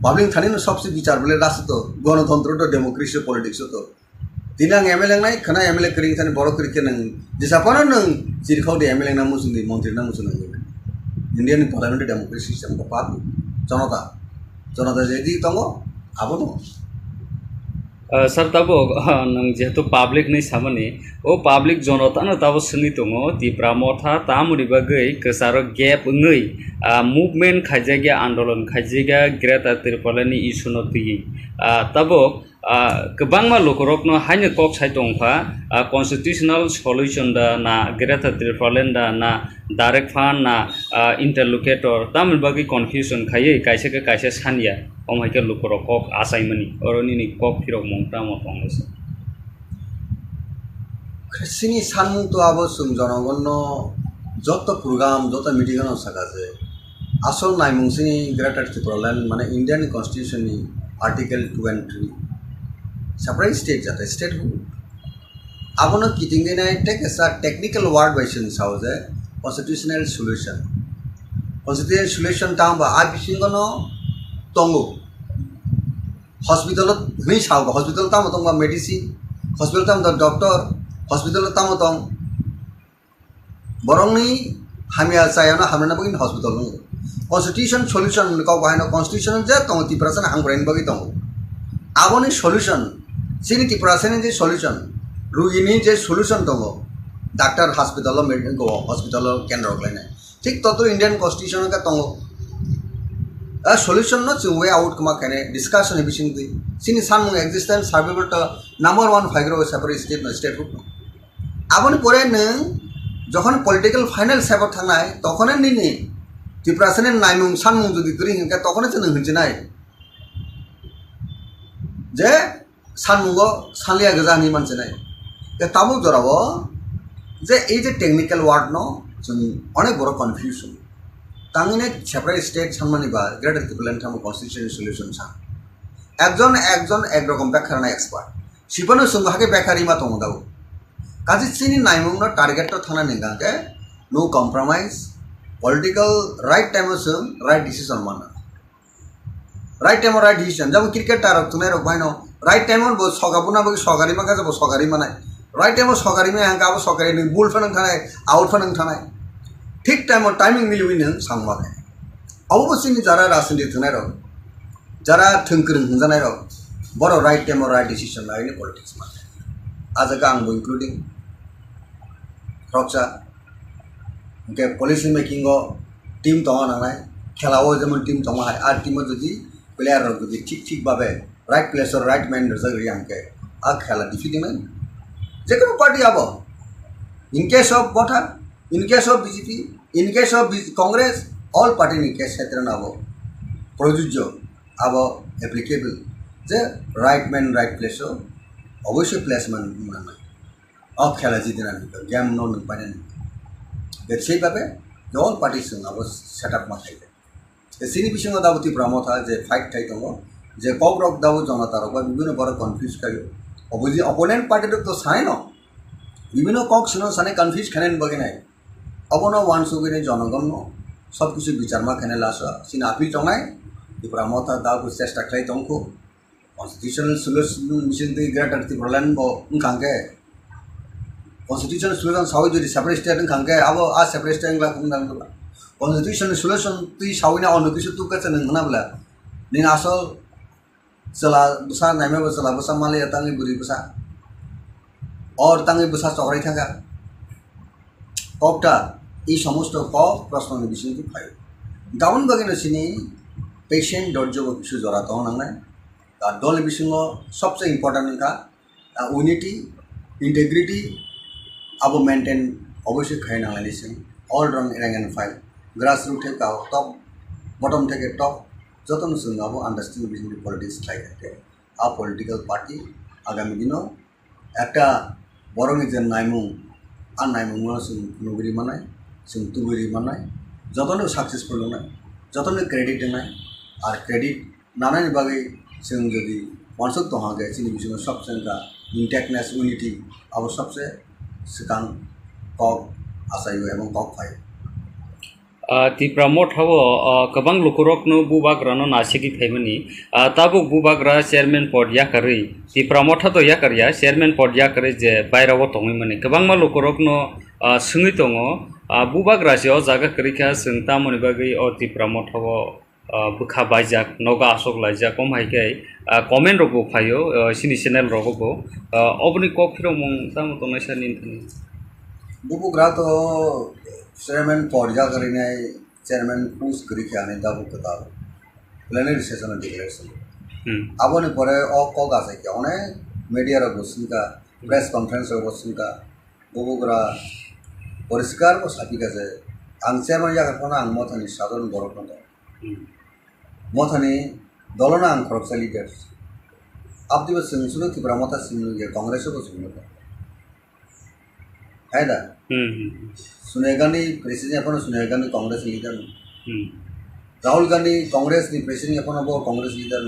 পাবলিক থানি সবচেয়ে বিচার বলে রাস্তা তো গণতন্ত্র তো ডেমোক্রেসি পলিটিক্স তো Tinang MLA nai karena MLA kering tani borok kering nang disapana nang jirkau di MLA namu sundi menteri namu sundi Indian parliamentary democracy system bapak jonata jadi tongo apa tuh sir तब नंग जेहेतु public नहीं सामने ओ public जनता न तब सुनी दंगो तिप्रा मथा तामुरि बागै कसारो गैप ngै मूवमेंट खाइजागे आंदोलन खाइजागे ग्रेटर त्रिपुरानि इशु न तुई तब गोबांमा लोकरकनो हाइनो कक साइ दंफा कन्स्टिट्यूशनल सल्यूशन दा ना ग्रेटर त्रिपुरालेन दा ना डाइरेक्ट फान्ड ना इंटरलोकेटर तामुरि बागै कन्फ्यूजन खायै काइसे Sania omhaike lukorok kok asaimani oroni ni kok phirok mongta motong se sini sanmung to abo sum jonogonno joto program joto meeting no sakaje asol naimung sini greater Tripuran mane Indian constitution ni article 2 and 3 separate state jata state hu abono kitinge na take as a technical word version house constitutional solution tamba abisingono tongo hospital ni saw hospital tamo tong medicine hospital tamo doctor hospital tamo tong borong ni hamia sayana hamna bagin hospital no constitution solution ko bahino constitution je tong ti person hangbrain bagi tong aboni solution sini ti person je solution rugini je solution tong doctor hospital medicine ko hospital kendro klane ঠিক তত Indian constitution ka tong a solution no chung way out kama kane discussion ebising di sini sanmung existence survival to number 1 figure separate state no state group aboni pore nang jokhon political final separate thangnai tokhone nini tiprasene naimung sanmung jodi kring ka tokhone chen hinjinai je sanmungo sanlia gajani manjenai ta tamu jorabo je ei je technical word no chung onek boro confusion tangine separate state সম্মানী বা greater ত্রিপুরান থাম constitutional solution ছা একজন একরকম ব্যাখ্যা না expert শিবনো সুংহাকে ব্যাখ্যারি মা তং দাও কাজে চিনি নাইমুং না টার্গেট তো থানা নেগাকে no compromise political right time সং রাইট ডিসিশন মানা রাইট টাইম রাইট ডিসিশন যেমন ক্রিকেট আর তুমি রক ভাইনো রাইট টাইম বো সগাবুনা বো সগারি মা কাজে বো সগারি মানাই রাইট টাইম সগারি মে হাঙ্কা বো সগারি নি বুল ফনং থানাই আউট ফনং থানাই ঠিক টাইমত টাইমিং মিলিউইনো সাংমাকে অবশ্যই যারা রাজনীতি থানায় রক যারা থংকরং হজানায় রক বড় রাইট টাইম রাইট ডিসিশন লাইনে পলিটিক্স মাকে আজকে আংবো ইনক্লুডিং রকসা के पॉलिसी मेकिंग टीम तंग नांगनाय खेलाओ जेमन टीम तंग हाय आर टीम जदि प्लेयर जदि ठीक भाबे राइट प्लेस और राइट मैन जगरि आंके आ खेला डिफिटिमेन जेकोनो पार्टी आबो in case of Motha in case of BJP in case of Congress all party in case क्षेत्र नाबो প্রযোজ্য আবো অ্যাপ্লিকেবল যে রাইট ম্যান রাইট প্লেসও অবশ্যই প্লেসমেন্ট মানে অফ খেলা জিদিনা গেম নন পাইনি সেইভাবে অল পার্টিস আবো সেট আপ मा थायो सिनि बिषयमा दाबो त्रिपुरा मथा जे फाइट थाइ दङ जे ककब्रक दाबो जनतारक बा विभिन्न बड़ कन्फ्यूज खायो अपोजिट अपोनेंट पार्टी तो साइ न विभिन्न कक सुनो साने कन्फ्यूज खानेन बगिनाय अबन वान सुगिने जनगण सब किछु विचारमा खाने लास सिन आपिल तंनाय त्रिपुरा मथा दाबो चेष्टा खाइ दंखो constitutional solution mission the greater त्रिपुराland bo ngkangke constitutional solution sawi jodi separate state ngkangke abo a separate state ngla kungdang la constitutional solution tui sawina onu kisu tu ka chen ngna bla ning asol sela busa naime bo sela busa male tangi buri busa और tangi busa chokrai thaka kokta এই সমস্ত cock প্রশ্ন বিষয় কি phi down বাগিনো সিনি patient दर्जो किछु जरा तो नांगनाय दा दल बिसिंग सबसे इम्पोर्टेंट का यूनिटी इंटेग्रिटी अब मेंटेन अवश्य खाइ नांगलायनि सिं ऑल रंग rank and file grass root थे का टॉप बॉटम थे टॉप जतन जों अब आन्डारस्टैंडिंग बिटवीन पॉलिटिक्स खाइ থাকে आ पॉलिटिकल पार्टी आगामी दिनो একটা বড় নিজের নাইমুং আর নাইমুং जों नुगुरि मानाय जों तुगुरि मानाय जतन सक्सेसफुल नाय जतन क्रेडिट नाय और क्रेडिट नानानि बागै जों जदि वानसक दहागे जोंनि बिसोर सबसे का इंटेक्टनेस यूनिटी अब सबसे सिगां कक आसायो एवं कक फाइ त्रिपुरा मठाव गोबां लुखुरकनो बुबाग्रानो नासिगि थाइमनि ताबुक बुबाग्रा चेयरमैन पद याकारै त्रिपुरा मठा तो याकारिया चेयरमैन पद याकारै जे बायराव तंगैमनि गोबां मा लुखुरकनो सोङै दङ बुबाग्रासेयाव जागा करिखा जों तामनि बागै त्रिपुरा मठाव बुखा बायजाक नगा आसक लायजाक कमहायखाय कमेन्ट रगो फायो सिनि चेनेल रगो अबनि कक फिरो मं ताम तनायसानि बुबुग्रा तो चेयरमैन पद याकारिनाय चेयरमैन पोस्ट करिखाने दाबु कथा प्लेनरी सेशन डिक्लेरेशन आबनि परे कक आसायखा अनेक मीडिया रगो सिनका प्रेस कॉन्फ्रेंस रगो सिनका बुबुग्रा परिष्कार को सापिका जे आं चेयरमैन याकारिखौनो आं मथानि साधारण बर'खौनो मथानि दलना आं खरकसा लिडार आपदिबो सोंसुनो त्रिपुरा मथा सिमनुगे कांग्रेसबो सोंनो हैदा सोनिया गांधी प्रेसिडेंट अपन सोनिया गांधी कांग्रेस लीडर राहुल गांधी कांग्रेस नि प्रेसिडेंट अपन बो कांग्रेस लीडर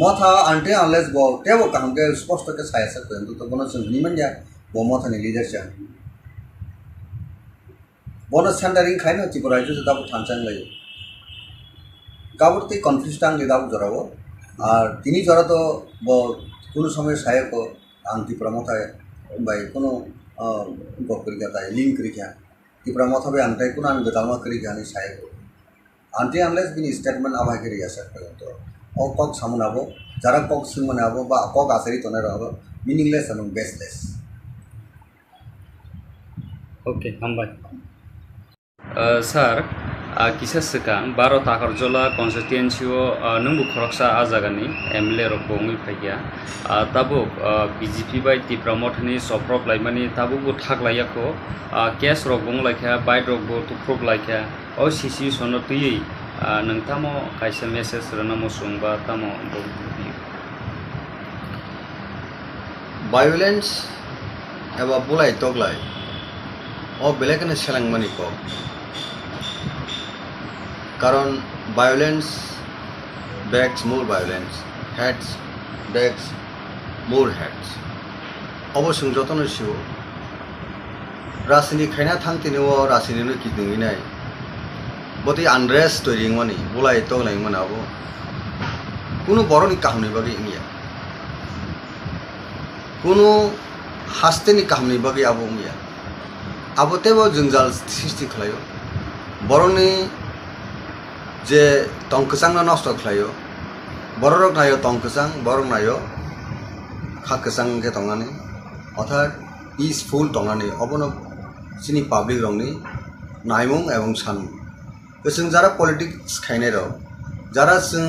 मथा आंटे अनलेस बो टेबो कांगे स्पष्ट के सायसा तो बनो सोंनि मनया बो मथानि लीडर चा बनो सेंटरिंग खाइनो त्रिपुरा राज्य दाबो थानचां लायो काबुरती कन्फ्यूज टांगले दाबो जराबो और तिनी जरा तो बो कोनो समय सायको आं त्रिपुरा मथा बाय कोनो गपरिका ताय लिंक करिखा त्रिपुरा मथा बे आंटाय कोनो आं गदालमा करिखा नि सायको आंटे अनलेस बिनि स्टेटमेंट आबाय करिया सर तो ओ कक सामनाबो जरा कक सिमनाबो बा कक आसरि तने रहबो मीनिंगलेस एंड बेसलेस ओके हामबाय सर किसा सिगां बार' ताकारजला कन्स्टिट्युएन्सि नोंबो खरकसा आजागानि एमएलए रक बङै फाइया ताबुक बीजेपी बाय त्रिपुरा मथानि चप्रक्लाइमानि ताबुक थागलायाखौ केस रक बंलायखा बाइट रक बो तुफ्रक लायखा ओ सिसि सनो तुयै नोंथामो कायसे मेसेज रनामो सुंबा तामो वायलेंस एबा बुलाय तगलाय ओ बेलेगने सेलांमानि को कारण वायलेंस बेक्स मोर वायलेंस हेड्स बेक्स मोर हेड्स अवश्य जतन सिव राजनीति खायना थांतिनो राजनीतिनो किदुंगिनाय बति आनरेस्ट तोरिंगमानि बुलाय तगलायमोनाबो कुनु बरनि काहनि बागै इंगिया कुनु हास्तेनि काहनि बागै आबो इंगिया आबोतेबो जंजाल सृष्टि खालायो बरनि जे तंकसां नष्ट खालायो बररक नायो तंकसां बरक नायो खाकसां के तंगानि अर्थात पीसफुल तंगानि अबनो सिनि पब्लिक रंनि नायमुं एवं सान जों जरा पलिटिक्स खायनाय र जरा जों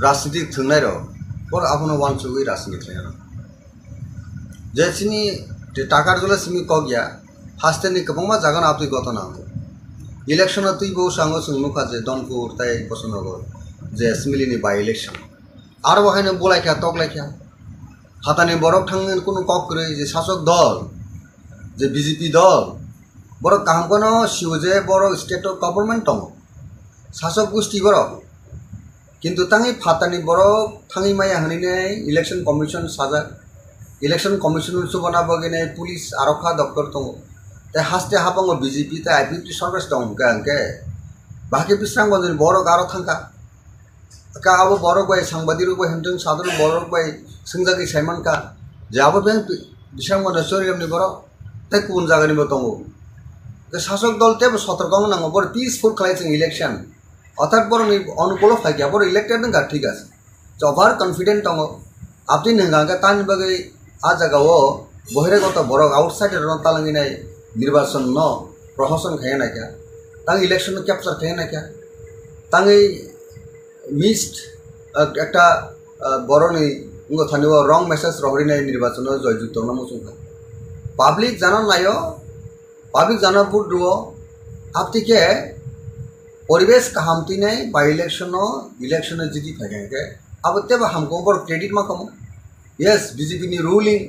राजनीति थंनाय र पर आपनो वानसुगै राजनीति खायना जे सिनि टाकारजला सिमि कगया हास्तेनि गोबांमा जागोन आपनि गतना ইলেকশনে তুই বউ সাঙ্গ সুংনুখা যে দনপুর তাই পছন্দ কর যে সিমিলিনি বাই ইলেকশন আর বাহাইनो বলাইখা তকলাইখা হাতানি বরক থাঙ্গেন কোনো কক করে যে শাসক দল যে বিজেপি দল বড় কাম কোনো শিव যে বড় স্টেট গভর্নমেন্ট দङ শাসক গোষ্ঠী বড় কিন্তু তাঙি ফাতানি বড় থাঙি মায়া হানিনে ইলেকশন কমিশন সাজা ইলেকশন কমিশন সুবনা বগিনে পুলিশ আরক্ষা দপ্তর দङ তাই হাসতে হাবাঙ্গ বিজেপি তাই আইপিপি সরকার দङ গাंके বাকি বিস্রাঙ্গন বড় গারো থাঙ্কা का अब बरक बाय सांबादिक बाय हेंटों सादर बरक बाय संजागी साइमान का जाब बे बिसांगन सरियमनि बरक ताई गुबुन जागानिबो दङ जे शासक दल तेब सतर्क नांगौ बर पिसफुल खालायजों इलेक्शन अर्थात बरनि अनुकूल फायगिया बर इलेक्टेड नंगा ठीक আছে ओभार कन्फिडेंट दङ आपनि नंगा तानि बगै आ जागाव बहिरागत बरक आउटसाइड रन तालांगिनाय निर्वाचन न प्रशासन खायनायका तां इलेक्शन कैप्चर खायनायका ताङै मिस्ड একটা বড়নি থানিও রং মেসেজ রহরিনাই নির্বাচন জয়যুক্ত নামসুংখা পাবলিক জানান নাইও পাবলিক জানা বুড়ো আপতিকে পরিবেশ কাহামতি নাই বা ইলেকশন জিতি থাকে अब तेब हमको बड़ क्रेडिट मा कम यस बीजेपी नि रूलिंग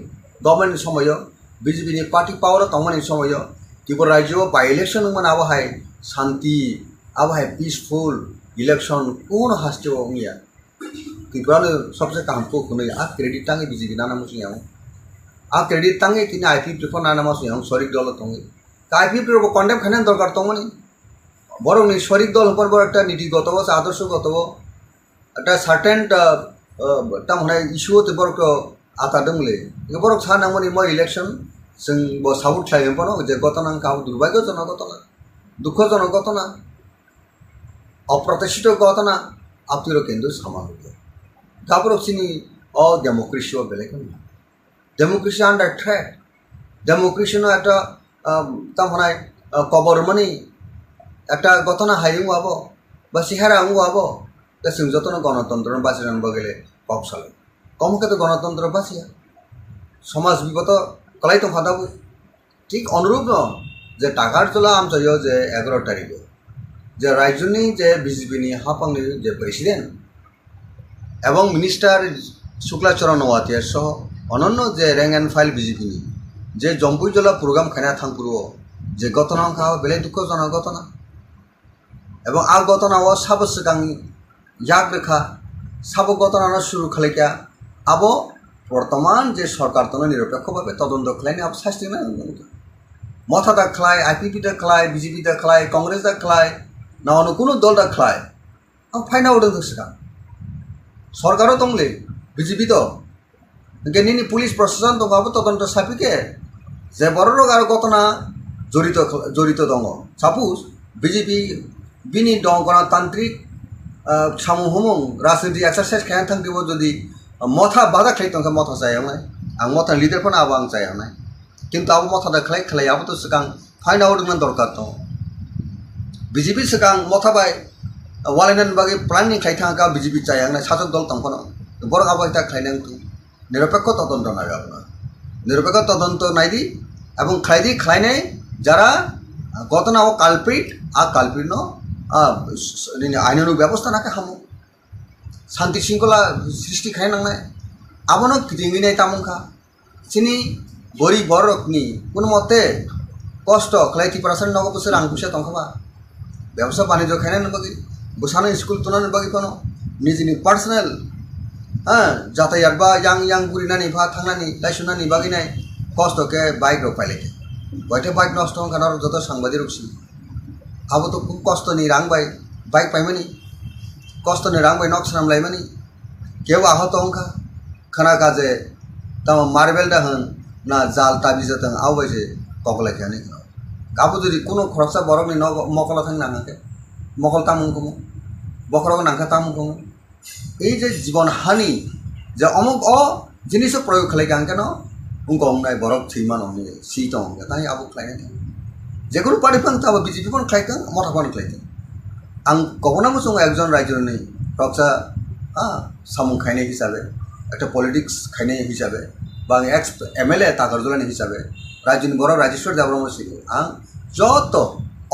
गवर्नमेंट समय बीजेपी नि पार्टी पावर तमनि समय त्रिपुरा राज्य बाय इलेक्शन मन अब हाय शांति अब हाय पीसफुल इलेक्शन कौन हास्टे होंगिया त्रिपुरा सबसे काम को खुने आ क्रेडिट तांगे बीजेपी नाना मुसियां आ क्रेडिट तांगे किने आईपी प्रिफर नाना मुसियां सरिक दल तंगे आईपी प्रिफर कन्डेम खाने दरकार तंगनि बरं नि सरिक दल पर बर একটা নীতিগত আদর্শগত একটা সার্টেন তামনে ইস্যু তে বরক আতা দंगले বরক সানামনি ম ইলেকশন जों ब साबुत थायम पनो जे गतनां का दुर्भाग्यजनक घटना दुःखजनक घटना अप्रत्याशित घटना आपतिरो केंद्र सामान्य गाबरकसिनी अ डेमोक्रेसी व बेलेग डेमोक्रेसी आन्डार थ्रेट डेमोक्रेसी नो একটা তামনাय कबरमनि একটা ঘটনা হাইং আবো বা সিহারা আঙ্গু আবো তা जों যতন গণতন্ত্র বাঁচিরান বগেলে কম সালে কমকে তো গণতন্ত্র বাঁচিয়া সমাজ বিগত কলাই তো ফাদাবো ঠিক অনুরূপ ন যে টাকারজলা আমচাইও যে 11 তারিখে যে রাজ্যনি যে বিজেপিনি হাপাংনি যে প্রেসিডেন্ট এবং মিনিস্টার শুক্লাচরণ ওয়াতিয়ার সহ অনন্য যে র্যাঙ্ক অ্যান্ড ফাইল বিজেপিনি যে জম্পুইজলা প্রোগ্রাম খানা থাংপুরো যে ঘটনা খাওয়া বেলে দুঃখজনক ঘটনা এবং आ घटना साब सिगां याग रेखा साब घटना शुरू खालायखा अब बर्तमान जे सरकार तो निरपेक्ष भावे तदন্ত खालायनो अब शास्ति ना मथा दा खालाय आईपीपी दा खालाय बीजेपी दा खालाय कांग्रेस दा खालाय ना अनु कोनो दल दा खालाय आं फाइना उदों सिगां सरकारो दंले बीजेपी तो गेनिनि पुलिस प्रशासन दंगाबो तदন্ত सापिके जे बररग आरो घटना जड़ित दङ सापोज बीजेपी बिनि दं गणतान्त्रिक सामूहमों राजनीति एक्सारसाइज खाया थांखिबो जदि मथा बादा खालाय तंखा मथा जायावनाय आं मथा लिडार फोरना आबो आं जायावनाय किन्तु आबो मथा दा खालाय आबो तो सिगां फाइन आउट मन दरकार दं बीजेपी सिगां मथा बाय वालायनान बागै प्लानिं खालाय थांखा बीजेपी जायावनाय साजक दल तंखनो बर आबो ता खालायनां तु निरपेक्ष तदন্ত नागाबना निरपेक्ष तदন্ত नायदि এবং খালাইদি খালাयनाय যারা ঘটনা ও কালপ্রিট आ काल्पिट आईन व्यवस्था नाके हामो शांति श्रृंखला सृष्टि खायनांनाय आबनो गिदिंगिनाय तामुखा सिनि गरीब बरकनि कोनो मते कष्ट खालाय टिप्रासन नगो बोसोर आं फैसा दंखाबा व्यवसाय बाणिज्य खायनाय बगै बोसानो स्कुल तुनानै बगै कोनो निजिनि पार्सनेल जातायात बा yang बुरिनानै भा थांनानै लाइसुनानै बगैनाय कष्ट के बाइक रो पाइले बयते बाइक नष्ट खानार जत सांबादिक रखसि अब तो खूब कष्ट नहीं रांग बाई बाइक पाइमानी कष्ट नहीं रांग बाई नक्सनाम लाइमानी केव आहत अंका खाना काजे तम मार्बेल दा हन ना जाल ताबी जतन आव बाजे ककला खाने काबो जदि कोनो खरसा बरक नि मकला थां नांगाके मकल तामुं कमु बखरक नांखा तामुं कमु এই যে জীবন হানি যে অমুক অ জিনিস প্রয়োগ খালাই কাঙ্কেন उनको अंगनाय बरक थैमान अंगे सीट अंगे ताई आबो खालायनाय जेकुनु पार्टी फां ताबो बीजेपी फां खालायथों मथा फां खालायथों आं गगनाबो जों एकजन रायजोनि रक्षा सामुं खायनाय हिसाबै एक पलिटिक्स खायनाय हिसाबै बा एक्स एमएलए ताकारजलानि हिसाबै राज्यनि बर राजेश्वर देबरम आं जत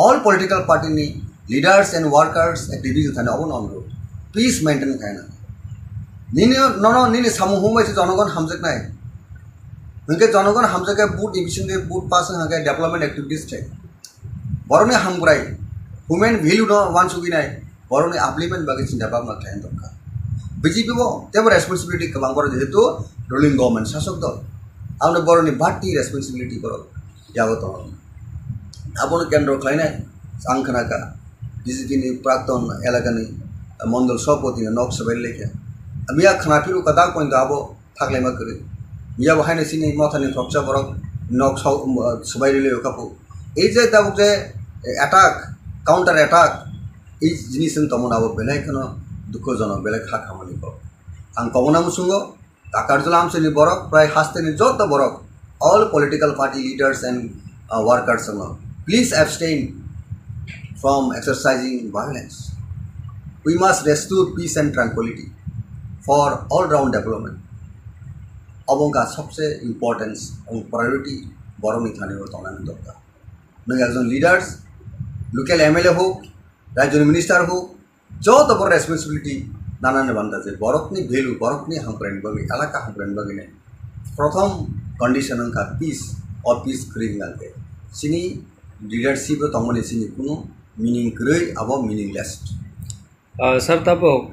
all political party ni leaders and workers activities thane abon onro peace maintain khaina nini no nini samuhu mai janogon hamjak nai nge janogon hamjak boot division de boot pass hanga development activities thai borone hamgurai human value no wan sugi nai borone upliftment bagi cinta bab ma khain dokka BJP bo tebo responsibility kabang bor jehetu ruling government shasok dol amne borone bhatti responsibility koro yago to abon kendro khaina angkhanaka BJP ni prakton elagani mondol sopoti nok sabai lekha amia khanapiru kada point abo thaklema kari miya bahai sini Motha ni thokcha borok nok sabai le kapu ei je tabuk je attack counter attack ei jinisin tomon abo belai kono dukho jono belai kha khamani ko ang komona musungo Takarjala amseni borok pray hasteni joto borok all political party leaders and workers please abstain from exercising violence. We must restore peace and tranquility for all-round development. Abong ka sabse importance and priority borong ithane ho tonan dokka. Nang ekjon leaders, local MLA ho, rajya minister ho, joto bor responsibility nanan banda je borok ni value borok ni hampren bagi elaka hampren bagi ne. Prothom condition ka peace or peace creating alke. Sini leadership tongmani sini kuno meaning krei abo meaningless. Sir tabo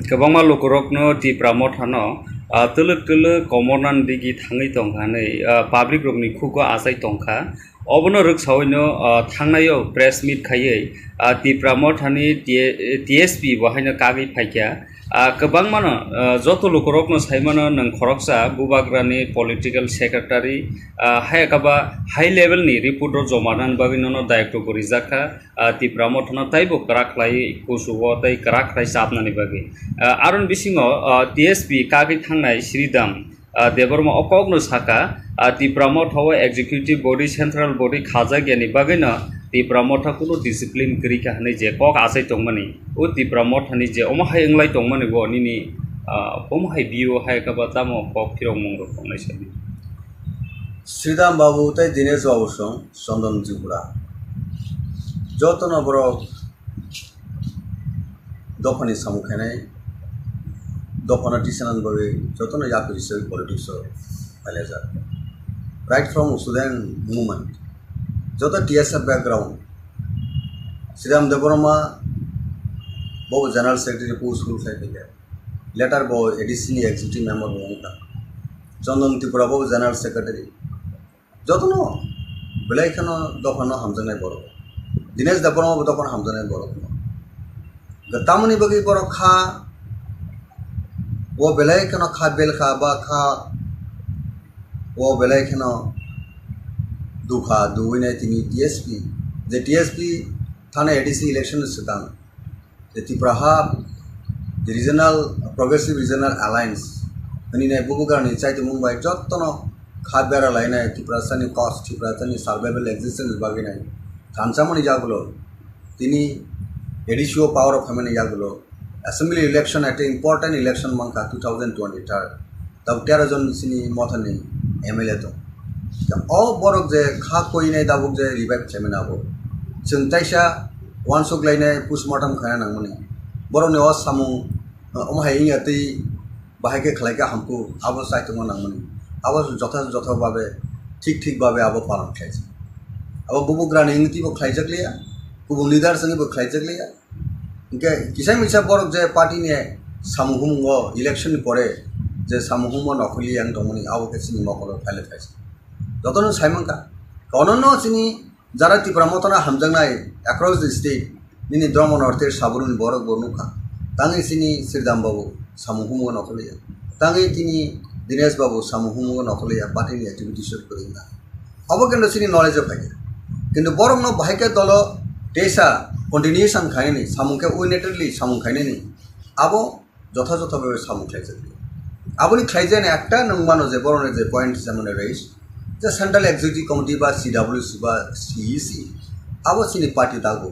kabangma lokorokno Tipra Motha no tuluk komornan digi thangai tongkhane public rokni khuko asai tongkha obono ruksaoino thangnayo press meet khaiye Tipra Motha ni TSP bahaina kagi phaikya kabangmano joto lokorokno saimano nang khoroksa bubagrani political secretary hayakaba high level ni report ro jomanan baginono daikto korijaka Tipra Motha no taibo karaklai kusubo tai karaklai sapnani bagi aron bisingo TSP kagi thangnai Sridam Debbarma okogno Sakha Tipra Motha executive body central body khaja gyani bagino Tipra Motha kuno discipline kri ka hanai je kok asai tongmani o Tipra Motha ni je omahai englai tongmani bo nini omahai bio hai ka batamo kok kirong mong ro kongnai sabi Sridam babu tai Dinesh babu song Sondon Tripura jotono borok dofani samukhanai dofana tisanan bagi jotono yapiri sei politics aleja right from Sudan movement joto TSF background Sridam Debbarma bo general secretary post school secretary later bo additionally executive member bonka Sondon Tripura bo general secretary jotono belai khano dofano hamjanai borok Dinesh Debbarma bo dofano hamjanai borok gatamani bagi borok kha wo belai khano kha bel kha ba kha wo belai khano dukha duine tini TSP the TSP thane ADC election sitan the Tipra the regional progressive regional alliance ani ne bubugarni chaite Mumbai jottono khabera laina Tipra sani cost Tipra sani survival existence bagina kanchamani jagulo tini ADC power of family jagulo assembly election at important election manka 2023 tab 13 jon sini Motha ni MLA to all borok je kha koi nai dabuk je revive khamena bo जों ताइसा wan sok lainai postmortem khana nangmani borok ni o samung omhai inga tei bahai khlaika hamku abo saitong nangmani abo jotha babe ঠিক ভাবে abo palan khaise abo bubugrani ingti bo khlaijakliya kubu leader sangi bo khlaijakliya inke kisai misa borok je party ni samuhum go election pore je samuhum nokoli yang dongmani abo ke sini mokolo phale khaise jotono saimangka konono sini jara Tipra Motha na hamjangnai across the state nini drama north saburun borok bornuka tangi sini Sridam babu samuhum go nokoliya tangi tini Dinesh babu samuhum go nokoliya party ni activity share koringa abo kendo sini knowledge of hake কিন্তু বরং ন বাহিকে দল টেসা continuation খাইনি সামুকে উইনেটেডলি সামু খাইনি আবো যথাযথভাবে সামু খাইছে আবনি খাইজেন একটা নংমানো যে বরণে যে পয়েন্ট যেমন রাইস যে সেন্ট্রাল এক্সিকিউটিভ কমিটি বা সিডব্লিউসি বা সিইসি আবো সিনি পার্টি দাগো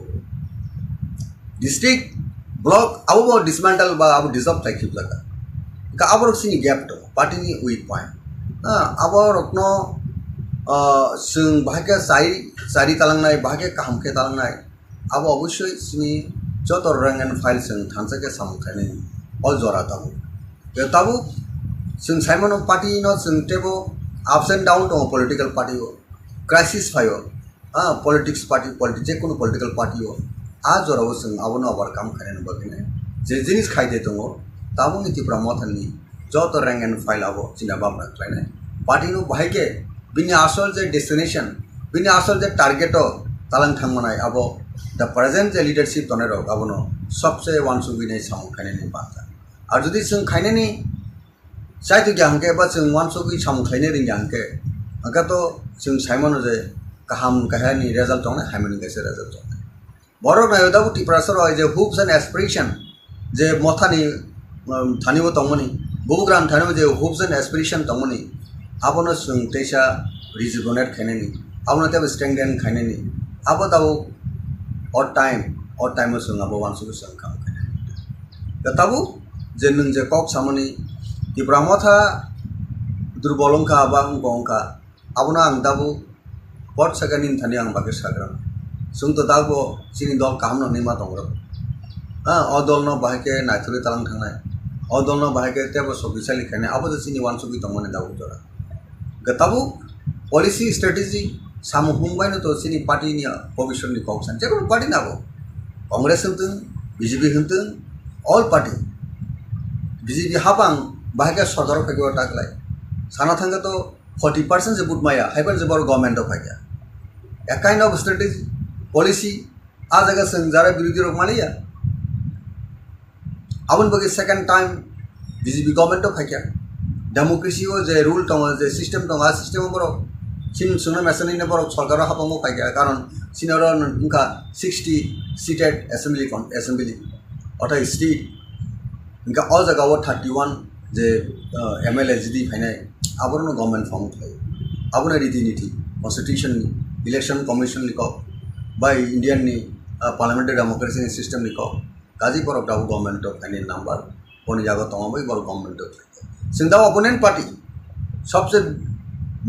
ডিস্ট্রিক্ট ব্লক আবো ডিসমেন্টাল বা আবো ডিসঅফ খাইখিব জায়গা কা আবো সিনি গ্যাপ তো পার্টি নি উইক পয়েন্ট আবো রকনো जों बाहागे जारि तालांनाय बाहागे काहामखे तालांनाय आबो अवश्य सिनि जत रैंक एंड फाइल जों थांजाके सामखायनाय अल जरा ताबो जों साइमन पार्टी न जों टेबो अप्स एंड डाउन दङ पलिटिकल पार्टी क्राइसिस फायो पॉलिटिक्स पार्टी जेकुनु पॉलिटिकल पार्टी आ जराव जों आबोनो ओवरकाम खायनो बगिने जे जिनिस खायदे दङ ताबो टिप्रा मथानि जत रैंक एंड फाइल आबो चिना बामना खायनाय पार्टी नु बाहायके बिनि आसल जे डेस्टिनेशन बिनि आसल जे टारगेट तालां थांमनाय आबो द प्रेजेंट जे लीडरशिप दने रक आबोनो सबसे वानसुबिनै सामु खायनायनि बाथा आर जुदि जों खायनायनि साइतु ग्याहंके बा जों वानसुबि सामु खायनो रिंग्याहंके अंका तो जों साइमन जे गाहाम गाहायनि रिजल्ट दङ हायमनि गेसे रिजल्ट दङ बरक नायदाबो टिप्रा सर जे होप्स एंड एस्पिरेशन जे मथानि थानिबो दंमोनि बुग्राम थानिबो जे होप्स एंड एस्पिरेशन दंमोनि आबोनो जों तेसा रिजुनेट खायनायनि आबोनो तेबो स्ट्रेंथेन खायनायनि आबो दाबो और टाइम जों आबो वानसुबि जों खाम खायनायनि ताबो जे नों जे कक सामनि टिप्रा मथा दुर्बलंखा बा अंका आबोनो आं दाबो बट सेकेंड थानि आं बागे साग्रा जों तो दाबो सिनि दल कामनो निमा दंरो अ दल न बाहायके नायथुरि तालां थांनाय अ दल न बाहायके तेबो सबिसालि खायनाय आबो जे सिनि वानसुबि दंमोन दाबो जरा गताबो पॉलिसी स्ट्रेटेजी सामु हुंबाय न तो सिनि पार्टी नि भविष्य नि कक्सन जेको पार्टी नाबो कांग्रेस होनथों बीजेपी होनथों ऑल पार्टी बीजेपी हाबां बाहायके सरकार फैगो टाकलाय साना थांगा तो 40% जे बुट माया हाइबर जे बर गवर्नमेंट ऑफ आइया a kind of strategy policy आ जगह जों जारा विरोधी रक मालिया आबन बगे second time BJP government of आइया डेमोक्रेसी जे रूल दङ जे सिस्टेम दङ आ सिस्टेम बर सिन सुनो मेसननि बर सरकार हाबामो फाइया कारण सिनर उनका 60 सीटेड असेंबली अथा स्टेट उनका ऑल जगह 31 जे एमएलए जिदी फाइनाय आबरनो गवर्नमेंट फॉर्म थायो आबनो रीति-नीति कॉन्स्टिट्यूशन इलेक्शन कमिशन निको बाय इंडियन नि पार्लियामेंट्री डेमोक्रेसी सिस्टम निको गाजी पर दाबो गवर्नमेंट ऑफ फाइनाल नंबर कोन जागो तंगबै बर गवर्नमेंट ऑफ सिंधा ओपोनेंट पार्टी सबसे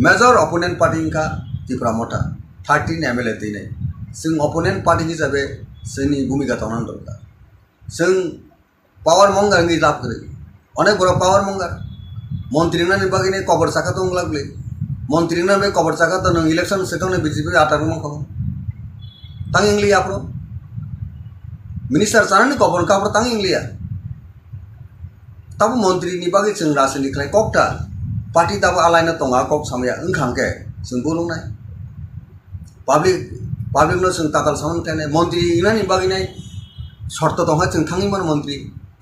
मेजर ओपोनेंट पार्टी इनका टिप्रा मथा 13 एमएलए दिनै जों ओपोनेंट पार्टी हिसाबै जोंनि भूमिका तंनान दरकार जों पावर मंगार नि लाभ करे अनेक बड़ पावर मंगार मंत्री ना निबागिने कबर साखा तो लागले मंत्री ना बे कबर साखा तो इलेक्शन सेटने बीजेपी आटार म खबर तंग इंग्ली आपरो मिनिस्टर साननि कबर कापर तंग इंग्लिया तब मंत्री निबागे जों राजनीति खालाय ककटा पार्टी तब आलायना तंगा कक सामया ओंखांके जों बोलुंनाय पाब्लिक नो जों ताकाल सामन खालाय मंत्री इना निबागिनाय शर्त दंहा जों थांगिमोन मंत्री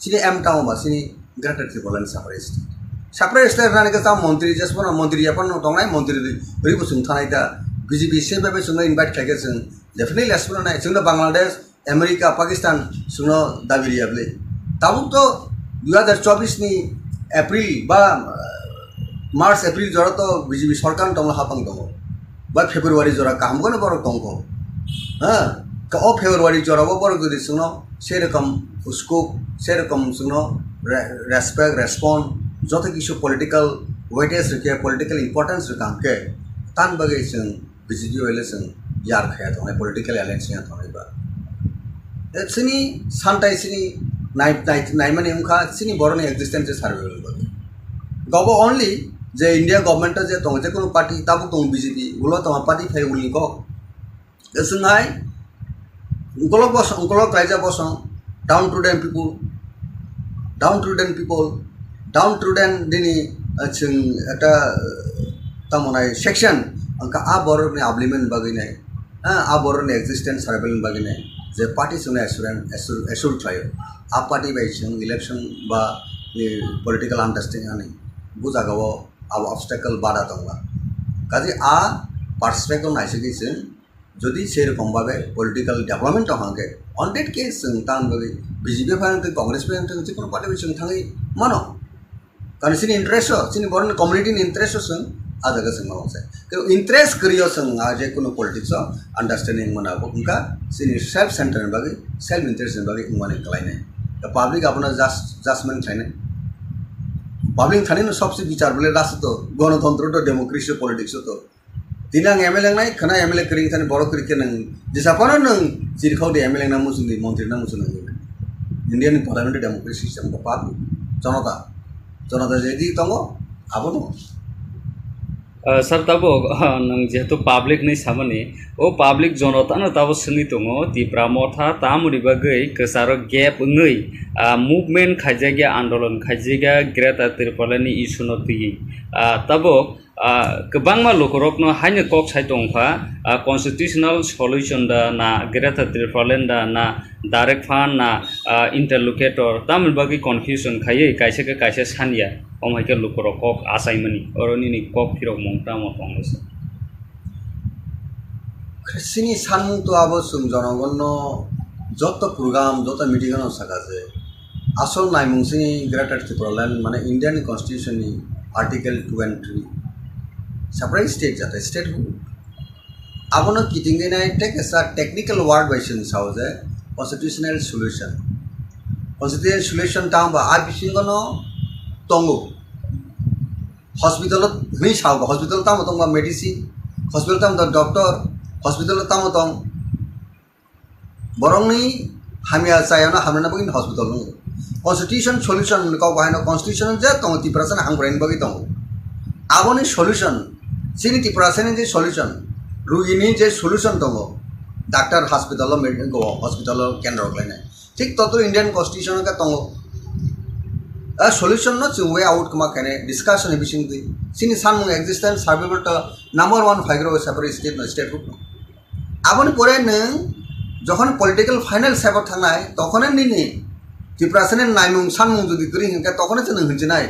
सिनि एम टाउन बा सिनि ग्रेटर ट्रिपुरा साप्राइज स्टेट रानी का मंत्री जसपन मंत्री अपन दंनाय मंत्री रिबो जों थानाय दा बीजेपी से बेबे जों इनवाइट खायके जों डेफिनेटली एसपन नाय जों बांग्लादेश अमेरिका पाकिस्तान जों दाबिरियाबले ताबो तो 2024 नि एप्रिल बा मार्च एप्रिल जरा तो बीजेपी सरकार दंग हापां दंग बा फेब्रुवारी जरा कामगोन बर दंग हां का ओ फेब्रुवारी जरा बर गदि जों से रकम उसको से रकम जों रेस्पेक्ट रेस्पॉन्ड जत किछु पॉलिटिकल वेटेज रखे पॉलिटिकल इंपोर्टेंस रखांके तान बगे जों बीजेपी वाले जों यार खाया दंग पॉलिटिकल अलायंस या थानायबा सिनि सानताय सिनि नाइ माने उनका सिनि बरनि एक्जिस्टेंस सर्वाइवल बगे गबो ओनली जे इंडिया गवर्नमेंट जे दंग जे कोनो पार्टी ताबो दंग बीजेपी उलो तमा पार्टी फाय उलि को जोंहाय उनकलक रायजा बस डाउन टू देन दिनी जों एटा तमनाय सेक्शन अंका आ बरनि आब्लिमेंट बगिनाय आ बरनि एक्जिस्टेंस सर्वाइवल बगिनाय जे पार्टी जों एसुर खायो आ पार्टी बाय जों इलेक्शन बा पॉलिटिकल अंडरस्टैंडिंग आनी बुजागाव आ ऑब्स्टेकल बाधा दंला काजे आ पर्सपेक्टिव नायसगै जों जदि से रकम भावे पॉलिटिकल डेवलपमेंट हांगे ऑन डेट केस जों तान बगे बीजेपी फानते कांग्रेस फानते जिकुनु पार्टी जों थाङै मानो कारण सिनि इंटरेस्ट सिनि बरन कम्युनिटी इंटरेस्ट जों आ जगह जों मावसे कि इंटरेस्ट करियो जों आ जे कोनो पॉलिटिक्स अंडरस्टैंडिंग मनाबो उनका सिनि सेल्फ सेंटर बगे सेल्फ इंटरेस्ट बगे माने गलायनाय द पब्लिक अपना जजमेंट थायने पब्लिक थाने सबसे विचार बोले राष्ट्र तो गणतंत्र तो डेमोक्रेसी पॉलिटिक्स तो dinang MLA nai kana MLA kering tani borok kering nang disapana nang jirkhau de MLA na musun di montri na musun nang Indian parliamentary democracy system ko pat jonata jadi tongo abono sir tabo nang jehetu public ni samani o public jonota na tabo sini tongo Tipra Motha tamuri bagai kesaro gap ngai movement khajega andolon khajega Greta Tirpalani issue no tigi tabo kebangma lokorokno haine kok sai tongpha constitutional solution da na Greta Tirpalan da na direct fund na interlocutor tamil bagi confusion khaye kaise sania omhaike lokorok kok asaimani oroni ni kok phirok mongta mo tongse sini sanmung to abo sum jonogonno joto program joto meeting no sakaje asol naimung sini Greta Tirpalan mane Indian Constitution ni article 2 and 3 separate state jata state abono kitinge nai take as a technical word version house constitutional solution tamba abisingono tongo hospital ni saw hospital tamo tonga medicine hospital tamo doctor hospital tamo tong borong ni hamia sayana hamna bugin hospital no constitution solution ko bahino constitution je tong Tipra sana hangbrain bagi tong aboni solution sini Tipra sana je solution rugini je solution tongo doctor hospital lo medical go hospital lo kendro klene ঠিক তত Indian constitution ka tongo a solution no chung way out kama kane discussion e bising di sini sanmung existence survival to number 1 figure separate state no state group no aboni pore nang যখন political final সেবর থানায় তখন নিনি ত্রিপুরাসেনের নাইমুং সানমুং যদি করি হিংকা তখন যে হচ্ছে নাই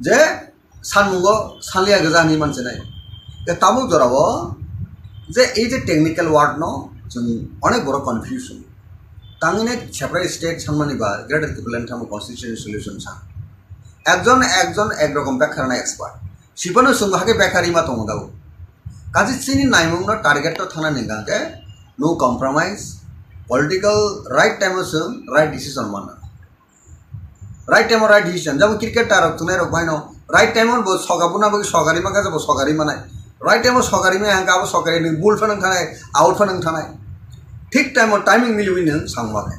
যে সানমুঙ্গ সানলিয়া গজানি মানছে নাই তাবু জরাব যে এই যে টেকনিক্যাল ওয়ার্ড ন অনেক বড় কনফিউশন তাঙ্গিনে সেপারেট স্টেট সানমানিবা গ্রেটার ত্রিপুরান থাম কনস্টিটিউশন সলিউশন সান একজন একরকম ব্যাখ্যা না এক্সপার্ট সিপনো সুঙ্গাকে ব্যাখ্যারি মা তং দাও কাজে চিনি নাইমুংনো টার্গেট তো থানা নিগাকে no compromise political right time right decision মানা রাইট টাইম রাইট ডিসিশন যেমন ক্রিকেট টারক তুনে রক ভাইনো রাইট টাইম সগাবুনা বগে সগারি মাকা যাব সগারি মানায় রাইট টাইম সগারি মে হাঙ্কা আবো সগারি নি বুল ফেনং থানায় আউট ফেনং থানায় ঠিক টাইম টাইমিং মিলুই নং সাংমাকে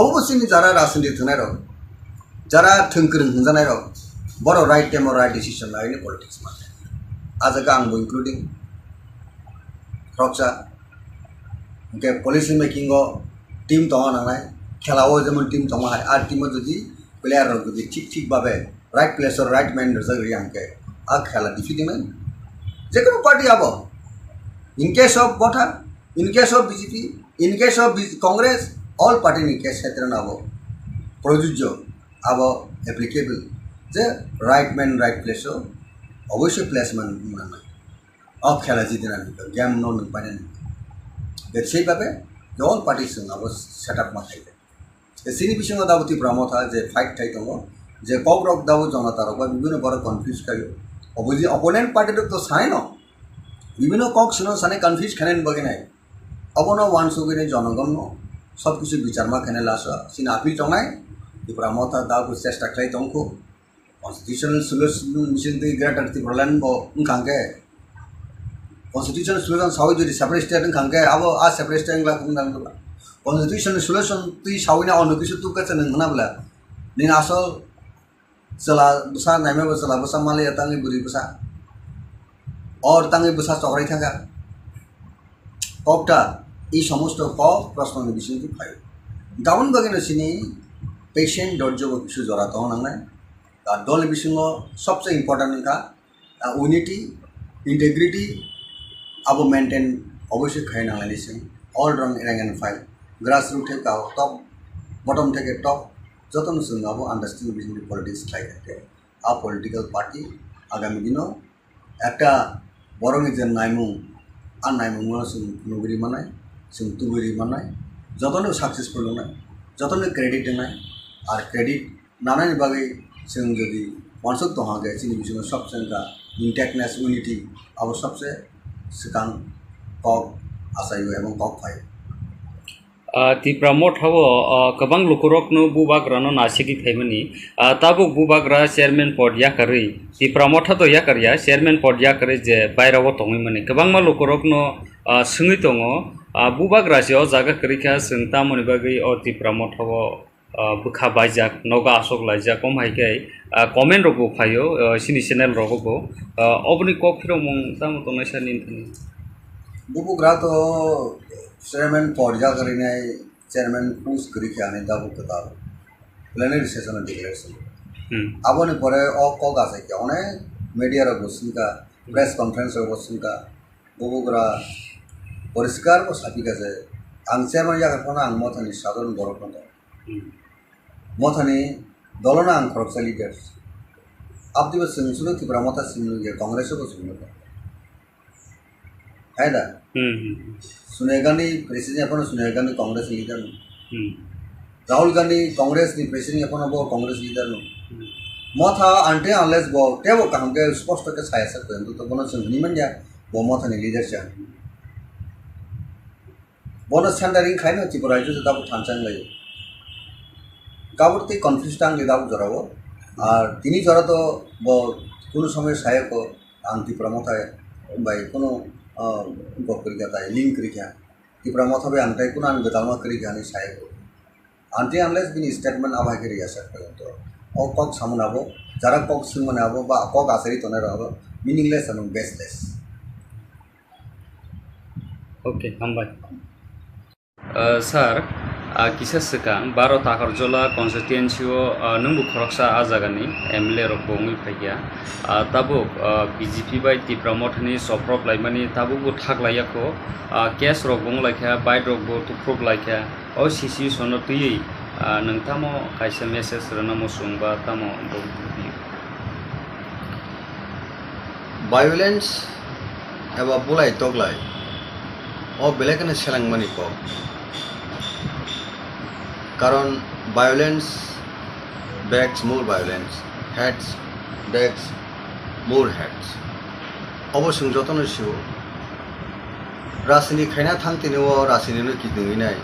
অবশ্যই যারা রাজনীতি থানায় রক যারা থংকরং হজানাय রক বড় রাইট টাইম রাইট ডিসিশন লাইনে পলিটিক্স মানে আজকে आंबो इंक्लूडिंग रक्षा के पॉलिसी मेकिंग टीम तंगा नांगनाय खेलाओ जेमन टीम तंगा हाय आर टीम जदि प्लेयार जदि ठीक भाबे राइट प्लेस और राइट मैन जगरि आंके आ खेला डिफिटिंग जे कोनो पार्टी आबो in case of Motha in case of BJP in case of Congress all party in case क्षेत्र नाबो प्रयोज्य आबो एप्लीकेबल जे राइट मैन राइट प्लेस অবশ্যই প্লেসমেন্ট মানে অফ খেলা জিতে না গেম নন পানে সেইভাবে অল পার্টিস সেট আপ মাথাইবে সিনি বিসঙ্গ দাবো Tipra Motha যে ফাইট থাই দङ যে কগ্রক দাবো জনতার বা বিভিন্ন বড় কনফিউজ খাইও অবজি অপোনেন্ট পার্টির তো সাই ন বিভিন্ন কক শুনো সানে কনফিউজ খানেন বগে নাই অবন ওয়ান সুগিনে জনগণ সব কিছু বিচার মা খানে লাস সিন আপিল টঙায় Tipra Motha দাবো চেষ্টা খাই দংখো constitutional solution mission the greater Tirpalan bo ngkangke constitutional solution sawi jodi separate state ngkangke abo a separate state la kungdang to constitutional solution ti sawina onu kisu tu ka chen ngna bla ning asol sela busa naime bo sela busa male tangi buri busa or tangi busa chokrai thanga kokta এই সমস্ত cock প্রশ্ন বিষয় কি phi gown বাগিনো সিনি patient দর্জব কিছু জড়া তো নাংনায় দল বিসঙ্গ সবচেয়ে ইম্পর্টেন্ট का यूनिटी इंटेग्रिटी अब मेंटेन अवश्य खाई नांगलायनि सिं all rank and file grass root थे टॉप बटम थे टॉप जतन जों अब आंडारस्टैंडिंग बिटवीन पलिटिक्स खाइथे आ पलिटिकल पार्टी आगामी दिनों একটা বড় নিজের নাইমুং আর নাইমুং जों नुगुरि मानाय जों तुगुरि मानाय जतनो सक्सेसफुल नाय जतनो क्रेडिट नाय और क्रेडिट नानानि बागै जों जदि वानसक दहागे जोंनि बिसोर सबसे इंटेक्टनेस यूनिटी अब सबसे सिगां कक आसायो एवं कक फायो Tipra Motha Kabang Lukurok no Bubagrano Nasiki Taimani Tabu Bubagra Chairman Pod Yakari Tipra Motha to Yakaria Chairman Pod Yakari Je Bairawa Tongimani Kabangma Lukurok no Sungitongo Bubagrasio Zaga Krika Senta Monibagi or Tipra Motha Bukha Bajak Noga Asok Laja Komhaikai Comment Robo Payo Sinitional Robo Obni Kokpiro Tamotonation in Bubugrato Chairman Podja Karine, Chairman Pus Krikiani, Dabu Katal, plenary session and declaration. Abone Pore or Kogasakone, media of Bosinka, press conference of Bosinka, Bubugra, Poriskar was happy as a Anselma Yakapana and Mothani Southern Borokanda. Mothani, Dolona and Crop leaders. Abdi was Sinsulu Tipramota Simu, Congress of Simu. Haida. Sonia Gandhi president upon Sonia Gandhi Congress leader. Rahul Gandhi Congress the president upon a Congress leader. Motha until unless go Tevo Kange supposed to get higher to the bonus of Nimania, Bomothan leadership. Bonus Sandering kind of Tipura is about Tansan Lay. Kabuti confused without Zoravo, Tini Zorato, Kulusome Sayako, and Tipramota by Kuno. Link Krikia. Tipra Motha be Antaikuna and Badol Krikiani Sai. Until unless been statement of Hakaria Sakha, or Kok Samunabo, Zarakok Simonabo, Kok Asari Tonerabo, meaningless and baseless. Okay, Hambai. Sir, Kisah sekarang baru Takarjala Constituency nunggu koroksa azagani MLA rokbongi paya tabuk BJP by Tipra Mothani Choproklaimani tabuk bu thak layako case rokbong laikha by rokbo tuprok laikha o sisi sono tui nangtamo kaisa message ranamo sungba tamo Violence eba bulai toglai o belekane selang maniko Karon violence begs more violence, heads begs more heads. Obosung jotono siu rasini khaina thangtini o rasini no kidungi nai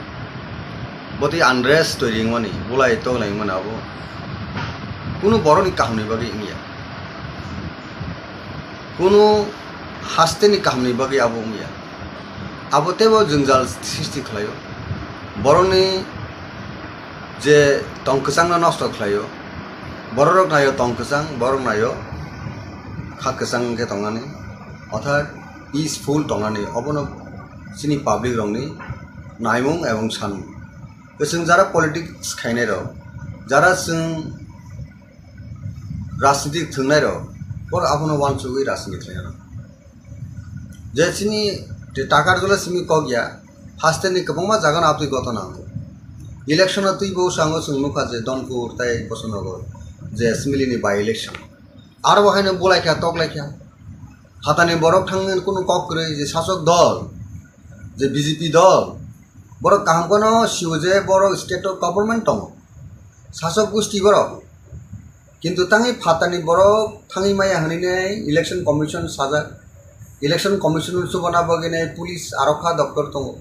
boti unrest toiring mani bulai toglai manabo kuno boroni kahuni bagi ingia kuno hasteni kahuni bagi abo ingia abotebo jungjal sisti khlayo boroni যে টংকসাং নষ্ট খায়ো বড়রক নায়ো টংকসাং বড় নায়ো খাকসাং কে টংনানি অর্থাৎ peaceful টংনানি অবন সিনি public রংনি নাইমুং এবং সান जों যারা politics খাইনাই র যারা जों রাজনীতি থংনাই র পর আপনো ওয়ানসুগৈ রাজনীতি খাইনা যে সিনি টাকারজলা সিমি কগিয়া ফাস্টেনি কবংমা জাগান আপনি গত নাঙ্গো Election of Tibo Sango Sumuka, Donpur, Tai Kosonogo, the Smilini by election. Arwahan and Bolaka talk like him. Hatani Borok Tang and Kuno Kokre, the Sasok doll, the BZP doll. Borok Kampono, she was a Borok state of government tongue. Sasok Gusti Borok. Kintu Tangi Patani Borok, Tangi Maya Hanine, Election Commission Saza, Election Commission Subana Bogene, Police Aroka Doctor Tongo.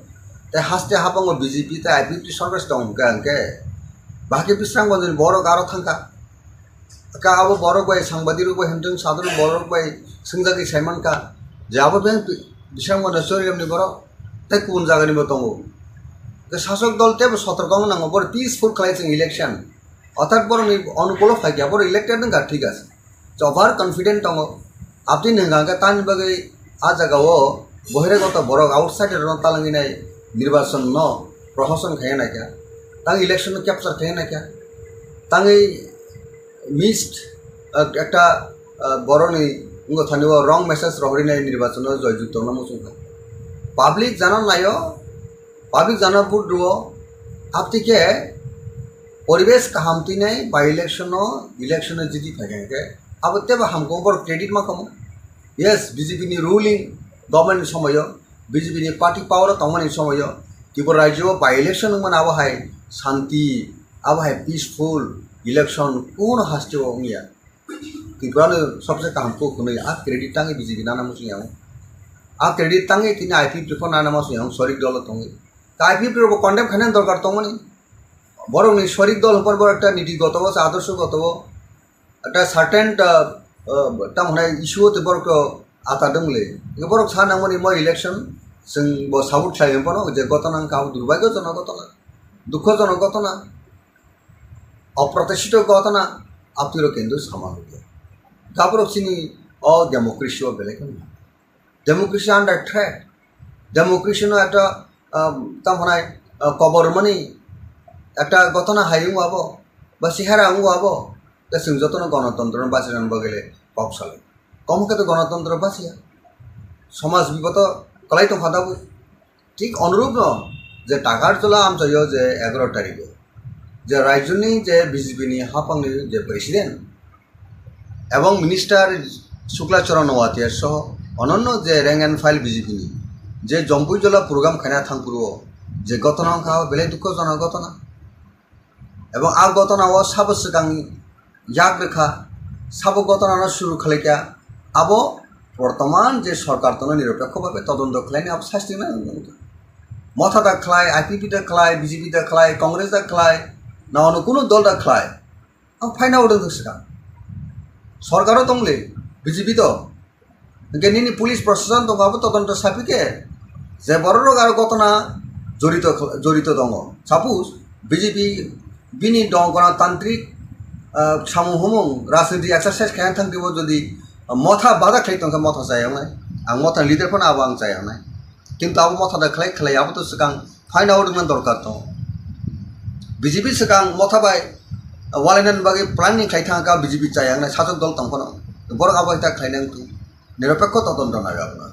The haste hapang of BJP, the IPP service down, Ganke. Baki Pisang was in Borok Aratanka. Kawa Borok by somebody who went to Southern Borok by Singaki Simonka. Java Bank, Bisham on the story of Niboro, Tekun Zaganibotongo. The Sasok Dol Table Sotragon about peaceful cleansing election. Author Boron on qualified Jabor elected and got triggers. So far confident Tongo. Abdin and Ganga Tanbagi Azagawo, Boheregota Borok outside Rontalangina. निर्वाचन न प्रशासन खाए ना क्या तांग election में capture खाए ना क्या तांगे मिस्ड एक टा बरोनी उनको थाने वो रॉन्ग मैसेज रोहरी ना निर्वाचन में जो जुटो ना मुझे पब्लिक जाना बुट रो आप ती क्या है परिवेश का हम ती नहीं बाय इलेक्शन में जीती फायगे अब तब हमको ऊपर क्रेडिट मा कमो यस बीजेपी ने रूलिंग गवर्नमेंट समझो BJP ni party power tongmani somoyo Tipura rajyo by election man abahai shanti abahai peaceful election kono haste ongia Tipura ne sabse kamko kunai a credit tangi BJP nana musi yang a credit tangi tina IP prefer nana musi yang sorry dollar tongi IPP condemn খাইনান দরকার তমনি বরং শরিক দল হবার বড় একটা নীতিগত আদর্শগত একটা সার্টেন তামনে ইস্যু হতে বড় আতাদমলে বড় সানামনি মই ইলেকশন जों साबुत खालामनो जे घटना गाव दुर्भाग्यजनक घटना दुःखजनक घटना अप्रत्याशित घटना आपतिर केंद्र सामान्य गाबरक सिनी अ डेमोक्रेसी बेलेग डेमोक्रेसी आन्डार थ्रेट डेमोक्रेसी नो একটা তামনে কবরমানি একটা ঘটনা হাইং আবো বা সিহারা আঙ্গু আবো তা जों যতন গণতন্ত্র বাঁচানোর বগলে পক্ষলে কমকে তো গণতন্ত্র বাঁচিয়া সমাজ বিগত कलाई तो फादा ठीक अनुरूप न जे टाकारजला आमचायो जे 11 तारिखे जे राज्यनि जे बीजेपी हाफांनि जे प्रेसिडेंट एवं मिनिस्टार शुक्लाचरण नवातिया सह अनन्य जे रैंक एंड फाइल बीजेपी जे जम्पुजला प्रोग्राम खाना थांगपुरो जे घटना खा बेले दुःखजनक घटना एवं आ घटना साब सिगां याग रेखा साब घटना शुरू खालायका आबो बर्तमान जे सरकार तो निरपेक्ष भाव तदंत खालायने आप शास्ति ना मथा दा खालाय आईपीपी दा खालाय बीजेपी दा खालाय कांग्रेस दा खालाय ना अनु कुनु दल दा खालाय आं फाइना उदों सिगां सरकारो दंले बीजेपी तो गेनिनि पुलिस प्रशासन तो गाबो तदंत सापिके जे बररो आरो घटना जड़ित दङ सापोज बीजेपी बिनि दं गणतान्त्रिक सामूहमुं राजनीति एक्सारसाइज खालामनो थांदिबो जदि मथा बाधा खालायदों मथा जायावनाय आं मथा लिडारफोरनो आबो आं जायावनाय किन्तु आबो मथा दा खालाय आबो तो सिगां फाइन आउटनो दरकार दं बीजेपी सिगां मथा बाय वालायनानि बागै प्लानिं खालायथांगा बीजेपी जायावनाय साजक दल तंफोनो बर आबो इता खालायनांगौ निरपेक्ष तदন্ত नागाबना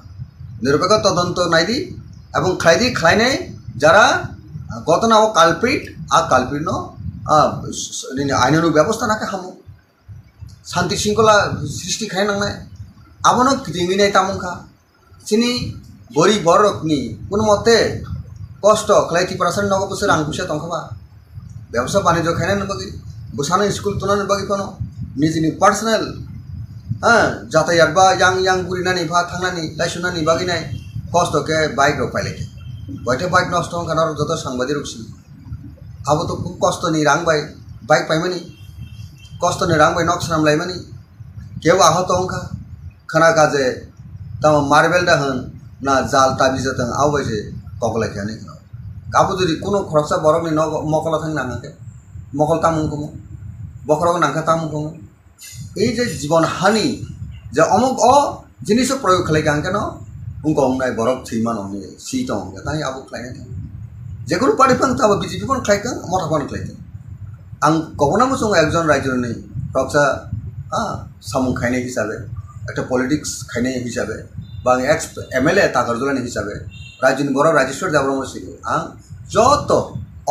निरपेक्ष तदন্ত नायदि एवं खालायनाय যারা ঘটনা ও কালপ্রিট आ काल्प्रिट नो आइननु व्यवस्था नाके हामो शांति श्रृंखला सृष्टि खालामनांनाय आबोनो गिदिंनाय तामुखा सिनि बरि बरकनि कुन मते कष्ट खालायथि प्रासन नगो बोसोर आं फैसा दंखाबा व्यवसाय बाणिज्य खालायनायनि बागै बोसानो स्कुल तुनानि बागै कोन निजिनि पार्सनेल जातायात बा yang बुरिनानि भा थांनानि लाइसुनानि बागैनाय कष्ट के बाइक रो पाइले बयटे बाइक नष्ट खानार जत सांबादिक रुसि आबो तो खूब कष्ट नि रां बाइक पाइमानि कष्ट नि रां बाय नक सामलायमानि केव आहत अंखा खाना काजे तम मार्बेल दा होन ना जाल ताबि जतों आवबायजे कगलायखानि गाबो जुदि कोनो खरसा बरकनि न मकला थां नाङाके मकल तामुंखौ बखरक नांखा तामुंखौ এই যে জীবন হানি যে অমুক জিনিস প্রয়োগ খালাইকে আনকে ন उनको हमनाय बरफ थैमान हमने सीट हमने ताई आबो खालायनाय था जेकुनु पार्टी फां ताबो बीजेपी फन खालायखा मथा फन खालायखा आं गबनाबो सं एकजन रायजोनि प्रक्सा सामुं खायनाय हिसाबै একটা पलिटिक्स खायनाय हिसाबै बा एक्स एमएलए ताकारजलानि हिसाबै रायजोनि बर राजेश्वर देबरम सिगो आं जत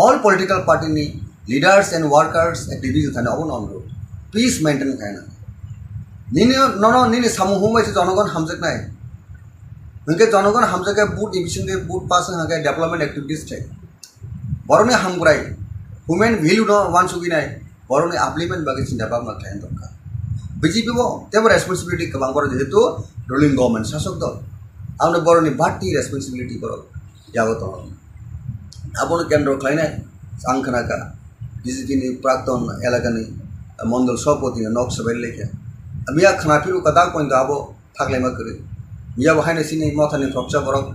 ऑल पॉलिटिकल पार्टी नि लीडर्स एंड वर्कर्स एक्टिविटीज थाने अबो नंगो पीस मेंटेन खायना निनि ननो निनि सामुं हुमायसे जनगण हामजकनाय उनके जनगण हामजाके बुट इमिशन के बुट पास हागे डेवलपमेंट एक्टिविटीज थे बरने हामग्राय ह्यूमन वैल्यू न वान सुगिनाय बरने आपलिमेंट बागे चिंता भावना थायन दरकार बीजेपी बो तेबो रेसपन्सिबिलिटी गोबां बर जेहेतु रुलिंग गवर्नमेंट शासक दल आंनो बरनि बाटी रेसपन्सिबिलिटी बर यागो दं आबोनो केन्द्र खालायनाय आं खोनाका बीजेपी नि प्राक्तन एलाकानि मंडल सभापति नक सबाय लेखे मिया खानाफिरु कदा पॉइंट आबो थागलायमा करे मिया बाहायनो सिनि मथानि प्रक्सा बरक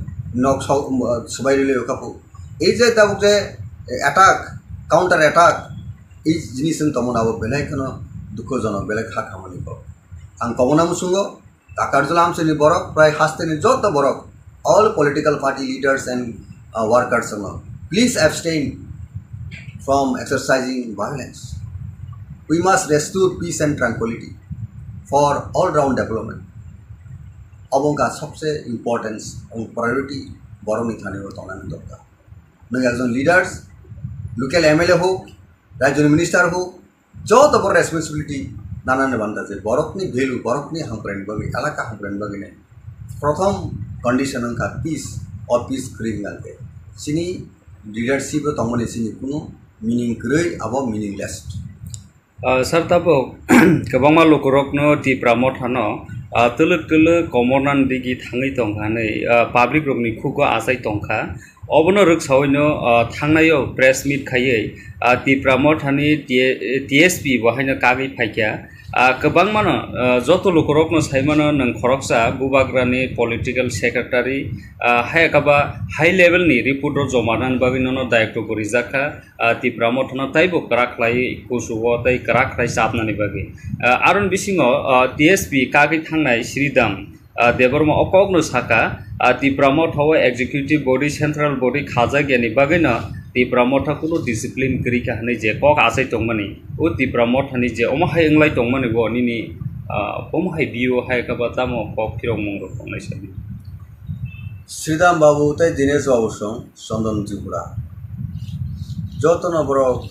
नक सबायरिले कापु এই যে তাবুক যে অ্যাটাক কাউন্টার অ্যাটাক এই জিনিস তমনাবো বেলায় কোনো দুঃখজনক বেলায় খা খামানি পাব আং কমনা মুসুঙ্গ তাকারজলা আমসেনি বরক প্রায় হাসতেনি যত বরক all political party leaders and workers please abstain from exercising violence we must restore peace and tranquillity for all round development अबंका सबसे इम्पोर्टेंस और प्रायोरिटी बरनि थाने तंगनानै दरकार नों एकजन लिडार्स लोकल एमएलए हो राज्य मिनिस्टार हो जत बर रेसपन्सिबिलिटी नानान बान्दा जे बरकनि भेलु बरकनि हामग्रायनि बागै एलाका हामग्रायनि बागै प्रथम कंडिशन अंका पीस और पीस क्रिंगालके सिनि लिडारशिप तंगमनि सिनि कुनु मीनिंग गै आबो मीनिंगलेस सर तब गोबां लोकरकनो Tipra मथानो tuluk tuluk komornan digi thangai tongkha nei public rokni khuko asai tongkha obono rwksawino thangnayo press meet khaiye Tipra mothani TSP bahaino kagui phaikya kwbangmano joto lukorokno saimano nang khoroksa gubagrani political secretary hayakaba high level ni report ro jomanan bagino daikto gorijaka Tipra mothano taibo karaklai kusugo tai karaklai sapnani bagi aron bisingo TSP kagui thangnai Sridam Debbarma okogno Sakha Tipra motha executive body central body khaja gyani bagino Tipra motha kuno discipline kri ka hanai je kok asai tongmani o Tipra mothani je omahai englai tongmani bo nini omahai bio hai ka batamo kok kirong mongro tongnai sabi Sridam Babu tai Dinesh Babu song Sondon Tripura jotono borok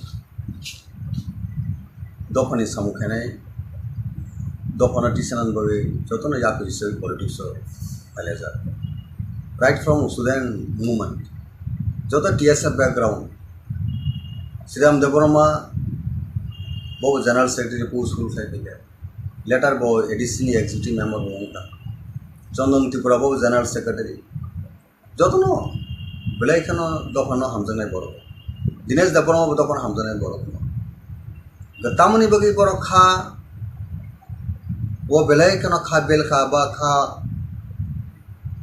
dofani samukhanai dofana tisanan babe jotono yapi research politics aleja right from Sudan movement joto TSF background Sridam Debbarma Babu general secretary post school faculty later Babu ADC executive member Motha Sondon Tripura Babu general secretary jotono belai khano dofano hamjanai borok Dinesh Debbarma dofan hamjanai borok tamani bagi borok kha wo belai khano kha bel kha ba kha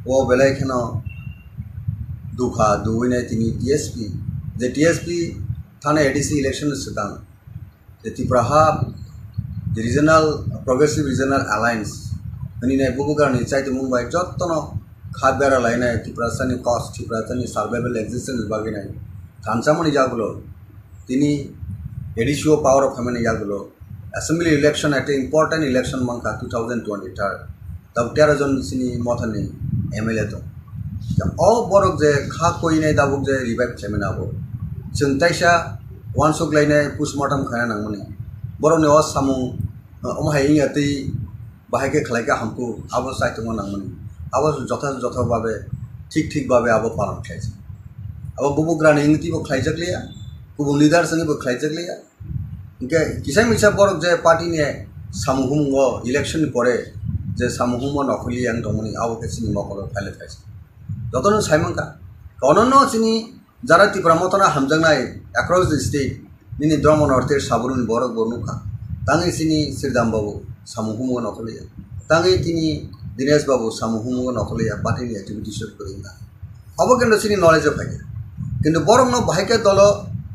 wo belai khano dukha duine tini TSP the TSP thane ADC election sitan the Tipra the regional progressive regional alliance ani ne bubugarni chaite Mumbai jottono khabera laina Tipra sani cost Tipra sani survival existence bagina thanchamani jagulo tini ADCO power of family jagulo assembly election at important election manka 2023 tab 13 jon sini mothani MLA to all borok je kha koi nai dabuk je revive chemena bo chung taisa one sok lainai postmortem khana nangmani borok ne os samu omhai ingati bahai ke khlaika hamku abo sai to nangmani abo jotha babe ঠিক ভাবে abo palan khaise abo bubugrani ingti bo khlaijakliya kubu leader sangi bo khlaijakliya inke kisai misa borok je party ne samuhum go election pore je samuhum nokli yang tomoni abo ke sini mokolo phale khaise jotono saimangka konono sini jara Tipra motona hamjangnai across the state nini drama north saburun borok bornuka tangi sini Sridam Babu samuhum nokli tangi tini Dinesh Babu samuhum nokli party ni activity share koringa abo kendo sini knowledge of hai কিন্তু বরং ন ভাইকে দল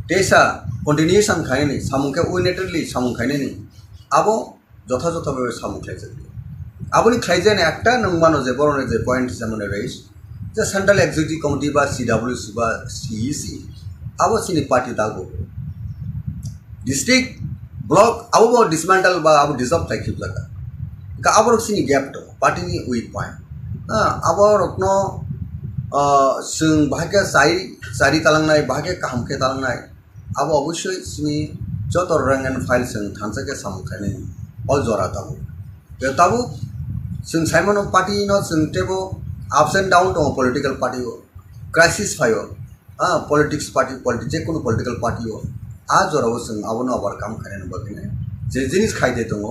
টেসা continuation খায়নি সামুকে উইনেটেডলি সামু খায়নি আবো যথাযথভাবে সামু খাইছে আবনি খাইজেন একটা নংমানো যে বরণে যে পয়েন্ট যেমনে রইস যে সেন্ট্রাল এক্সিকিউটিভ কমিটি বা সিডব্লিউসি বা সিইসি আবো সিনি পার্টি দাগো ডিস্ট্রিক্ট ব্লক আবো ডিসমেন্টাল বা আবো ডিসঅফ থাকি জায়গা কা আবো সিনি গ্যাপ তো পার্টি নি উইক পয়েন্ট আবো রত্ন जों बाहागे जारि तालांनाय बाहागे काहामखे तालांनाय आबो अबश्य सिनि जत रैंक एंड फाइल जों थानसाके सामखायनाय अल जरा ताबो बे ताबो जों साइमन पार्टी न जों टेबो अप्स एंड डाउन दं पॉलिटिकल पार्टी क्राइसिस फायो पॉलिटिक्स पार्टी जे कोनो पॉलिटिकल पार्टी आ जराव जों आबोनो ओवरकम खायनाय बगिने जे जिनिस खायदे दङ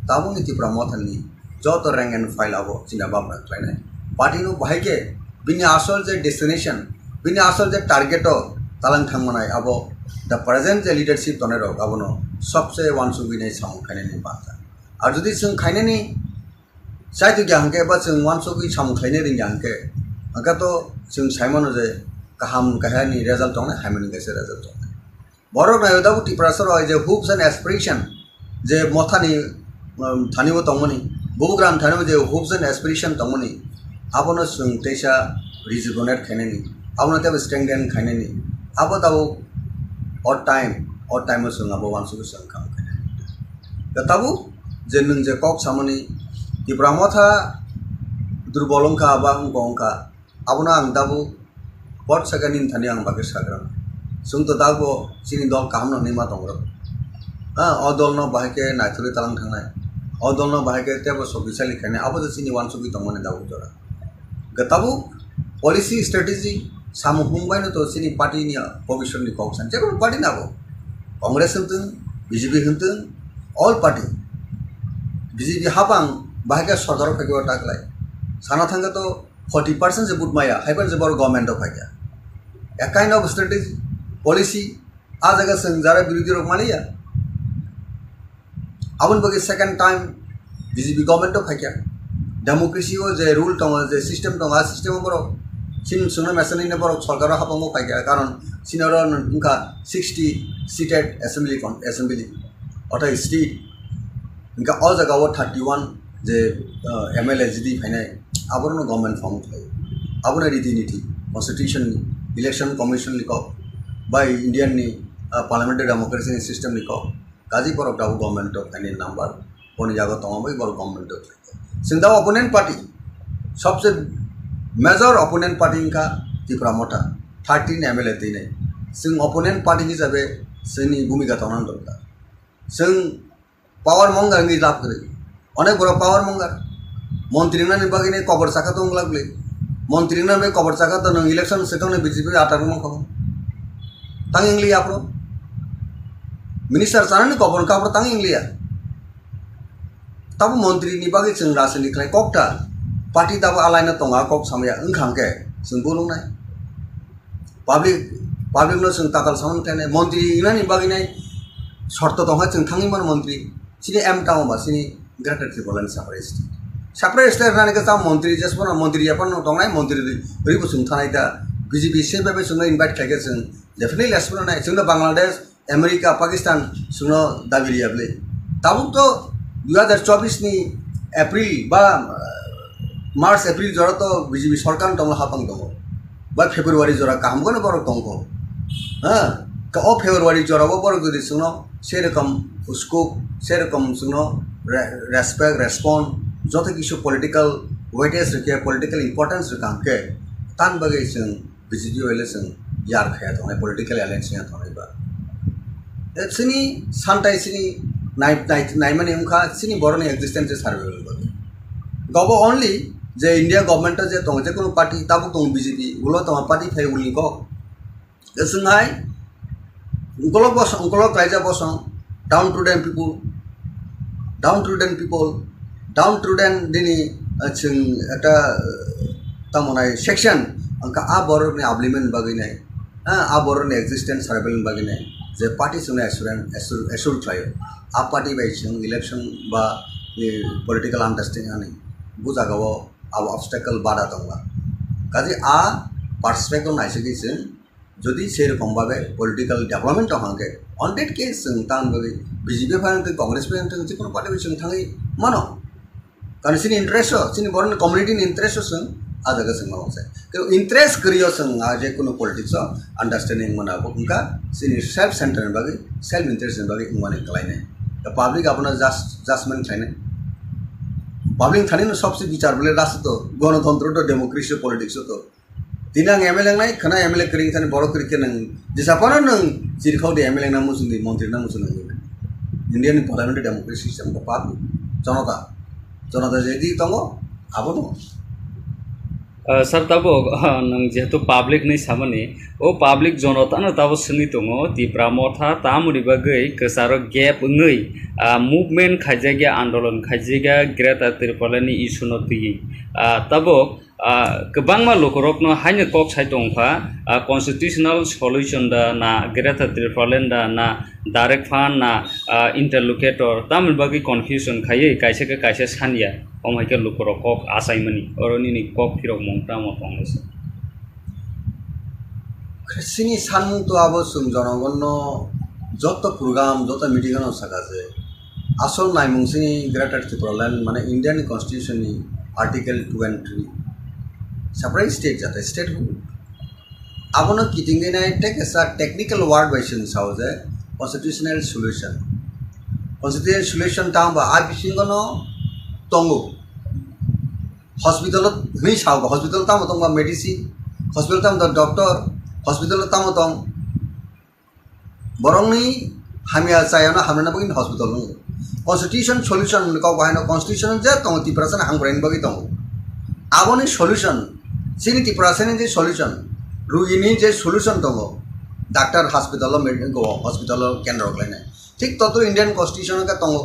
ताबो नि Tipra मथाननि Jat rank and file आबो चिना बाबरा खायनाय पार्टी नो बाहागे बिनि आसल जे डेस्टिनेशन बिनि आसल जे टारगेट तालां थांमनाय आबो द प्रेजेंट जे लीडरशिप तनेर आबोनो सबसे वानसुबिनाय सामु खायनायनि बाथा आरो जुदि जों खायनायनि साइतु ग्याहंके बा जों वानसुबि सामु खायनाय रिंग्याहंके आगातो जों साइमन जे गाहाम गाहानि रिजल्ट दं हायमनि गेसे रिजल्ट दं बरो नायदाबो Tipra सर जे होप्स एंड एस्पिरेशन जे मथानि थानिबो दंमनि बुबुग्राम थानिबो जे होप्स एंड एस्पिरेशन दंमनि आबोनो जों टेसा रिजुनेट खायनायनि आबोनो तेबो स्ट्रेंथेन खायनायनि आबो दाबो अड टाइम जों आबो वानसुबि जों खाम खायनायनि दा ताबो जे नों जे कक सामनि Tipra मथा दुर्बलंखा बा अंका आबोनो आं दाबो बड सेकेन्ड थानि आं बागे साग्रा जों तो दाबो सिनि दल कामनो निमा दंरो अ दल न बाहाके नायथुरि तालां थांनाय अ दल न बाहाके तेबो सबिसालि खायनाय आबो सिनि वानसुबि दंमनि दाबो जरा गताबो पॉलिसी स्ट्रेटेजी सामु हुंबायनो तो सिनि पार्टी नि भविष्य नि कौशन जेबो पार्टी नाबो कांग्रेस होनथों बीजेपी होनथों ऑल पार्टी बीजेपी हाबां बाहाय सरकार फैके टाकलाय साना थांगे तो 40% से बुट माया हाइपर से बर गवर्नमेंट फैके a kind of strategy policy आ जगह जों जारा बिरोधी रक मालिया आबन बगे सेकेंड टाइम बीजेपी गवर्नमेंट फैके डेमोक्रेसी जे रूल दङ जे सिस्टेम दङ आ सिस्टेम बर सिन सुनो मेसेनि ने बर सरकार हाबामो फैके कारण सिनर उनका 60 सीटेड असेंबली अर्थात स्टेट उनका अ जगह 31 जे एमएलए जिदी फैनाय आबरनो गवर्नमेंट फॉर्म खायो आबनो रीति-नीति कॉन्स्टिट्यूशन इलेक्शन कमिशन लिखो बाय इंडियन नि पार्लियामेंट्री डेमोक्रेसी सिस्टम लिखो गाजी पर दाव गवर्नमेंट ऑफ फैनाय नंबर कोन जागा तमाबै बर गवर्नमेंट ऑफ सिंदा ओपोनेंट पार्टी सबसे मेजर ओपोनेंट पार्टी इनका त्रिपुरा मोथा 13 एमएलए दिनै जों ओपोनेंट पार्टी हिसाबै जोंनि भूमिका थानांगौ दरकार जों पावर मंगार नि लाभ करै अनेक बड़ पावर मंगार मंत्री ना बागैने कबर साखा तो लागले मंत्री ना बे कबर साखा तो इलेक्शन सेकंड बीजेपी आटार मं खबर तंग इंग्लिया आपरो मिनिस्टर साना कबर काबर तंग इंग्लिया तब मंत्री नि बागै जों राजनीति खालाय ककटा पार्टी तब आलायना तंगा कक सामया ओंखांके जों बुलुंनाय पाब्लिक नो जों ताकाल सामन थानाय मंत्री इनानि बागैने शर्त दंहा जों थांगिमोन मंत्री सिनि एम टाउन बा सिनि ग्रेटर त्रिपुरा साप्राइज नानी का मंत्री जेसपन मंत्री अपन दंनाय मंत्री रिबो जों थानाय दा बीजेपी से बेबे जों इनवाइट खायके जों डेफिनेटली एसपन नाय जों बांग्लादेश अमेरिका पाकिस्तान जों दाबिरियाबले ताबुक तो 2024 नि एप्रिल बा मार्च एप्रिल जरा तो बीजेपी सरकार दंग हापां दङ बा फेब्रुवारी जरा कामगोन बर दंग हां का ओ फेब्रुवारी जरा बर गदि जों से रकम उसको से रकम जों रेस्पेक्ट रेस्पॉन्ड जो किसी पॉलिटिकल वेटेज रखे पॉलिटिकल इंपॉर्टेंस रखा के तान बगे जों बीजेपी वाले जों यार खाया थानाय पॉलिटिकल एलायंस या थानाय बा सिनि सानथाय सिनि नाय माने उनका सिनि बरनि एक्जिस्टेंस सार्वेल बगे गबो ओनली जे इंडिया गवर्नमेंट जे दं जे कोनो पार्टी ताबु दं बीजेपी उलो तमा पार्टी फाय उलि को जोंहाय उनकलक रायजा बस डाउन टू देन दिनी जों एटा तमनाय सेक्शन अंका आ बरनि आबलिमेन बागैनाय आ बरनि एक्जिस्टेंस सार्वेल बागैनाय जे पार्टी जोंना एसुर खायो आ पार्टी बाय जों इलेक्शन बा पॉलिटिकल अंडरस्टैंडिंग आनि बुजागाव आव ऑब्स्टेकल बाधा दंला काजे आ पर्सपेक्टिव नायसगै जों जदि से रकम भावे पॉलिटिकल डेवलपमेंट हांगे ऑन दैट केस जों तान बगे बीजेपी फायन कांग्रेस फायन जिकुनु पार्टी जों थाङै मानो कारण सिनि इंटरेस्ट सिनि बरन कम्युनिटी इंटरेस्ट जों आ जगह जों मावसे कि इंटरेस्ट करियो जों आ जे कोनो पॉलिटिक्स अंडरस्टैंडिंग मनाबो उनका सिनि सेल्फ सेंटर बागे सेल्फ इंटरेस्ट बागे उमाने कलायने द पब्लिक अपना जजमेंट थायने पब्लिक थाने सबसे विचार बोले राष्ट्र तो गणतंत्र तो डेमोक्रेसी पॉलिटिक्स तो दिना एमएलए नाय खना एमएलए करिं थाने बर करिके नों दिसापानो नों जिरखाव दे एमएलए ना मुसुंदी मंत्री ना मुसुंदी इंडियन पार्लियामेंट्री डेमोक्रेसी सिस्टम को पाबु जनता जेदि तंगो आबो दङ सर तब नों जेहेतु पाब्लिक नहीं सामने ओ पाब्लिक जनता न तब सुनी दङ त्रिपुरा मोथा तामुनि बागै गोसारो गेप नै मुभमेंट खायजागा आंदोलन खायजागा ग्रेटर त्रिपुरानि इशु न तुई तब गोबांमा लकरकनो हायनो कक साइ दंफा कन्स्टिट्यूशनल सल्यूशन दा ना ग्रेटर त्रिपुरालेन दा ना डायरेक्ट फान ना इंटरलोकेटर तामुनि बागै कन्फ्यूजन खायै कायसे सानिया अमायके लकरक कक आसाइमनि अरनि कक फिरक मंता मतंगस सिनि सानमुं तो आबो सुम जनगण जत प्रोग्राम जत मीटिंग न सकाजे आसल नायमुंसिनि ग्रेटर त्रिपुरालेन माने इंडियन कॉन्स्टिट्यूशन नि आर्टिकल 23 सेपरेट स्टेट जाते स्टेट आबनो किटिंगे नाय टेक एसा टेक्निकल वर्ड बायसन सावजे कॉन्स्टिट्यूशनल सॉल्यूशन तांबा आ बिसिंगनो तंगो हॉस्पिटल नि साव हॉस्पिटल ताम तंबा मेडिसिन हॉस्पिटल ताम डॉक्टर हॉस्पिटल ताम तंग बरंनि हामिया जायाना हामना बगिन हॉस्पिटल कॉन्स्टिट्यूशन सॉल्यूशन का बायनो कॉन्स्टिट्यूशन जे तंग तिप्रासन हांग्राइन बगि तंग आबोनि सॉल्यूशन सिनि तिप्रासन जे सॉल्यूशन रुगिनि जे सॉल्यूशन तंग डॉक्टर हॉस्पिटल मेडिकल हॉस्पिटल केंद्र लायनाय ठीक ततो इंडियन कॉन्स्टिट्यूशन का तंग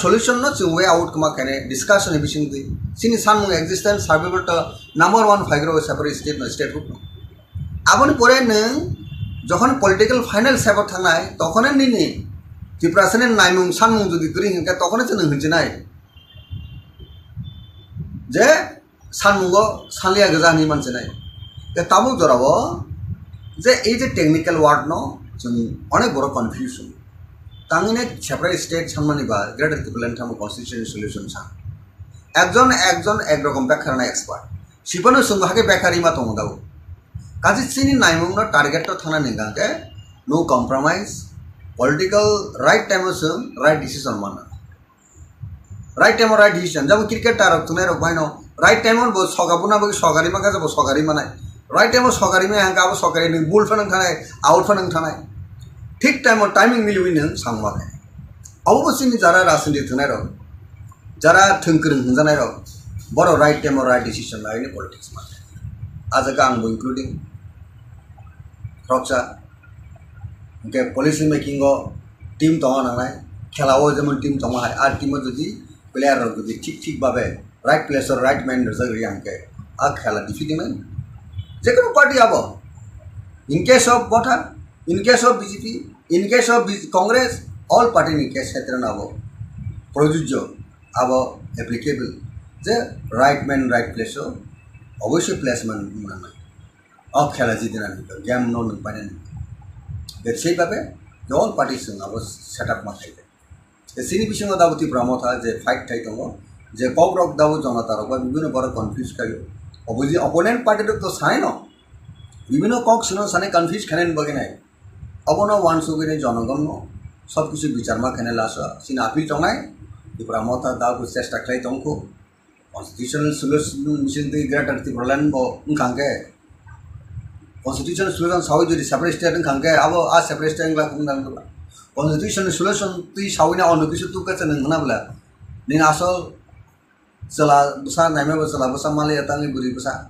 solution no chung way out kama kane discussion ebising di sini san mung existence survival to number 1 figure separate state no state group aboni pore nung যখন political final সেভর থানায় তখন নিনি ত্রিপুরাসনের নাইমুং সানমুং যদি করি হিংকা তখন जों হইছে নাই যে সানমুঙ্গ সানলিয়া গজানি মানছে নাই তে তাবু জরাবো যে এই যে টেকনিক্যাল ওয়ার্ড ন जों অনেক বড় কনফিউশন তাঙ্গিনে সেপারেট স্টেট সামনে বা গ্রেটার ত্রিপুরান থাম কনস্টিটিউশন সলিউশন सा একজন একরকম ব্যাখ্যা না এক্সপার্ট শিবনো সুংহাকে ব্যাখ্যারি মা তং দাও কাজে চিনি নাইমুং না টার্গেট তো থানা নিগাকে no compromise political right time जों রাইট ডিসিশন মানা রাইট টাইম রাইট ডিসিশন যেমন ক্রিকেট টারক তুনে রক ভাইনো রাইট টাইম বো সগাবুনা বো সগারি মাকা যাবো সগারি মানায় রাইট টাইম সগারি মে হাঙ্কা বো সগারি নি বুল ফনং থানায় আউট ফনং থানায় ঠিক টাইম টাইমিং মিলুই নং সাংমাকে অবশ্যই যারা রাজনীতি থানায় রক যারা থংকরং হজাनाय রক বড় রাইট টাইম রাইট ডিসিশন লাইনে পলিটিক্स माने आजका आंबो इंक्लूडिंग रक्षा के पॉलिसी मेकिंग टीम दङ नालाय खेलाओ जेमन टीम दङ आर टीम जदि प्लेयार जदि ठीक भाबे राइट प्लेस और राइट माइंड जगरि आंके आ खेला डिफिटिंग जेकोनो पार्टी आबो in case of Motha in case of BJP in case of Congress all party नि केस क्षेत्र नाबो प्रयोज्य आबो एप्लीकेबल जे राइट मैन राइट प्लेस অবশ্যই প্লেসমেন্ট মানে অফ খেলা জিদিনা গেম নো পাইনে সেইভাবে অল পার্টিস আবো সেট আপ মাথাইবে সিনি বিসঙ্গ দাবো ত্রিপুরা মথা যে ফাইট থাই দङ যে ককরক দাবো জনতার বা বিভিন্ন বড় কনফিউজ খাইও অবজি অপোনেন্ট পার্টি তো সাই ন বিভিন্ন কক সিনো সানে কনফিউজ খানেন বগে নাই অবন ওয়ান সুবিনে জনগণ সব কিছু বিচার মা খানে লাস সিন আপিল দঙাই ত্রিপুরা মথা দাবো চেষ্টা খাই দংখো Constitutional solution the greater Tipuraland or Nkanke. Constitutional solution how you separate state and Kanke, our separate state like Nangula. Constitutional solution the Shawina on the Kishu Tukas and Nabla. Ninasol Sala Busa, Name was Salabusa Mali, Tangi Buribusa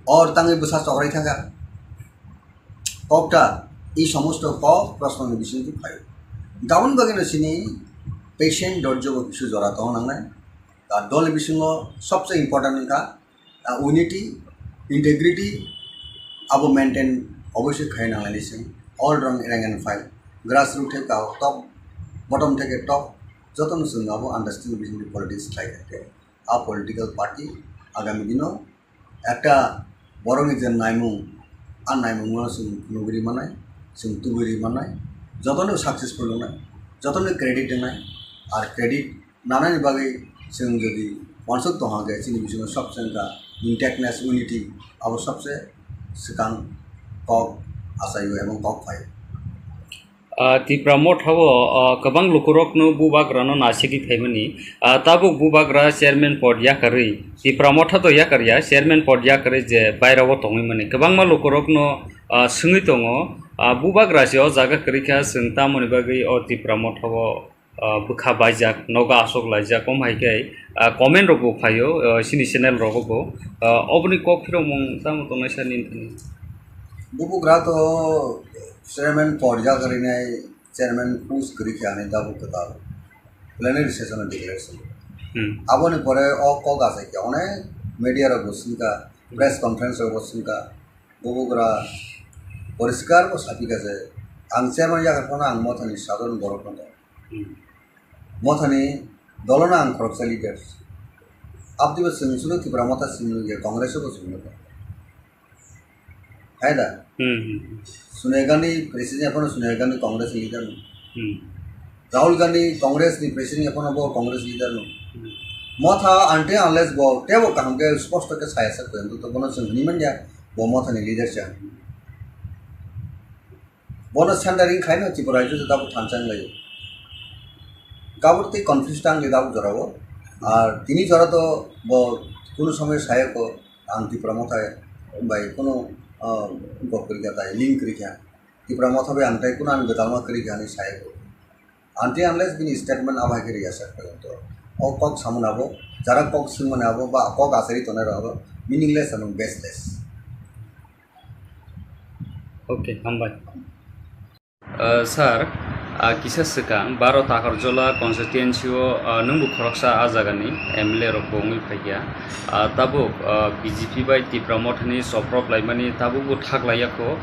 or Tangi Busa Sorikanga. Okta is almost a call plus on the vision to fight. Down Baganasini, patient dojo issues or at on দল বিসঙ্গ সবচেয়ে important का unity integrity अब maintain অবশ্যই খাই নালাইছে all রং rank and file grass root থেকে টপ বটম থেকে টপ যতন जों अब আন্ডারস্ট্যান্ডিং বিটুইন পলিটিক্স খাই থাকে आ পলিটিক্যাল পার্টি আগামী দিনও একটা বড় যে নাইমুং আর নাইমুং जों নুগরি মানায় जों তুগরি মানায় যতন সাকসেসফুল নাই যতন ক্রেডিট নাই আর ক্রেডিট নানানি বাগে जों जदि वानसुक दङागे जोंनि बिसोर सबसे इंटेक्टनेस यूनिटी अब सबसे सिगां कक आसायो एवं कक फाय Tipra Motha गोबां लुकुरकनो बुबाग्रानो नासिगि थाइमानि ताबुक बुबाग्रा चेयरमैन पद याकारै Tipra Motha तो याकारिया चेयरमैन पद याकारै जे बायराव तङैमानि गोबां मा लुकुरकनो सोङै दङ बुबाग्रासेयाव जागा करिखा जों तामनि बागै Tipra Motha बुखा बाइजाक नगा आसक लाइजाक कम हाइकाय कमेन्ट रगो फायो सिनि चेनेल रगो अबनि ककफिरो मं ताम तो नैसानि बुबुग्रा तो चेयरमैन पद याकारिनाय चेयरमैन पुस करिखाने दाबु कता प्लेनरी सेशन डिक्लेरेशन आबनि परे अ क गासाय के अने मीडिया रो बसिनका प्रेस कॉन्फ्रेंस रो बसिनका बुबुग्रा परिष्कार को सापिका जे आं चेयरमैन याकारिना आं मथानि साधारण बरकन Mothani Dolona and Crocsa leaders. Up to the Sinusuno, Tipra Motha Sinu, Congress was Sunu. Haida Sunegani, President upon Sunegani Congress leader. Rahul Gandhi, Congress, the President upon about Congress leader. Motha, unless go, Tevo Kanka, supposed to get higher to the bonus of Nimandia, Bomothani leadership. Bonus handling kind of Tipura without Tansan. কাবুরতে কনফিউজটাং লিদাও জরাবো আর তিনি জরা তো কোনো সময় সহায়ক আং Tipra Motha by কোনো গপরিকা তাই লিঙ্ক করিকা Tipra Motha বে আনটাই কোনো আমি বেদালমা করিকা আনি সহায়ক আনটি আনলেস বিনি স্টেটমেন্ট আবাই করিয়া স্যার পর্যন্ত ও কক সামনে আবো যারা কক সিমনে আবো বা কক আসারি তনে রহবো মিনিংলেস এবং বেসলেস ওকে হামবাই sir kisa sekang baro Takarjala Constituency o nungbu khoroksa ajagani MLA rok bongi phagia tabuk BJP bai Tipra Mothani Choproklaimani tabuk bo thaklaiyako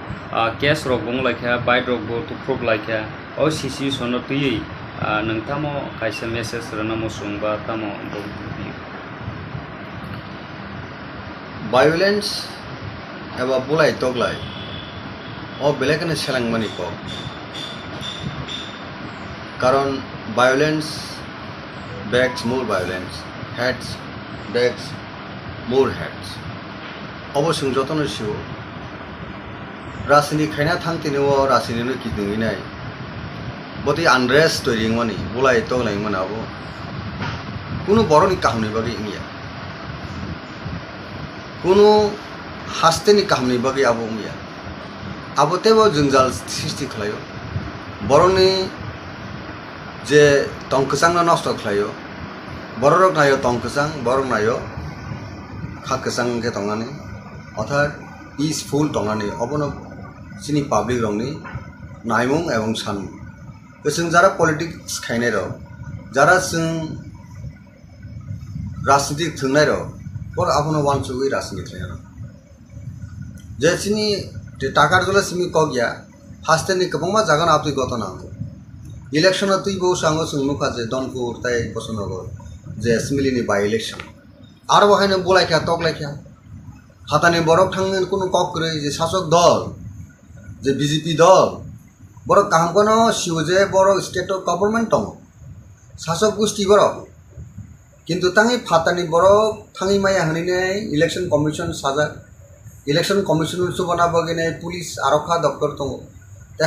case rok bonglaikha bite rok bo tuproklaikha o sisi sono tui nangtamo kaisa message ranamo sungba tamo violence eba bulai toglai o belekane selangmani ko karon violence begs more violence heads begs more heads obosung jotono siu rasini khaina thangtini o rasini no kidungi nai boti unrest toiring mani bulai toglai mana abo kuno boroni kahni bagi ingia kuno hasteni kahni bagi abo ingia abo tebo jungjal sisti khlayo boroni je tongkesang na nosto khlayo borok nayo tongkesang borok nayo khakesang ke tongani অর্থাৎ peaceful tongani obono sini public rongni naimung ebong san kesung jara politics khainai ro jara sung রাজনীতি thungnai ro por abono wansugui রাজনীতি khlaina je sini Takarjala simi kogya hasteni kabongma jagan apti gotona election তুই বউ সাঙ্গ সুনুখা যে দনপুর তাই বসনগর যে অ্যাসেম্বলিনি by election আর বহাইনে বলাইখা তকলাইখা হাতানি বরক থাঙ্গেন কোনো cock করে যে শাসক দল যে বিজেপি দল বড় কাহামকন শিও যে বড় স্টেট গভর্নমেন্ট দङ শাসক গোষ্ঠী বড় কিন্তু তাঙ্গি ফাতানি বড় থাঙ্গি মাইয়া হানিনে ইলেকশন কমিশন সাজা ইলেকশন কমিশন সুবনা বগিনে পুলিশ আরক্ষা দপ্তর দङ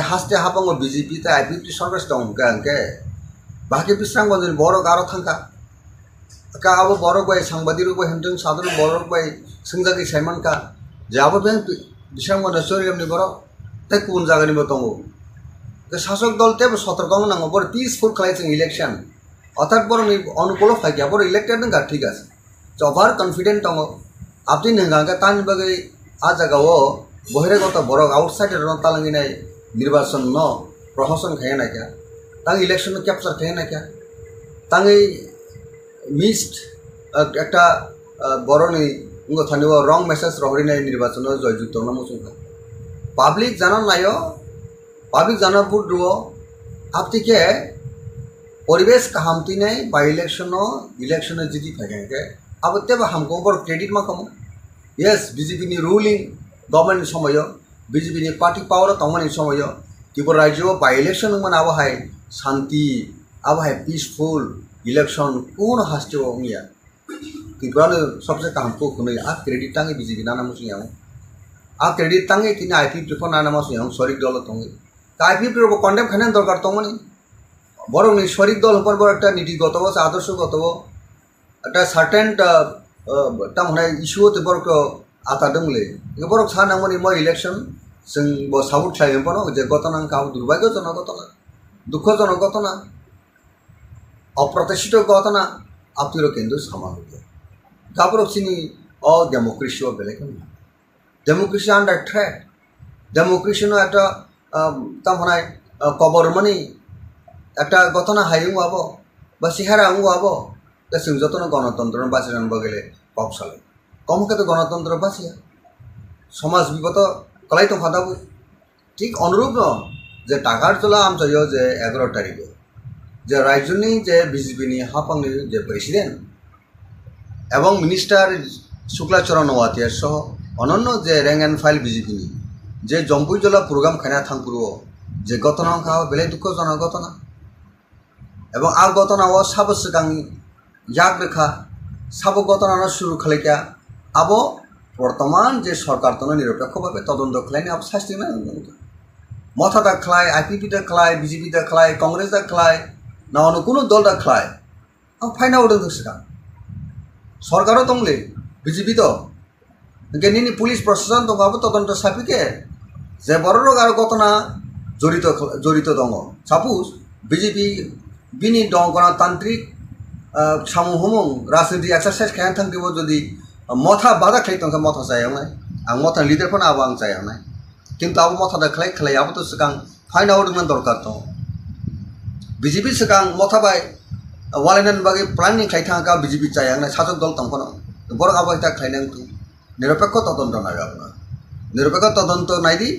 haste habango BJP ta IPP service dong gangke baki bisrang gonjil borok aro thangka ka abo borok bai sangbadiru bai hemtung sadru borok bai singjagi saiman ka je abo ben bisrang gonja soriam ni borok te kun jagani bo tongo te shasok dol te sotorkong nango bor peaceful khlaising election অর্থাৎ বড় অনুকূল ফাইকিয়া বড় elected নঙ্গা ঠিক আছে over confident দङ আপনি নঙ্গা তানি বাগै আ জায়গাও বহিরাগত বড় আউটসাইডের তালাঙ্গিনাই নির্বাচন ন প্রশাসন খায় না क्या তাঙ্গি ইলেকশন ক্যাপচার খায় না क्या তাঙ্গি মিসড একটা বড়নি থানিব রং মেসেজ রহরিনাই নির্বাচন জয়যুক্ত না মুসুখা পাবলিক জানা নাইও পাবলিক জানা বুড়ো আপতিকে পরিবেশ কাহামতি নাই বা ইলেকশনে জিতি থাকে আবতে বা হামকো বড় ক্রেডিট মা কম ইয়েস বিজেপি নি রুলিং গভর্নমেন্ট সময় BJP ni party power tongmani somoyo Tripura rajyo by election man abahai shanti abahai peaceful election kono haste ongia Tripura no sabse kampo kunai a credit tangi BJP nana musiyang a credit tangi tini IPP ko nana musiyang sorik dol tongi ta IPP ko condemn khanen dorkar tongmani borong ni sorik dol upor bor ekta niti gotobo adorsho gotobo ekta certain ta mone issue te bor ko आता दंगले बरक सानांगमनि म election जों ब south थाइमपनो जे गतना cow दुर्भाग्यजनक गतना दुःखजनक गतना अप्रत्याशित गतना आपतिरो केंद्र सामान्य गाबरक सिनी अ डेमोक्रेसी अ बेलेकन डेमोक्रेसी अंडर थ्रेट डेमोक्रेसी नो একটা तामनाय कबरमनि একটা गतना हायु आबो बा सिहारा आबो ता जों जतन गणतन्त्र बासिरान बगेले पक्षले কমকে তো গণতন্ত্র বাঁচিয়া সমাজ বিগত কলাই তো ফাদাবো ঠিক অনুরূপ ন যে টাকারজলা আমচাইও যে 11 তারিখে যে রাজ্যনি যে বিজেপিনি হাপাংনি যে প্রেসিডেন্ট এবং মিনিস্টার শুক্লাচরণ ওয়াতিয়ার সহ অনন্য যে র্যাঙ্ক অ্যান্ড ফাইল বিজেপিনি যে জম্পুইজলা প্রোগ্রাম খানা থাংপুরো যে ঘটনা খাওয়া বেলে দুঃখজনক ঘটনা এবং আর ঘটনা ও সাবসগাং ইয়াক রেখা সাব ঘটনা শুরু খালিকা আবো বর্তমান যে সরকার তো নিরপেক্ষভাবে তদন্ত খালাইনি আব শাস্তি না মথা দা খালায় আইপিপি দা খালায় বিজেপি দা খালায় কংগ্রেস দা খালায় না অন্য কোনো দল দা খালায় আম ফাইনা উঠে সেটা সরকারও তংলে বিজেপি তো নিনি পুলিশ প্রশাসন তো আবো তদন্ত সাপিকে যে বড় রোগ আর ঘটনা জড়িত দङ সাপোজ বিজেপি বিনি দङ গণতান্ত্রিক সামুহমুং রাজনীতি এক্সারসাইজ খায়ান থাকতেও যদি Motha bada klay tongka Motha sayang nai ang Motha leader pun abang sayang nai কিন্তু Abu Motha da klay abo to sekang find out dengan dorkar to BJP sekarang Motha bai walanan bagi planning khai thang ka BJP cayang na sajok dol tangkono borok abo ita khlainang tu নিরপেক্ষ তদন্ত নাগে আপনার নিরপেক্ষ তদন্ত নাই দি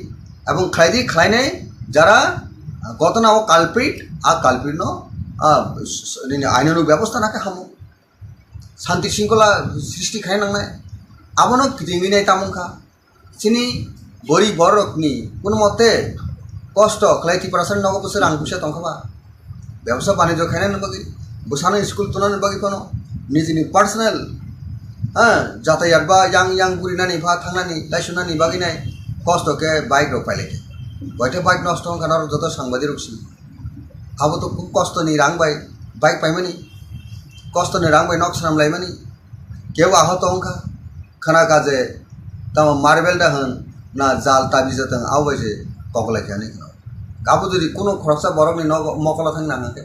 এবং খাইনে যারা ঘটনা ও কালপ্রিট আর কালপ্রিট আইনানুগ ব্যবস্থা নাকে হামো শান্তি শৃঙ্খলা সৃষ্টি খাই নাংনায় আবনো কিটিমিনাই তামুখা চিনি গরিব বরকনি কোনো মতে কষ্ট খাই ত্রিপুরাসার নগ বছর আং পুষে তংখাবা ব্যবসা বাণিজ্য খাইনাই নবাগি বসানো স্কুল তোলানো বাগি কোনো নিজনি পার্সোনাল যাতায়াত বা yang burinani ba thangnani laisunani baginai kosto ke bike ro paileke boite bike nosto kanar joto sangbadi ruksi abo to kosto ni rang bai bike paimani kosto ni rang bai nok sanam laimani keu ahot ongka khana kaje tam marble da han na jal tabi jatang awbai je kokolai khani kana kabu jodi kono khoroksa borok ni mokala thang nangake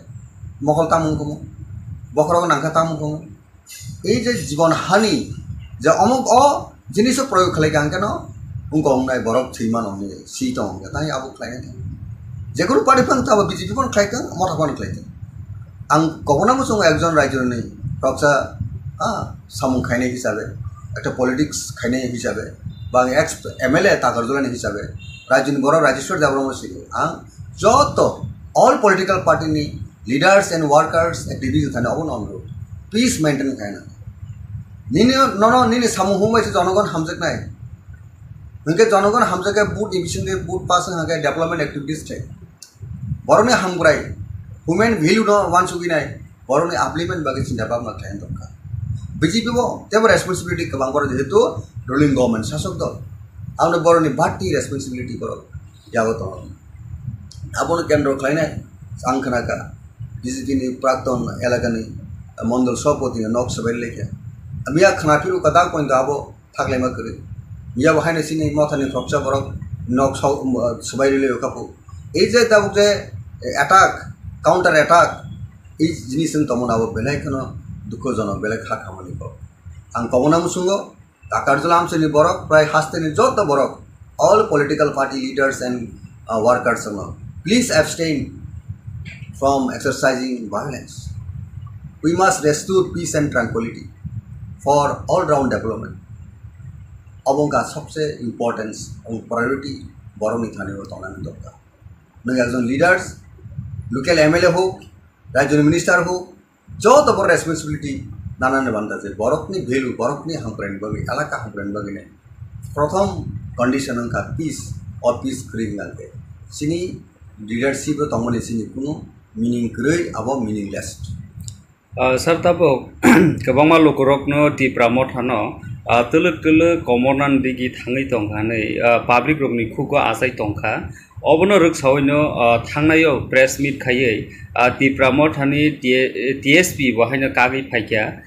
mokol tamung komo bokrok nangka tamung komo এই যে জীবন হানি যে অমুক জিনিস প্রয়োগ খাইগান কেন উঙ্কংনাই বরফ থৈমান অমনি C দং তাই আবু খাইনাই যে কোনো পার্টি ফাং তাবো বিজেপি ফোন খাইকাং মথা ফোন খাইতেন আং কখনো মুসং একজন রাজ্যনি রক্সা সামুং খাইনাই হিসাবে একটা পলিটিক্স খাইনাই হিসাবে বা এক্স এমএলএ তাকারজলানি হিসাবে রাজ্যনি বড় রাজেশ্বর দেববর্মা সিং আং যত অল পলিটিক্যাল পার্টিনি লিডার্স এন্ড ওয়ার্কার্স অ্যাক্টিভিটিস থানে অবন অনুরোধ পিস মেনটেন খাইনা নিনি সামু হুমাইছে জনগণ হামজেক নাই হংকে জনগণ হামজেকে বুট ডিভিশন দে বুট পাস হাকে ডেভেলপমেন্ট অ্যাক্টিভিটিস চাই বরনে হামগ্রাই হুমেন ভ্যালু ন ওয়ান সুগি নাই বরনে আপলিমেন্ট বাকি চিন্তা ভাবনা খাইন দরকার বিজেপি বো তেব রেসপন্সিবিলিটি কবাং করে যেহেতু রুলিং গভর্নমেন্ট শাসক দল আমনে বরনে বাড়তি রেসপন্সিবিলিটি করো যাবো তো আপন কেন্দ্র খাইনাই আংখানাকা বিজেপি নি প্রাক্তন এলাকানি মন্ডল সভাপতি নক সবাই লেখা মিয়া খানাফিরু কাদা পয়েন্ট আবো থাকলে মা করে মিয়া বাহাইনে সিনি মথানি ফকসা বরক নক সবাই রিলে কাপু এই যে তাবুক যে অ্যাটাক কাউন্টার অ্যাটাক এই জিনিস তমন আবো বেলাই কেন দুঃখজনক বেলাই খা খামানি পাও আং কমনা মুসুঙ্গ তাকারজলা আমসেনি বরক প্রায় হাসতেনি যত বরক all political party leaders and workers please abstain from exercising violence We must restore peace and tranquility for all-round development. অবঙ্কা সবচেয়ে ইম্পর্টেন্স এবং প্রায়োরিটি বরং এখানে তনানি দরকার নয় একজন লিডার্স লোকাল এমএলএ হোক রাজ্য মিনিস্টার হোক যত বড় রেসপন্সিবিলিটি নানান বান্ধাছে বরকনি ভ্যালু বরকনি হামপ্রেন বাকি এলাকা হামপ্রেন বাকি নেই প্রথম কন্ডিশন অঙ্কা পিস অর পিস ক্রিং লাগে সিনি লিডারশিপ তমনে সিনি কোনো মিনিং ক্রই আবো meaningless sar tabok kwbangma lokorokno Tipra mothano tuluk tuluk komornan digi thangai tongkhanai public rokni khuko asai tongkha obono ruksaoino thangnayo press meet khaiye Tipra mothani TSP bahaino kagai phaikya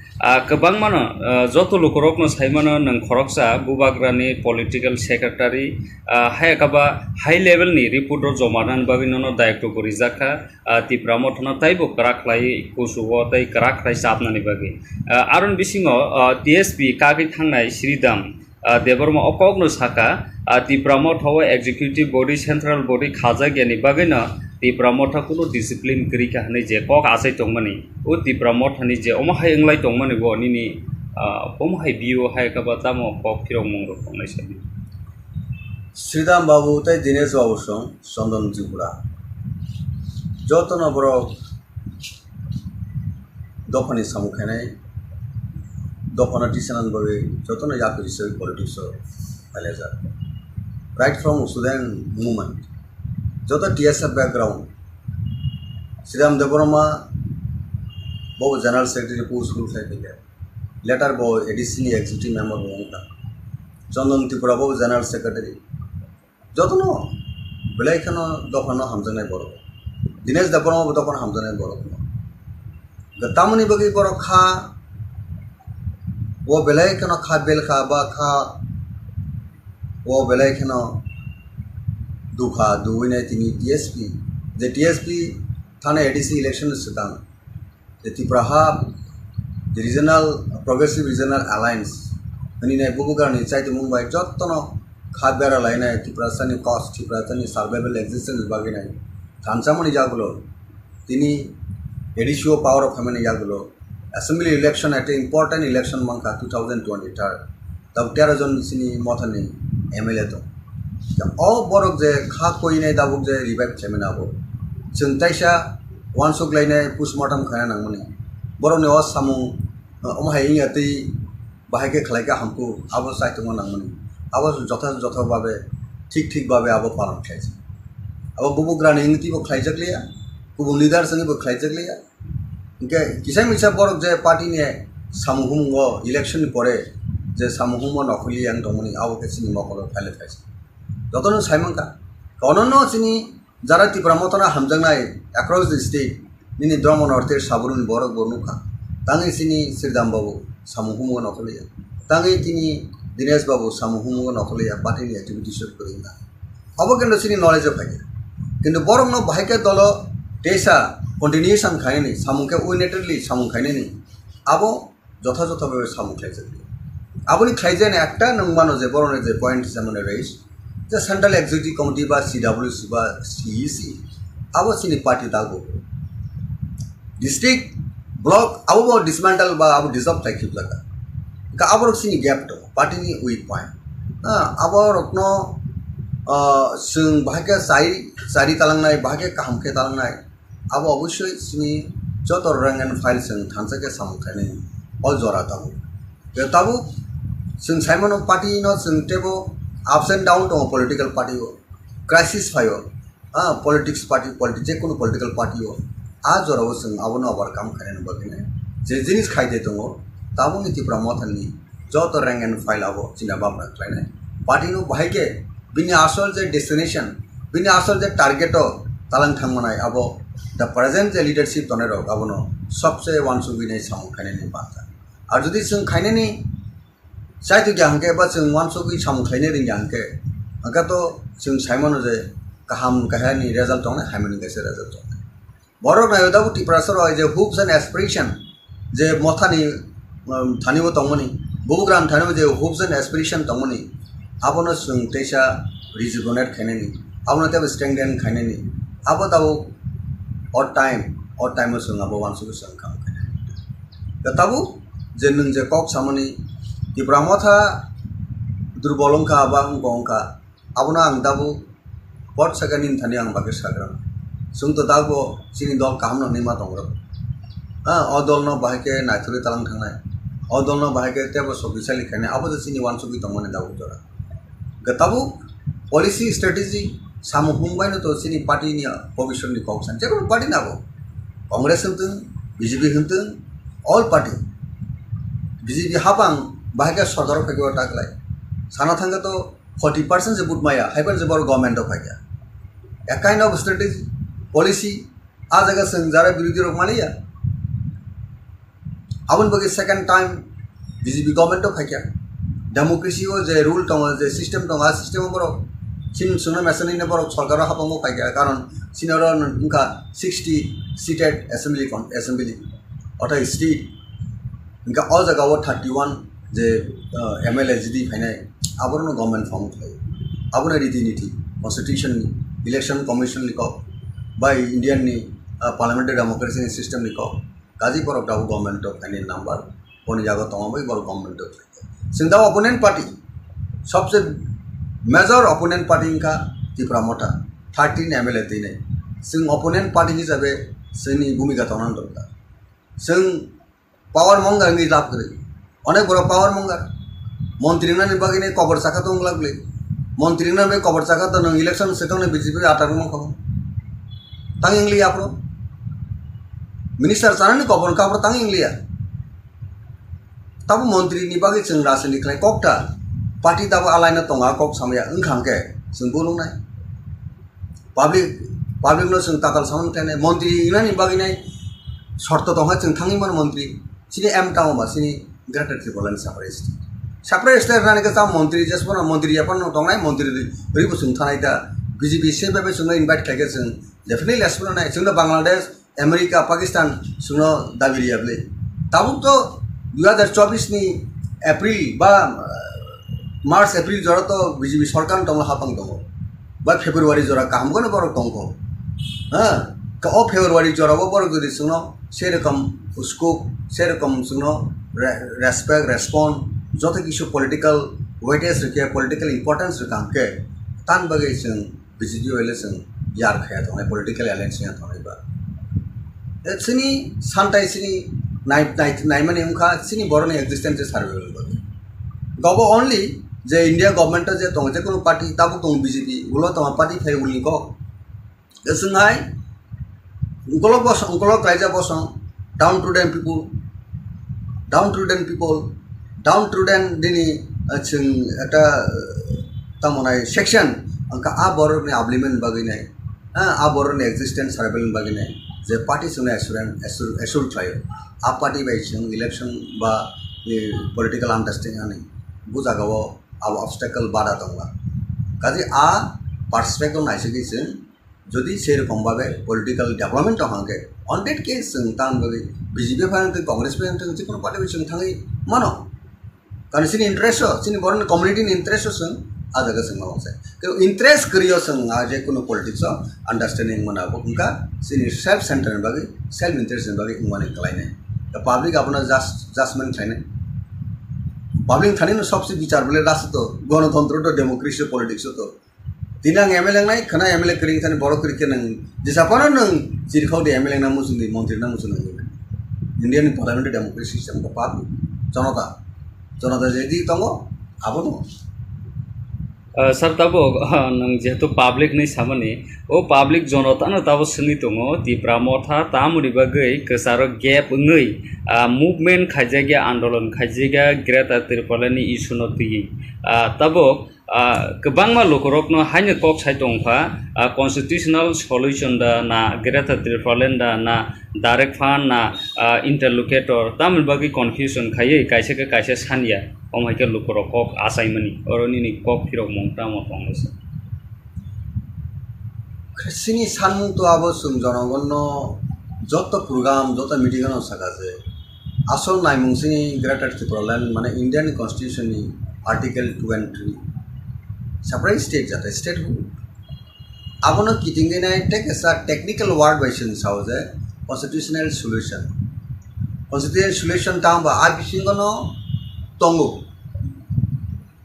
kwbangmano joto lokorokno saimano nang khoroksa bubagrani political secretary hayakaba high level ni report ro jomanan baginono daikto korijaka Tipra mothano taibo krakhlai kusugo tai krakhlai sapnani bagi aron bisingo TSP kagai thangnai Sridam Debbarma okogno Sakha Tipra mothawo executive body central body khaja gyani bagino Tipra motha kuno discipline kri ka hanai je kok asai tongmani o Tipra mothani je omahai englai tongmani go nini omahai bio hai ka batamo kok kirong mongro tongnai sabi Sridam babu tai Dinesh babu song Sondon Tripura jotono boro dofani samukhanai dofana tisanan babe jotono yakuri sei politics paleja right from Sudan movement joto TSF background Sridam Debbarma bo general secretary post group sai later bo additionally executive member bonka Sondon Tripura bo general secretary jotono belai khano dofano hamjanai boro Dinesh Debbarma bo dofan hamjanai boro gatamani bagi boro kha wo belai khano kha bel kha ba kha wo belai khano দুখা দুইনে তিনি TSP যে TSP থানা ADC election সিদ্ধান যে Tripura the regional progressive regional alliance hani nai bubugarni chaite mumbai jottono khabera laina Tipra sani cost Tipra sani survival existence baginai thanchamani jagulo তিনি এডিশিও power of family ইয়াগুলো assembly election একটা important election মাংখা 2023 তাব 13 জন সিনি মথানি এমএলএ তো অ বরক যে খা কইনাই দাবুক যে রিভাইভ খাইমেন আবো जों ताइसा वानसुक लायनाय पोस्टमर्टम खाना नांगमोन बर'नि अ सामु अमहाय इंगा तै बाहायके खालायका हामखौ आबो सायतमो नांगमोन आबो जथा भाबे ठीक भाबे आबो पालन खायसे आबो बुबुग्रानि इंतिबो खायजकलिया गुबु लिडार संगिबो खायजकलिया इनके किसाय मिसा बरक जे पार्टीनि सामुहुमो इलेक्शन परे जे सामुहुमो नखलि आं दंमोन आबो केसिनि मखलो फाइल खायसे जतनो सायमनका कननो सिनि যারা ত্রিপুরা মতনা হামজাংনাই অ্যাক্রস দ্য স্টেট নিনি দ্রম নর্থের সাবরুন বরক বর্ণুখা তাঙ্গি সিনি শ্রীদাম বাবু সামুহুমুগ নকলিয়া তাঙ্গি তিনি দীনেশ বাবু সামুহুমুগ নকলিয়া পার্টিনি অ্যাক্টিভিটিস করিনা অবকেন্দ্র সিনি নলেজ ফাইকে কিন্তু বরং ন বাহাইকে দল দেশা কন্টিনিউশন খায়নি সামুকে উইনেটেডলি সামু খায়নি আবো যথাযথভাবে সামু খাইছে আবনি খাইজেন একটা নংমানো যে বরণের যে পয়েন্ট যেমন রয়েছে যে সেন্ট্রাল এক্সিকিউটিভ কমিটি বা সিডাব্লিউসি বা সিইসি আবো সিনি পার্টি দাগো ডিস্ট্রিক্ট ব্লক আবো ডিসমেন্টাল বা আবো ডিজলভ থাকি লাগা কা আবো সিনি গ্যাপ তো পার্টিনি উইক পয়েন্ট আবো রত্ন जों बाहायके जारि तालांनाय बाहायके काहामके तालांनाय आबो अबश्य सिनि जत रेंक एंड फाइल जों थानसाके सामखायनाय अल जरा दाबो बे दाबो जों साइमन पार्टी न जों टेबो अप्स एंड डाउन दङ पलिटिकल पार्टी हो क्राइसिस फायो पलिटिक्स पार्टी जे कोनो पलिटिकल पार्टी हो आ जराव जों आबोनो ओभारकाम खायनो बागिने जे जिनिस खायदे दङ दाबो नीतिफ्रा मथाननि जत रेंक एंड फाइल आबो चिना बामना खायनाय पार्टी नो बाहायके बिनि आसल जे डेस्टिनेशन बिनि आसल जे टारगेट तालां थांमनाय आबो द प्रेजेंट जे लीडरशिप तने रक आबोनो सबसे वानसुबिनाय सामु खायनायनि बाथ्रा आरो जुदि जों खायनायनि साइतु ग्याहंके बा जों वानसुबि सामु खायनो रोंग्याहंके अंका तो जों साइमन जे गाहाम गाहायनि रिजाल्ट दङ हायमनि गेसे रिजाल्ट दङ बरक नायो दाबो टिप्रासर जे होप्स एंड एस्पिरेशन जे मथानि थानिबो दङमनि बुबुग्राम थानिबो जे होप्स एंड एस्पिरेशन दङमनि आबोनो जों तेसा रिजुगनेट खायनायनि आबोनो तेबो स्ट्रेंथेन खायनायनि आबो दाबो अड टाइम जों आबो वानसुबि जों काम खायनायनि दाबो जे नों जे कक सामनि टिप्रा मथा दुर्बलंखा बा अंगंखा आबोनो आं दाबो बट सेकेंड इन थानि आं बागे साग्रा जों तो दाबो सिनि दल कामनो निमा दंग्रा अ दल न बाहायके नायथुरि तालां थांनाय अ दल न बाहायके तेबो सबिसालि खायनाय आबो जे सिनि वानसुबि दंमोन दाबो जरा गताबो पॉलिसी स्ट्रेटेजी सामुहुंबायनो तो सिनि पार्टीनि भविष्यनि कक्सान जेबो पार्टी नाबो कांग्रेस होनथों बीजेपी होनथों ऑल पार्टी बीजेपी हाबां बाहायके सरकार फैगो टाकलाय साना थांगा तो 40% जे बुटमाया हाइबर जे बर गवर्नमेंट ऑफ आइया a kind of strategy policy आ जगह जों जारा बिरोधी रक मालिया आबन बगे second time BJP government of आइया डेमोक्रेसी हो जे रूल दङ जे सिस्टेम दङ आ सिस्टेम बर सिन सुनो मेसननि बर सरकार हाबांगो फाइया कारण सिनर उनका 60 सीटेड असेंबली अथा स्टेट उनका अ जगह 31 जे एमएलए जिदि फाइनाय आबरनो गवर्नमेंट फॉर्म थायो आबनो रीति-नीति कॉन्स्टिट्यूशन इलेक्शन कमिशन लिखो बाय इंडियन नि पार्लियामेंटारि डेमोक्रेसी सिस्टम लिखो गाजी पर दाबो गवर्नमेंट ऑफ फाइनाल नंबर कोन जागा तंबाय बर गवर्नमेंट ऑफ सिंधा ओपोनेंट पार्टी सबसे मेजर ओपोनेंट पार्टी इनका टिप्रा मथा 13 एमएलए दिनै जों ओपोनेंट पार्टी हिसाबै जोंनि भूमिका थानां दरकार जों पावर मंगारनि लाभ करै अनेक बड़ पावर मंगार मंत्रीना बागिने कबर साखा दं लागले मंत्रीना बे कबर साखा तो नों इलेक्शन सेटने बीजेपी आटार मंखौ तां इंग्लिया आपरो मिनिस्टर सानानि कबर काबर तां इंग्लिया ताबो मंत्री नि बागै जों रासनि खाय ककटा पार्टी दाबो आलायना दंगा कक सामया ओंखांके जों बोलुंनाय पाब्लिक नो जों ताकाल सामन थानाय मंत्री इनानि बागैनाय शर्त दंहा जों थाङिमोन मंत्री सिनि एम टाउमा सिनि ग्रेटर त्रिपुरानि साप्राय स्टेट रानि का मंत्री जेसबन मंत्री अपन दंनाय मंत्री रिबो जों थानाय दा बीजेपी से बेबे जों इनभाइट खायके जों डेफिनेटली एसबन नाय जों बांग्लादेश अमेरिका पाकिस्तान जों दाबिरियाबले ताबो तो 2024 नि एप्रिल बा मार्च एप्रिल जरा तो बीजेपी सरकार दङ हापां दङ बा फेब्रुवारी जरा कामगोन बर दङ February jorabo bor gudi suno সেরকম স্কোপ সেরকম সুনো রেসপেক্ট রেসপন্স যত কিছু পলিটিক্যাল ওয়েটেজ রেখে পলিটিক্যাল ইম্পর্টেন্স রেখাंके तान बगे जों बिजेपि हले जों यार खाया थांनाय पलिटिकल एलायन्स या थांनायबा सिनि सानथाय सिनि नायमाने उखा सिनि बरनि एक्जिस्टेंस सार्वेल बगे गब ओनली जे इंडिया गवर्नमेंट जे दं जे कोनो पार्टी ताबो दं बिजेपि उलो तमा पार्टी फाय उलि को जोंहाय उंकलक रायजा बसं डाउन टू देन दिनी जों একটা तामनाय सेक्शन अंका आ बरनि आब्लिमेंट बागैनाय आ बरनि एक्जिस्टेंस सार्वेल बागैनाय जे पार्टी जों एसुर थायो आ पार्टी बाय जों इलेक्शन बा पलिटिकल अंडरस्टैंडिंग बुजागाव आ ऑब्स्टेकल बाधा दंला काजे आ पार्सपेक्टिव नायसै जों যদি সেরকমভাবে পলিটিক্যাল ডেভেলপমেন্ট হাঙ্গে অনডেট কেস जों तान बगे बिजेपि फायन कांग्रेस फायन जे कोनो पार्टी जों थाङै मानो कारण सिनि इंटरेस्ट सिनि बरन कम्युनिटी इंटरेस्ट जों आ जगह जों मावसे कि इंटरेस्ट करियो जों आ जे कोनो पॉलिटिक्स अंडरस्टैंडिंग मनाबो उनका सिनि सेल्फ सेंटर बगे सेल्फ इंटरेस्ट बगे माने कलायने द पब्लिक अपना जजमेंट थायने पब्लिक थाने सबसे विचार बोले राष्ट्र तो गणतंत्र तो डेमोक्रेसी पॉलिटिक्स तो दिनां एमएलए नाय खना एमएलए करिं थाने बड़ करिके नों जेसापानो नों जिरखाव दे एमएलए ना मुसुनि मंत्री ना मुसुनि इंडियन पार्लियामेंट डेमोक्रेसी सिस्टम को पाप जनता जेदि तंगो आबो दं सर तब नों जेहेतु पाब्लिक नहीं सामने ओ पाब्लिक जनता न तब सुनी दङ तिप्रा मथा तामुनि बागै गोसारो गेप ngै मुभमेंट खायजागे आंदोलन खायजागे ग्रेटर त्रिपुरानि इशु न तुयि तब गोबांमा लकरकनो हायनो कक साइ दंफा कन्स्टिट्यूशनल सल्यूशन दा ना ग्रेटर त्रिपुरालेन दा ना डाइरेक्ट फान ना इंटरलोकेटर तामुनि बागै कन्फ्यूजन खायै कायसे सानिया अमाइके लकरक कक आसाइमनि अरनिनि कक फिरक मंता मतंगस सिनि सानमुं तो आबो जों जनगण যত प्रोग्राम যত मिटिंग साकाजे आसल नायमुंसिनि ग्रेटर त्रिपुरालेन माने Indian constitution article 23 separate state जाते स्टेट आबोनो किटिंगेनाय टेक एस टेक्निकल वर्ड बायसन सावजे कन्स्टिट्यूशनल सल्यूशन तांबा आ बिसिंगनो तंगो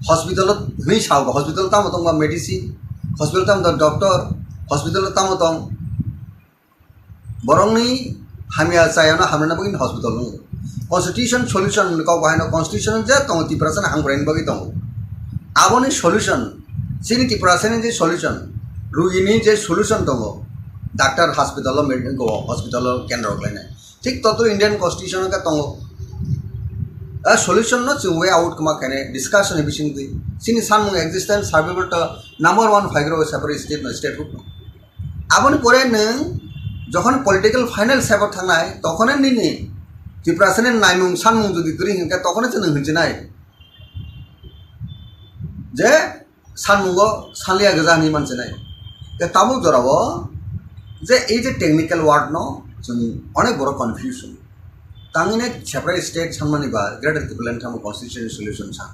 हॉस्पिटल हनी साव हॉस्पिटल ताम तंगा मेडिसिन हॉस्पिटल ताम डॉक्टर हॉस्पिटल ताम तंग बरंनि हामिया चायाना हामना बगिन हॉस्पिटल कन्स्टिट्यूशन सल्यूशन को बायनो कन्स्टिट्यूशन जे तंग तिप्रासन हांग्राइन बगि तंग आबोनि सल्यूशन सिनि तिप्रासन जे सल्यूशन रुगिनि जे सल्यूशन तंग डॉक्टर हॉस्पिटल मेडिसिन को हॉस्पिटल केंद्र लायनाय ठीक ततो इंडियन कन्स्टिट्यूशन का तंग a solution no chung way out kama kane discussion ebising di sini sanmung existence survival to number 1 figure separate state no state group no aboni pore nung jokhon political final separate thangnai tokhone nini tiprasene naimung sanmung jodi kri hinka tokhone chen hinjinai je sanmungo sanlia gajani mansenai te tamu jorabo je ei je technical word no chung onek boro confusion तांगिने separate state सानमानिबा greater त्रिपुरालेन थाम constitution solution सा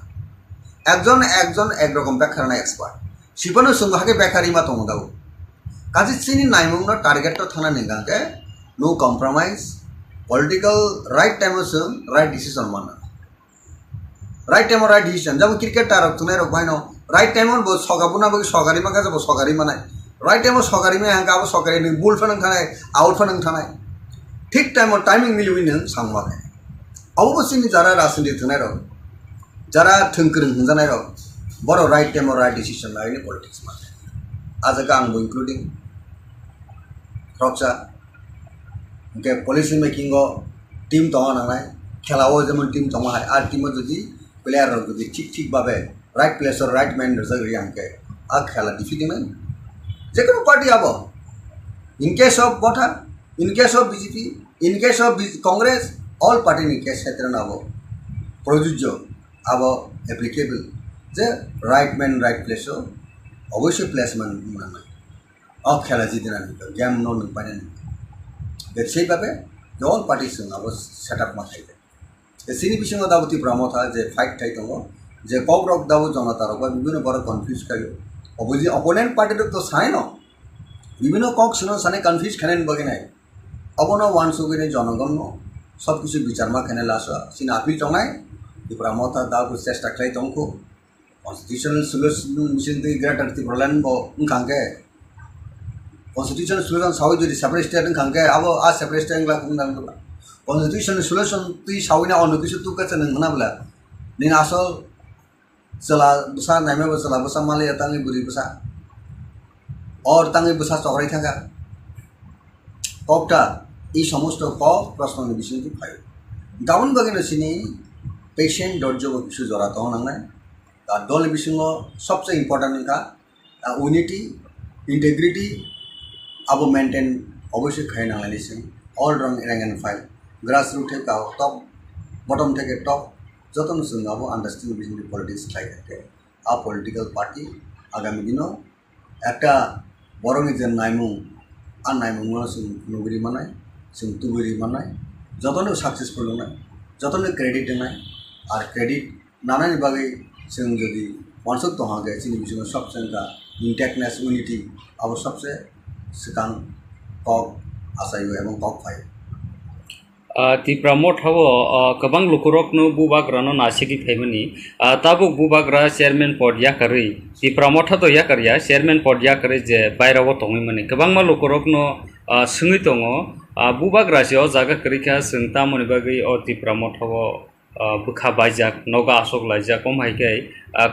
एकजन एक रकम बेखारना expert सिपनो संगहाके बेखारि मा तंग दाउ काजि सिनि नायमुंनो टारगेट तो थाना नेगाके no compromise political right time जों राइट डिसीजन माना राइट टाइम राइट डिसीजन जब क्रिकेट तारक तुनाय रक बायनो राइट टाइम बो सगाबुना बो सगारि मा गाजबो सगारि मानाय राइट टाइम सगारि मा हांगा बो सगारि नि बुल फनन थानाय आउट फनन थानाय ठीक टाइम टाइमिंग मिलुई नों सांबाय अवश्यनि जरा राजनीति थनाय रक जरा थंकृं हंजानाय रक बर राइट टाइम राइट डिसीजन लायनि पॉलिटिक्स माने आजका आंबो इंक्लूडिंग रक्षा के पॉलिसी मेकिंग टीम तंगा नांनाय खेलाओ जेमन टीम तंगा हाय आर टीम जदि प्लेयार रक जदि ठीक भाबे राइट प्लेस और राइट मैन जगरि आंके आ खेला डिफिटिमेन जेकोनो पार्टी आबो in case of Motha in case of BJP, in case of Congress, all party in case क्षेत्र ना वो प्रयोज्य अब applicable जे right man right place हो अवश्य placement मानना अब खेला जीतना नहीं तो गेम नो नहीं पाने नहीं देखिए बाबे all parties हैं अब setup मत है ये सिनी पिछले में दावती प्रमोद था जे fight था इतना जे KOKBOROK दावत जाना तारों का विभिन्न बार confuse करियो opposite opponent party तो साइन हो বিভিন্ন কক সিনো সানে কনফিউজ খেলেন বগে নাই অবন ওয়ান সুগিনে জনগণ সব কিছু বিচার মা খেনে লাস সিন আপিল টংনাই ত্রিপুরা মথা দাবো চেষ্টা খাই দंखौ constitutional solution mission the greater ত্রিপুরালেন ব উনखांगे कन्स्टिट्यूशन सल्यूशन सावै जुदि सेपारेट स्टेट खांगे अब आ सेपारेट स्टेट ला कुंदां कन्स्टिट्यूशन सल्यूशन ती सावैना अनु किसु तु कसे नों मोनाब्ला नि आसल चला बसा नाइमे बसा बसा माले तांगि बुरि बसा और तांगि बसा चौराई थांगा कपटा ई समस्त क प्रश्न विषय की फाइ गाउन बगिनो सिनी पेशेंट दर्जो किसु जरा तो नांनाय दा दल विषय सबसे इम्पोर्टेंट का यूनिटी इंटेग्रिटी अब मेंटेन अवश्य खाई नांगलायनि सिं ऑल रंग rank and file grass root थे का टॉप बॉटम थे के टॉप जतन जों अब आंडारस्टैंडिंग बिटवीन पॉलिटिक्स खाई के आ पॉलिटिकल पार्टी आगामी दिनों একটা বড় নিজের নাইমুং আর নাইমুং जों नुगुरि मानाय जों तुगुरि मानाय जतन सक्सेसफुल होनाय जतन क्रेडिट होनाय और क्रेडिट नानानि बागै जों जदि वानसक दहागे जोंनि बिजों सबसे का इंटेक्टनेस यूनिटी अब सबसे सिगां कक आसायो एवं कक फाइ Tipra Motha गोबां लुखुरकनो बुबाग्रानो नासिगि फाइमनि ताबुक बुबाग्रा चेयरमैन पद याकारै Tipra Motha तो याकारिया चेयरमैन पद याकारै जे बायराव तंगैमनि गोबां मा लुखुरकनो सोङै दङ बुबाग्रासेयाव जागा करिखा सोंता मनि बागै Tipra Motha बुखा बायजाक नगा आसक लायजाक कमहायकै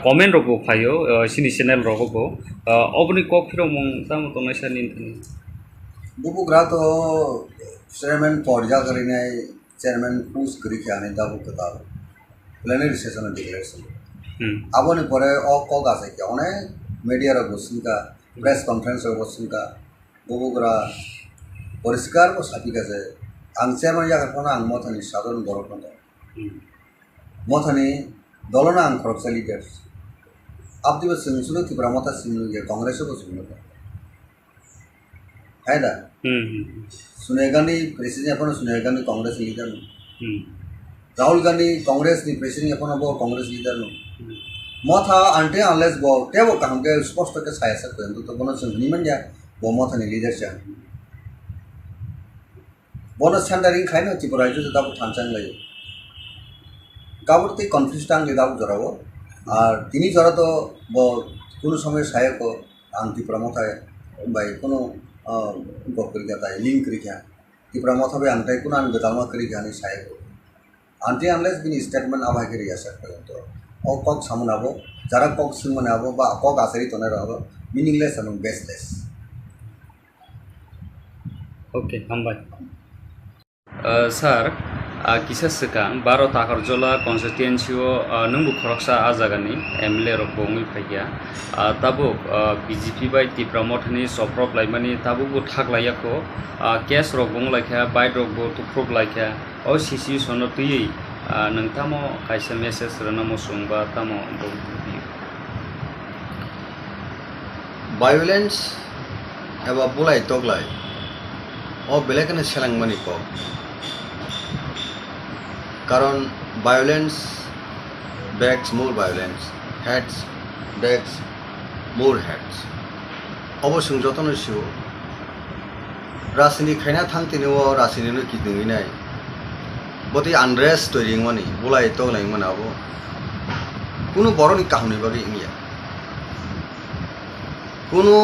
कमेन्ट रगो फायो सिनि चेनेल रगो अबनि ककफिरो मं तामो तंनायसानि बुबुग्रा तो चेयरमैन पद याकारिनाय चेयरमैन पुस करिखा नै दाबु कता प्लेनरी सेशन डिक्लेरेशन आबोनि परे कक आसायके अनेक मीडिया रगो सिंका प्रेस कॉन्फ्रेंस रगो सिंका बुबुग्रा परिष्कार को सापिका जे आं चेयरमैन याकारिखौनो आं मथानि साधारण बर'फोर दं मथानि दलना आं खरबसा लिडार्स आपदिबो सोंसुनो Tipra Motha सिंगे कांग्रेस को सुनो है दा सोनिया गांधी प्रेसिडेंट अपन सोनिया गांधी कांग्रेस लीडर राहुल गांधी कांग्रेस नि प्रेसिडेंट अपन बो कांग्रेस लीडर Motha आंटे अनलेस बो टेबो कामगे स्पष्ट के सायसा को तो बनो सोंनि मनया बो Mothani लीडर छ बनो सेंटरिंग खाइनो Tipura जो दाबो थानचां लायो काबुरती कन्फ्यूज टांग ले दाबो जरावो और तिनी जरा तो बो कुनो समय सायक आं Tipra Motha बाय कुनो गकरि जाता लिंक करिखा Tipra Motha बे आंटाय कुनो आं गदालमा करिखा नि सायक आंटे अनलेस बिनि स्टेटमेंट आबा करि आसा तो ओ कक सामनाबो जरा कक सिमनाबो बा कक आसारि तने रहबो मीनिंगलेस एंड बेसलेस ओके हामबाय सर किसा सिगां 12 Takarjala Constituency नोंबो खरकसा आजागानि एमएलए रक बङै फाइया ताबुक बीजेपी बाय Tipra Mothani Choproklaimani ताबुक थागलायाखौ केस रक बंलायखा बाय रक बो तुफ्रबलायखा ओ सीसी सनतयै नोंथामो कायसे मेसेज रनामो सुंबा तामो वायलेंस एबा बुलाय तगलाय ओ बेलेकने सेलांमानि को कारण violence begs more violence heads begs more heads अवश्य जतन सिउ राजनीति खायना थांतिनो राजनीतिनो किदुङैनाय बति आनरेस्ट तोरिंगमानि बुलाय तगलायमोनाबो कुनु बरनि काहनि बागै इंगिया कुनु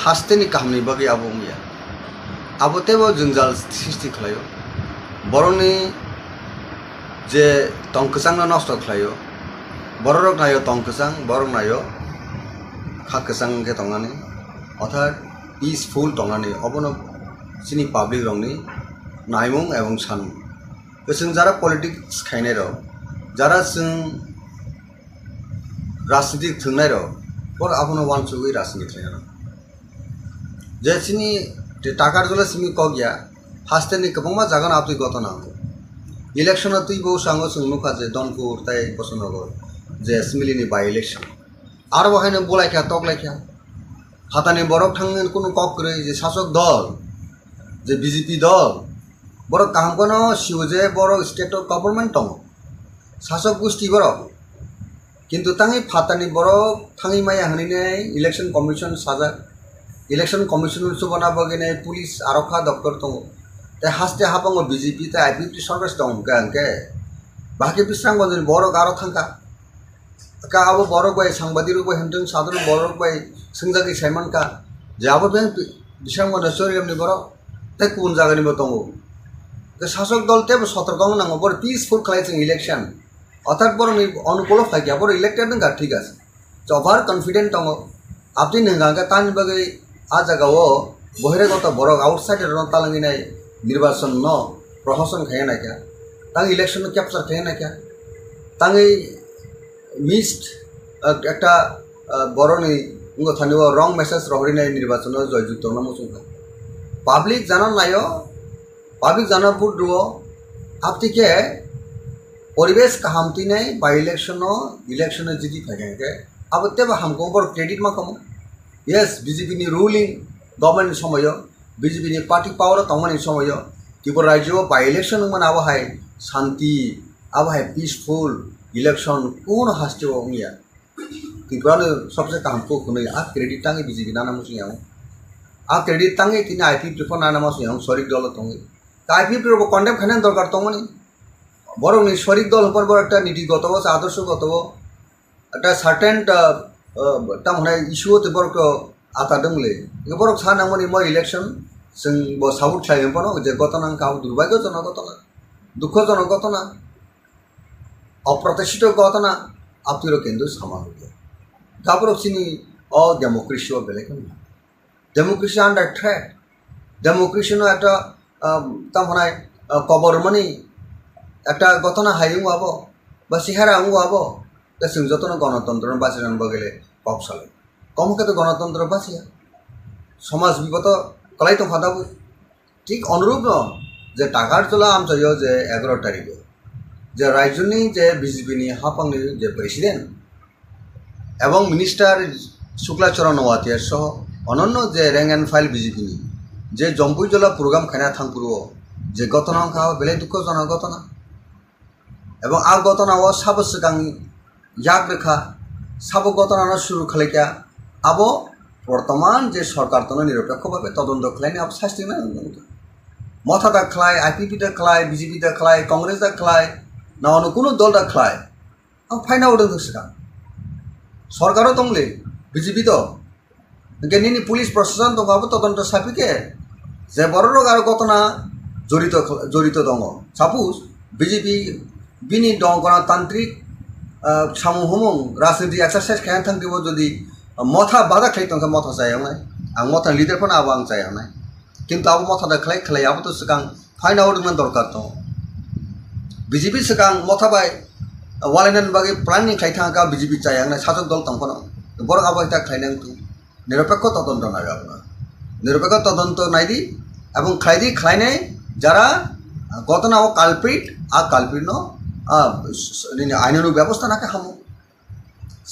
हास्तेनि काहनि बागै आबो इंगिया आबो तेबो जंजाल सृष्टि खालायो बरनि जे तंकसांनो नष्ट खालायो बररक नायो तंकसां बरक नायो खाकसां के तंगानि अर्थात पीसफुल तंगानि अबनो सिनि पब्लिक रंनि नायमुं एवं सान जों जरा पलिटिक्स खायनाय र जरा जों राजनीति थंनाय र और आबनो वानसुगै राजनीति खायना जे सिनि Takarjala सिमि कगया हास्तेनि गोबांमा जागोन आपति गतना इलेक्शन तुई बहु सांगो सुनुखा जे दनपुर ताय पसनगो जे सिमिलिनि बाय इलेक्शन आर बहायनो बुलायखा तगलायखा हातानि बरक थांगोन कुनु ककरै जे शासक दल जे बीजेपी दल बरक कामकोनो सिउजे बरक स्टेट गवर्नमेंट दं शासक गोष्ठी बरक किन्तु तांगै फातानि बरक थांगै माया हनिनै इलेक्शन कमिशन साजा इलेक्शन कमिशन सुबना बगिने पुलिस आरक्षा दफ्तर दङ ते हास्ते हाबांगो बीजेपी ते आईपीपी सरकार दङ के बाकी बिस्रांगो जों बरक आरो थांखा का अब बरक बाय सांबादिक बाय हेंथों साधारण बरक बाय सोंजागि साइमन का जाबो बे बिस्रांगो नसरियमनि बरक ते कुन जागानि बो दङ के शासक दल ते सतर्क नांगो बर पीसफुल खालायजों इलेक्शन अर्थात बर अनुकूल फायगिया बर इलेक्टेड नंगा ठीक আছে ओभार कन्फिडेंट दङ आपनि नंगा तानि बगै आ जागाओ बहिरागत बरक आउटसाइड तालांगिनाय निर्वाचन न प्रशासन खाया ना क्या तांग इलेक्शन कैप्चर खाया ना क्या तांग मिस्ड একটা বড়নি উঙ্গ থানিও রং মেসেজ রহরিনাই নির্বাচন জয়যুক্ত না মুসুঙ্গা পাবলিক জানান নাইও পাবলিক জানার পুরো আপতিকে পরিবেশ কাহামতি নাই বা ইলেকশনে জিতি থাকে अब तेब हमको बर क्रेडिट मा कम यस बीजेपी नि रूलिंग गवर्नमेंट समय बीजेपी नि पार्टी पावर तमनि समय त्रिपुरा राज्य बाय इलेक्शन मन अब हाय शांति अब हाय पीसफुल इलेक्शन कौन हास्ते होंगिया त्रिपुरा ने सबसे काम को कुनै आ क्रेडिट तांगे बीजेपी नाना मुसियां आ क्रेडिट तांगे तिनि आईपीपी को नाना मुसियां सरिक दल तंगे आईपीपी रो कन्डेम खाने दरकार तंगनि बरं सरिक दल पर बर एकटा नीतिगत आदर्शगत একটা সার্টেন তামনে ইস্যু তে বরক আতা দংলে বরক সানামনি ম ইলেকশন जों ब साबुत खायम पनो जे गतना का दुर्भाग्यजनक घटना दुःखजनक घटना अप्रत्याशित घटना आपतिर केंद्र सामान्य गाबरसिनी अ डेमोक्रेसी ও বেলেগ না डेमोक्रेसी आंडार थ्रेट डेमोक्रेसी नो একটা তামনে কবরমনি একটা ঘটনা হাইং হবো বা সিহারা আং হবো जों जतन गणतंत्र बाँचिरहनु बगेले पप चले कमके तो गणतंत्र बाँचिया समाज विगत कलाई तो फादाबो ठीक अनुरूप न जे टाकारजला आमचायो जे 11 तारिखे जे राज्यनि जे बीजेपी नि हाफांनि जे प्रेसिडेंट एवं मिनिस्टार शुक्लाचरण वातिया सह अनन्य जे रैंक एंड फाइल बीजेपी नि जे जम्पुजला प्रोग्राम खाना थांपुरो जे घटना का बेले दुःखजनक घटना एवं आ घटना व साबस गांनि याग रेखा साबो घटना शुरू खालायका अब बर्तमान जे सरकार तो निरपेक्ष भावे तदন্ত खालायनि अब शास्ति ना मथा दा खालाय आईपीपी दा खालाय बीजेपी दा खालाय कांग्रेस दा खालाय ना अनु कोनो दल दा खालाय अब फाइना उदों सिगा सरकारो दंले बीजेपी तो गेनिनि पुलिस प्रशासन तो बाबो तदন্ত सापिके जे बररो आरो घटना जड़ित दङ सापोज बीजेपी बिनि दङ गणतान्त्रिक सामूहमों राजनीति एक्सारसाइज खाया थांदेव जदि मथा बाधा खाई तंका मथा जायावनाय आं मथा लिडार फन आबो आं जायावनाय किन्तु आबो मथा दा खालाय आबो तो सिगां फाइन आउट मन दरकार दङ बीजेपी सिगां मथा बाय वालायनान बागै प्लानिंग खाय थांका बीजेपी जायावनाय साजक दल तंफन बर आबो इता खायनां तु निरपेक्ष तदন্ত नागाबना निरपेक्ष तदন্ত नायदि एवं खायदि खायनाय যারা घटना ও কালপ্রিট आ কালপ্রিট न आईनानु व्यवस्था नाके हामो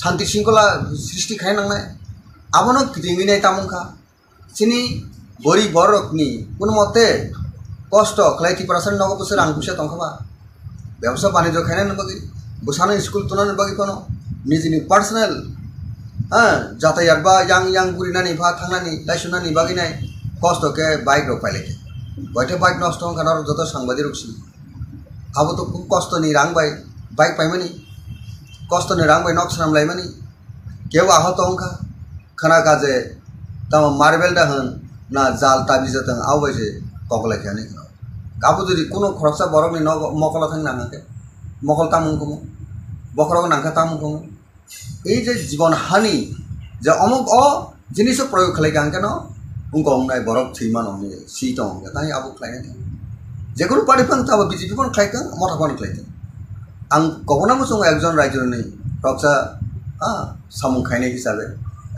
शांति श्रृंखला सृष्टि खायनांनाय आबोनो गिदिंगिनाय तामुखा सिनि बरि बरकनि कुन मते कष्ट खालायति प्रासन नगो बोसोर आं फैसा दंखाबा व्यवसाय बाणिज्य खायनाय नबगि बोसानो स्कुल तुनानो बगि कोनो निजिनि पार्सनेल जातायात बा yang बुरिनानि भा थांनानि लाइसुनानि बागिनाय कष्ट के बाइक रो पाइलेके बयथे बाइक नष्ट खानार जत सांबादिक रुक्सि अब तो खूब कष्ट नहीं रांग बाइक पाइमानी कष्ट नहीं रांग नक्सनाम लाइमानी केव आहत अंखा खाना काजे तम मार्बेल दा होन ना जाल ताबी जतन आवबायजे कगला खाने गाबो जदि कोनो खरसा बरकनि मकला थांग नांगाके मकल तामुंखमु बखरग नांखा तामुंखमु এই যে জীবন হানি যে অমুক অ জিনিস প্রয়োগ খালাইকা কেন उनको हमनाय बरक थैमान हमने सीट हमने ताई आबो खालायनाय जेकुनु पार्टी फां ताबो बीजेपी फां खालायका मथा फां खालायका आं गगनाबो जों एकजन रायजोनि रक्षा सामुं खायनाय हिसाबै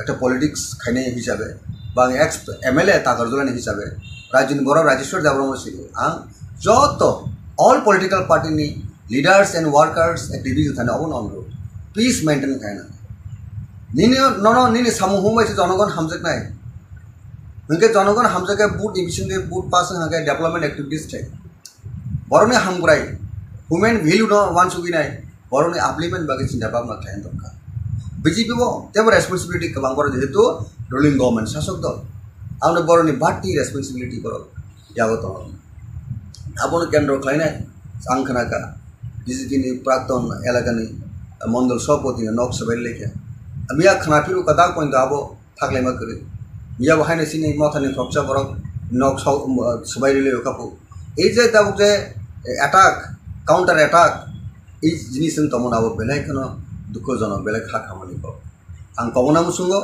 একটা पलिटिक्स खायनाय हिसाबै बा एक्स एमएलए ताकारजलानि हिसाबै राज्यनि बर राजेश्वर देबरमा सिगो आं जत ऑल पॉलिटिकल पार्टीनि लीडर्स एंड वर्कर्स एक्टिविटीज थाने अबो नंगो पीस मेंटेन खायना निनि ननो निनि सामुं हुमायसे जनगण हामजकनाय उनके जनगण हामजाके बुट डिविजन के बुट पास हाके डेवलपमेंट एक्टिविटीज थे बरने हामग्राय ह्यूमन वैल्यू न वान सुगिनाय बरने आपलिमेंट बागे चिन्ता भावना थायन दरकार बीजेपी बो तेबो रेसपन्सिबिलिटी गोबां बर जेहेतु रुलिंग गवर्नमेंट शासक दल आउनो बरनि बाटी रेसपन्सिबिलिटी बरक याबो दङ आबोनो केन्द्र खालायनाय आं खोनाका बिजेपिनि प्राक्तन एलाकानि मण्डल सभापति नक सबाय लेखे मिया खोनाफिरु कदा पइन्ट आबो थागलायमा करे मिया बहायनो सिनि मथानि फ्रक्सा बरक नक सबाय ले कापु এই যে তাবুক যে অ্যাটাক কাউন্টার অ্যাটাক এই জিনিস তমন আবো বেলাইখানো দুঃখজনক বেলায় খা খামানি পাব आं कबना मुसुंगो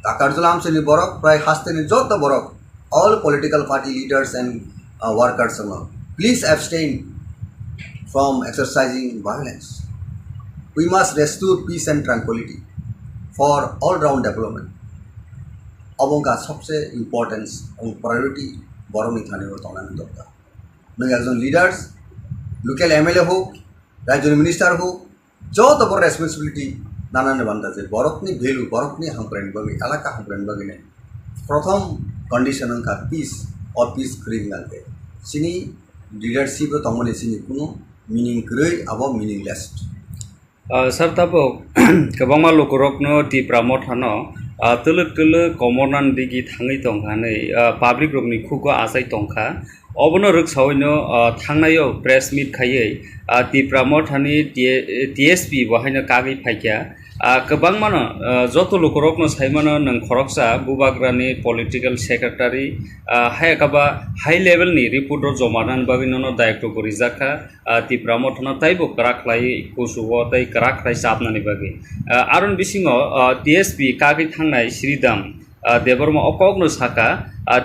ताकारजला हामसेनि बरक प्राय हास्तेनि जत बरक all political party leaders and workers please abstain from exercising violence. We must restore peace and tranquility for all round development. अबंका सबसे इम्पोर्टेंस और प्रायोरिटी बरनी थाने तंगानी दरकार नों एकजन लिडार्स लोकल एमएलए हो राज्य मिनिस्टार हो जत बड़ रेसपन्सिबिलिटी नानान बान्दा जे बरकनी भेलु बरकनी हामप्रेन बगे एलाका हामप्रेन बगे ने प्रथम कंडीशन का पीस और पीस क्रिंगालके सिनी लीडरशिप तंगने सिनी कुनो मीनिंग क्रै अब मीनिंगलेस सर तबो गोबांमा लकरकनो टिप्रा मथानो तलक तलक कमरनान दिगि थाङै तंखानै पाब्लिक रकनि खुगो आसाय तंखा अबनो रोगसावैनो थांनायाव प्रेस मिट खायै टिप्रा मथानि टीएसपी बहायनो कागै फायखा गोबां मानो जत लकरकनो सायमानो नों खरकसा बुबाग्रानि पलिटिकल सेक्रेटारि हायकाबा हाई लेवलनि रिपोर्ट जमानान बागिनो दायित्व गरिजाखा टिप्रा मथानो ताइबो कराखलाय कुसुबो ताइ कराखलाय साबनानि बागि आरन बिसिङो टीएसपी कागै थांनाय श्रीदाम देबरमा अकगनो साखा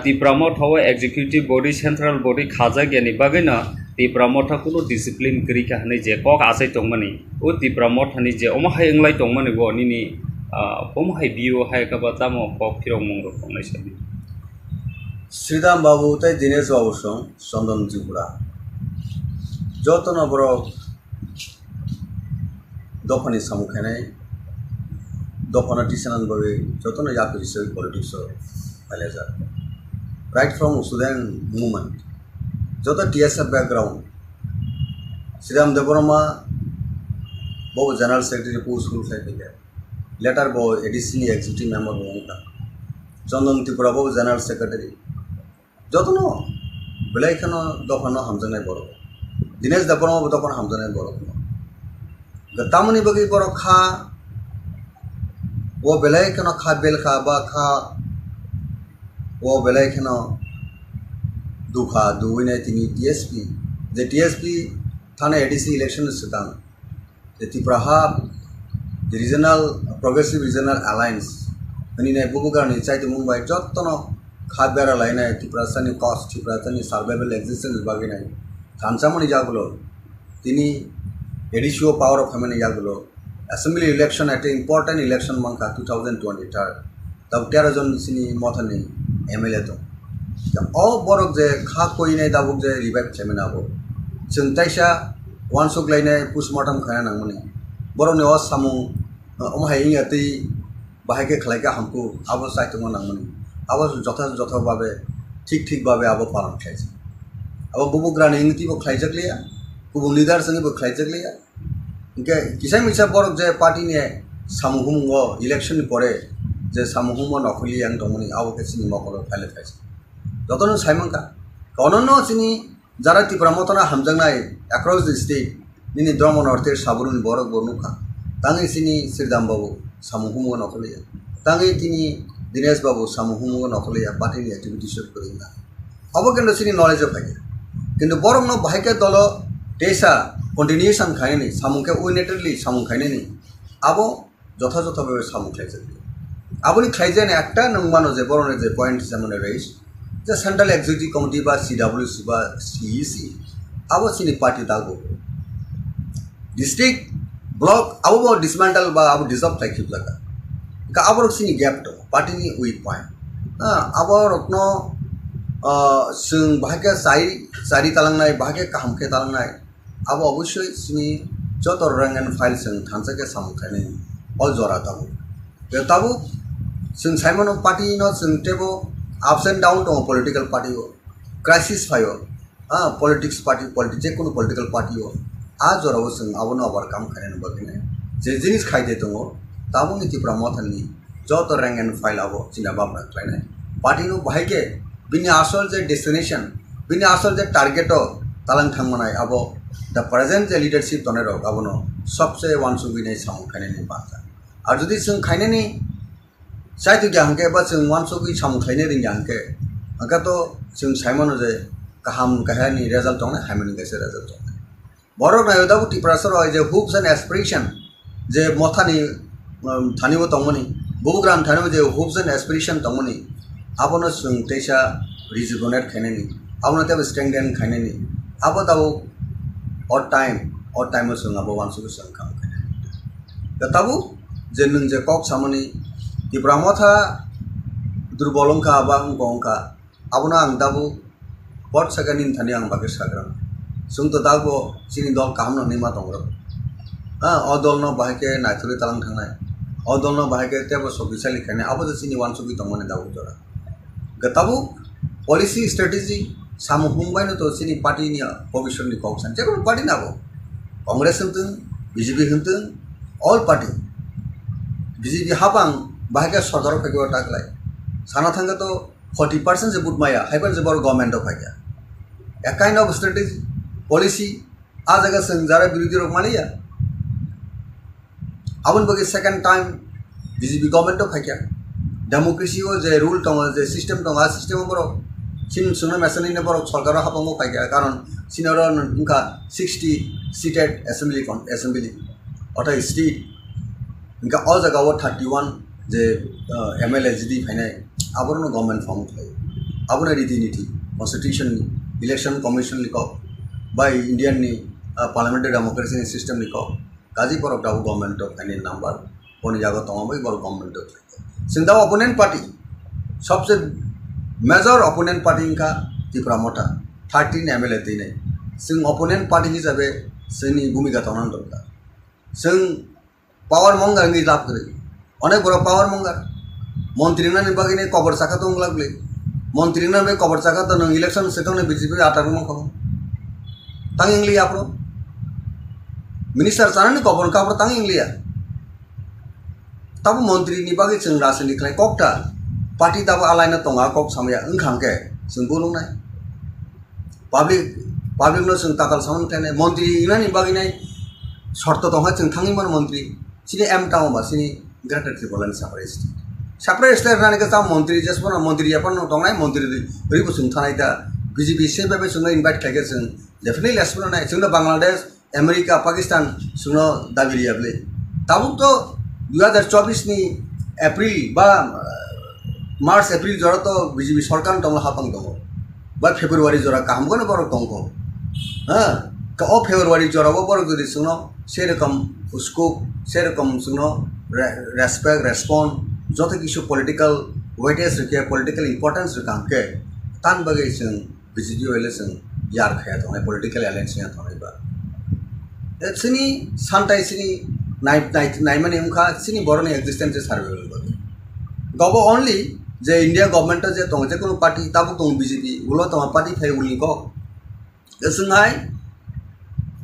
Tipra मथाव executive body central body खाजा गियानि बागैनो टिप्रा मथा कुनो डिसिप्लिन गरीका हनै जे कक आसाय तंगमानि ओ टिप्रा मथानि जे अमहाय इंलाय तंगमानि बो निनि अमहाय बियो हाय काबा तामो कक फिरौ मंगो तंनाय साबि श्रीदाम बाबू तै दिनेश बाबू सं चंदन त्रिपुरा जतन बर दफानि सामुखानाय दफाना टिसानान बगे जतन यापि रिसर्च पॉलिटिक्स फाइलेजा राइट फ्रॉम स्टूडेंट मूवमेंट जत टीएसएफ बैकग्राउंड श्रीराम देबरमा बहु जनरल सेक्रेटरी पोस्ट फुल फाइल लेटर बहु एडिशनल एग्जीक्यूटिव मेंबर बहु चंदन त्रिपुरा बहु जनरल सेक्रेटरी जतन बेलायखानो दफानो हामजनाय बर दिनेश देबरमा दफान हामजनाय बर गतामनि बगे बर खा वो बेलायखानो खा बेलखा बा खा वो बेलायखानो दुखा दुविने तिनी टीएसपी जे टीएसपी थाने एडीसी इलेक्शन सिदां जे तिप्राहा रीजनल प्रोग्रेसिव रीजनल अलायंस हनिने बुबुगारनि चाइते मुंबाइ जत्तनो खाबेरा लायनाय तिप्रासानि कस्ट तिप्रासानि सर्वाइवल एक्जिस्टेंस बागिनाय थानसामनि जागुलो तिनी एडिशियो पावर ऑफ फेमिनी जागुलो असेंबली इलेक्शन एट इंपॉर्टेंट इलेक्शन मंका 2023 तब 13 जन सिनी मथानि एमएलए तो all borok je kha koine dabuk je revive chemena bo chungtaisa wansuk laine postmortem khana nangmani borok ne samu omhai ingati bahake khlaika hamku abo saitong nangmani abo jotha babe ठीक babe abo palan khaise abo bubugrani ingti bo khlaijakliya kubu leader sangi bo khlaijakliya inke kisai misa borok je party ne samuhumgo election pore je samuhumo nokoli yang tongmani abo kesini mokolo phale khaise जतन साइमंका कननो सिनी जारा टिप्रा मथना हामजंनाय across the state निनि द्रम north साबरुन बरक बरनुखा तांगै सिनी श्रीदाम बाबू सामुहुमो नखलिया तांगै तिनी दिनेश बाबू सामुहुमो नखलिया पार्टीनि एक्टिविटी शुट करिना अब केन सिनी नॉलेज फाइके किंतु बरक न भाइके दल टेसा कंटिन्यूएशन खायनि सामुके उनेटरली सामु खायनि आबो जथा जथा भाबे सामु खायजे आबोनि खायजेन एकटा नंमानो जे बरने जे पॉइंट सामने रेस जे सेंट्रल एग्जीक्यूटिव कमिटी बा सीडब्ल्यूसी बा सीईसी अब सिनी पार्टी दागो डिस्ट्रिक्ट ब्लॉक अब डिसमेंटल बा अब डिसॉल्व थाइखिब जागा का अब सिनी गैप तो पार्टी नि वीक पॉइंट अब रत्न जों भागे सारि तालांनाय भागे कामखे तालांनाय अब अवश्य सिनी जत रैंक एंड फाइल जों थानसाके सामखायनाय अल जरा ताबो ताबो जों साइमन पार्टी न जों Tebo ups and down to political party हो क्राइसिस फायो पॉलिटिक्स पार्टी जे कोनो पॉलिटिकल पार्टी हो आज और जों आबो न ओवरकम खायनो बगिने जे जिनिस खायदे दङ ताबो टिप्रा मथानि जत रैंक एंड फाइल आबो चिना बाबना खायनाय पार्टी नु बाहाय के बिनि आसल जे डेस्टिनेशन बिनि आसल जे टारगेटो तालां थांमनाय आबो द प्रेजेंट जे लीडरशिप तने रक आबो नो सबसे वानसुबिनाय सामु खायनायनि बाथा आरो जुदि जों खायनायनि साइतु ग्याहंके बा जों वानसुबि सामु खायनो रिंग्याहंके आंका तो जों सायमनो जे गाहाम गाहायनि रिजाल्ट दंना हायमनि गेसे रिजाल्ट दं बरक नायदाबो टिप्रा सर जे होप्स एंड एस्पिरेशन जे मथानि थानिबो दंमोनि बुग्राम थानिबो जे होप्स एंड एस्पिरेशन दंमोनि आबोनो जों तेसा रिजुनेट खायनायनि आबोनो तेबो स्ट्रेंथेन खायनायनि आबो दाबो और टाइम जों आबो वानसुबि जों खाम खायनायनि दा ताबो जे नों जे कक सामनि टिप्रा मथा दुर्बलंका बा अंका आबोनो आं दाबो बट सेकेंड थानि आं बाके साग्राम जों तो दाबो सिनि दल काम ननि मा दंरो अ दल न बाहायके नायथुरि तालां थांनाय अ दल न बाहायके तेबो सबिसालि खायनाय आबो जे सिनि वानसुबि दंमोन दाबो जरा गताबो पॉलिसी स्ट्रेटेजी सामु हुंबाय न तो सिनि पार्टी नि भविष्य नि कक सान जेबो पार्टी नाबो कांग्रेस होनथों बीजेपी होनथों ऑल पार्टी बीजेपी हाबां बाहायके सरकार फैगो टाकलाय साना थांगा तो 40% से बुट माया हाइपर जबर गवर्नमेंट ऑफ आया a kind of strategy policy आ जगह संग जारा विरोधी रोक मालिया अबन बगे second time BJP government of आया डेमोक्रेसी वो जे रूल दं जे सिस्टम दं आ सिस्टम बरो सिन सुनो मेसनी ने बरो सरकार हाबांगो फाइया कारण सिनर उनका 60 सीटेड असेंबली अथा स्टेट उनका अ जगह वो 31 जे एमएलए जिदी फाइनाय आबरनो गवर्नमेंट फॉर्म खाय आबनो रीति-नीति कॉन्स्टिट्यूशन इलेक्शन कमिशन लिखो बाय इंडियन नि पार्लियामेंट्री डेमोक्रेसी सिस्टम लिखो गाजी पर दाव गवर्नमेंट ऑफ फाइनाल नंबर कोन जागो तंग बाय बर गवर्नमेंट ऑफ सिंदा ओपोनेंट पार्टी सबसे मेजर ओपोनेंट पार्टी इनका टिप्रा मोटा 13 एमएलए दिनै जों ओपोनेंट पार्टी हिसाबै जोंनि भूमिका तंनां दरकार जों पावर मंगार नि लाभ करे अनेक बड़ पावर मंगार मंत्री ना निबागिने कबर साखा तो लागले मंत्री ना बे कबर साखा तो इलेक्शन सेकंड बीजेपी आटार म खबर तंग इंग्लिया आपरो मिनिस्टर साना नि कबर का तंग इंग्लिया तब मंत्री निबागे जों राजनीति खाय ककटा पार्टी तब आलायना तंगा कक सामया ओंखांके जों बुलुंनाय पाब्लिक नो जों ताकाल सामन खायनाय मंत्री इना निबागिनाय शर्त दंहा जों थांगिमोन मंत्री सिनि एम टाउ बा सिनि ग्रेटर त्रिपुरा साप्राइज स्टेट रानी का मंत्री जसपन मंत्री अपन दंनाय मंत्री रिबो जों थानाय दा बीजेपी से बेबे जों इनवाइट खायगे जों डेफिनेटली एसपन नाय जों बांग्लादेश अमेरिका पाकिस्तान जों दाबिरियाबले ताबो तो 2024 नि एप्रिल बा मार्च एप्रिल जरा तो बीजेपी सरकार दंग हापां दंग बा फेब्रुवारी जरा कामगोन बर दंग हां का ओ फेब्रुवारी जरा बर जदि जों से रकम उसको से रकम जों रेस्पेक्ट रेस्पॉन्ड जो किसी पॉलिटिकल वेटेज रखे पॉलिटिकल इंपॉर्टेंस रखा के तान बगे जों बीजेपी वाले जों यार खाया थानाय पॉलिटिकल एलायंस या थानाय बा सिनि सानथाय सिनि नाय माने उनका सिनि बरनि एक्जिस्टेंस सार्वेबल बगे गबो ओनली जे इंडिया गवर्नमेंट जे दं जे कोनो पार्टी ताबो दं बीजेपी उलो तमा पार्टी फाय उलि को जोंहाय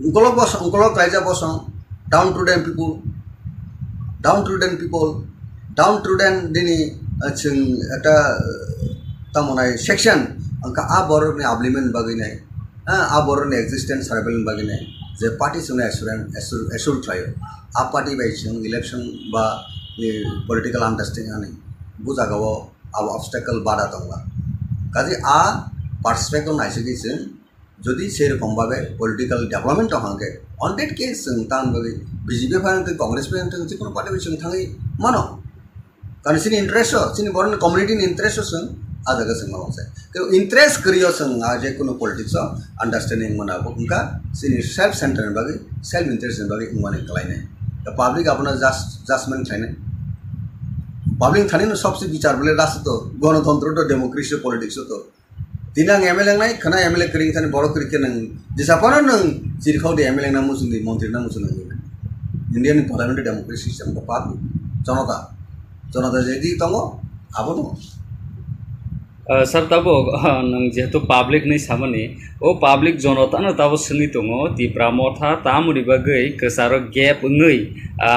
उगलक रायजा बस डाउन टू देन दिनी जों एटा तमनाय सेक्शन अंका आ बरनि आब्लिमेंट बागिनाय आ बरनि एक्जिस्टेंस सार्वेबल बागिनाय जे पार्टी जों एसुर ट्रायो आ पार्टी बाय जों इलेक्शन बा पॉलिटिकल अंडरस्टैंडिंग आनी बुजागाव आ ऑब्स्टेकल बाधा दंला काजे आ पर्सपेक्टिव नायसगै जों जदि से रकम भावे पॉलिटिकल डेवलपमेंट हांगे ऑन दैट केस जों तान बगे बीजेपी फांते कांग्रेस फांते जिकुनु पार्टी जों थाङै मानो कारण सिनि इंटरेस्ट सिनि बरन कम्युनिटी नि इंटरेस्ट जों आ जगह जों मावसे कि इंटरेस्ट करियो जों आ जे कुनु पॉलिटिक्स अंडरस्टैंडिंग मनाबो उनका सिनि सेल्फ सेंटर बागे सेल्फ इंटरेस्ट बागे उमाने कलायने द पब्लिक अपना जजमेंट थायने पब्लिक थाने सबसे विचार बोले राष्ट्र तो गणतंत्र तो डेमोक्रेसी पॉलिटिक्स तो दिनां एमएलए नाय खना एमएलए करिं थाने बर करिके नों दिसापानो नों जिरखाव दे एमएलए ना मुसुनि मंत्री ना मुसुनि इंडियन पार्लियामेंट डेमोक्रेसी सिस्टम को पब्लिक जनता जेदी तंगो आबो दं सर तबो नों जेहेतु पब्लिक नि सामने ओ पब्लिक जनता न तबो सनि दङ टिप्रा मथा तामुरि बागै कसारो गैप नै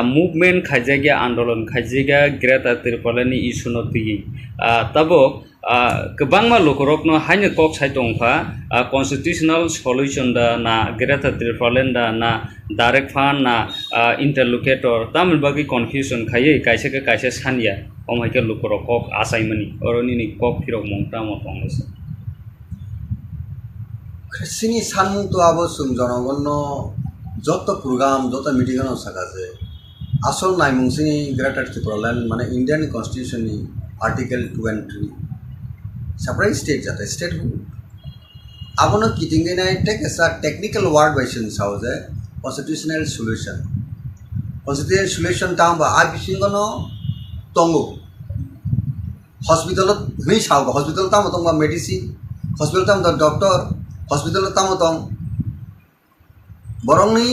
मूवमेंट खाइजागा आंदोलन खाइजागा ग्रेटर त्रिपुरानि इशु न ति तबो गोबांमा लुखरकनो हायनो कक साइ दंफा कन्स्टिट्यूशनल सल्यूशन दा ना ग्रेटर त्रिपुरालेण्ड दा ना डाइरेक्ट फान ना इंटरलोकेटर तामिल बागै कन्फ्यूजन खायै कायसे सानिया अमायके लुखरक कक आसाइमनि अरनिनि कक फिरक मंगता मतंगस Sini sanmung to abo sum janagonno joto program joto meeting ano sakaje asol naimung sini greater Tipuraland mane Indian Constitution ni Article 2 and 3 separate state jata state abono kitinge nai take as a technical word by sin sauze constitutional solution tamba abisingono tongo hospital ni sauga hospital tamo tonga medicine hospital tamo doctor hospital tamo tong borong ni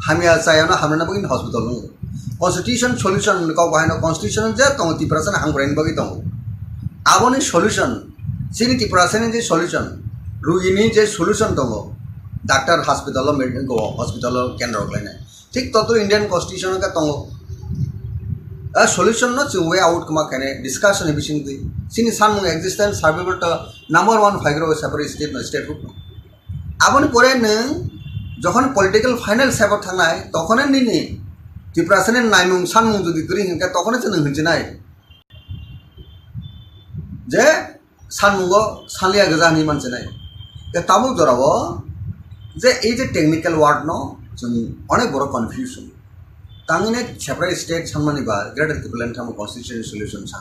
hamia sayana hamna bagin hospital no constitution solution ko bahino constitution je tong Tipura san hangbrain bagi tong aboni solution sini Tipura san je solution rugini je solution tong doctor hospital medical go hospital kendra klane ঠিক তত Indian constitution ka tong a solution no chu way out kama kane discussion ebising di sini san existence survival to number 1 figure separate state no state group aboni pore nang যখন political final সেবর থানায় তখন নিনি ত্রিপুরাসনের নাইমুং সানমুং যদি করি হিংকা তখন নং হিংছে নাই যে সানমুঙ্গ সানলিয়া গজানি মানছে নাই তাবুক জরাবো যে এই যে টেকনিক্যাল ওয়ার্ড ন जों অনেক বড় কনফিউশন তাঙ্গিনে সেপারেট স্টেট সানমানিবা গ্রেটার ত্রিপুরাল্যান্ড থাম কনস্টিটিউশন সলিউশন सा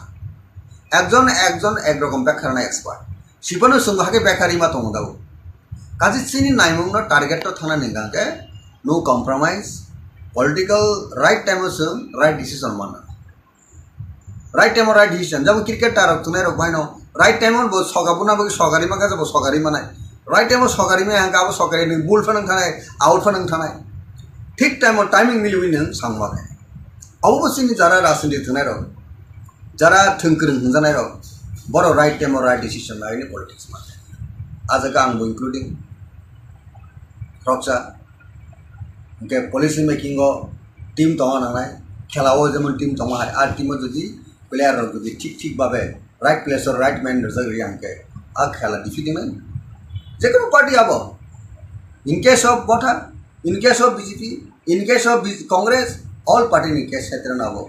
একজন একরকম ব্যাখ্যা না এক্সপার্ট সিপনো সঙ্গে ব্যাখ্যারি মা তং দাও কাজে চিনি নাইমুংনো টার্গেট তো থানা নিগাকে no compromise political right time সং রাইট ডিসিশন মানা রাইট টাইম রাইট ডিসিশন যেমন ক্রিকেট টারক তুনে রক বাইনো রাইট টাইম বো সগাপুনা বো সগারি মাকা যাবো সগারি মানায় রাইট টাইম সগারি মে হাঙ্কা আবো সগারি নি বুল ফানাং থানায় আউট ফানাং থানায় ঠিক টাইম টাইমিং মিলিবি নং সাংমাকে অবশ্যই যারা রাজনীতি থানায় রক যারা থংকরং হজানায় রক বড় রাইট টাইম রাইট ডিসিশন লাইনে পলিটিক্স মাতে আজকে आंबो इंक्लूडिंग रक्षा के पॉलिसी मेकिंग टीम तंगा नांगनाय खेलाओ जेमन टीम तंगा हाय आर टीम जदि प्लेयर जदि ठीक भावे राइट प्लेस और राइट मैन जगरि आंके आ खेला डिफिटिमेन जेकोनो पार्टी आबो इन केस ऑफ मथा in case of BJP in case of Congress all party in case क्षेत्र आबो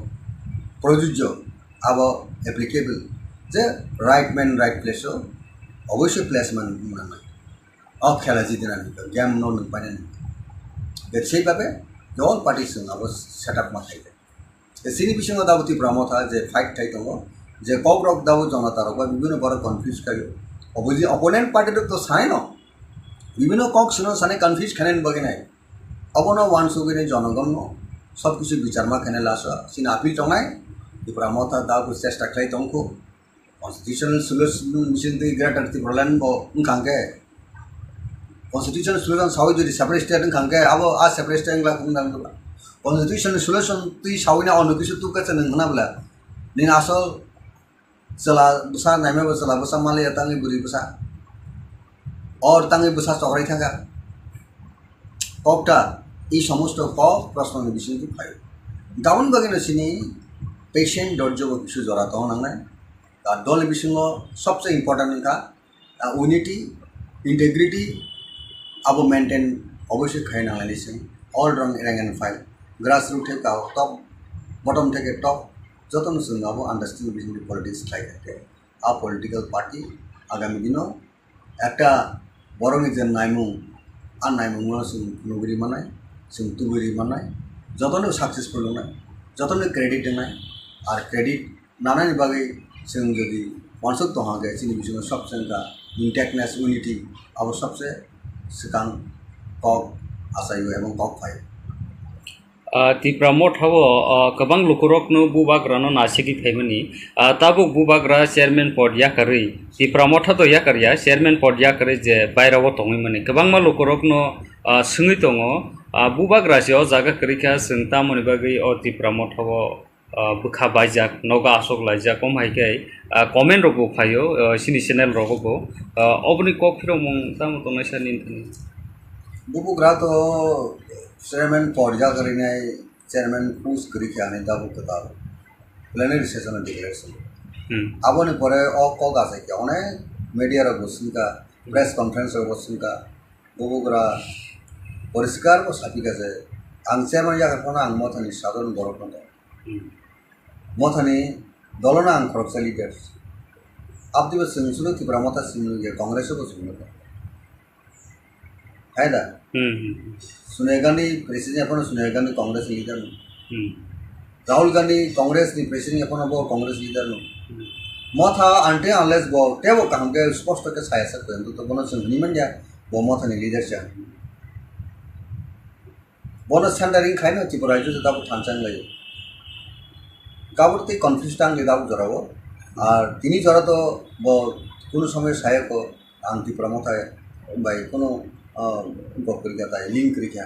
प्रयोज्य आबो एप्लीकेबल जे राइट मैन राइट प्लेस অবশ্যই প্লেসমেন্ট মানে অফ খেলা জিতে না গেম নন পানে সেইভাবে অল পার্টি সঙ্গে আবার সেট আপ মাথাইবে সিনি বিসঙ্গ দাবো ত্রিপুরা মথা যে ফাইট থাই দङ যে ককরক দাবো জনতারক বা বিভিন্ন বড় কনফিউজ খাইও অবজি অপোনেন্ট পার্টির তো সাই ন বিভিন্ন কক শুনো সানে কনফিউজ খানেন বগে নাই অবন ওয়ান সুবিনে জনগণ সব কিছু বিচার মা খানে লাস সিন আপিল টঙাই ত্রিপুরা মথা দাবো চেষ্টা খাই দংখো constitutional solution mission the greater Tipuraland bo ngangke constitutional solution sawi jodi separate state ngangke abo a separate state la kungdang la constitutional solution tui sawina onu kisu tu ka chen ngna bla nin asol sala busa naime bo sala busa male tangi buri busa or tangi busa chokrai thanga kokta এই সমস্ত cock প্রশ্ন বিষয় কি পাই দাউন বাগিনো সিনি patient দর্জব কিছু জরা তো নাংনাই দল বিসঙ্গ সবচেয়ে ইম্পর্টেন্ট का यूनिटी इंटेग्रिटी अब मेंटेन अवश्य खाई नांगलानि जों ऑल रंग rank and file grass root थे का टॉप बटम थे टॉप जतन जों अब आंडारस्टैंडिंग बिजनेस पॉलिटिक्स खाई थे आ पॉलिटिकल पार्टी आगामी दिनों একটা বড় নিজের নাইমুং আর নাইমুং जों नुगुरि मानाय जों तुगुरि मानाय जतन सक्सेसफुल नाय जतन क्रेडिट नाय और क्रेडिट नानानि बागै जों जदि मानसक दहागे जोंनि बिजों सबसे इंटेक्टनेस यूनिटी अब सबसे सिगां कक आसायो एवं कक phi Tipra mothawo kabang lukurokno bubagrano nasigi phaimani tabuk bubagra chairman pod yakari Tipra motha to yakarya chairman pod yakari je bairawo tongi mani kabangma lukurokno sungui tongo bubagra se o jaga krika singta moni bagi o Tipra mothawo bukha bajak noga asok lajak komhaikai comment rogo phayo sini channel rogo obni kok phiro mong tam to naisa nintani bubugra to chairman porja karine chairman push kari ke ane da bukta plenary session declaration aboni pore o kok ase ke onek media ro bosinka press conference ro bosinka bobugra poriskar ko sapi gase ang chairman ya kana ang mothani sadon borok no mothani dolona ang korupsa leaders abdi ba sunu Tipra Motha sunu ge congress ko sunu hai da sunegani president apana sunegani congress leader no Rahul Gandhi Congress ni president apana bo Congress leader no Motha ante unless bo tebo kaham ke sposto ke saya sa ko to bono sun ni man ya bo Motha ni leader cha bono sandering khai no Tipra ju da bu thanchang lai কাবুরতে confuse টাং লিদাবু জরাবো আর তিনি জরা তো কোনো সময় সাহেব আং Tipra Motha বাই কোনো গকরিকা তাই লিঙ্ক রিখা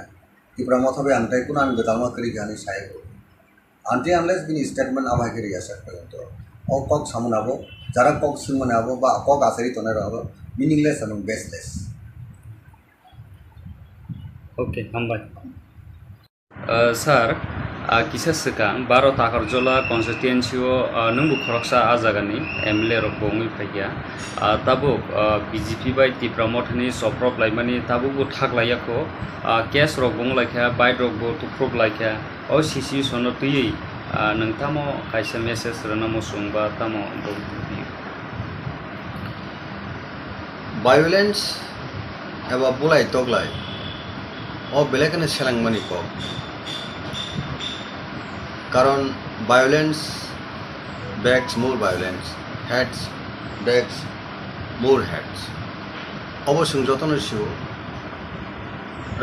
Tipra Motha বে আংটাই কোনো আং গদালমা করিকা নি সাহেব আনটি আনলেস বিনি স্টেটমেন্ট আবাই করি আসা তো ও কক সামনাবো যারা কক সিমনাবো বা কক আসারি তনে রাবো মিনিংলেস এবং বেসলেস ওকে হামবাই sir kisah sekang baro Takarjala Constituency nunggu khoroksa ajagani MLA rok bongi phaiya tabuk BJP bai Tipra Motha ni Choproklaimani tabuk bu thaklaya ko case rok bong laikha bai rok bu tukrok laikha o sisi sono tui nangtamo kaisa message rana mosung ba tamo violence eba bulai toglai o belekane selangmani ko কারণ violence begs more violence heads begs more heads অবশ্যই যতন শিব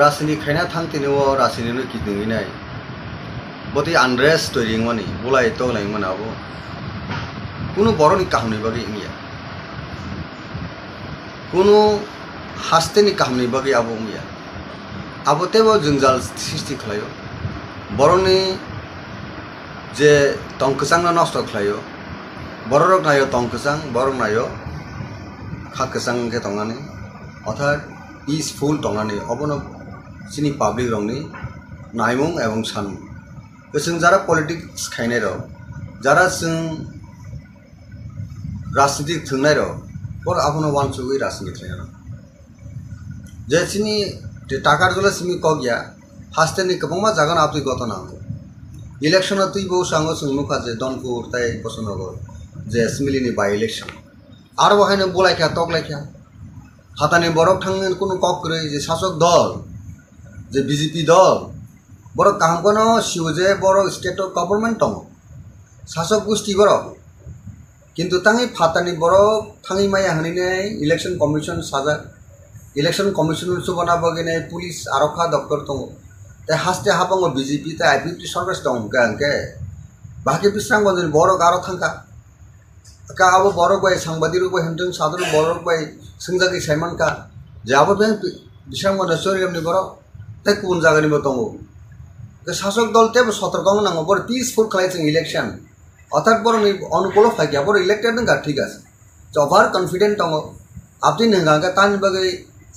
রাজনীতি খাইনা থাংতেনেও রাজনীতিनो কিদुङै नाय বতি unrest তৈরিংমানি বলাই তগলাইংমান আবো কোনো বড়নি কাহামনি বাকি ইংয়া কোনো হাসতেনি কাহামনি বাকি আবো ইংয়া আবতেবো জঞ্জাল সৃষ্টি খালাयो বড়নি যে তংকসাং নষ্ট খালাयो বড়রক নাयो তংকসাং বড়রক নাयो খাকসাং কে তংনানি অর্থাৎ পিসফুল তংনানি অবনো সিনি পাবলিক রংনি নাইমুং এবং সানমুং जों যারা পলিটিক্স খাইনাই রক যারা जों রাজনীতি থংনাই রক পর আপনো ওয়ানসুগৈ রাজনীতি খাইনা যে সিনি Takarjala সিমি কগিয়া হাস্তেনি কবংমা জাগান আপনি গতনা ইলেকশন তুই বউ সাঙ্গ সুনুখা যে দনপুর তাই পছন্দ কর যে এসেম্বলিনি বাই ইলেকশন আর বাহাইনো বলাইখা তকলাইখা হাতানি বরক থাঙ্গেন কোনো কক করে যে শাসক দল যে বিজেপি দল বড় কাহামকনো শিও যে বড় স্টেট গভর্নমেন্ট দङ শাসক গোষ্ঠী বড় কিন্তু তাঙি ফাতানি বড় থাঙি মায়া হানিনে ইলেকশন কমিশন সাজা ইলেকশন কমিশন সুবনা বগিনে পুলিশ আরক্ষা দপ্তর দङ তাই হাসতে হাবাঙ্গ বিজেপি তাই আইপিপি সরকার দङ গাঙ্কে বাকি বিস্রাঙ্গন বড় গারো থাঙ্কা কা আবো বড় বাই সাংবাদিক বাই হেমতং সাধারণ বড় বাই সিংজাগি সাইমান কা যে আবো বেং বিস্রাঙ্গন সরিয়ামনি বড় তাই কোন জায়গানি দङ শাসক দল তেব সতর্ক নাঙ্গ বড় পিসফুল খালাইছেন ইলেকশন অর্থাৎ বড় অনুকূল ফাইকিয়া বড় ইলেক্টেড নঙ্গা ঠিক আছে ওভার কনফিডেন্ট দङ আপনি নঙ্গা তানি বাগৈ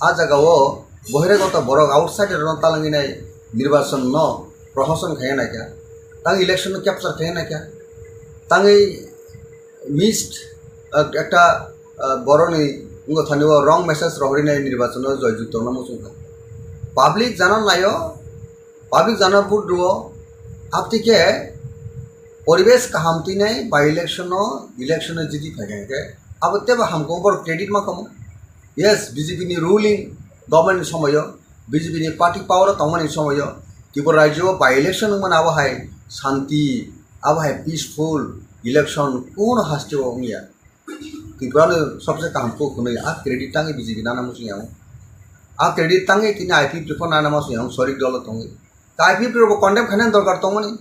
আ জায়গাও বহিরাগত বড় আউটসাইড তালাঙ্গি নাই নির্বাচন ন প্রশাসন খাইয়া নাইকা তাং ইলেকশন ক্যাপচার খাইয়া নাইকা তাং এই মিসড একটা বড়নি থানিও রং মেসেজ রহরিনাই নির্বাচন জয়যুক্ত নমসুখা পাবলিক জানান নাইও পাবলিক জানার পুরো আপনি কে পরিবেশ কাহামতি নাই বা ইলেকশনে জিতি থাকে अब तेब हमको बड़ क्रेडिट मा कम यस बीजेपी नि रूलिंग गवर्नमेंट समय बीजेपी नि पार्टी पावर तमनि समय त्रिपुरा राज्य बाय इलेक्शन मन अब हाय शांति अब हाय पीसफुल इलेक्शन कोन हास्ते ओंगिया त्रिपुरा सबसे काम को कुनै आ क्रेडिट तांगे बीजेपी नाना मुसियां आ क्रेडिट तांगे तिनि आईपीपी को नाना मुसियां सरिक दल तंगे आईपीपी रो कन्डेम खाने दरकार तमनि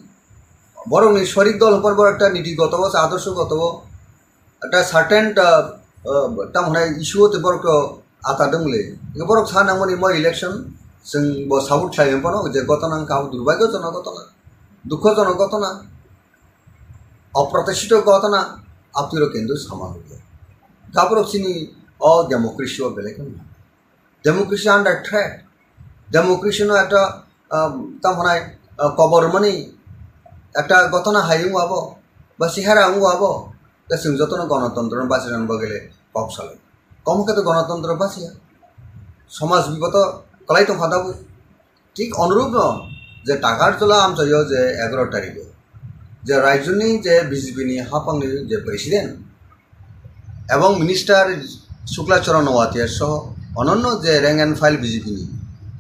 बरं सरिक दल पर बड़ একটা নীতিগত আদর্শগত একটা সার্টেন তামনে ইস্যুতে বড় আতা দংলে বড় সানামনি ম ইলেকশন जों সাপোর্ট খাইম পনো যে ঘটনা কাউ দুর্ভাগ্যজনক ঘটনা দুঃখজনক ঘটনা অপ্রত্যাশিত ঘটনা আপনারা কিন্তু সামাল তারপর চিনি অ ডেমোক্রেসি ও বেলেগ ডেমোক্রেসি আন্ডার থ্রেট ডেমোক্রেসি একটা তামনে কবর মানে একটা ঘটনা হাইং হব বা সিহারা হব जों जतन गणतंत्र बाँचिनानै बगेले कक साले कमके तो गणतंत्र बाँचिया समाज विगत कलाई तो खादाबो ठीक अनुरूप न जे टाकारजला आमचायो जे 11 तारिखे जे राज्यनि जे बिजेपिनि हाफांनि जे प्रेसिडेंट एवं मिनिस्टार शुक्लाचरण नवातिया सह अन्य जे रैंक एंड फाइल बिजेपिनि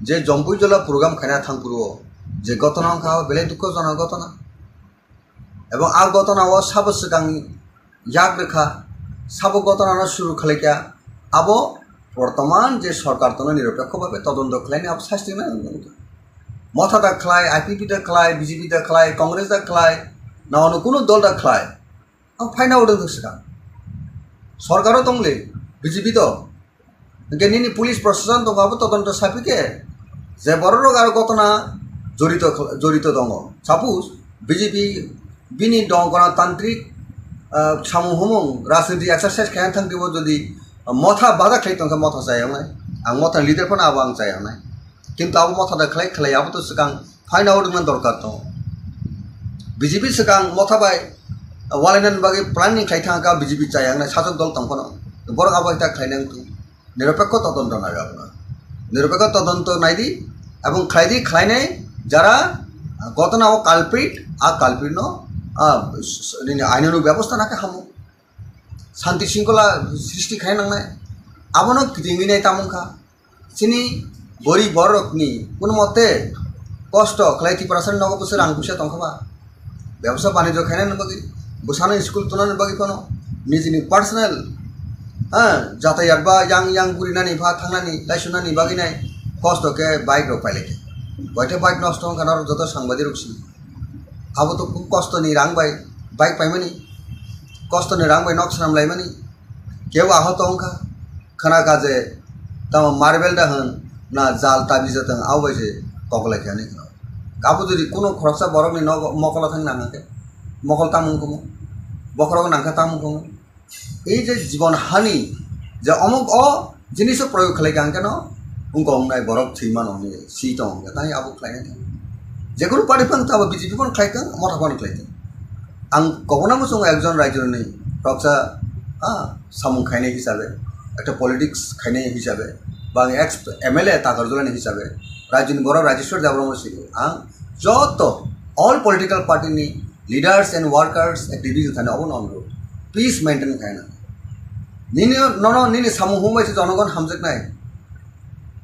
जे जम्पुजला प्रोग्राम खाना थांपुरो जे घटना खा बेले दुखजनक घटना एवं आ घटना साबो सिगां याग रेखा साबो घटना शुरू खालायका अब बर्तमान जे सरकार तो निरपेक्ष भावे तदন্ত खालायनो अब शास्ति ना मथा दा खालाय आईपीपी दा खालाय बीजेपी दा खालाय कांग्रेस दा खालाय ना अন্য কোনো दल दा खालाय आं फाइना उदों सिगां सरकारो दंले बीजेपी तो गेनिनि पुलिस प्रशासन दंबाबो तदন্ত साफिके जे बररक आरो घटना जड़ित दङ सापोज बीजेपी बिनि दं गणतान्त्रिक सामूहमों राजनीति एक्सारसाइज खायनो थांदोंबो जुदि मथा बाधा खालायदों मथा जायावनाय आं मथा लिडारफोरनो आबो आं जायावनाय किन्तु आबो मथा दा खालायाबो तो सिगां फाइन आउटमेन्ट दरकार दं बीजेपी सिगां मथा बाय वालायनानै बागै प्लानिं खालायथांगा बीजेपी जायावनाय साजक दल दंफोनो बरक आबो इता खालायनांगौ निरपेक्ष तदন্ত नागाबना निरपेक्ष तदন্ত नायदि एवं खालायनाय যারা ঘটনা ও কালপ্রিট आ कालप्रिट आइनानु व्यवस्था नाके हामो शांति शृंखला सृष्टि खायनांनाय आबनो गिदिंगिनाय तामुखा सिनि बरि बरकनि कुन मते कष्ट खालायति प्रासन नगो बोसोर आं फैसा दंखाबा व्यवसाय बाणिज्य खायनाय बगै बोसानो स्कुल तुनानै बगै कोनो निजिनि पार्सनेल जातायात बा yang बुरिनानै भा थांनानै लाइसुनानै बागैनाय कष्ट के बाइक रो पाइलेके बयटे बाइक नष्ट होना जत सांबादिक रुखी अब तो खूब कष्ट नहीं रांग बाइक पाइमानी कष्ट नहीं रांग नक साम लाइमानी केव आहत होंखा खाना काजे तम मार्बेल दा होन ना जाल ताबी जतन आवबाइसे ककलाय खाने अब जुदि कोनो खरसा बरकनि न मकला थांग नांगाके मकल तामुंखौ बखरक नांखा तामुंखौ এই যে জীবন हानि जे अमुक जिनिस प्रयोग खालायगां केन उनको हमनाय बरक थैमान हमने सीट हमने ताई अब खालायनाय जेकुनु पार्टी फं तब बीजेपी फं खालायथों मथा फं खालायथों आं गबनांगौ समाव एकजन रायजोनि रक्षा सामुं खायनाय हिसाबै एक पलिटिक्स खायनाय हिसाबै बा एक्स एमएलए ताकारजलानि हिसाबै राज्यनि बर राजेश्वर देबरमा सिगो आं जत all political party leaders and workers activities थाने अब अनुरोध पीस मेंटेन खायना निनी सामुं हमबायसो जनगण हामजोगनाय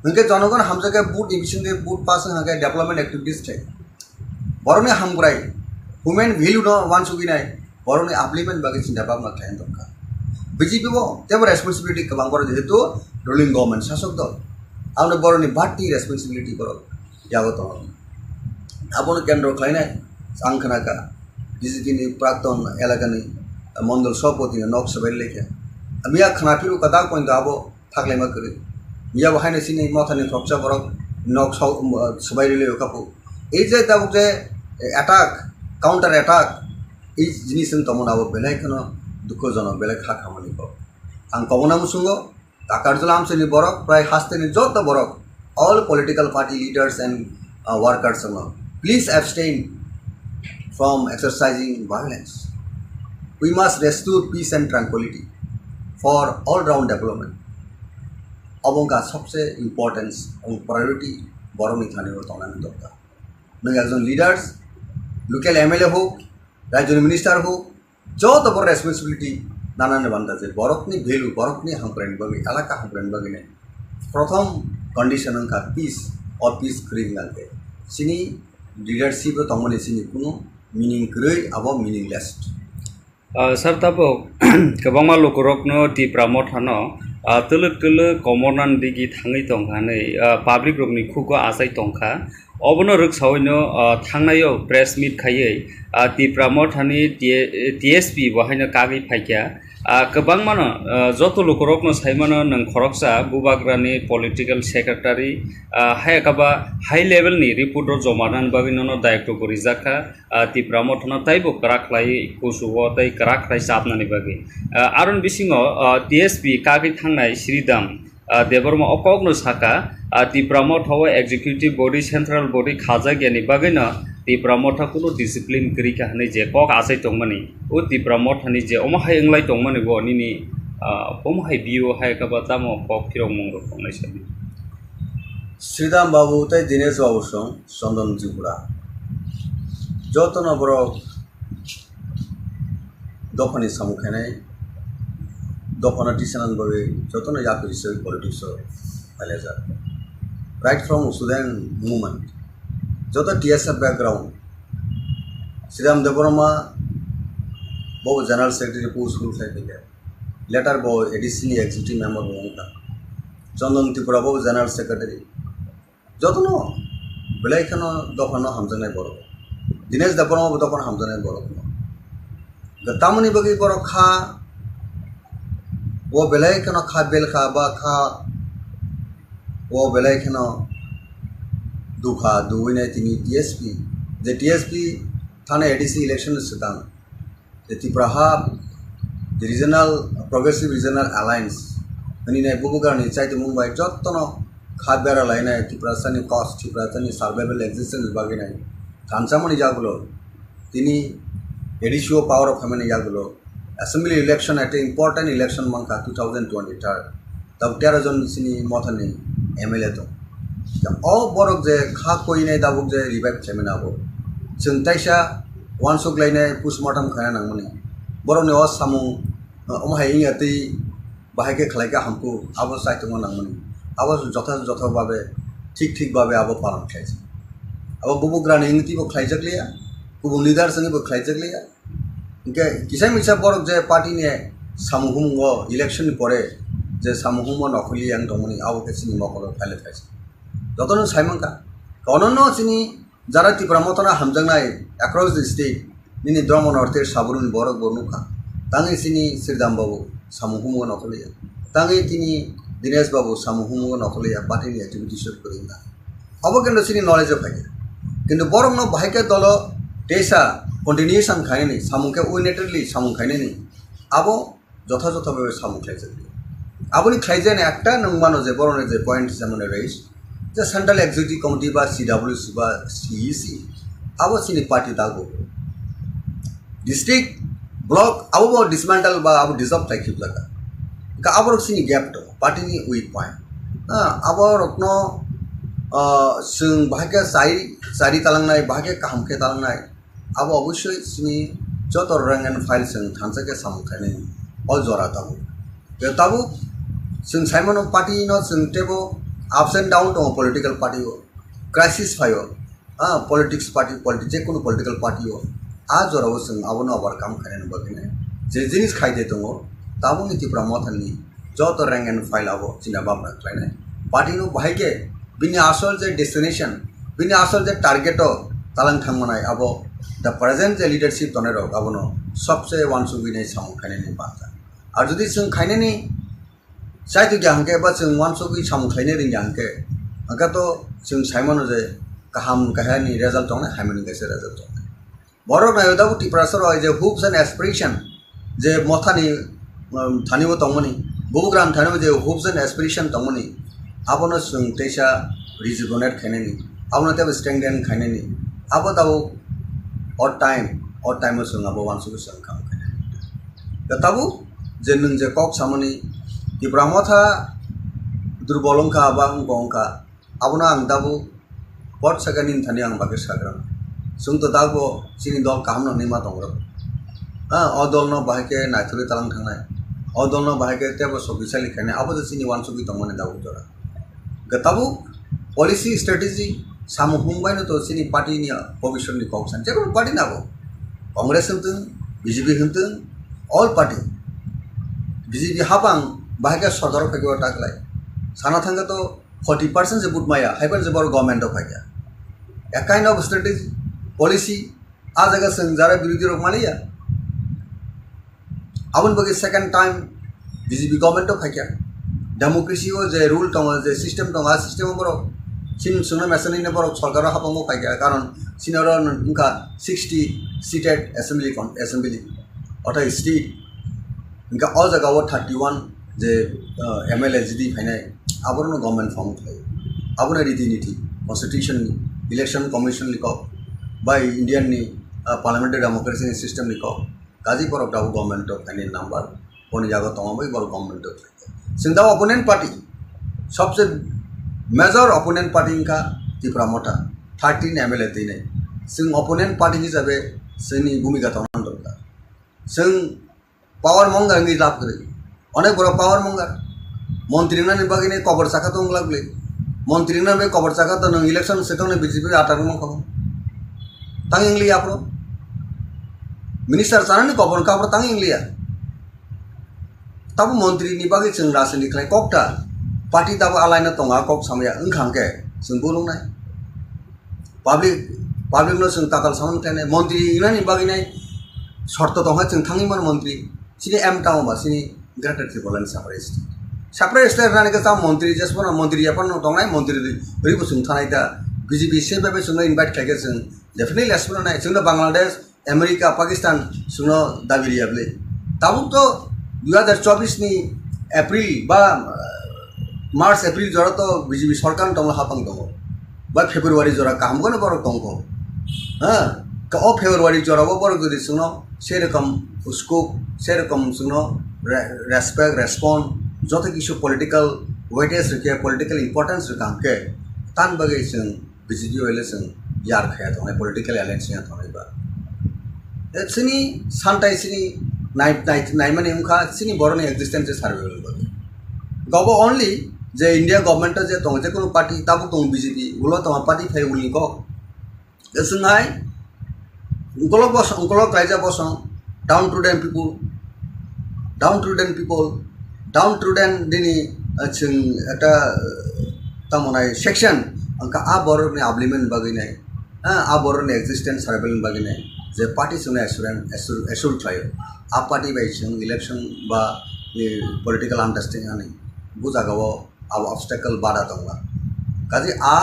उनके जनगण हामजोगे बुट डिविजन के बुट पास हागे डेवलपमेंट एक्टिविटीज थे बरने हामग्राय ह्यूमन वैल्यू न वान सुगिनाय बरने आपलिमेंट बागे चिंता भावना थायन दरकार बीजेपी बो जेबो रेसपन्सिबिलिटी गोबां बर जेहेतु रुलिंग गवर्नमेंट शासक दल आउनो बरनि बाटी रेसपन्सिबिलिटी बर याबो दं आबोनो केन्द्र खालायनाय आं खोनाका बीजेपी नि प्राक्तन एलाकानि मंडल सभापति नक सबाय लेखे मिया खानाफिरु कदा पॉइंट आबो थागलायमा करे मिया बहायनो सिनि मथानि थपसा बरक नक सबायले कापु এই যে তাবুক যে অ্যাটাক কাউন্টার অ্যাটাক এই জিনিস তমনাবো বেলাইখানো দুঃখজনক বেলায় খা খামানি পাব आं कबना मुसुंगो ताकारजला आमसेनि बरक प्राय हास्तेनि जत बरक all political party leaders and workers please abstain from exercising violence we must restore peace and tranquillity for all round development अब उनका सबसे इम्पोर्टेंस और प्रायोरिटी बरकनि थानायाव थानानै दरकार नों एकजन लीडार्स लोकल एमएलए हो राज्य मिनिस्टार हो जत बर रेसपन्सिबिलिटी नानान बान्दा जे बरकनि भेलु बरकनि हामग्रायनि बागै एलाका हामग्रायनि बागै प्रथम कंडिशन उनका पीस और पीस खरीदनांगे सिनी लीडरशिप तमने सिनी कुनो मीनिंग गरै अब मीनिंगलेस सर तबो गोबां लोकरकनो टिप्रा मथानो तलक तलक कमरनान दिगि थाङै दंखानै पाब्लिक रकनि खुगो आसाय दंखा अबनो रोगसावैनो थांनायाव प्रेस मीट खायै टिप्रा मथानि टीएसपी बहायनो कागै फायखा गोबां मानो जत लोकरकनो सायमानो नों खरकसा बुबाग्रानि पलिटिकल सेक्रेटारि हायकाबा हाई लेवलनि रिपोर्ट जमानान बागैनो दायित्व गरिजाखा टिप्रा मथानो ताइबो कराखलाय कुसुव ताइ कराखलाय साबनानि बागै आरन बिसिङो टीएसपी कागै थांनाय श्रीदाम देबरमा अकगनो साखा Tipra मथाव executive body central body खाजा गेनि बागैनो Tipra Motha kuno discipline kiri ka hani je kok asai tongmani o Tipra Motha ni je oma hai englai tongmani bo nini oma hai bio hai ka batamo kok kirong mong rok tongnai sabi Shriram বাবু তাই দীনেশ বাবুর সঙ্গ চন্দন ত্রিপুরা যত না বড় দফানি সামুখানে দফানা টিসানান ভাবে যত না জাতীয় হিসেবে পলিটিক্স ফেলে যায় রাইট ফ্রম স্টুডেন্ট মুভমেন্ট যত টিএসএফ ব্যাকগ্রাউন্ড শ্রীরাম দেববর্মা বহু জেনারেল সেক্রেটারি পোস্ট ফুল থেকে লেটার বহু এডিসিনি এক্সিকিউটিভ মেম্বার বহুটা চন্দন ত্রিপুরা বহু জেনারেল সেক্রেটারি যত ন বেলাইখানো দফানো হামজানাই বড় দীনেশ দেববর্মা দফান হামজানাই বড় তামনি বগি বড় খা ও বেলাইখানো খা বেল খা বা খা ও বেলাইখানো দুখা দুইনাই তিনি টিএসপি যে টিএসপি থানা এডিসি ইলেকশন সিদ্ধান্ত যে Tripura hub the regional progressive regional alliance ani nai bubugarni chaite mumbai jottono khadbera lainai Tripura sani cost Tripura sani survival existence bagi nai kanchamani jagulo tini editio power of family jagulo assembly election at important election manka 2023 tab 13 jon sini mothani MLA to all borok je kha koi nai dabuk je revive chairman abo chung taisa wansuk lainai postmortem khana nangmani borok ne os samu omahai ingati bahake khlaika hamku abo saitong nangmani abo jotha bhabe ঠিক ভাবে abo palan khaise abo bubugrani ingti bo khlaijakliya kubu leader sangi bo khlaijakliya inke kisai misa borok je party ne samuhumgo election pore je samuhumo nokoli ang tomoni abo kesini mokolo phale khaise jotono saimanka ononno sini jara Tripura motona hamjangnai across the state nini drama north saburun borok bornuka tangi sini Sridham babu samuhumo nokoliya tangi tini Dinesh babu samuhumo nokoliya party ni activity share koringa abo kendo sini knowledge phage kintu borok no bhaike dolo tesa continuation khaini samuke unitedly samu khaini ni abo jotha bhabe samu khaise aboni khaijene ekta nungmano je borone je point samone raise যে central executive committee বা CWC বা CEC আবো সিনি party দাগো district block আবো dismantle বা আবো ডিসঅফ থাকি লাগা কা আবো সিনি গ্যাপ তো পার্টি নি উইক পয়েন্ট আবো রত্ন जों बाहागे सारि तालांनाय बाहागे काहामखे तालांनाय आबो अबশ্যই सिनि जत रैंक एंड फाइल जों थानसाके सामखायनाय अल जरा ताबो ताबो जों साइमन पार्टी न जों Tebo ups and down dong political party ho crisis phayo politics party je kono political party ho a jorao जों abono overcome khaina bagine je jinis khaide dong tabo ni Tripura mothani jot rank and file abo china babna khlainai party no bahaike bini asol je destination bini asol je target ho talang thangmanai abo the present je leadership tonero abono sabse wansu binai samu khaina ni bata ar jodi जों khaina ni साइतु ग्याहंके बा जों वानसुगि सामुखायनो रिंग्याहंके अंकाथ' जों साइमनो जे गाहाम गाहायनि result दं हाइमनि गासे result दं बर' नायदाबो Tripura सर जे होप्स एंड एस्पिरेशन जे मथानि थानिबो दंमोनि बुबुग्राम थानिबो जे होप्स एंड एस्पिरेशन दंमोनि आबनो जों तेसा रिजुगनेट खायनानि आबनो तेबो स्ट्रेंथेन खायनानि आबो दाबो अड टाइम जों आबो वानसुगि जों खाम खायनानि दा ताबो जे नों जे कक सामनि Tripura Motha durbolongka abang bongka abona ang dabu pot saganin thani ang bage sagram sung to dago sini dol kaham no nima tongro o dol no bahake naithuri talang thangnai o dol no bahake tebo sobisali khane abo sini wan sugi tongmane dabu jora gatabu policy strategy samu humbai no to sini party ni position ni kongsan jero party nabo congress huntun BJP huntun all party BJP habang बाहागे सरकार फैगो टाकलाय साना थांगा तो 40% से बुट माया हाइपर जे बर गवर्नमेंट ऑफ फाइया a kind of strategy policy आ जगह जों जारा बिरोधी रक मालिया आबन बगे second time BJP government of फाइया डेमोक्रेसी ओ जे रूल दं जे सिस्टम दं आ सिस्टम बर सिन सुना मेसनी ने बर सरकार हाबंगो फाइया कारण सिनर उनका 60 सीटेड असेंबली अथा स्टेट उनका अ जगह 31 जे MLA जिदी फाइनाय आबरनो गवर्नमेंट फॉर्म खायो आबनो रीति नीति कॉन्स्टिट्यूशन इलेक्शन कमिशन लिखो by Indian ni parliamentary democracy ni system ni kok kaji porok daw government of any number poni jago tong bai bor government of sing daw opponent party सबसे major opponent party का त्रिपुरा मोटा 13 MLA दिने सिंग opponent party हिसाबे सिंगनी भूमिका तोनान दरकार सिंग power मंगार नि लाभ करे अनेक बड़ा पावर मंगार मंत्री ना निबागी ने कबर साखा तो लागले मंत्री ना बे कबर साखा तो नंग इलेक्शन सेटों ने बीजेपी आटार मंग खबर तंग इंग्ली आपरो मिनिस्टर सारा ने कबर का तंग इंग्ली तब मंत्री निबागी सिंग राजनीति खलाय कोकटा पार्टी तब आलायना तंगा कोक सामया ओंखांके जों बुलुंनाय पाब्लिक नो जों ताकाल सामन थानाय मंत्री इनानि बागिनाय शर्त दंहा जों थाङिमोन मंत्री सिनि एम टाउमा सिनि ग्रेटर त्रिपुरानि साप्राय स्टेट रानि का मंत्री जसपन मंत्री अपन दंनाय मंत्री रिबो जों थानाय दा बीजेपी से बेबे जों इनभाइट खायगे जों डेफिनेटली एसपन नाय जों बांग्लादेश अमेरिका पाकिस्तान जों दाबिरियाबले ताबु तो 2024 नि एप्रिल बा मार्च एप्रिल जरा तो बीजेपी सरकार दंग हापां दंग बा फेब्रुवारी जरा कामगोन बर दंग हां का ओ फेब्रुवारी जरा बर गदि सुनो से रकम उसको से रकम सुनो रेस्पेक्ट रेस्पॉन्ड जत किछु पॉलिटिकल वेटेज रखे पॉलिटिकल इंपोर्टेंस रखां के तान बगे जों बीजेपी वाले जों यार खाया दंग पॉलिटिकल अलायंस या थनैबा सिनि सानटाइ सिनि नाइमानि उखा सिनि बरनि एक्जिस्टेंस सर्वाइवल बगे गबो ओनली जे इंडिया गवर्नमेंट जे दं जे कोनो पार्टी ताबु दं बीजेपी उलो तमा पार्टी फै उलि को जोंहाय उंकलक रायजा बसं down to them people down to them दिनि जों एटा तमनाय सेक्शन अंका आ बरनि आब्लिमेंट बागिनाय आ बरनि एक्जिस्टेंस सर्वाइवल बागिनाय जे पार्टी जों एसुर ट्रायो आ पार्टी बाय जों इलेक्शन बा पॉलिटिकल अंडरस्टैंडिंग आनि बुजागाव आव ऑब्स्टेकल बाधा दंगा काजे आ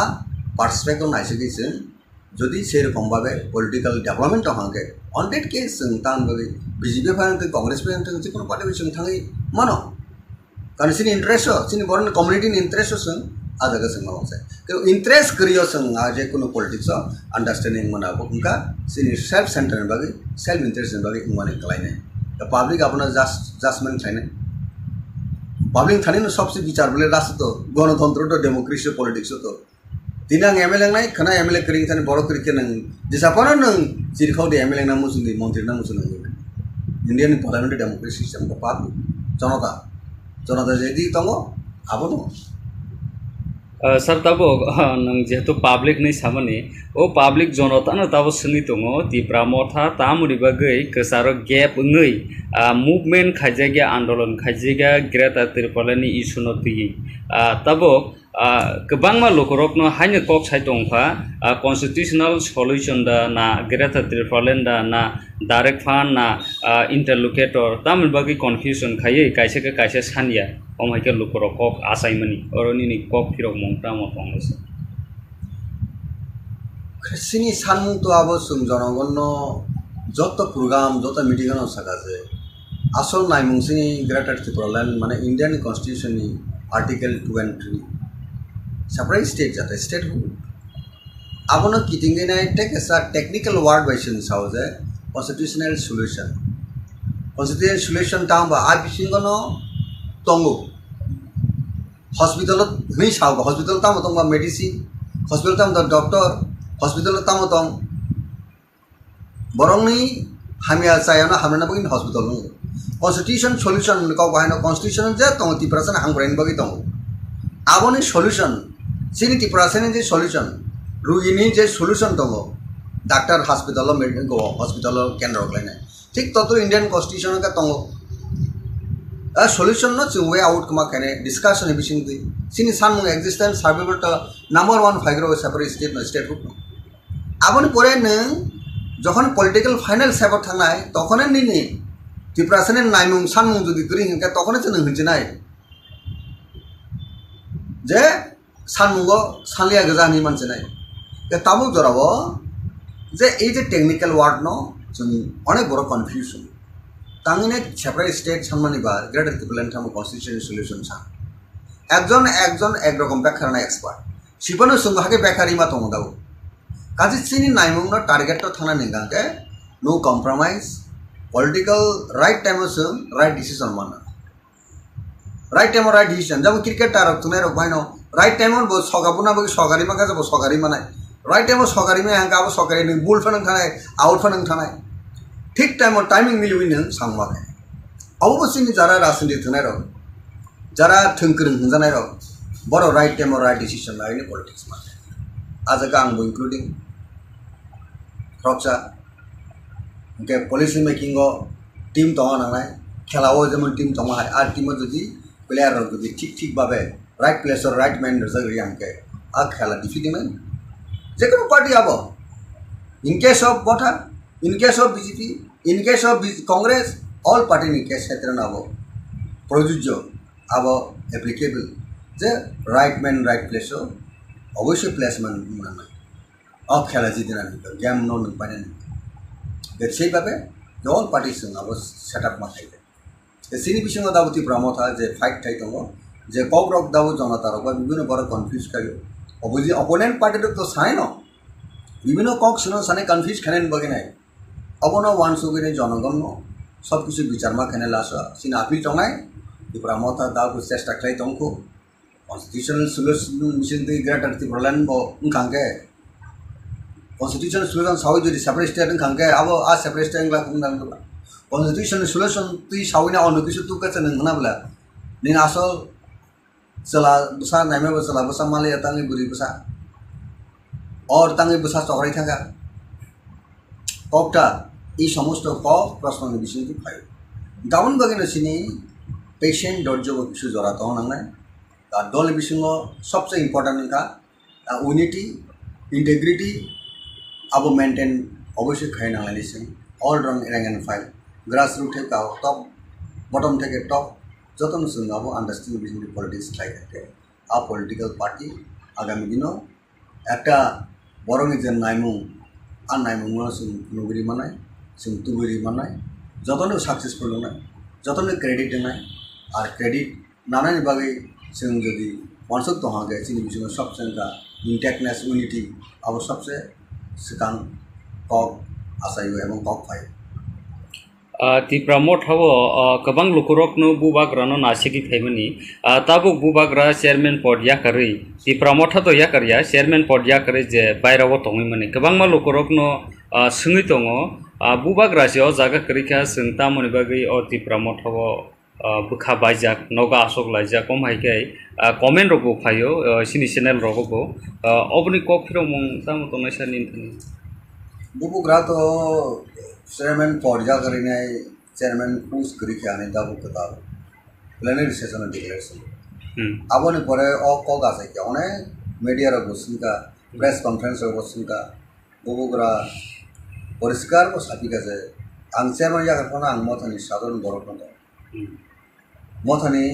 पार्सपेक्टिव नायसगै जों जदि से रकम भाबे पॉलिटिकल डेवलपमेंट हांगे ऑन दैट केस जों तान बगे बीजेपी फायन कांग्रेस फायन जे कोनो पार्टी जों थाङै मानो कारण सिनि इंटरेस्ट सिनि बरन कम्युनिटी इंटरेस्ट जों आ जगह जों मावसे कि इंटरेस्ट करियो जों आ जे कोनो पॉलिटिक्स अंडरस्टैंडिंग मनाबो उनका सिनि सेल्फ सेंटर बगे सेल्फ इंटरेस्ट बगे माने कलायने द पब्लिक अपना जजमेंट थायने पब्लिक थाने सबसे विचार बोले राष्ट्र तो गणतंत्र तो डेमोक्रेसी पॉलिटिक्स तो दिनां एमएलए नाय खना एमएलए करिं थाने बड़ करिके नों दिसापन नों जिरखाव दे एमएलए ना मुसुनि मंत्री ना मुसुनि इंडियन पार्लियामेंट डेमोक्रेसी सिस्टम को पाप जनता जेदि तंगो आबो दं सर तब नों जेहेतु पब्लिक नहीं सामने ओ पब्लिक जनता न तब सुनी दङ त्रिपुरा मोथा तामुनि बागै गोसारो गेप ngै मुभमेंट खायजागा आंदोलन खायजागा ग्रेटर त्रिपुरानि इशु न तुयि तब गोबांमा लोकरकनो हायनो कक साइ दंफा कन्स्टिट्यूशनल सल्यूशन दा ना ग्रेटर त्रिपुरालेन दा ना डाइरेक्ट फान ना इंटरलोकेटर तामुनि बागै कन्फ्यूजन खायै कायसे सानिया अमाइके लोकरक कक आसाइमनि अरनिनि कक फिरक मंगता मतंगस सिनि सानमुं तो आबो सुं जनगण जत प्रोग्राम जत मीटिंग न सकाजे आसल नायमुं सिनि ग्रेटर त्रिपुरालेन माने इंडियन कॉन्स्टिट्यूशन नि आर्टिकल 23 सेपरेट स्टेट जाते स्टेट हो आबोनो किटिंगे नाय टेक एस टेक्निकल वर्ड बायसन सावजे कॉन्स्टिट्यूशनल सॉल्यूशन तांबा आ बिसिंगनो तंगो हॉस्पिटल नि साव हॉस्पिटल ताम तंबा मेडिसिन हॉस्पिटल ताम डॉक्टर हॉस्पिटल ताम तंग बरंनि हामिया चायाना हामना बगिन हॉस्पिटल कॉन्स्टिट्यूशन सॉल्यूशन को बायनो कॉन्स्टिट्यूशन जे तंग तिप्रासन हांग्राइन बगि तंग आबोनि सॉल्यूशन सिनि तिप्रासन जे सॉल्यूशन रुगिनि जे सॉल्यूशन तंग डॉक्टर हॉस्पिटल मेडिसिन को हॉस्पिटल केंद्र लायनाय ठीक ततो इंडियन कॉन्स्टिट्यूशन का तंग a solution no chung way out kama kane discussion ebising di sini sanmung existence survival to number 1 figure separate state no state group no aboni pore nang jokhon political final separate thangnai tokhone nini tiprasane naimung sanmung jodi kri hinka tokhone chen hinjinai je sanmungo sanlia gajani mansenai ke tamu jorabo je ei je technical word no chung onek boro confusion तांगिने separate state सम्मानिबा greater त्रिपुरालेन थाम constitution solution सा एकजन एक रकम बेखारना expert सिपनो संगहाके बेखारि मा तंग दाउ kaji sini naimung no target to thana ningangke no compromise political right time sum right decision mana right time right decision jabo cricket tarok tunai rok baino right time on bo sogabuna bo sogari ma kaja bo sogari manai right time sogari me hanga bo sogari ni bull fanang thanai out fanang thanai ঠিক time timing মিলিউইনো সাংমাকে অবশ্যই যারা রাজনীতি থনাই rock যারা থংকরং হজানাই rock বড় right time right decision লাইনে politics মাকে আজকে आंबो ইনক্লুডিং রকসা के पॉलिसी मेकिंग टीम दङ नालाय खेलाओ जेमन टीम दङ आर टीम যদি प्लेयार যদি ঠিক ঠিক ভাবে राइट प्लेस और राइट मैन जगरी आंके आ खेला डिफिटिमेन जे कोनो पार्टी आबो in case of Motha in case of BJP in case of Congress all party in case क्षेत्र आबो प्रযোজ্য आबो एप्लीकेबल जे राइट मैन राइट प्लेस अवश्य प्लेसमेंट माने आ खेला जिदिना गेम नो पाने সেইভাবে all parties आबो सेटअप मा थायो सिनि बिसंग दाबो Tipra Motha जे फाइट थाइ दङ जे ककब्रक दाबो जनता रक বিভিন্ন বড় কনফিউজ কাयो অপোজি অপোনেন্ট পার্টি তো সাই ন বিভিন্ন কক শুনো সানে কনফিউজ খানেন বগে নাই অবন ওয়ান সুগিনে জনগণ সব কিছু বিচার মা খানে লাস সিন আপিল টংনাই Tipra Motha দাবো চেষ্টা খাই দংকো constitutional solution mission the greater Tipraland bo ngkangke constitutional solution sawi jodi separate state ngkangke abo a separate state ngla kungdang to constitutional solution tui sawina onu kisu tu kacha nangna bla nin asol sela busa naime sela busa male tangi buri busa और tangi busa chokrai thaka kokta এই সমস্ত cock প্রশ্ন বিষয়টি পাই gown বাগিনো সিনি patient ধৈর্য কিছু জড়াত নাংনাই আর দল বিষয় সবচেয়ে ইম্পর্টেন্ট का ইউনিটি ইন্টিগ্রিটি আবো মেনটেন অবশ্যই খাই নাংলাইছে অল রং rank and file grass root থেকে টপ বটম থেকে টপ যতন সঙ্গে আবো আন্ডারস্ট্যান্ডিং বিজনেস পলিটিক্স খাই থাকে আ পলিটিক্যাল পার্টি আগামী দিনও একটা বড় নিজের নাইমুং আর নাইমুং নুগরি মানায় जों तुबुरी मानाय जतनो सक्सेसफुल नाय जतनो क्रेडिट नाय और क्रेडिट नानानि बागै जों जदि वानसक दहागे जोंनि बिजों सबसे इंटेक्टनेस यूनिटी अब सबसे सिगां कक आसायो एबं कक फाय Tipra Motha गोबां लुखुरकनो बुबाग्रानो नासिगि फाइमनि ताबुक बुबाग्रा चेयरमैन पद याकारै Tipra Motha तो याकारिया चेयरमैन पद याकारै जे बायराव तंगैमनि गोबां मा लुखुरकनो सोङै दङ बुबाग्रासेयाव जागा करिखा जोंता मनि बागै Tipra Motha बुखा बायजाक नगा आसक लायजाक कमहायखाय कमेन्ट रगो फायो सिनि चेनेल रगो अबनि ककफिराव मं तामो तंनायसा निनथानि बुबुग्रा तो चेयरमैन पद याकारिनाय चेयरमैन पुस करिखा नै दाबु कथा प्लेनारि सेसन डिक्लेरेशन आबनि परे कक आसायके अनेक मीडिया रो बसुनका प्रेस कॉन्फ्रेंस रो बसुनका बुबुग्रा परिष्कार को सापिका जे आं चेयरमैन यागारखौनो आं Mothani साधारण बर'खौ Mothani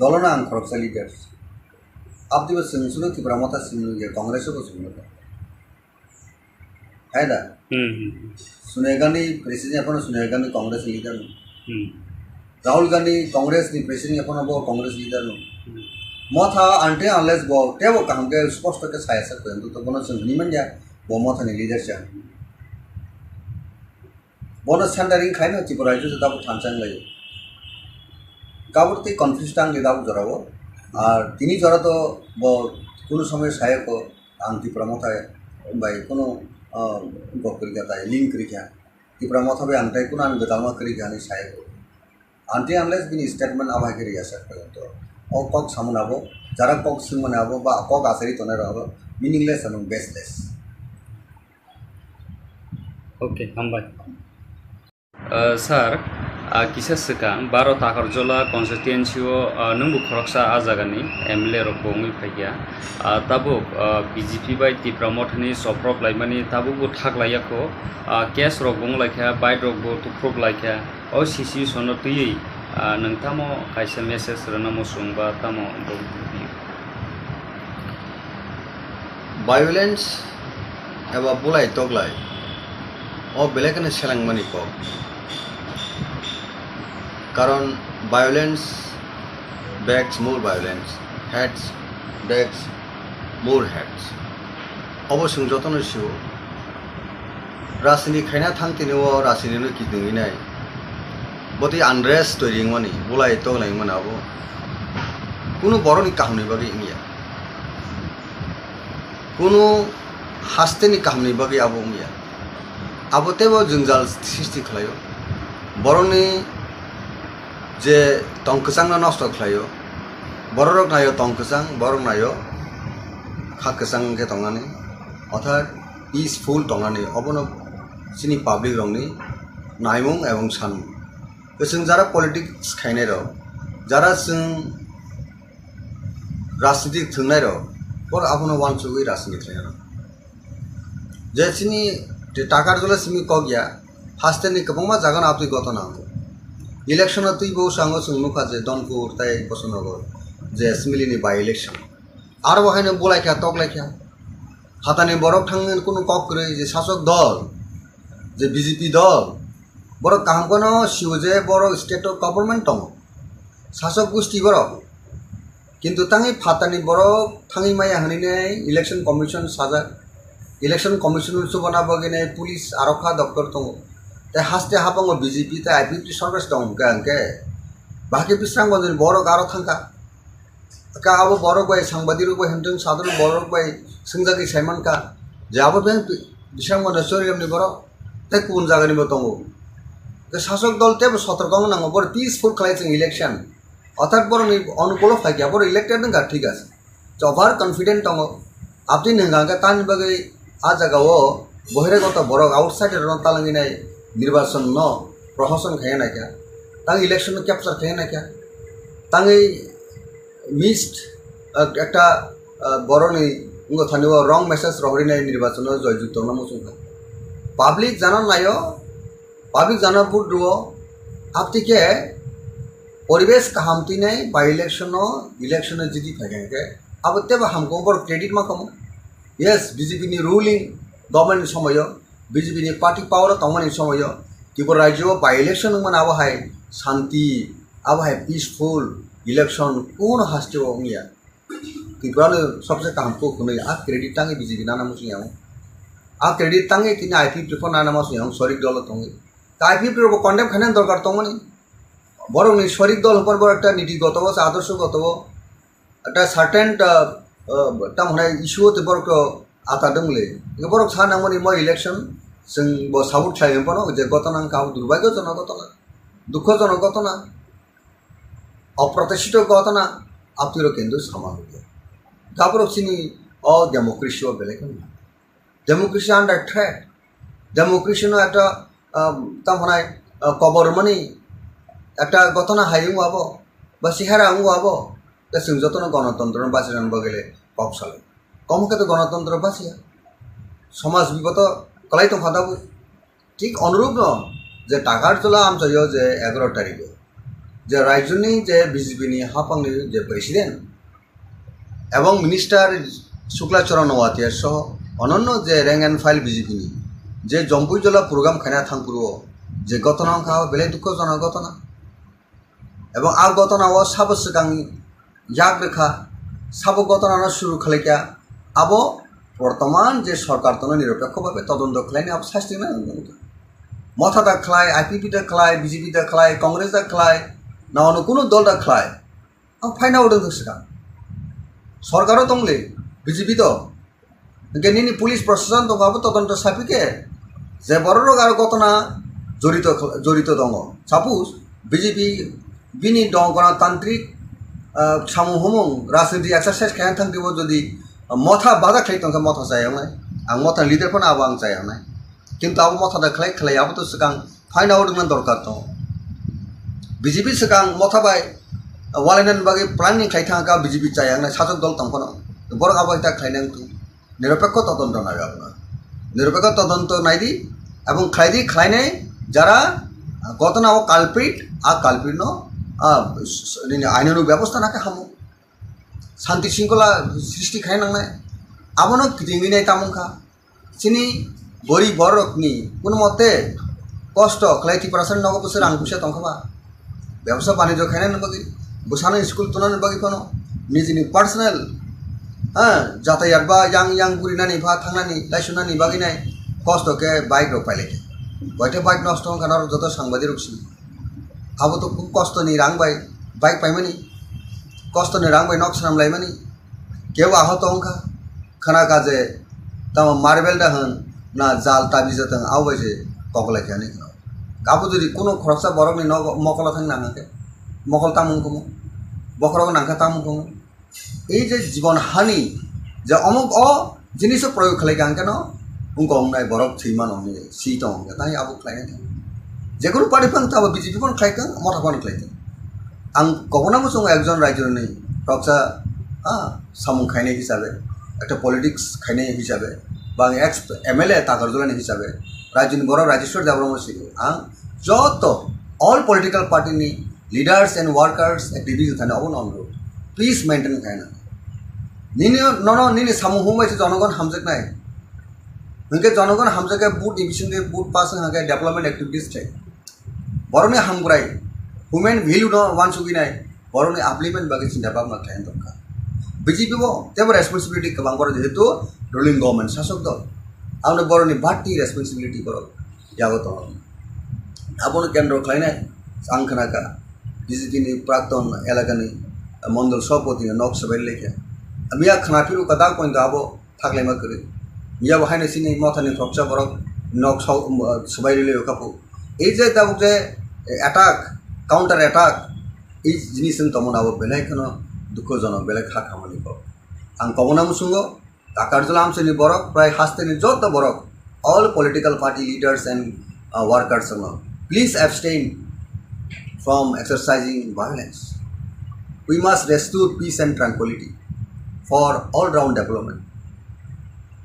दलना आं खरबसा लिडार्स आपदिबो सोंसुनो Tipra Motha सिमनुगे कांग्रेसबो सोंनो है दा सोनिया गांधी प्रेसिडेंट अपन सोनिया गांधी कांग्रेस लीडर राहुल गांधी कांग्रेस नि प्रेसिडेंट अपन बो कांग्रेस लीडर Motha आंटे अनलेस बो टेबो कामगे स्पष्ट के सायसा कोंदु तो बनो सोंनि मनया बो Mothani लीडरशिप बोनो सेंटरिंग खाइनो Tipura जो दाबो थानचां लायो गाबरती कन्फ्यूज टांग ले दाबो जरावो और तिनी जरा तो बो कोनो समय सायको आं Tipra Motha बाय कोनो गकरि गाता लिंक करिखा Tipra Motha बे आंटाय कोनो आं गदालमा करिखा नि सायको आंटे अनलेस बिनि स्टेटमेंट आबा करि आसा तो ओ कक सामनाबो जरा कक सिमनाबो बा कक आसारि तने राबो मीनिंगलेस एंड बेसलेस ओके हामबाय सर किसा सिगां 12 Takarjala Constituency नोंबो खरकसा आजागानि एमएलए रखौङै फाइया ताबुक बीजेपी बाय Tipra Mothani Choproklaimani ताबुक थागलायाखौ केस रगुं लायखा बाय रगबो तुफ्रुक लायखा ओ सिसि सनो तुयै नोंथामो खायसे मेसेज रनामो सुंबा तामो वायलेंस एबा बुलाय तगलाय ओ बेलेकने सेलांमानि को कारण violence begs more violence, heads begs more heads. অবশ্যই যতন শিও राजनीति खायना थांतिनो राजनीतिनो किदुंगी नाय बति आनरेस्ट तोरिंगमानि बुलाय तोलायमोन आबो कुनु बरनि काहनि बागै इंगिया कुनु हास्तेनि काहनि बागै आबो इंगिया आबो तेबो जोंजाल सृष्टि खालायो बरनि जे तंकसांना नष्ट खालायो बररक नायो तंकसां बरक नायो खाकसां के तंगानि अर्थात पिसफुल तंगानि अबनो सिनि पाब्लिक रंनि नायमुं एवं सानमुं जों जारा पलिटिक्स खायनाय र जारा जों राजनीति थंनाय र और आबनो वानसुगै राजनीति खायना जे सिनि टाकारजला सिमि कगिया हास्तेनि कबंमा जागोन आपनि गतना इलेक्शन तुई बहु सांगो सुंगनुखा जे दनपुर ताय बसनगर जे सिमिलिनि बाय इलेक्शन आर बहायनो बोलायखा तकलायखा हातानि बरक थांगोन कुनु ककरै जे शासक दल जे बीजेपी दल बर कामखौनो सिवजे बर स्टेट गभर्नमेंट दं शासक गोष्ठी बर किन्तु ताङै फातानि बर थाङै माया हनिने इलेक्शन कमिशन साजा इलेक्शन कमिशन सुबना बगिने पुलिस आरक्षा दफ्तर दं ते हास्ते हाबंग बीजेपी ते आईपीपी सरकार दं गांके बाकी बिस्रांग बजन बर गारो थांका का अब बर बाय सांबादिक बाय हंतों सादर बर बाय संजागि साइमन का जाबो बे बिस्रांग बजन सोरियमनि बर ते कुन जागानि बो दं the शासक दल तेब सतर्क नांगौ बर पिसफुल खालायजों इलेक्शन अर्थात बर अनुकूल फायखा बर इलेक्टेड नंगा ठीक आसे ओभार कन्फिडेंट दङ आपनि नंगा तानि बगै आ जागाओ बहिरागत बरक आउटसाइड रन तालंगिनाय निर्वाचन न प्रशासन खायना क्या तां इलेक्शन कैप्चर खायना क्या ताङै मिस्ड একটা बरनि उंगो थानिव रंग मेसेज रहरिनाय निर्वाचन जयजुक्त नमसुंखा पाब्लिक जाना नायो पाब्लिक जाना बुद्रुओ आपति के परिवेश काहामती ने बाय इलेक्शन जिति फायके अब तेब हमको बर क्रेडिट मा कम यस बीजेपी नि रूलिंग गवर्नमेंट समय बीजेपी नि पार्टी पावर तमनि समय त्रिपुरा राज्य बाय इलेक्शन मन अब हाय शांति अब हाय पीसफुल इलेक्शन कोन हास्टियो मिया त्रिपुरा सबसे काम को कुनै आ क्रेडिट तांगे बीजेपी नाना मुसियाव आ क्रेडिट तांगे तिनि आईपीपी फो नाना मुसियाव सरिक दल तंगे आईपीपी रो कन्डेम खाने दरकार तमनि बरं सरिक दल पर बर একটা নীতিগত আদর্শগত একটা সার্টেন তামনে ইস্যু তে বরক आता दंले बरक सानामनि म इलेक्शन जों ब साबुत थायम पनो जे गतना का दुर्भाग्यजनक घटना दुःखजनक घटना अप्रत्याशित घटना आपतिर केंद्र सामाजिक गाबरकसिनी अ डेमोक्रेसी बेलेग डेमोक्रेसी अंडर थ्रेट डेमोक्रेसी नो একটা तामने कबरमनि একটা ঘটনা হাইং আবো বা সিহারা আঙ্গু আবো তা जों যতন গণতন্ত্র বাঁচিরান বগেলে পপসালে কমকে তো গণতন্ত্র বাঁচিয়া সমাজ বিগত কলাই তো ফাদাবো ঠিক অনুরূপ ন যে টাকারজলা আমচাইও যে 11 তারিখে যে রাজ্যনি যে বিজেপি নি হাপাংনি যে প্রেসিডেন্ট এবং মিনিস্টার শুক্লাচরণ ওয়াতিয়া সহ অনন্য যে র্যাঙ্ক এন্ড ফাইল বিজেপি নি যে জম্পুইজলা প্রোগ্রাম খানা থাংপুরো যে ঘটনা খা বেলে দুঃখজনক ঘটনা এবং आ घटनाव साबो सिगां याग रेखा साबो घटना शुरू खालायका अब बर्तमान जे सरकार तो निरपेक्ष भावे तदন্ত खालायनो अब शास्ति ना मथा दा खालाय आईपीपी दा खालाय बीजेपी दा खालाय कांग्रेस दा खालाय ना अनु कुनु दल दा खालाय आं फाइना उदों सिगां सरकारो दंले बीजेपी तो गेनिनि पुलिस प्रशासन तो बाबो तदন্ত साफिके जे बररो आरो घटना जड़ित दङ सापोज बीजेपी बिनि दं गणतांत्रिक सामूहमों राजनीति एक्सारसाइज खायन थांदिबो जदि मथा बादा खाय तंका मथा जायावनाय आं मथा लिडार फन आबो आं जायावनाय किन्तु आबो मथा दा खालाय आबो तो सिगां फाइन आउट मन दरकार दं बीजेपी सिगां मथा बाय वालायनान बागै प्लानिंग खाय थांका बीजेपी जायावनाय सासक दल तंफन बर आबो ता खायनां तु निरपेक्ष तदন্ত नागाबना निरपेक्ष तदন্ত नायदि এবং খাইনাই যারা ঘটনা ও কালপ্রিট आ काल्पिट आईन व्यवस्था नाके हामो शांति श्रृंखला सृष्टि खायनांनाय आबनो गिदिंगिनाय तामुखा सिनि बरि बरकनि कुन मते कष्ट खालायति प्रासन नगो बोसोर आं फैसा दंखाबा व्यवसाय बाणिज्य खायनाय बगै बोसानो स्कुल तुनानै बगै कोनो निजिनि पार्सनेल जातायात बा yang बुरिनानै बा थांनानै लाइसुनानै बागैनाय কষ্ট কে বাইক রোগ পাইলে বইতে বাইক নষ্ট হন কারণ যত সাংবাদিক রুকছি আবো তো খুব কষ্ট নি রাং বাইক পাইমানি কষ্ট নি রাং বাই নক সামলাইমানি কেউ আহত হংখা খানা কাজে তাম মার্বেলটা হন না জাল টাবি যেতেন আও বাইছে ককলাই খেয়ানি আবো যদি কোনো খরচা বরকনি মকলা থাকি নাঙাকে মকল তামুন কমো বকরক নাঙ্কা তামুন কমো এই যে জীবন হানি যে অমুক জিনিস প্রয়োগ খালাইকান কেন उनको हमने बरफ थीमान हमने सीट होंगे ताई अब खाई जेको पार्टी फांग तब बीजेपी फन खाई मथा फन खाई आं कखना मुसुं एकजन राज्य नहीं रक्षा सामु खाई हिसाब से एक पलिटिक्स खाई हिसाब से एक्स MLA ताकरजला हिसाब से राज्य बर राजेश्वर देबरमा सिगो आं जो ऑल पॉलिटिकल पार्टी नि लीडर्स एंड वर्कर्स एक्टिविटीज थाने अब अनुरोध प्लीज मेंटेन खाना निने सामु हुमाय जनगण हामजक नाय उनके जनगण हामजाके बुट डिविजन के बुट पास हाके डेवलपमेंट एक्टिविटीज थे बरने हामग्राय ह्यूमन वैल्यू न वान सुगिनाय बरने आपलिमेंट बागे चिंता भावना थायन दरकार बीजेपी बो जेबो रेसपन्सिबिलिटी गोबां बर जेहेतु रुलिंग गवर्नमेंट शासक दल आउनो बरनि बाटी रेसपन्सिबिलिटी बर याबो तो आबोनो केन्द्र खायनाय आं खोनाका बीजेपी नि प्राक्तन एलाकानि मंडल सभापति नक सबाय लेखे मिया खोनाफिरु कदा पॉइंट आबो थागलायमा करे मिया बहायनो सिनि मथानि थक्सा बरक नक सबायले कापु এই যে তাবুক যে অ্যাটাক কাউন্টার অ্যাটাক এই জিনিস তমন আবো বেলাইখানো দুঃখজনক বেলায় খা খামানি পাব আং কবনা মুসুঙ্গ তাকারজলা আমসেনি বরক প্রায় হাস্তেনি যত বরক all political party leaders and workers please abstain from exercising violence. We must restore peace and tranquility for all-round development.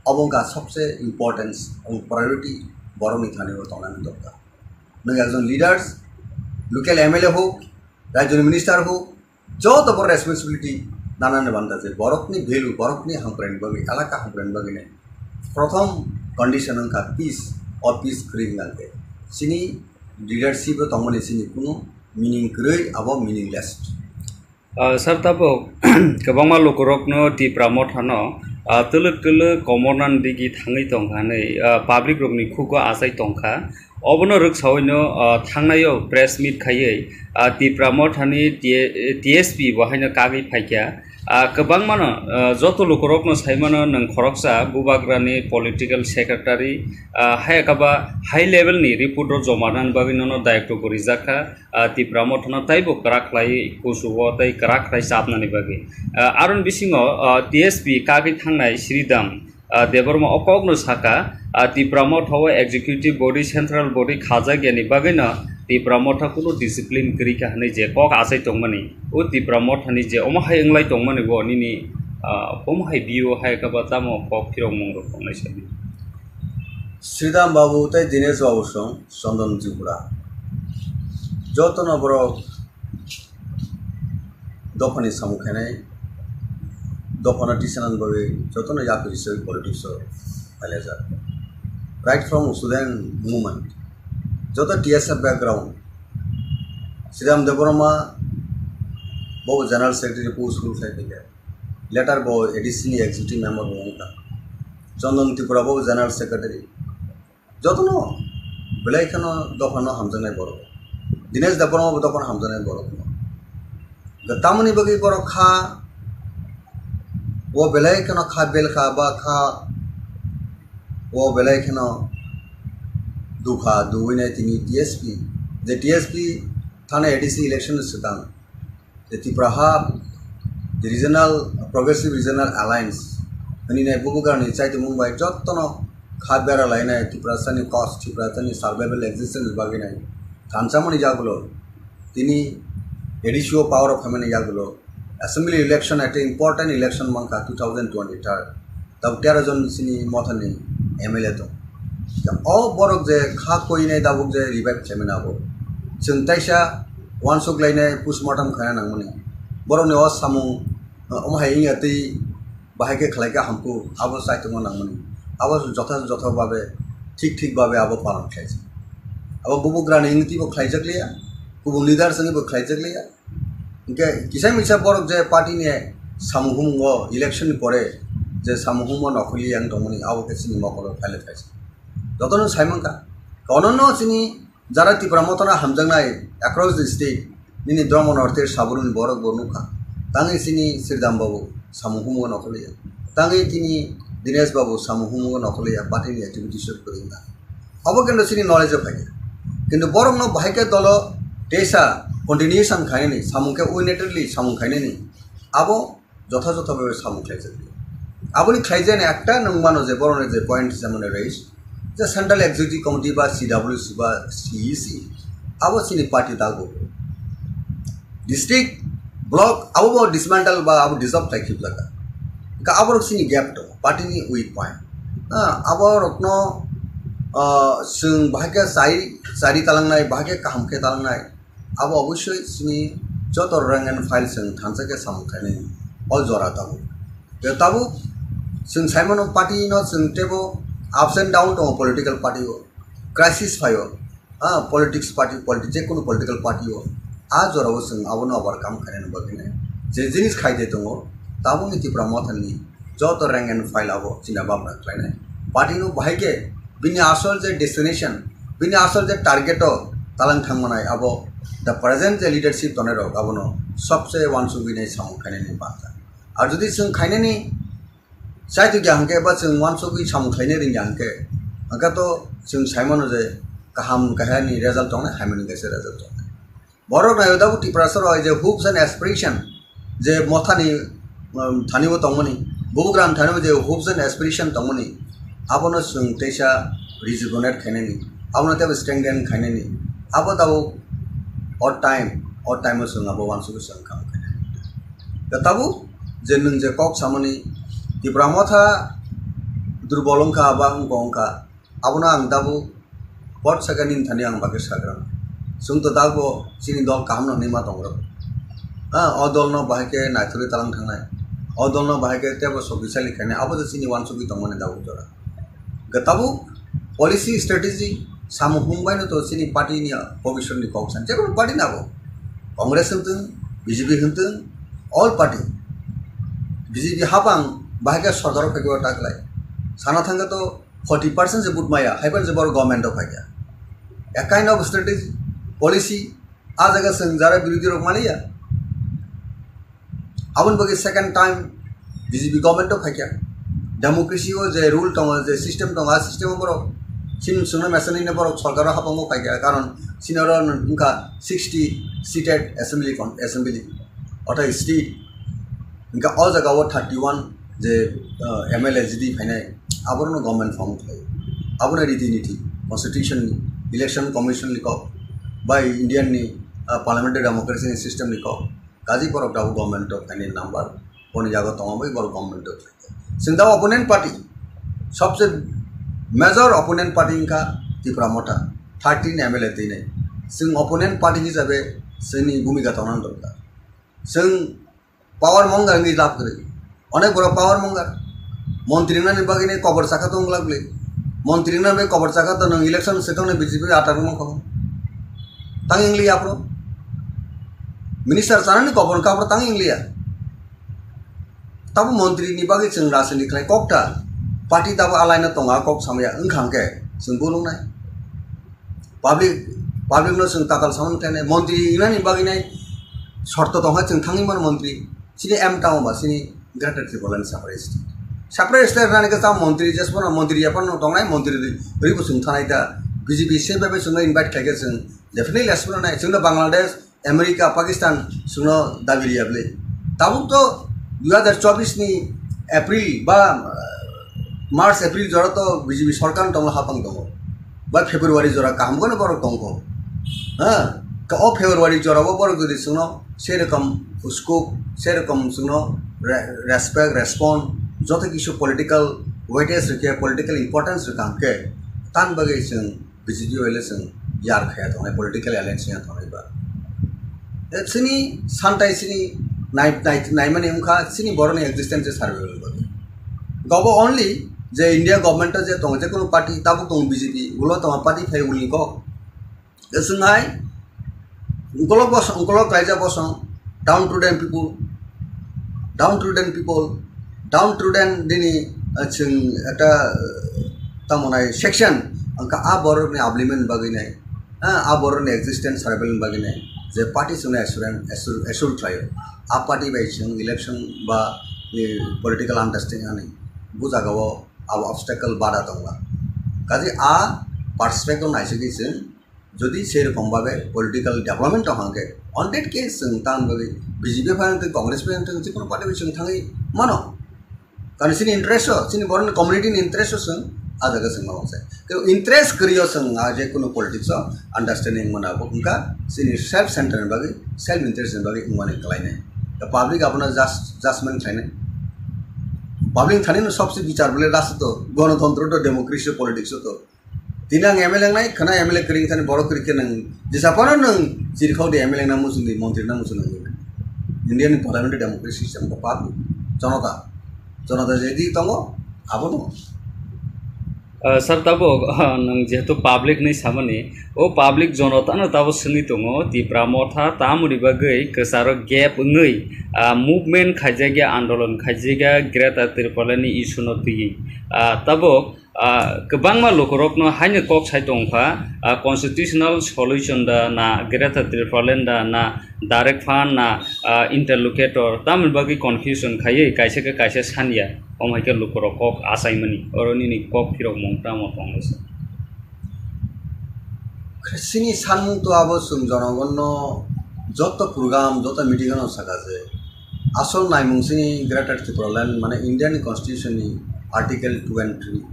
अबोंका सबसे इम्पोर्टेंस और प्रायोरिटी बरनी थाने तनानी दरकार नों एकजन लिडार्स लोकल MLA हो राज्य मिनिस्टार हो जो तो बड़ रेसपन्सिबिलिटी नानान बांधा जे बरकनी भेलू बरकनी हामप्रेन बगे एलाका हामप्रेन बगे ने प्रथम कंडीशन का पीस और पीस क्रिंगालके सिनी लिडारशिप तमने सिनी कुनो मीनिंग क्रै अब मीनिंगलेस सर तबो गोबां लोकरकनो टिप्रा मथानो तलक तलक कमरनान दिगि थाङै दंखानै पाब्लिक रकनि खुगो आसाय दंखा अबनो रोगसावैनो थांनायाव प्रेस मिट खायै टिप्रा मथानि TSP बहायनो कागै फायखा गोबां मानो जत लोकरकनो सायमानो नों खरकसा बुबाग्रानि पलिटिकल सेक्रेटारि हायकाबा हाई लेवलनि रिपोर्ट जमानान बागिनो दायित्व गरिजाखा टिप्रा मथानो ताइबो कराखलाय कुसुबो ताइ कराखलाय साबनानि बागि आरन बिसिङो TSP कागै थांनाय श्रीदाम देबरमा अकगनो साखा Tipra मथाव executive body central body खाजा गेनि बागैनो टिप्रा मथा कुनो डिसिप्लिन गरिका हनै जे कक आसाय दंमानि ओ टिप्रा मथानि जे अमहाय इंलाय दंमानि बो निनि अमहाय बियो हाय काबा तामो कक फिरं मंग रखनाय साबि श्रीदाम बाबू तै दिनेश बाबू सं चंदन त्रिपुरा जतन बर दफानि सामुखानाय दफाना टिसानान बागै जतन याफिरिसै पॉलिटिक्स फायलाजा राइट फ्रॉम स्टूडेंट मूवमेंट जो TSF बैकग्राउंड श्रीराम देबरमा बहु जनरल सेक्रेटरी पोस्ट स्कूल खाई लेटर बहु ADC एग्जीक्यूटिव मेम्बर होगा चंदन त्रिपुरा बहु जनरल सेक्रेटरी जो बेलायखान दफान हामजानाय बर दिनेश देबरमा दफान हामजानाय बर तामनि बगै बर खा वो बेलायखान खा बेलखा बा खा वो बेलायखान दुखा दुवैनाय तिनी TSP जे TSP थाने ADC इलेक्शन सिगां जे Tripura the regional progressive regional alliance हनिनाय बुबुगारनि चाइते मुंबाइ जत्तन खाबेरा लायनाय त्रिपुरा सानि कस्ट त्रिपुरा सानि सर्वाइवल एक्जिस्टेंस बागिनाय थानसामनि जागुलो तिनी ADC पावर ऑफ फेमिनी जागुलो assembly election eight important election मंका 2023 तब 13 जन सिनी मथानि MLA तो बरक जे खा कोयनाय दाबुक जे रिवाइव खालामनांगौ जों ताइसा वान सग्लायनाय पोस्टमर्टम खालामनांगौनि बरनि सामु अमहाय इंगतै बाहायके खालायका हमको आबो साइतमो नांगौनि आबो जथा भावे ठीक भावे आबो पालन खालायजे आबो बुबुग्रानि इंगतिबो खालायजकलिया गुबुन लिडार संगिबो खालायजकलिया इनके किसाय मिसा बरक जे पार्टीनि सामुहुमो इलेक्शन परे जे सामुहुमो नखलियां दंमोनि आबो केसिनि मकल फाइल खायसे যত নং সাইমানকা অনন্য চিনি যারা ত্রিপুরা মতনা হামজাংনাই অ্যাক্রস দ্য স্টেট নিনি দ্রম নর্থের সাবরুন বরক বর্ণুখা তাঙে চিনি শ্রীদাম বাবু সামুহুমুগ নকলিয়া তাঙে তিনি দীনেশ বাবু সামুহুমুগ নকলিয়া পার্টিনি অ্যাক্টিভিটিস করিনা अब কিন্তু চিনি নলেজে ফাইকে কিন্তু বরং ন ভাইকে দল টেসা কন্টিনিউশন খাইনি সামুকে উইনেটেডলি সামু খাইনি আবো যথাযথভাবে সামু খাইছে আপনি খাইছেন একটা নংমানো যে বরণের যে পয়েন্ট যেমন রয়েছে যে সেন্ট্রাল এক্সিকিউটিভ কমিটি বা সিডাব্লিউসি বা সিইসি আবো চিনি পার্টি দাগো ডিস্ট্রিক্ট ব্লক আবো ডিসমেন্টাল বা আবো ডিসঅফ থাকি লাগা আবার চিনি গ্যাপ তো পার্টিनि উইক পয়েন্ट আবার রত্ন जों बाहागे जारि तालांनाय बाहागे काहामखे तालांनाय अब अवश्य सिनि जत रैंक एंड फाइल जों थानसाके सामखायनाय अल जरा ताबु बे ताबु जों साइमन पार्टी न जों टेबो अप्स एंड डाउन दं पॉलिटिकल पार्टी हो क्राइसिस फायो पॉलिटिक्स पार्टी जे कोनो पॉलिटिकल पार्टी हो आ जराव जों आबनो ओवरकाम खायनाय बगिने जे जिनिस खायदे दङ ताबु नीतिफ्रा मथाननि जत रैंक एंड फाइल आबो चिना बाबना खायनाय पार्टी नो बाहागे बिनि आसल जे डेस्टिनेशन बिनि आसल जे टारगेट तालां थांमोनाय अब द प्रेजेंट जे लीडरशिप तनेर गाबनो सबसे वानसुबिनाय सामखायनायनि बाथ्रा आरो जुदि जों खायनायनि साइतु गियानके बा जों वानसुबि सामखायनो रिंगानके आंखाथ' जों साइमन जे गाहाम गाहायनि रिजाल्ट दं हायमनि गेसे रिजाल्ट दं बर' नायदाबो टिप्रासर जे हुप्स एंड एस्पिरेशन जे मथानि थानिबो दंमोनि बुग्राम थानिबो जे हुप्स एंड एस्पिरेशन दंमोनि आबनो जों तेसा रिजुगनेट खायनायनि आबनो तेबो स्ट्रेंथेन खायनायनि आबो दाबो अड टाइम जों आबो वानसुबि जों खाम खायनायनि ताबो जे नों जे कक सामनि टिप्रा मथा दुर्बलंखा बा अंका आबनो आं दाबो पट सेकेन्ड थानि आं बागे साग्रा जों तो दाबो चिनि दल कामनो निमा दंग्रा अ दल न बाहायके नायथुरि तालां थांनाय अ दल न बाहायके तेबो सबिसालि खायनाय आबो जे चिनि वानसुबि दंमोन दाबो जरा गताबु पॉलिसी स्ट्रेटेजी सामुहुंबाय न तो सिनि पार्टी नि भविष्य नि कौसान जेको पार्टी नाबो कांग्रेस होनथों बीजेपी होनथों ऑल पार्टी बीजेपी हाबां बाहागे सरकार फैगो टाकलाय साना थांगा तो 40% से बुट माया हाइपर जे बर गवर्नमेंट ऑफ फाइया a kind of strategy policy आ जगह जों जारा बिरोधी रक मालिया आबन बगे second time BJP government of फाइया डेमोक्रेसी हो जे रूल दं जे सिस्टेम दं आ सिस्टेम बर सिन सुनो मेसननि बर सरकार हाबांगो फाइया कारण सिनर उनका 60 सीटेड असेंबली अथा स्टेट उनका अ जगह 31 जे एमएलए जिदी फाइनाय आबरनो गवर्नमेंट फॉर्म थायो आबनो रीति-नीति कॉन्स्टिट्यूशन इलेक्शन कमिशन नि कप बाय इंडियन नि पार्लियामेंटारि डेमोक्रेसी नि सिस्टम नि कप गाजी पर दाबो गवर्नमेंट ऑफ फाइनाय नंबर कोनि जागा तंबाय बर गवर्नमेंट ऑफ सिंदा ओपोनेंट पार्टी सबसे मेजर ओपोनेंट पार्टी का त्रिपुरा मथा 13 एमएलए दिनै जों ओपोनेंट पार्टी हिसाबै जोंनि भूमिका तनां दरकार जों पावर मंगार नि लाभ करे अनेक बड़ पावर मंगार मंत्री ना निबागिने कबर साखा दं लागले मंत्री ना बे कबर साखा तो इलेक्शन सेटने बीजेपी आटार मं खबर तां इंग्लिया आपरो मिनिस्टर सानानि कबर काबर तां इंग्लिया तब मंत्री निबागे जों राजनीति खालाय ककटा पार्टी तब आलायना दंगा कक सामया ओंखांके जों बुलुंनाय पाब्लिक नो जों ताकाल सामन खालायनाय मंत्री इना निबागिनाय शर्त दंहा जों थांगिमोन मंत्री सिनि एम टाउन बा सिनि ग्रेटर त्रिपुरा साप्राय स्टेट रानि का मंत्री जेसपन मंत्री यापन दंनाय मंत्री रिबो जों थानाय दा बीजेपी से बेबे जों इनभाइट खायगे जों डेफिनेटली एसपन नाय जों बांग्लादेश अमेरिका पाकिस्तान जों दाबिरियाबले ताबु तो 2024 नि एप्रिल बा मार्च एप्रिल जरा तो बीजेपी सरकार दं हापां दं बा फेब्रुवारी जरा कामगोन बर दं हाँ का ओ फेब्रुवारी जराबो बर गदि जों से रकम स्कोप से रकम जों रेस्पेक्ट रेस्पॉन्ड जत किछु पॉलिटिकल वेटेज रखे पॉलिटिकल इंपोर्टेंस रखांके तान बगे जों बीजेपी वाले जों यार खाया दं पॉलिटिकल एलायंस या दं बा सिनि सानताय सिनि नाइमनि उनका सिनि बरनि एक्जिस्टेंस सार्वेल बगे गबो ओनली जे इंडिया गवर्नमेंट जे दं जे कोनो पार्टी ताबु दं बीजेपी उलो दं पार्टी फाय उलि को जोंहाय उनकल रायजा बस डाउन टू देन दिनै जों एटा तामनाय section angka a borok ni ablimen bagi nai a borok ni existence survival bagi nai je party sune assure try a party by chung election ba ni political understanding ani buja gawo ab obstacle bada tongla kaje a perspective nai se gise যদি সেরকম ভাবে political development হাঙ্গে অনডেড কে जों তান ভাবে BJP ফান্তে Congress ফান্তে যে কোনো party जों थाङै मानो कारण सिनि इंटरेस्ट सिनि बरन कम्युनिटी नि इंटरेस्ट जों आजागा जों मावसे कि इंटरेस्ट करियो जों जे कोनो पॉलिटिक्स अंडरस्टैंडिंग मनाबो उनका सिनि सेल्फ सेंटर बागै सेल्फ इंटरेस्ट बागै उमाने कलायने द पब्लिक अपना जजमेंट थाने पब्लिक थाने सबसे विचार बोले राष्ट्र तो गणतंत्र तो डेमोक्रेसी पॉलिटिक्स तो Tinang MLA nai karena MLA kering tani borok kering nang disapana nang jirikau di MLA namu sundi menteri namu sundi Indian parliamentary democracy system ko pabu jonata jadi tongo apa no sir tabo nang jehetu public ni samani o public jonata na tabo sini tongo Tipra Motha tamuri bagai kesaro gap ngai movement khajaga andolon khajaga Greta Tirpalani issue no tigi tabo kebangma lokorokno hanya kok sai tongfa constitutional solution da na Greta Tirpalen da na direct fund na interlocutor tamil bagi confusion khaye kaisa sania omhaike lokorok kok asaimani oroni ni kok phirok mongta motongse sini sanmung to abo sum janagonno joto program joto meeting no sakaje asol naimung sini Greta Tirpalen mane Indian constitution ni article 2 and 3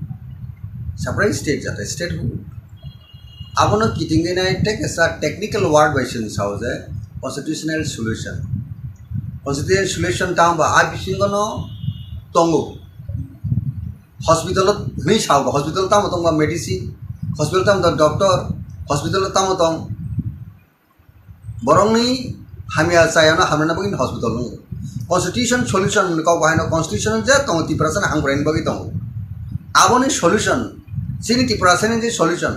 separate state jata state abono kitinge na take as a technical word version house constitutional solution tam ba abisingono tongo hospital ni saw hospital tam tong medicine hospital tam doctor hospital tam tong borong ni hamia sayana hamna bagin hospital no constitution solution ko bahino constitution je tong Tipra sana hangbrain bagi tong aboni solution sini Tipra sana je solution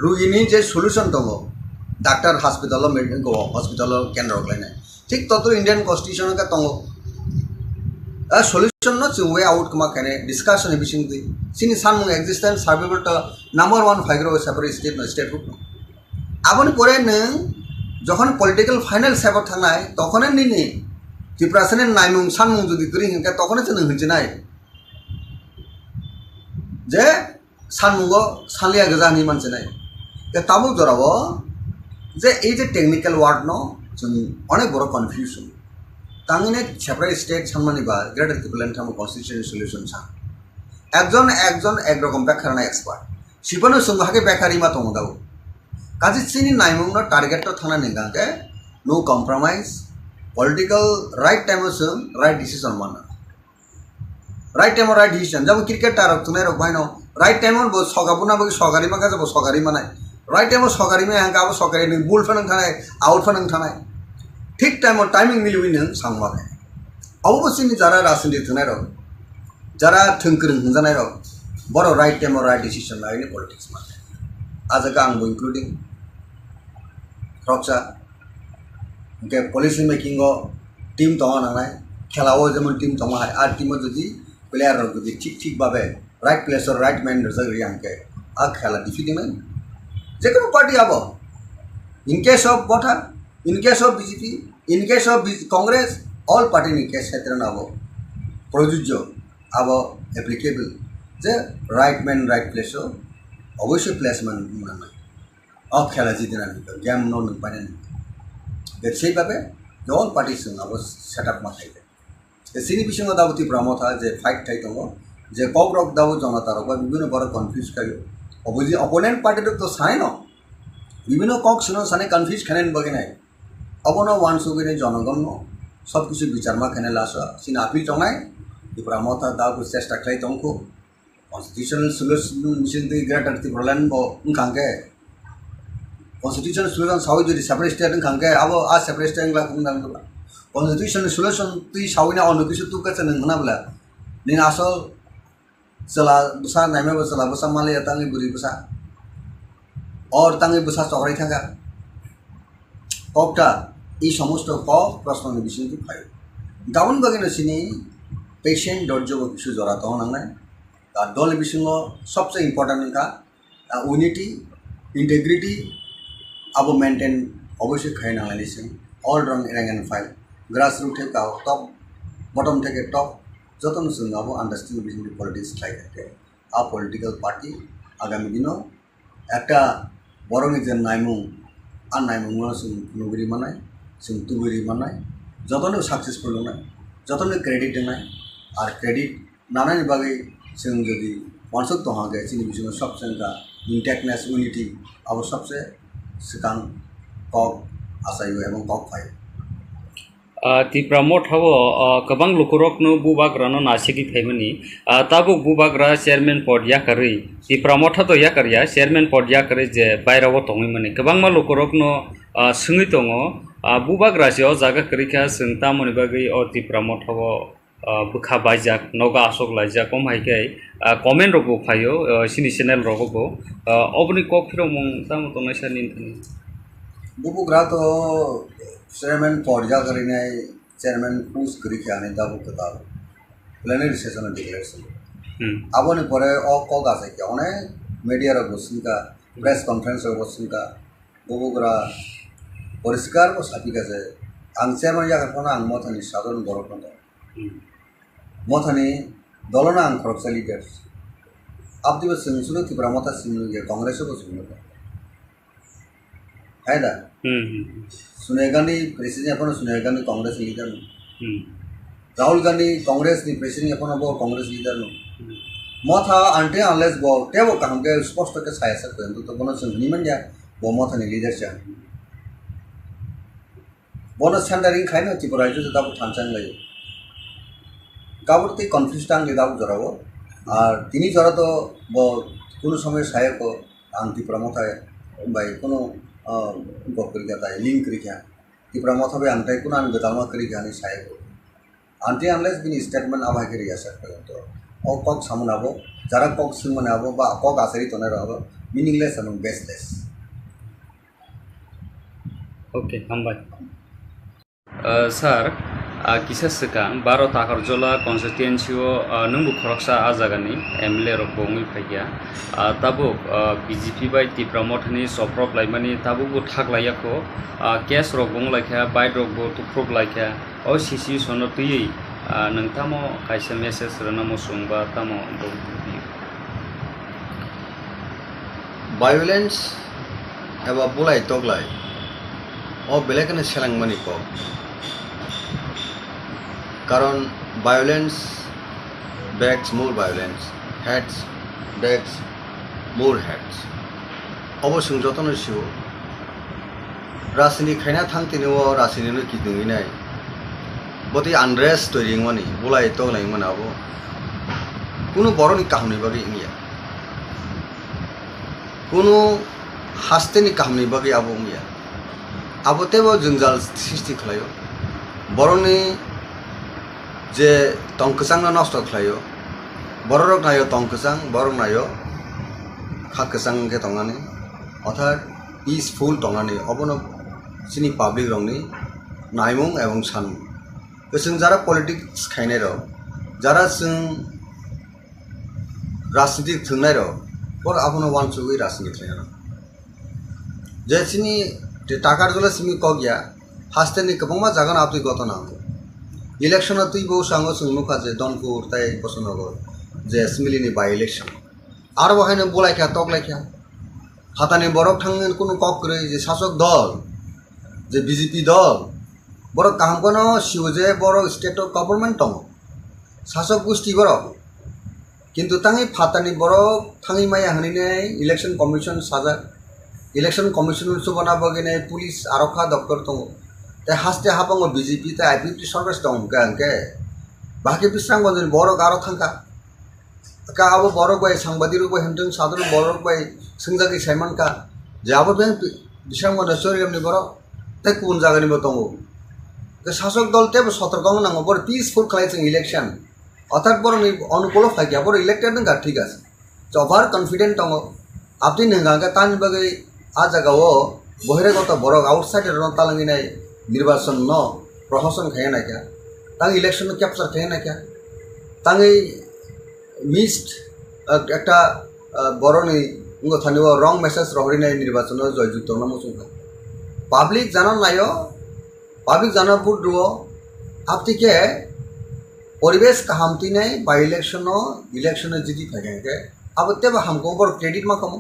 rugini je solution tongo doctor hospital medical go hospital kendra lain ঠিক তত Indian constitution का tongo a solution no chung way out kama kane discussion ebising di sini sanmung existence survival to number 1 figure separate state no state group aboni pore nang যখন political final সেভর থানায় তখন নিনি Tipra sana naimung sanmung jodi kri hinka তখন chain হইছে নাই যে সানমুঙ্গো সালিয়া গজানি মানছে নাই তে তাবু জরাবো যে এই যে টেকনিক্যাল ওয়ার্ড ন जों অনেক বড় কনফিউশন তাঙ্গিনে সেপারেট স্টেট সামনে বা গ্রেটার ত্রিপুরান থাম কনস্টিটিউশনাল সলিউশন ছা একজন একরকম ব্যাখ্যা না এক্সপার্ট শিবনো সঙ্গে ব্যাখ্যারি মা তং দাও কাজে চিনি নাইমুং ন টার্গেট তো থানা নিগাকে no compromise political right time সং রাইট ডিসিশন মানা রাইট টাইম রাইট ডিসিশন যেমন ক্রিকেট টারক তুনে রক ভাইনো রাইট টাইম বো সগাবুনা বো সগারি মাকা যাবো সগারি মানায় রাইট টাইম সগারি মে হাঙ্কা বো সগারি নি বুল ফানাং থানায় আউট ফানাং থানায় ঠিক টাইম টাইমিং মিলিউই নং সাংমাকে অবশ্যই যারা রাজনীতি থানায় রক যারা থংকরং হজানায় রক বড় রাইট টাইম রাইট ডিসিশন লাইনে পলিটিক্স মাকে আজকে আংবো ইনক্লুডিং রকসা के पॉलिसी मेकिंग टीम तंग नांगनाय खेलाओ जेमन टीम तंग हाय आर टीम जदि प्लेयर जदि ठीक भाबे राइट प्लेस और राइट मैन जगरि आंके आ खेला डिफिटिंग जे कोनो पार्टी आबो in case of Motha in case of BJP in case of Congress all party नि केस क्षेत्र नाबो प्रयोज्य आबो एप्लीकेबल जे राइट मैन राइट प्लेस अवश्य प्लेसमेंट नांगनाय आ खेला जिदिना गेम नो न पाने সেই ভাবে অল পার্টিস আবো সেটআপ মাথাইতে সিনি বিসঙ্গ দাবো Tipra Motha যে ফাইট থাই দङ যে ককরক দাবো জনতার বা বিভিন্ন বড় কনফিউজ খাইও অপোজি অপোনেন্ট পার্টির তো সাই ন বিভিন্ন কক শুনো সানে কনফিউজ খানেন বগে নাই অবন ওয়ান সুবিনে জনগণ সব কিছু বিচার মা খানে লাস সিন আপিল টঙাই Tipra Motha দাবো চেষ্টা খাই দংখো constitutional solution mission the greater Tirpuralen bo ngkangke constitutional solution sawi jadi separate state ngkangke abo a separate state ngla kungdang la constitutional solution ti sawina onu kisu tu ka chen ngna bla ni asol sela busa naime busa busa male tangi buri busa और tangi busa chokrai thaka kokta এই সমস্ত cock প্রশ্ন বিষয় কি phi down বাগিনা সিনি patient ডরজো কিছু জড়াতো নাংনাই তার দল বিষয় সবচেয়ে ইম্পর্টেন্ট का ইউনিটি ইন্টিগ্রিটি abo maintain অবশ্যই খাই না লাইছেন অল রং র্যাঙ্ক এন্ড ফাইল গ্রাসরুট থেকে টপ বটম থেকে টপ যতন जों আবো আন্ডারস্ট্যান্ডিং বিজনেস পলিটিক্স খাই থাকে আ পলিটিক্যাল পার্টি আগামী দিনও একটা বরংনি যে নাইমুং আর নাইমুং जों নুগরি মানায় जों তুগরি মানায় যতন সাকসেসফুল নাই যতন ক্রেডিট নাই আর ক্রেডিট নানানি বাগै जों যদি वानसुक तहागे चिनि बिजनेस सबसे इंटेक्टनेस यूनिटी अब सबसे सिगां कक आसायो एवं कक phi Tipra Motha kabang lukurokno bubagrano nasigi thaimani tabo bubagra chairman pod yakari Tipra Motha to yakarya chairman pod yakari je bairawo tongimani kabang ma lukurokno sungui tongo bubagra se o jaga karika sungta moni bagi o Tipra Motha bukha baijak noga asok laijak komhaikai comment rogo phayo sini channel rogo obni kokphiro mong tamo tonai sanin thani bubugra to chairman pod yakari chairman push karika ani dabu kata plenary session declaration abone pore o koga sai ke one media ro bosinka press conference ro bosinka bubugra পরিষ্কার ও সাথী কাছে আং chairman জায়গার কোনো আং মথানি সাধারণ বড় মথানি দলনা আং খরকসা leader আপদিবা সিংসুলো Tripura মথা সিংসুলো কংগ্রেসও को सुनो है ना सोनिया गांधी प्रेसिडेंट अपन सोनिया गांधी कांग्रेस लीडर राहुल गांधी कांग्रेस नि प्रेसिडेंट अपन वो कांग्रेस लीडर नो मथा आंटे अनलेस वो टेबो काम के स्पष्ट के साया सकते तो बनो संगनी मन जा वो मथा नि लीडर छ बोनस सेंटरिंग खाइनो त्रिपुरा जो दाबो थानचांग लायो गाबरती कन्फ्यूजटां ले दाबो जरावो আর তিনি जरा तो वो কোনো সময় সায়ক আং त्रिपुरा मथा बाय কোনো गपरि गाता लिंक करिखा त्रिपुरा मथा बे आंटाय कोनो आं गदामा करिखा नि सायक आंटे अनलेस बिनि स्टेटमेंट आबाय करिया सकते तो ओ कक सामनाबो जरा कक सिमनाबो बा कक आसारि तने रहबो मीनिंगलेस एंड बेसलेस ओके हामबाय sir kisa sekang baro Takarjala Constituency nungbu khoroksa ajagani MLA rok bongui phaigya tabuk BJP bai Tipra Mothani Choproklaimani tabuk bu thaklaiyako case rok bonglaikha bite rok bu tuproklaikha o sisi sono tui nangtamo kaisa message ranamo sungba tamo violence eba bulai toglai o belekane selangmani ko কারণ violence begs more violence heads begs more heads অবশ্যই যতন শিও রাজনীতি খাইনা থাংতিনিও রাজনীতিनो কিদुङिनाय বতি unrest তৈরিংমানি বুলাই তগলাইমানাবো কোনো বড়নি কাহিনী বাকি ইংয়া কোনো হাস্তেনি কাহিনী বাকি আবো ইংয়া আবতেবো জঞ্জাল সৃষ্টি খালাयो বড়নি যে তংকসাং নষ্ট খালাयो বড়রক নাयो তংকসাং বড় নাयो খাকসাং কে তংনানি অর্থাৎ পিসফুল তংনানি অবন সিনি পাবলিক রংনি নাইমুং এবং সানমুং जों যারা পলিটিক্স খাইনাय রক যারা जों রাজনীতি থংনাय রক পর আপন ওয়ানসুগৈ রাজনীতি খাইনা যে সিনি টাকারজলা সিমি কগিয়া হাস্তেনি কবংমা জাগান আপনি গত না ইলেকশন তুই বউ সঙ্গ সুমুখা যে দনপুর তাই বসনগর যে এসেম্বলিনি বাই ইলেকশন আর বহাইনো বলাইখা তকলাইখা হাতানি বরক থাঙ্গেন কোনো কক করে যে শাসক দল যে বিজেপি দল বড় কাম কোনো শিও যে বড় স্টেট গভর্নমেন্ট দङ শাসক গোষ্ঠী বড় কিন্তু তাঙি ফাতানি বড় থাঙি মায়া হানিনে ইলেকশন কমিশন সাজা ইলেকশন কমিশন সুবনা বগিনে পুলিশ আরক্ষা দপ্তর দङ তাই হাসতে হাবাঙ্গ বিজেপি তাই আইপিপি সরকার দङ গাঙ্কে বাকি বিস্রাং গঞ্জন বড় গারো থাঙ্কা কা আবো বড় বাই সাংবাদিক বাই হেমতং সাধারণ বড় বাই संजागि साइमान का जे आबो बे बिसां गन सरियमनि बড় তাই কোন জায়গানি দङ যে শাসক দল তেবো সতর্ক নাঙ্গো বড় পিসফুল খাইছেন ইলেকশন অর্থাৎ বড় অনুকূল ফাইকিয়া বড় ইলেক্টেড নঙ্গা ঠিক আছে ওভার কনফিডেন্ট দङ আপনি নঙ্গা তানি বাগै আ জায়গাও বহিরাগত বড় আউটসাইডের তালাঙ্গিনাই নির্বাচন ন প্রশাসন খাইয়া নাকি তাং ইলেকশন ক্যাপচার খাইয়া নাকি তাঙ্গি মিসড একটা বড়নি उनको थानी वो रॉन्ग मैसेज रोहरी नहीं निर्वाचन जय जुट ना मुझे पब्लिक जाना नायो पब्लिक जाना बुट रुओ आप तीके परिवेश कामती नहीं बाई इलेक्शन जीती थकेंगे अब तब हमको बर क्रेडिट मा कमो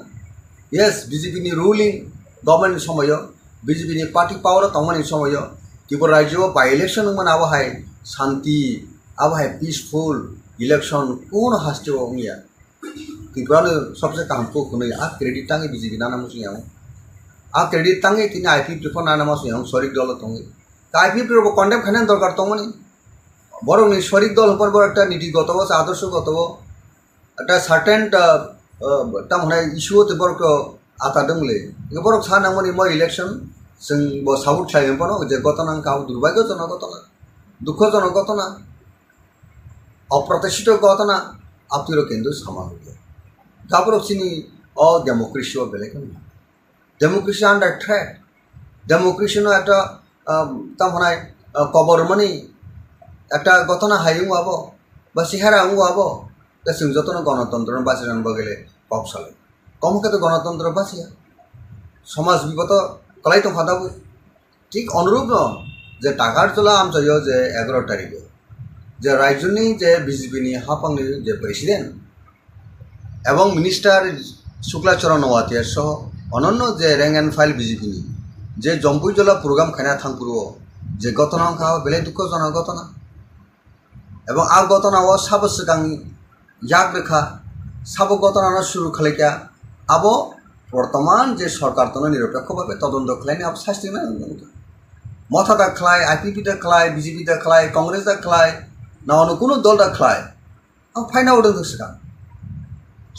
यस बीजेपी नि रूलिंग गवर्नमेंट समय बीजेपी नि पार्टी पावर तमनि समय त्रिपुरा राज्य बाई इलेक्शन मन अब है शांति अब है पीसफुल इलेक्शन कौन हास्ते होंगे त्रिपुरा ने सबसे काम को नहीं आ क्रेडिट तांगे बीजेपी ना नाम सुनिया आ क्रेडिट तांगे तीन आईपी प्रिफर ना नाम सुनिया शरीक दल तंगे आईपी प्रिफर कन्टेम खाने दरकार तंगनी बरং শরিক দল হবার বড় একটা নীতিগত বা আদর্শগত একটা সার্টেন তা মানে ইস্যুতে বড় আতা দংলে বড় সানামনি মই ইলেকশন जों ब साउथ खायमपनो जे घटना काउ दुर्भाग्यजनक घटना दुःखजनक घटना अप्रत्याशित घटना आपतिरो केंद्र सामान्य তারপর চিনি ডেমোক্রেসি বেলেগ ডেমোক্রেসি আন্ডার থ্রেট ডেমোক্রেসি একটা তার মানে কবর মানে একটা ঘটনা হাইং আবো বা চেহারা আঙ্গু আবো তা जों যতন গণতন্ত্র বাঁচে জানবো গেলে কম সালে কমকে তো গণতন্ত্র বাঁচিয়া সমাজ বিগত কলাই তো ফাদাবো ঠিক অনুরূপ ন যে টাকারজলা আমচাইও যে 11 তারিখে যে রাজ্যনি যে বিজেপিনি হাফাংনি যে প্রেসিডেন্ট এবং মিনিস্টার শুক্লাচরণ ওয়াতিয়া সহ অনন্য যে র্যাঙ্ক অ্যান্ড ফাইল বিজেপিনি যে জম্পুইজলা প্রোগ্রাম খানা থাংপুরো যে ঘটনা খাওয়া বেলে দুঃখজনক ঘটনা এবং আর ঘটনা ও সাব সিগাং ইয়াক রেখা সাব ঘটনা শুরু খালেকা আবো বর্তমান যে সরকার তো নিরপেক্ষভাবে তদন্ত খালাইনি আব শাস্তি না মথাটা খালায় আইপিপিটা খালায় বিজেপিটা খালায় কংগ্রেসটা খালায় না অন্য কোনো দলটা খালায় আম ফাইনা উঠে সিগাং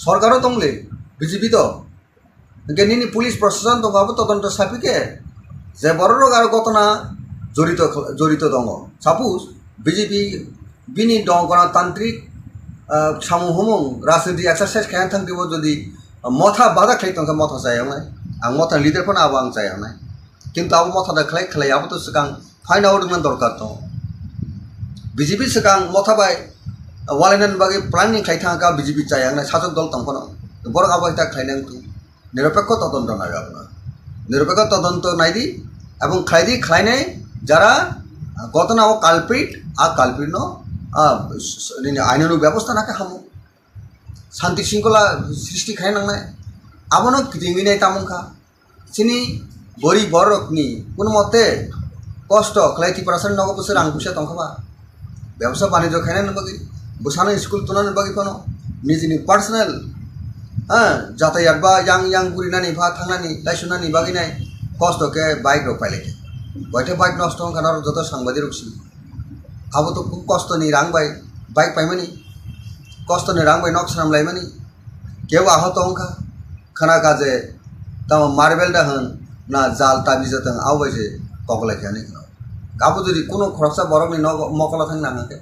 সরকারও তংলে বিজেপি তো নিনি পুলিশ প্রশাসন দঙ্গাবো তদন্ত সাপিকে যে বড় রোগ আর ঘটনা জড়িত দङ সাপোজ বিজেপি বিনি দङ গণতান্ত্রিক সামুহমুং রাজনীতি एक्सारसाइज खायनो थांदिबो যদি मथा बाधा खाई तंका मथा जायावनाय आं मथा लिडार फोना आबो आं जायावनाय किन्तु आबो मथा दा खालाय आबो तो सिगां फाइन आउट मन दरकार दङ बिजेपि सिगां मथा बाय वालायनान बागै प्लानिंग खाय थांका बिजेपि जायावनाय साजक दल तंफनो बर आबो ता खायनां तु निरपेक्ष तदন্ত नाय आपना निरपेक्ष तदন্ত नायदि এবং খাইদি খাইনাই যারা ঘটনা ও কালপ্রিট আ কালপ্রিট আইনানুগ ব্যবস্থা নাকে হামো শান্তি শৃঙ্খলা সৃষ্টি খাই নাংনাই আবনো কিদিংবিনাই তামুখা চিনি বরি বরকনি কোনো মতে কষ্ট খাইতি পারসেন্ট নগ বছর আং পুষা তংখাবা ব্যবসা বাণিজ্য খাইনাই নবাগি বসানো স্কুল তুলানো বাগি কোনো নিজনি পার্সোনাল হ্যাঁ যাতায়াত বা ইয়াং বুড়িনানি ভা থাংনানি লাইসুনানি বাগিনাই কষ্ট के बाइक रोपाइलेके बयटे बाइक नष्ट होखाना जत सांबादिक रुखसी अब तो खूब कष्ट नहीं रांगबाय बाइक पाइमानी कष्ट नहीं रांगबाय नक सामलायमानी केव आहत होंखा खाना काजे तम मार्बेल दा होन ना जाल ताबिजतों आवबायजे कगलायखानि खाना गाबो जुदि कोनो खरसा बरकनि न मकला थांग नाङाके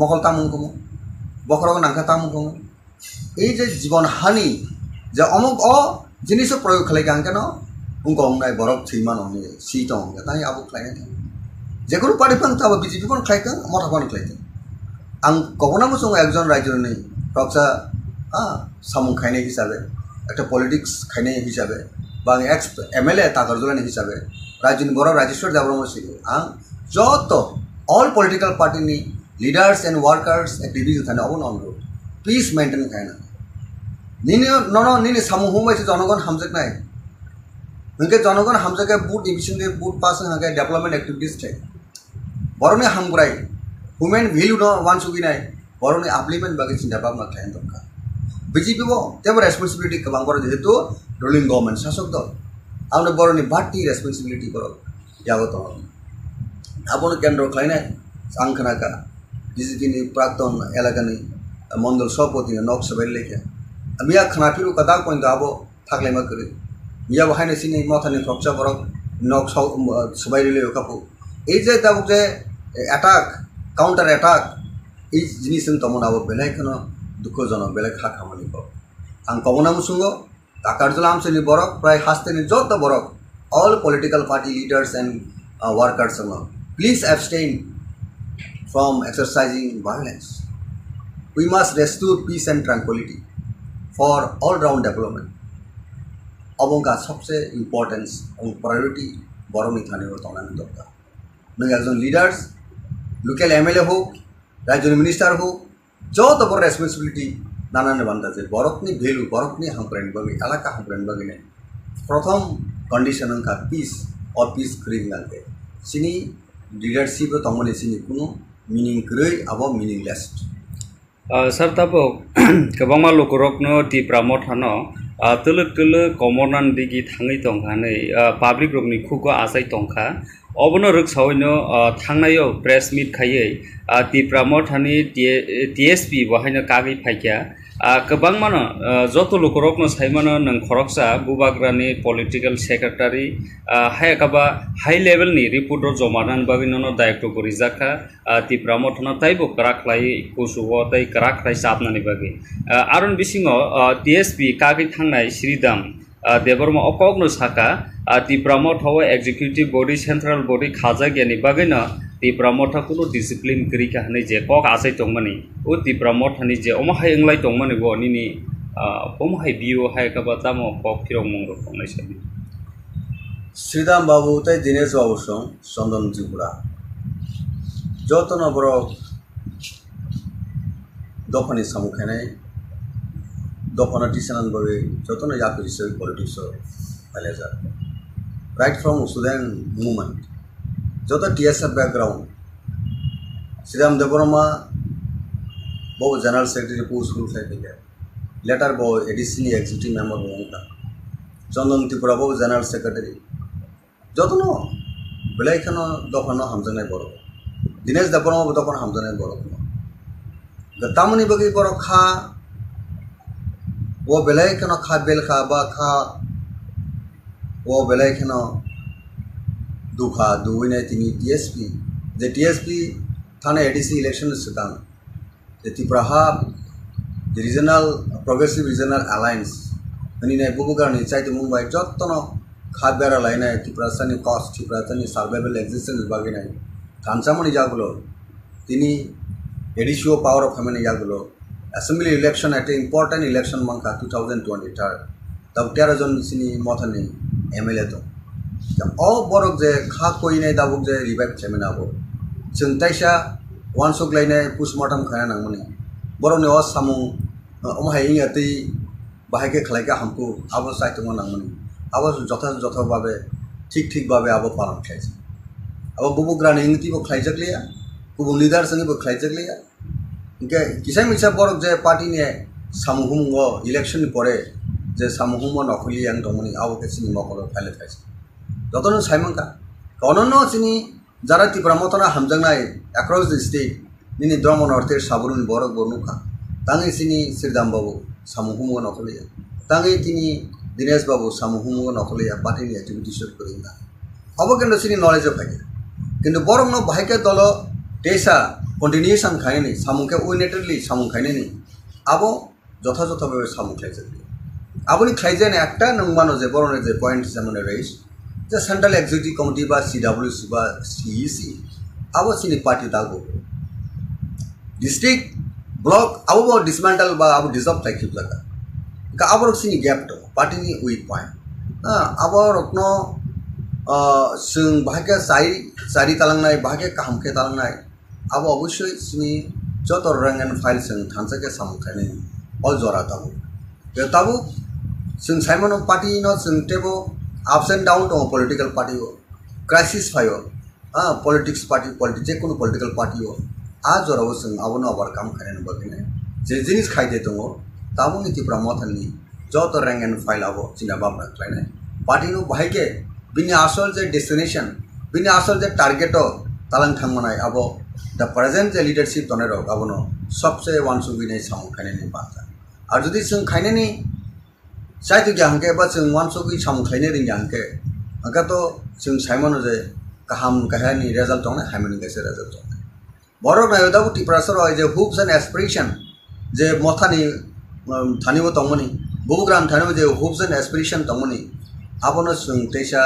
मकल तामुंखौ बखरग नांखा तामुंखौ এই যে জীবন হানি যে অমুক জিনিস প্রয়োগ খালাইকে আনকে ন उनको नाय बरफ थैमान होने सीट होंगे ताई आबो खायना था जेकुनु पार्टी फां ताबो बीजेपी फन खायका मथा फन खायते आं कखना मुसुं एकजन राज्यनि रक्षा सामुं खायनाय हिसाबै একটা पलिटिक्स खायनाय हिसाबै बा एक्स एमएलए ताकरजलानि हिसाबै राज्यनि बर राजेश्वर देबरमा सिगो आं जत ऑल पॉलिटिकल पार्टीनि लीडर्स एंड वर्कर्स एक्टिविटीज थाने अबो अनुरोध प्लीज मेंटेन खायना निनि सामुं हुमायसे जनगण हामजकनाय उनके जनगण हामजाके बुट डिविजन के बुट पास हाके डेवलपमेंट एक्टिविटीज थे बरने हामग्राय ह्यूमन वैल्यू न वान सुगिनाय बरने आपलिमेंट बागे चिंता भावना थायन दरकार बीजेपी बो तेबो रेसपन्सिबिलिटी गोबां बर जेहेतु रुलिंग गवर्नमेंट शासक दल आउनो बरनि बाटी रेसपन्सिबिलिटी बर यागो दङ आबोनो केन्द्र खायनाय आं खोनाका बीजेपी नि प्राक्तन एलाकानि मंडल सभापति नक सबाय लेखे मिया खोनाफिरु कदा पॉइंट आबो थागलायमा करे मिया बहायनो सिनि मथानि प्रक्सा बरक नक सबायले कापु এই যে তাবুক যে অ্যাটাক কাউন্টার অ্যাটাক এই জিনিস তমনাবো বেলাইখানো দুঃখজনক বেলাই খা খামানি পাব আং কমনামু সুঙ্গ তাকারজলা আমসেনি বরক প্রায় হাস্তেনি যত বরক all political party leaders and workers please abstain from exercising violence we must restore peace and tranquillity for all round development अबंका सबसे इम्पोर्टेंस और प्रायोरिटी बरकनि थानायाव थांनानै दरकार नों एकजन लिडार्स लोकल एमएलए हो राज्य मिनिस्टार हो जत बड़ रेसपन्सिबिलिटी नानानो बान्दा जे बरकनि भेलु बरकनि हामप्रायनि बागै एलाका हामप्रायनि बागै प्रथम कंडीशन का पीस और पीस क्रिंग गांगे सिनी लीडरशिप तंगमनि सिनी कुनु मीनिंग ग्रै आबो मीनिंगलेस सर तब गोबां लुकुरकनो टिप्रा मथानो तलुक तलुक कमरनान दिगि थाङै दंखानै पाब्लिक रकनि खुगो आसाय दंखा अबनो रोगसावैनो थांनायाव प्रेस मीट खायै टिप्रा मथानि टीएसपी बहायनो कागै फायखा गोबां मानो जत लुकुरकनो सायमानो नों खरकसा बुबाग्रानि पलिटिकल सेक्रेटारि हायकाबा हाई लेवलनि रिपोर्टर जमानान बागिनो दायित्व गरिजाखा टिप्रा मथानो ताइबो कराख्लाय कुसुव ताइ कराख्लाय साबनानि बागै आरन बिसिङाव टीएसपी कागै थांनाय श्रीदाम देबरमा अकगनो साखा Tipra मथाव executive body central body खाजा गियानि बागैनो टिप्रा मथा कुनु डिसिप्लिन करिका हनै जे कक आसाय दंमानि ओ टिप्रा मथानि जे अमहाय इंलाय दंमानि गो निनि अमहाय बियो हाय काबा तामो कक फिरं मंगो दंनाय साबि श्रीदाम बाबू ताइ दिनेश बाबू सं चंदन त्रिपुरा जतन बर दफानि सामुखानाय दफाना टिसानान बागै जतन याकुरिस पॉलिटिक्स फायलाजा राइट फ्रॉम सुदेन मूवमेंट जो टीएसएफ बैकग्राउंड श्रीराम देबरमा बहु जनरल सेक्रेटरी पोस्ट खुलफाइफैया लेटर बहु एडिशनली एग्जीक्यूटिव मेम्बर होगा चंदन त्रिपुरा बहु जनरल सेक्रेटरी जतनो बेलायखन दफानो हामजानाय बर दिनेश देबरमा दफान हामजानाय बर गतामनि बगै बर खा वो बेलायखन खा बेलखा बा खा वो बेलायखन दुखा दुविनाय तिनी टीएसपी जे टीएसपी थाने एडीसी इलेक्शन सिगां जे Tripura regional progressive regional alliance हनिनाय बुबुगारनि चाइते मुंबाइ जत्तनो खाबेरा लायनाय त्रिपुरानि कस्ट त्रिपुरानि सर्वाइवल एक्जिस्टेंस बागैनाय थानसामनि जागुलो तिनी एडीसी पावर ऑफ फेमिनी जागुलो assembly election eight important election मंका 2023 तब 13 जन सिनी मथानि एमएलए दं बरक जे खा कोई दाबुक जे रिवाइव खालामनांगौ जों ताइसा वानसुक लायनाय पोस्टमर्टम खालामनांगौनि बरकनि सामु अमहाय इंगै बाहायके खालायका हमको आबो साइतमो नांगौनि आबो जथा भावे ठीक भावे आबो पालन खालायसै आबो बुबुग्रानि इंगतिबो खालायजगलिया गुबुन लिडार संगिबो खालायजगलिया इनके किसाय मिसा बरक जे पार्टीनि सामुहुमो इलेक्शन परे जे सामुहुमो नखलि आं दंमोनि आबो केसिनि मखलो फाइल खायसै जतन साइमंका कननो सिनी जारा त्रिपुरा मथना हामजांनाय अक्रॉस द स्टेट निनि द्रम नॉर्थे साबरुन बरक बनुखा तांगै सिनी श्रीदाम बाबू सामुहुमो नखलिया तांगै तिनी दिनेश बाबू सामुहुमो नखलिया पार्टीनि एक्टिविटीज करिना अब किन्तु सिनी नॉलेज फाइके किन्तु बरक न बाहायके दल देशा कंटिन्यूएशन खायनि सामुके उनेटरली सामु खायनि आबो जथा भावे सामु खायजै आबोनि खायजेन एकटा नंमानो जे बरने जे पॉइंट सामने रेस जे सेंट्रल एग्जीक्यूटिव कमिटी बा सीडब्ल्यूसी बा सीईसी आबो सिनी पार्टी दागो डिस्ट्रिक्ट ब्लॉक आबो डिसमेंटल बा आबो डिसॉल्व थाइखिब जागा का आबो सिनी गैप तो पार्टी नि वीक पॉइंट आबो रत्न जों बाहागे सारि तालांनाय बाहागे कामके तालांनाय आबो अवश्य सिनी जत रैंक एंड फाइल जों थानसाके सामखायनाय अल जरा दाबो बे ताबो जों साइमन पार्टी न जों टेबो अप्स एंड डाउन दं पॉलिटिकल पार्टी हो क्राइसिस फायो पॉलिटिक्स पार्टी जे कोनो पॉलिटिकल पार्टी हो आ जराव जों आबोनो ओवरकम खायनो बागैनो जे जिनिस खायदे दङ ताबो त्रिपुरा मथानि जत रैंक एंड फाइल आबो चिना बाबना खायनाय पार्टी नो बाहायके बिनि आसल जे डेस्टिनेशन बिनि आसल जे टारगेट तालां थांमनाय आबो द प्रेजेंट जे लीडरशिप दने रक आबोनो सबसे वानसुबिनाय सामु खायनायनि बाथ्रा आरो जुदि जों खायनायनि साइतो ग्याहंके बा जों वानसुबि सामु खायनो रिंग्याहंके अंका तो जों साइमनो जे गाहाम गाहायनि रिजल्ट दङ हायमनि गेसे रिजल्ट दङ बरक नायो दाबो त्रिपुरा सरआव जे होप्स एंड एस्पिरेशन जे मथानि थानिबो दंमोनि बुबुग्राम थानिबो जे होप्स एंड एस्पिरेशन दंमोनि आबोनो जों तेसा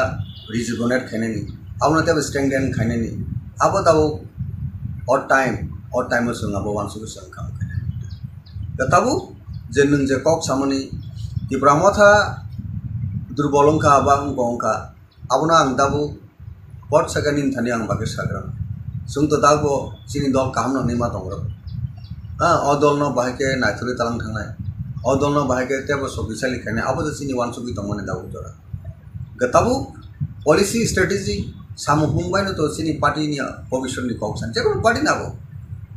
रिजुनेट खायनायनि आबोनो तेबो स्ट्रेंथेन खायनायनि आबो दाबो और टाइम जों आबो वानसुबि जों काम खायनायनि दा ताबो जे नों जे कक सामनि त्रिपुरा मथा दुर्बलंखा बा अंगंखा आबना आं दाबो पट सेकेन्ड इन थानी आं बागे साग्रा जों तो दाबो जोंनि दल काहामनो निमा दंग्रा अ दलनो बाहायके नायथुरि तालां थांनाय अ दलनो बाहायके तेबो सबिसा लिखायनाय आबो जोंनि वान सुबि दंमोन दाबो जरा गताबो पॉलिसी स्ट्रेटेजी सामुहुंबायनो तो जोंनि पार्टीनि भविष्यनि कक्सान जेबो पार्टी नाबो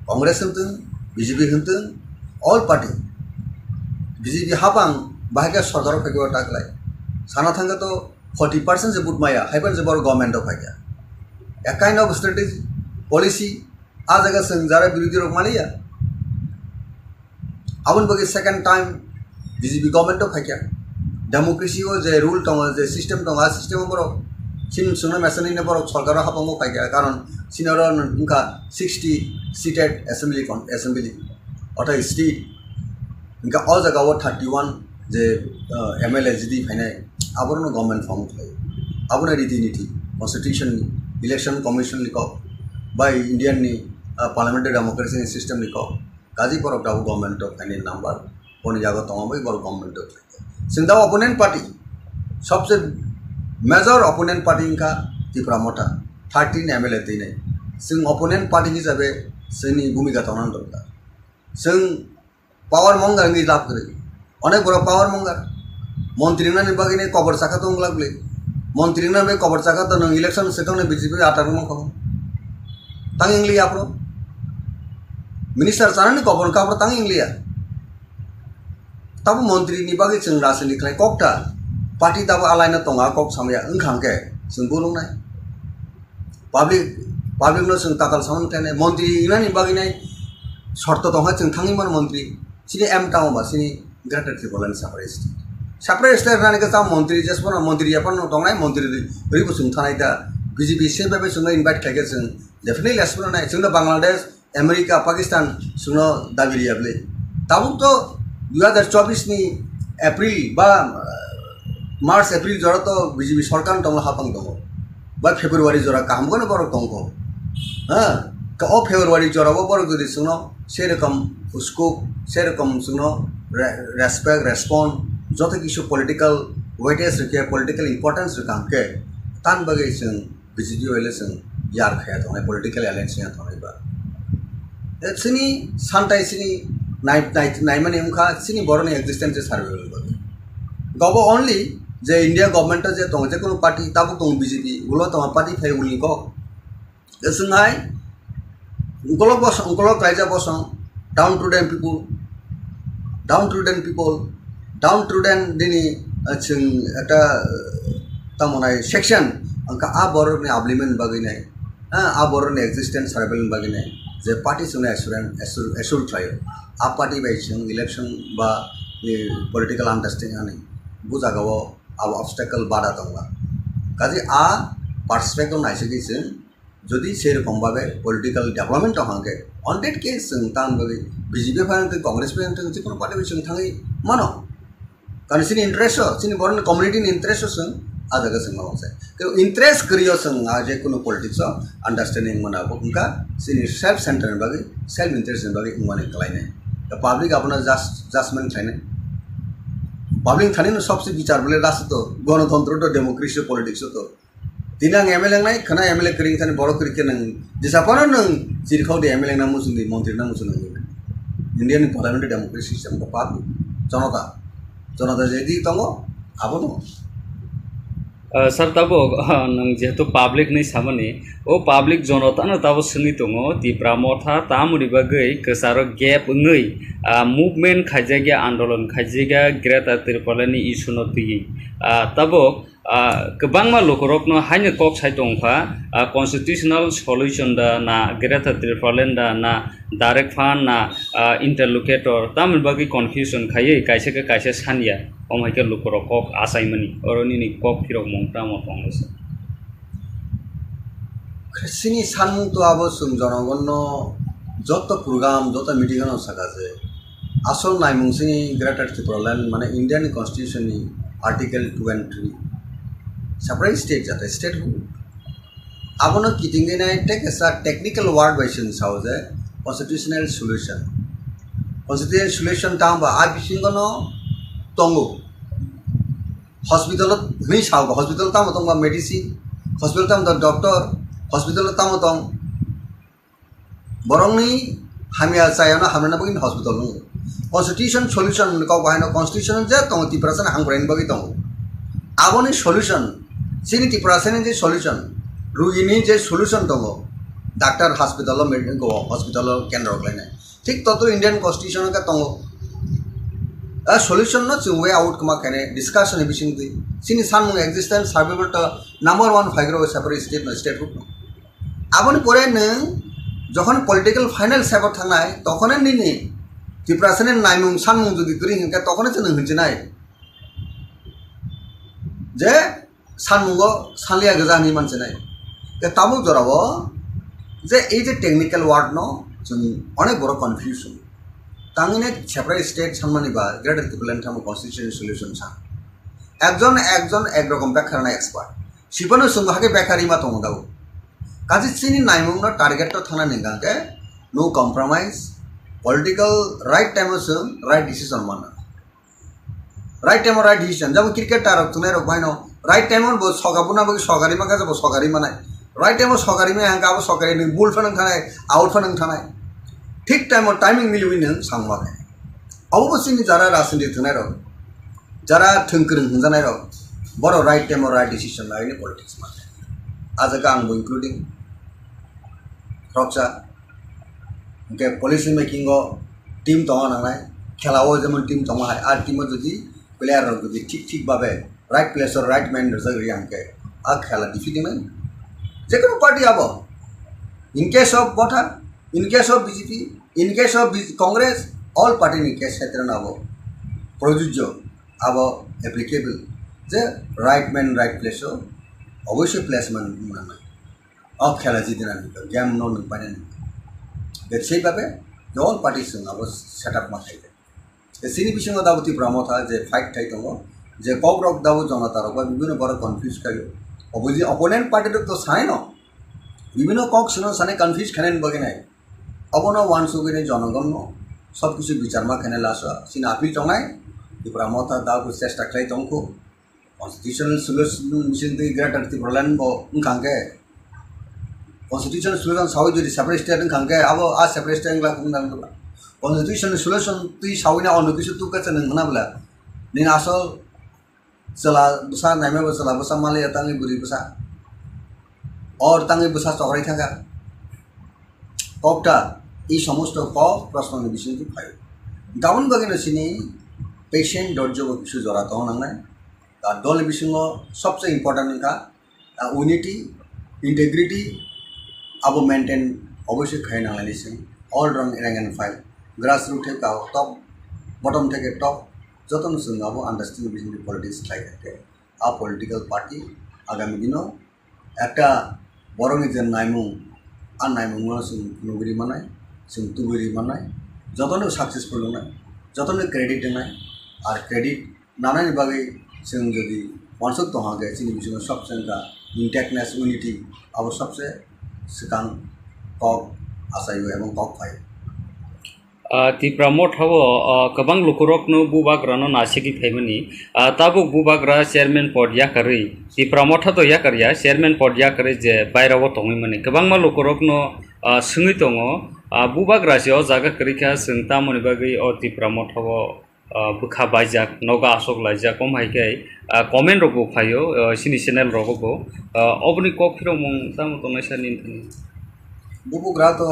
कांग्रेस होनथों बीजेपी होनथों ऑल पार्टी बीजेपी हाबां बाहायके सरकार फैगो टाकलाय साना थांगा तो 40% से बुट माया हाइपर जबर गवर्नमेंट ऑफ आइया a kind of strategy policy आ जगह से जारा विरोधी रोक मालिया आबन बगे second time BJP government of आइया डेमोक्रेसी ओ जे रूल दङ जे सिस्टेम दङ आ सिस्टेम बरो सिन सुना मेसनी ने बरो सरकार हाबांगो फाइया कारण सिनार उनका 60 सीटेड असेंबली अथा स्टेट उनका ऑल जगह 31 जे एमएलए जिदी फाइनाय आबरनो गवर्नमेंट फॉर्म थायो आबनो रीति-नीति कॉन्स्टिट्यूशन इलेक्शन कमिशन लिखो बाय इंडियन नि पार्लियामेंट्री डेमोक्रेसी सिस्टम लिखो गाजी पर दाबो गवर्नमेंट ऑफ फाइनेंस नंबर कोन जागो तंगबाय बर गवर्नमेंट ऑफ सिंधा ओपोनेंट पार्टी सबसे मेजर ओपोनेंट पार्टी इनका त्रिपुरा मोथा 13 एमएलए दिनै जों ओपोनेंट पार्टी हिसाबै जोंनि भूमिका थानानै दं जों पावर मंगारनि लाभ करि अनेक बड़ पावर मंगार मंत्री ना निबागी ने कबर साखा तो लागले मंत्री ना बे कबर साखा तो नंग इलेक्शन सेटों ने बीजेपी आटार मंग खो तंग इंग्ली आपरो मिनिस्टर सारा ने कबर का तंग इंग्लिया तब मंत्री निबागी जों रासनि खलाय ककटा पार्टी तब आलायना तंगा कक सामया ओंखांके जों बुलुंनाय पब्लिक नो जों ताकाल सामन थानाय मंत्री ना निबागी ने शर्त दंहा जों थांगिमोन मंत्री सिनि एम टाउन सिनि ग्रेटर त्रिपुरा साप्राइज स्टेट रानी का मंत्री जसपन मंत्री अपन दंनाय मंत्री रिबो जों थानाय दा बीजेपी से बेबे जों इनवाइट खायके जों डेफिनेटली लेसपन नाय जों बांग्लादेश अमेरिका पाकिस्तान जों दाबिरियाबले ताबो तो 2024 नि एप्रिल बा मार्च एप्रिल जरा तो बीजेपी सरकार दंग हापां दङ बा फेब्रुवारी जरा कामगोन बर दंग हां का ओ फेब्रुवारी जरा बर गदि जों से रकम उसको से रकम जों रेस्पेक्ट रेस्पॉन्ड जो किसी पॉलिटिकल वेटेज रखे पॉलिटिकल इम्पोर्टेंस रखे तान बगे जों बीजेपी वाले जों यार खाया थानाय पॉलिटिकल एलायंस या थानायबा सिनि सानथाय सिनि नायमाने उनखा सिनि बरनि एक्जिस्टेंस सार्वेल बगे गबो ओनली जे इंडिया गवर्नमेंट जे दं जे कोनो पार्टी ताबो दं बीजेपी उलो तमा पार्टी फाय उलि को जोंहाय उनकलक रायजा बसं down to them people down to them दिनी जों एटा तमनाय सेक्शन अंका आ बरनि आब्लिमेंट बगैनाय आ बरनि एक्जिस्टेंस सार्वेल बगैनाय जे पार्टी जों एसुर ट्रायल आ पार्टी बाय जों इलेक्शन बा पॉलिटिकल अंडरस्टैंडिंग आनी बुजागाव आव ऑब्स्टेकल बाधा दंला काजे आ पार्सपेक्टिव नायसगै जों जदि से रकम भावे पॉलिटिकल डेवलपमेंट हांगे ऑन दैट केस जों तान बगै बीजेपी फायन कांग्रेस फायन जिकुनु पार्टी जों थाङै मानो कारण सिनि इंटरेस्ट सिनि बरन कम्युनिटी इंटरेस्ट जों आ जगह जों मावसे कि इंटरेस्ट करियो जों आ जे कुनु पॉलिटिक्स अंडरस्टैंडिंग मनाबो उनका सिनि सेल्फ सेंटर बगै सेल्फ इंटरेस्ट बगै उमाने कलायने द पब्लिक अपना जजमेंट थाने पब्लिक थाने सबसे विचार बोले राष्ट्र तो गणतंत्र तो डेमोक्रेसी पॉलिटिक्स तो दिनां एमएलए नाय खना एमएलए करिं थाने बड़ करिके नों दिसापानो नों जिरखाव दे एमएलए ना मुसुंदी मंत्री ना मुसुंदी इंडियन पार्लियामेंट्री डेमोक्रेसी सिस्टम को पब्लिक जनता जेदि तंगो आबो दं सर तब नों जेहेतु पब्लिक नहीं सामने ओ पब्लिक जनता न तब सुनी दङ त्रिपुरा मोथा तामुरि बगै कसारो गैप नै मूवमेंट खायजागा आंदोलन खायजागा ग्रेटर त्रिपुरानि इशु न तुई तब गोबांमा लोकरकनो हायनो कक साइ दंफा कन्स्टिट्यूशनल सल्यूशन दा ना ग्रेटर त्रिपुरालेन दा ना डायरेक्ट फान ना इंटरलोकेटर तामुरि बगै कन्फ्यूजन खायै कायसे सानिया अमायके लोकरक कक आसाइमनि अरनि कक फिरक मंगता मतंगस सिनि सानमुं तो आबो सुम जनगण जत प्रोग्राम जत मीटिंग न सकाजे आसल नायमुं सिनि ग्रेटर त्रिपुरालेन माने इंडियन कॉन्स्टिट्यूशन नि आर्टिकल 23 सेपरेट स्टेट जाते स्टेट आबोनो किटिंगे नाय टेक एस टेक्निकल वर्ड बायसन सावजे कॉन्स्टिट्यूशनल सॉल्यूशन तांबा आ बिसिंगनो तंगो हॉस्पिटल नहीं साव हॉस्पिटल ताम तंग मेडिसिन हॉस्पिटल ताम डॉक्टर हॉस्पिटल ताम तंग बरंगनी हामिया चायाना हामना बगिन हॉस्पिटल नु कॉन्स्टिट्यूशन सॉल्यूशन का बायनो कॉन्स्टिट्यूशन जे तंग तिप्रासन हांग्राइन बगि तंग आबोनि सॉल्यूशन सिनि तिप्रासन जे सॉल्यूशन रुगिनि जे सॉल्यूशन तंग डॉक्टर हॉस्पिटल मेडिसिन को हॉस्पिटल केंद्र लाइने ठीक तो इंडियन कॉन्स्टिट्यूशन का तंग solution no chung way out kama kane discussion bising di sini san mung existence survival to number 1 figure separate state no state group no aboni pore nang jokhon political final separate thangnai tokhone nini tiprasane naimung san mung jodi gri hinka tokhone chen hinjinai je san mungo sanlia gajani mansenai te tamu jorabo je ei je technical word no chung onek boro confusion तांगिने separate state सानमानिबा greater Tripura थाम constitution solution सा एकजन एक रकम बेखारना expert सिपनो सुंगाके बेखारी मा तंग दाउ काजि सिनि नाइमुंग न टारगेट तो थाना निगाके no compromise political right time सो राइट डिसीजन माना राइट टाइम राइट डिसीजन जब क्रिकेट तारक तुने रक बाइनो राइट टाइम बो सगाबुना बो सगारी मा जब सगारी मानाय राइट टाइम सगारी में हांगा बो सगारी नि बुल फनन थानाय आउट फनन थानाय ठीक टाइम और टाइमिंग मिलुई नों सांगमाखे अबसिनि जरा राजनीति थनाय र जरा थंकरं हंजानाय र बर राइट टाइम और राइट डिसीजन लाइने पॉलिटिक्स माथे आज का आंबो इंक्लूडिंग रक्षा के पॉलिसी मेकिंग टीम तंगा नांनाय खेलाओ जेमन टीम तंगा हाय आर टीम जदि प्लेयर र जदि ठीक भाबे राइट प्लेस और राइट मैन जगरि आंके आ खेला डिफिटिमेन जेकोनो पार्टी आबो in case of Motha in case of BJP, in case of Congress, all party in case क्षेत्र ना वो प्रयोज्य अब applicable जे right man right place हो अवश्य placement माना अब खेला जीतना नहीं गेम नो नहीं पाने नहीं बेचे बाबे all parties हैं अब setup मार है सिनी पिछले में दावती ब्राह्मण था जे fight था तो वो जे कोकब्रोक दावत जाना तारों का विभिन्न बार confuse करियो अपोजिट opponent party तो साइन हो विभिन्न कोक सुनो साने confuse करने बगे नहीं अब न वान सुगने जनगण न सब किसी विचार में खेने लास सिन अपील तंगाय त्रिपुरा Motha दाव चेष्टा खाई तंगको constitutional solution mission the greater Tripura बो उनखांगे कॉन्स्टिट्यूशनल सॉल्यूशन सावि जदि सेपारेट स्टेट उनखांगे अब आ सेपारेट स्टेट ला कुन दांगला कॉन्स्टिट्यूशनल सॉल्यूशन ती साविना अनु किसु तु कचे नंगनाबला नि आसल चला बुसा नाइमे बसला बुसा माले तांगि बुरि बुसा और तांगि बुसा चौराई थांगा कोकटा এই সমস্ত প্রশ্ন বিষয়টি পাই গাউন বাগিন সিনি पेशेंट धैर्य কিছু জড়াতে নাংনাই আর দল বিষয় সবচেয়ে ইম্পর্টেন্ট का यूनिटी इंटेग्रिटी अब मेंटेन अवश्य खाई नांगलायनिसिम ऑल रंग rank and file grass root थे का टॉप बटम थे टॉप जतन जों अब आंडारस्टैंडिंग बिटवीन पॉलिटिक्स लाइक आ पॉलिटिकल पार्टी आगामी दिनों একটা বড় নিজের নাইমুং আর नाइमुंग जों नुगुरि मानाय जों तुगुरि मानाय जतनो सक्सेसफुल होनाय जतनो क्रेडिट होनाय और क्रेडिट नानायनि बागै जों जदि वानसक दहागे जोंनि बिथिङाव सबसे इंटेक्टनेस यूनिटी अब सबसे सिगां कक आसायो एवं कक फाय Tipra Motha गोबां लुखुरकनो बुबाग्रानो नासिगि फाइमनि ताबुक बुबाग्रा चेयरमैन पद याकारै Tipra Motha तो याकारिया चेयरमैन पद याकारै जे बायराव तंगैमनि गोबां मा लुखुरकनो सोङै दङ बुबाग्रासेयाव जागा करिखा जोंता मनि बागै Tipra Motha बुखा बायजाक नगा आसक लायजाक कमहायखाय कमेन्ट रगो फायो सिनि चेनेल रगो अबनि ककफिरो मं ताम तंनायसानि बुबुग्रा तो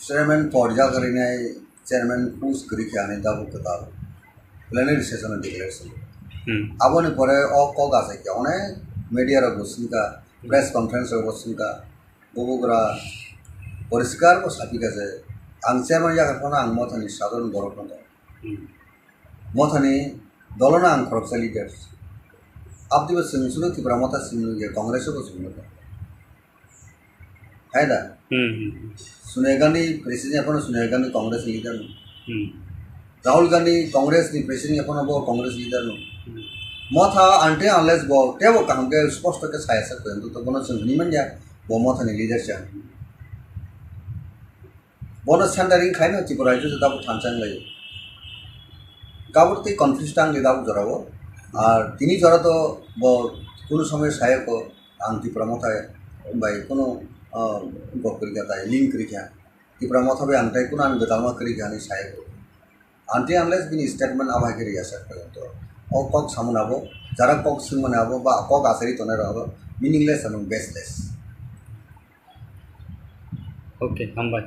चेयरमैन पद जागारिनाय चेयरमैन पोस्ट करिखा नै दाबु कथा प्लेनरी सेशन डिक्लेरेशन आबोनि परे कक आसायके अनेक मीडिया रो बसुनका प्रेस कॉन्फ्रेंस रो बसुनका बुबुग्रा परिष्कार को सापिका जे आं चेयरमैन जागारफाना आं Mothani साधारण बरफोर Mothani दलना आं खरबसा लीडर्स अब दिबो सोंसुनो Tipra Motha सिमनुगे कांग्रेस को सुनो है दा सोनिया गांधी प्रेसिडेंट अपन सोनिया गांधी कांग्रेस लीडर राहुल गांधी कांग्रेस नि प्रेसिडेंट अपन बो कांग्रेस लीडर Motha आंटे अनलेस बो टेबो कांगे स्पष्ट के सायसा को तो बनो सोंनि मनया बो Mothani लीडर छ बनो सेंटरिंग खायनो Tipura जो दाबो थानचां लायो गाबुरति कन्फ्यूज टांग ले दाबो जरावो আর তিনি জড়াতো কোনো সময় সাহেব আং ত্রিপুরা মথায় বাই কোনো গপরিকা তাই লিঙ্ক রিখা ত্রিপুরা মথাবে আংটাই কোনো আং বেদালমা করিকা ni সাহেব আনটি আনলেস বিনি স্টেটমেন্ট আবাকে রিয়া স্যার পর্যন্ত ও কক সামনাবো যারা কক সিংমানাবো বা কক আসারি তনে রাবো মিনিংলেস এবং বেসলেস ओके हामबाय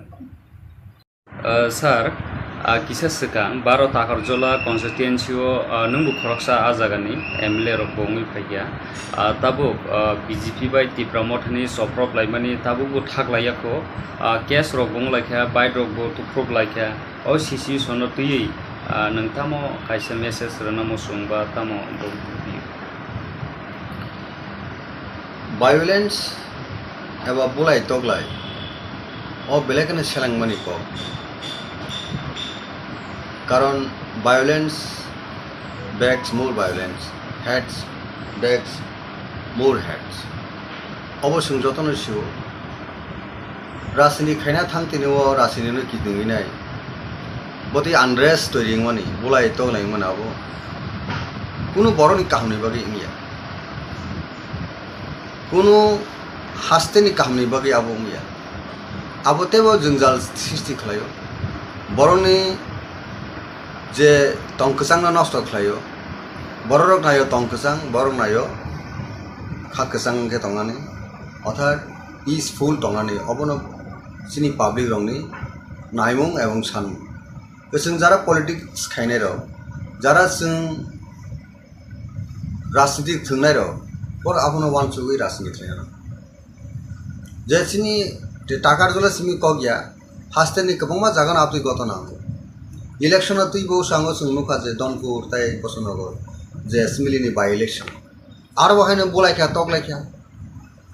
सर किसा सिगां 12 ताकारजला कन्स्टिट्युएन्सियाव नोंबो खरकसा आजागानि एमएलए रक बङै फाइया ताबो बीजेपी बाय टिप्रा मथानि चप्रक्लाइमानि ताबो थागलायाखो केस रक बङ लायखा बाय रक बो तुफ्रक लायखा ओ सिसि सनो तुयै नोंथामो कायसे मेसेज रनामो सुंबा तामो भायोलेंस एबा बुलाय तगलाय ओ बेलेगने सेलांमानि को कारण violence begs more violence, heads begs more heads. अवश्य जतन शिव राजनीति खायना थांतिनो राजनीतिनो किदुंगिनाय बति आनरेस्ट तोरिंगमानि बुलाय तगलायमोनाबो कुनु बरनि काहनि बागै इंगिया कुनु हास्तेनि काहनि बागै आबो इंगिया आबो तेबो जोंजाल सृष्टि खालायो बरनि जे तंकसांग नष्ट खालायो बररक नायो तंकसांग बरक नायो खाकसांग के तंगानि अर्थात पिसफुल तंगानि अबनो सिनि पाब्लिक रंनि नायमुं एवं सानमुं जों जारा पलिटिक्स खायनाय र जारा जों राजनीति थंनाय र और आबनो वानसुगै राजनीति खायना जे सिनि टाकारजला सिमि कगिया हास्तेनि गोबांमा जागोन आपनि घटना इलेक्शन तुई बहु सांगो सुंगनुखा जे दनपुर ताई बसनगर जे सिमिलिनि बाय इलेक्शन आर बहायनो बोलायखा तगलायखा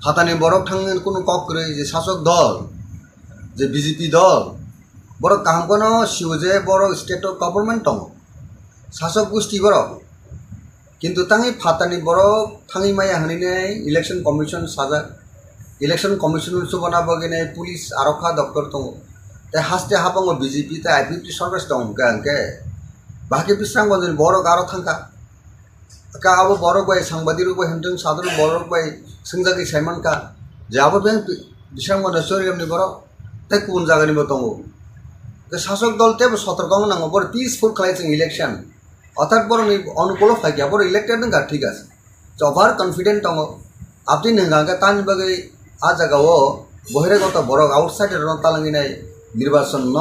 हातानि बरक थांगोन कोनो ककरै जे शासक दल जे बीजेपी दल बरक कामकोनो शिव जे बरक स्टेट गवर्नमेंट दं शासक गोष्ठी बरक किन्तु तांगै फातानि बरक थांगै माया हनिनै इलेक्शन कमिशन साजा इलेक्शन कमिशन सुबना बगिनै पुलिस आरक्षा दफ्तर दं ते हास्ते हाबंगो बीजेपी ते आईपीपी सरकार दं के बाकी बिस्रांगो जे बरक आरो थांका का आबो बरक बाय सांबादिरु बाय हंतों सादर बरक बाय संजागि साइमन का जाबो बें बिस्रांगो नसरियमनि बरक ते कुन जागानि बो दंगो ते शासक दल ते सतर्क नांगो बर पीसफुल खालायजों इलेक्शन अर्थात बरनि अनुकूल फायगा बर इलेक्टेड नंगा ठीक आसे ओभार कॉन्फिडेंट दंगो आपनि नंगा तानि बगै आ जागाओ बहिरागत बरक आउटसाइड रन तालांगिनाय निर्वाचन न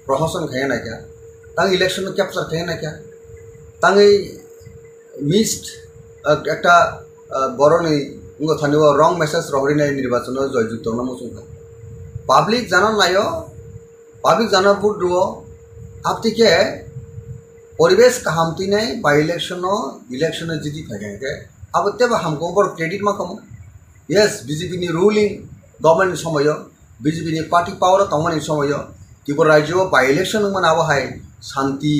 प्रशासन खाया ना क्या तांग इलेक्शन कैप्चर खाया ना क्या तांगे मिस्ड एक बरनी उनको थानिव रंग मेसेज रहरिनाय निर्वाचन जयजुक्त नमसुंखा पाब्लिक जाना नायो पाब्लिक जाना बुद्रुओ आपति के परिवेश काहामती ने बाय इलेक्शन जिति फागे के अब तेबा हमको बर क्रेडिट मा कम यस बीजेपी नि रूलिंग गवर्नमेंट समय बीजेपी नि पार्टी पावर तंगमानि समय त्रिपुरा राज्य बाय इलेक्शन मन आबहाय शांति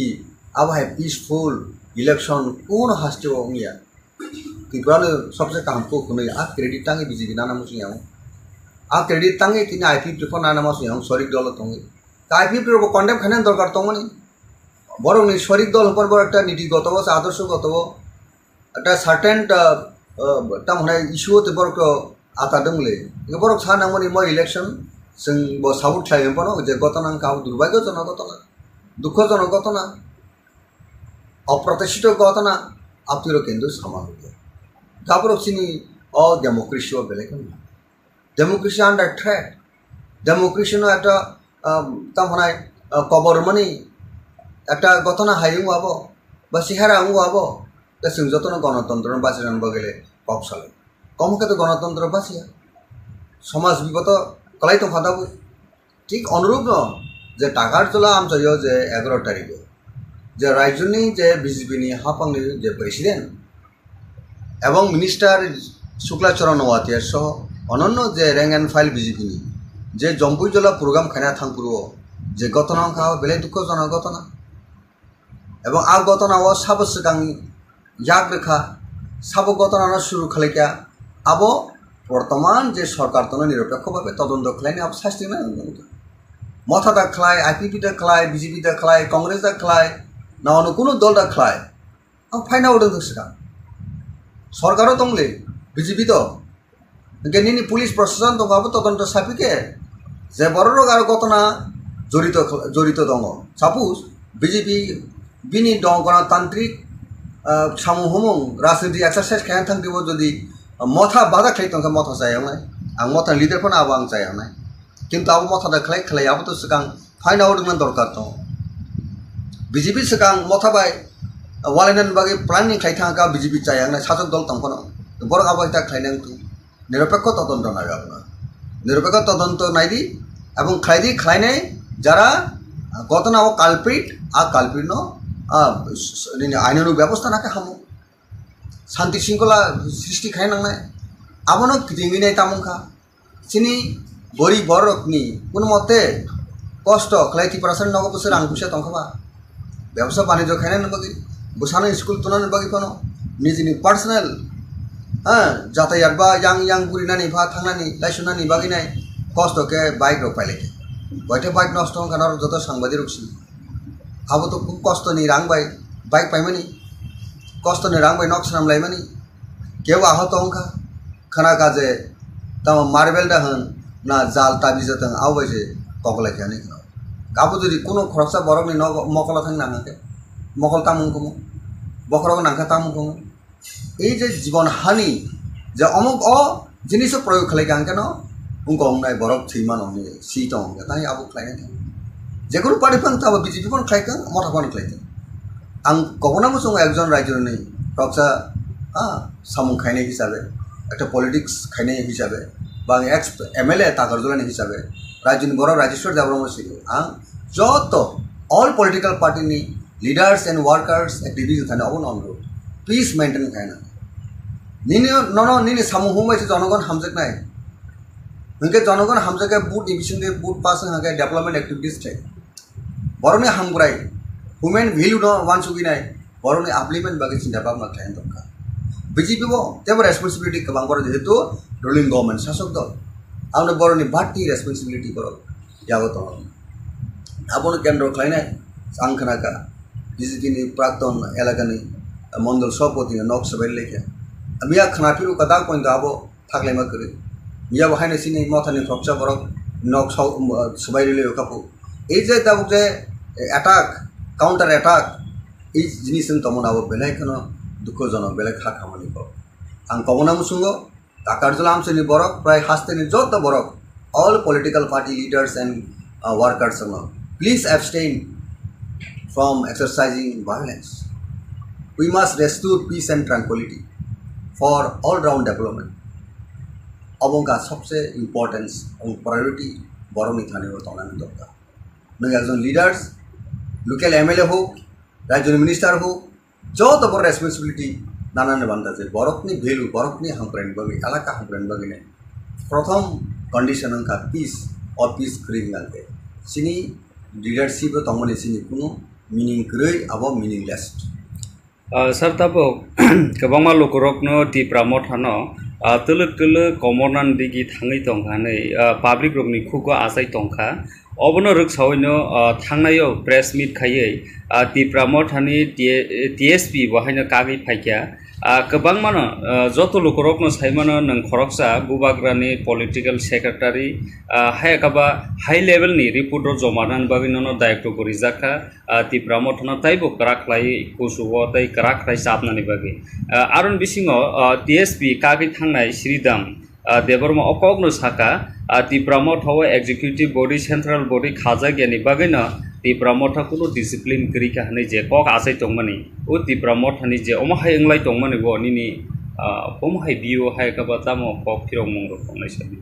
आबहाय पीसफुल इलेक्शन कौन हास्ते होंगिया त्रिपुरा सबसे काम को खुनै आ क्रेडिट तांगे बीजेपी नाना मुसियाव आ क्रेडिट तांगे तिनि आईपीपी को नाना मुसियाव सरिक दल तंगे आईपीपी रो कन्डेम खाने दरकार तंगमानि बरंनि सरिक दल पर बर एकटा नीतिगत आदर्शगत एकटा सार्टेन तामहनाय इस्यु ते बरक आतादोंले बरक सानांगमानि म इलेक्शन जों ब साबुत थायो पनो जे घटना का दुर्भाग्यजनक घटना दुःखजनक घटना अप्रत्याशित घटना आपतिर केंद्र सामान गाबरसिनी अ डेमोक्रेसी बेलेग डेमोक्रेसी अंडर थ्रेट डेमोक्रेसी नो একটা তামহনাय কবরমানি একটা ঘটনা হাইং হবো বা সিহারা আং হবো তা जों যতন গণতন্ত্র বাঁচানো বগেলে কম চলে কমকে তো গণতন্ত্র বাঁচিয়া সমাজ বিগত কলাই তো ফাদাবো ঠিক অনুরূপ ন যে টাকারজলা আমচাইও যে 11 তারিখে যে রাজ্যনি যে বিজেপিনি হাফাংনি যে প্রেসিডেন্ট এবং মিনিস্টার শুক্লাচরণ ওয়াতিয়ার সহ অনন্য যে র্যাঙ্ক অ্যান্ড ফাইল বিজেপিনি যে জম্পুইজলা প্রোগ্রাম খানা থাংপুরো যে ঘটনা খাওয়া বেলে দুঃখজনক ঘটনা এবং আ ঘটনাও সাব সিগাं याग रेखा सब घटना शुरू खालायखा अब बर्तमान जे सरकार तो निरपेक्ष भावे तदন্ত खालायनो अब शास्ति ना मथा दा खालाय आईपीपी दा खालाय बीजेपी दा खालाय कांग्रेस दा खालाय ना कोनो दल दा खालाय आं फाइना उदों सिगां সরকারও দংলে বিজেপি তো নিনি পুলিশ প্রশাসন দংবাबो তদন্ত সাপিকে যে বড় রোগ আর ঘটনা জড়িত দङ সাপোজ বিজেপি বিনি দङ গণতান্ত্রিক সামুহুमुं राजनीति एक्सारसाइज खायनो थांदोंबो जुदि मथा बादा खालायदों मथा जायावनाय आं मथा लिडारफोरनो आबो आं जायावनाय किन्तु आबो मथा खालायाबोथ' सिगां फाइन आवदोंमोन दरकार दङ बिजेपि सिगां मथा बाय वालायनायनि बागै प्लानिं खालायथांगा बिजेपि जायावनाय सासक दल दंफोनो बर आबो इता खालायनांगौ निरपेक्ष तदন্ত नागाबना निरपेक्ष तदন্ত नायदि এবং খালাयनाय যারা ঘটনা ও কালপ্রিট आ कालप्रिट आइनानु व्यवस्था नाके हामो शांति शृंखला सृष्टि खालायनांनाय आबोनो गिदिंनाय तामुखा सिनि बोरि बरकनि कुन मते कष्ट खालायथिफ्रासो नगो बोसोर आं फैसा दंखाबा व्यवसाय बाणिज्य खालायनायनि बागै बोसानो स्कुल तुनानि बागै फनो निजिनि पार्सनेल जातायात बा yang बुरिनानि भा थांनानि लाइसुनानि बागैनाय कष्ट के बाइक रो पाइलेके बयथे बाइक नष्ट होनखाना जत सांबादिक रुक्सि आबो तो खूब कष्ट नहीं रांबाय बाइक पाइमानी कष्ट नहीं रांबाय नक सामलायमानी केव आहत होंखा खाना काजे तम मार्बेल दा होन ना जाल ताबि जतन आवबायसे ककलाय खाने आबो जुदि कोनो खरसा बरकनि न मकला थांग नांगाके मकल तामुंखौ बखरक नांखा तामुंखौ এই যে জীবন হানি যে অমুক জিনিস প্রয়োগ খালাইगां केन उनको हमनाय बरक थैमान हमने सीट हमके ताई आबो खालायनाय जेकुनु पार्टीफोर ताबो बिजेपिफोर खालायगोन मथाफोर खालायगोन आं गगनाबो जों एकजन रायजोनि प्रक्सा सामुं खायनाय हिसाबै एक पलिटिक्स खायनाय हिसाबै बा एक्स एमएलए ताकारजलानि हिसाबै रायजोनि बर राजेश्वर देबरमा सिगो आं जत ऑल पॉलिटिकल पार्टीनि लीडर्स एंड वर्कर्स एक्टिविटीज थाने अबो अनुरोध पीस मेंटेन खायना निनि सामुं हुमायसे जनगण हामजोगनाय उनके जनगण हामजोगे बुट डिविजन के बुट पास हागे डेवलपमेंट एक्टिविटीज थे बरनि हामग्राय ह्यूमन वैल्यू न वान सुगिनाय बरनि आपलिमेंट बागै चिन्ता भाबना खायनो दरकार बीजेपी बो जेबो रेसपन्सिबिलिटी गोबां बर जेहेतु रुलिंग गवर्नमेंट शासक दल आउनो बरनि बाटी रेसपन्सिबिलिटी बर याबो दङ आबोनो केन्द्र खालायनाय आं खोनाका बीजेपी नि प्राक्तन एलाकानि मंडल सभापति नक सबाय लेखे मिया खोनाफिरु कदा पॉइंट आबो थागलायमा करे मिया बहायनो सिनि मथानि प्रक्सा बरक नक सबायले कापु এই যে তাবুক যে অ্যাটাক কাউন্টার অ্যাটাক এই জিনিস তমন আবো বেলাইখানো দুঃখজনক বেলায় খা খামানি পাব आं कबना मुसुंग ताकारजला आमसेनि बरक प्राय हास्तेनि जत बरक all political party leaders and workers please abstain from exercising violence we must restore peace and tranquillity for all round development अब उनका सबसे इम्पोर्टेंस और प्रायोरिटी बरकनि थानायाव थानांगौ दरकार नों एकजन लीडर्स लोकल एमएलए हो राज्य मिनिस्टार हो जत बर रेसपन्सिबिलिटी नानान बान्दा जे बरकनि भेलु बरकनि हामग्रायनि बागै एलाका हामग्रायनि बागै प्रथम कंडिशन उनका पीस और पीस खरीदनांगे सिनी लीडरशिप तमने सिनी कुनो मीनिंग गरै अब मीनिंगलेस सर तबो गोबां लोकरकनो टिप्रा मथानो तलक तलक कमरनान दिगि थाङै दंखानै पाब्लिक रकनि खुगो आसाय दंखा अबनो रोगसावैनो थांनायाव प्रेस मीट खायै टिप्रा मथानि टीएसपी बहायनो कागै फायखा गोबां मानो जत लोकरकनो सायमानो नों खरकसा बुबाग्रानि पलिटिकल सेक्रेटारि हायकाबा हाई लेवलनि रिपोर्ट जमानान बागैनो दायित्व गरिजाखा टिप्रा मथानो ताइबो कराखलाय कुसुबो ताइ कराखलाय साबनानि बागै आरन बिसिङो टीएसपी कागै थांनाय श्रीदाम देबरमा अकगनो साखा Tipra मथाव executive body central body खाजा गियानि बागैनो टिप्रा मथा कुनो डिसिप्लिन गरिका हनै जे कक आसाय दंमानि ओ टिप्रा मथानि जे अमहाय इंलाय दंमानि बो निनि अमहाय बियो हाय काबा तामो कक फिरं मंग रखनाय साबि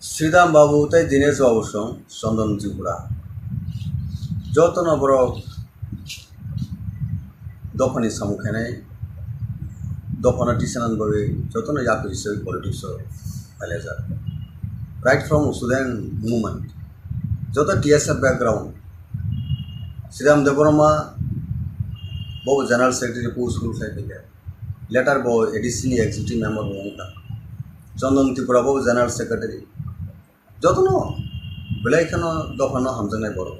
श्रीदाम बाबू तै दिनेश बाबू सं चंदन त्रिपुरा जतन बर दफानि सामुखायनाय दफाना टिसानान बागै जतन याफि हिसाबै पलिटिक्स फायलाजा राइट फ्रॉम स्टूडेंट मूवमेंट जो टीएसएफ बैकग्राउंड श्रीराम देबरमा बहु जनरल सेक्रेटरी पोस्ट लेटर बहु एडिशनल एग्जीक्यूटिव मेम्बर होगा चंदन त्रिपुरा बहु जनरल सेक्रेटरी जतन बेलायखानो दफानो हामजानाय बर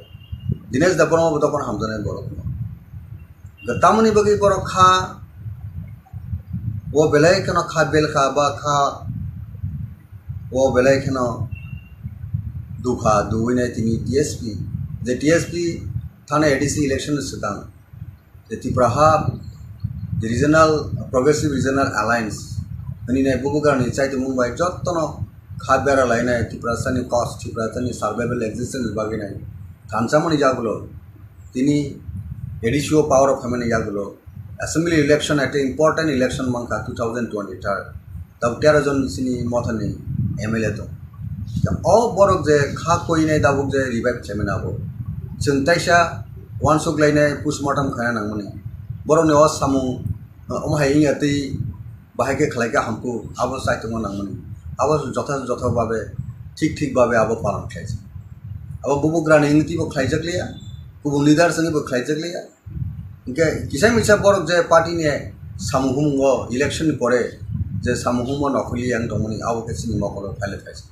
दिनेश देबरमा दफान हामजानाय बर तामनि बगै बर खा ও বেলায় কেন খা বেল খা বা খা ও বেলায় কেন দুখা দুইনাই তিনি টিএসপি যে টিএসপি থানা এডিসি ইলেকশন সিদাং যে Tripura hub the regional progressive regional alliance ani nai bubugar ni chaite mumbai jottono khabera lainai Tipra sani cost Tipra sani survival existence bagi nai kanchamani jagulo tini editio power of family jagulo assembly election at important election manka 2020 tab 13 jon sini mothani MLA to all borok je kha koi nai dabuk je revive chamena bo chungtaisa one suk lainai postmortem khana nangmani borok ni os samu omhai ingati bahake khlaika hamku abo saitong nangmani abo jotha babe ঠিক ভাবে abo palan khaise abo bubugrani ingti bo khlaijakliya kubu leader sangi bo khlaijakliya inke kisai misa borok je party ni samuhumgo election pore je samuhumo nokli yang domani abo kesini mokolo phale khaise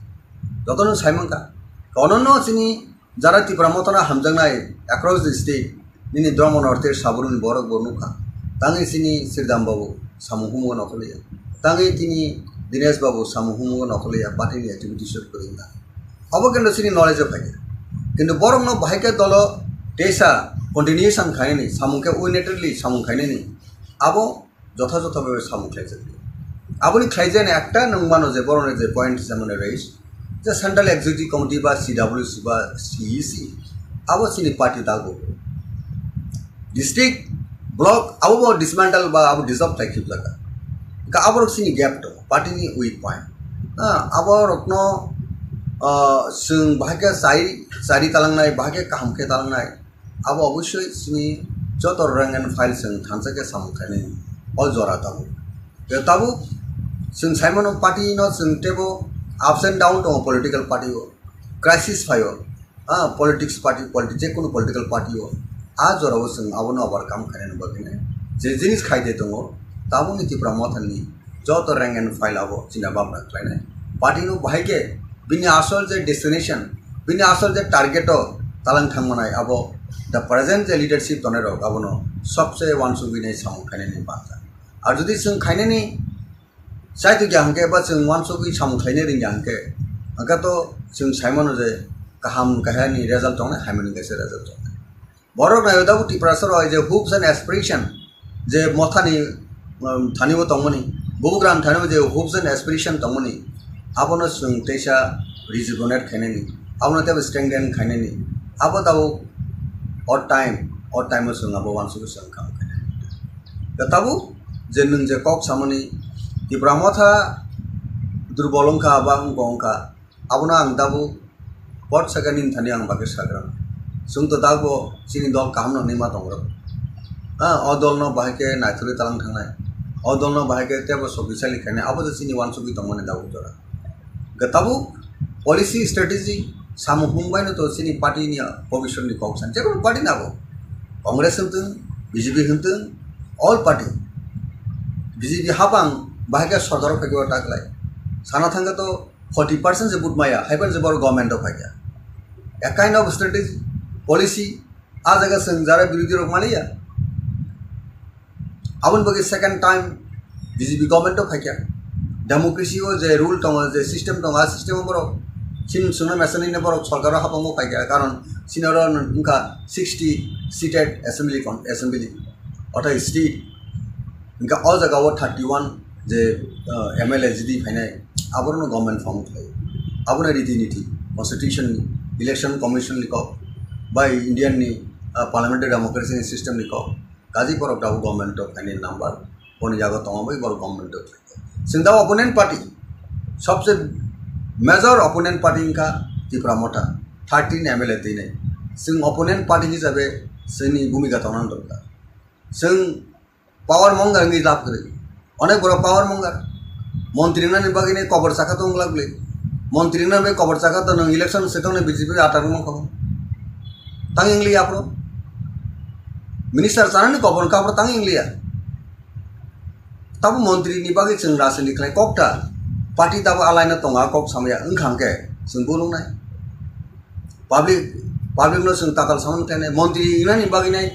jotono saimangka ononno sini jara Tipra motona hamjangnai across the state nini drama north saburun borok bornuka tangi sini sirdam babu samuhumo nokliya tangi tini Dinesh babu samuhumo nokliya party ni activity shoot koringa abo kendo sini knowledge phage kintu borok no bhaike dolo tesa continuation khaini samuke unitedly samu khaini ni abo jotha bhabe samu khaise aboni khaijene ekta nungmano je borone je point samone raise যে central executive committee বা CWC বা CEC আবো সিনি party দাগো district block আবো dismantle বা আবো ডিসঅফ থাকি লাগা কা আবো সিনি গ্যাপ তো পার্টি নি উইক পয়েন্ট আবো রকনো जों बाहागे सारि तालांनाय बाहागे काहामखे तालांनाय आबो अबশ্যই सिनि जत रैंक एंड फाइल जों थानसाके सामखायनाय अल जरा ताबो जों साइमन पार्टी न जों Tebo ups and down dong political party ho crisis phayo politics party je kono political party ho a jorao जों abono overcome khaine bagine je jinis khaide dong tabo ni Tipra mothani jot rank and file abo china babna khlainai party no bhaike bini asol je destination bini asol je target ho talang thangmanai abo the present je leadership tonero abono sabse wansu binai samu khaine ni bata ar jodi जों khaine ni Saito ग्याहंके बा जों वानसोगै सामु खायनो रिंग्याहंके आंका तो जों साइमनो जे गाहाम गाहानि result दं हाइमनि गेसे रिजल्ट दं बरक नायो दाबो Tipra सर जे होप्स एंड एस्पिरेशन जे मथानि थानिबो दंमोनि बुबुग्राम थानिबो जे होप्स एंड एस्पिरेशन दंमोनि आबोनो जों तेसा रिजुनेट खायनानि आबोनो तेबो स्ट्रेंथेन खायनानि आबो दाबो ऑड टाइम जों आबो वानसोगै जों खाम खायनानि दाबो जे नों जे कक सामनि Tipra Motha durbolongka ba ngongka abona ang dabu pot saganin thani ang bage sagram sung to dago sini dol kaham no nima tongro o dol no bahake naithuri talang thangnai o dol no bahake tebo sobisali khane abo sini wan sugi tongmane dabu jora gatabu policy strategy samu humbai no to sini party ni position ni kongsan jero party nabo congress huntun BJP huntun all party BJP habang बाहागे सरकार फैगो टाकलाय साना थांगा तो 40% से बुट माया हाइपर जे बर गवर्नमेंट ऑफ आया a kind of strategy policy आ जगह जों जारा बिरोधी रक मालिया आबन बगे second time BJP government of आया डेमोक्रेसी ओ जे रूल दङ जे सिस्टम दङ आ सिस्टम बर सिन सुना मेसनि ने बर सरकार हाबंगो फाइया कारण सिनर उनका 60 सीटेड असेंबली अथा स्टेट उनका all जगह 31 जे MLA जिदी फाइनाय आबरनो गवर्नमेंट फॉर्म खाय आबनो रीति-नीति कॉन्स्टिट्यूशन इलेक्शन कमिशन नि कब बाय इंडियन नि पार्लियामेंट्री डेमोक्रेसी नि सिस्टम नि कब गाजी पर दाव गवर्नमेंट ऑफ फाइनाल नंबर कोन जागो तंबाय बर गवर्नमेंट ऑफ सिंदा ओपोनेंट पार्टी सबसे मेजर ओपोनेंट पार्टी का Tipra Motha 13 MLA दिनै जों ओपोनेंट पार्टी हिसाबै जोंनि भूमिका तंनान दरकार जों पावर मंगार नि लाभ करे अनेक बड़ा पावर मंगार मंत्री ना निबागिने कबर साखा तो लागले मंत्री ना बे कबर साखा तो नों इलेक्शन सेटों ने बीजेपी आटार मं खबर तंग इंग्लिया आपरो मिनिस्टर साना ने कबर काबर तंग इंग्लिया तब मंत्री निबागि जों रासनि खलाय ककटा पार्टी तब आलायना तंगा कक सामया ओंखांके जों बोलुंनाय पाब्लिक नो जों ताकाल सामन खायनाय मंत्री ना निबागिने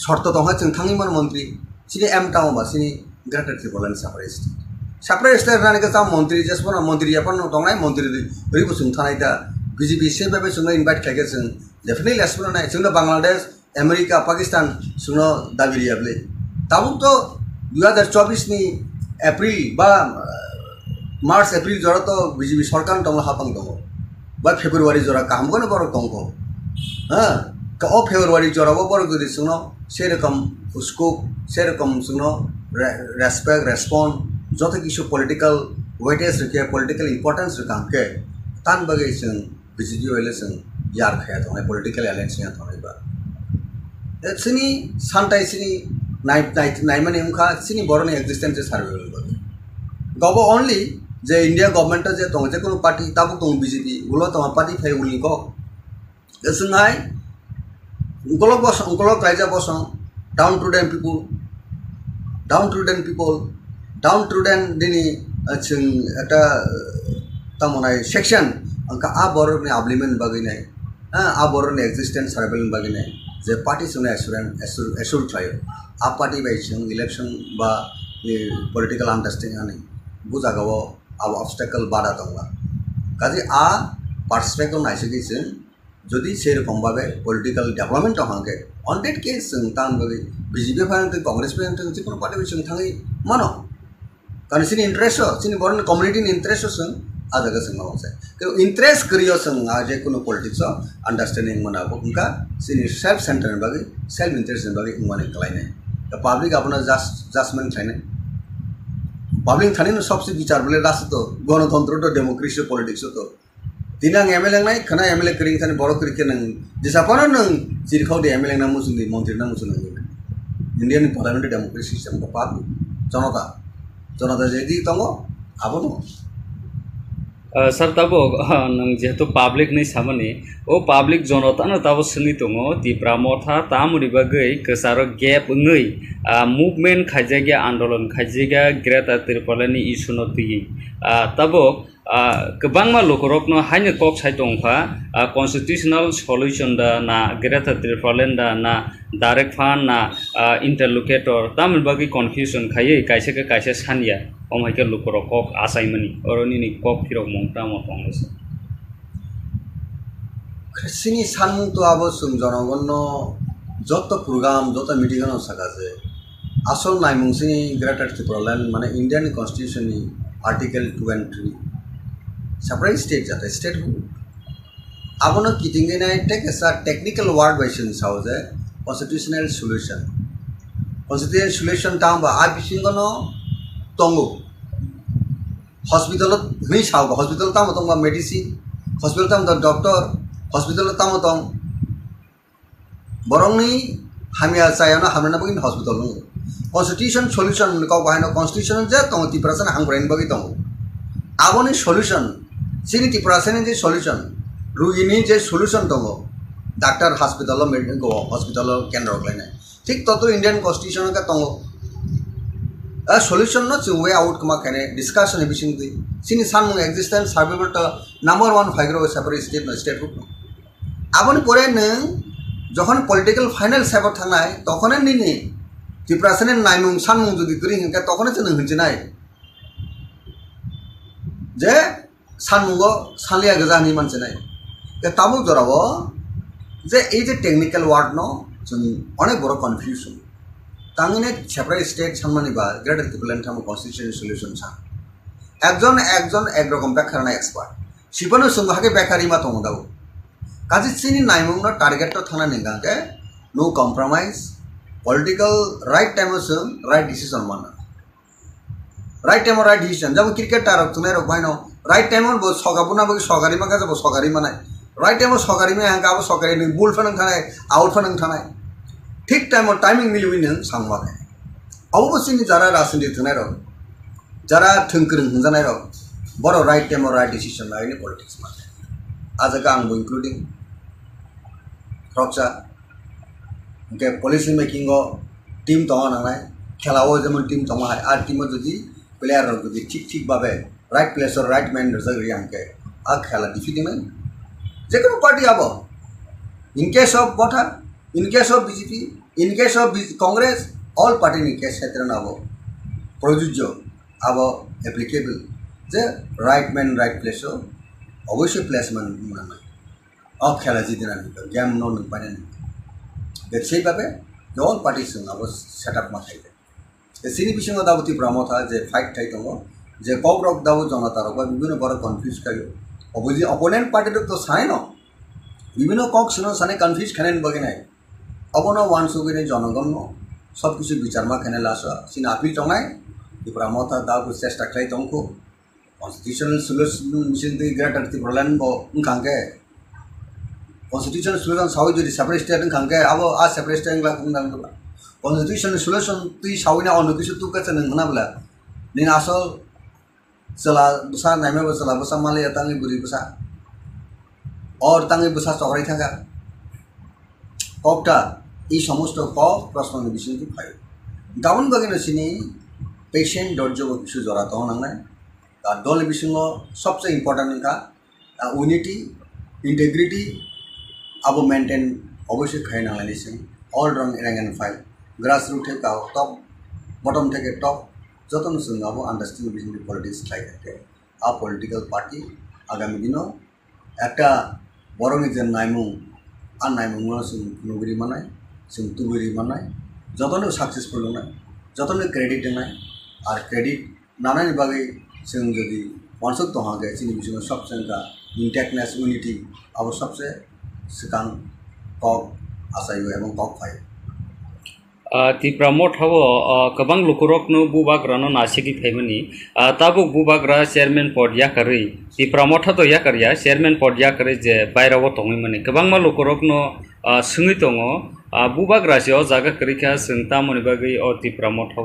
शर्त दंहा जों थांगिमान मंत्री सिनि एम टाउन बा सिनि Greater Tripura and separate state. Separate state running a Montri just one Montri Japan, Tongai, Montri, Ribusum Tanita, BGP, Shape, Suna invite Kagasan, definitely less one night, Suna Bangladesh, America, Pakistan, Suna Daviriable. Tabuto, you are the Chobisni, April, March, April, Zorato, BGP Sorkan, Tonga Hapango. But February Zora Kamgona Boro Congo. Of February Zora Boro to the Suno, Sericum, Scoop, Sericum Suno, respect, respond, Zotic issue political weightage require political importance to come. Tan bagation, BGP election, Yark head on a political alliance in Toniba. Sini, Santa Sini, Naiman Imka, Sini Boroni existence is available. Gobo only. The India government is a Tonga party, Tabuton BGP, Ulotoma party, Fay Uliko. The Sunai, Ukolobos, Ukolok Raja Boson, downtrodden people, downtrodden Dini at a Tamonai section, Anka Abor Abliman Bagine, Abor existence Rebel Bagine, the parties on assured trial, a party by election by the political understanding, Buzagawa. Obstacle bada tongla kaje a perspective naisegisen jodi serokom bhabe political development hange on that case tan bagi BJP fan Congress fan je kono party bising thangi mano kan sini interest sini boron community in interest sing adaga sing mawse ke interest kriyo sing aje kono politics understanding mana bunka sini self centered bagi self interest bagi umane klaine the public apna judgment thaine Public Thanin सबसे विचार बोले रास्ते तो गणतंत्र तो democracy politics तो दिनांग MLA नहीं खाना एमएलए करेंगे थाने बड़ो करके नंग जिसापना नंग चिरखाव दे एमएलए ना मुझे मंत्री ना मुझे नंग इंडियन पार्लियामेंट डेमोक्रेसी सिस्टम का पाप जनता जेदी तंगो आबो नो सर तब नंग जेहेतु पब्लिक नहीं सामने ओ पब्लिक जनता न तब सुनी तुमो तिप्रा मोथा तामुरी बगै कसारो गैप नई मूवमेंट खाजेगा आंदोलन खाजेगा ग्रेटर त्रिपुरानि इशू नती तब गोबांमा लोकरकनो हाइनो कक साइटंफा कन्स्टिट्यूशनल सल्यूशन दा ना ग्रेटर त्रिपुरालेन दा ना डायरेक्ट फान ना इंटरलोकेटर तामुल बगै कन्फ्यूजन खायै कायसे सानिया ओमहायके लोकरक कक आसाइमनि अरनि नि कक फिरक मंगता मतंगस Sini sanmung to abo sum jonogonno joto program joto meeting ano sakaje asol naimung sini Greater Tripura mane Indian Constitution ni Article 2 and 3 separate state jata state abono kitinge na take as a technical word by sin sauze constitutional solution tam ba abisingono tongo hospital ni sauga hospital tam tonga medicine hospital tam the doctor hospital tamu tong borong ni hamia sayana hamna bagin hospital no constitution solution ko bahino constitution je tong Tipra san hangbrain bagi tong aboni solution sini Tipra san je solution rugini je solution tong doctor hospital lo medical go hospital kendra klaina ঠিক তত Indian constitution ka tong a solution no chu way out kama kane discussion e bising di sini san existence survival to number 1 figure separate state no state group aboni pore nang যখন political final সেবর থানায় তখন নিনি ত্রিপুরা সেনের নাইমুং সানমুং যদি করি হিংকা তখন যে হচ্ছে নাই যে সানমুঙ্গ সালিয়া গজানি মানছে নাই তাবু জরাব যে এই যে টেকনিক্যাল ওয়ার্ড ন অনেক বড় কনফিউশন তাঙ্গিনে সেপারেট স্টেট সানমানি বা গ্রেটার ত্রিপুরা থাম কনস্টিটিউশন সলিউশন সান একজন একরকম ব্যাখ্যা না এক্সপার্ট শিপনের সঙ্গে হাকে ব্যাখ্যারি মা তমো দাও কাজে চিনি নাইমুং না টার্গেট তো থানা নিগাকে no compromise political right time right decision মানা রাইট টাইম রাইট ডিসিশন যেমন ক্রিকেট টারক তুমি রক ভাইনো রাইট টাইম সগাবো না বলি সরকারি মাকা যাবো সরকারি মানায় রাইট টাইম সরকারি মে হ্যাঁ আবো সরকারি বুল ফানাং থানায় আউট ফানাং থানায় ঠিক টাইম টাইমিং মিলিবি নং সাংবাকে অবশ্যই যারা রাজনীতি থানায় রক যারা থংকরং হজানায় রক বড় রাইট টাইম রাইট ডিসিশন লাইনে পলিটিক্স মানে আজকে আংবো ইনক্লুডিং রকসা ओके पॉलिसी मेकिंग टीम तंगा नांगनाय खेलाओ जेमन टीम तंगा हाय आर टीम जदि प्लेयर जदि ठीक भावे राइट प्लेस और राइट मैन जगरी आंके आ खेला डिफिटिंग जे कोनो पार्टी आबो इन केस ऑफ मथा in case of BJP in case of Congress all party in case क्षेत्र नाबो প্রযোজ্য আবো অ্যাপ্লিকেবল যে রাইট ম্যান রাইট প্লেসও অবশ্যই প্লেসমেন্ট মানে খেলা জিতে না গেম নন পাই সেইভাবে অল পার্টিস আবো সেট আপ মাথায় সিনি বিषय दाबो टिप्रा मथा जे फाइट थाइ दङ जे ककब्रक दाबो जनता रक विभिन्न बड़ कन्फ्यूज खायो अपोनेंट पार्टी तो सानै न विभिन्न कक सुनो सानै कन्फ्यूज खानेन बगिनाय अबनो वान सुगिने जनगण सब किछु विचारमा खाने लास सिन आपिल तंगाय टिप्रा मथा दाबो चेष्टा खाइ दंखो कन्स्टिट्यूशनल सल्यूशन मिशन दि ग्रेटर टिप्रालन बो उनखांगे कन्स्टिट्यूशनल सल्यूशन सावै जदि सेपारेट स्टेट उनखांगे आबो आ separate state La खुंदां Constitutional solution tu sawina onu kisu tu ka ceneng mana bela ni asal sela besar naime besar besar male tangi buri besar or tangi besar চকরাই থাকা ককটা এই সমস্ত cock প্রশ্ন বিষয় কি পাই gown বাগিনো সিনি patient ধৈর্য কিছু জড়াত নাংনাই তার দল বিষয় সবচেয়ে ইম্পর্টেন্ট का ইউনিটি ইন্টিগ্রিটি আবো মেইনটেইন অবশ্যই খাই নাংলাইছে অল রैंक एंड फाइल ग्रासरूट थे टॉप बटम थे टॉप जतन अब आंडारस्टैंडिंग बिटवीन पॉलिटिक्स खाई आ पॉलिटिकल पार्टी आगामी दिनों एक बरंनि जे नायमुं आ नायमुंआव जों नुगिरि मानाय जों तुगिरि मानाय जतन सक्सेसफुल होनाय जतन क्रेडिट होनाय और क्रेडिट नानानि बागै जों जदि वानसक दहागे जोंनि बिजों सबसे इंटेक्टनेस यूनिटी अब सबसे सिगां कक आसायो एवं कक फायो Tipra Motha kabang lukurokno bubagrano nasigi thaimani tabo bubagra chairman pod yakari Tipra Motha to yakarya chairman pod yakari je bairawo tongi mani kabang ma lukurokno sungi tongo bubagra se o jaga krika singta moni bagi o Tipra Motha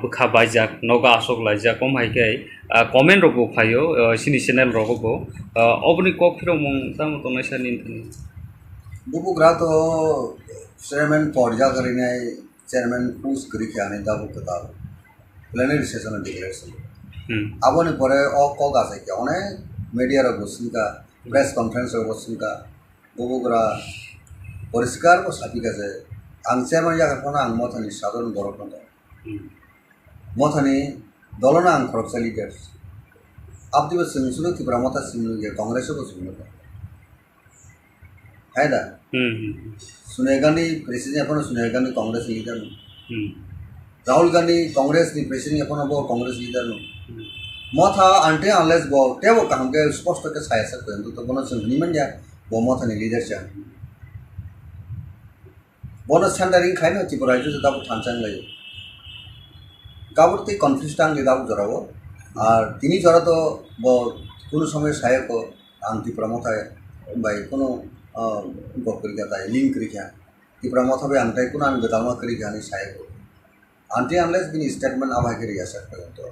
bukha baijak noga asok laijak komhaikai comment rogo phayo sini channel rogo obni kokphiro mong tamo tonai sani thani bubugra to chairman पौड़िया करीने chairman push करी क्या नहीं दाबु कतार plenary session में declaration अब उन्हें परे और कॉल का से क्या उन्हें मीडिया रो बसन का प्रेस कॉन्फ्रेंस रो बसन का बुबुग्रा परिष्कार को साथी का से आंग chairman या करना आंग मोथनी साधारण गौरव नंदा मोथनी दलोना आंग खरबसा लीडर्स अब दिवस सुनो Tipra Motha सुनो ये कांग्रेस को सुनो है ना सोनिया गांधी प्रेसिडेंट अपन सोनिया गांधी कांग्रेस लीडर राहुल गांधी कांग्रेस नि प्रेसिडेंट अपन अब कांग्रेस लीडर मथा आंटे अनलेस बो टेबो काम के स्पष्ट के सायसा को तो बनो संगनी मन या बो मथा नि लीडर छ बोनो सेंटरिंग खाइनो त्रिपुरा जो दाबो थानचांग लायो गाबरती कन्फ्यूज टांग दाबो जराबो और तिनी जरा तो बो कोनो समय सायक आं Tipra Motha बाय कोनो गपकरी जाता है लिंक करी क्या Tipra Motha भी अंतर को ना बेदालमा करी क्या नहीं शायद अंतर अनलेस बिनी स्टेटमेंट आवाज़ करी ऐसा करें तो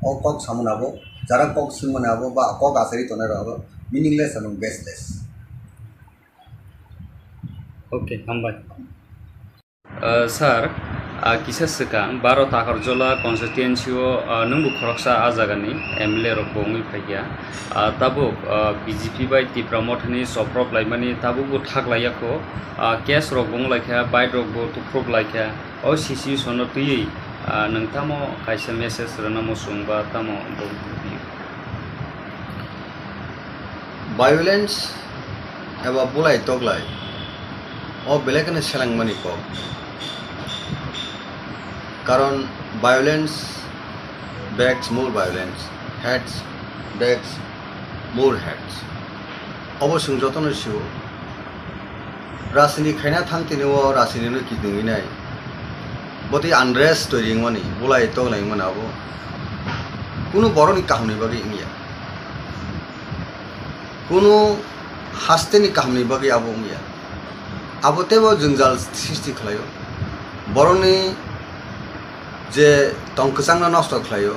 और कॉक सामने आबो जरा कॉक सामने आबो बा कॉक आसरी तो नहीं रहो मीनिंगलेस और बेसलेस ओके हम बाय सर किसा सिगां बारो Takarjala constituency नंबु खरकसा आजागानि MLA रक बंगै फाइया ताबो BJP बाय Tipra Mothani Choproklaimani ताबो बो थागलायाखो केस रक बंगलायखा बाय रक बो तुफ्रबलायखा ओ सिसि सनो तुयै नोंथामो कायसे मेसेज रना मसुंबा तामो वायलेंस एबा बुलाय तगलाय ओ बेलेकने सेलांगमानि को कारण violence begs more violence, hates begs more hates. अवश्य जतन सिउ रासिनी खायना थांतिनो रासिनी किदिंगिनाय बति अनरेस्ट तोरिंगमानि बुलाय तगलायमोन आबो कुनु बरनि काहनि बागै इंगिया कुनु हास्तेनि काहनि बागै आबो इंगिया आबो तेबो जंजाल सृष्टि खालायो बरनि जे तंकसांग नष्ट खालायो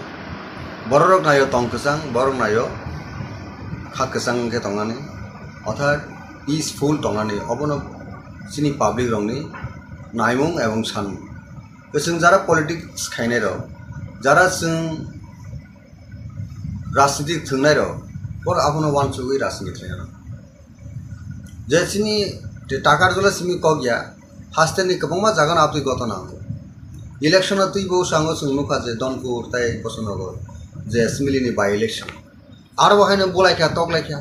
बररक नायो तंकसांग बरक नायो खाकसांग के तंगानि अर्थात पीसफुल तंगानि अबनो सिनी पब्लिक रंगनि नायमुं एवं सान जों जरा पॉलिटिक्स खायनाय र जरा जों राजनीति थंनाय र पर आपनो वानसुगै राजनीति खायना जे सिनी Takarjala सिमी कगिया हास्तेनि गोबांमा जागोन आपनि गतना इलेक्शन तुई बहु सांगो सुंगनुखा जे दनपुर ताई बसनगर जे सिमिलिनि बाय इलेक्शन आरो बहायनो बलायखा तकलायखा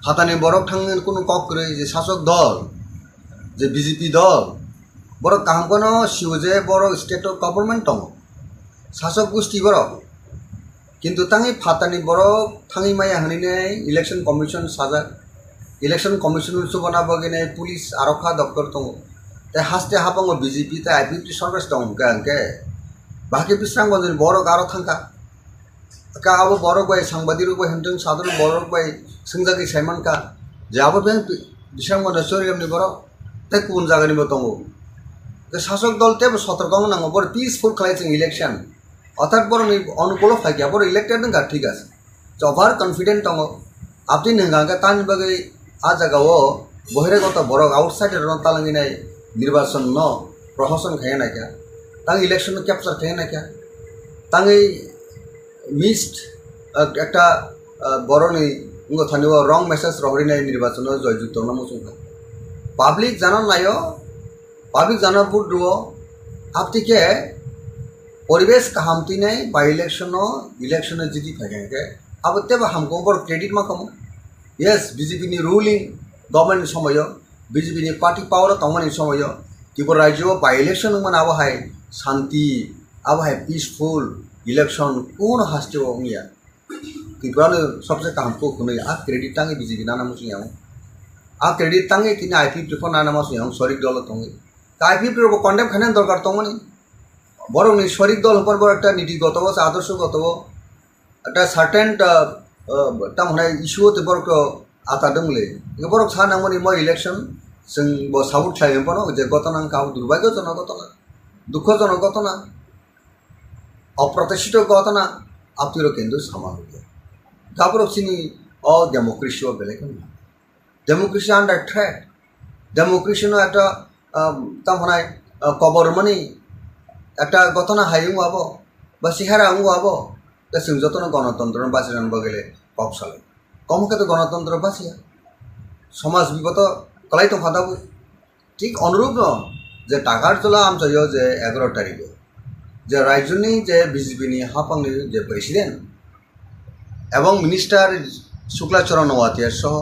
हातानि बरक थांगोन कुनु कक्रै जे शासक दल जे बीजेपी दल बरक कामखौनो सिउ जे बरक स्टेट गभर्नमेंट दं शासक गोष्ठी बरक किन्तु तांनि फातानि बरक थांनि माया हनिने इलेक्शन कमिशन साजा इलेक्शन कमिशन सुबना बगिने पुलिस आरक्षा दफ्तर दं ते हास्ते हाबंगो बीजेपी ते आईपीपी सरकार दं गांके बाकी बिस्रां बजन बरक आरो थांखा का आबो बरक बाय सांबादिक बाय हंदों साधारण बरक बाय संजागि साइमान का जे आबो बें बिस्रां बजन सोरियमनि बरक ते कुन जागानि बो दं ते शासक दल ते सतर्क नांगो बर पीसफुल खालायजों इलेक्शन अर्थात बर अनुकूल फाइया बर इलेक्टेड नंगा ठीक आछे जे ओभार कन्फिडेंट दं आपनि नंगा तानि बगै आ जागाओ बहिरागत बरक आउटसाइड रन तालांगिनाय निर्वाचन न प्रहसन खाया ना क्या तांग इलेक्शन कैप्चर खाया ना क्या तांगै मिस्ड एक बरनि उंगो थानिबो रंग मेसेज रहरिनाय निर्वाचन जयजुक्त न मुसुंखा पाब्लिक जाना नायो पाब्लिक जाना बुद्रुओ आपतिके परिवेश काहामतिने बाय इलेक्शन जिति फायके अब तेबा हमको बर क्रेडिट मा कमो यस बीजेपी नि रूलिंग गवर्नमेंट समय बीजेपी नि पार्टी पावर तंगमनि समय त्रिपुरा राज्य बाय इलेक्शन मन आबहाय शांति आबहाय पीसफुल इलेक्शन कौन हास्ते मिया त्रिपुरा सबसे कामको खुनै आ क्रेडिट तांगे बीजेपी नाना मुसियां आ क्रेडिट तांगे तिनि आईपीपी को नाना मुसियां सरिक दल तंगे आईपीपी को कन्डेम खाने दरकार तंगमनि बरं सरिक दल पर बर एक नीतिगत आदर्शगत एक सार्टेन तामने इश्यूते बरक आतादोंले बरक सानांगमनि म इलेक्शन जों ब साउथ थायेमपनो जे घटना का दुर्भाग्यजनक घटना दुःखजनक घटना अप्रत्याशित घटना आपतिर केंद्र सामान गाबरक सिनी अ डेमोक्रेसी बेलेग डेमोक्रेसी अंडर थ्रेट डेमोक्रेसी नो एक तामने कबरमनि एक घटना हायुं आबो बा सिहारा आंगो आबो ता जों जतन गणतंत्र बासिरान बगेले कब साले कमके तो गणतंत्र बासिया समाज विगत कलाई तो फादाबो ठीक अनुरूप न जे टाकारजला आमचायो जे 11 तारिख जे राज्यनि जे बीजेपी नि हाफांनि जे प्रेसिडेंट एवं मिनिस्टार शुक्लाचरण नवातिया सह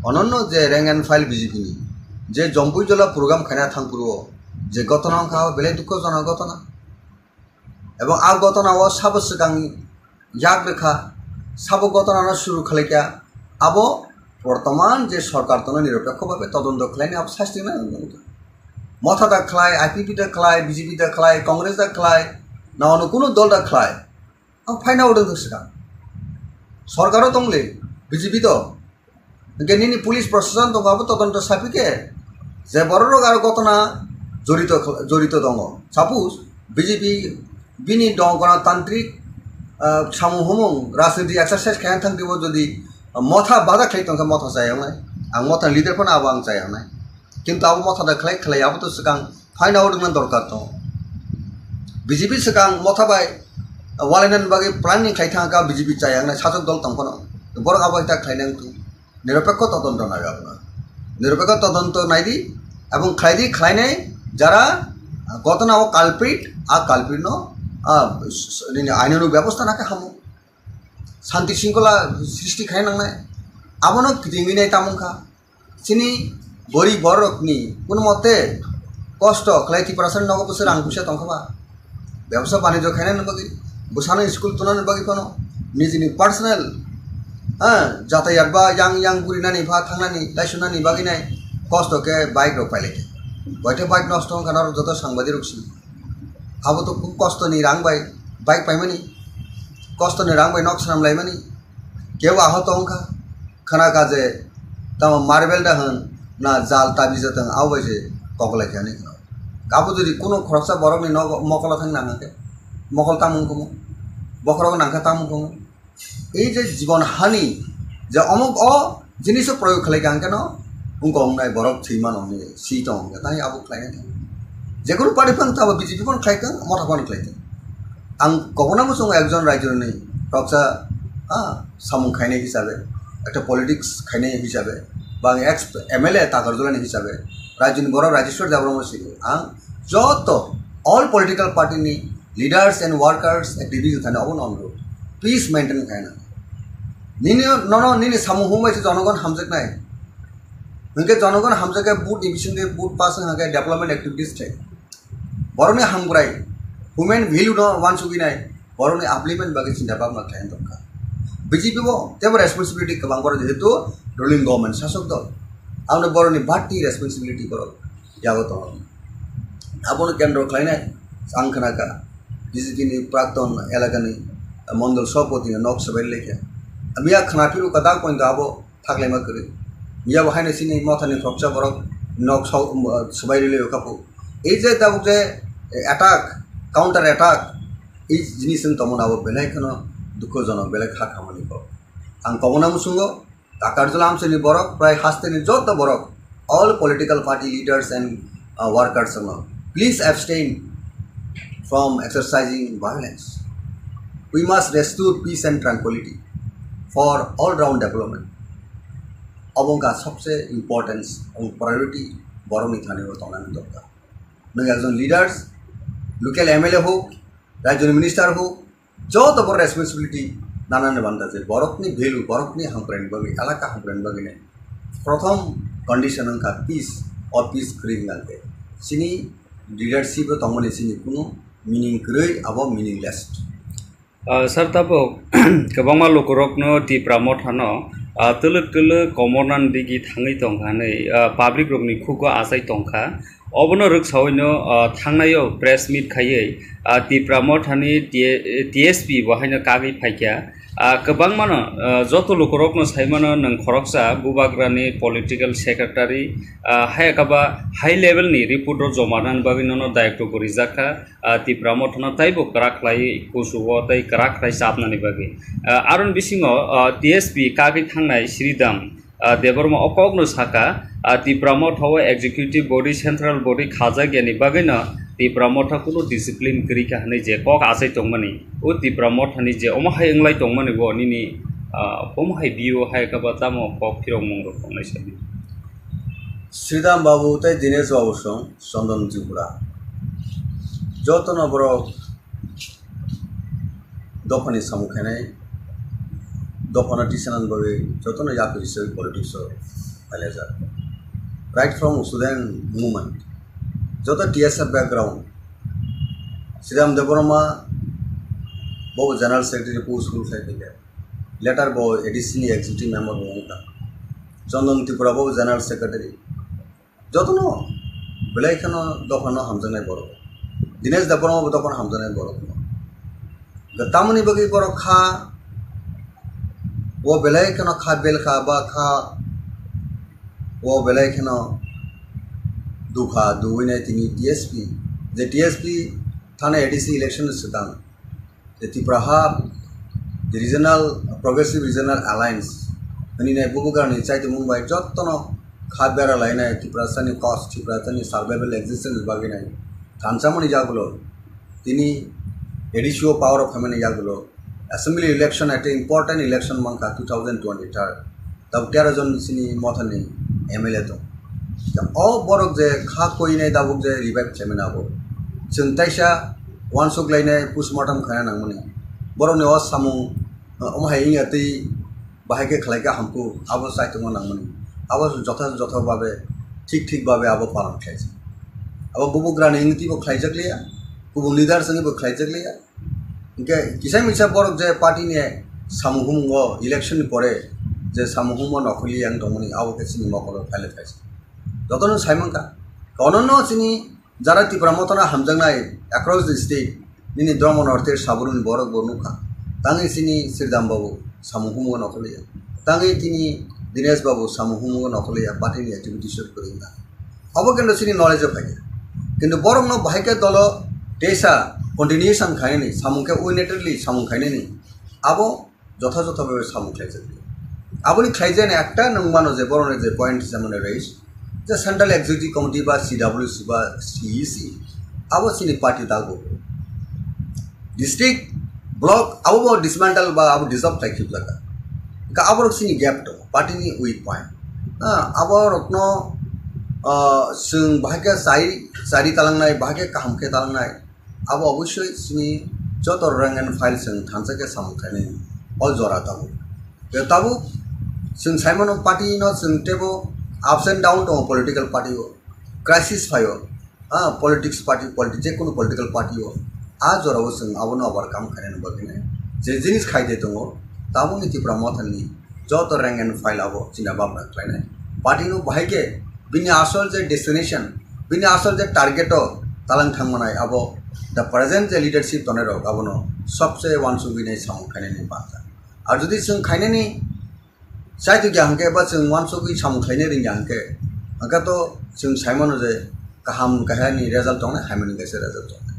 अनन्य जे रैंक एंड फाइल बीजेपी नि जे जम्पुजला प्रोग्राम खाना थांपुरो जे घटना का बेले दुःखजनक घटना एवं आ घटना साब सिगां याग रेखा साब घटना शुरू खालायका आबो बर्तमान जे सरकार तो निरपेक्ष भावे तदন্ত खालायनि आप शास्ति ना मथा दा खालाय आईपीपी दा खालाय बीजेपी दा खालाय कांग्रेस दा खालाय ना कोनो दल दा खालाय आं फाइना उदों सिगां सरकारो दंले बीजेपी तो गेनिनि पुलिस प्रशासन दंगाबो तदন্ত साफिके जे बररग आरो घटना जड़ित दङ सापोज बीजेपी बिनि दं गणतांत्रिक सामूहमुं राजनीति एक्सारसाइज खायनो थांदोंबो जुदि मथा बादा खालायदों मथा जायावनाय आं मथा लिडारफोरनो आबो आं जायावनाय किन्तु आबो मथा दा खालाय आबो तो सिगां फाइन आउटनो दरकार दं बीजेपी सिगां मथा बाय वालायनानि बागै प्लानिंग खालायथांगा बीजेपी जायावनाय शासक दल दंफानो बर आबो इता खालायनांगौ निरपेक्ष तदন্ত नागाबना निरपेक्ष तदন্ত नायदि एवं खालायनाय যারা घटना कालप्रिट आ कालप्रिट आईन व्यवस्था नाके हामो शांति श्रृंखला सृष्टि खायनांनाय आबनो गिदिंगिनाय तामुंखा सिनि बरि बरकनि कुन मते कष्ट खालाय त्रिपुरासन नगो बोसोर आं फैसा दंखाबा व्यवसा बाणिज्य खायनायनि बागै बोसानो स्कुल तुनानि बागै कोन निजिनि पार्सनेल जातायात बा yang बुरिनानि भा थांनानि लाइसुनानि बागैनाय कष्ट के बाइक रो पाइले बयटे बाइक नष्ट होना जत सांबादिक रुक्सी अब तो खूब कष्ट नहीं रांग बाइक पाइमानी कष्ट नहीं रांग नक साम लाइमानी केव आहत होंखा खाना काजे तम मार्बेल दा हन ना जाल ताबी जतन आव बाजे कगलाय खाने अब जुदि कोनो खरसा बरक नि मकला थांग नांगाके मकल तामुंखौ बखरग नांखा तामुंखौ এই যে জীবন हानि जे अमुक जिनिस प्रयोग खालायगा आंके न उनको हमनाय बरक थैमान हमने सीट हमने ताई आबो खालायनाय थां जेकुनु पार्टी फं ताबो बीजेपी फन खालायथों मथा फन खालायथों आं गबना मोसों एकजन रायजोनि रक्सा सामुं खायनाय हिसाबै एक पलिटिक्स खायनाय हिसाबै बा एक्स एमएलए ताकारजलानि हिसाबै राज्यनि बर राजेश्वर देबरम आं जत all political party ni leaders and workers activities thane obon on peace maintain kaina nini no nini samuhum bai janogon hamjak nai ningke janogon hamjake boot division de boot pass hage development activities thai boroni hangburai human value no one sugi nai boroni upliftment bagi cinta bhabna thai dokka BJP bo tebo responsibility kabang bor jehetu ruling government shasok dol amne boroni bhatti responsibility koro yago to abon kendro khlainai angkhanaka BJP ni prakton elagani mondol sopoti nok sabai lekha amia khanapiru kada koin abo thaklaima kori miya bahane sini Motha ni propcha borok nok sabai le kapu ei je tabuk je attack counter attack ei jinisun tomon abo belai kono দুঃখজনক বেলেগ খা খামানি পাব আং কমনা মুসুঙ্গ তাকারজলা আমসেনি বরক প্রায় হাস্তেনি যত বরক all political party leaders and workers please abstain from exercising violence we must restore peace and tranquility for all round development অবঙ্কা সবচেয়ে ইম্পর্টেন্স এবং প্রায়োরিটি বরংনি থানিও তনানি দরকার নং একজন লিডার্স লোকাল এমএলএ হোক রাজ্যের মিনিস্টার হোক যত বড় রেসপন্সিবিলিটি নানানে বান্দাছে বরকনি ভ্যালু বরকনি হামপ্রাইন বাগি এলাকা হামপ্রাইন বাগিনে প্রথম কন্ডিশন অঙ্কা পিস অর পিস ক্রিং গালকে সিনি লিডারশিপ তমনে সিনি কোনো মিনিং ক্রৈ আবো meaningless sir tabo kabangma lokorokno Tipra Mothano tuluk tuluk komornan digi thangai tongkhanei public rokni khuko asai tongkha obono ruksaoino thangnayo press meet khaiye Tipra Mothani TSP bahaino kagi phaikya kabangmano joto lokorokno saimano nang khoroksa bubagrani political secretary hayakaba high level ni report jomanan baginono daikto gorijaka Tipra Mothano taibo karaklai kusuwo tai karaklai sapnani bagi aron bisingo TSP kagi thangnai Sridam Debbarma okogno Sakha Tipra Motha executive body central body khaja gyani bagino Tipra Motha kuno discipline kri ka hanai je kok asai tongmani o Tipra Motha ni je omahai englai tongmani bo nini omahai bio hai ka batamo kok khirong mongro tongnai sabi Sridam babu tai Dinesh babu song Sondon Tripura jotono boro dopani samukhanai dopana tisanan babe jotono yakuri se politics alaja right from Sudan movement joto TSF background Sridam Debbarma bo general secretary post school faculty later bo additionally executive member bonga Sondon Tripura bo general secretary jotono belai khano dopano hamjanai boro Dinesh Debbarma bo dopano hamjanai boro gatamani bagi boro kha wo belai khano kha bel kha ba kha wo belai khano দুখা দুইনে তিনি TSP যে TSP থানা ADC election সিদ্ধান যে ত্রিপুরা যে regional progressive regional alliance মানে বুবুগানি চাইতে মুম্বাই যতন খাদ বেড়া লাইনে ত্রিপুরাস্তানি কস্ট ত্রিপুরাস্তানি সার্ভাইভাল এক্সিস্টেন্স বাকি নাই কাঞ্চামণি যাগুলো তিনি এডিসিও পাওয়ার অফ ফ্যামিলি যাগুলো অ্যাসেম্বলি ইলেকশন একটা ইম্পর্টেন্ট ইলেকশন মাংখা 2023 তব 13 জন সিনি মথানি এমএলএ তো all borok je kha koi nai dabuk je revive chemena abo chung taisa one sok lainai postmortem khana nangmani boroni o samung omhai inga tei bahai ke khlaika hampu abo saitong nangmani abo jotha babe ঠিক babe abo palan khaise abo bubugrani ingti bo khlaijakliya kubu leader sangi bo khlaijakliya inke kisai misa borok je party ne samuhum go election pore je samuhum nokli yang dongmani abo ke sini mokolo phale khaise যতন সাইমনকা অনন্য চিনি যারা Tripura মতনা হামজাংনাই across the state নিনি ধর্ম নর্থের সাবরুন বরক বর্ণুকা তাঙ্গে চিনি শ্রীদাম বাবু সামুহুমুগ নকলিয়া তাঙ্গে তিনি দীনেশ বাবু সামুহুমুগ নকলিয়া পার্টিনি activities করি না অবকেন্দ্র চিনি নলেজ থাকে কিন্তু বরং ন বাহিকে দল টেসা কন্টিনিউশন খায়নি সামুখে উইনেটেডলি সামু খায়নি আবো যথাযথভাবে সামু খাইছে আপনি খাইছেন একটা নংমানো যে বরণের যে পয়েন্ট যেমন রয়েছ যে সেন্ট্রাল এক্সিকিউটিভ কমিটি বা সিডাব্লিউসি বা সিইসি আবো চিনি পার্টি দাগো ডিস্ট্রিক্ট ব্লক আবো ডিসমেন্টাল বা আবো ডিসঅফ থাকি জায়গা আবো চিনি গ্যাপ তো পার্টি নি উইক পয়েন্ট আবো রত্ন जों बाहागे जारि तालांनाय बाहागे काहामखे तालांनाय अब अवश्य सिनि जत रैंक एंड फाइल जों थानसाके सामखायनाय अल जरा ताबु जों साइमन पार्टी न जों टेबो अप्स एंड डाउन दं पॉलिटिकल पार्टी हो क्राइसिस फायो पॉलिटिक्स पार्टी जेकुनु पॉलिटिकल पार्टी हो आ जराव जों आबनो ओवरकम खायनाय बगिने जे जिनिस खायदे दङ ताबु नीतिफ्रा मथाननि जत रैंक एंड फाइल आबो चिना बाबना खायनाय पार्टी नु बाहागे बिनि आसल जे डेस्टिनेशन बिनि आसल जे टारगेट तालां थांमनाय आबो द प्रेजेंट जे लीडरशिप तनेरो आबनो सबसे वानसुबिनाय सामखायनायनि बाथा आरो जुदि जों खायनायनि साइड जांके बा जों वानसुबि सामखायनाय रिंजांके आंखाथ' जों साइमन जे गाहाम गाहायनि रिजल्ट दङ हायमनि गेसे रिजल्ट दङ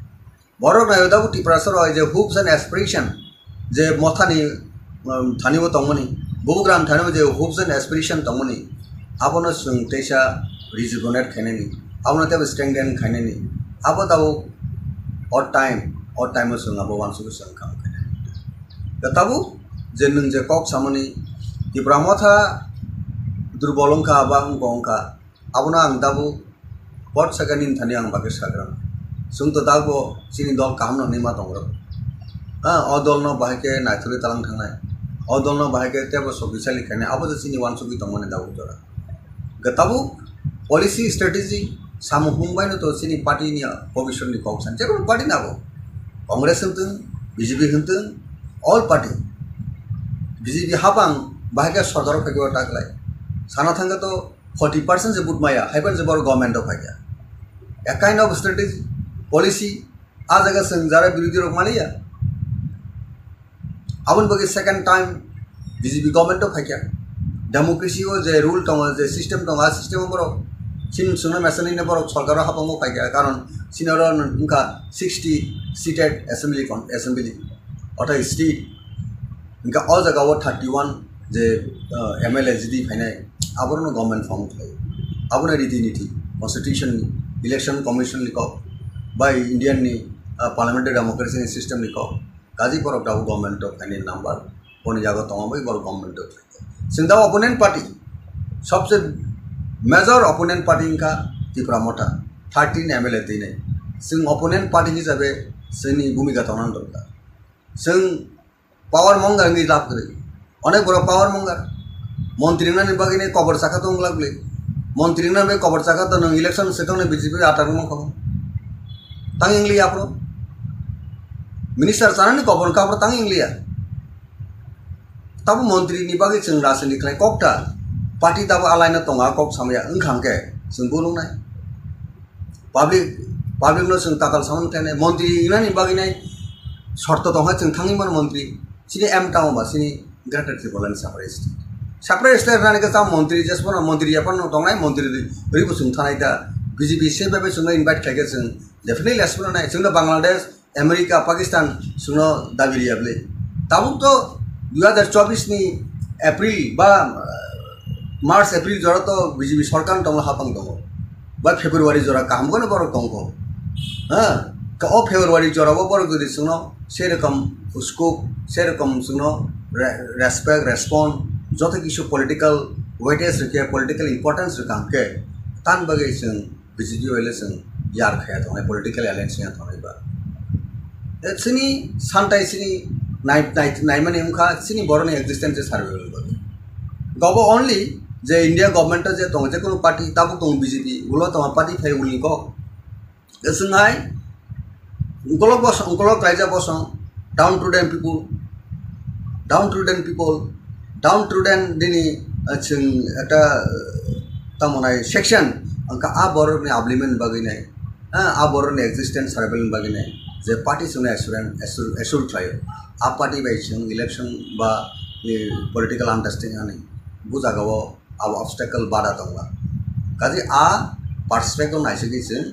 बरक नायदाबु टिप्रासर जे होप्स एंड एस्पिरेशन जे मथानि थानिबो दंमोनि बुबुग्राम थानिबो जे होप्स एंड एस्पिरेशन दंमोनि आबनो जों तेसा रिजुनेट खायनायनि आबनो तेबो स्ट्रेंथेन खायनायनि आबो दाबो और टाइम जों आबो वानसुबि जों काम खायनाय दाबु जे नों जे कक सामनि टिप्रा मथा दुर्बलंखा बा अंगंखा आबनो आं दाबु बट सेकेंड थानि आं बागे साग्रा जों तो दाबो सिनि दल कामनो निमा दंग्रो अ दल न बाहायके नायथुरि तालां थांनाय अ दल न बाहायके तेबो सबिसालि खायनाय आबो जे सिनि वानसुबि दंमोन दाबु जरा गताबु पॉलिसी स्ट्रेटेजी सामु हुंबायनो तो सिनि पार्टी नि भविष्य नि कक्सन जेकुनु पार्टी नाबो कांग्रेस होनथों बीजेपी होनथों ऑल पार्टी बीजेपी हाबां बाहायके सरकार फैगो टाकलाय साना थांगा तो 40% जे बुटमाया हाइबन जे बर गवर्नमेंट ऑफ फाइया a kind of strategy policy आ जगह जों जारा बिरोधी रक मालिया आबन बगे second time BJP government of फाइया डेमोक्रेसी हो जे रूल दङ जे सिस्टेम दङ आ सिस्टेम बर सिन सुना मेसननि बर सरकार हाबांगो फाइया कारण सिनर उनका 60 सीटेड असेंबली अर्थात स्टेट उनका ऑल जगह 31 जे एमएलए जीडी फाइनाय आबरनो गवर्नमेंट फॉर्म थायो आबनो रीति-नीति कॉन्स्टिट्यूशन इलेक्शन कमिशन लिखो बाय इंडियन नि पार्लियामेंट्री डेमोक्रेसी सिस्टम लिखो गाजी पर दाबो गवर्नमेंट ऑफ फाइनाय नंबर बनि जागो तंबाय बर गवर्नमेंट ऑफ सिंदा ओपोनेंट पार्टी सबसे मेजर ओपोनेंट पार्टी इनका टिप्रा मोटा 13 एमएलए दिने जों ओपोनेंट पार्टी हिसाबै जोंनि भूमिका तनान दरकार जों पावर मंगार नि लाभ करे अनेक बड़ पावर मंगार मंत्री ना बागिने कबर साखा तो लागले मंत्री ना बे कबर साखा तो नों इलेक्शन सेटोने बीजेपी आटार म खबर तांग इंग्लिया प्रो मिनिस्टर सानानि कबर का तांग इंग्लिया तब मंत्री नि बागै जों राजनीति खालाय ककटा पार्टी दाबो आलायना दंगा कक सामया ओंखांके जों बुलुंनाय पाब्लिक नो जों ताकाल सामन थानाय मंत्री इनानि बागैनाय शर्त दंहा जों थांनिमोन मंत्री सिनि एम टाउन बा सिनि ग्रेटर त्रिपुरानि साप्राय स्टेट रानि का मंत्री जसपन मंत्री अपन दंनाय मंत्री रिबो जों थानाय दा बीजेपी से बेबे जों इनभाइट खायगे जों डेफिनेटली लेसपन नाय जों बांग्लादेश अमेरिका पाकिस्तान जों दाबिरियाबले ताबुक तो 2024 नि एप्रिल बा मार्च एप्रिल जरा तो बीजेपी सरकार दंग हापां दङ बा फेब्रुवारी जरा कामगोन बर दंग हां का ओ फेब्रुवारी जरा बर गदि जों से रकम स्कोप से रकम जों रेस्पेक्ट रेस्पॉन्ड जत किछु पॉलिटिकल वेटेज रखे पॉलिटिकल इंपोर्टेंस रखांके तान बगे जों बीजेपी वाले जों यार खाया दंनाय पॉलिटिकल एलायंस या थानायबा एसिनि सानथाय सिनि नाइ माने उनका सिनि बरनि एक्जिस्टेंस सार्वेल बगे गबो ओनली जे इंडिया गवर्नमेंट जे दं जे कोनो पार्टी ताबु दं बीजेपी उलो दं पार्टी फाय उलि को जोंहाय उनकलक रायजा बस डाउन टू देन दिनी जों एटा तमनाय सेक्शन अंका आ बरनि आब्लिमेंट बगैनाय आ बरनि एक्जिस्टेंस सार्वेल बगैनाय जे पार्टी जोंना एसुर थायो आ पार्टी बाय जों इलेक्शन बा पॉलिटिकल अंडरस्टैंडिंग बुजागाव अब ऑब्स्टेकल बाधा दंगा काजे आ पार्सपेक्टिव नायसगै जों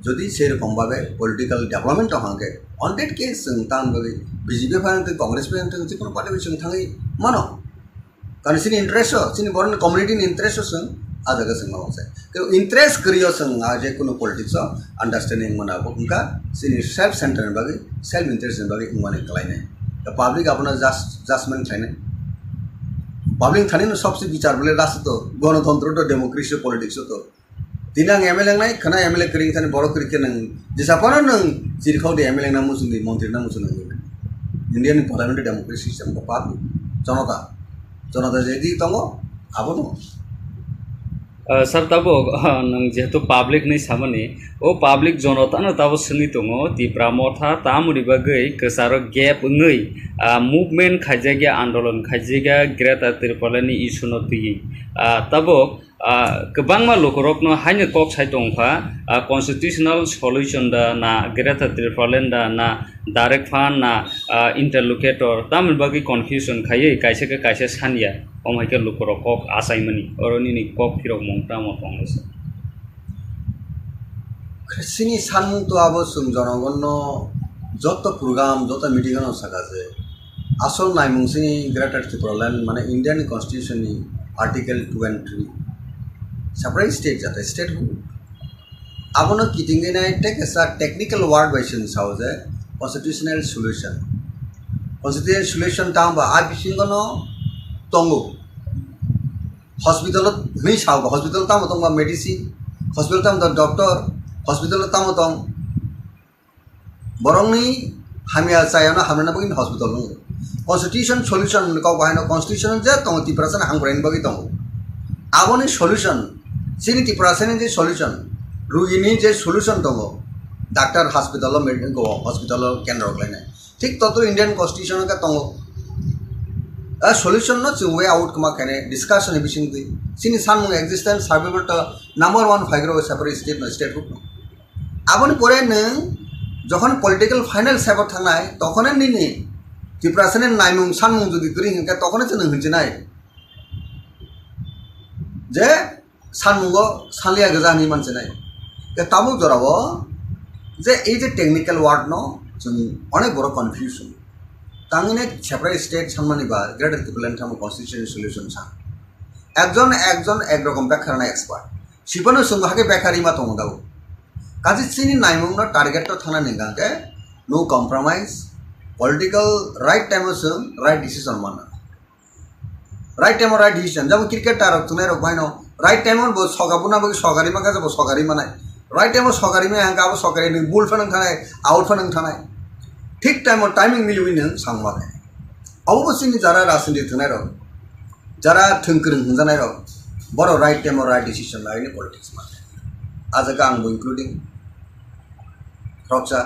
जदि से रकम भाबे पॉलिटिकल डेवलपमेंट हांगे ऑन दैट केस जों तान बगे बीजेपी फायन कांग्रेस फायन जिकुनु पार्टी जों थाङै मानो कारण सिनि इंटरेस्ट सिनि बरन कम्युनिटी इंटरेस्ट जों आ जगह जों मावसे कि इंटरेस्ट करियो जों आ जे कोनो पॉलिटिक्स अंडरस्टैंडिंग मनाबो उनका सिनि सेल्फ सेंटर बगे सेल्फ इंटरेस्ट बगे माने कलायने द पब्लिक अपना जजमेंट थायने पब्लिक थाने सबसे विचार बोले राष्ट्र तो गणतंत्र तो डेमोक्रेसी पॉलिटिक्स तो Tinang MLA nai kana MLA kering tani borok kering nang disapana nang cirkau di MLA nang musun di montri nang musun nang Indian parliamentary democracy system ko papu jonata jadi tongo abo no sir tabo nang jehetu public ni samani o public jonota no tabo sini tongo Tipra Motha tamuri bagai kesaro gap ngai movement khajega andolon khajega Greta Tirpalani issue no ti tabo kebangma lokorokno hanya kok sai tongpha constitutional solution da na Greta Tirpalen da na direct fund na interlocutor tamil bagi confusion khaye kaise ke kaise sania omhaike lokorok kok asaimani oroni ni kok phirok mongta mo tongse sini sanmung to abo sum jonogonno joto program joto meeting no sakase asol naimung sini Greta Tirpalen mane Indian Constitution ni article 2 and 3 separate state jata state hu abono kitinge nai take as a technical word version house constitutional solution tamba abisingono tongo hospital ni saw hospital tamo tong medicine hospital tam doctor hospital tamo tong borong ni hamia sayana hamna bagin hospital no constitution solution ko bahino constitution je tong Tipra sana hangbrain bagi tong aboni solution sini Tipra sana je solution rugini je solution tongo doctor hospital medical go hospital kendra klane ঠিক তত Indian constitution का tongo a solution no chu way out kama kane discussion ebising ti sini sanmung existence survival to number 1 figure separate state no state group aboni pore nang যখন political final সেবর থানাই তখন নিনি ত্রিপুরাসনের নাইমুং সানমুং যদি করি হিংকা তখন নং হইছে নাই যে সানমুঙ্গ সালিয়া গজানি মানছে নাই তামু জরাবো যে এই যে টেকনিক্যাল ওয়ার্ড ন অনেক বড় কনফিউশন তাঙ্গিনে সেপারেট স্টেট সানমানি বা গ্রেটার ত্রিপুরান থাম কনস্টিটিউশনাল সলিউশন সান একজন একরকম ব্যাখ্যা না এক্সপার্ট শিপনো সঙ্গে ব্যাখ্যারি মা তং দাও কাজে চিনি নাইমুং না টার্গেট তো থানা নিগাকে no compromise political right time সং রাইট ডিসিশন মানা রাইট টাইম রাইট ডিসিশন যেমন ক্রিকেট আর তুনে রক ভাইনো রাইট টাইম সগাবুনা বগে সগারি মাকা যাব সগারি মানায় রাইট টাইম সগারি মে হাঙ্কা আবো সগারি নি বুল ফনং থানায় আউট ফনং থানায় ঠিক টাইম টাইমিং মিলিবি নং সাংমাকে অবশ্যই যারা রাজনীতি থানায় রক যারা থংকরং হজানায় রক বড় রাইট টাইম রাইট ডিসিশন লাইনে পলিটিক্স মাকে আজকে আংবো ইনক্লুডিং রকসা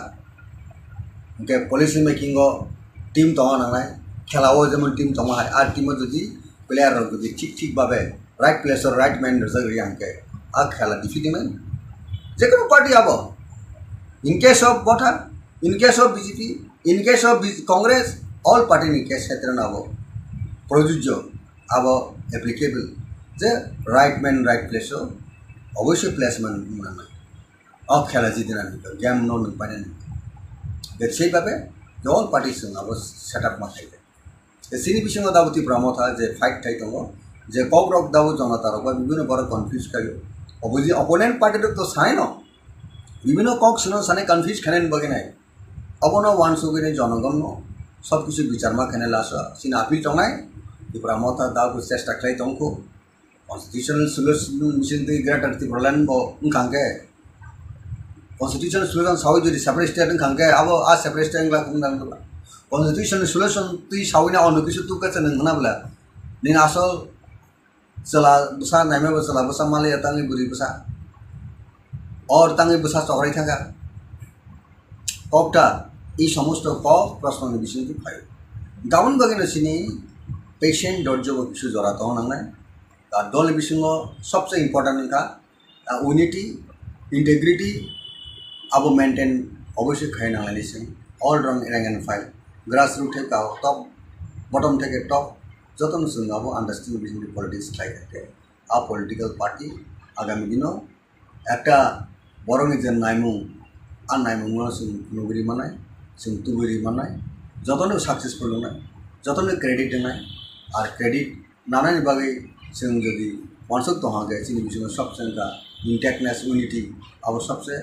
के पॉलिसी मेकिंग टीम तंग नांगनाय खेलाओ जेमन टीम तंग हाय आर टीम जदि प्लेयर जदि ठीक भाबे राइट प्लेस और राइट मैन जगरि आंके आ खेला डिफिटिमेन जेकोनो पार्टी आबो in case of Motha in case of BJP in case of Congress all party नि केस क्षेत्र नाबो प्रयोज्य आबो एप्लीकेबल जे राइट मैन राइट प्लेस अवश्य प्लेसमेंट नांगनाय आ खेला जिदिना गेम नो न पाने সেই ভাবে অল পার্টিস আবার সেট আপ মাথাইবে সিনি বিসঙ্গ দাবো Tipra Motha যে ফাইট ঠাই দङ যে ককরক দাবো জনতারক বা বিভিন্ন বড় কনফিউজ খাইও অপোজি অপোনেন্ট পার্টির তো সাই ন বিভিন্ন কক শুনো সানে কনফিউজ খানেন বগে নাই অবন ওয়ান সুগিনে জনগণ সব কিছু বিচার মা খানে লাস সিন আপিল টঙাই Tipra Motha দাবো চেষ্টা খাই দংকো constitutional solution mission the greater Tirpuralan bo ngkangke Constitutional solution sawi jadi separate state ngkangke abo a separate state ngla kundang tu constitutional solution tui sawina onu kisu tu ka ceneng mana bla ning asal sela besar naime besar besar male tangi buri besar or tangi besar চকরাই থাকা ককটা এই সমস্ত cock প্রশ্ন বিষয় কি পাই down বাগিনা সিনি patient দর্জ কিছু জড়াতো নাংনাই তার দল বিষয় সবচেয়ে ইম্পর্টেন্ট का unity integrity abo maintain অবশ্যই খাই নাংলানি সিং অল রং rank and file grass root থেকে টপ বটম থেকে টপ যতন সিং abo আন্ডারস্ট্যান্ডিং বিজনেস পলিটিক্স খাই থাকে আ পলিটিক্যাল পার্টি আগামী দিনও একটা বড় নিজের নাইমুং আর নাইমুং সিং নুগুরি মানায় সিং তুগুরি মানায় যতন সাকসেসফুল নাই যতন ক্রেডিট নাই আর ক্রেডিট নানানি বাগে সিং যদি মানসক তো হাগে সিনি বিষয় সবচেয়ে इंटेक्टनेस यूनिटी अब सबसे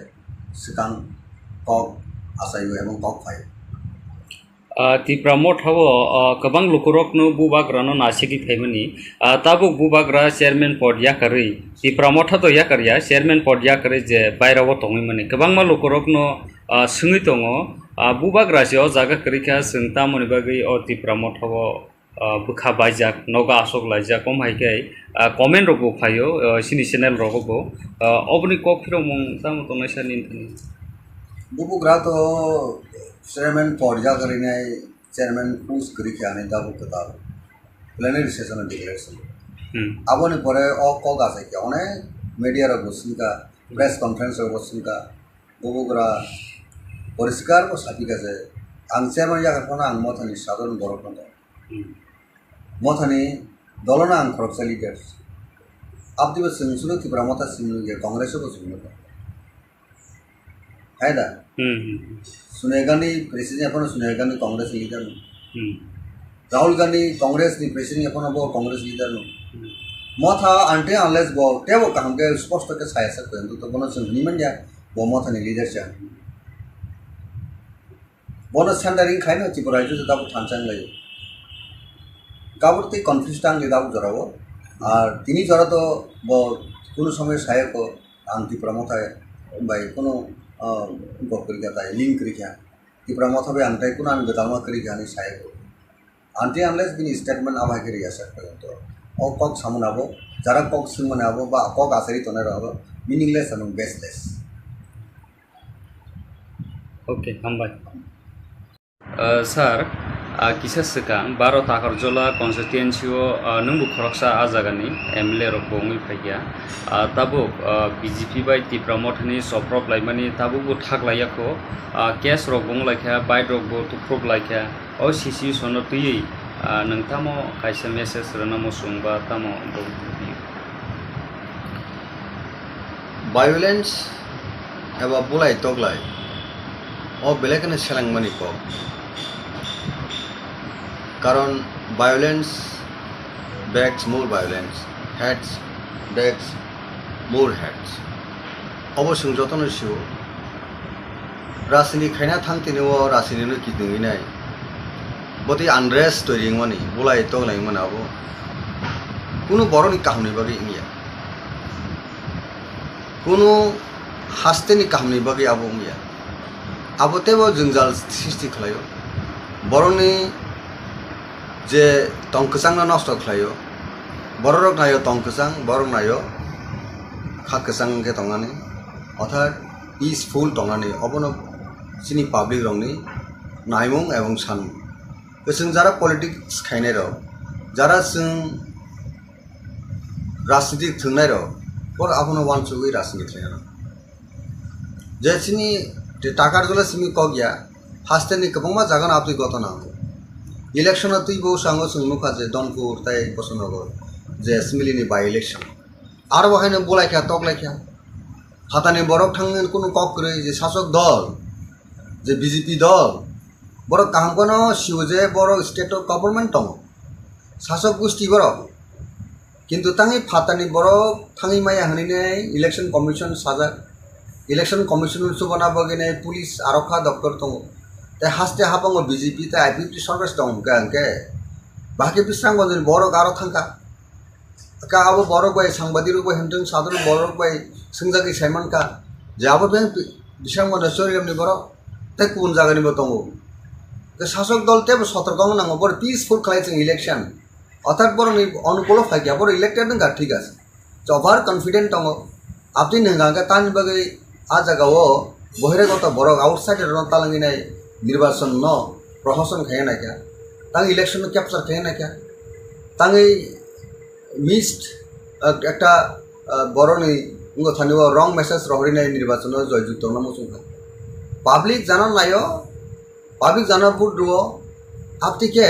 सिकांग कॉक आसाइयो एवं कॉक फाइव Tipra Mothao Kabang Lukurokno Bubagrano Nasiki Femini Tabu Bubagra Chairman Pod Yakari Tipra Mothato Yakaria Chairman Pod Yakari Je Bairawo Tongimani Kabangma Lukurokno Sungitongo Bubagrasio Zaga Krika Sintamoni Bagi or Tipra Mothao Bukha Bajak Noga Asok Laja Komhaikai Comment Robo Payo Sinitional Robo Obni Kokro Mong Tamotonation in Bubu Grato Chairman Podja Karine Chairman Pus Krikiani Dabu Katal Plenary Session and Declaration. Abone Pore or Kogasaki on a media of Businka, press conference of Businka, Bubugra, Poriskar was happy as a Anselmo Yakapana and Mothani Southern Borokon. Mothani, Dolona and Croxa leaders. Up to the Sinsulu Tipramota Sinu, Congress of Sinuka. Either Sunegani, President upon Sunegani Congress leader. Rahul Gandhi, Congress, the President upon about Congress leader. Motha, until unless go, Tevo Kanka, supposed to get higher to the bonus of Nimandia, Bomotha and leadership. Bonus handling kind of Tipura without Tansan Lay. Kabuti confused without Zoravo, Tini Zorato, Kulusome Sayako, and Tipramota by Kuno. Gokilgata link Krikia. Tipra Motha Antaikuna and Bedalma Krikani Saiko. Until unless been statement of Hakaria Sakto. Or Kok Samunabo, Jarakok Simonabo, Kok Asari Tonerabo, meaningless and baseless. Okay, come back. Sir, Kisah Sekang, Baro Takarjala Constituency, Numbu Kroksa Azagani, Emile Rokongi Paya, Tabuk, BGP by Tipra Mothani, Choproklaimani, Tabu Taklayako, Kes Rogong like a Bidrogo to Prog like a OCC Sonoti, Nantamo, Kaisameses, Renamusumba, Tamo. Violence have a bullet toglai or Belakan Shalang Maniko. Karon violence begs more violence, heads begs more heads. Obosung Joton issue Rasini Kana Tantino Rasino Kidunginai. But the unrest to Yingwani, Bulai Tola Manavo Kuno Boroni Kahni Bagi India Kuno Hasteni Kahni Bagi Abumia Abotebo Jungal 60 Clayo Boroni যে টংকসাং নষ্ট খায়ো বড়রক নায়ো টংকসাং বড় নায়ো খাকসাং কে টংনানি অর্থাৎ peaceful টংনানি অবন সিনি public রংনি নাইমুং এবং सान जों যারা politics খাইনাय र যারা जों राजनीति थंनाय र पर आपनो वानसुगै राजनीति खायना जे सिनि टाकारजला सिनि कगिया हास्तेनि गोबांमा जागोन आपनि गतना Election of the Bo Sango Sumukaze, Donpur, Tai, Bosonogo, the Smilini by election. Arwahana Bolaka talk like ya. Hatani Borok Tang and Kuno Kokre, the Sasok doll, the BGP doll. Borok Kamkono, she was a Borok state of government tongue. Sasok Gusti Borok. Kintu Tangi Patani Borok, Tangi Maya Hanine, Election Commission Sada, Election Commission Subanabogine, Police, Aroka, Doctor Tongo. The haste hapang of BGP, the IPP service down, Ganke. Baki Pisang was in Borok Arotanka. A car of Borok by somebody who went to Southern Borok by Singzaki Simonka. Java Bisham was the story of the Borok. Take Punzagani Botongo. The Sasok Dol Table Sotorgong about peaceful cleansing election. Author Boron on qualified about elected and got triggers. So far confident Tongo. Uptin Hanga Tanbagi Azagawo, Boheregota Borok outside Rontalangina. निर्वाचन न प्रशासन खाया क्या तांग election capture खाया क्या तांग missed एक बरनी उनको थानिव रंग मेसेज रहरी निर्वाचन जयजुक्त नमसुखा पब्लिक जाना नायो पब्लिक जाना बुद्रुओ आप तिके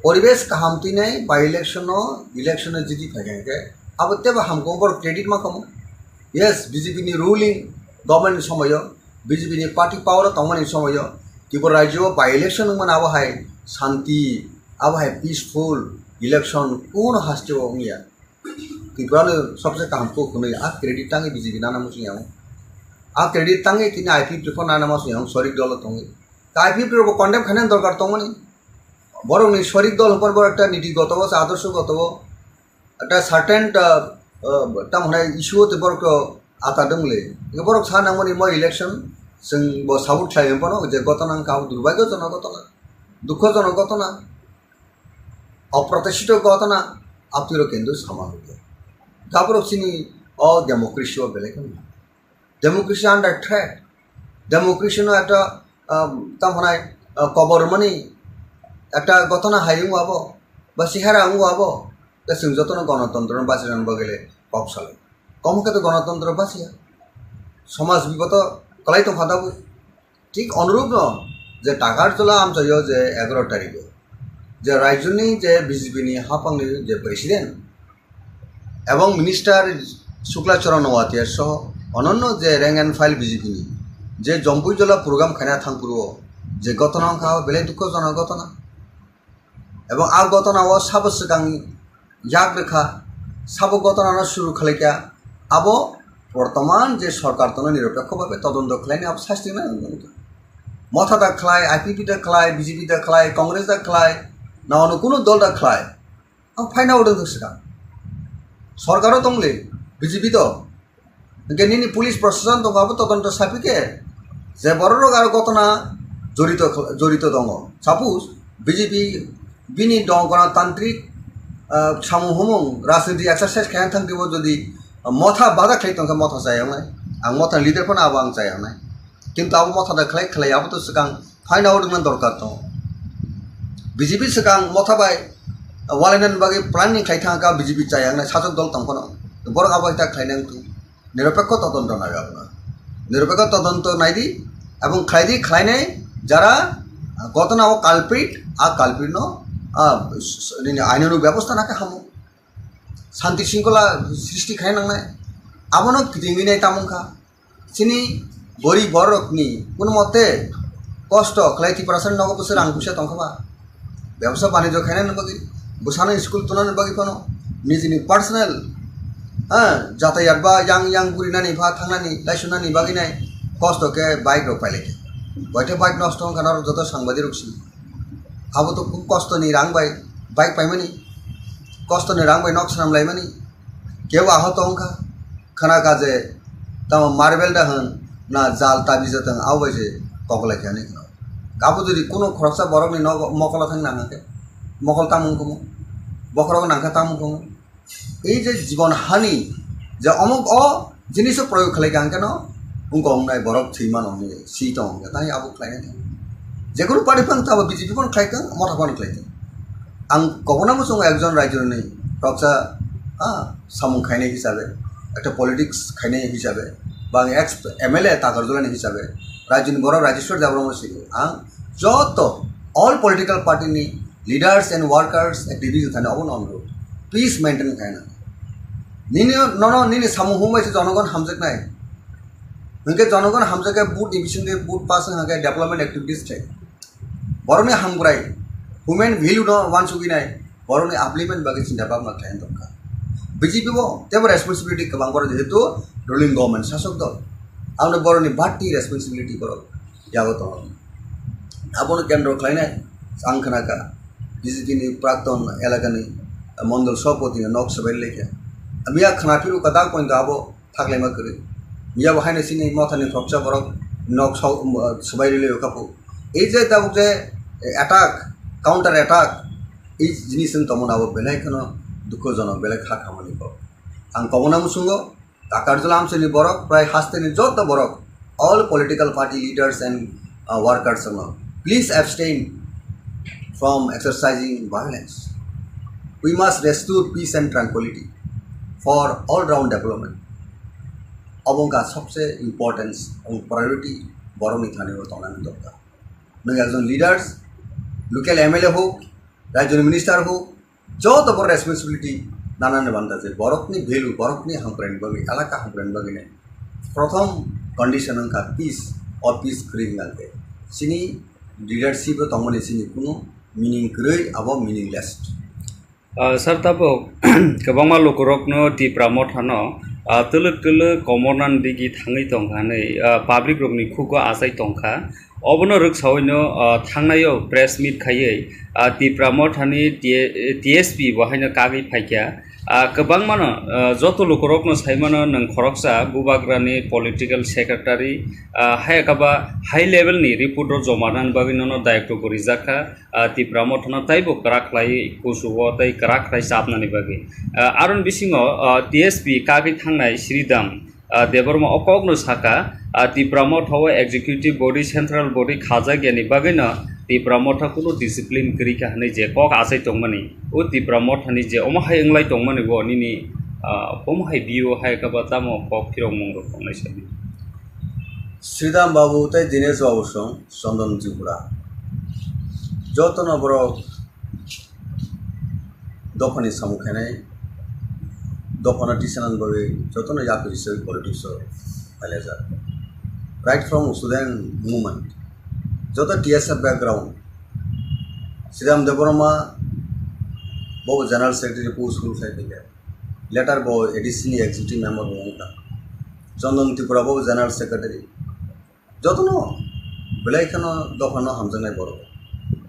परिवेश कामती नहीं बाय इलेक्शन जीती खाया के अब तब हमको बर क्रेडिट मा कम यस बीजेपी नि रूलिंग गवर्नमेंट समय BJP ni party power tongmani somoyo Tipura rajyo by election man abahai shanti abahai peaceful election kono haste ongia Tipura ne sabse kamko kunai a credit tangi BJP nana musi yang a credit tangi kini IP prefer nana musi yang sorry dollar tongi IPP condemn খাইনার দরকার তমনি বরং শরিক দল উপর বড় একটা নীতিগত আদর্শগত একটা সার্টেন তামনে ইস্যু হতে বড় আতা দংলে বড় সানামনি মই ইলেকশন जों साबुत खालामो जे घटना दुर्भाग्यजनक घटना दुःखजनक घटना अप्रत्याशित घटना आपतिरो केंद्र सामान होते तापर चिनी डेमोक्रेसी बेलेग डेमोक्रेसी आंडार थ्रेट डेमोक्रेसी একটা তামনে কবরমানি একটা ঘটনা হাইং আবো বা সিহারা আং আবো তা जों যতন গণতন্ত্র বাঁচিরান বগেলে কব সালে কমকে তো গণতন্ত্র বাঁচিয়া সমাজ বিগত कलाई तो खाता ठीक अनुरूप न जे टाकारजला आमचायो जे 11 तारिख जे राज्यनि जे बीजेपी हाफांनि जे प्रेसिडेंट एवं मिनिस्टार शुक्लाचरण वातिया सह अन्य जे रैंक एंड फाइल बीजेपी जे जम्पुजला प्रोग्राम खाना थांगपुरो जे घटना खा बेले दुःखजनक घटना एवं आ घटना साब सिगां याग रेखा साब घटना शुरू खालायका आबो बर्तमान जे सरकार तो निरपेक्ष भावे तदন্ত खालायनो आप शास्ति ना मथा दा खालाय आईपीपी दा खालाय बीजेपी दा खालाय कांग्रेस दा खालाय ना अন্য কোনো দল दा खालाय आं फाइना उदों थसिका सरकारो दंले बीजेपी तो गेनिनि पुलिस प्रशासन दंगाबो तदন্ত सापिके जे बररग आरो घटना जड़ित दङ सापोज बीजेपी बिनि दं गणतान्त्रिक सामूहमों राजनीति एक्सारसाइज खायनो थांदिबो जदि मथा बाधा खाई तंका मथा जाया आं मथा लिडार फोन आबो आं जाया किंतु आबो मथा दा खाई खाई आबो तो सिगां फाइन आउट में दरकार दं बीजेपी सिगां मथा बाय वालायनान बागै प्लानिंग खाई थांका बीजेपी जाया साजक दल तंखन बर आबो ता खाइनां तु निरपेक्ष तदন্ত नाय आपना निरपेक्ष तदন্ত नायदि एवं खाइदि खाइनाय যারা घटना ও কালপ্রিট आ कालप्रिट न आइनानु व्यवस्था नाके हामो शांति श्रृंखला सृष्टि खालामनाय आबोनो गिदिंगिनाय तामुखा सिनि गरीब बरकनि कोन मते कष्ट खालाय टिप्रासन नगो बोसोर आं फैसा तंखबा व्यवसाय बाणिज्य खायनाय बगै बुसानो स्कुल तुनानो बगै कोन निजिनि पार्सनेल जातायात बा yang बुरिनानि भा थांनानि लाइसुनानि बगैनाय कष्ट के बाइक रो पाइलेके बयते बाइक नष्ट खानार जत सांबादिक रखसि आबो तो खूब कष्ट नि रां बाइक पाइमानि कष्ट ने रांग नक सामलायमानि केव आहत अंका खाना काजे तम मार्बेल दहन ना जाल ताबिज तंग आवबाजे कगला खाने काबो जदि कोनो खरसा बरकनि न मकला थांग नांगाके मकल तामुंगमु बखरग नांखा तामुंगमु এই যে জীবন হানি যে অমুক জিনিস প্রয়োগ খালাইকে আনকে ন উনক অংনাই বরফ থৈমান অংনি সিট অংকে তাই আবু খাইনে যে কোনো পার্টি ফাং তাবো বিজেপি কোন খাইকা মথা কোন খাইতে आं गभर्नर संग एकजन राज्यनि रक्षा सामुं खायनाय हिसाबै एक पलिटिक्स खायनाय हिसाबै बा एक्स एमएलए ताकारजलानि हिसाबै राज्यनि बर राजेश्वर देबरमा सिगो आं जत all political party leaders and workers activities थाने अबन अनुरोध प्लीज मेंटेन खायना निनि नन निनि सामुं हुमै जनगण हामजकनाय नोंके जनगण हामजके बुट डिविजन दे बुट पास हाके डेवलपमेंट एक्टिविटीज थाय बरनि हामग्राय ह्यूमन वैल्यू न वन सुगिनाय बरनि आपलिमेंट बागै चिंता भावना खायन दरकार बीजेपी वो तेबो रेसपन्सिबिलिटी गोबां बर जेहेतु रुलिंग गवर्नमेंट शासक दल आंनो बरनि बाटी रेसपन्सिबिलिटी बर याबो तो आबोनो केंद्र खायनाय आं खोनाका बीजेपी नि प्राक्तन एलाकानि मंडल सभापति नक सबाय लेखे मिया खोनाफिरु कदा पॉइंट आबो थागलायमा करे मिया बहायनो सिनि मथानि प्रक्सा बरक नक सबाय लेयो कापु এই যে তাबो जे अटैक काउंटर अटैक এই জিনিস তমনাবো বেলাইখানো দুঃখজনক বেলাই খা খামানি পাব आं कबनामु सुंगो ताकारजला आमसेनि बरक प्राय हास्तेनि जत बरक all political party leaders and workers please abstain from exercising violence we must restore peace and tranquillity for all round development अबंका सबसे इम्पोर्टेंस और प्रायोरिटी बरनि थाने तंगनानै दरकार नों एकजन लीडर्स लोकल एमएलए हो राज्य मिनिस्टार हो जत बड़ रेसपन्सिबिलिटी नानान बान्धा जे बरकनि भेलु बरकनि हामग्रानि बागै एलाका हामग्रानि बागै प्रथम कंडिशन अंका पीस और पीस क्रिंग आगे सिनी लीडरशिप तंगमनि सिनी कुनु मीनिंग गै अब मीनिंगलेस सर तब गोबां लोकरकनो Tipra मथानो tuluk tuluk komornan digi thangai tongkha nei public rokni khuko asai tongkha obono rwksaoino thangnayo press meet khaiye Tipra mothani TSP bahaino kagui phaikya kwbangmano joto lokorokno saimano nang khoroksa bubagrani political secretary hayakaba high level ni report ro jomanan bagino daikto korijaka Tipra mothana taibo karaklai kusugo tai karaklai sapnani bagi aron bisingo TSP kagui thangnai Sridam Debbarma okogno Sakha Tipra mothawo executive body central body khaja gyani bagino Tipra motha kuno discipline kri ka hanai je kok asai tongmani o Tipra mothani je omahai englai tongmani bo nini omahai bio hai ka batamo kok phirong mong rok nai sabi Sridam Babu tai Dinesh Babu song Sondon Tripura jotono borok dofani samukhanai dofana tisanan babe jotono yapiri sei politics haleja right from Sudan movement joto TSF background Sridam Debbarma bo general secretary post school sai later bo additionally executive member bonga Sondon Tripura bo general secretary jotono belai khano dofano hamjanai borok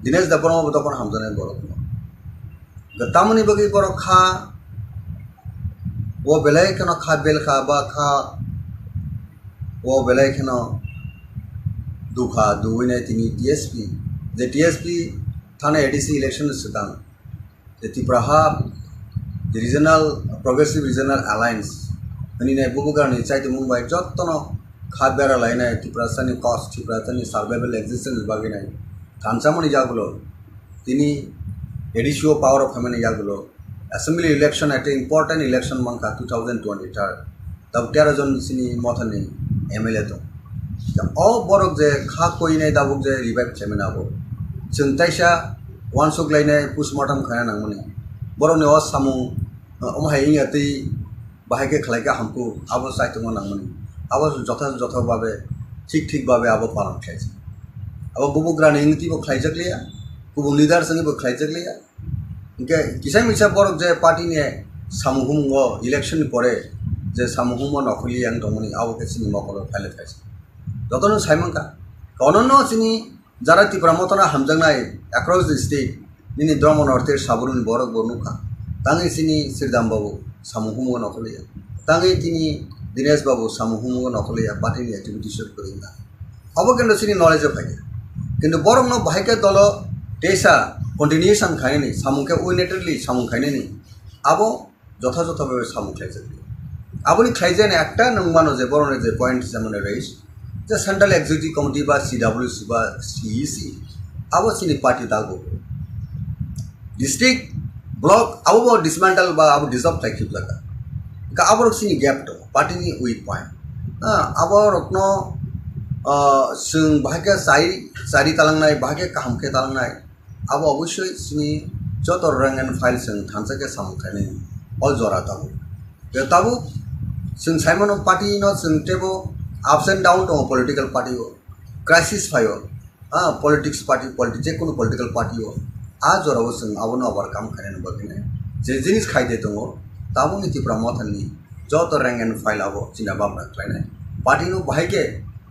Dinesh Debbarma bo dofano hamjanai borok gatamani bagi borok kha wo belai khano kha bel kha ba kha wo belai khano dukha duine tini TSP the TSP thane ADC election sidang the Tipra the regional progressive regional alliance ani ne bubugarni chaite Mumbai jottono khabera laina Tipra sani cost Tipra sani survival existence bagina kanchamani jagulo tini ADC power of family jagulo assembly election at important election manka 2023 tab 13 jon sini Motha ni MLA to all borok je kha koine dabuk je revive chemena bo chungtaisa wansuk laine postmortem khana nangmani borok ne os samung omhai ingati bahake khlaika hamku abo saitong nangmani abo jotha babe ঠিক ভাবে abo palan khaise abo bubugrani ingti bo khlaijakliya kubu leader sangi bo khlaijakliya inke kisai misa borok je party ne samuhumgo election pore je samuhumo nokoli yang dongmani abo ke sini mokolo phale khaise jotono saimangka ononno sini jara Tipra mothana hamjangnai across the state nini drama north saburun borok bonuka tangi sini Sridam Babu samuhumo nokoli tangi tini Dinesh Babu samuhumo nokoli party ni activities koringa abo kendo sini knowledge of hake কিন্তু বরং ন বাহিকে দল টেসা continuation খাইনি সামুকে উইনেটেডলি সামু খাইনি আবো যথাযথভাবে সামু খাইছে আবনি খাইজেন একটা নংমানো যে বরং যে পয়েন্ট যেমন রইস যে সেন্ট্রাল এক্সিকিউটিভ কমিটি বা CWC বা CEC আবো সিনি পার্টি দাগো ডিস্ট্রিক্ট ব্লক আবো ডিসমেন্টাল বা আবো ডিসলভ থাকি জায়গা কা আবো সিনি গ্যাপ তো পার্টি নি উইক পয়েন্ট আবো রকন जों बाहागे जारि तालांनाय बाहागे काहामखे तालांनाय आबो अबश्य सिनि जत रेंक एंड फाइल जों थांजाके सामखायनाय अल जरा ताबो बे ताबो जों साइमन पार्टी न जों टेबो अप्स एंड डाउन दं पॉलिटिकल पार्टी क्राइसिस फायो पॉलिटिक्स पार्टी जे कोनो पॉलिटिकल पार्टी आ जराव जों आबो न ओवरकम खायनो बगिने जे जिनिस खायदे दङ ताबो नि Tipra mothani Jat rank and file आबो चिना बामना खायनाय पार्टी नो बाहागे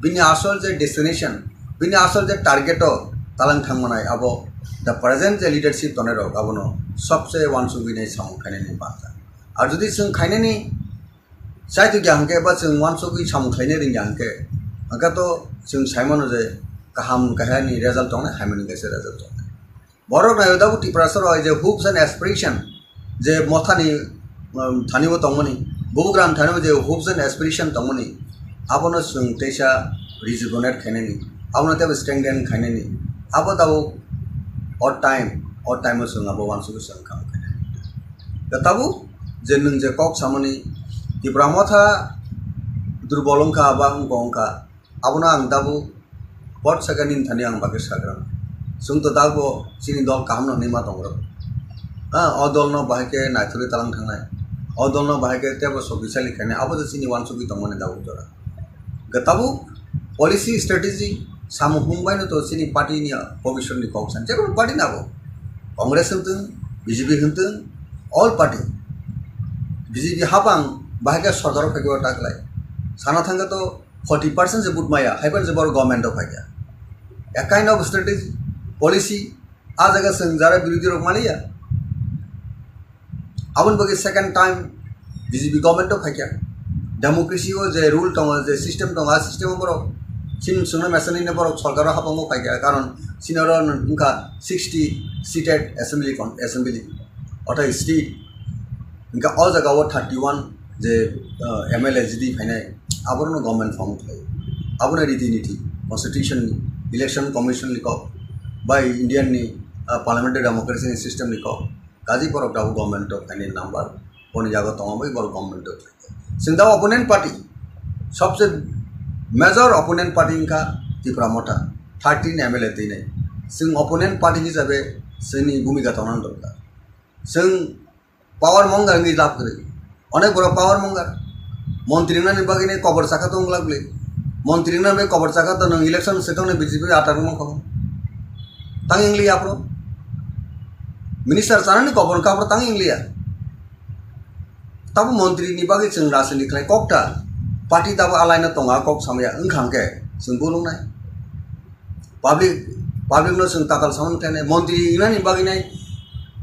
बिनि आसल जे डेस्टिनेशन बिनि आसल जे टारगेटो तालां थांमनाय आबो द प्रेजेंट जे लीडरशिप तनेरो आबोनो सबसे वानसुबिनाय सामु खायनायनि बाथा आर जुदि जों खायनायनि साइतु ग्याहंके बा जों वानसुबि सामु खायनाय रिंग्याहंके आगातो जों साइमनो जे काहाम काहानि रिजल्ट दङ हायमनि गेसे रिजल्ट दङ बरक नायदाबो Tipra सर जे होप्स एंड एस्पिरेशन जे मथानि थानिबो दङमनि बुबुग्राम थानिबो जे होप्स एंड एस्पिरेशन दङमनि आबोनो जों तेसा रिजुनेट खायनायनि आबोनो तेबो स्ट्रेंथेन खायनायनि आबो दाबो अड टाइम जों आबो वानसुबि जों खाम खायनायनि दा ताबो जे नों जे कक सामनि Tipra motha दुर्बलंखा बा अंगंखा आबोनो आं दाबो बट सेकेंड थानि आं बागे साग्रा जों तो दाबो सिनि दल कामनो निमा दंग्रो अ दल न बाहाके नायथुरि तालां थांनाय अ दल न बाहाके तेबो सबिसालि खायनाय आबो जे सिनि वानसुबि दंमोन दाबो जरा गताबु पॉलिसी स्ट्रेटेजी सामु हुंबायनो तो सिनि पार्टी नि भविष्य नि कक्सन जेबो पार्टी नाबो कांग्रेस होनथों बीजेपी होनथों ऑल पार्टी बीजेपी हाबां बाहाय सरकार फैगो टाकलाय साना थांगा तो 40% से बुट माया हाइपर जे बर गवर्नमेंट ऑफ फैगया a kind of strategy policy आ जगह संग जारा विरोधी रोक मालिया अबन बगे second time BJP government of फैगया डेमोक्रेसी हो जे रूल दङ जे सिस्टम दङ आ सिस्टम बर सिन सुनो मेसनी ने बर सरकार हाबमो फैगया कारण सिनर उनका 60 सीटेड असेंबली अथा स्टेट उनका all जगह 31 जे एमएलए जिदी फाइनाय आबरनो गवर्नमेंट फॉर्म खायो आबरनो रीति-नीति कॉन्स्टिट्यूशन इलेक्शन कमिशन लिखो बाय इंडियन नि पार्लियामेंट्री डेमोक्रेसी सिस्टम लिखो गाजी पर दाव गवर्नमेंट ऑफ फाइनाय नंबर कोन जागो तंगबै बर गवर्नमेंट ऑफ सिंधा ओपोनेंट पार्टी सबसे मेजर ओपोनेंट पार्टी इनका त्रिपुरा मोथा 13 एमएलए दिनै जों ओपोनेंट पार्टी हिसाबै जोंनि भूमिका थानांगौ दरकार जों पावर मंगार नि लाभ करे अनेक बड़ा पावर मंगार मंत्री ना निबागिने कबर साखा तो लागले मंत्री ना बे कबर साखा तो इलेक्शन सेटों ने बीजेपी आटार में खबर तंग इंग्ली आपरो मिनिस्टर सारा ने कबर का आपरो तंग इंग्लिया तब मंत्री निबागी जों राजनीति खालाय ककटा पार्टी तब आलायना तंगा कक सामया ओंखांके जों बोलुंनाय पाब्लिक नो जों ताकाल सामन खाने मंत्री ना निबागिनाय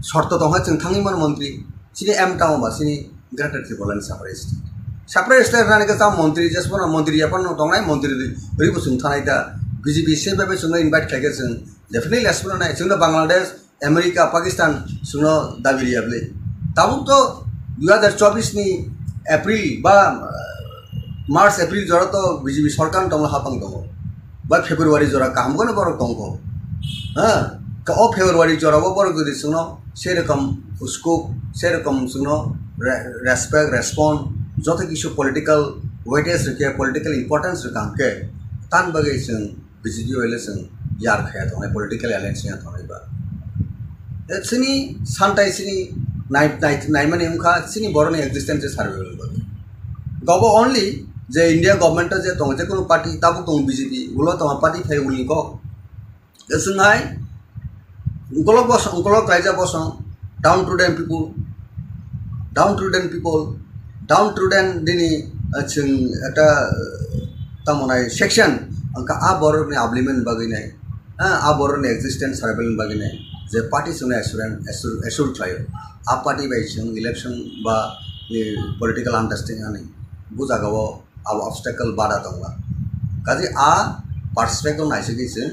शर्त दंहा जों थांगिमान मंत्री सिनि एम टाउन बा सिनि ग्रेटर त्रिपुरानि साप्राय स्टेट रानि का मंत्री जसपन मंत्री अपन दंनाय मंत्री रिबो जों थानाय दा बीजेपी से बेबे जों इनवाइट खायगे जों डेफिनेटली एसपन नाय जों बांग्लादेश अमेरिका पाकिस्तान जों दाबिलियाबले ताबु तो 2024 नि एप्रिल बा मार्च एप्रिल जरा तो बीजेपी सरकार दङ हापं दङ बा फेब्रुवारी जरा कामगोन बर दङ हां का ओ फेब्रुवारी जरा बर गदि जों सेरकम उसको सेरकम जों रेस्पेक्ट रेस्पॉन्ड जो किसी पॉलिटिकल वेटेज रखे पॉलिटिकल इंपॉर्टेंस रखे तान बगे जों बीजेपी वाले जों यार खाया दङ पॉलिटिकल एलायंस या दङबा सिनि सानथाय सिनि नाइ माने उनका सिनि बरनि एक्जिस्टेंस सर्वाइवल बगे गब ओनली जे इंडिया गवर्नमेंट जे दङ जे कोनो पार्टी ताबु दङ बीजेपी उलो दङ पार्टी फाय उलि को जोंहाय उनकलक रायजा बस डाउन टू देन दिनी जों एटा तमनाय सेक्शन अंका आ बरनि आबलिमेंट बगैनाय आ बरनि एक्जिस्टेंस सर्वाइवल बगैनाय जे पार्टी जों एसुर खायो आ पार्टी बाय जों इलेक्शन बा पॉलिटिकल अंडरस्टैंडिंग बुजागाव आ ऑब्स्टेकल बाधा दंला काजे आ पार्सपेक्टिव नायसगै जों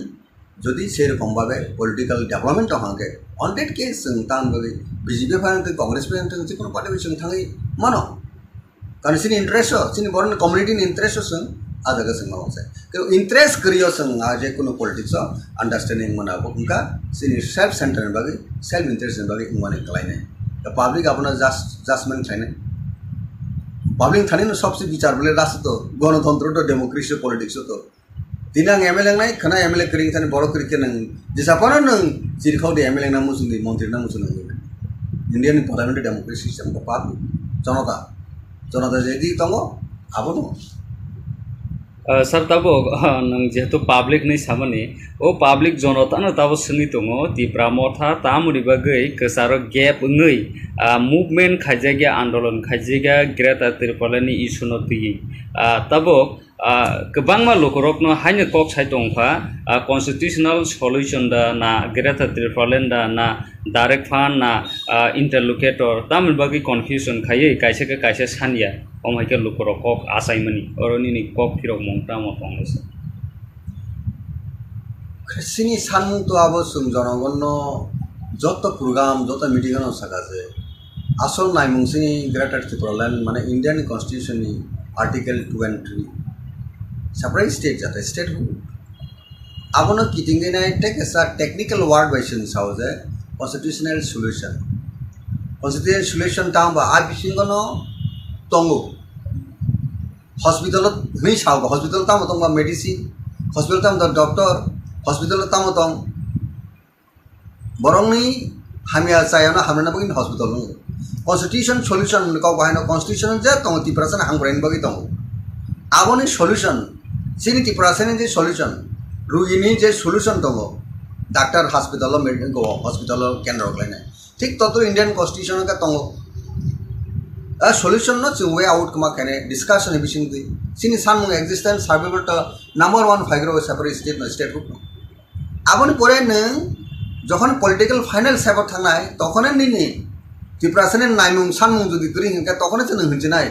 जदि सेरकम भावे पॉलिटिकल डेवलपमेंट हांगे ऑन दैट केस जों तान बगे बीजेपी फाइनते कांग्रेस फाइनते जिकुनु पार्टी जों थाङै मानो कारण सिनि इंटरेस्ट सिनि बरन कम्युनिटी इंटरेस्ट जों आ जगह जों मावसे कि इंटरेस्ट करियो जों आ जे कुनु पॉलिटिक्स अंडरस्टैंडिंग मनाबो उनका सिनि सेल्फ सेंटर बगे सेल्फ इंटरेस्ट बगे उमाने कलायने द पब्लिक अपना जजमेंट थाने पब्लिक थाने सबसे विचार बोले राष्ट्र तो गणतंत्र तो डेमोक्रेसी पॉलिटिक्स तो दिनां एमएलए नाय खना एमएलए करिं थाने बर करिके नों जिसापानो नों जिरखाव दे एमएलए ना मुसुनि मंत्री ना मुसुनि इंडियन पार्लियामेंट्री डेमोक्रेसी सिस्टम को पब्लिक जनता जेदि दङ आबो दङ सर तब नों जेहेतु पाब्लिक नहीं सामने ओ पाब्लिक जनता न तब सुनी दङ त्रिपुरा मोथा तामुनि बागै कसारो गैप नै मूवमेंट खायजागिया आंदोलन खायजागिया ग्रेटर त्रिपुरानि इशु न ति तब गोबांमा लोकरकनो हायनो कक साइ दंफा कन्स्टिट्यूशनल सल्यूशन दा ना ग्रेटर त्रिपुरालेन दा ना डायरेक्ट फान ना इंटरलोकेटर तामुनि बागै कन्फ्यूजन खायै कायसे सानिया अमायके लोकरक कक आसाइमनि अरनिनि कक फिरक मंगता मतंगस सिनि सानमुं तो आबो सुं जनगण जत प्रोग्राम जत मीटिंग सकासे आसल नायमुंसिनि ग्रेटर त्रिपुरालेन माने इंडियन कॉन्स्टिट्यूशन नि आर्टिकल 2 and 3 separate state जाते स्टेट आबोनो किटिंगे नाय टेक एस टेक्निकल वर्ड बायसन सावजे कॉन्स्टिट्यूशनल सॉल्यूशन तांबा आ बिसिंगनो तंगो हॉस्पिटल नि साव हॉस्पिटल ताम तंबा मेडिसिन हॉस्पिटल ताम डॉक्टर हॉस्पिटल ताम तंग बरंनि हामिया चायाना हामना बगिन हॉस्पिटल नो कॉन्स्टिट्यूशन सॉल्यूशन को बायनो कॉन्स्टिट्यूशन जे तंग तिप्रासन हांग्राइन बगि तंग आबोनि सॉल्यूशन सिनि तिप्रासन जे सॉल्यूशन रुगिनि जे सॉल्यूशन दङ डॉक्टर हॉस्पिटल मेडिकल को हॉस्पिटल केन्द्र लायनाय ठीक ततो इंडियन कॉन्स्टिट्यूशन का दङ a solution no chung way out kama kene discussion e bising di sini san mung existence survival to number one figure separate state no state group aboni pore neng যখন political final cyber থানায় তখনই নিনি ত্রিপুরাসনের নাইমুং সানমুং যদি করি হিংকা তখনই তো হচ্ছে নাই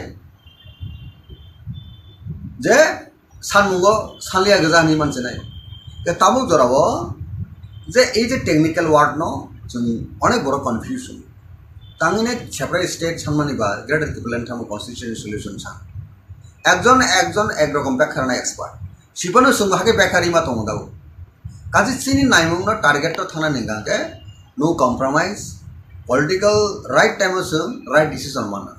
যে সানমুঙ্গ সালিয়া গজানি মানছে নাই তাবো জরাব যে এই যে টেকনিক্যাল ওয়ার্ড ন जों অনেক বড় কনফিউশন তাঙ্গিনে সেপারেট স্টেট সানমানিবা গ্রেটার ত্রিপুরা থামো কনস্টিটিউশন সলিউশন सा একজন একজন একরকম ব্যাখ্যা না এক্সপার্ট সিপনো সুংহাকে ব্যাখ্যারি মা তং দাও কাজে চিনি নাইমুং ন টার্গেট তো থানা নিগাকে no compromise political right time সं রাইট ডিসিশন माना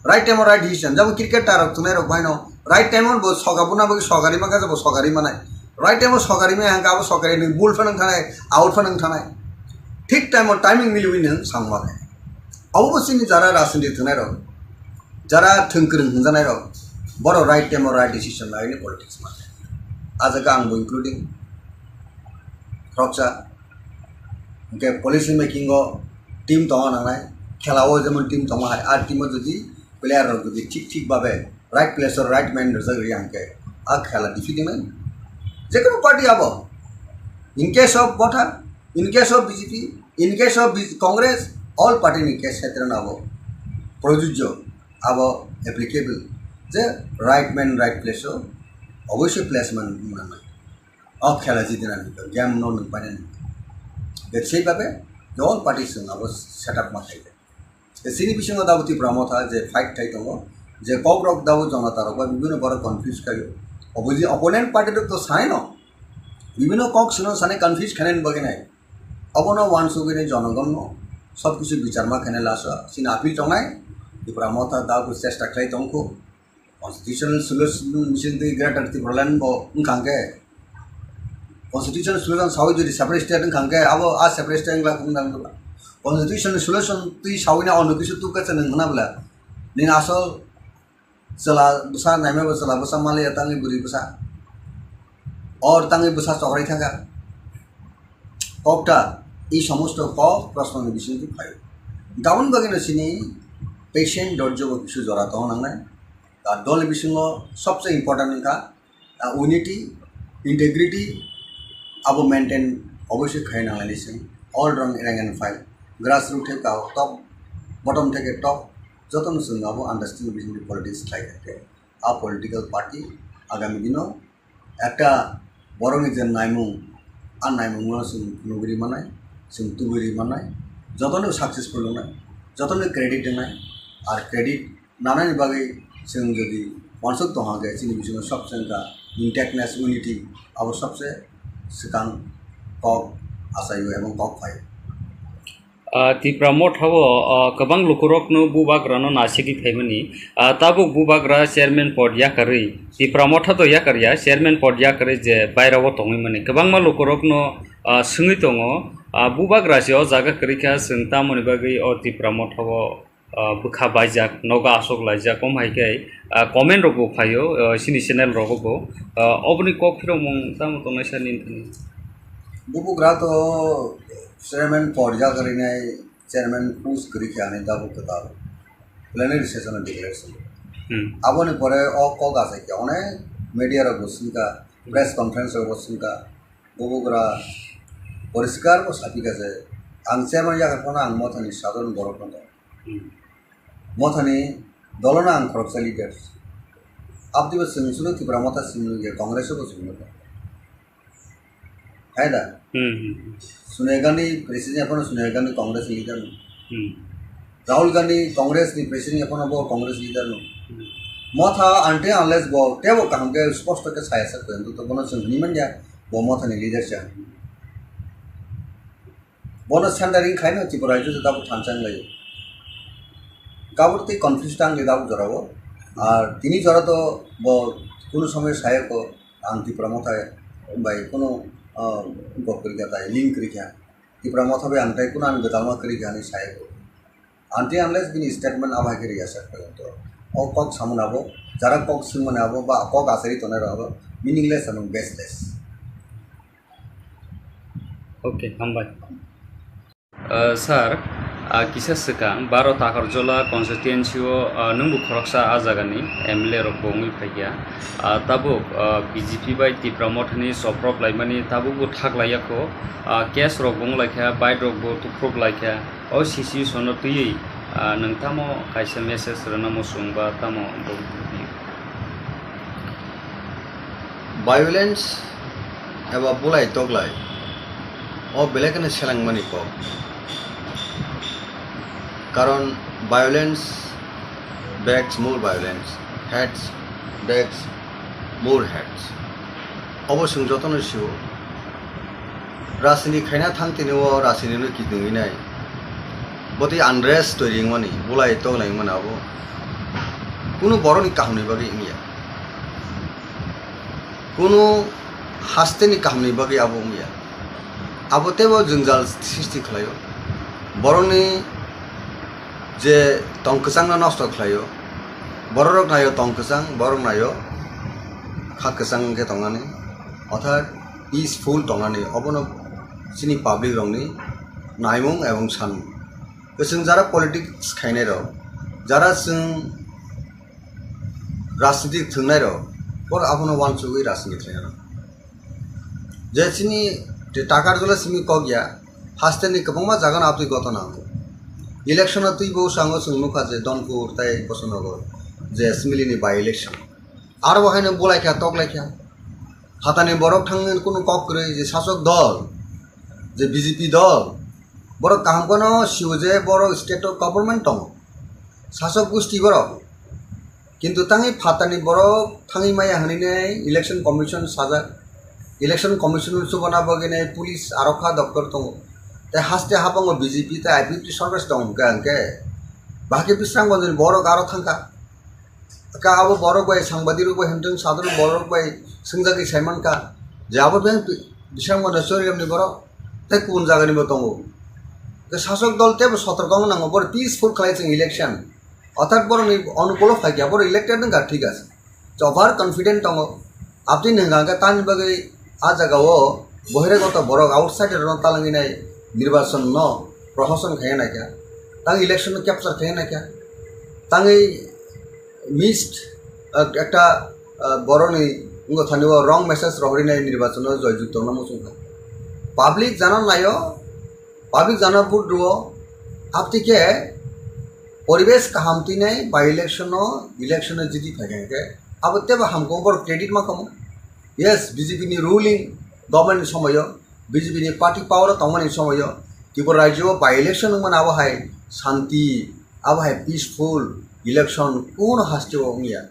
राइट टाइम राइट डिसीजन जब क्रिकेट तारक तुने रख भाई नो राइट टाइम बो सगाबुना बो सगारी मा का सगारी मानाय राइट टाइम सगारी में हांगा बो सगारी नि बुल फनंग थानाय आउट फनंग थानाय ठीक टाइम टाइमिंग मिलुइ नों सांगमा अबसिनि जारा राजनीति थनाय रख जारा थंकरं हंजानाय रख बरो राइट टाइम राइट डिसीजन लायनि पॉलिटिक्स मा आजका आंबो इंक्लूडिंग रक्षा के पॉलिसी मेकिंग टीम तंगा नांनाय खेलाओ जेमन टीम तंगा हाय आर टीम जदि प्लेयर যদি ঠিক ঠিক ভাবে রাইট প্লেসর রাইট মাইন্ড জায়গায় আনকে আ খেলা ডিফিটিং যে কোনো পার্টি আবো in case of Motha in case of BJP in case of Congress all party নি কেস ক্ষেত্রে আবো প্রযোজ্য আবো অ্যাপ্লিকেবল যে রাইট ম্যান রাইট প্লেসও অবশ্যই প্লেসমেন্ট মানে অ খেলা জিতে না গেম নো পানে সেইভাবে অল পার্টি সঙ্গে আবো সেট আপ মাথায় सिनी बिषय दाबो त्रिपुरा मथा जे फाइट थाइ दङ जे ककब्रक दाबो जनतार बा विभिन्न बड़ कन्फ्यूज खायो अपोनेंट पार्टी तो सानै न विभिन्न कक सुनो सानै कन्फ्यूज खानेन बगेनाय अबनो वान सुगेने जनगण सब किछु विचार मा खाने लास सिन आपिल तंनाय त्रिपुरा मथा दाबो चेष्टा खाइ दंखो कन्स्टिट्यूशनल सल्यूशन मिशन दि ग्रेटर त्रिपुरा लैंड बो खांगे कन्स्टिट्यूशनल सल्यूशन सावै जदि सेपारेट स्टेट खांगे आबो आ सेपारेट स्टेट ला खुंदां कन्स्टिट्यूशनल सल्यूशन तुई सावैना अनु किछु तुका चनों होनाब्ला निन आसल चला बसा नाइमे बसला बसा माले तांगे बुरी बसा और तांगे बसा चौराई थाका ककटा ई समस्त कक प्रश्न विषय की फाइ गाउन बगेनो सिनी पेशेंट धैर्य किछु जरा तो नांनाय दा दल विषय सबसे इम्पोर्टेंट का यूनिटी इंटेग्रिटी अब मेंटेन अवश्य खाइ नांलायनि सिं ऑल रंग rank and file grass root थे टॉप बटम थे टॉप जतन सुनाबो अंडरस्टैंड बिजनेस पॉलिटिक्स लाइक आ पॉलिटिकल पार्टी आगामी दिनों একটা বড় নিজের নাইমুং আর নাইমুং নুগুরি মানায় जों तुगुरी मानाय जतनो सक्सेसफुल नाय जतनो क्रेडिट नाय और क्रेडिट नानानि बागै जों जदि वानसक दहागे जोंनि बिजनेस सबसे इंटेक्टनेस यूनिटी अब सबसे सिगां कक आसायो एवं कक फाइ त्रिपुरा मथाव गोबां लुखुरकनो बुबाग्रानो नासिगि थाइमानि ताबुक बुबाग्रा चेयरमैन पद याकारै त्रिपुरा मथा तो याकारिया चेयरमैन पद याकारै जे बायराव तङै माने गोबां मा लुखुरकनो सोङै दङ बुबाग्रासेयाव जागा करिखा जों तामनि बागै त्रिपुरा मथाव बुखा बायजाक नगा आसक लायजाक कमहायखाय कमेन्ट रगो फायो सिनि चेनेल रगो अबनि कक फिरो मं तामो तनायसानि बुबुग्रा तो चेयरमैन पद जागारिनाय चेयरमैन पुस करिखानि दाबो कथा प्लेनारि सेशन डिक्लेरेशन आबोनि परे कक आसायके अनेक मीडिया रगो सिंका प्रेस कॉन्फ्रेंस रगो सिंका बुबुग्रा परिष्कार को सापिका जे आं चेयरमैन जागारफोना आं मथानि साधारण बर'फोर दं मथानि दलना आं खरबसा लिडार्स आपदिबो सोंसुनो त्रिपुरा मथा सिंगे कांग्रेसबो सोंनो है दा सोनिया गांधी प्रेसिडेंट अपन सोनिया गांधी कांग्रेस लीडर राहुल गांधी कांग्रेस नि प्रेसिडेंट अपन बो कांग्रेस लीडर मथा आंटे अनलेस बो टेबो कामके स्पष्ट के सायसा को तो बनो सोंनि मानया बो मथानि लीडर चा बनो सेंटरिंग खाइनो त्रिपुरा जो दाबो थानचां लायो काबुरती कन्फ्यूज टांग दाबो जराबो और तिनी जरा तो बो कोनो समय सायक आं त्रिपुरा मथा बाय कोनो गपरि जाता है लिंक करिखा त्रिपुरा मथा बे आंटाय कोनो आं गदालमा करिखा नि सायक आंटे अनलेस बिनि स्टेटमेंट आबा करिया सर तो ओ कक सामनाबो जरा कक सिमनाबो बा कक आसरि तने रहबो मीनिंगलेस एंड बेसलेस ओके हामबाय sir kisa sekang baro Takarjala Constituency o nungbu khoroksa ajagani MLA rok bongi phagia tabuk BJP bai Tipra Mothani Choproklaimani tabuk bo thaklaiyako case rok bonglaikha bite rok bo tuproklaikha o sisi sono tui nangtamo kaisa message ranamo sungba tamo violence eba bulai toglai o belekane selangmani ko karon violence begs more violence, heads begs more heads. Obosung jotono siu rasini khaina thangtini o rasini no kidungi nai boti unrest toiring mani bulai toglai mana abo kuno boroni kahuni bagi ingia kuno hasteni kahuni bagi abo ingia abo tebo jungjal sisti khlayo boroni je tongkesang na nosto khlayo borok nayo tongkesang borok nayo khakesang ke tongani অর্থাৎ peaceful tongani obono sini public rongni naimung ebong san kesung jara politics khainai ro jara sung rajnitik thungnai ro por abono wansugui rajnitik khainai je sini Takarjala simi kogya hasteni kabongma jagan apti gotona election তুই বউ সঙ্গ সুংনু কাজে দনপুর তাই বসনগর যে সিমিলিনি by election আর বহাইনে বলাইখা তকলাইখা হাতানি বরক থাঙ্গেন কোনো cock করে যে শাসক দল যে বিজেপি দল বড় কাম কোন শিউ যে বড় স্টেট গভর্নমেন্ট দং শাসক গোষ্ঠী বড় কিন্তু তাঙ্গি ফাতানি বড় থাঙ্গি মাইয়া হানিনে ইলেকশন কমিশন সাজা ইলেকশন কমিশন সুবনা বগিনে পুলিশ আরক্ষা দপ্তর দং haste habang BJP ta IPP service dong ke baki bisrang gonjil borok aro thangka ka abo borok bai sangbadiru bai hemtung sadru borok bai singjagi saiman ka je abo ben bisrang gon soriam ni borok te kun jagani bo tongo ke shasok dol te sotorkong nango bor peaceful khlaising election অর্থাৎ বড় অনুকূল ফাইকিয়া বড় elected নঙ্গা ঠিক আছে over confident tongo আপনি নঙ্গা তানি বাগে আ জায়গাও বহিরাগত বড় আউটসাইডের তালাঙ্গি নাই নির্বাচন ন প্রশাসন খায় না क्या তাঙ্গি ইলেকশন ক্যাপচার খায় না क्या তাঙ্গি মিসড একটা বড়নি থানিও রং মেসেজ রহরি নাই নির্বাচন জয়যুক্ত না মুসুখা পাবলিক জানা নাইও পাবলিক জানা বুড়ো আপতিকে পরিবেশ কাহামতি নাই বা ইলেকশন জিতি থাকে আবতে বা হামকো বড় ক্রেডিট মা কম ইয়েস বিজেপি নি রুলিং গভর্নমেন্ট সময় BJP ni party power tongmani somoyo Tripura rajyo by election man abahai shanti abahai peaceful election kono haste ongia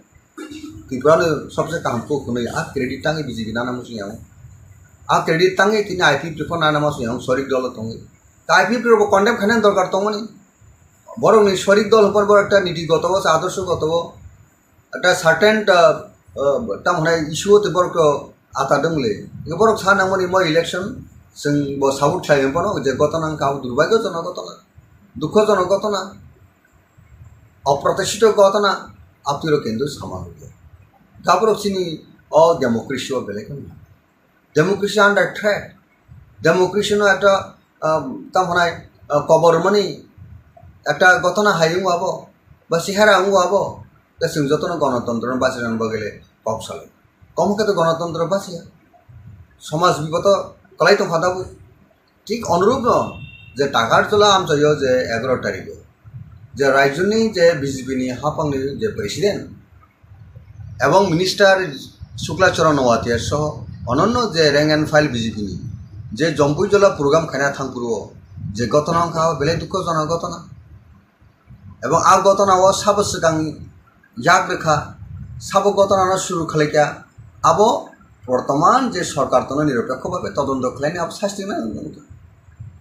Tripura no sabse kampo kunai a credit tangi BJP na namu siyang a credit tangi tini IPP ko na namu siyang sorik dol tongi ta IPP ro condemn khanen dorkar tongmani borong ni sorik dol upor bor ekta niti goto adorsho goto একটা certain তামনে issue তে বড় আতা দংলে বড় সানামনি মই election जों ब south थाइमपनो जे घटना cow दुर्भाग्यजनक घटना दुःखजनक घटना अप्रत्याशित घटना आपतिरो केंद्र सामान्य তারপর চিনি অ ডেমোক্রেসি ও বেলেকন ডেমোক্রেসি আন্ডার থ্রেট ডেমোক্রেসি নো একটা তামনায় কবর মানি একটা ঘটনা হাইং আবো বা সিহারা আঙ্গু আবো তা जों যতন গণতন্ত্র বাঁচানো বগেলে কপসালে কমকে তো গণতন্ত্র বাঁচিয়া সমাজ বিগত কলাই তো ফাদাবো ঠিক অনুরূপ ন যে টাকারজলা আমচাইও যে 11 তারিখে যে রাজ্যনি যে বিজেপিনি হাপাংনি যে প্রেসিডেন্ট এবং মিনিস্টার শুক্লাচরণ ওয়াতিয়ার সহ অনন্য যে র্যাঙ্ক অ্যান্ড ফাইল বিজেপিনি যে জম্পুইজলা প্রোগ্রাম খানা থাংপুরো যে ঘটনা খাওয়া বেলে দুঃখজনক ঘটনা এবং আর ঘটনা ও সাব সিগাং ইয়াক রেখা সাব ঘটনা শুরু খালিকা আবো বর্তমান যে সরকার তো নিরপেক্ষভাবে তদন্ত খালাইনি আব শাস্তি না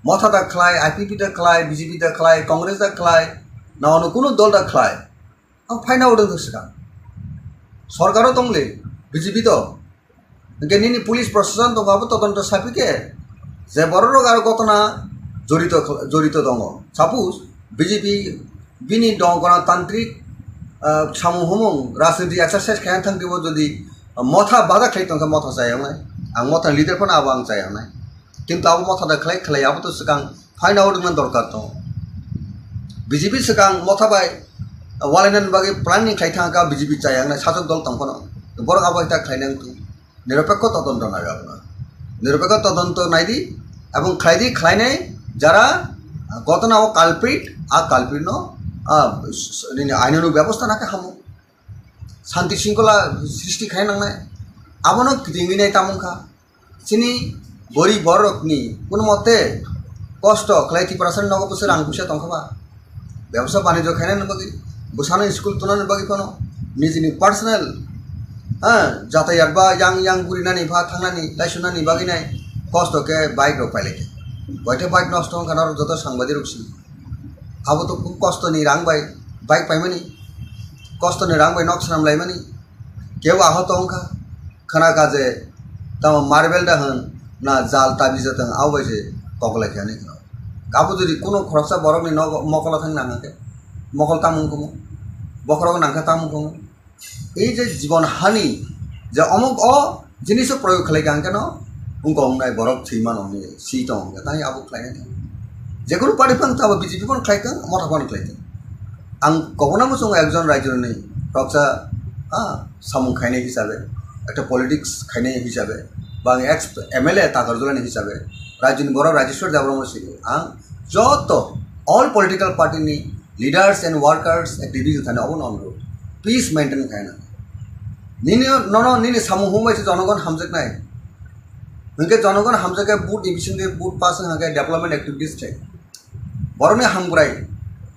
মথা দা খালায় আইপিপি দা খালায় বিজেপি দা খালায় কংগ্রেস দা খালায় না অন্য কোনো দল দা খালায় আম ফাইনা উঠে সিগাং সরকারও দংলে বিজেপি তো নিনি পুলিশ প্রশাসন দংবাবো তদন্ত সাপিকে যে বড় রোগ আর ঘটনা জড়িত দङ সাপোজ বিজেপি বিনি দং গণতান্ত্রিক সামুহমুং রাজনীতি এক্সারসাइज খায়াन थांदिबो যদি मथा बाधा खाई तंका मथा जायावनाय आं मथा लिडार फोन आबो आं जायावनाय किन्तु आबो मथा दा खाई आबो तो सिगां फाइन आउट दरकार दङ BJP sekarang Motha bai walanan bagi planning khai thang ka BJP cayang na sajok dol tangkono borok abo ita khainang tu নিরপেক্ষ তদন্ত নাগে আপনার নিরপেক্ষ তদন্ত নাই দি এবং খাইদি খাইনে যারা ঘটনা ও কালপ্রিট আর কালপ্রিট আইনানু ব্যবস্থা নাকে হামো শান্তি শৃঙ্খলা সৃষ্টি খাই নাংনায় আবনো দিঙ্গিনাই তামুখা চিনি গরিব বরকনি কোনো মতে কষ্ট খাই ত্রিপুরাসার নগ বছর আং পুষা তংখাবা ব্যবসা বাণিজ্য খাইনাই নবাগি বসানো স্কুল তোলানো বাগি কোনো নিজনি পার্সোনাল যাতায়াত বা yang burinani ba thangnani laisunani baginai kosto ke bike ro paileke boite bike nosto kanar joto sangbadi ruksi abo to kosto ni rang bai bike paimani kosto ni rang bai nok sanam laimani keu ahot ongka khana kaje tam marble da han na jal tabi jatang awbai je kokla khani kano abo jodi kono khorsa borok ni mokala thang nangake mokol tamung komo bokrok nangka tamung komo এই যে জীবন হানি যে অমুক জিনিস প্রয়োগ খাইগান কেন উঙ্কংনাই বরফ থৈমান অমি C দং তাই আবু খাইনাই যে কোনো পার্টি ফাং তাবো বিজেপি ফোন খাইকাং মথা ফোন খাইকাং আং কখনো মুসুং একজন রাজ্যের নেই রক্সা সামুং খাইনাই হিসাবে একটা পলিটিক্স খাইনাই হিসাবে বা এক্স এমএলএ তাকারজলানি হিসাবে রাজ্যনি বড় রাজেশ্বর দেববর্মা সিং আং যত অল পলিটিক্যাল পার্টি নি লিডার্স এন্ড ওয়ার্কার্স অ্যাক্টিভিটিস থানে অবন অনুরোধ পিস মেনটেন খাইনা নিনি নিনি সামু হুমাইছে জনগণ হামজক নাই হংকে জনগণ হামজকে বুট ডিভিশন দে বুট পাস হাকে ডেভেলপমেন্ট অ্যাক্টিভিটিস চাই বরনে হামগ্রাই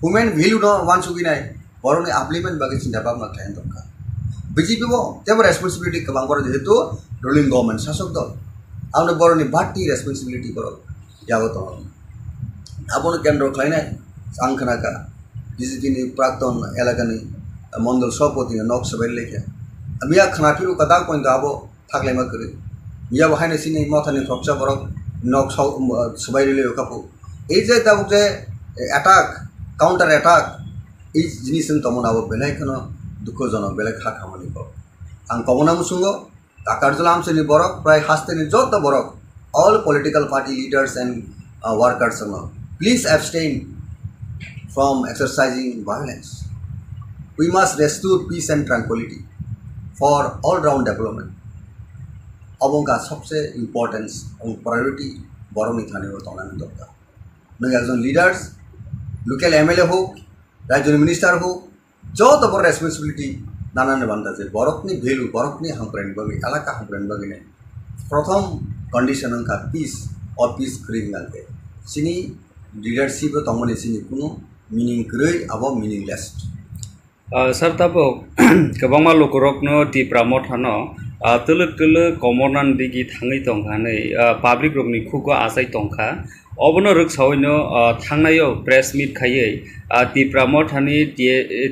হুমেন ভ্যালু ন ওয়ান সুগি নাই বরনে আপলিমেন্ট বাকি চিন্তা ভাবনা খাইন দরকার বিজেপি বো যেব রেসপন্সিবিলিটি কবাং বড় যেহেতু রুলিং গভর্নমেন্ট শাসক দল আমনে বরনে বাড়তি রেসপন্সিবিলিটি করো যাবো তো আপন কেন্দ্র খাইনাই আংখানাকা বিজেপি নি প্রাক্তন এলাকানি মন্ডল সভাপতি নক সবাই লেখা মিয়া খানাফিরু কাদা পয়েন্ট আবো থাকলাইমা করে মিয়া বাহাইনে সিনি মথানি ফকসা বরক নক সবাই রিলে কাপু এই যে তাবুক যে অ্যাটাক কাউন্টার অ্যাটাক এই জিনিস তমন আবো বেলাইখানো দুঃখজনক বেলাই খা খামানি পাব আং কমনা মুসুঙ্গ তাকারজলা আমসেনি বরক প্রায় হাসতেনি যত বরক all political party leaders and workers please abstain from exercising violence We must restore peace and tranquility for all-round development. অবঙ্কা সবচেয়ে ইম্পর্টেন্স এবং প্রায়োরিটি বরং এখানে তনানি দরকার নয় একজন লিডার্স লোকাল এমএলএ হোক রাজ্যের মিনিস্টার হোক যত বড় রেসপন্সিবিলিটি নানান বান্ধাছে বরকনি ভ্যালু বরকনি হামপ্রেন বাকি এলাকা হামপ্রেন বাকি নেই প্রথম কন্ডিশন অঙ্কা পিস অর পিস ক্রিং গানকে সিনি লিডারশিপ তমনে সিনি কোনো মিনিং ক্রই আবার meaningless sir tabok kabangma lokorokno Tipra mothano tuluk tuluk komornan digi thangai tongkhanei public rokni khuko asai tongkha obono ruksaoino thangnayo press meet khaiei Tipra mothani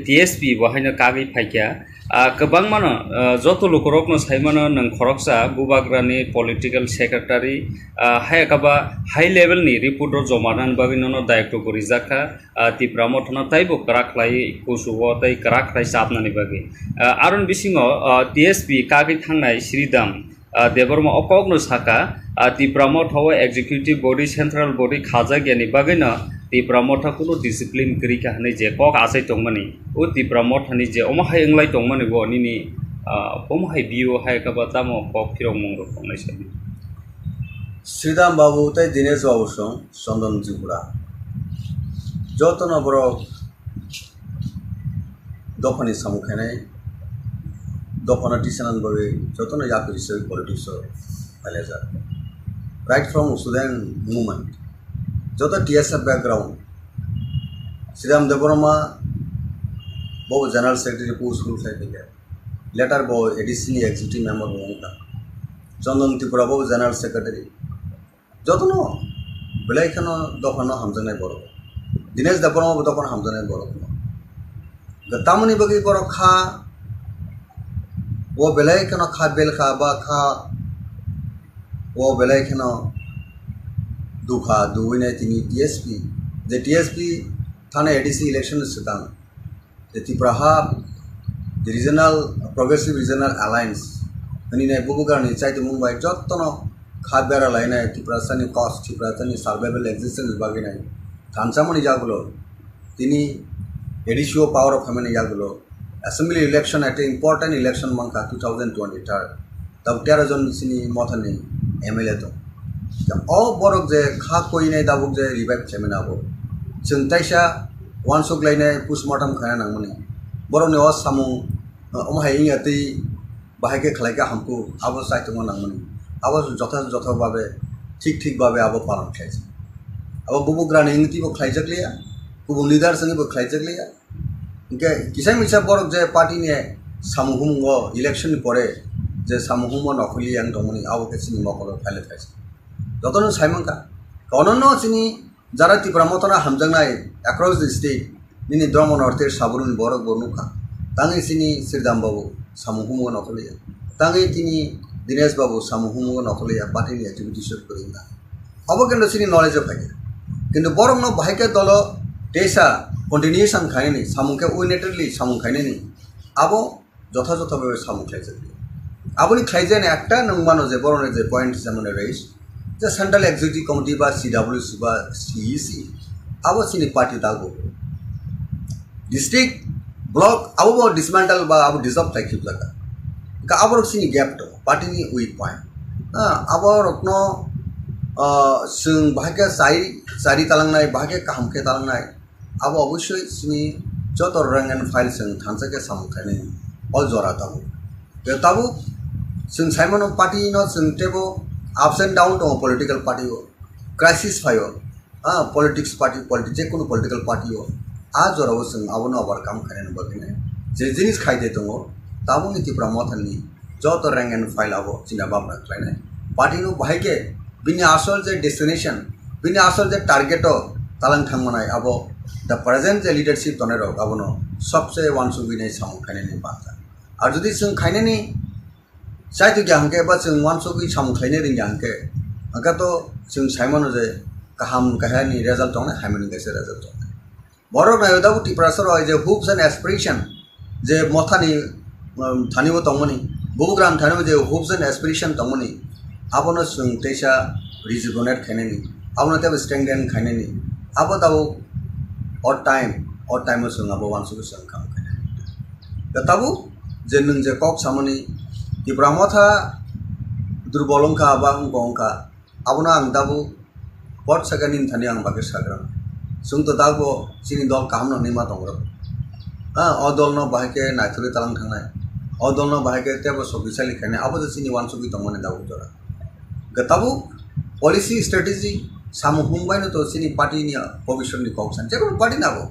TSP bahaino kagai phaikya kabangmano joto lokorokno saimano nang khoroksa gubagrani political secretary hayakaba high level ni report ro jomanan baginono daikto gorijaka Tipra mothano taibo karaklai kusuwo tai karaklai sapnani bagi aron bisingo TSP kagai thangnai Sridam Debbarma okogno Sakha Tipra mothawo executive body central body khaja gyani bagino Tipra motha kuno discipline kri ka hanai je kok asai tongmani o Tipra mothani je omahai englai tongmani bo nini omahai bio hai ka batamo kok kirong mongro kongnai sabi Sridam babu tai Dinesh babu song Sondon Tripura jotono boro dofani samukhanai dofana tisanan babe jotono yakuri sei politics palaja right from Sudan movement joto TSF background Sridam Debbarma bo general secretary post school sai later bo additionally executive member honka Sondon Tripura bo general secretary jotono belaikhano dofano hamjanai boro Dinesh Debbarma bo dofano hamjanai boro gatamani bagi boro kha wo belaikhano kha bel kha ba kha wo belaikhano দুখা দুইনে তিনি TSP যে TSP থানে ADC election সিদ্ধান যে Tripura the regional progressive regional alliance hani ne bubugarni chaite mumbai jottono khabera line Tripura Sunny cost Tripura Sunny survival existence bagina thanchamoni jagulo তিনি এডিশিও power of হেমেন ইয়াগুলো assembly election একটা important election মাংখা 2023 তাও 13 জন সিনি মথানি এমএলএ তো বরক যে খা কইनाय दाबुक जे रिवाइव खालामनांगौ जों ताइसा वानसुग्लायनाय पोस्टमर्टम खाना नांगौनि बर'नि सामु अमहाय इंगाति बाहायके खालायका हमको आबो साइतंग नांगौनि आबो जथा भाबे ठीक भाबे आबो पालन खायसे आबो बुबुग्रानि इंगतिबो खायजकलिया गुबुन लिडार संगिबो खायजकलिया इनके किसाय मिसा बरक जे पार्टीनि सामुहुमो इलेक्शन परे जे सामुहुमो नखलि आं दंमोनि आबो केसिनि मकल फाइल खायसे যতন সাইমনকা অনন্য চিনি যারা ত্রিপুরা মতনা হামজাংনাই অ্যাক্রস দ্য স্টেট নিনি ধর্ম নর্থের সাবরুন বরক বর্ণুকা তাঙ্গে চিনি শ্রীদাম বাবু সামুহুমো নকলিয়া তাঙ্গে তিনি দীনেশ বাবু সামুহুমো নকলিয়া পার্টিনি অ্যাক্টিভিটিস করিনা অবকেন্দ্র চিনি নলেজ থাকে কিন্তু বরং ন বাহাইকে দল দেশা কন্টিনিউশন খায়নি সামুকে উইনেটেডলি সামু খায়নি আবো যথাযথভাবে সামু খাইছে আবনি খাইজেন একটা নংমানো যে বরণের যে পয়েন্ট যেমন রয়েছে যে সেন্ট্রাল এক্সিকিউটিভ কমিটি বা সিডাব্লিউসি বা সিইসি আবো চিনি পার্টি দাগো ডিস্ট্রিক্ট ব্লক আবো ডিসমেন্টাল বা আবো ডিজলভ থাকি জায়গা আবো চিনি গ্যাপ তো পার্টিनि উইক पॉइंट আবো রত্ন जों बाहायके जारि तालांनाय बाहायके काहामके तालांनाय आबो अबश्य चिनि जत रैंक एंड फाइल जों थानसाके सामुखायनाय अल जरा ताबो जों साइमन पार्टी न जों टेबो ups and down दङ पलिटिकल पार्टी हो क्राइसिस फायो पलिटिक्स पार्टी जेकुनु पलिटिकल पार्टी हो आ जराव जों आबोनो ओभारकाम खायनो बगिने जे जिनिस खायदे दङ ताबोनि त्रिपुरा मथानि जत रैंक एंड फाइल आबो चिना बामना खायनाय पार्टीनो बाहायके बिनि आसल जे डेस्टिनेशन बिनि आसल जे टारगेट तालां थांमनाय आबो द प्रेजेंट जे लीडरशिप दनेरो आबोनो सबसे वानसुगिनाय सामु खायनायनि बाथ्रा आरो जुदि जों खायनायनि साइतो ग्याहंके बा जों वानसुगि सामु खायनो रोंग्याहंके अंका तो जों साइमनो जे गाहाम गाहायनि रिजाल्ट दङ हायमनि गेसे रिजाल्ट दङ बरक नायदाबो त्रिपुरा सरकाय जे होप्स एंड एस्पिरेशन जे मथानि थानिबो दङमनि बुबुग्राम थानिबो जे होप्स एंड एस्पिरेशन दङमनि आबोनो जों तेसा रिजुगनेट खायनायनि आबोनो तेबो स्ट्रेंथेन खायनायनि आबो दाबो अड टाइम जों आबो वानसुगि जों खाम खायनायनि ताबो जे नों जे कक सामनि त्रिपुरा मथा दुर्बलंखा बा अंगंखा आबोनो आं दाबो बट सेकेंड इन थानि आं बागे साग्रा जों तो दाबो चिनि दल काहामनो निमा दंग्रो अ दल न बाहायके नायथुरि तालां थांनाय अ दल न बाहायके तेबो सबिसालि खायनाय आबो चिनि वानसुगि दंमोन दाबो जरा गताबो पॉलिसी स्ट्रेटेजी सामुहुंबायनो तो चिनि पार्टीनि भविष्यनि कक्सान जेबो पार्टी नाबो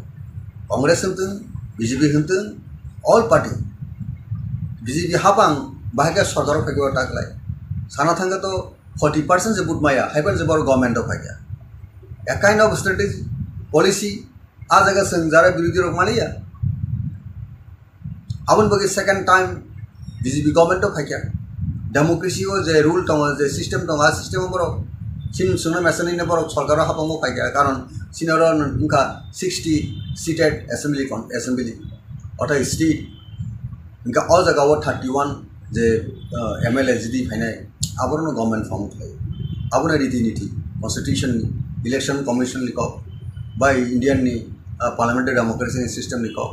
कांग्रेस होनथों बीजेपी होनथों ऑल पार्टी बीजेपी हाबां बाहायके सरकार फैगो टाकलाय साना थांगा तो 40% जे बुटमाया हाइबार जे बर गवर्नमेंट ऑफ फाइया a kind of strategy policy आ जगह जों जारा बिरोधी रक मालिया आबन बगे second time BJP government of फाइया डेमोक्रेसी हो जे रूल दङ जे सिस्टेम दङ आ सिस्टेम बर सिन सुनो मेसननि बर सरकार हाबांगो फाइया कारण सिनर उनका 60 सीटेड असेंबली अथा स्टेट उनका ऑल जगह 31 जे एमएलए जिदि फाइनाय आबरनो गवर्नमेंट फॉर्म थायो आबनो रीति-नीति कॉन्स्टिट्यूशन इलेक्शन कमिशन लिखो बाय इंडियन नि पार्लियामेंटारि डेमोक्रेसी सिस्टम लिखो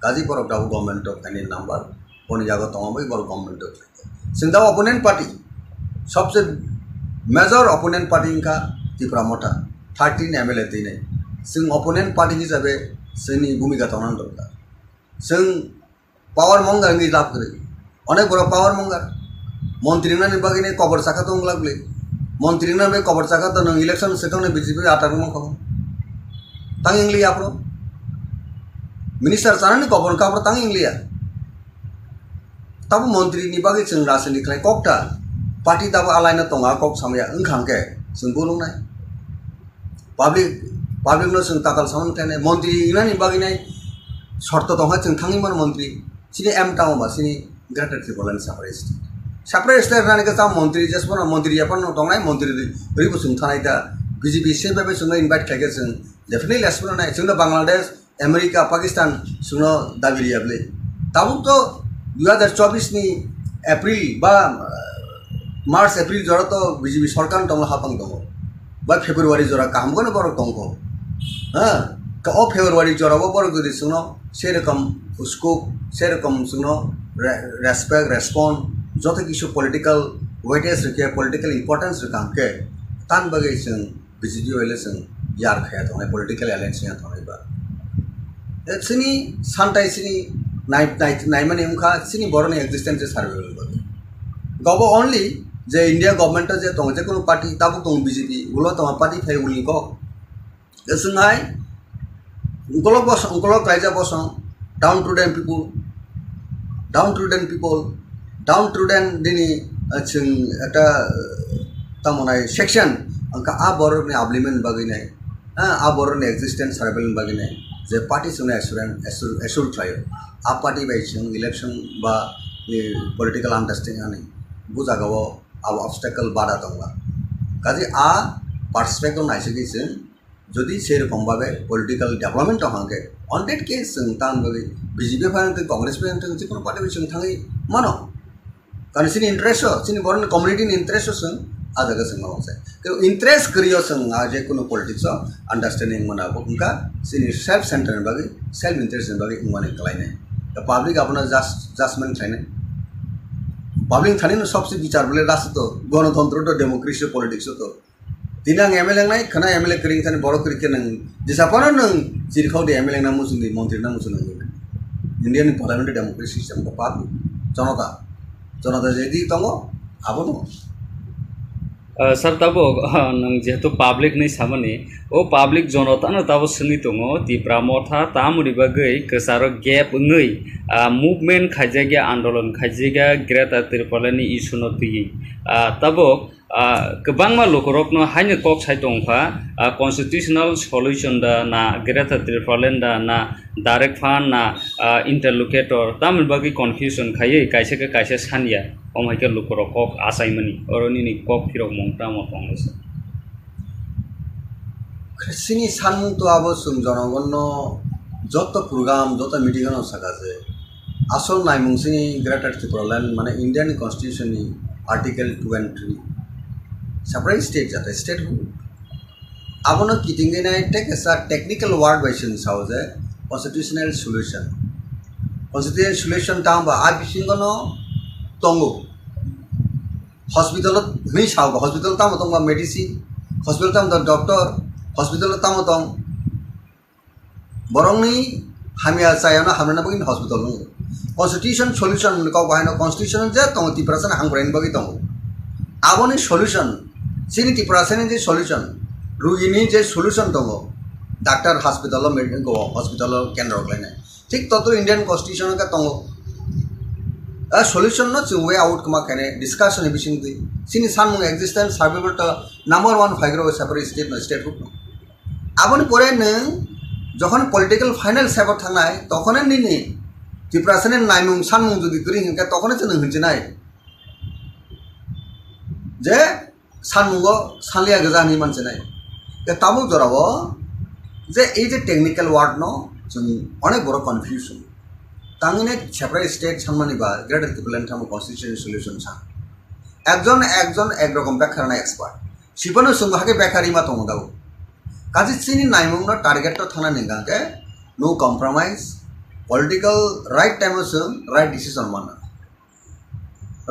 गाजी पर दाबो गवर्नमेंट ऑफ फाइनाय नंबर कोन जागा तंबाय बर गवर्नमेंट ऑफ सिंधा ओपोनेंट पार्टी सबसे मेजर ओपोनेंट पार्टी इनका त्रिपुरा मथा 13 एमएलए दिनै जों ओपोनेंट पार्टी हिसाबै जोंनि भूमिका थानां दरकार जों पावर मंगारनि लाभ करे अनेक बड़ पावर मंगार मंत्री नानि बागिने कबर साखा दं लागले मंत्री ना बे कबर साखा तो नों इलेक्शन सेटने बीजेपी आटार मंखो तांग इंग्लिया आपरो मिनिस्टर सानानि कबर काबर तांग इंग्लिया ताबो मंत्री नि बागै जों रासनि खाय ककटा पार्टी ताबो आलायना दंगा कक सामया ओंखांके जों बुलुंनाय पाब्लिक नो जों ताकाल सामन थानाय मंत्री इनानि बागैनाय शर्त दंहा जों थांगिमोन मंत्री सिनि एम टाउन बा सिनि ग्रेटर त्रिपुरानि साप्राय स्टेट रानि का मंत्री जेसबन मंत्री अपन दंनाय मंत्री रिबो जों थानाय दा बीजेपी से बेबे जों इनभाइट खायके जों डेफिनेटली एसबन नाय जों बांग्लादेश अमेरिका पाकिस्तान जों दाबिरियाबले ताबो तो 2024 नि एप्रिल बा मार्च एप्रिल जरा तो बीजेपी सरकार दङ हापां दङ बा फेब्रुवारी जरा कामगोन बर दंखो ও ফেব্রুয়ারি জরাবো বড় যদি শুনো সেরকম স্কোপ সেরকম শুনো রেসপেক্ট রেসপন্স যত কিছু পলিটিক্যাল ওয়েটেজ রেখে পলিটিক্যাল ইম্পর্টেন্স রেখে তান বাগে जों बिजेपि हले जों यार खाया थांनाय पलिटिकल एलायन्स या थांनायबा सिनि सानथाय सिनि नायमाने उखा सिनि बरनि एक्जिस्टेंस सार्वेल बागे गब ओनली जे इंडिया गवर्नमेंट जे दं जे कोनो पार्टी ताबो दं बिजेपि उलो दं पार्टी फाय उलि को जोंहाय उंकलक रायजा बसं down to them people down to them दिनि जों एटा तामनाय सेक्शन अंका आ बरनि आब्लिमेंट बागैनाय आ बरनि एक्जिस्टेंस सार्वेल बागैनाय जे पार्टी जों एसुर ट्रायो आ पार्टी बाय जों इलेक्शन बा पलिटिकल अंडरस्टैंडिंग आनि बुजागाव आ ऑब्स्टेकल बाधा दंला काजे आ पार्सपेक्टिव नायसोगै जों যদি সেরকমভাবে পলিটিক্যাল ডেভেলপমেন্ট হাঙ্গে অন ডেট কেস जों तान बागै बिजेपि फायन कांग्रेस फायन जिखुनु पार्टी जों थाङै मानो कारण सिनि इंटरेस्ट सिनि बरनि कम्युनिटी इंटरेस्ट जों आ जागा जों मावसे किन्तु इंटरेस्ट करियो जों आ जे कुनु पॉलिटिक्स अंडरस्टैंडिंग मनाबो उनका सिनि सेल्फ सेंटर बागै सेल्फ इंटरेस्ट बागै उमाने कलायने द पब्लिक अपना जजमेंट थायने पब्लिक थाने सबसे विचार बोले राष्ट्र तो गणतंत्र तो डेमोक्रेसी पॉलिटिक्स तो दिनां एमएलए नाय खना एमएलए करिं थाने बड़ करिके नों दिसापानो नों जिरखाव दे एमएलए ना मुसुंदी मंत्री ना मुसुंदी इंडियन पार्लियामेंट डेमोक्रेसी सिस्टम को पाप जनता जेदि तंगो आबो दं सर तब नों जेहेतु पाब्लिक नहीं सामने ओ पाब्लिक जनता न तब सुनी दङ तिप्रा मथा तामुनि बागै गोसारो गेप नै मुभमेंट खायजागा आंदोलन खायजागा ग्रेटर त्रिपुरानि इशु न तुयि तब गोबांमा लकरकनो हायनो कक साइ दंफा कन्स्टिट्यूशनल सल्यूशन दा ना ग्रेटर त्रिपुरालेन दा ना डाइरेक्ट फान ना इंटरलोकेटर तामुनि बागै कन्फ्यूजन खायै कायसे सानिया अमाइके लकरक कक आसाइमनि अरनि नि कक फिरक मंगता मतंगस सिनि सानमुं तो आबो जों जनगण जत प्रोग्राम जत मिटिंग न सकाजे आसल नायमुंसिनि ग्रेटर त्रिपुरालेन माने इंडियन कन्स्टिट्यूशन नि आर्टिकल 23 सेपरेट स्टेट जाते स्टेट आबोनो किटिंगेना टेक एस टेक्निकल वर्ड बायसन सावजे कन्स्टिट्यूशनल सल्यूशन तांबा आ बिसिंगनो तंगो हॉस्पिटल हई साव हॉस्पिटल ताम तंगा मेडिसिन हॉस्पिटल ताम डॉक्टर हॉस्पिटल ताम तंग बरंनि हामिया चायाना हामना बगिन हॉस्पिटल कन्स्टिट्यूशन सल्यूशन को बायनो कन्स्टिट्यूशन जे तंग तिप्रासन हांग्राइन बगि तंग आबोनि सल्यूशन सिनि तिप्रासन जे सल्यूशन रुगिनि जे सल्यूशन दङ डाक्टर हॉस्पिटल मेडिसिन को हॉस्पिटल केन्द्र लायनाय ठीक ततो इंडियन कन्स्टिट्यूशन का दङ आ सल्यूशन न जों वे आउट कमा खाने डिस्कशन बिसिं दि सिनि सानमुं एक्जिस्टेंस सर्वाइवल त नंबर 1 फाइग्रो सेपरेट स्टेट न स्टेट हुड आबोनि परे नों जखन पॉलिटिकल फाइनल सेबर थांनाय तखने निनि तिप्रासन नायमुं सानमुं जुदि करि हिंका तखने जों हिंजिनाय जे सानमुंगो सालिया गजानि मानसि नाय ताबो जराबो जे ए जे टेक्निकल वर्ड न जों अनेक बड़ कन्फ्यूजन तांगिने सेपरेट स्टेट सानमानिबा ग्रेटर त्रिपुरालेन थाम कन्स्टिट्यूशन सल्यूशन सा एकजन एक रकम बेखारना एक्सपर्ट सिपनो संगहाके बेखारि मा दङ दाव काजि सिनि नायमुंनो टारगेट तो थाना निगाके no compromise political right time जों राइट डिसीजन माना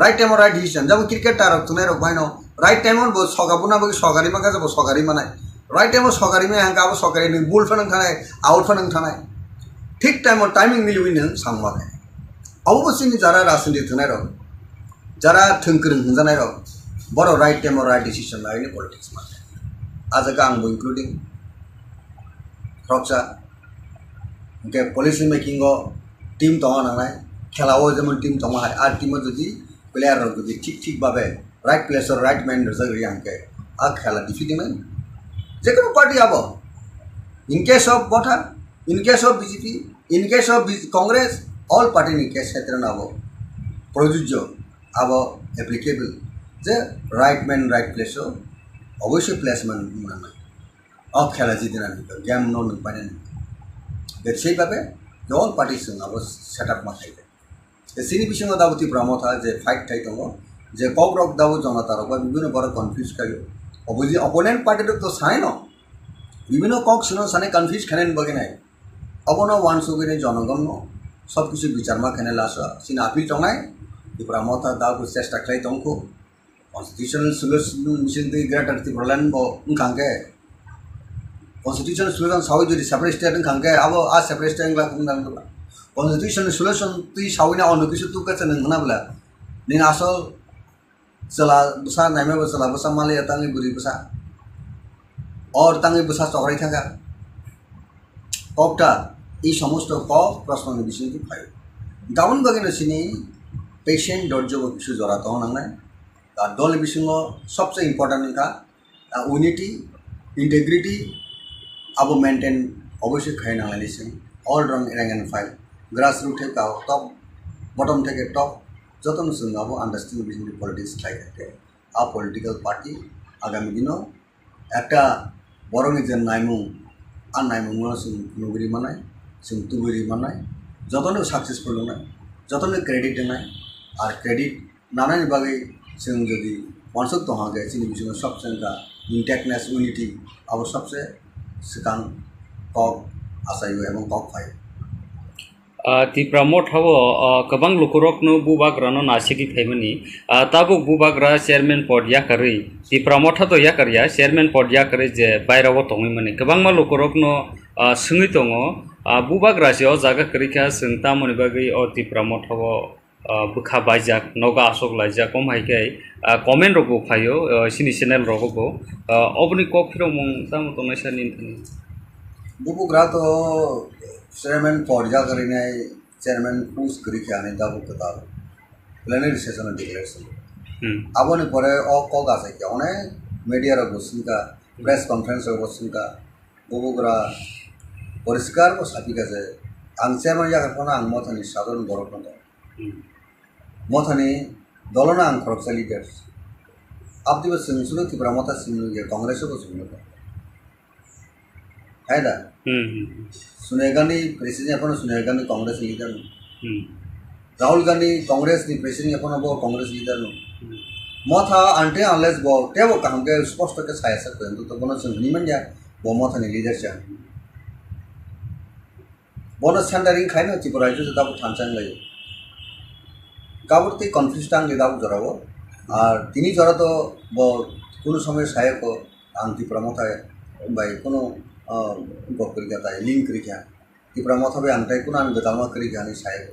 राइट टाइम राइट डिसीजन जब क्रिकेट तारक तुनाय रक बायनो राइट टाइम बो सगाबुना बो सगारि मा गाजबो सगारि मानाय राइट टाइम सगारि मा हांगा बो सगारि नि बुल फनन थानाय आउट फनन थानाय ठीक टाइम टाइमिंग मिलुइ नों सांमाखै अबसिनि जारा राजनीति थनाय रक जारा थंकरं हंजानाय रक बरो राइट टाइम राइट डिसीजन लायनि पॉलिटिक्स मा आजका आंबो इंक्लूडिंग रक्सा के पॉलिसी मेकिंग टीम दङ नालाय खेलाओ जेमन टीम दङ हाय आर टीम जदि प्लेयार जदि ठीक भाबे राइट प्लेस और राइट मैन जगरि आंके आ खेला डिफिटिंग जेकुनु पार्टी आबो इन केस ऑफ मथा in case of BJP in case of Congress all party in case क्षेत्र आबो प्रयोज्य आबो एप्लीकेबल जे राइट मैन राइट प्लेस अवश्य प्लेसमेंट माने आ खेला जिदिना गेम न न पाने बेसै भाबे ऑल पार्टी जों आबो सेटअप मा थायो सिनि बिसिङाव दाबो तिप्रा मथा जे फाइट थाय दङ जे ककब्रक दाबो जनता रक बिभिन्न बड़ कन्फ्यूज खायो अपोनेंट पार्टी तो साय न বিভিন্ন কক শুনো সানে কনফিউজ খেলেন বগে নাই অবন ওয়ান সুগিনে জনগণ সব কিছু বিচার মা খেনে লাস সিন আপিল টংনাই ত্রিপুরা মথা দাবো চেষ্টা খাই দंखौ constitutional solution mission the greater ত্রিপুরালেন ব উনखांगे কনস্টিটিউশনাল সলিউশন সাউই যদি সেপারেট স্টেট উনखांगे আবো আ সেপারেট স্টেট লা কুমদান কনস্টিটিউশনাল সলিউশন তুই সাউইনা অন্য কিছু তু কাছে নং হনাবলা নিন আসল চলা বসা নাইমে বসলা বসা মালে তাঙ্গি বুরি বসা और तांगे बसा चौड़ाई थाका ककटा ये समस्त কক प्रश्न विषय की फाइल गाबन बगेनो सिनी पेशेंट धैर्य किछु जरा तो नांगनाय दल विषय सबसे इम्पोर्टेंट का यूनिटी इंटेग्रिटी अब मेंटेन अवश्य खाई नांगलायनिसिम ऑल रंग rank and file grass root थे का टॉप बटम थे टॉप जतन जों अब आंडारस्टैंडिंग विषय पॉलिटिक्स खाई आ पॉलिटिकल पार्टी आगामी दिनों একটা বড় নিজের নাইমুং আর নাইমুং নুগুরি মানায় जों तुगुरी मानाय जतनो सक्सेसफुल नाय जतनो क्रेडिट नाय और क्रेडिट नानानि बागै जों जदि वानसक दहागे जोंनि बिजों सबसे का इंटेक्टनेस यूनिटी अब सबसे सिगां कक आसायो एवं कक फाय Tipra Motha गोबां लुखुरकनो बुबाग्रानो नासिगि फाइमानि ताबुक बुबाग्रा चेयरमैन पद याकारै Tipra Motha तो याकारिया चेयरमैन पद याकारै जे बायराव तंगै माने गोबां मा लुखुरकनो सोङै दङ बुबाग्रासेयाव जागा करिखा जोंता मनि बागै Tipra Motha बुखा बायजाक नगा आसक लायजाक कमहायखाय कमेन्ट रगो फायो सिनि चेनेल रगो अबनि ककफिरो मं तामो तंनायसानि बुबुग्रा तो चेयरमैन पद याकारिनाय चेयरमैन पोस्ट करिखा नै दाबु कथा प्लेनरी सेशन डिक्लेरेशन आबोनि परे कक आसायखा अनेक मीडिया रगो सिनका प्रेस कॉन्फ्रेंस रगो सिनका बुबुग्रा परिष्कार को सापिका जे आं चेयरमैन याकारिखौनो आं मथानि साधारण बर'फोर दं मथानि दलना आं खरबसा लिडार्स आपदिबो सोंसुनो Tipra Motha सिमनुगे कांग्रेसो को सुनो है दा सोनिया गांधी प्रेसिडेंट अपन सोनिया गांधी कांग्रेस लीडर राहुल गांधी कांग्रेस नि प्रेसिडेंट अपन बो कांग्रेस लीडर Motha आंटे अनलेस बो टेबो कामगे स्पष्ट के सायसा को तो बनो सोंनि मनया बो मथानि लीडर छ बनो सेंटरिंग खायनो Tipura जो दाबो थानचां लायो काबुरती कन्फ्यूज टांग ले दाबो जराबो और तिनी जरा तो बो कोनो समय सहायक आं Tipra Motha बाय कोनो गकरि जाता लिंक करिखा Tipra Motha बे आंटाय कोनो आं गदालमा करिखा नि सहायक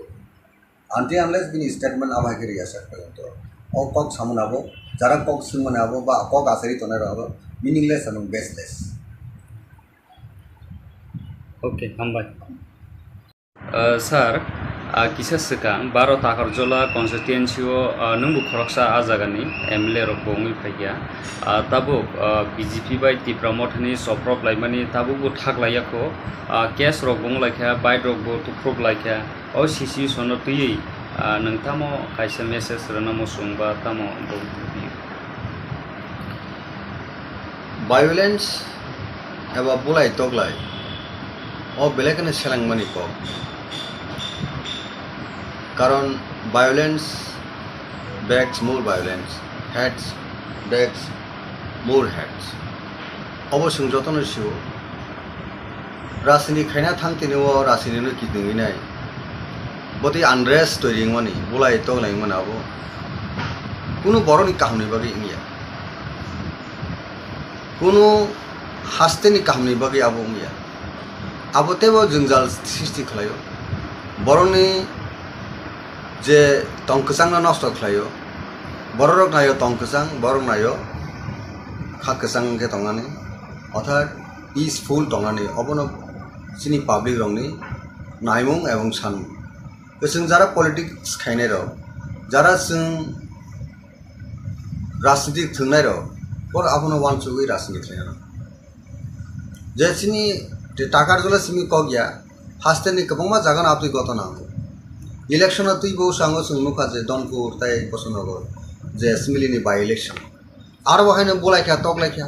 आंटे अनलेस बिनि स्टेटमेंट आबा करि आसा तो ओ कक सामनाबो जरा कक सिमनाबो बा कक आसारि तने रहबो मीनिंगलेस एंड बेसलेस ओके हामबाय सर किसा सिगां 12 Takarjala Constituency नोंबो खरकसा आजागानि एमएलए रक बङै फाइया ताबो बीजेपी बाय Tipra Mothani Choproklaimani ताबो थागलायाखो केस रक बंलायखा बाय रक बो तुफ्रबलायखा ओ सीसी सनो तुयै नोंथामो खायसे मेसेज रनामो सुंबा तामो वायलेंस एबा बुलाय तगलाय ओ बेलेकने सेलांमानि को कारण violence begs more violence heads begs more heads अवश्य जतन सिउ राजनीति खायना थांतिनो राजनीतिनो किदुङैनाय बति आनरेस्ट तोरिंगमानि बुलाय तगलायमोनाबो कुनु बरनि काहनि बागै इंगिया कुनु हास्तेनि काहनि बागै आबो इंगिया आबो तेबो जोंजाल सृष्टि खालायो बरनि जे तंकसांनो नष्ट खालायो बररक नायो तंकसां बरक नायो खाकसां के तंगानि अर्थात पीसफुल तंगानि अबनो सिनि पाब्लिक रंनि नायमुं एवं सान जों जरा पलिटिक्स खायनाय र जरा जों राजनीति थंनाय र और आबनो वानसुगै राजनीति खायना जे सिनि Takarjala सिमि कगया हास्तेनि गोबांमा जागोन आपनि गतना इलेक्शन तुई बहु सांगो सुनुखा जे दनपुर ताय पसनगो जे सिमिलिनि बाय इलेक्शन आर बहायनो बोलायखा तगलायखा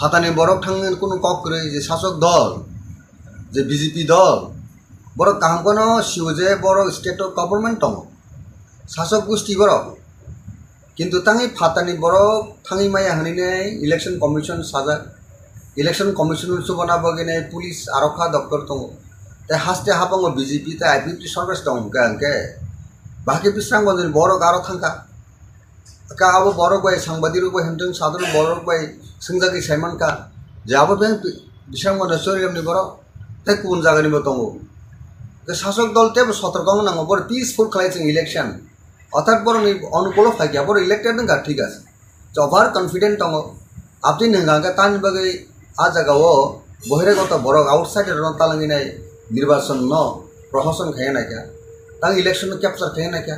हातानि बरक थांगोन कोनो ककरै जे शासक दल जे बीजेपी दल बरक कामकोनो सिउ जे बरक स्टेट गवर्नमेंट दं शासक गोष्ठी बरक किन्तु तांगै फातानि बरक थांगै माया हनिनै इलेक्शन कमिशन साजा इलेक्शन कमिशन सुबना बगिने पुलिस आरक्षा दफ्तर दङ ते हास्ते हाबंग बीजेपी ते आईपीपी सरकार दङ के बाकी बिस्रां गजन बरक आरो थांखा का अब बरक बाय सांबादिक बाय हेमजों साधारण बरक बाय संजागि साइमन का जाबो बे बिस्रां गजन सोरियमनि बरक ते कुन जागानि बो दङ के शासक दल ते सतर्क नांगौ बर पिसफुल खालायजों इलेक्शन अर्थात बरनि अनुकूल फायगिया बर इलेक्टेड नंगा ठीक আছে ओभार कन्फिडेंट दङ आपनि नंगा तानि बगै आ जागाओ बहिरागत बरक आउटसाइड तालांगिनाय निर्वाचन न प्रशासन खाया ना क्या तांग इलेक्शन कैप्चर खाया ना क्या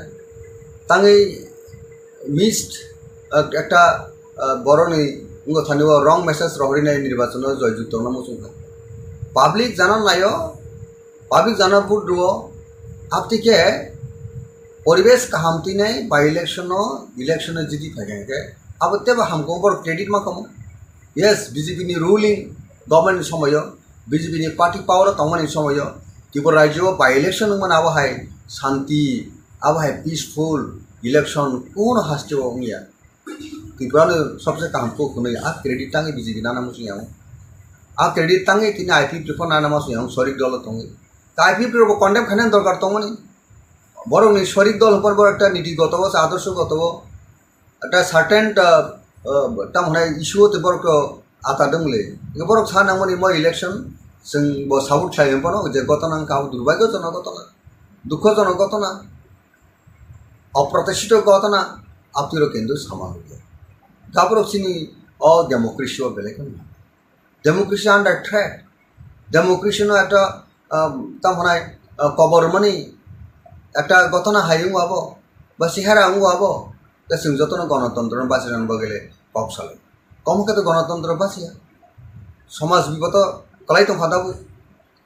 तांगै मिस्ड একটা বরনি উঙ্গ থানিও রং মেসেজ রহরিনাই নির্বাচন জয়যুক্ত না মুসুঙ্গা পাবলিক জানান নাইও পাবলিক জানার পুরো আপতিকে পরিবেশ কাহামতি নাই বা ইলেকশনে জিতি থাকে अब तेब हमको बर क्रेडिट मा कम यस बीजेपी नि रूलिंग गवर्नमेंट समय बीजेपी नि पार्टी पावर तंगमनि समय त्रिपुरा राज्य बाय इलेक्शन मन अब हाय शांति अब हाय पीसफुल इलेक्शन कोन हास्टियो मिया त्रिपुरा ने सबसे काम को खुनै आ क्रेडिट तांगे बीजेपी नाना मुसियाव आ क्रेडिट तांगे तिनि आईपीपी को नाना मुसियाव सरिक दल तंगे आईपीपी रो कन्डेम खाने दरकार तंगमनि बरंनि सरिक दल पर একটা নীতিগত আদর্শগত একটা সার্টেন তামনে ইস্যু তে বরক আতা দংলে বরক সানামনি ম ইলেকশন जों ब साउथ थायम पनो जे गतनां का दुर्भाग्यजनक घटना दुःखजनक घटना अप्रत्याशित घटना आपतिरो केंद्र सामाजिक गाबरसिनी अ डेमोक्रेसी बेलेक डेमोक्रेसी अंडर थ्रेट डेमोक्रेसी नो একটা তামনাय কবরমনি একটা ঘটনা হাইং হবো বা সিহারা আং হবো তা जों যতন গণতন্ত্র বাঁচানোর বগলে পপসালে কমকে তো গণতন্ত্র বাঁচিয়া সমাজ বিগত কলাই তো ফাদাবো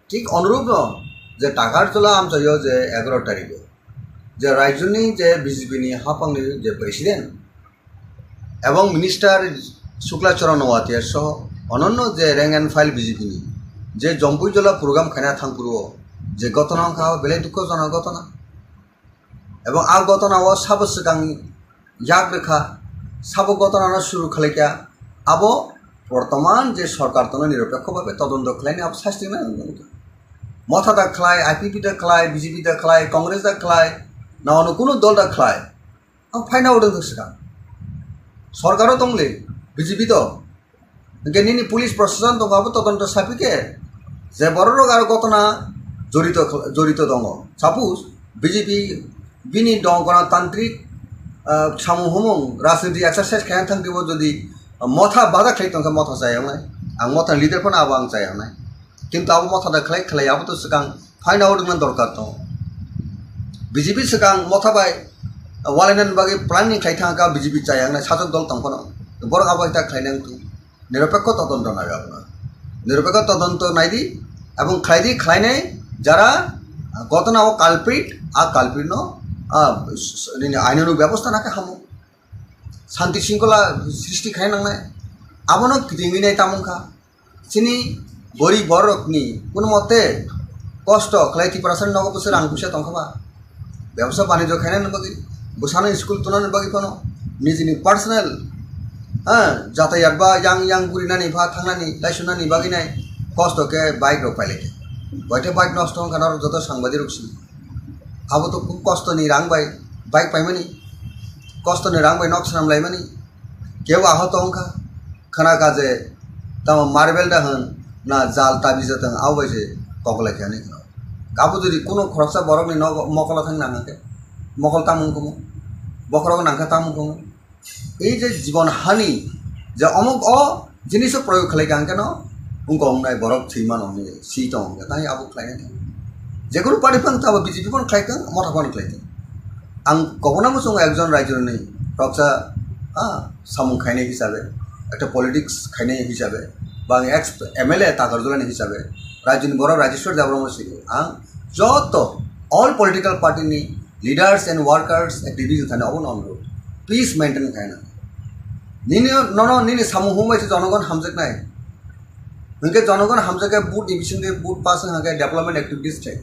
ঠিক অনুরূপ ন যে টাকারজলা আমচাইও যে 11 তারিখে যে রাজ্যনি যে বিজেপিনি হাপাংনি যে প্রেসিডেন্ট এবং মিনিস্টার শুক্লাচরণ ওয়াতিয়া সহ অনন্য যে র্যাঙ্ক অ্যান্ড ফাইল বিজেপিনি যে জম্পুইজলা প্রোগ্রাম খানা থাংপুরো যে ঘটনা খাওয়া বেলে দুঃখজনক ঘটনা এবং আ ঘটনাও সাব সিগাं याग रेखा सब घटना शुरू खालायका अब बर्तमान जे सरकार तो निरपेक्ष भावे तदন্ত खालायनो अब शास्ति ना मथा दा खालाय आईपीपी दा खालाय बीजेपी दा खालाय कांग्रेस दा खालाय ना अন্য কোনো दल दा खालाय आं फाइना उदों सिगां सरकारो दंले बीजेपी तो गेनिनि पुलिस प्रशासन दंगाबो तदন্ত सापिके जे बररक आरो घटना जड़ित दङ सापोज बीजेपी बिनि दं गणतान्त्रिक सामूहमों राजनीति एक्सारसाइज खाया थांदेव जदि मथा बाधा खाई तंका मथा जायावनाय आं मथा लिडार फोन आबो आं जायावनाय किन्तु आबो मथा दा खालाय आबो तो सिगां फाइन आउट मन दरकार दं बीजेपी सिगां मथा बाय वालायनान बागै प्लानिंग खाय थांका बीजेपी जायावनाय साजक दल तंफोन बरक आबो ता खायनां तु निरपेक्ष तदন্ত नागाबना निरपेक्ष तदন্ত नायदि এবং খাইনাय যারা ঘটনা ও কালপ্রিট आ कालप्रिट न आईनानु व्यवस्था नाके हामो शांति शृंखला सृष्टि खायनांनाय आबोनो गिदिंगिनाय तामुखा सिनि बरि बरकनि कोन मते कष्ट खालायति प्रासन नगो बोसोर आं फैसा दंखाबा व्यवसाय बाणिज्य खायनाय बगै बोसानो स्कुल तुनानो बगै कोनो निजिनि पार्सनेल जातायात बा yang बुरिनानि भा थांनानि लाइसुनानि बगैनाय कष्ट के बाइक रो पाइले बयते बाइक नष्ट खाना जत सांबादिक रुक्सि अब तो खूब कष्ट नहीं रांग बाइक पाइमानी कष्ट नहीं रांग नक्सनाम लाइमानी केव आहत अंखा खाना काजे तम मार्बेल दा होन ना जाल ताबिजत आव बायसे कगला खाने गाबो जदि कोनो खरसा बरकनि मकला थांग नांगाके मकल तामुंखौ बखरक नांखा तामुंखौ এই যে জীবন हानि जे अमुक अ जिनिस प्रयोग खालायगां केन उनको हमनाय बरक थैमान हमने सीट हमने ताई आबो खालायनाय जेकुनु पार्टी तब बीजेपी पण खायखों मथा पण खायखों आं गगनाबो जों एकजन रायजोनि रक्षा सामुं खायनाय हिसाबै एक पलिटिक्स खायनाय हिसाबै बा एक्स एमएलए ताकारजलानि हिसाबै राज्यनि बर राजेश्वर देबरमा सिगो आं जत all political party leaders and workers activities थाने अब अनुरोध प्लीज मेंटेन खायना निनि सामुं हुमायसे जनगण हामजकनाय उनके जनगण हामजके बुट डिविजन के बुट पास हागे डेवलपमेंट एक्टिविटीज थे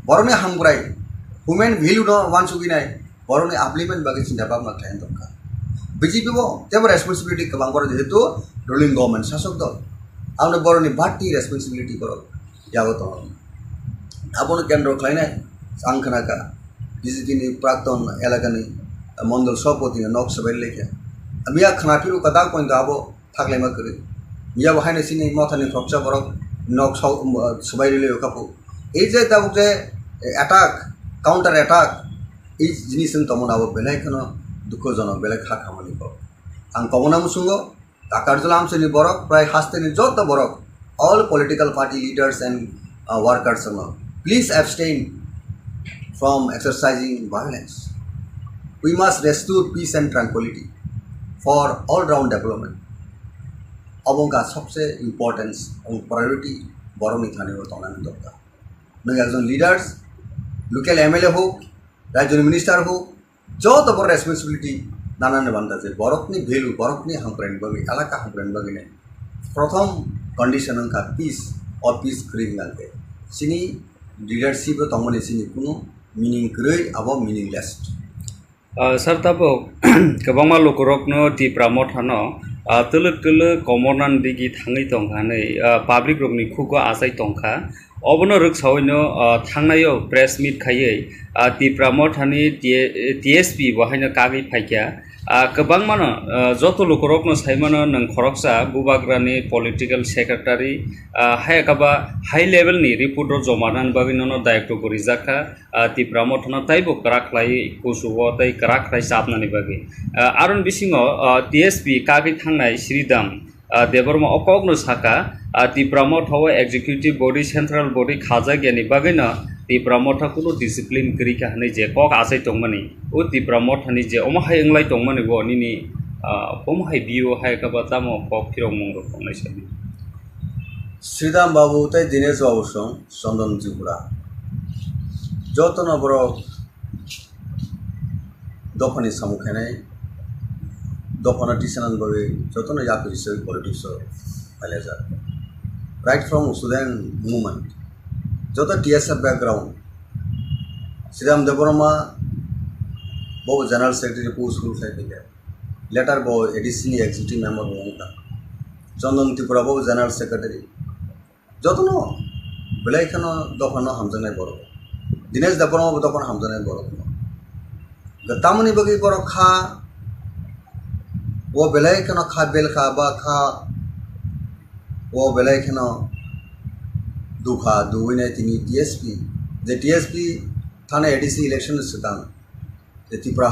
बरनि हामग्राय ह्यूमन भैल्यू न वानसुगिनाय बरनि आपलिमेंट बागै चिन्ता भाबना थायनो दरकार बीजेपी बो जेबो रेसपन्सिबिलिटी गोबां बर जेहेतु रुलिंग गवर्नमेंट शासक दल abone boroni bhatti responsibility korok yago tong abone kendro khlainai angkhanaka BJP ni prakton elagani mondol sopoti nok sabai lekya amia khanapiru kada point abo thaklaima kori miya bahane sini Motha ni propcha borok nok sabai le kapu ei je tabuk je attack counter attack এই জিনিস তমন আবো বেলাই কেন দুঃখজনক বেলাই খা খামানি কর আং কমনা মুসুঙ্গ তাকারজলা আমসেনি বরক প্রায় হাস্তেনি যত বরক all political party leaders and workers please abstain from exercising violence. We must restore peace and tranquility for all round development. অবঙ্কা সবচেয়ে ইম্পর্টেন্স এবং প্রায়োরিটি বড় নিথানীয় তনানি দরকার নয় একজন লিডার্স লোকাল এমএলএ হোক রাজ্য মিনিস্টার হোক যত বড় রেসপন্সিবিলিটি নানান বান্ধাছে বরকনি ভ্যালু বরকনি হামপ্রেন বাকি এলাকা হামপ্রেন বাকি নেই প্রথম কন্ডিশন অঙ্কা পিস অর পিস ক্রিম লাগে সিনি লিডারশিপ তমনে সিনি কোনো মিনিং ক্রৈ আব meaningless sir tabok kwbangma lokorokno Tipra Motha no tuluk tuluk komornan digi thangai tongkha public rokni khuko asai tongkha obono ruksaoino thangnayo press meet khaiye Tipra Motha ni TSP bahaino kagi phaikya kwbangmano joto lokorokno saimano nang khoroksa bubagrani political secretary hayakaba high level ni report jomanan bagino daikto korijaka Tipra Motha no taibo karaklai kusubo tai karaklai sapnani bagi aron bisingo TSP kagi thangnai Sridam Debbarma okogno Sakha Tipra Motha executive body central body khaja gyani bagino Tipra Motha kuno discipline krika hanai je kok asai tongmani o Tipra Motha ni je omahai englai tongmani bo nini omahai bio hai ka batamo kok phirong mong rok tongnai sabi Sridam babu tai Dinesh babu song Sondon Tripura jotono borok dofani samukhanai dofana tisanan babe jotono yapiri sei politics paleja right from Sudan movement যত TSF background Sridam Debbarma bow general secretary post full file later bow additional executive member bonga Sondon Tripura bow general secretary যত no belai khano dokhano hamjanai boro Dinesh Debbarma bo dokhon hamjanai boro gatamani bagi boro kha wo belai khano kha bel kha ba kha wo belai khano দুখা দুইনে তিনি TSP যে TSP থানা ADC election সিদ্ধান্ত যে Tipra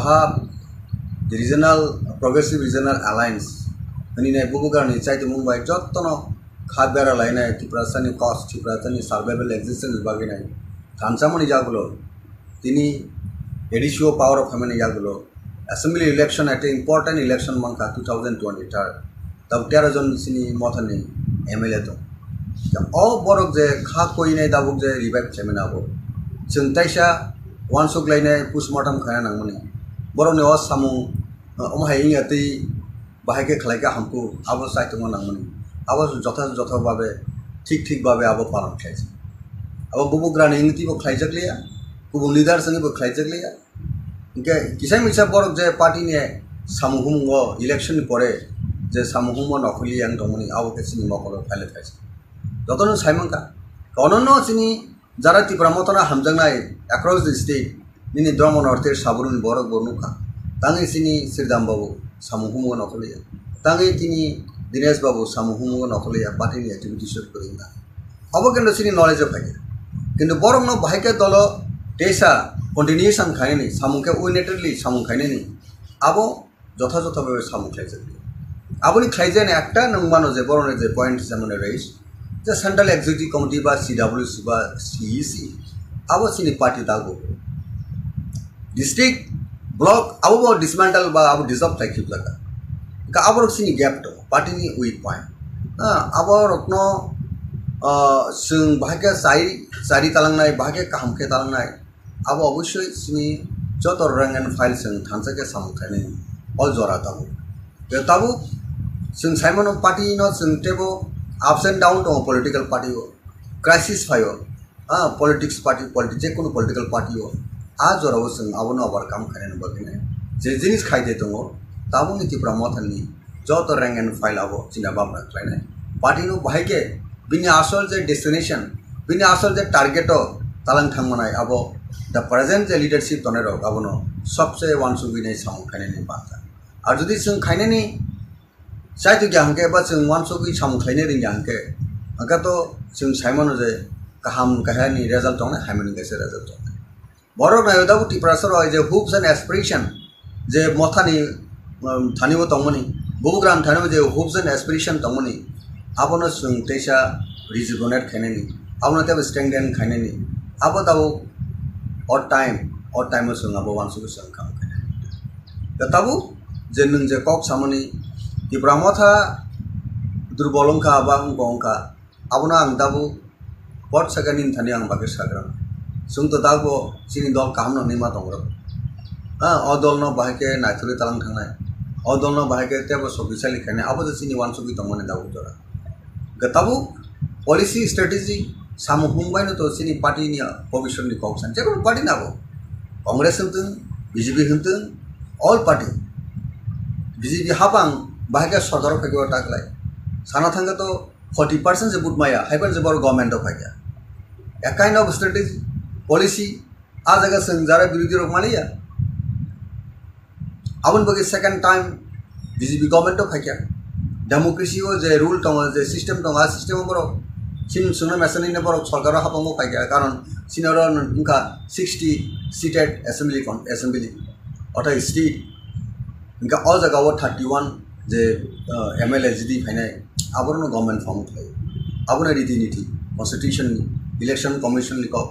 the regional progressive regional alliance মানে নাই বুবুগানি চাইতে মুম্বাই যতন খাদ্যারা লাইনে Tipra সানি কস্ট Tipra সানি সার্ভাইভাল এক্সিস্টেন্স বাকি নাই কাঞ্চামণি যাগুলো তিনি এডিশিও পাওয়ার অফ ফ্যামিলি যাগুলো অ্যাসেম্বলি ইলেকশন একটা ইম্পর্টেন্ট ইলেকশন মাঙ্কা 2023 তব 13 জন সিনি মথানি MLA তো borok je kha koi nai dabuk je revive chairman abo chung taisa wansuk lainai postmortem khaya nangmani borok ne samu omhai ingati bahake khlaika hamku abo saitong nangmani abo jotha babe ঠিক babe abo palan khaise abo bubugrani ingti bo khlaijakliya kubu leader sangi bo khlaijakliya inke kisai misa borok je party ne samuhumgo election pore je samuhumo nokoli yang tomani abo kesini mokolo phale khaise যতন সাইমঙ্কা অনন্য চিনি যারা Tipra Motha হামজাংনাই across the state নিনি দ্রম নর্থের সাবরুন বরক বর্ণুকা তাঙ্গি চিনি Sridam বাবু সামুহুম নকলিয়া তাঙ্গি তিনি Dinesh বাবু সামুহুম নকলিয়া পার্টিনি activity shoot করি না অবকেন্দ্র চিনি নলেজ পাইকে কিন্তু বরং ন ভাইকে দল টেসা কন্টিনিউশন খাইনি সামুকে উইনেটেডলি সামু খাইনি আবো যথাযথভাবে সামু খাইছে আবনি খাইজেন একটা নংমানো যে বরণের যে পয়েন্ট যেমন রইস যে সেন্ট্রাল এক্সিকিউটিভ কমিটি বা CWC বা CEC abo sini party dago district block abo dismantle ba abo dissolve like laga ka abo sini gap to party ni weak point abo rokno sung bahage sari talangnai bahage kahamke talangnai abo obosshoi sini jotor rangan file sung thansake samkhane all jora tabu sung simon party no sung tebo ups and down to political party ho crisis phayo politics party je kono political party ho आज और अवसर आवनो overcome खाने बगिने जे जिनिस खाइदे दङ ताबुनि Tipra Motha नि जत rank and file आवो चिना बाबना खाइने पार्टी नो बाहाय के बिनि आसल जे डेस्टिनेशन बिनि आसल जे टारगेटो तालां थांमनाय आबो द प्रेजेंट जे लीडरशिप तनेरो आबोनो सबसे वानसुबिनाय सामु खायनायनि बाथा आरो जुदि जों खायनायनि साइतु ग्याहंके बा जों वानसुबि सामु खायनो रिंग्याहंके अंकाथ' जों सायमनो जे गाहाम गाहायनि रिजाल्ट दं हायमनि गेसे रिजाल्ट दं बरक नायदाबो टिप्रा सर जे होप्स एंड एस्पिरेशन जे मथानि थानिबो दंमोनि बुग्राम थानिबो जे होप्स एंड एस्पिरेशन दंमोनि आबोनो जों तेसा रिजुनेट खायनायनि आबोनो तेबो स्ट्रेंथेन खायनायनि आबो दाबो और टाइम जों आबो वानसुबि जों खाम खायनायनि दा ताबो जे नों जे कक सामनि टिप्रा मथा दुर्बलंखा बा अंका आबोनो आं दाबो बट सेकेंड थानि आं बागे साग्राम जों तो दाबो सिनि दल काम ननि मा दंरो अ दल न बाहायके नायथुरि तालां थांनाय अ दल न बाहायके तेबो सबिसालि खायनाय आबो जे सिनि वानसुबि दंमोन दाबो जरा गताबो पॉलिसी स्ट्रेटेजी सामु हुंबाय न तो सिनि पार्टी नि भविष्य नि कक सान जेबो पार्टी नाबो कांग्रेस होनथों बीजेपी होनथों ऑल पार्टी बीजेपी हाबां बाहायके सरकार फैगो टाकलाय साना थांगा तो 40% से बुट माया हाइपर जबर गवर्नमेंट ऑफ आया a kind of strategy policy आ जगह संजारा विरोधी रोक मालिया अबन बगे second time BJP government of आया डेमोक्रेसी वो जे रूल दं जे सिस्टम दं आ सिस्टम बरो सिन सुनो मेसनी ने बरो सरकार हाबांगो फाइया कारण सिनर उनका 60 सीटेड असेंबली अथा स्टेट उनका ऑल जगह वो 31 जे एमएलए जीडी फाइनाय आबरनो गवर्नमेंट फॉर्म थायो आबोनो रीति-नीति कॉन्स्टिट्यूशन इलेक्शन कमिशन नि कक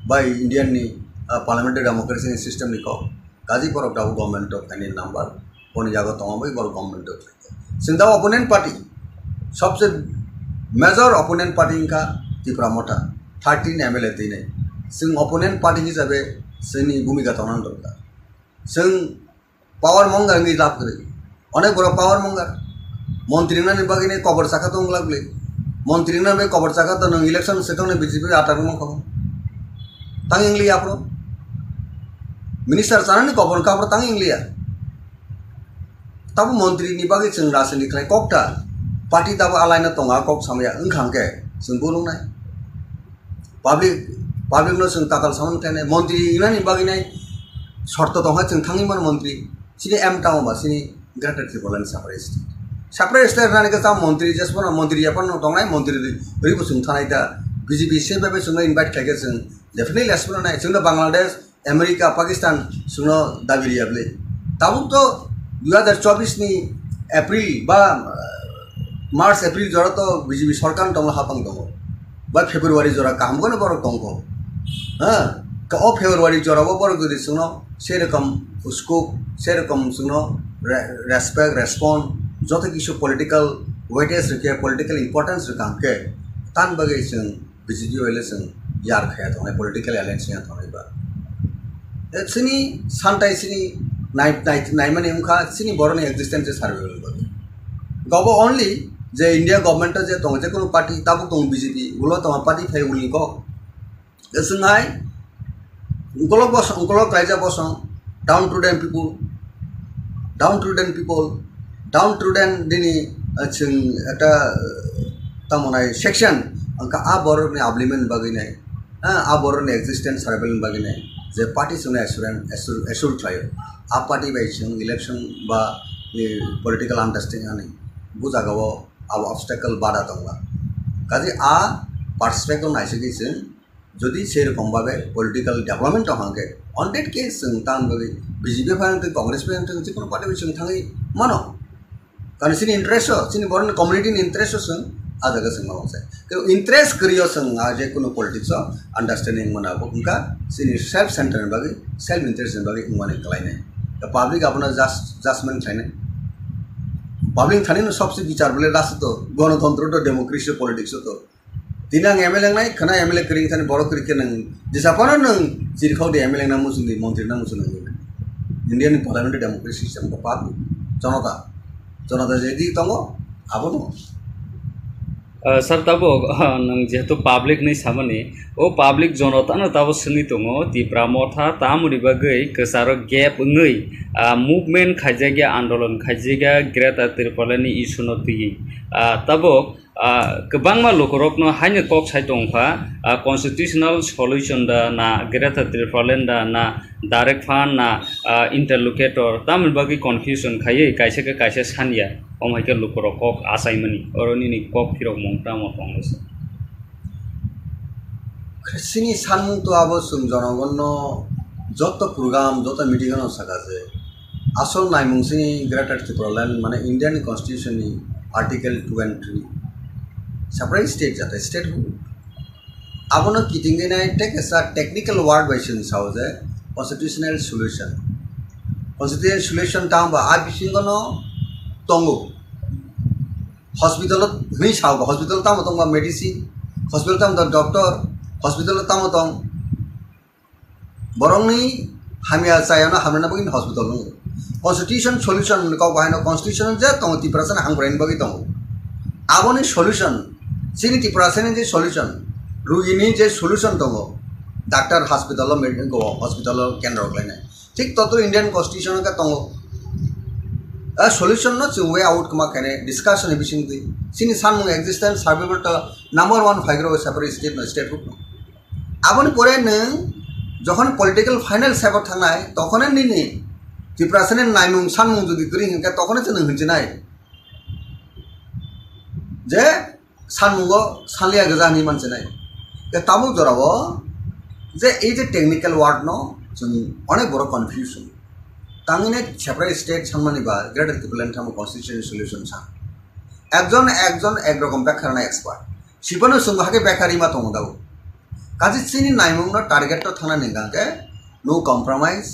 बाय इंडियन नि पार्लियामेंट्री डेमोक्रेसी नि सिस्टम नि कक गाजी पर दाबो गवर्नमेंट ऑफ फाइनाय नंबर कोन जागो तंबाय बर गवर्नमेंट ऑफ सिंदा ओपोनेंट पार्टी सबसे मेजर ओपोनेंट पार्टी इनका टिप्रा मोटा 13 एमएलए दिनै जों ओपोनेंट पार्टी हिसाबै जोंनि भूमिका तनान दरकार जों पावर मंगार नि लाभ करे अनेक बड़ पावर मंगार मंत्री ना निबागिने कबर साखा तो लागले मंत्री ना बे कबर साखा तो इलेक्शन सेटों ने बीजेपी आटार में खबर तंग इंग्लिया आपरो मिनिस्टर साना ने कबर का आपरो तंग इंग्लिया तब मंत्री निबागी जों राजनीति खाय ककटा पार्टी तब आलायना तंगा कक सामया ओंखांके जों बोलुंनाय पाब्लिक नो जों ताकाल सामन थानाय मंत्री इना निबागिनाय शर्त दंहा जों थांगिमोन मंत्री सिनि एम टाउन बा सिनि ग्रेटर त्रिपुरा साप्रे स्टेट रानी का मंत्री जसपन मंत्री अपन दंनाय मंत्री रिबो जों थानाय दा बीजेपी से बेबे जों इनवाइट खायगे जों डेफिनेटली एसपन नाय जों बांग्लादेश अमेरिका पाकिस्तान जों दाबिरियाबले ताबो तो 2024 नि एप्रिल बा मार्च एप्रिल जरा तो बीजेपी सरकार दंग हापां दंग बा फेब्रुवारी जरा कामगोन बर दंग हां का ओ फेब्रुवारी जरा बर गदि जों से रकम उसको से रकम जों रेस्पेक्ट रेस्पॉन्ड जो किसी पॉलिटिकल वेटेज रखे पॉलिटिकल इंपॉर्टेंस रखा के तान बगे जों बीजेपी वाले जों यार खाया थानाय पॉलिटिकल एलायंस या थानाय बा सिनि सानथाय सिनि नाय माने उनका सिनि बरनि एक्जिस्टेंस सार्वेबल बगे गबो ओनली जे इंडिया गवर्नमेंट जे दं जे कोनो पार्टी ताबो दं बीजेपी उलो तमा पार्टी फाय उलि को जोंहाय उगलक रायजा बस डाउन टू देन दिनी जों एटा तमनाय सेक्शन अंका आ बरनि आब्लिमेंट बागिनाय आ बरनि एक्जिस्टेंस सार्वेबल बागिनाय जे पार्टी जों एसुर थायो आ पार्टी बाय जों इलेक्शन बा पॉलिटिकल अंडरस्टैंडिंग आनि बुजागाव आ ऑब्स्टेकल बाधा दंला काजे आ पार्सपेक्टिव नायसगै जों जदि से रकम भावे पॉलिटिकल डेवलपमेंट हांगे ऑन दैट केस जों तान बगे बीजेपी फायन कांग्रेस फायन जिकुनु पार्टी जों थाङै मानो कारण सिनि इंटरेस्ट सिनि बरन कम्युनिटी नि इंटरेस्ट जों आ जगह जों मावसे कि इंटरेस्ट करियो जों आ जे कुनु पॉलिटिक्स अंडरस्टैंडिंग मनाबो उनका सिनि सेल्फ सेंटर बागे सेल्फ इंटरेस्ट बागे उमाने कलायने द पब्लिक अपना जजमेंट थायने पब्लिक थाने सबसे विचार बोले राष्ट्र तो गणतंत्र तो डेमोक्रेसी पॉलिटिक्स तो दिना एमएलए नाय खना एमएलए करिं थाने बर करिके नों दिसापानो नों जिरखाव दे एमएलए ना मुसुनि मंत्री ना मुसुनि इंडियन पार्लियामेंट डेमोक्रेसी सिस्टम को पब्लिक जनता जेदी दंगो आबो दंगो सर तबो नों जेहेतु पाब्लिक नि सामने ओ पाब्लिक जनता न तबो सनि दंगो टिप्रा मथा तामुनि बागै कसारो गैप नै मूवमेंट खाइजागा आंदोलन खाइजागा ग्रेटर त्रिपुरानि इशु न ति तबो गोबांमा लुखुरकनो हायनो कक साइ दंफा कन्स्टिट्यूशनल सल्यूशन दा ना ग्रेटर त्रिपुरालेण्ड दा ना डाइरेक्ट फान्ड ना इंटरलोकेटर तामिल बागै कन्फ्यूजन खायै कायसे सानिया अमायके लुखुरक कक आसाइमनि अरनिनि कक फिरक मंगता मतंगस सिनि सानमुं तो आबो सुम जनगण যত প্রোগ্রাম যত মিটিং সাকাছে আসল নাইমুংসিনি গ্রেটার ত্রিপুরাল্যান্ড মানে ইন্ডিয়ান কনস্টিটিউশননি আর্টিকেল 2 and 3 সেপারেট স্টেট যাতে স্টেট আবনো কিটিংগে নাই টেকসা টেকনিক্যাল ওয়ার্ড বাইসিন সাউজে কনস্টিটিউশনাল সলিউশন তাম বা আবিসিংগন তঙ্গো হসপিটালত হুই সাউ হসপিটাল তাম তং বা মেডিসিন হসপিটাল তাম ডক্টর হসপিটাল তাম তং বরংনি হামিয়া চাইনা হামনা বগিন হসপিটাল নো কনস্টিটিউশন সলিউশন ক বাহানো কনস্টিটিউশন যে তং ত্রিপুরাসন হাংব্রেন বগি তং আবনি সলিউশন সিনি ত্রিপুরাসন যে সলিউশন রুগিনি যে সলিউশন তং ডাক্তার হসপিটাল মেডিকেল গো হসপিটাল কেন্দ্র লাইনে ঠিক তত ইন্ডিয়ান কনস্টিটিউশন কা তং সলিউশন নো ওয়ে আউট কমা কেনে ডিসকাশন এবিসিং দি সিনি সানমুং এক্সিস্টেন্স সার্ভাইভাল টা নাম্বার 1 ফাইগ্রো separate state no state group আবনি পরে নং যখন পলিটিক্যাল ফাইনাল সেবর থানায় তখন নিনি ত্রিপুরাসনের নাইমুং সানমুং যদি করি হিংকা তখন তো হচ্ছে নাই যে সানমুঙ্গ সালিয়া গজানি মানছে নাই তাবু জরাব যে এই যে টেকনিক্যাল ওয়ার্ড ন जों অনেক বড় কনফিউশন তামিনে সেপারেট স্টেট সানমানি বা গ্রেটার ত্রিপুরাল্যান্ড থাম কনস্টিটিউশন সলিউশন সান একজন একরকম ব্যাখ্যা না এক্সপার্ট শিবনো সুংহাকে ব্যাখ্যারি মা তং দাও কাজে চিনি নাইমুংনো টার্গেট তো থানা নিগাকে no compromise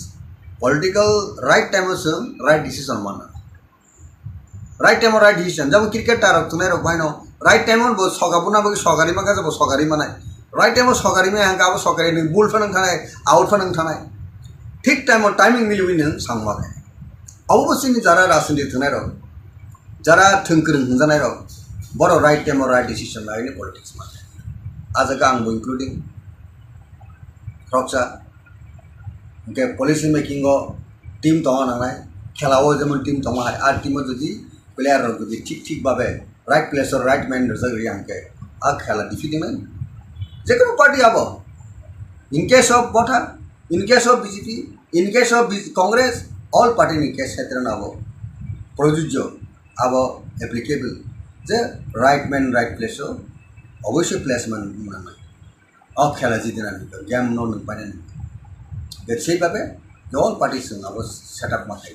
political right time right decision মানা রাইট টাইম রাইট ডিসিশন যেমন ক্রিকেট টারক তুনে রক ভাইনো রাইট টাইম বো সগাবুনা বগি সগারি মাকা যাবো সগারি মানাই রাইট টাইম সগারি মে হাঙ্কা আবো সগারি নি বুল ফানাং থানায় আউট ফানাং থানায় ঠিক টাইম টাইমিং মিলিবি নং সাংমাকে অবশ্যই যারা রাজনীতি থুনাই রক যারা থংকরং হজানাই রক বড় রাইট টাইম রাইট ডিসিশন লাইনে পলিটিক্স মানে आजका आंबो इंक्लूडिंग रक्षा ओके पॉलिसी मेकिंग टीम तंग नांगनाय खेलाओ जेमन टीम तंग आर टीम जुदि प्लेयार जुदि ठीक भावे राइट प्लेस और राइट मैन जगरी आंके आ खेला डिफिटिंग जे कोनो पार्टी आबो इन केस ऑफ मथा in case of BJP in case of Congress all party in case क्षेत्र आबो प्रयोज्य आबो एप्लीकेबल जे राइट मैन राइट प्लेस অবশ্যই প্লেসমেন্ট মানে খেলা জিতে না গেম ন পারে সেইভাবে অল পার্টিস সেট আপ মাথায়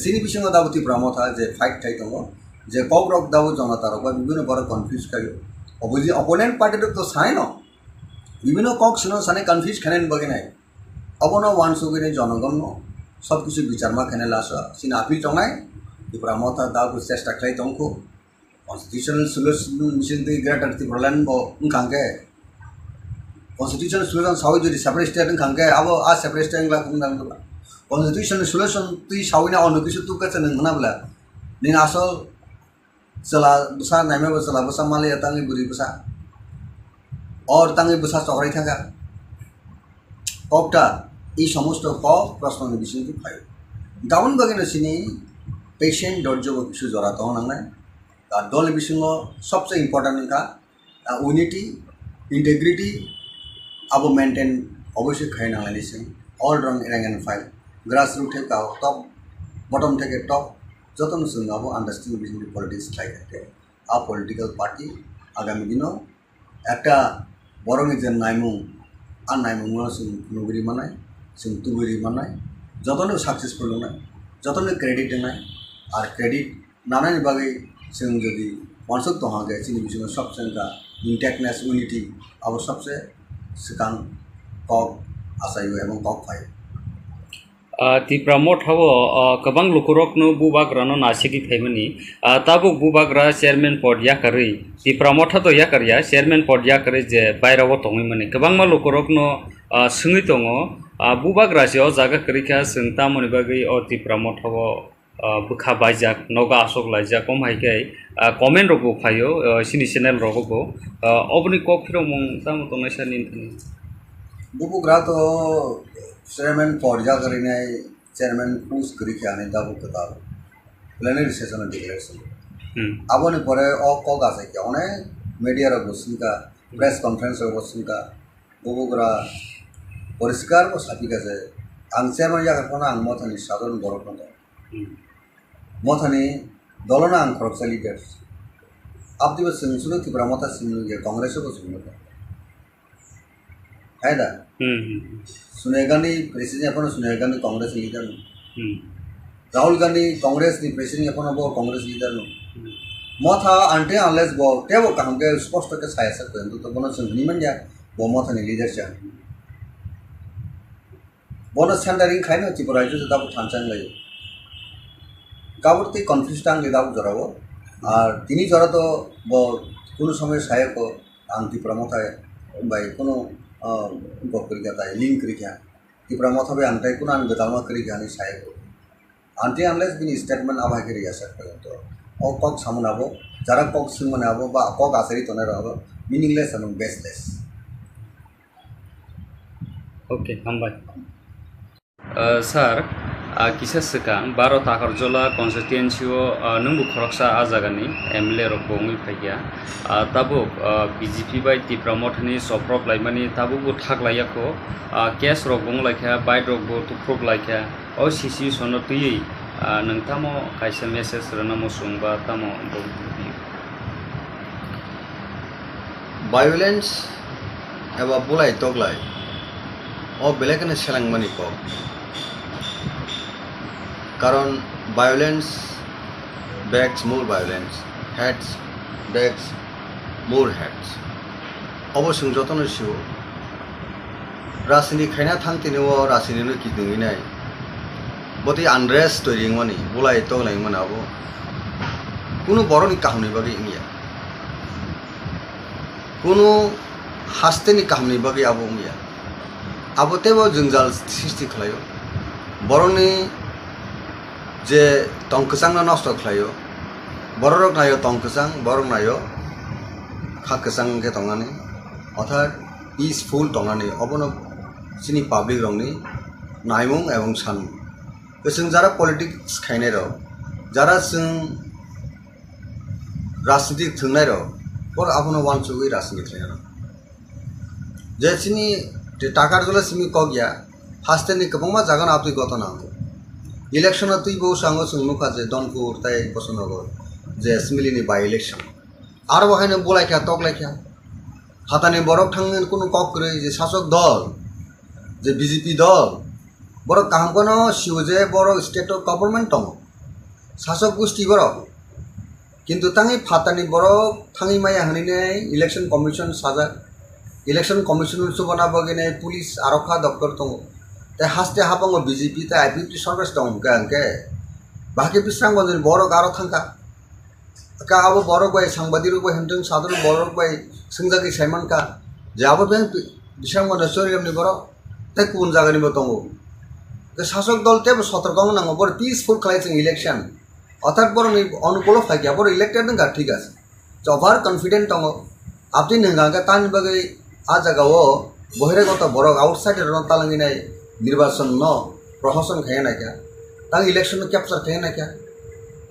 সিনি বিষয় দাবো ত্রিপুরা মথা যে ফাইট থাই দङ যে ককরক দাবো জনতার বিভিন্ন বড় কনফিউজ খাই অপোনেন্ট পার্টির তো সাই ন বিভিন্ন কক শুনো সানে কনফিউজ খেলেন বগে নাই অবন ওয়ান সুবিনে জনগণ সব কিছু বিচার মা খেনে লাস সিনে আপিল টঙায় ত্রিপুরা মথা দাবো চেষ্টা খাই দংখো Constitutional solution di greater Tipuraland bo ngkangke constitutional solution sawi jadi separate state ngkangke abo a separate state ngla kundang tu constitutional solution tu sawi na onu kisu tu ka chen ngna bla nin asal sela busa naime bo sela busa male tangi buri busa और tangi busa chokrai thaka kokta এই সমস্ত cock প্রশ্ন বিষয় কি phi gown বাগিনা সিনি patient দর্জ কিছু জরা তো নাংনা আর দল বিষয় সবচেয়ে ইম্পর্টেন্ট का यूनिटी इंटेग्रिटी अब मेंटेन अवश्य खाई नांगलायनिसै all rank and file grass root थे टॉप बटम थे टॉप जतन जों अब आंडारस्टैंडिंग बिजनेस पॉलिटिक्स खाई आ पॉलिटिकल पार्टी आगामी दिनों एक बरंनि जे नायमुं आ नायमुंआव जों नुगुरि मानाय जों तुगुरि मानाय जतन सक्सेसफुल होनाय जतन क्रेडिट होनाय और क्रेडिट नानानि बागै जों जदि मानसक दहागे जोंनि बिजों सबसे इंटेक्टनेस यूनिटी अब सबसे सिगां कक आसायो एवं कक फायो Tipra mothawo kabang lukurokno bubagrano nasigi phaimani tabo bubagra chairman pod yakari Tipra motha to yakarya chairman pod yakari je bairawo tongi mani kabang ma lukurokno sungui tongo bubagra se o jaga krika sungta moni bagi o Tipra mothawo bukha baijak noga asok laijak komhaikai comment rogo phayo sini channel rogo obni kok phiro mong tamo tonai sani bubugra to chairman porja karine chairman push kari khane dabu kata plenary session declaration aboni pore o kok ase ke one media ro bosinka press conference ro bosinka bobogra poriskar ko sapi gase ang chairman jaga kono ang mothani sadharon borok kono mothani dolona ang khoroksa leaders abdi ba singsuno Tipra Motha singnu ge congress ko singnu hai da sunegani president apano sunegani congress leader Rahul Gandhi Congress ni president apano bo congress leader no Motha ante unless bo tebo kaham ke sposto ke saya sakte to bono singni man ja bo Motha ni leader cha bono centering khaino Tipra ju da bu thanchang lai কাবুরতে confuse টাঙ্গে দাবু জড়াবো আর তিনি জড়া তো কোনো সময় সায়ক আং Tipra Motha বাই কোনো গপরিকা তাই লিঙ্ক রিখা Tipra Motha বাই আনটাই কোনো আং বেদালমা করিকা আনি সায়ক আনটি আনলেস বিনি স্টেটমেন্ট আবাই করি আসা পর্যন্ত ও কক সামনে আবো যারা কক সিমনে আবো বা কক আসারি তনে রহবো মিনিংলেস এবং বেসলেস ওকে হামবাই sir kisah sekang baro Takarjala Constituency nunggu khoroksa ajagani MLA rok bongui phaiya tabuk BJP bai Tipra Motha ni Choproklaimani tabuk bu thaklaya ko case rok bonglaikha bai rok bu tukhroklaikha o sisi sono tui nangtamo kaisa message rana mosungba tamo violence eba bulai toglai o belekane selangmani ko কারণ violence begs more violence, hate begs more hate. অবশ্যই যতন শিব রাজনীতি খাইনা থাংতেনেও রাজনীতি কি দঙিনাই বতি unrest তৈরি মানি বলাই তগলাই মানাবো কোনো বড়নি কাহিনী বাকি ইংয়া কোনো হাসতেনি কাহিনী বাকি আবো ইংয়া আবতেও জঞ্জাল সৃষ্টি খালাयो বড়নি যে tongkesang na nosto khlayo borok nayo tongkesang borok nayo khakesang ke tongani অর্থাৎ peaceful tongani obono sini public rongni naimung ebong san sing jara politics khainai ro jara sing রাজনীতি thungnai ro bor abono wansugui রাজনীতি khlaina je sini Takarjala simi kogya hasteni kabongma jagan apni gotona election তুই বউ সাঙ্গ সুংনুখা যে দনপুর তাই বসনগর যে এসেম্বলিনি by election আর বহাইনে বলাইখা তকলাইখা হাতানি বরক থাঙ্গেন কোনো cock করে যে শাসক দল যে বিজেপি দল বড় কাহাম কোনো শিব যে বড় স্টেট গভর্নমেন্ট দङ শাসক গোষ্ঠী বড় কিন্তু তাঙি ফাতানি বড় থাঙি মায়া হানিনে ইলেকশন কমিশন সাজা ইলেকশন কমিশন সুবনাবগিনে পুলিশ আরক্ষা দপ্তর দङ তাই হাসতে হাবাঙ্গ বিজেপি তাই আইপিপি সরকার দङ গাঙ্কে বাকি বিস্রাঙ্গনের বড় আরো থাঙ্কা কা আবো বড় বাই সাংবাদিক বাই হেমটং সাধারণ বড় বাই সিংজাগি সাইমান কা যে আবো বেং বিস্রাঙ্গনের সরিয়ামনি বড় তাই কোন জায়গানি দङ যে শাসক দল তে সতর্ক নাঙ্গ বড় পিসফুল খালাইছে ইলেকশন অর্থাৎ বড় অনুকূল ফাইকিয়া বড় ইলেক্টেড নঙ্গা ঠিক আছে ওভার কনফিডেন্ট দङ আপনি নঙ্গা তান বাগै আ জায়গাও বহিরাগত বড় আউটসাইডের তালাঙ্গিনাই নির্বাচন ন প্রশাসন খাই না ক্যা তাং ইলেকশন ক্যাপচার খাই না ক্যা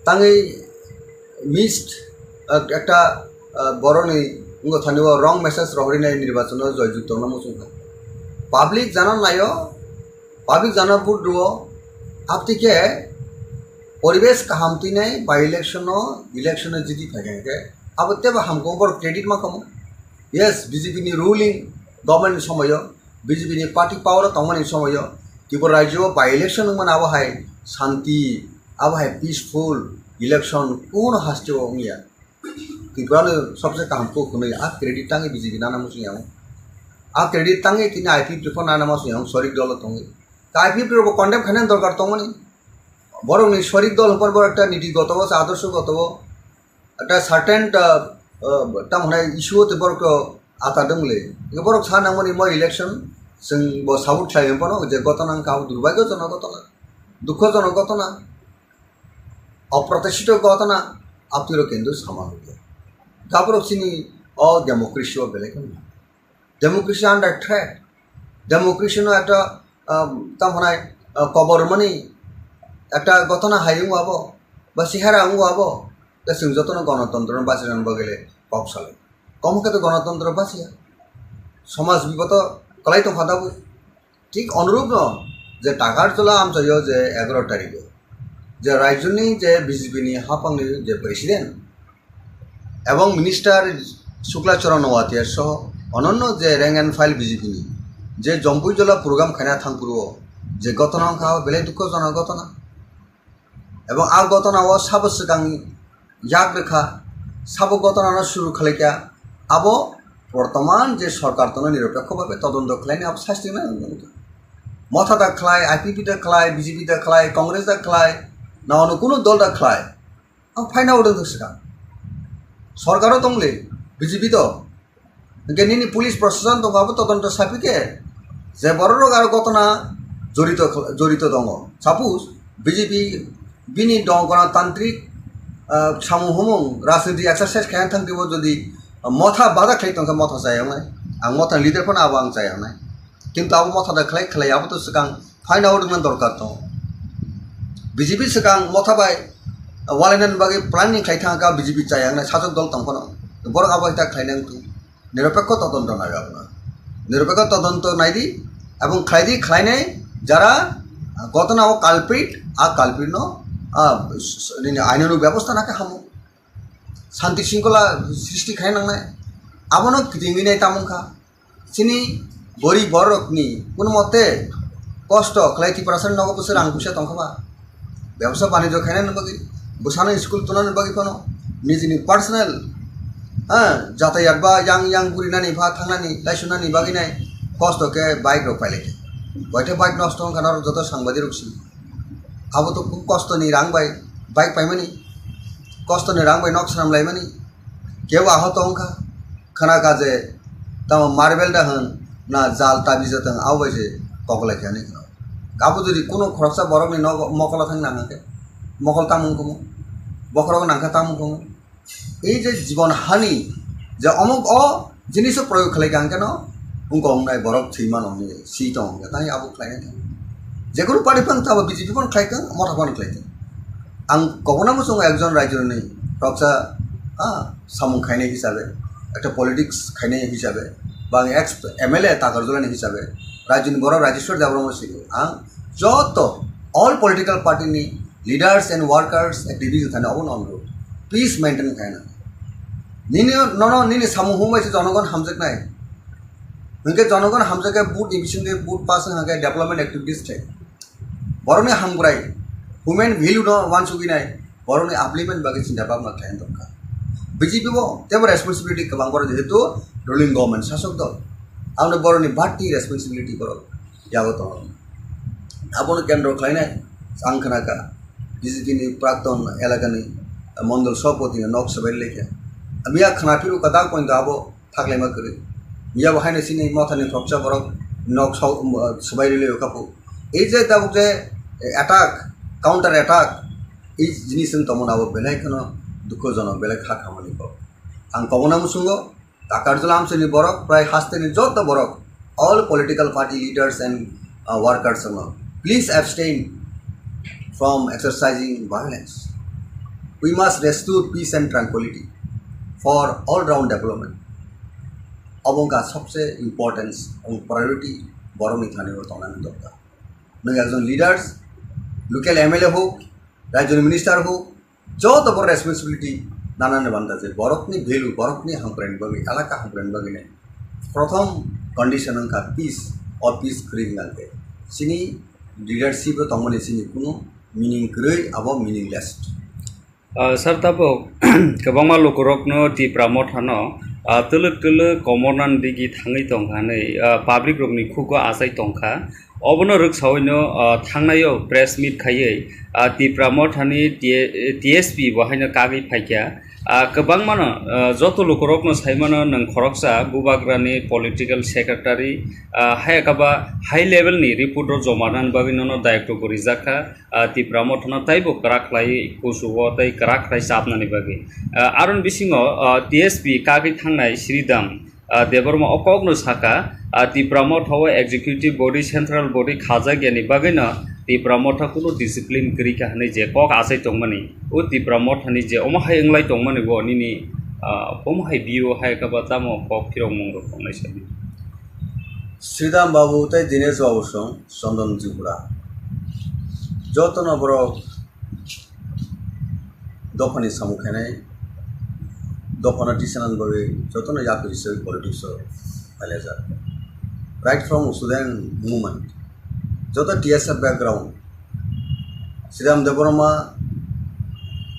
তাং এই মিসড একটা বড়নি থানিও রং মেসেজ রহরিনাই নির্বাচন জয়যুক্ত নমসুখা পাবলিক জানান নাইও পাবলিক জানা বুড়ো আপতিকে পরিবেশ কাহামতি নাই বা ইলেকশনে জিতি থাকে अब तेब हमको बड़ क्रेडिट मा कम यस बीजेपी नि रूलिंग गवर्नमेंट समय बीजेपी नि पार्टी पावर तमनि समय त्रिपुरा राज्य बाय इलेक्शन मन अब हाय शांति अब हाय पीसफुल इलेक्शन कोन हास्टे ओंगिया त्रिपुरा सबसे काम को कुनै आ क्रेडिट तांगे बीजेपी नाना मुसियां आ क्रेडिट तांगे किन आईपी प्रिफर नाना मुसियां सरिक दल तंगे आईपी प्रिफर कन्डेम खाने दरकार तमनि बरं नि सरिक दल पर बड़ একটা নীতিগত আদর্শগত একটা সার্টেন তামনে ইস্যুতে বড় আতা দংলে বড় সানামনি মই ইলেকশন जों ब साउथ थाइमपनो जे घटना का दुर्भाग्यजनक घटना दुःखजनक घटना अप्रत्याशित घटना आपतिरो केंद्र सामान गाबरसिनी अ डेमोक्रेसी बेलेग डेमोक्रेसी आन्डार थ्रेट डेमोक्रेसी नो একটা তামনে কবরমনি একটা ঘটনা হাইং আবো বা সিহারা আবো दा जों जतन गणतंत्र बाँचिनानै बगेले पप साले कमके तो गणतंत्र बाँचिया समाज विगत कलाई तो खादाबो ठीक अनुरूप न जे टाकारजला आमचायो जे 11 तारिख जे राज्यनि जे बिजेपिनि हाफांनि जे प्रेसिडेंट एवं मिनिस्टार शुक्लाचरण वातिया सह अन्य जे रैंक एंड फाइल बिजेपिनि जे जम्पुजला प्रोग्राम खाना थांपुरो जे घटना खा बेले दुखजनक घटना एवं आ घटना साब सिगां याग रेखा साब घटना शुरू खालायका आबो बर्तमान जे सरकार तो निरपेक्ष भावे तदন্ত खालायनो आबो शास्ति ना मथा दा खालाय आईपीपी दा खालाय बीजेपी दा खालाय कांग्रेस दा खालाय ना अनु कुनु दल दा खालाय आं फाइना उदों सिगां सरकारो दंले बीजेपी तो गेनिनि पुलिस प्रशासन दंगाबो तदন্ত साफिके जे बररग आरो घटना जड़ित दङ सापोज बीजेपी बिनि दं गणतान्त्रिक सामूहमों राजनीति एक्सारसाइज खायनो थांदोंबो जुदि मथा बादा खालायदों मथा जायावनाय आं मथा लिडारफोरनो आबो आं जायावनाय किन्तु आबो मथा दा खालायाबो तो सिगां फाइन आउटमेन दरकार दं बीजेपी सिगां मथा बाय वालायनानै बागै प्लानिं खालायथांगा बीजेपी जायावनाय साजक दल दंफोनो बर आबो दा खालायनांगौ निरपेक्ष तदন্ত नागाबना निरपेक्ष तदন্ত नायदि एवं खालायदि खालायनाय যারা ঘটনা ও কালপ্রিট आ कालप्रिट आइनानु व्यवस्था नाके हामो शांति शृंखला सृष्टि खालायनांनाय आबोनो गिदिंगिनाय तामुखा सिनि बोरी बरकनि कुन मते कष्ट खालाय टिप्रासन नगो बोसोर आं फैसा दंखाबा व्यवसाय बाणिज्य खालायनानै बागै बोसानो स्कुल तुनानै बागै कोन निजिनि पार्सनेल जातायात बा yang बुरिनानै भा थांनानै लाइसुनानै बागैनाय कष्ट के बाइक रो पाइले बयटे बाइक नष्ट खाना जत सांबादिक रुक्सी अब तो खूब कष्ट नहीं रांग बाइक पाइमानी कष्ट नहीं रांग नक साम लाइमानी केव आहत अंका खाना काजे तम मार्बेल दा हन ना जाल ताबिज तंग आव बाजे ककला खेने खाना काबो जुदि कोनो खरसा बरक नि मकला थांग नांगाके मकल तामुं कमु बखरक नांखा तामुं कमु এই যে জীবন হানি যে অমুক জিনিস প্রয়োগ খালাইকে আনকে ন उनको हमनाय बरफ थैमान हमने सीट होंगे ताई आबो खालायनाय था जेकुनु पार्टी फां ताबो बीजेपी फां खालायखा मथा फां खालायखा आं कखना मुसुं एकजन राज्यनि रक्षा सामुं खायनाय हिसाबै एक पलिटिक्स खायनाय हिसाबै बा एक्स एमएलए ताकारजलानि हिसाबै राज्यनि बर राजेश्वर देबरमा सिगो आं जत all political party leaders and workers activities थाने अबो नंगौ पीस मेंटेन खायना निनि नन निनि सामुं हुमायसे जनगण हामजकनाय उनके जनगण हामजके बुट इमिशन के बुट पास हाके डेवलपमेंट एक्टिविटीज थे बरने हामग्राय ह्यूमन वैल्यू न वान सुगिनाय बरने अपलिमेंट बागे चिंता भाबना थायन दरकार बीजेपी बो तेबो रेस्पॉन्सिबिलिटी गोबां बर जेहेतु रुलिंग गवर्नमेंट शासक दल आउनो बरनि बाटी रेस्पॉन्सिबिलिटी बर याबो तो आबोनो केन्द्र खालायनाय आं खोनाका बीजेपी नि प्राक्तन एलाकानि मंडल सभापति नक सबाय लेखे मिया खोनाफिरु कदा पॉइंट आबो थागलायमा करे मिया बहायनो सिनि मथानि फ्रक्सा बरक नक सबायले कापु এই যে তাবুক যে অ্যাটাক কাউন্টার অ্যাটাক এই জিনিস তমনাবো বেলাইখানো দুঃখজনক বেলায় খা খামানি কর आं कबना मुसुंगो ताकारजला आमसनि बरक प्राय हास्तेनि जत बरक all political party leaders and workers please abstain from exercising violence we must restore peace and tranquillity for all round development अब उनका सबसे इम्पोर्टेंस और प्रायोरिटी बरनी थाने तनानी दरकार नों एकजन लीडर्स लोकल एमएलए हो राज्य मिनिस्टार हो जत बड़ रेसपन्सिबिलिटी नानान बान्दा जे बरकनि भेलु बरकनि हामप्रेन बागै एलाका हामप्रेन बागै प्रथम कंडीशन उनका पीस और पीस क्रिंगालके सिनी लीडरशिप तंगमनि सिनी कुनु मीनिंग गै अब मीनिंगलेस सर तबो गोबां लोकरकनो टिप्रा मथानो तलक तलक कमरनान दिगि थाङै दंखानै पाब्लिक रकनि खुगो आसाय दंखा अबनो रोगसावैनो थांनायो प्रेस मीट खायै टिप्रा मथानि टीएसपी बहायनो कागै फायखा गोबां मानो जत लोकरकनो सायमानो नों खरकसा बुबाग्रानि पलिटिकल सेक्रेटारि हायकाबा हाई लेवलनि रिपोर्ट जमानान बागिनो दायित्व गरिजाखा टिप्रा मथानो ताइबो कराखलाय कुसुबो ताइ कराखलाय साबनानि बागै आरन बिसिङो टीएसपी कागै थांनाय श्रीदाम देबरमा अकगनो साखा Tipra मथाव executive body central body खाजा गियानि बागैनो Tipra Motha kuno discipline kiri ka hanai je kok asai tongmani o Tipra Motha ni je oma hai englai tongmani bo nini oma hai bio hai ka batamo kok phirong mong rok nai sabi Shriram বাবু তাই দীনেশ বাবুর সঙ্গ চন্দন ত্রিপুরা যত নবর দফানি সামুখানে দফানা টিসানান ভাবে যত না জাতি হিসেবে politics ফেলে যায় রাইট ফ্রম স্টুডেন্ট মুভমেন্ট যত টিএসএফ ব্যাকগ্রাউন্ড শ্রীরাম দেববর্মা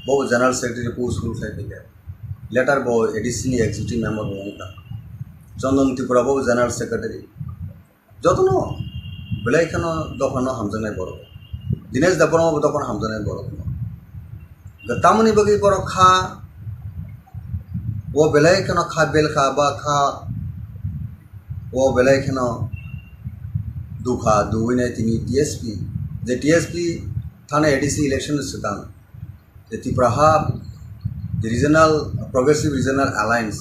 বহু জেনারেল সেক্রেটারি পোস্ট থেকে লেটার বহু এডিসিনি এক্সিকিউটিভ মেম্বার বহুটা চন্দন ত্রিপুরা বহু জেনারেল সেক্রেটারি যতন বেলাইখানো দফানো হামজানাই বড় দীনেশ দেববর্মা তখন হামজানাই বড় তামনি বগি বড় খা ও বেলাইখানো খা বেল খা বা খা ও বেলাইখানো দুখা দুইনাই তিনি টিএসপি যে টিএসপি থানা এডিসি ইলেকশন সিদ্ধান্ত যে ত্রিপুরা যে রিজনাল প্রগ্রেসিভ রিজনাল অ্যালায়েন্স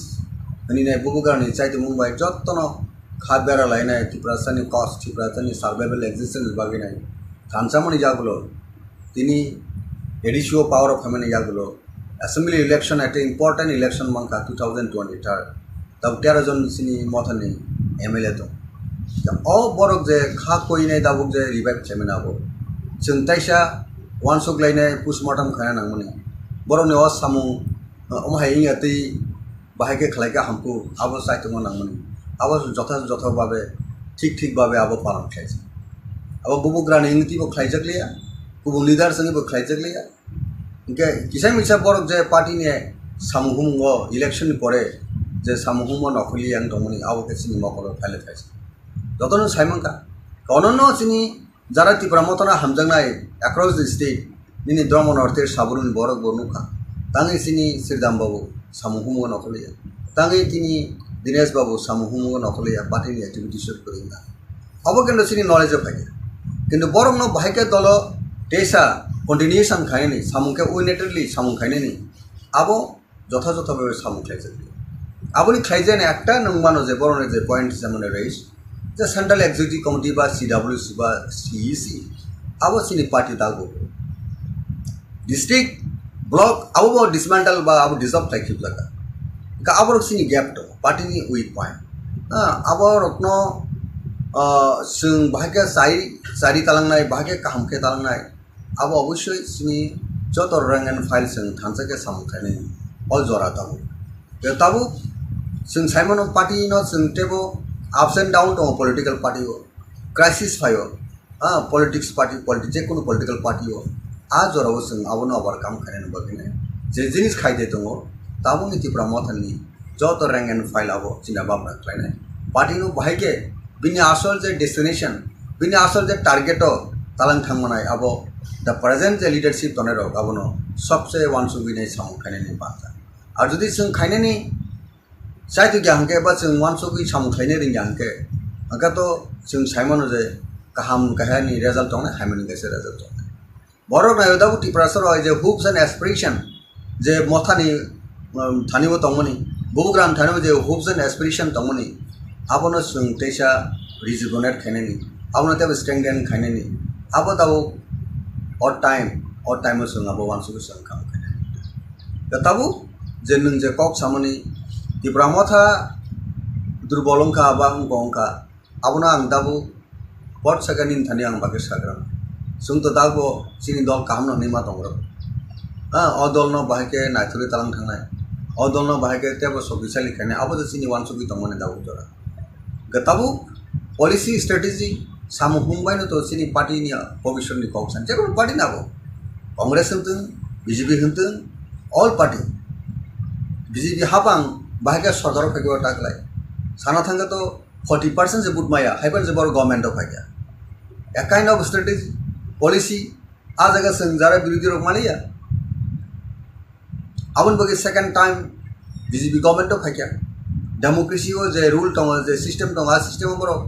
হনিনাই বুবুগারনি চাইতে মুম্বাই যতন খাদ বেড়া লাইনাই ত্রিপুরা সানি কস্ট ত্রিপুরা সানি সার্ভাইভাল এক্সিস্টেন্স বাগিনাই কাঞ্চামণি যাগুলো তিনি এডিসিও পাওয়ার অফ ফ্যামিলি যাগুলো অ্যাসেম্বলি ইলেকশন একটা ইম্পর্টেন্ট ইলেকশন মাংখা 2023 तब 13 जन सिनी मथानि एमएलए दं अ बरक जे खा कोइनाय दाबुक जे रिभाइव खालामनांगौ जों ताइसा वानसुक लायनाय पोस्टमर्टम खालामनांगौनि बरकनि अ सामु अमहाय इंगाति बाहायके खालायका हामखौ आबो साइतमो नांगौनि आबो जथा भाबे ठीक भाबे आबो पालन खालायसै आबो बुबुग्रानि इंगतिबो खालायजाकलिया गुबुन लिडार संगिबो खालायजाकलिया इनके किसाय मिसा बरक जे पार्टीनि सामुहुमो इलेक्शन परे जे सामुहुमो नखलि आं दंमोनि आबोके सिनि मखल फाइल थाइसे जतन साइमंका कननो सिनि जारा त्रिपुरा मथना हामजांनाय अक्रॉस द स्टेट निनि धर्म नर्थे साबरुन बरक बरनुखा तांगै सिनि श्रीराम बाबू सामुहुमो नखलि तांगै तिनि दिनेश बाबू सामुहुमो नखलि पार्टीनि एक्टिविटीज करिना अब किन्तु सिनि नलेज फाइके किन्तु बरक न बाहायके दल टेसा कन्टिन्यूएशन खायनि सामुके उनेटेडलि सामु खायनि आबो যথাযথভাবে সামু খাইছে আপনি খাইছেন একটা নংমানো যে বড়নে যে পয়েন্ট যেমন রয়েছে যে সেন্ট্রাল এক্সিকিউটিভ কমিটি বা সিডব্লিউসি বা সিইসি আবো সিনি পার্টি দাগো ডিস্ট্রিক্ট ব্লক আবো ডিসমেন্টাল বা আবো ডিসঅফ থাকি লাগা কা আবো সিনি গ্যাপ তো পার্টিনি উইক পয়েন্ট আবো রত্ন जों बाहागे जारि तालांनाय बाहागे काहामखे तालांनाय आबो अवश्य सिनि जत रेंक एंड फाइल जों थांजाके सामुखायनाय अल जरा ताबो जों साइमन पार्टी न जों टेबो अप्स एंड डाउन दं पलिटिकल पार्टी क्राइसिस फायो पलिटिक्स पार्टी जेकुनु पलिटिकल पार्टी आ जराव जों आबो ओभारकाम खायनो बागिने जे जिनिस खायदे दङ ताबो त्रिपुरा मथानि जत रेंक एंड फाइल आबो जिना बाबरा खायनाय पार्टी नु बाहायके बिनि आसल जे डेस्टिनेशन बिनि आसल जे टारगेट तालां थांमनाय आबो द प्रेजेंट जे लीडरशिप दने रक आबोनो सबसे वानसुबिनाय सामु खायनायनि बाथा आरो जुदि जों खायनायनि साइतु ग्याहंके बा जों वानसुबि सामु खायनो रिंग्याहंके आगाथ' जों साइमनो जे गाहाम गाहायनि रिजाल्ट दं हायमनि गेसे रिजाल्ट दं बरक नायो दाबो त्रिपुरा सरकाय जे होप्स एंड एस्पिरेशन जे मथानि थानिबो दंमोनि बुबुग्राम थानिबो जे होप्स एंड एस्पिरेशन दंमोनि आबोनो जों तेसा रिजुनेट खायनायनि आबोनो तेबो स्ट्रेंथेन खायनायनि आबो दाबो अड टाइम जों आबो वानसुबि जों खाम खायनायनि ताबो जे नों जे कक सामनि त्रिपुरा मथा दुर्बलंखा बा अंका आबोनो आं दाबो बट सेकेन्ड थानि आं बागे साग्रा जोंथ' दाबो सिनि दल काहामनो निमा दंग्रो अ दलनो बाहायके नायथुरि तालां थांनाय अ दलनो बाहायके तेबो सबिसालि खायनाय आबो जे सिनि वानसुबि दंमोन दाबो जरा गताबो पॉलिसी स्ट्रेटेजी सामु हुमबायनो तो सिनि पार्टीनि भविष्यनि कक्सान जेकुनु पार्टी नाबो कांग्रेस होनथों बीजेपी होनथों ऑल पार्टी बीजेपी हाबां बाहायके सरकार फैगो टाकलाय साना थांगा तो 40% जे बुट माया हाइबर जे बर गवर्नमेंट ऑफ फाइया a kind of strategy policy आ जगह जों जारा बिरोधी रक मालिया आबन बगे second time BJP government of फाइया डेमोक्रेसी जे रूल दं जे सिस्टेम दं आ सिस्टेम बरक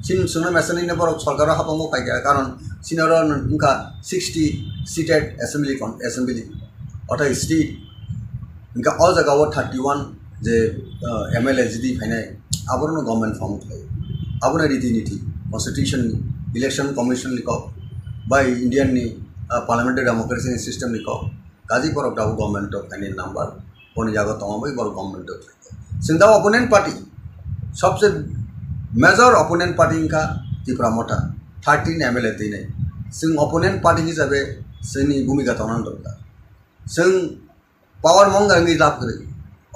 सिन सुनो मेसननि बरक सरकार हाबांगो फाइया कारण सिनर उनका 60 सीटेड असेंबली अथा स्टेट उनका ऑल जगह 31 जे एमएलए जिदी फाइनाय आबरनो गवर्नमेंट फॉर्म थायो आबोनो रीति नीति कॉन्स्टिट्यूशन इलेक्शन कमिशन लिखो by Indian ni parliamentary democracy ni system ni kok kaji porok daw government of any number poni jago tong bai bor government of sing daw opponent party सबसे major opponent party इनका त्रिपुरा मोटा 13 MLA तीने सिंग opponent party हिसाबे सिंगनी भूमिका तोनान दरकार सिंग power मंगर नहीं लाभ करे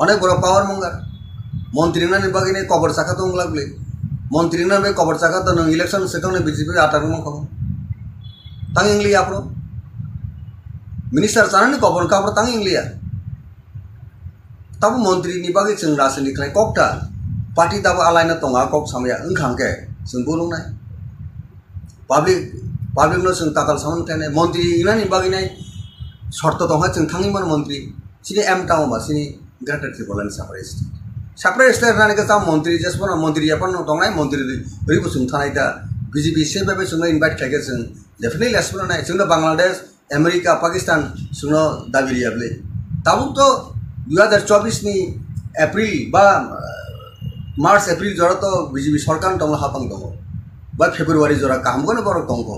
अनेक बड़ा पावर मंगर मंत्री ना निबागी ने कबर साखा तो उंगला बले मंत्री ना में कबर साखा तो न इलेक्शन सेकंड ने बीजेपी आटार में खबर तंग इंग्लिश आपरो मिनिस्टर सारा ने कबर का आपरो तंग इंग्लिश तब मंत्री निबागी सिंग राशन निकले कोकटा पार्टी तब आलायना तोंगा कोक सामया उनखांगे सिंग बोलुंग नाय पब्लिक नो सिंग ताकल सामन kleने मंत्री इना निबागी नाय शर्त तोंगा सिंग थांगी मन मंत्री सिनि एम टाउ मा सिनि ग्रेटर ट्रिपुरा साप्राइज स्टेट रानी का ताम मंत्री जसपन मंत्री अपन तोंनाय मंत्री रिबु सिंग थानाय दा बीजेपी से बेबे सिंग इनवाइट खायगे सिंग डेफिनेटली लेसपन नाय सिंग बांग्लादेश अमेरिका पाकिस्तान सिंग दाबिरियाबले ताबु तो 2024 नि एप्रिल बा मार्च एप्रिल जरा तो बीजेपी सरकार दंग हापंग दंग बा फेब्रुआरी जरा काम कोने बरक दंग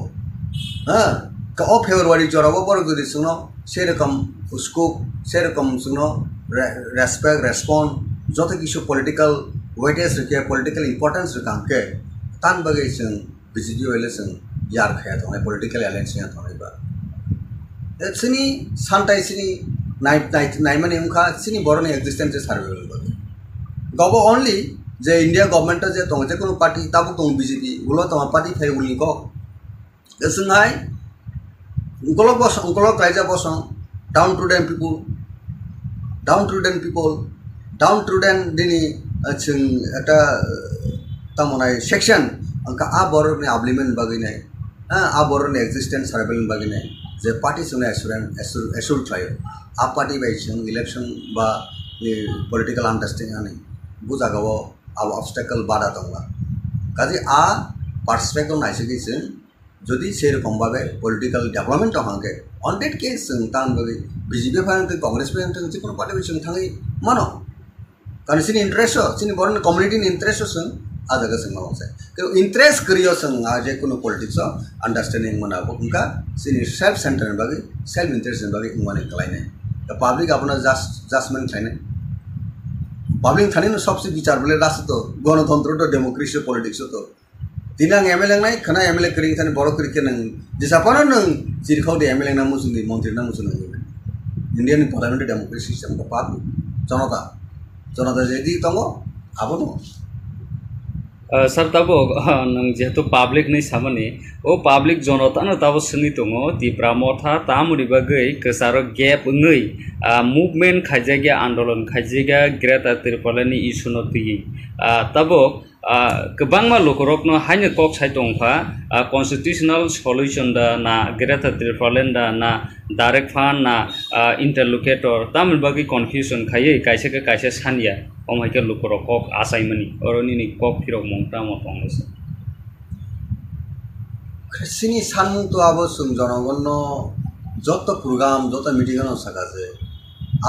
हां का ओ फेब्रुआरी जरा बो बरक दि सुनो से रकम उसको से रकम सुनो रेस्पेक्ट रेस्पॉन्ड जत किछु पॉलिटिकल वेटेज रखे पॉलिटिकल इंपोर्टेंस रकाम के तान बगे जों बीजेपी वाले जों यार खाया दंग पॉलिटिकल अलायंस या दंग बा सिनि सानताय सिनि नाइमन एमखा सिनि बरनि एक्जिस्टेंस सर्वाइवल बगे गबो ओनली जे इंडिया गवर्नमेंट जे दं जे कोनो पार्टी ताबो दं बीजेपी उलो तमा पार्टी फाय उलि को जोंहाय उगलक रायजा बस डाउन टू देम दिनी जों एटा तमनाय सेक्शन अंका आ बरनि आबलिमेंट बागैनाय आ बरनि एक्जिस्टेंस सर्वाइवल बागैनाय जे पार्टी जों एसुर खायो आ पार्टी बाय जों इलेक्शन बा पॉलिटिकल अंडरस्टैंडिंग बुझागावो अब ऑब्स्टेकल बाधा दंला काजे आ पार्सपेक्टिव नायसगै जों जदि से रकम भाबे पॉलिटिकल डेवलपमेंट हांगे ऑन दैट केस जों तान बगे बीजेपी फायन कांग्रेस फायन जे कोनो पार्टी जों थाङै मानो कारण सिनि इंटरेस्ट सिनि बरन कम्युनिटी नि इंटरेस्ट जों आ जगह जों मावसे कि इंटरेस्ट करियो जों आ जे कोनो पॉलिटिक्स अंडरस्टैंडिंग मनाबो उनका सिनि सेल्फ सेंटर बागे सेल्फ इंटरेस्ट बागे माने कलायने द पब्लिक अपना जजमेंट खायने पब्लिक थाने सबसे विचार बोले राष्ट्र तो गणतंत्र तो डेमोक्रेसी पॉलिटिक्स तो दिना एमएलए नाय खना एमएलए करिं थाने बरो करिके नों जिसापानो नों जिरखाव दे एमएलए ना मुसुनि मंत्री ना मुसुनि इंडियन पार्लियामेंट डेमोक्रेसी सिस्टम को पाप जनता जेदि तंगो आबो दं सर तब नों जेहेतु पब्लिक नहीं सामने ओ पब्लिक जनता न तब सुनी दङ त्रिपुरा मथा तामुनि बागै गोसारो गेप नै मुभमेंट खायजागा आंदोलन खायजागा ग्रेटर त्रिपुरानि इशु न तुई तब गोबांमा लोकरकनो हायनो कक साइ दंफा कन्स्टिट्यूशनल सल्यूशन दा ना ग्रेटर त्रिपुरालेन दा ना डाइरेक्ट फान ना इंटरलोकेटर तामुनि बागै कन्फ्यूजन खायै कायसे सानिया अमायके लोकरक कक आसाइमनि अरनिनि कक फिरक मंगता मतंगस सिनि सानमु तो आबो सुम जनगण जत प्रोग्राम जत मीटिंग न सकाजे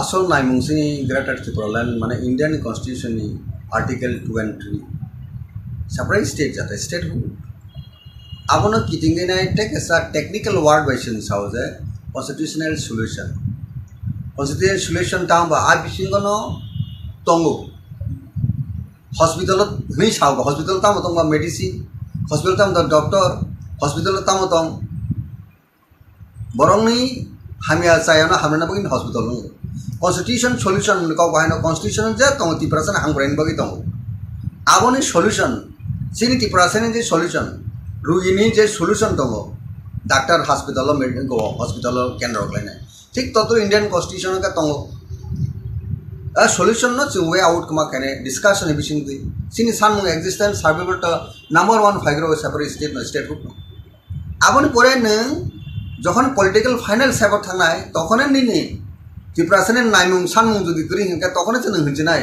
आसल नायमुंसिनि ग्रेटर त्रिपुरालेन माने इंडियन कॉन्स्टिट्यूशन नि आर्टिकल 2 and 3 सेपरेट स्टेट जाते स्टेट आबोनो किटिंगे नाय टेक एसा टेक्निकल वर्ड बायसन सावजे कॉन्स्टिट्यूशनल सॉल्यूशन तांबा आ बिसिंगनो तंगो हॉस्पिटल नि साव हॉस्पिटल ताम तंगा मेडिसिन हॉस्पिटल ताम डॉक्टर हॉस्पिटल ताम तंग बरंनि हामिया चायाना हामना बगिन हॉस्पिटल नो कॉन्स्टिट्यूशन सॉल्यूशन का बायनो कॉन्स्टिट्यूशन जे तंग तिप्रासन हांग्राइन बगि तंग आबोनि सॉल्यूशन सिनि तिप्रासन जे सॉल्यूशन रुगिनि जे सॉल्यूशन दंगो डॉक्टर हॉस्पिटल मेडिसिन को हॉस्पिटल केंद्र लायनाय ठीक ततो इंडियन कॉन्स्टिट्यूशन का तंगो a solution no chung way out kama kane discussion e bising di sini san mung existence survival to number 1 figure separate state no state hook no aboni pore nung jokhon political final saber thangnai tokhone nini tiprasane naimung san mung jodi kri hinka tokhone chen hinjinai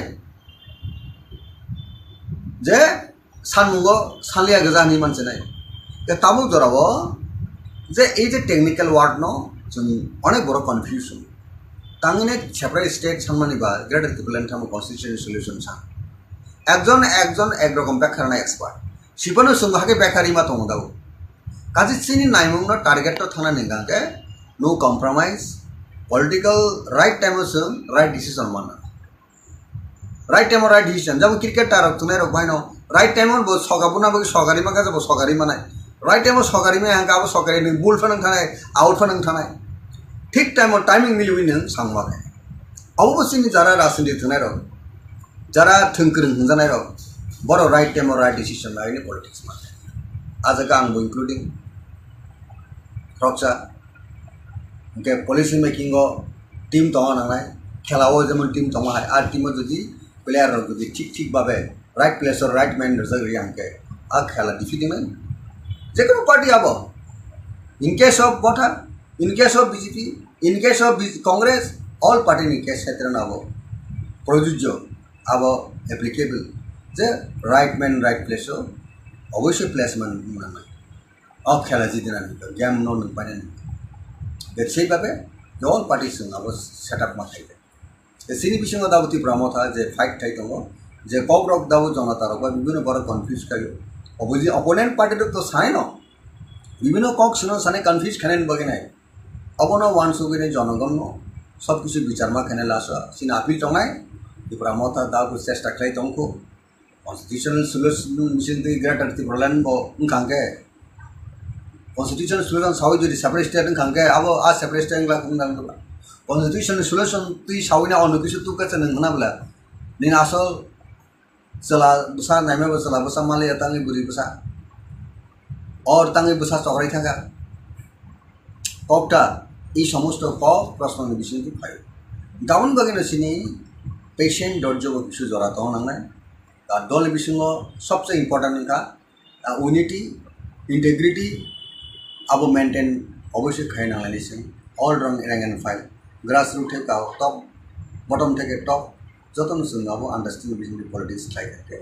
je san mungo sanlia gajani manche nai ke tamu jorabo je ei je technical word no chung onek boro confusion तांगिने separate state सम्मानिबा greater त्रिपुरालेन थाम constitution solution सा एकजन एक रकम बेखारना expert सिपनो सुंगाके बेखारी मा तंग दाउ কাজে চিনি নাইমুংনো টার্গেটটা থানা নিগাকে নো কম্প্রোমাইজ পলিটিক্যাল রাইট টাইমও जों রাইট ডিসিশন মানা রাইট টাইমও রাইট ডিসিশন যেমন ক্রিকেট টারক তুনাই রক বাইনো রাইট টাইমও বো সগাবুনা বো সগারি মাকা যাবো সগারি মানাय রাইট টাইমও সগারি মে হাঙ্কা আবো সগারি নি বুল ফানাं थानाय आउट फानां थानाय ঠিক টাইমও টাইমিং মিলুই नों सांमाके অবশ্যই যারা রাজনীতি থানায় রক যারা থংকরং হজানাय রক বড় রাইট টাইমও রাইট ডিসিশন লাইনে পলিটিक्स माने आजका आंबो इंक्लूडिंग रक्षा के पॉलिसी मेकिंग टीम दङ नालाय खेलाव जेमन टीम दङ आर टीम जुदि प्लेयार जुदि ठीक ठीक भावे राइट प्लेस और राइट मैन जगरी आंके आ खेला डिफिटिंग जेकोनो पार्टी आबो इन केस ऑफ मथा in case of BJP in case of Congress all party in case क्षेत्र आबो प्रयोज्य आबो एप्लीकेबल जे राइट मैन राइट प्लेस অবশ্যই প্লেসমেন্ট মানে অফ খেলা জিতে না গেম নন পানে সেইভাবে অল পার্টি সঙ্গে সেট আপ মাথাইবে সিনি বিসঙ্গ দাবতি ব্রহ্মথা যে ফাইট থাই দङ যে কগ্রক দাবো জনতার বা বিভিন্ন বড় কনফিউজ খাইও অবজি অপোনেন্ট পার্টির তো সাই ন বিভিন্ন কক শুনো সানে কনফিউজ খানেন বগে নাই অবন ওয়ান সুবিনে জনগণ সব কিছু বিচার মা খানে লাস সিনা আপিল দঙাই ব্রহ্মথা দাবো চেষ্টা খাই দংখো Constitutional solution mission the great at the Berlin or Kanke. Constitutional solution how you separate state and Kanke, our separate state like Ungangula. Constitutional solution the Shawina on the Bishop took us and Nabla. Ninasol Sala Busan, I remember Salabusa Mali, Tangi Busa or Tangi Busa Storitanga. Okta is almost a call personal mission to fight. Down Baganasini, patient dodge of issues or a ton. দল বিসঙ্গ সবচেয়ে important ইনকা unity integrity আবো maintain অবশ্যই খাই নালাইছে all রং rank and file grass root থেকে টপ বটম থেকে টপ যতন সঙ্গে আবো আন্ডারস্ট্যান্ডিং বিজনেস পলিটিক্স খাই থাকে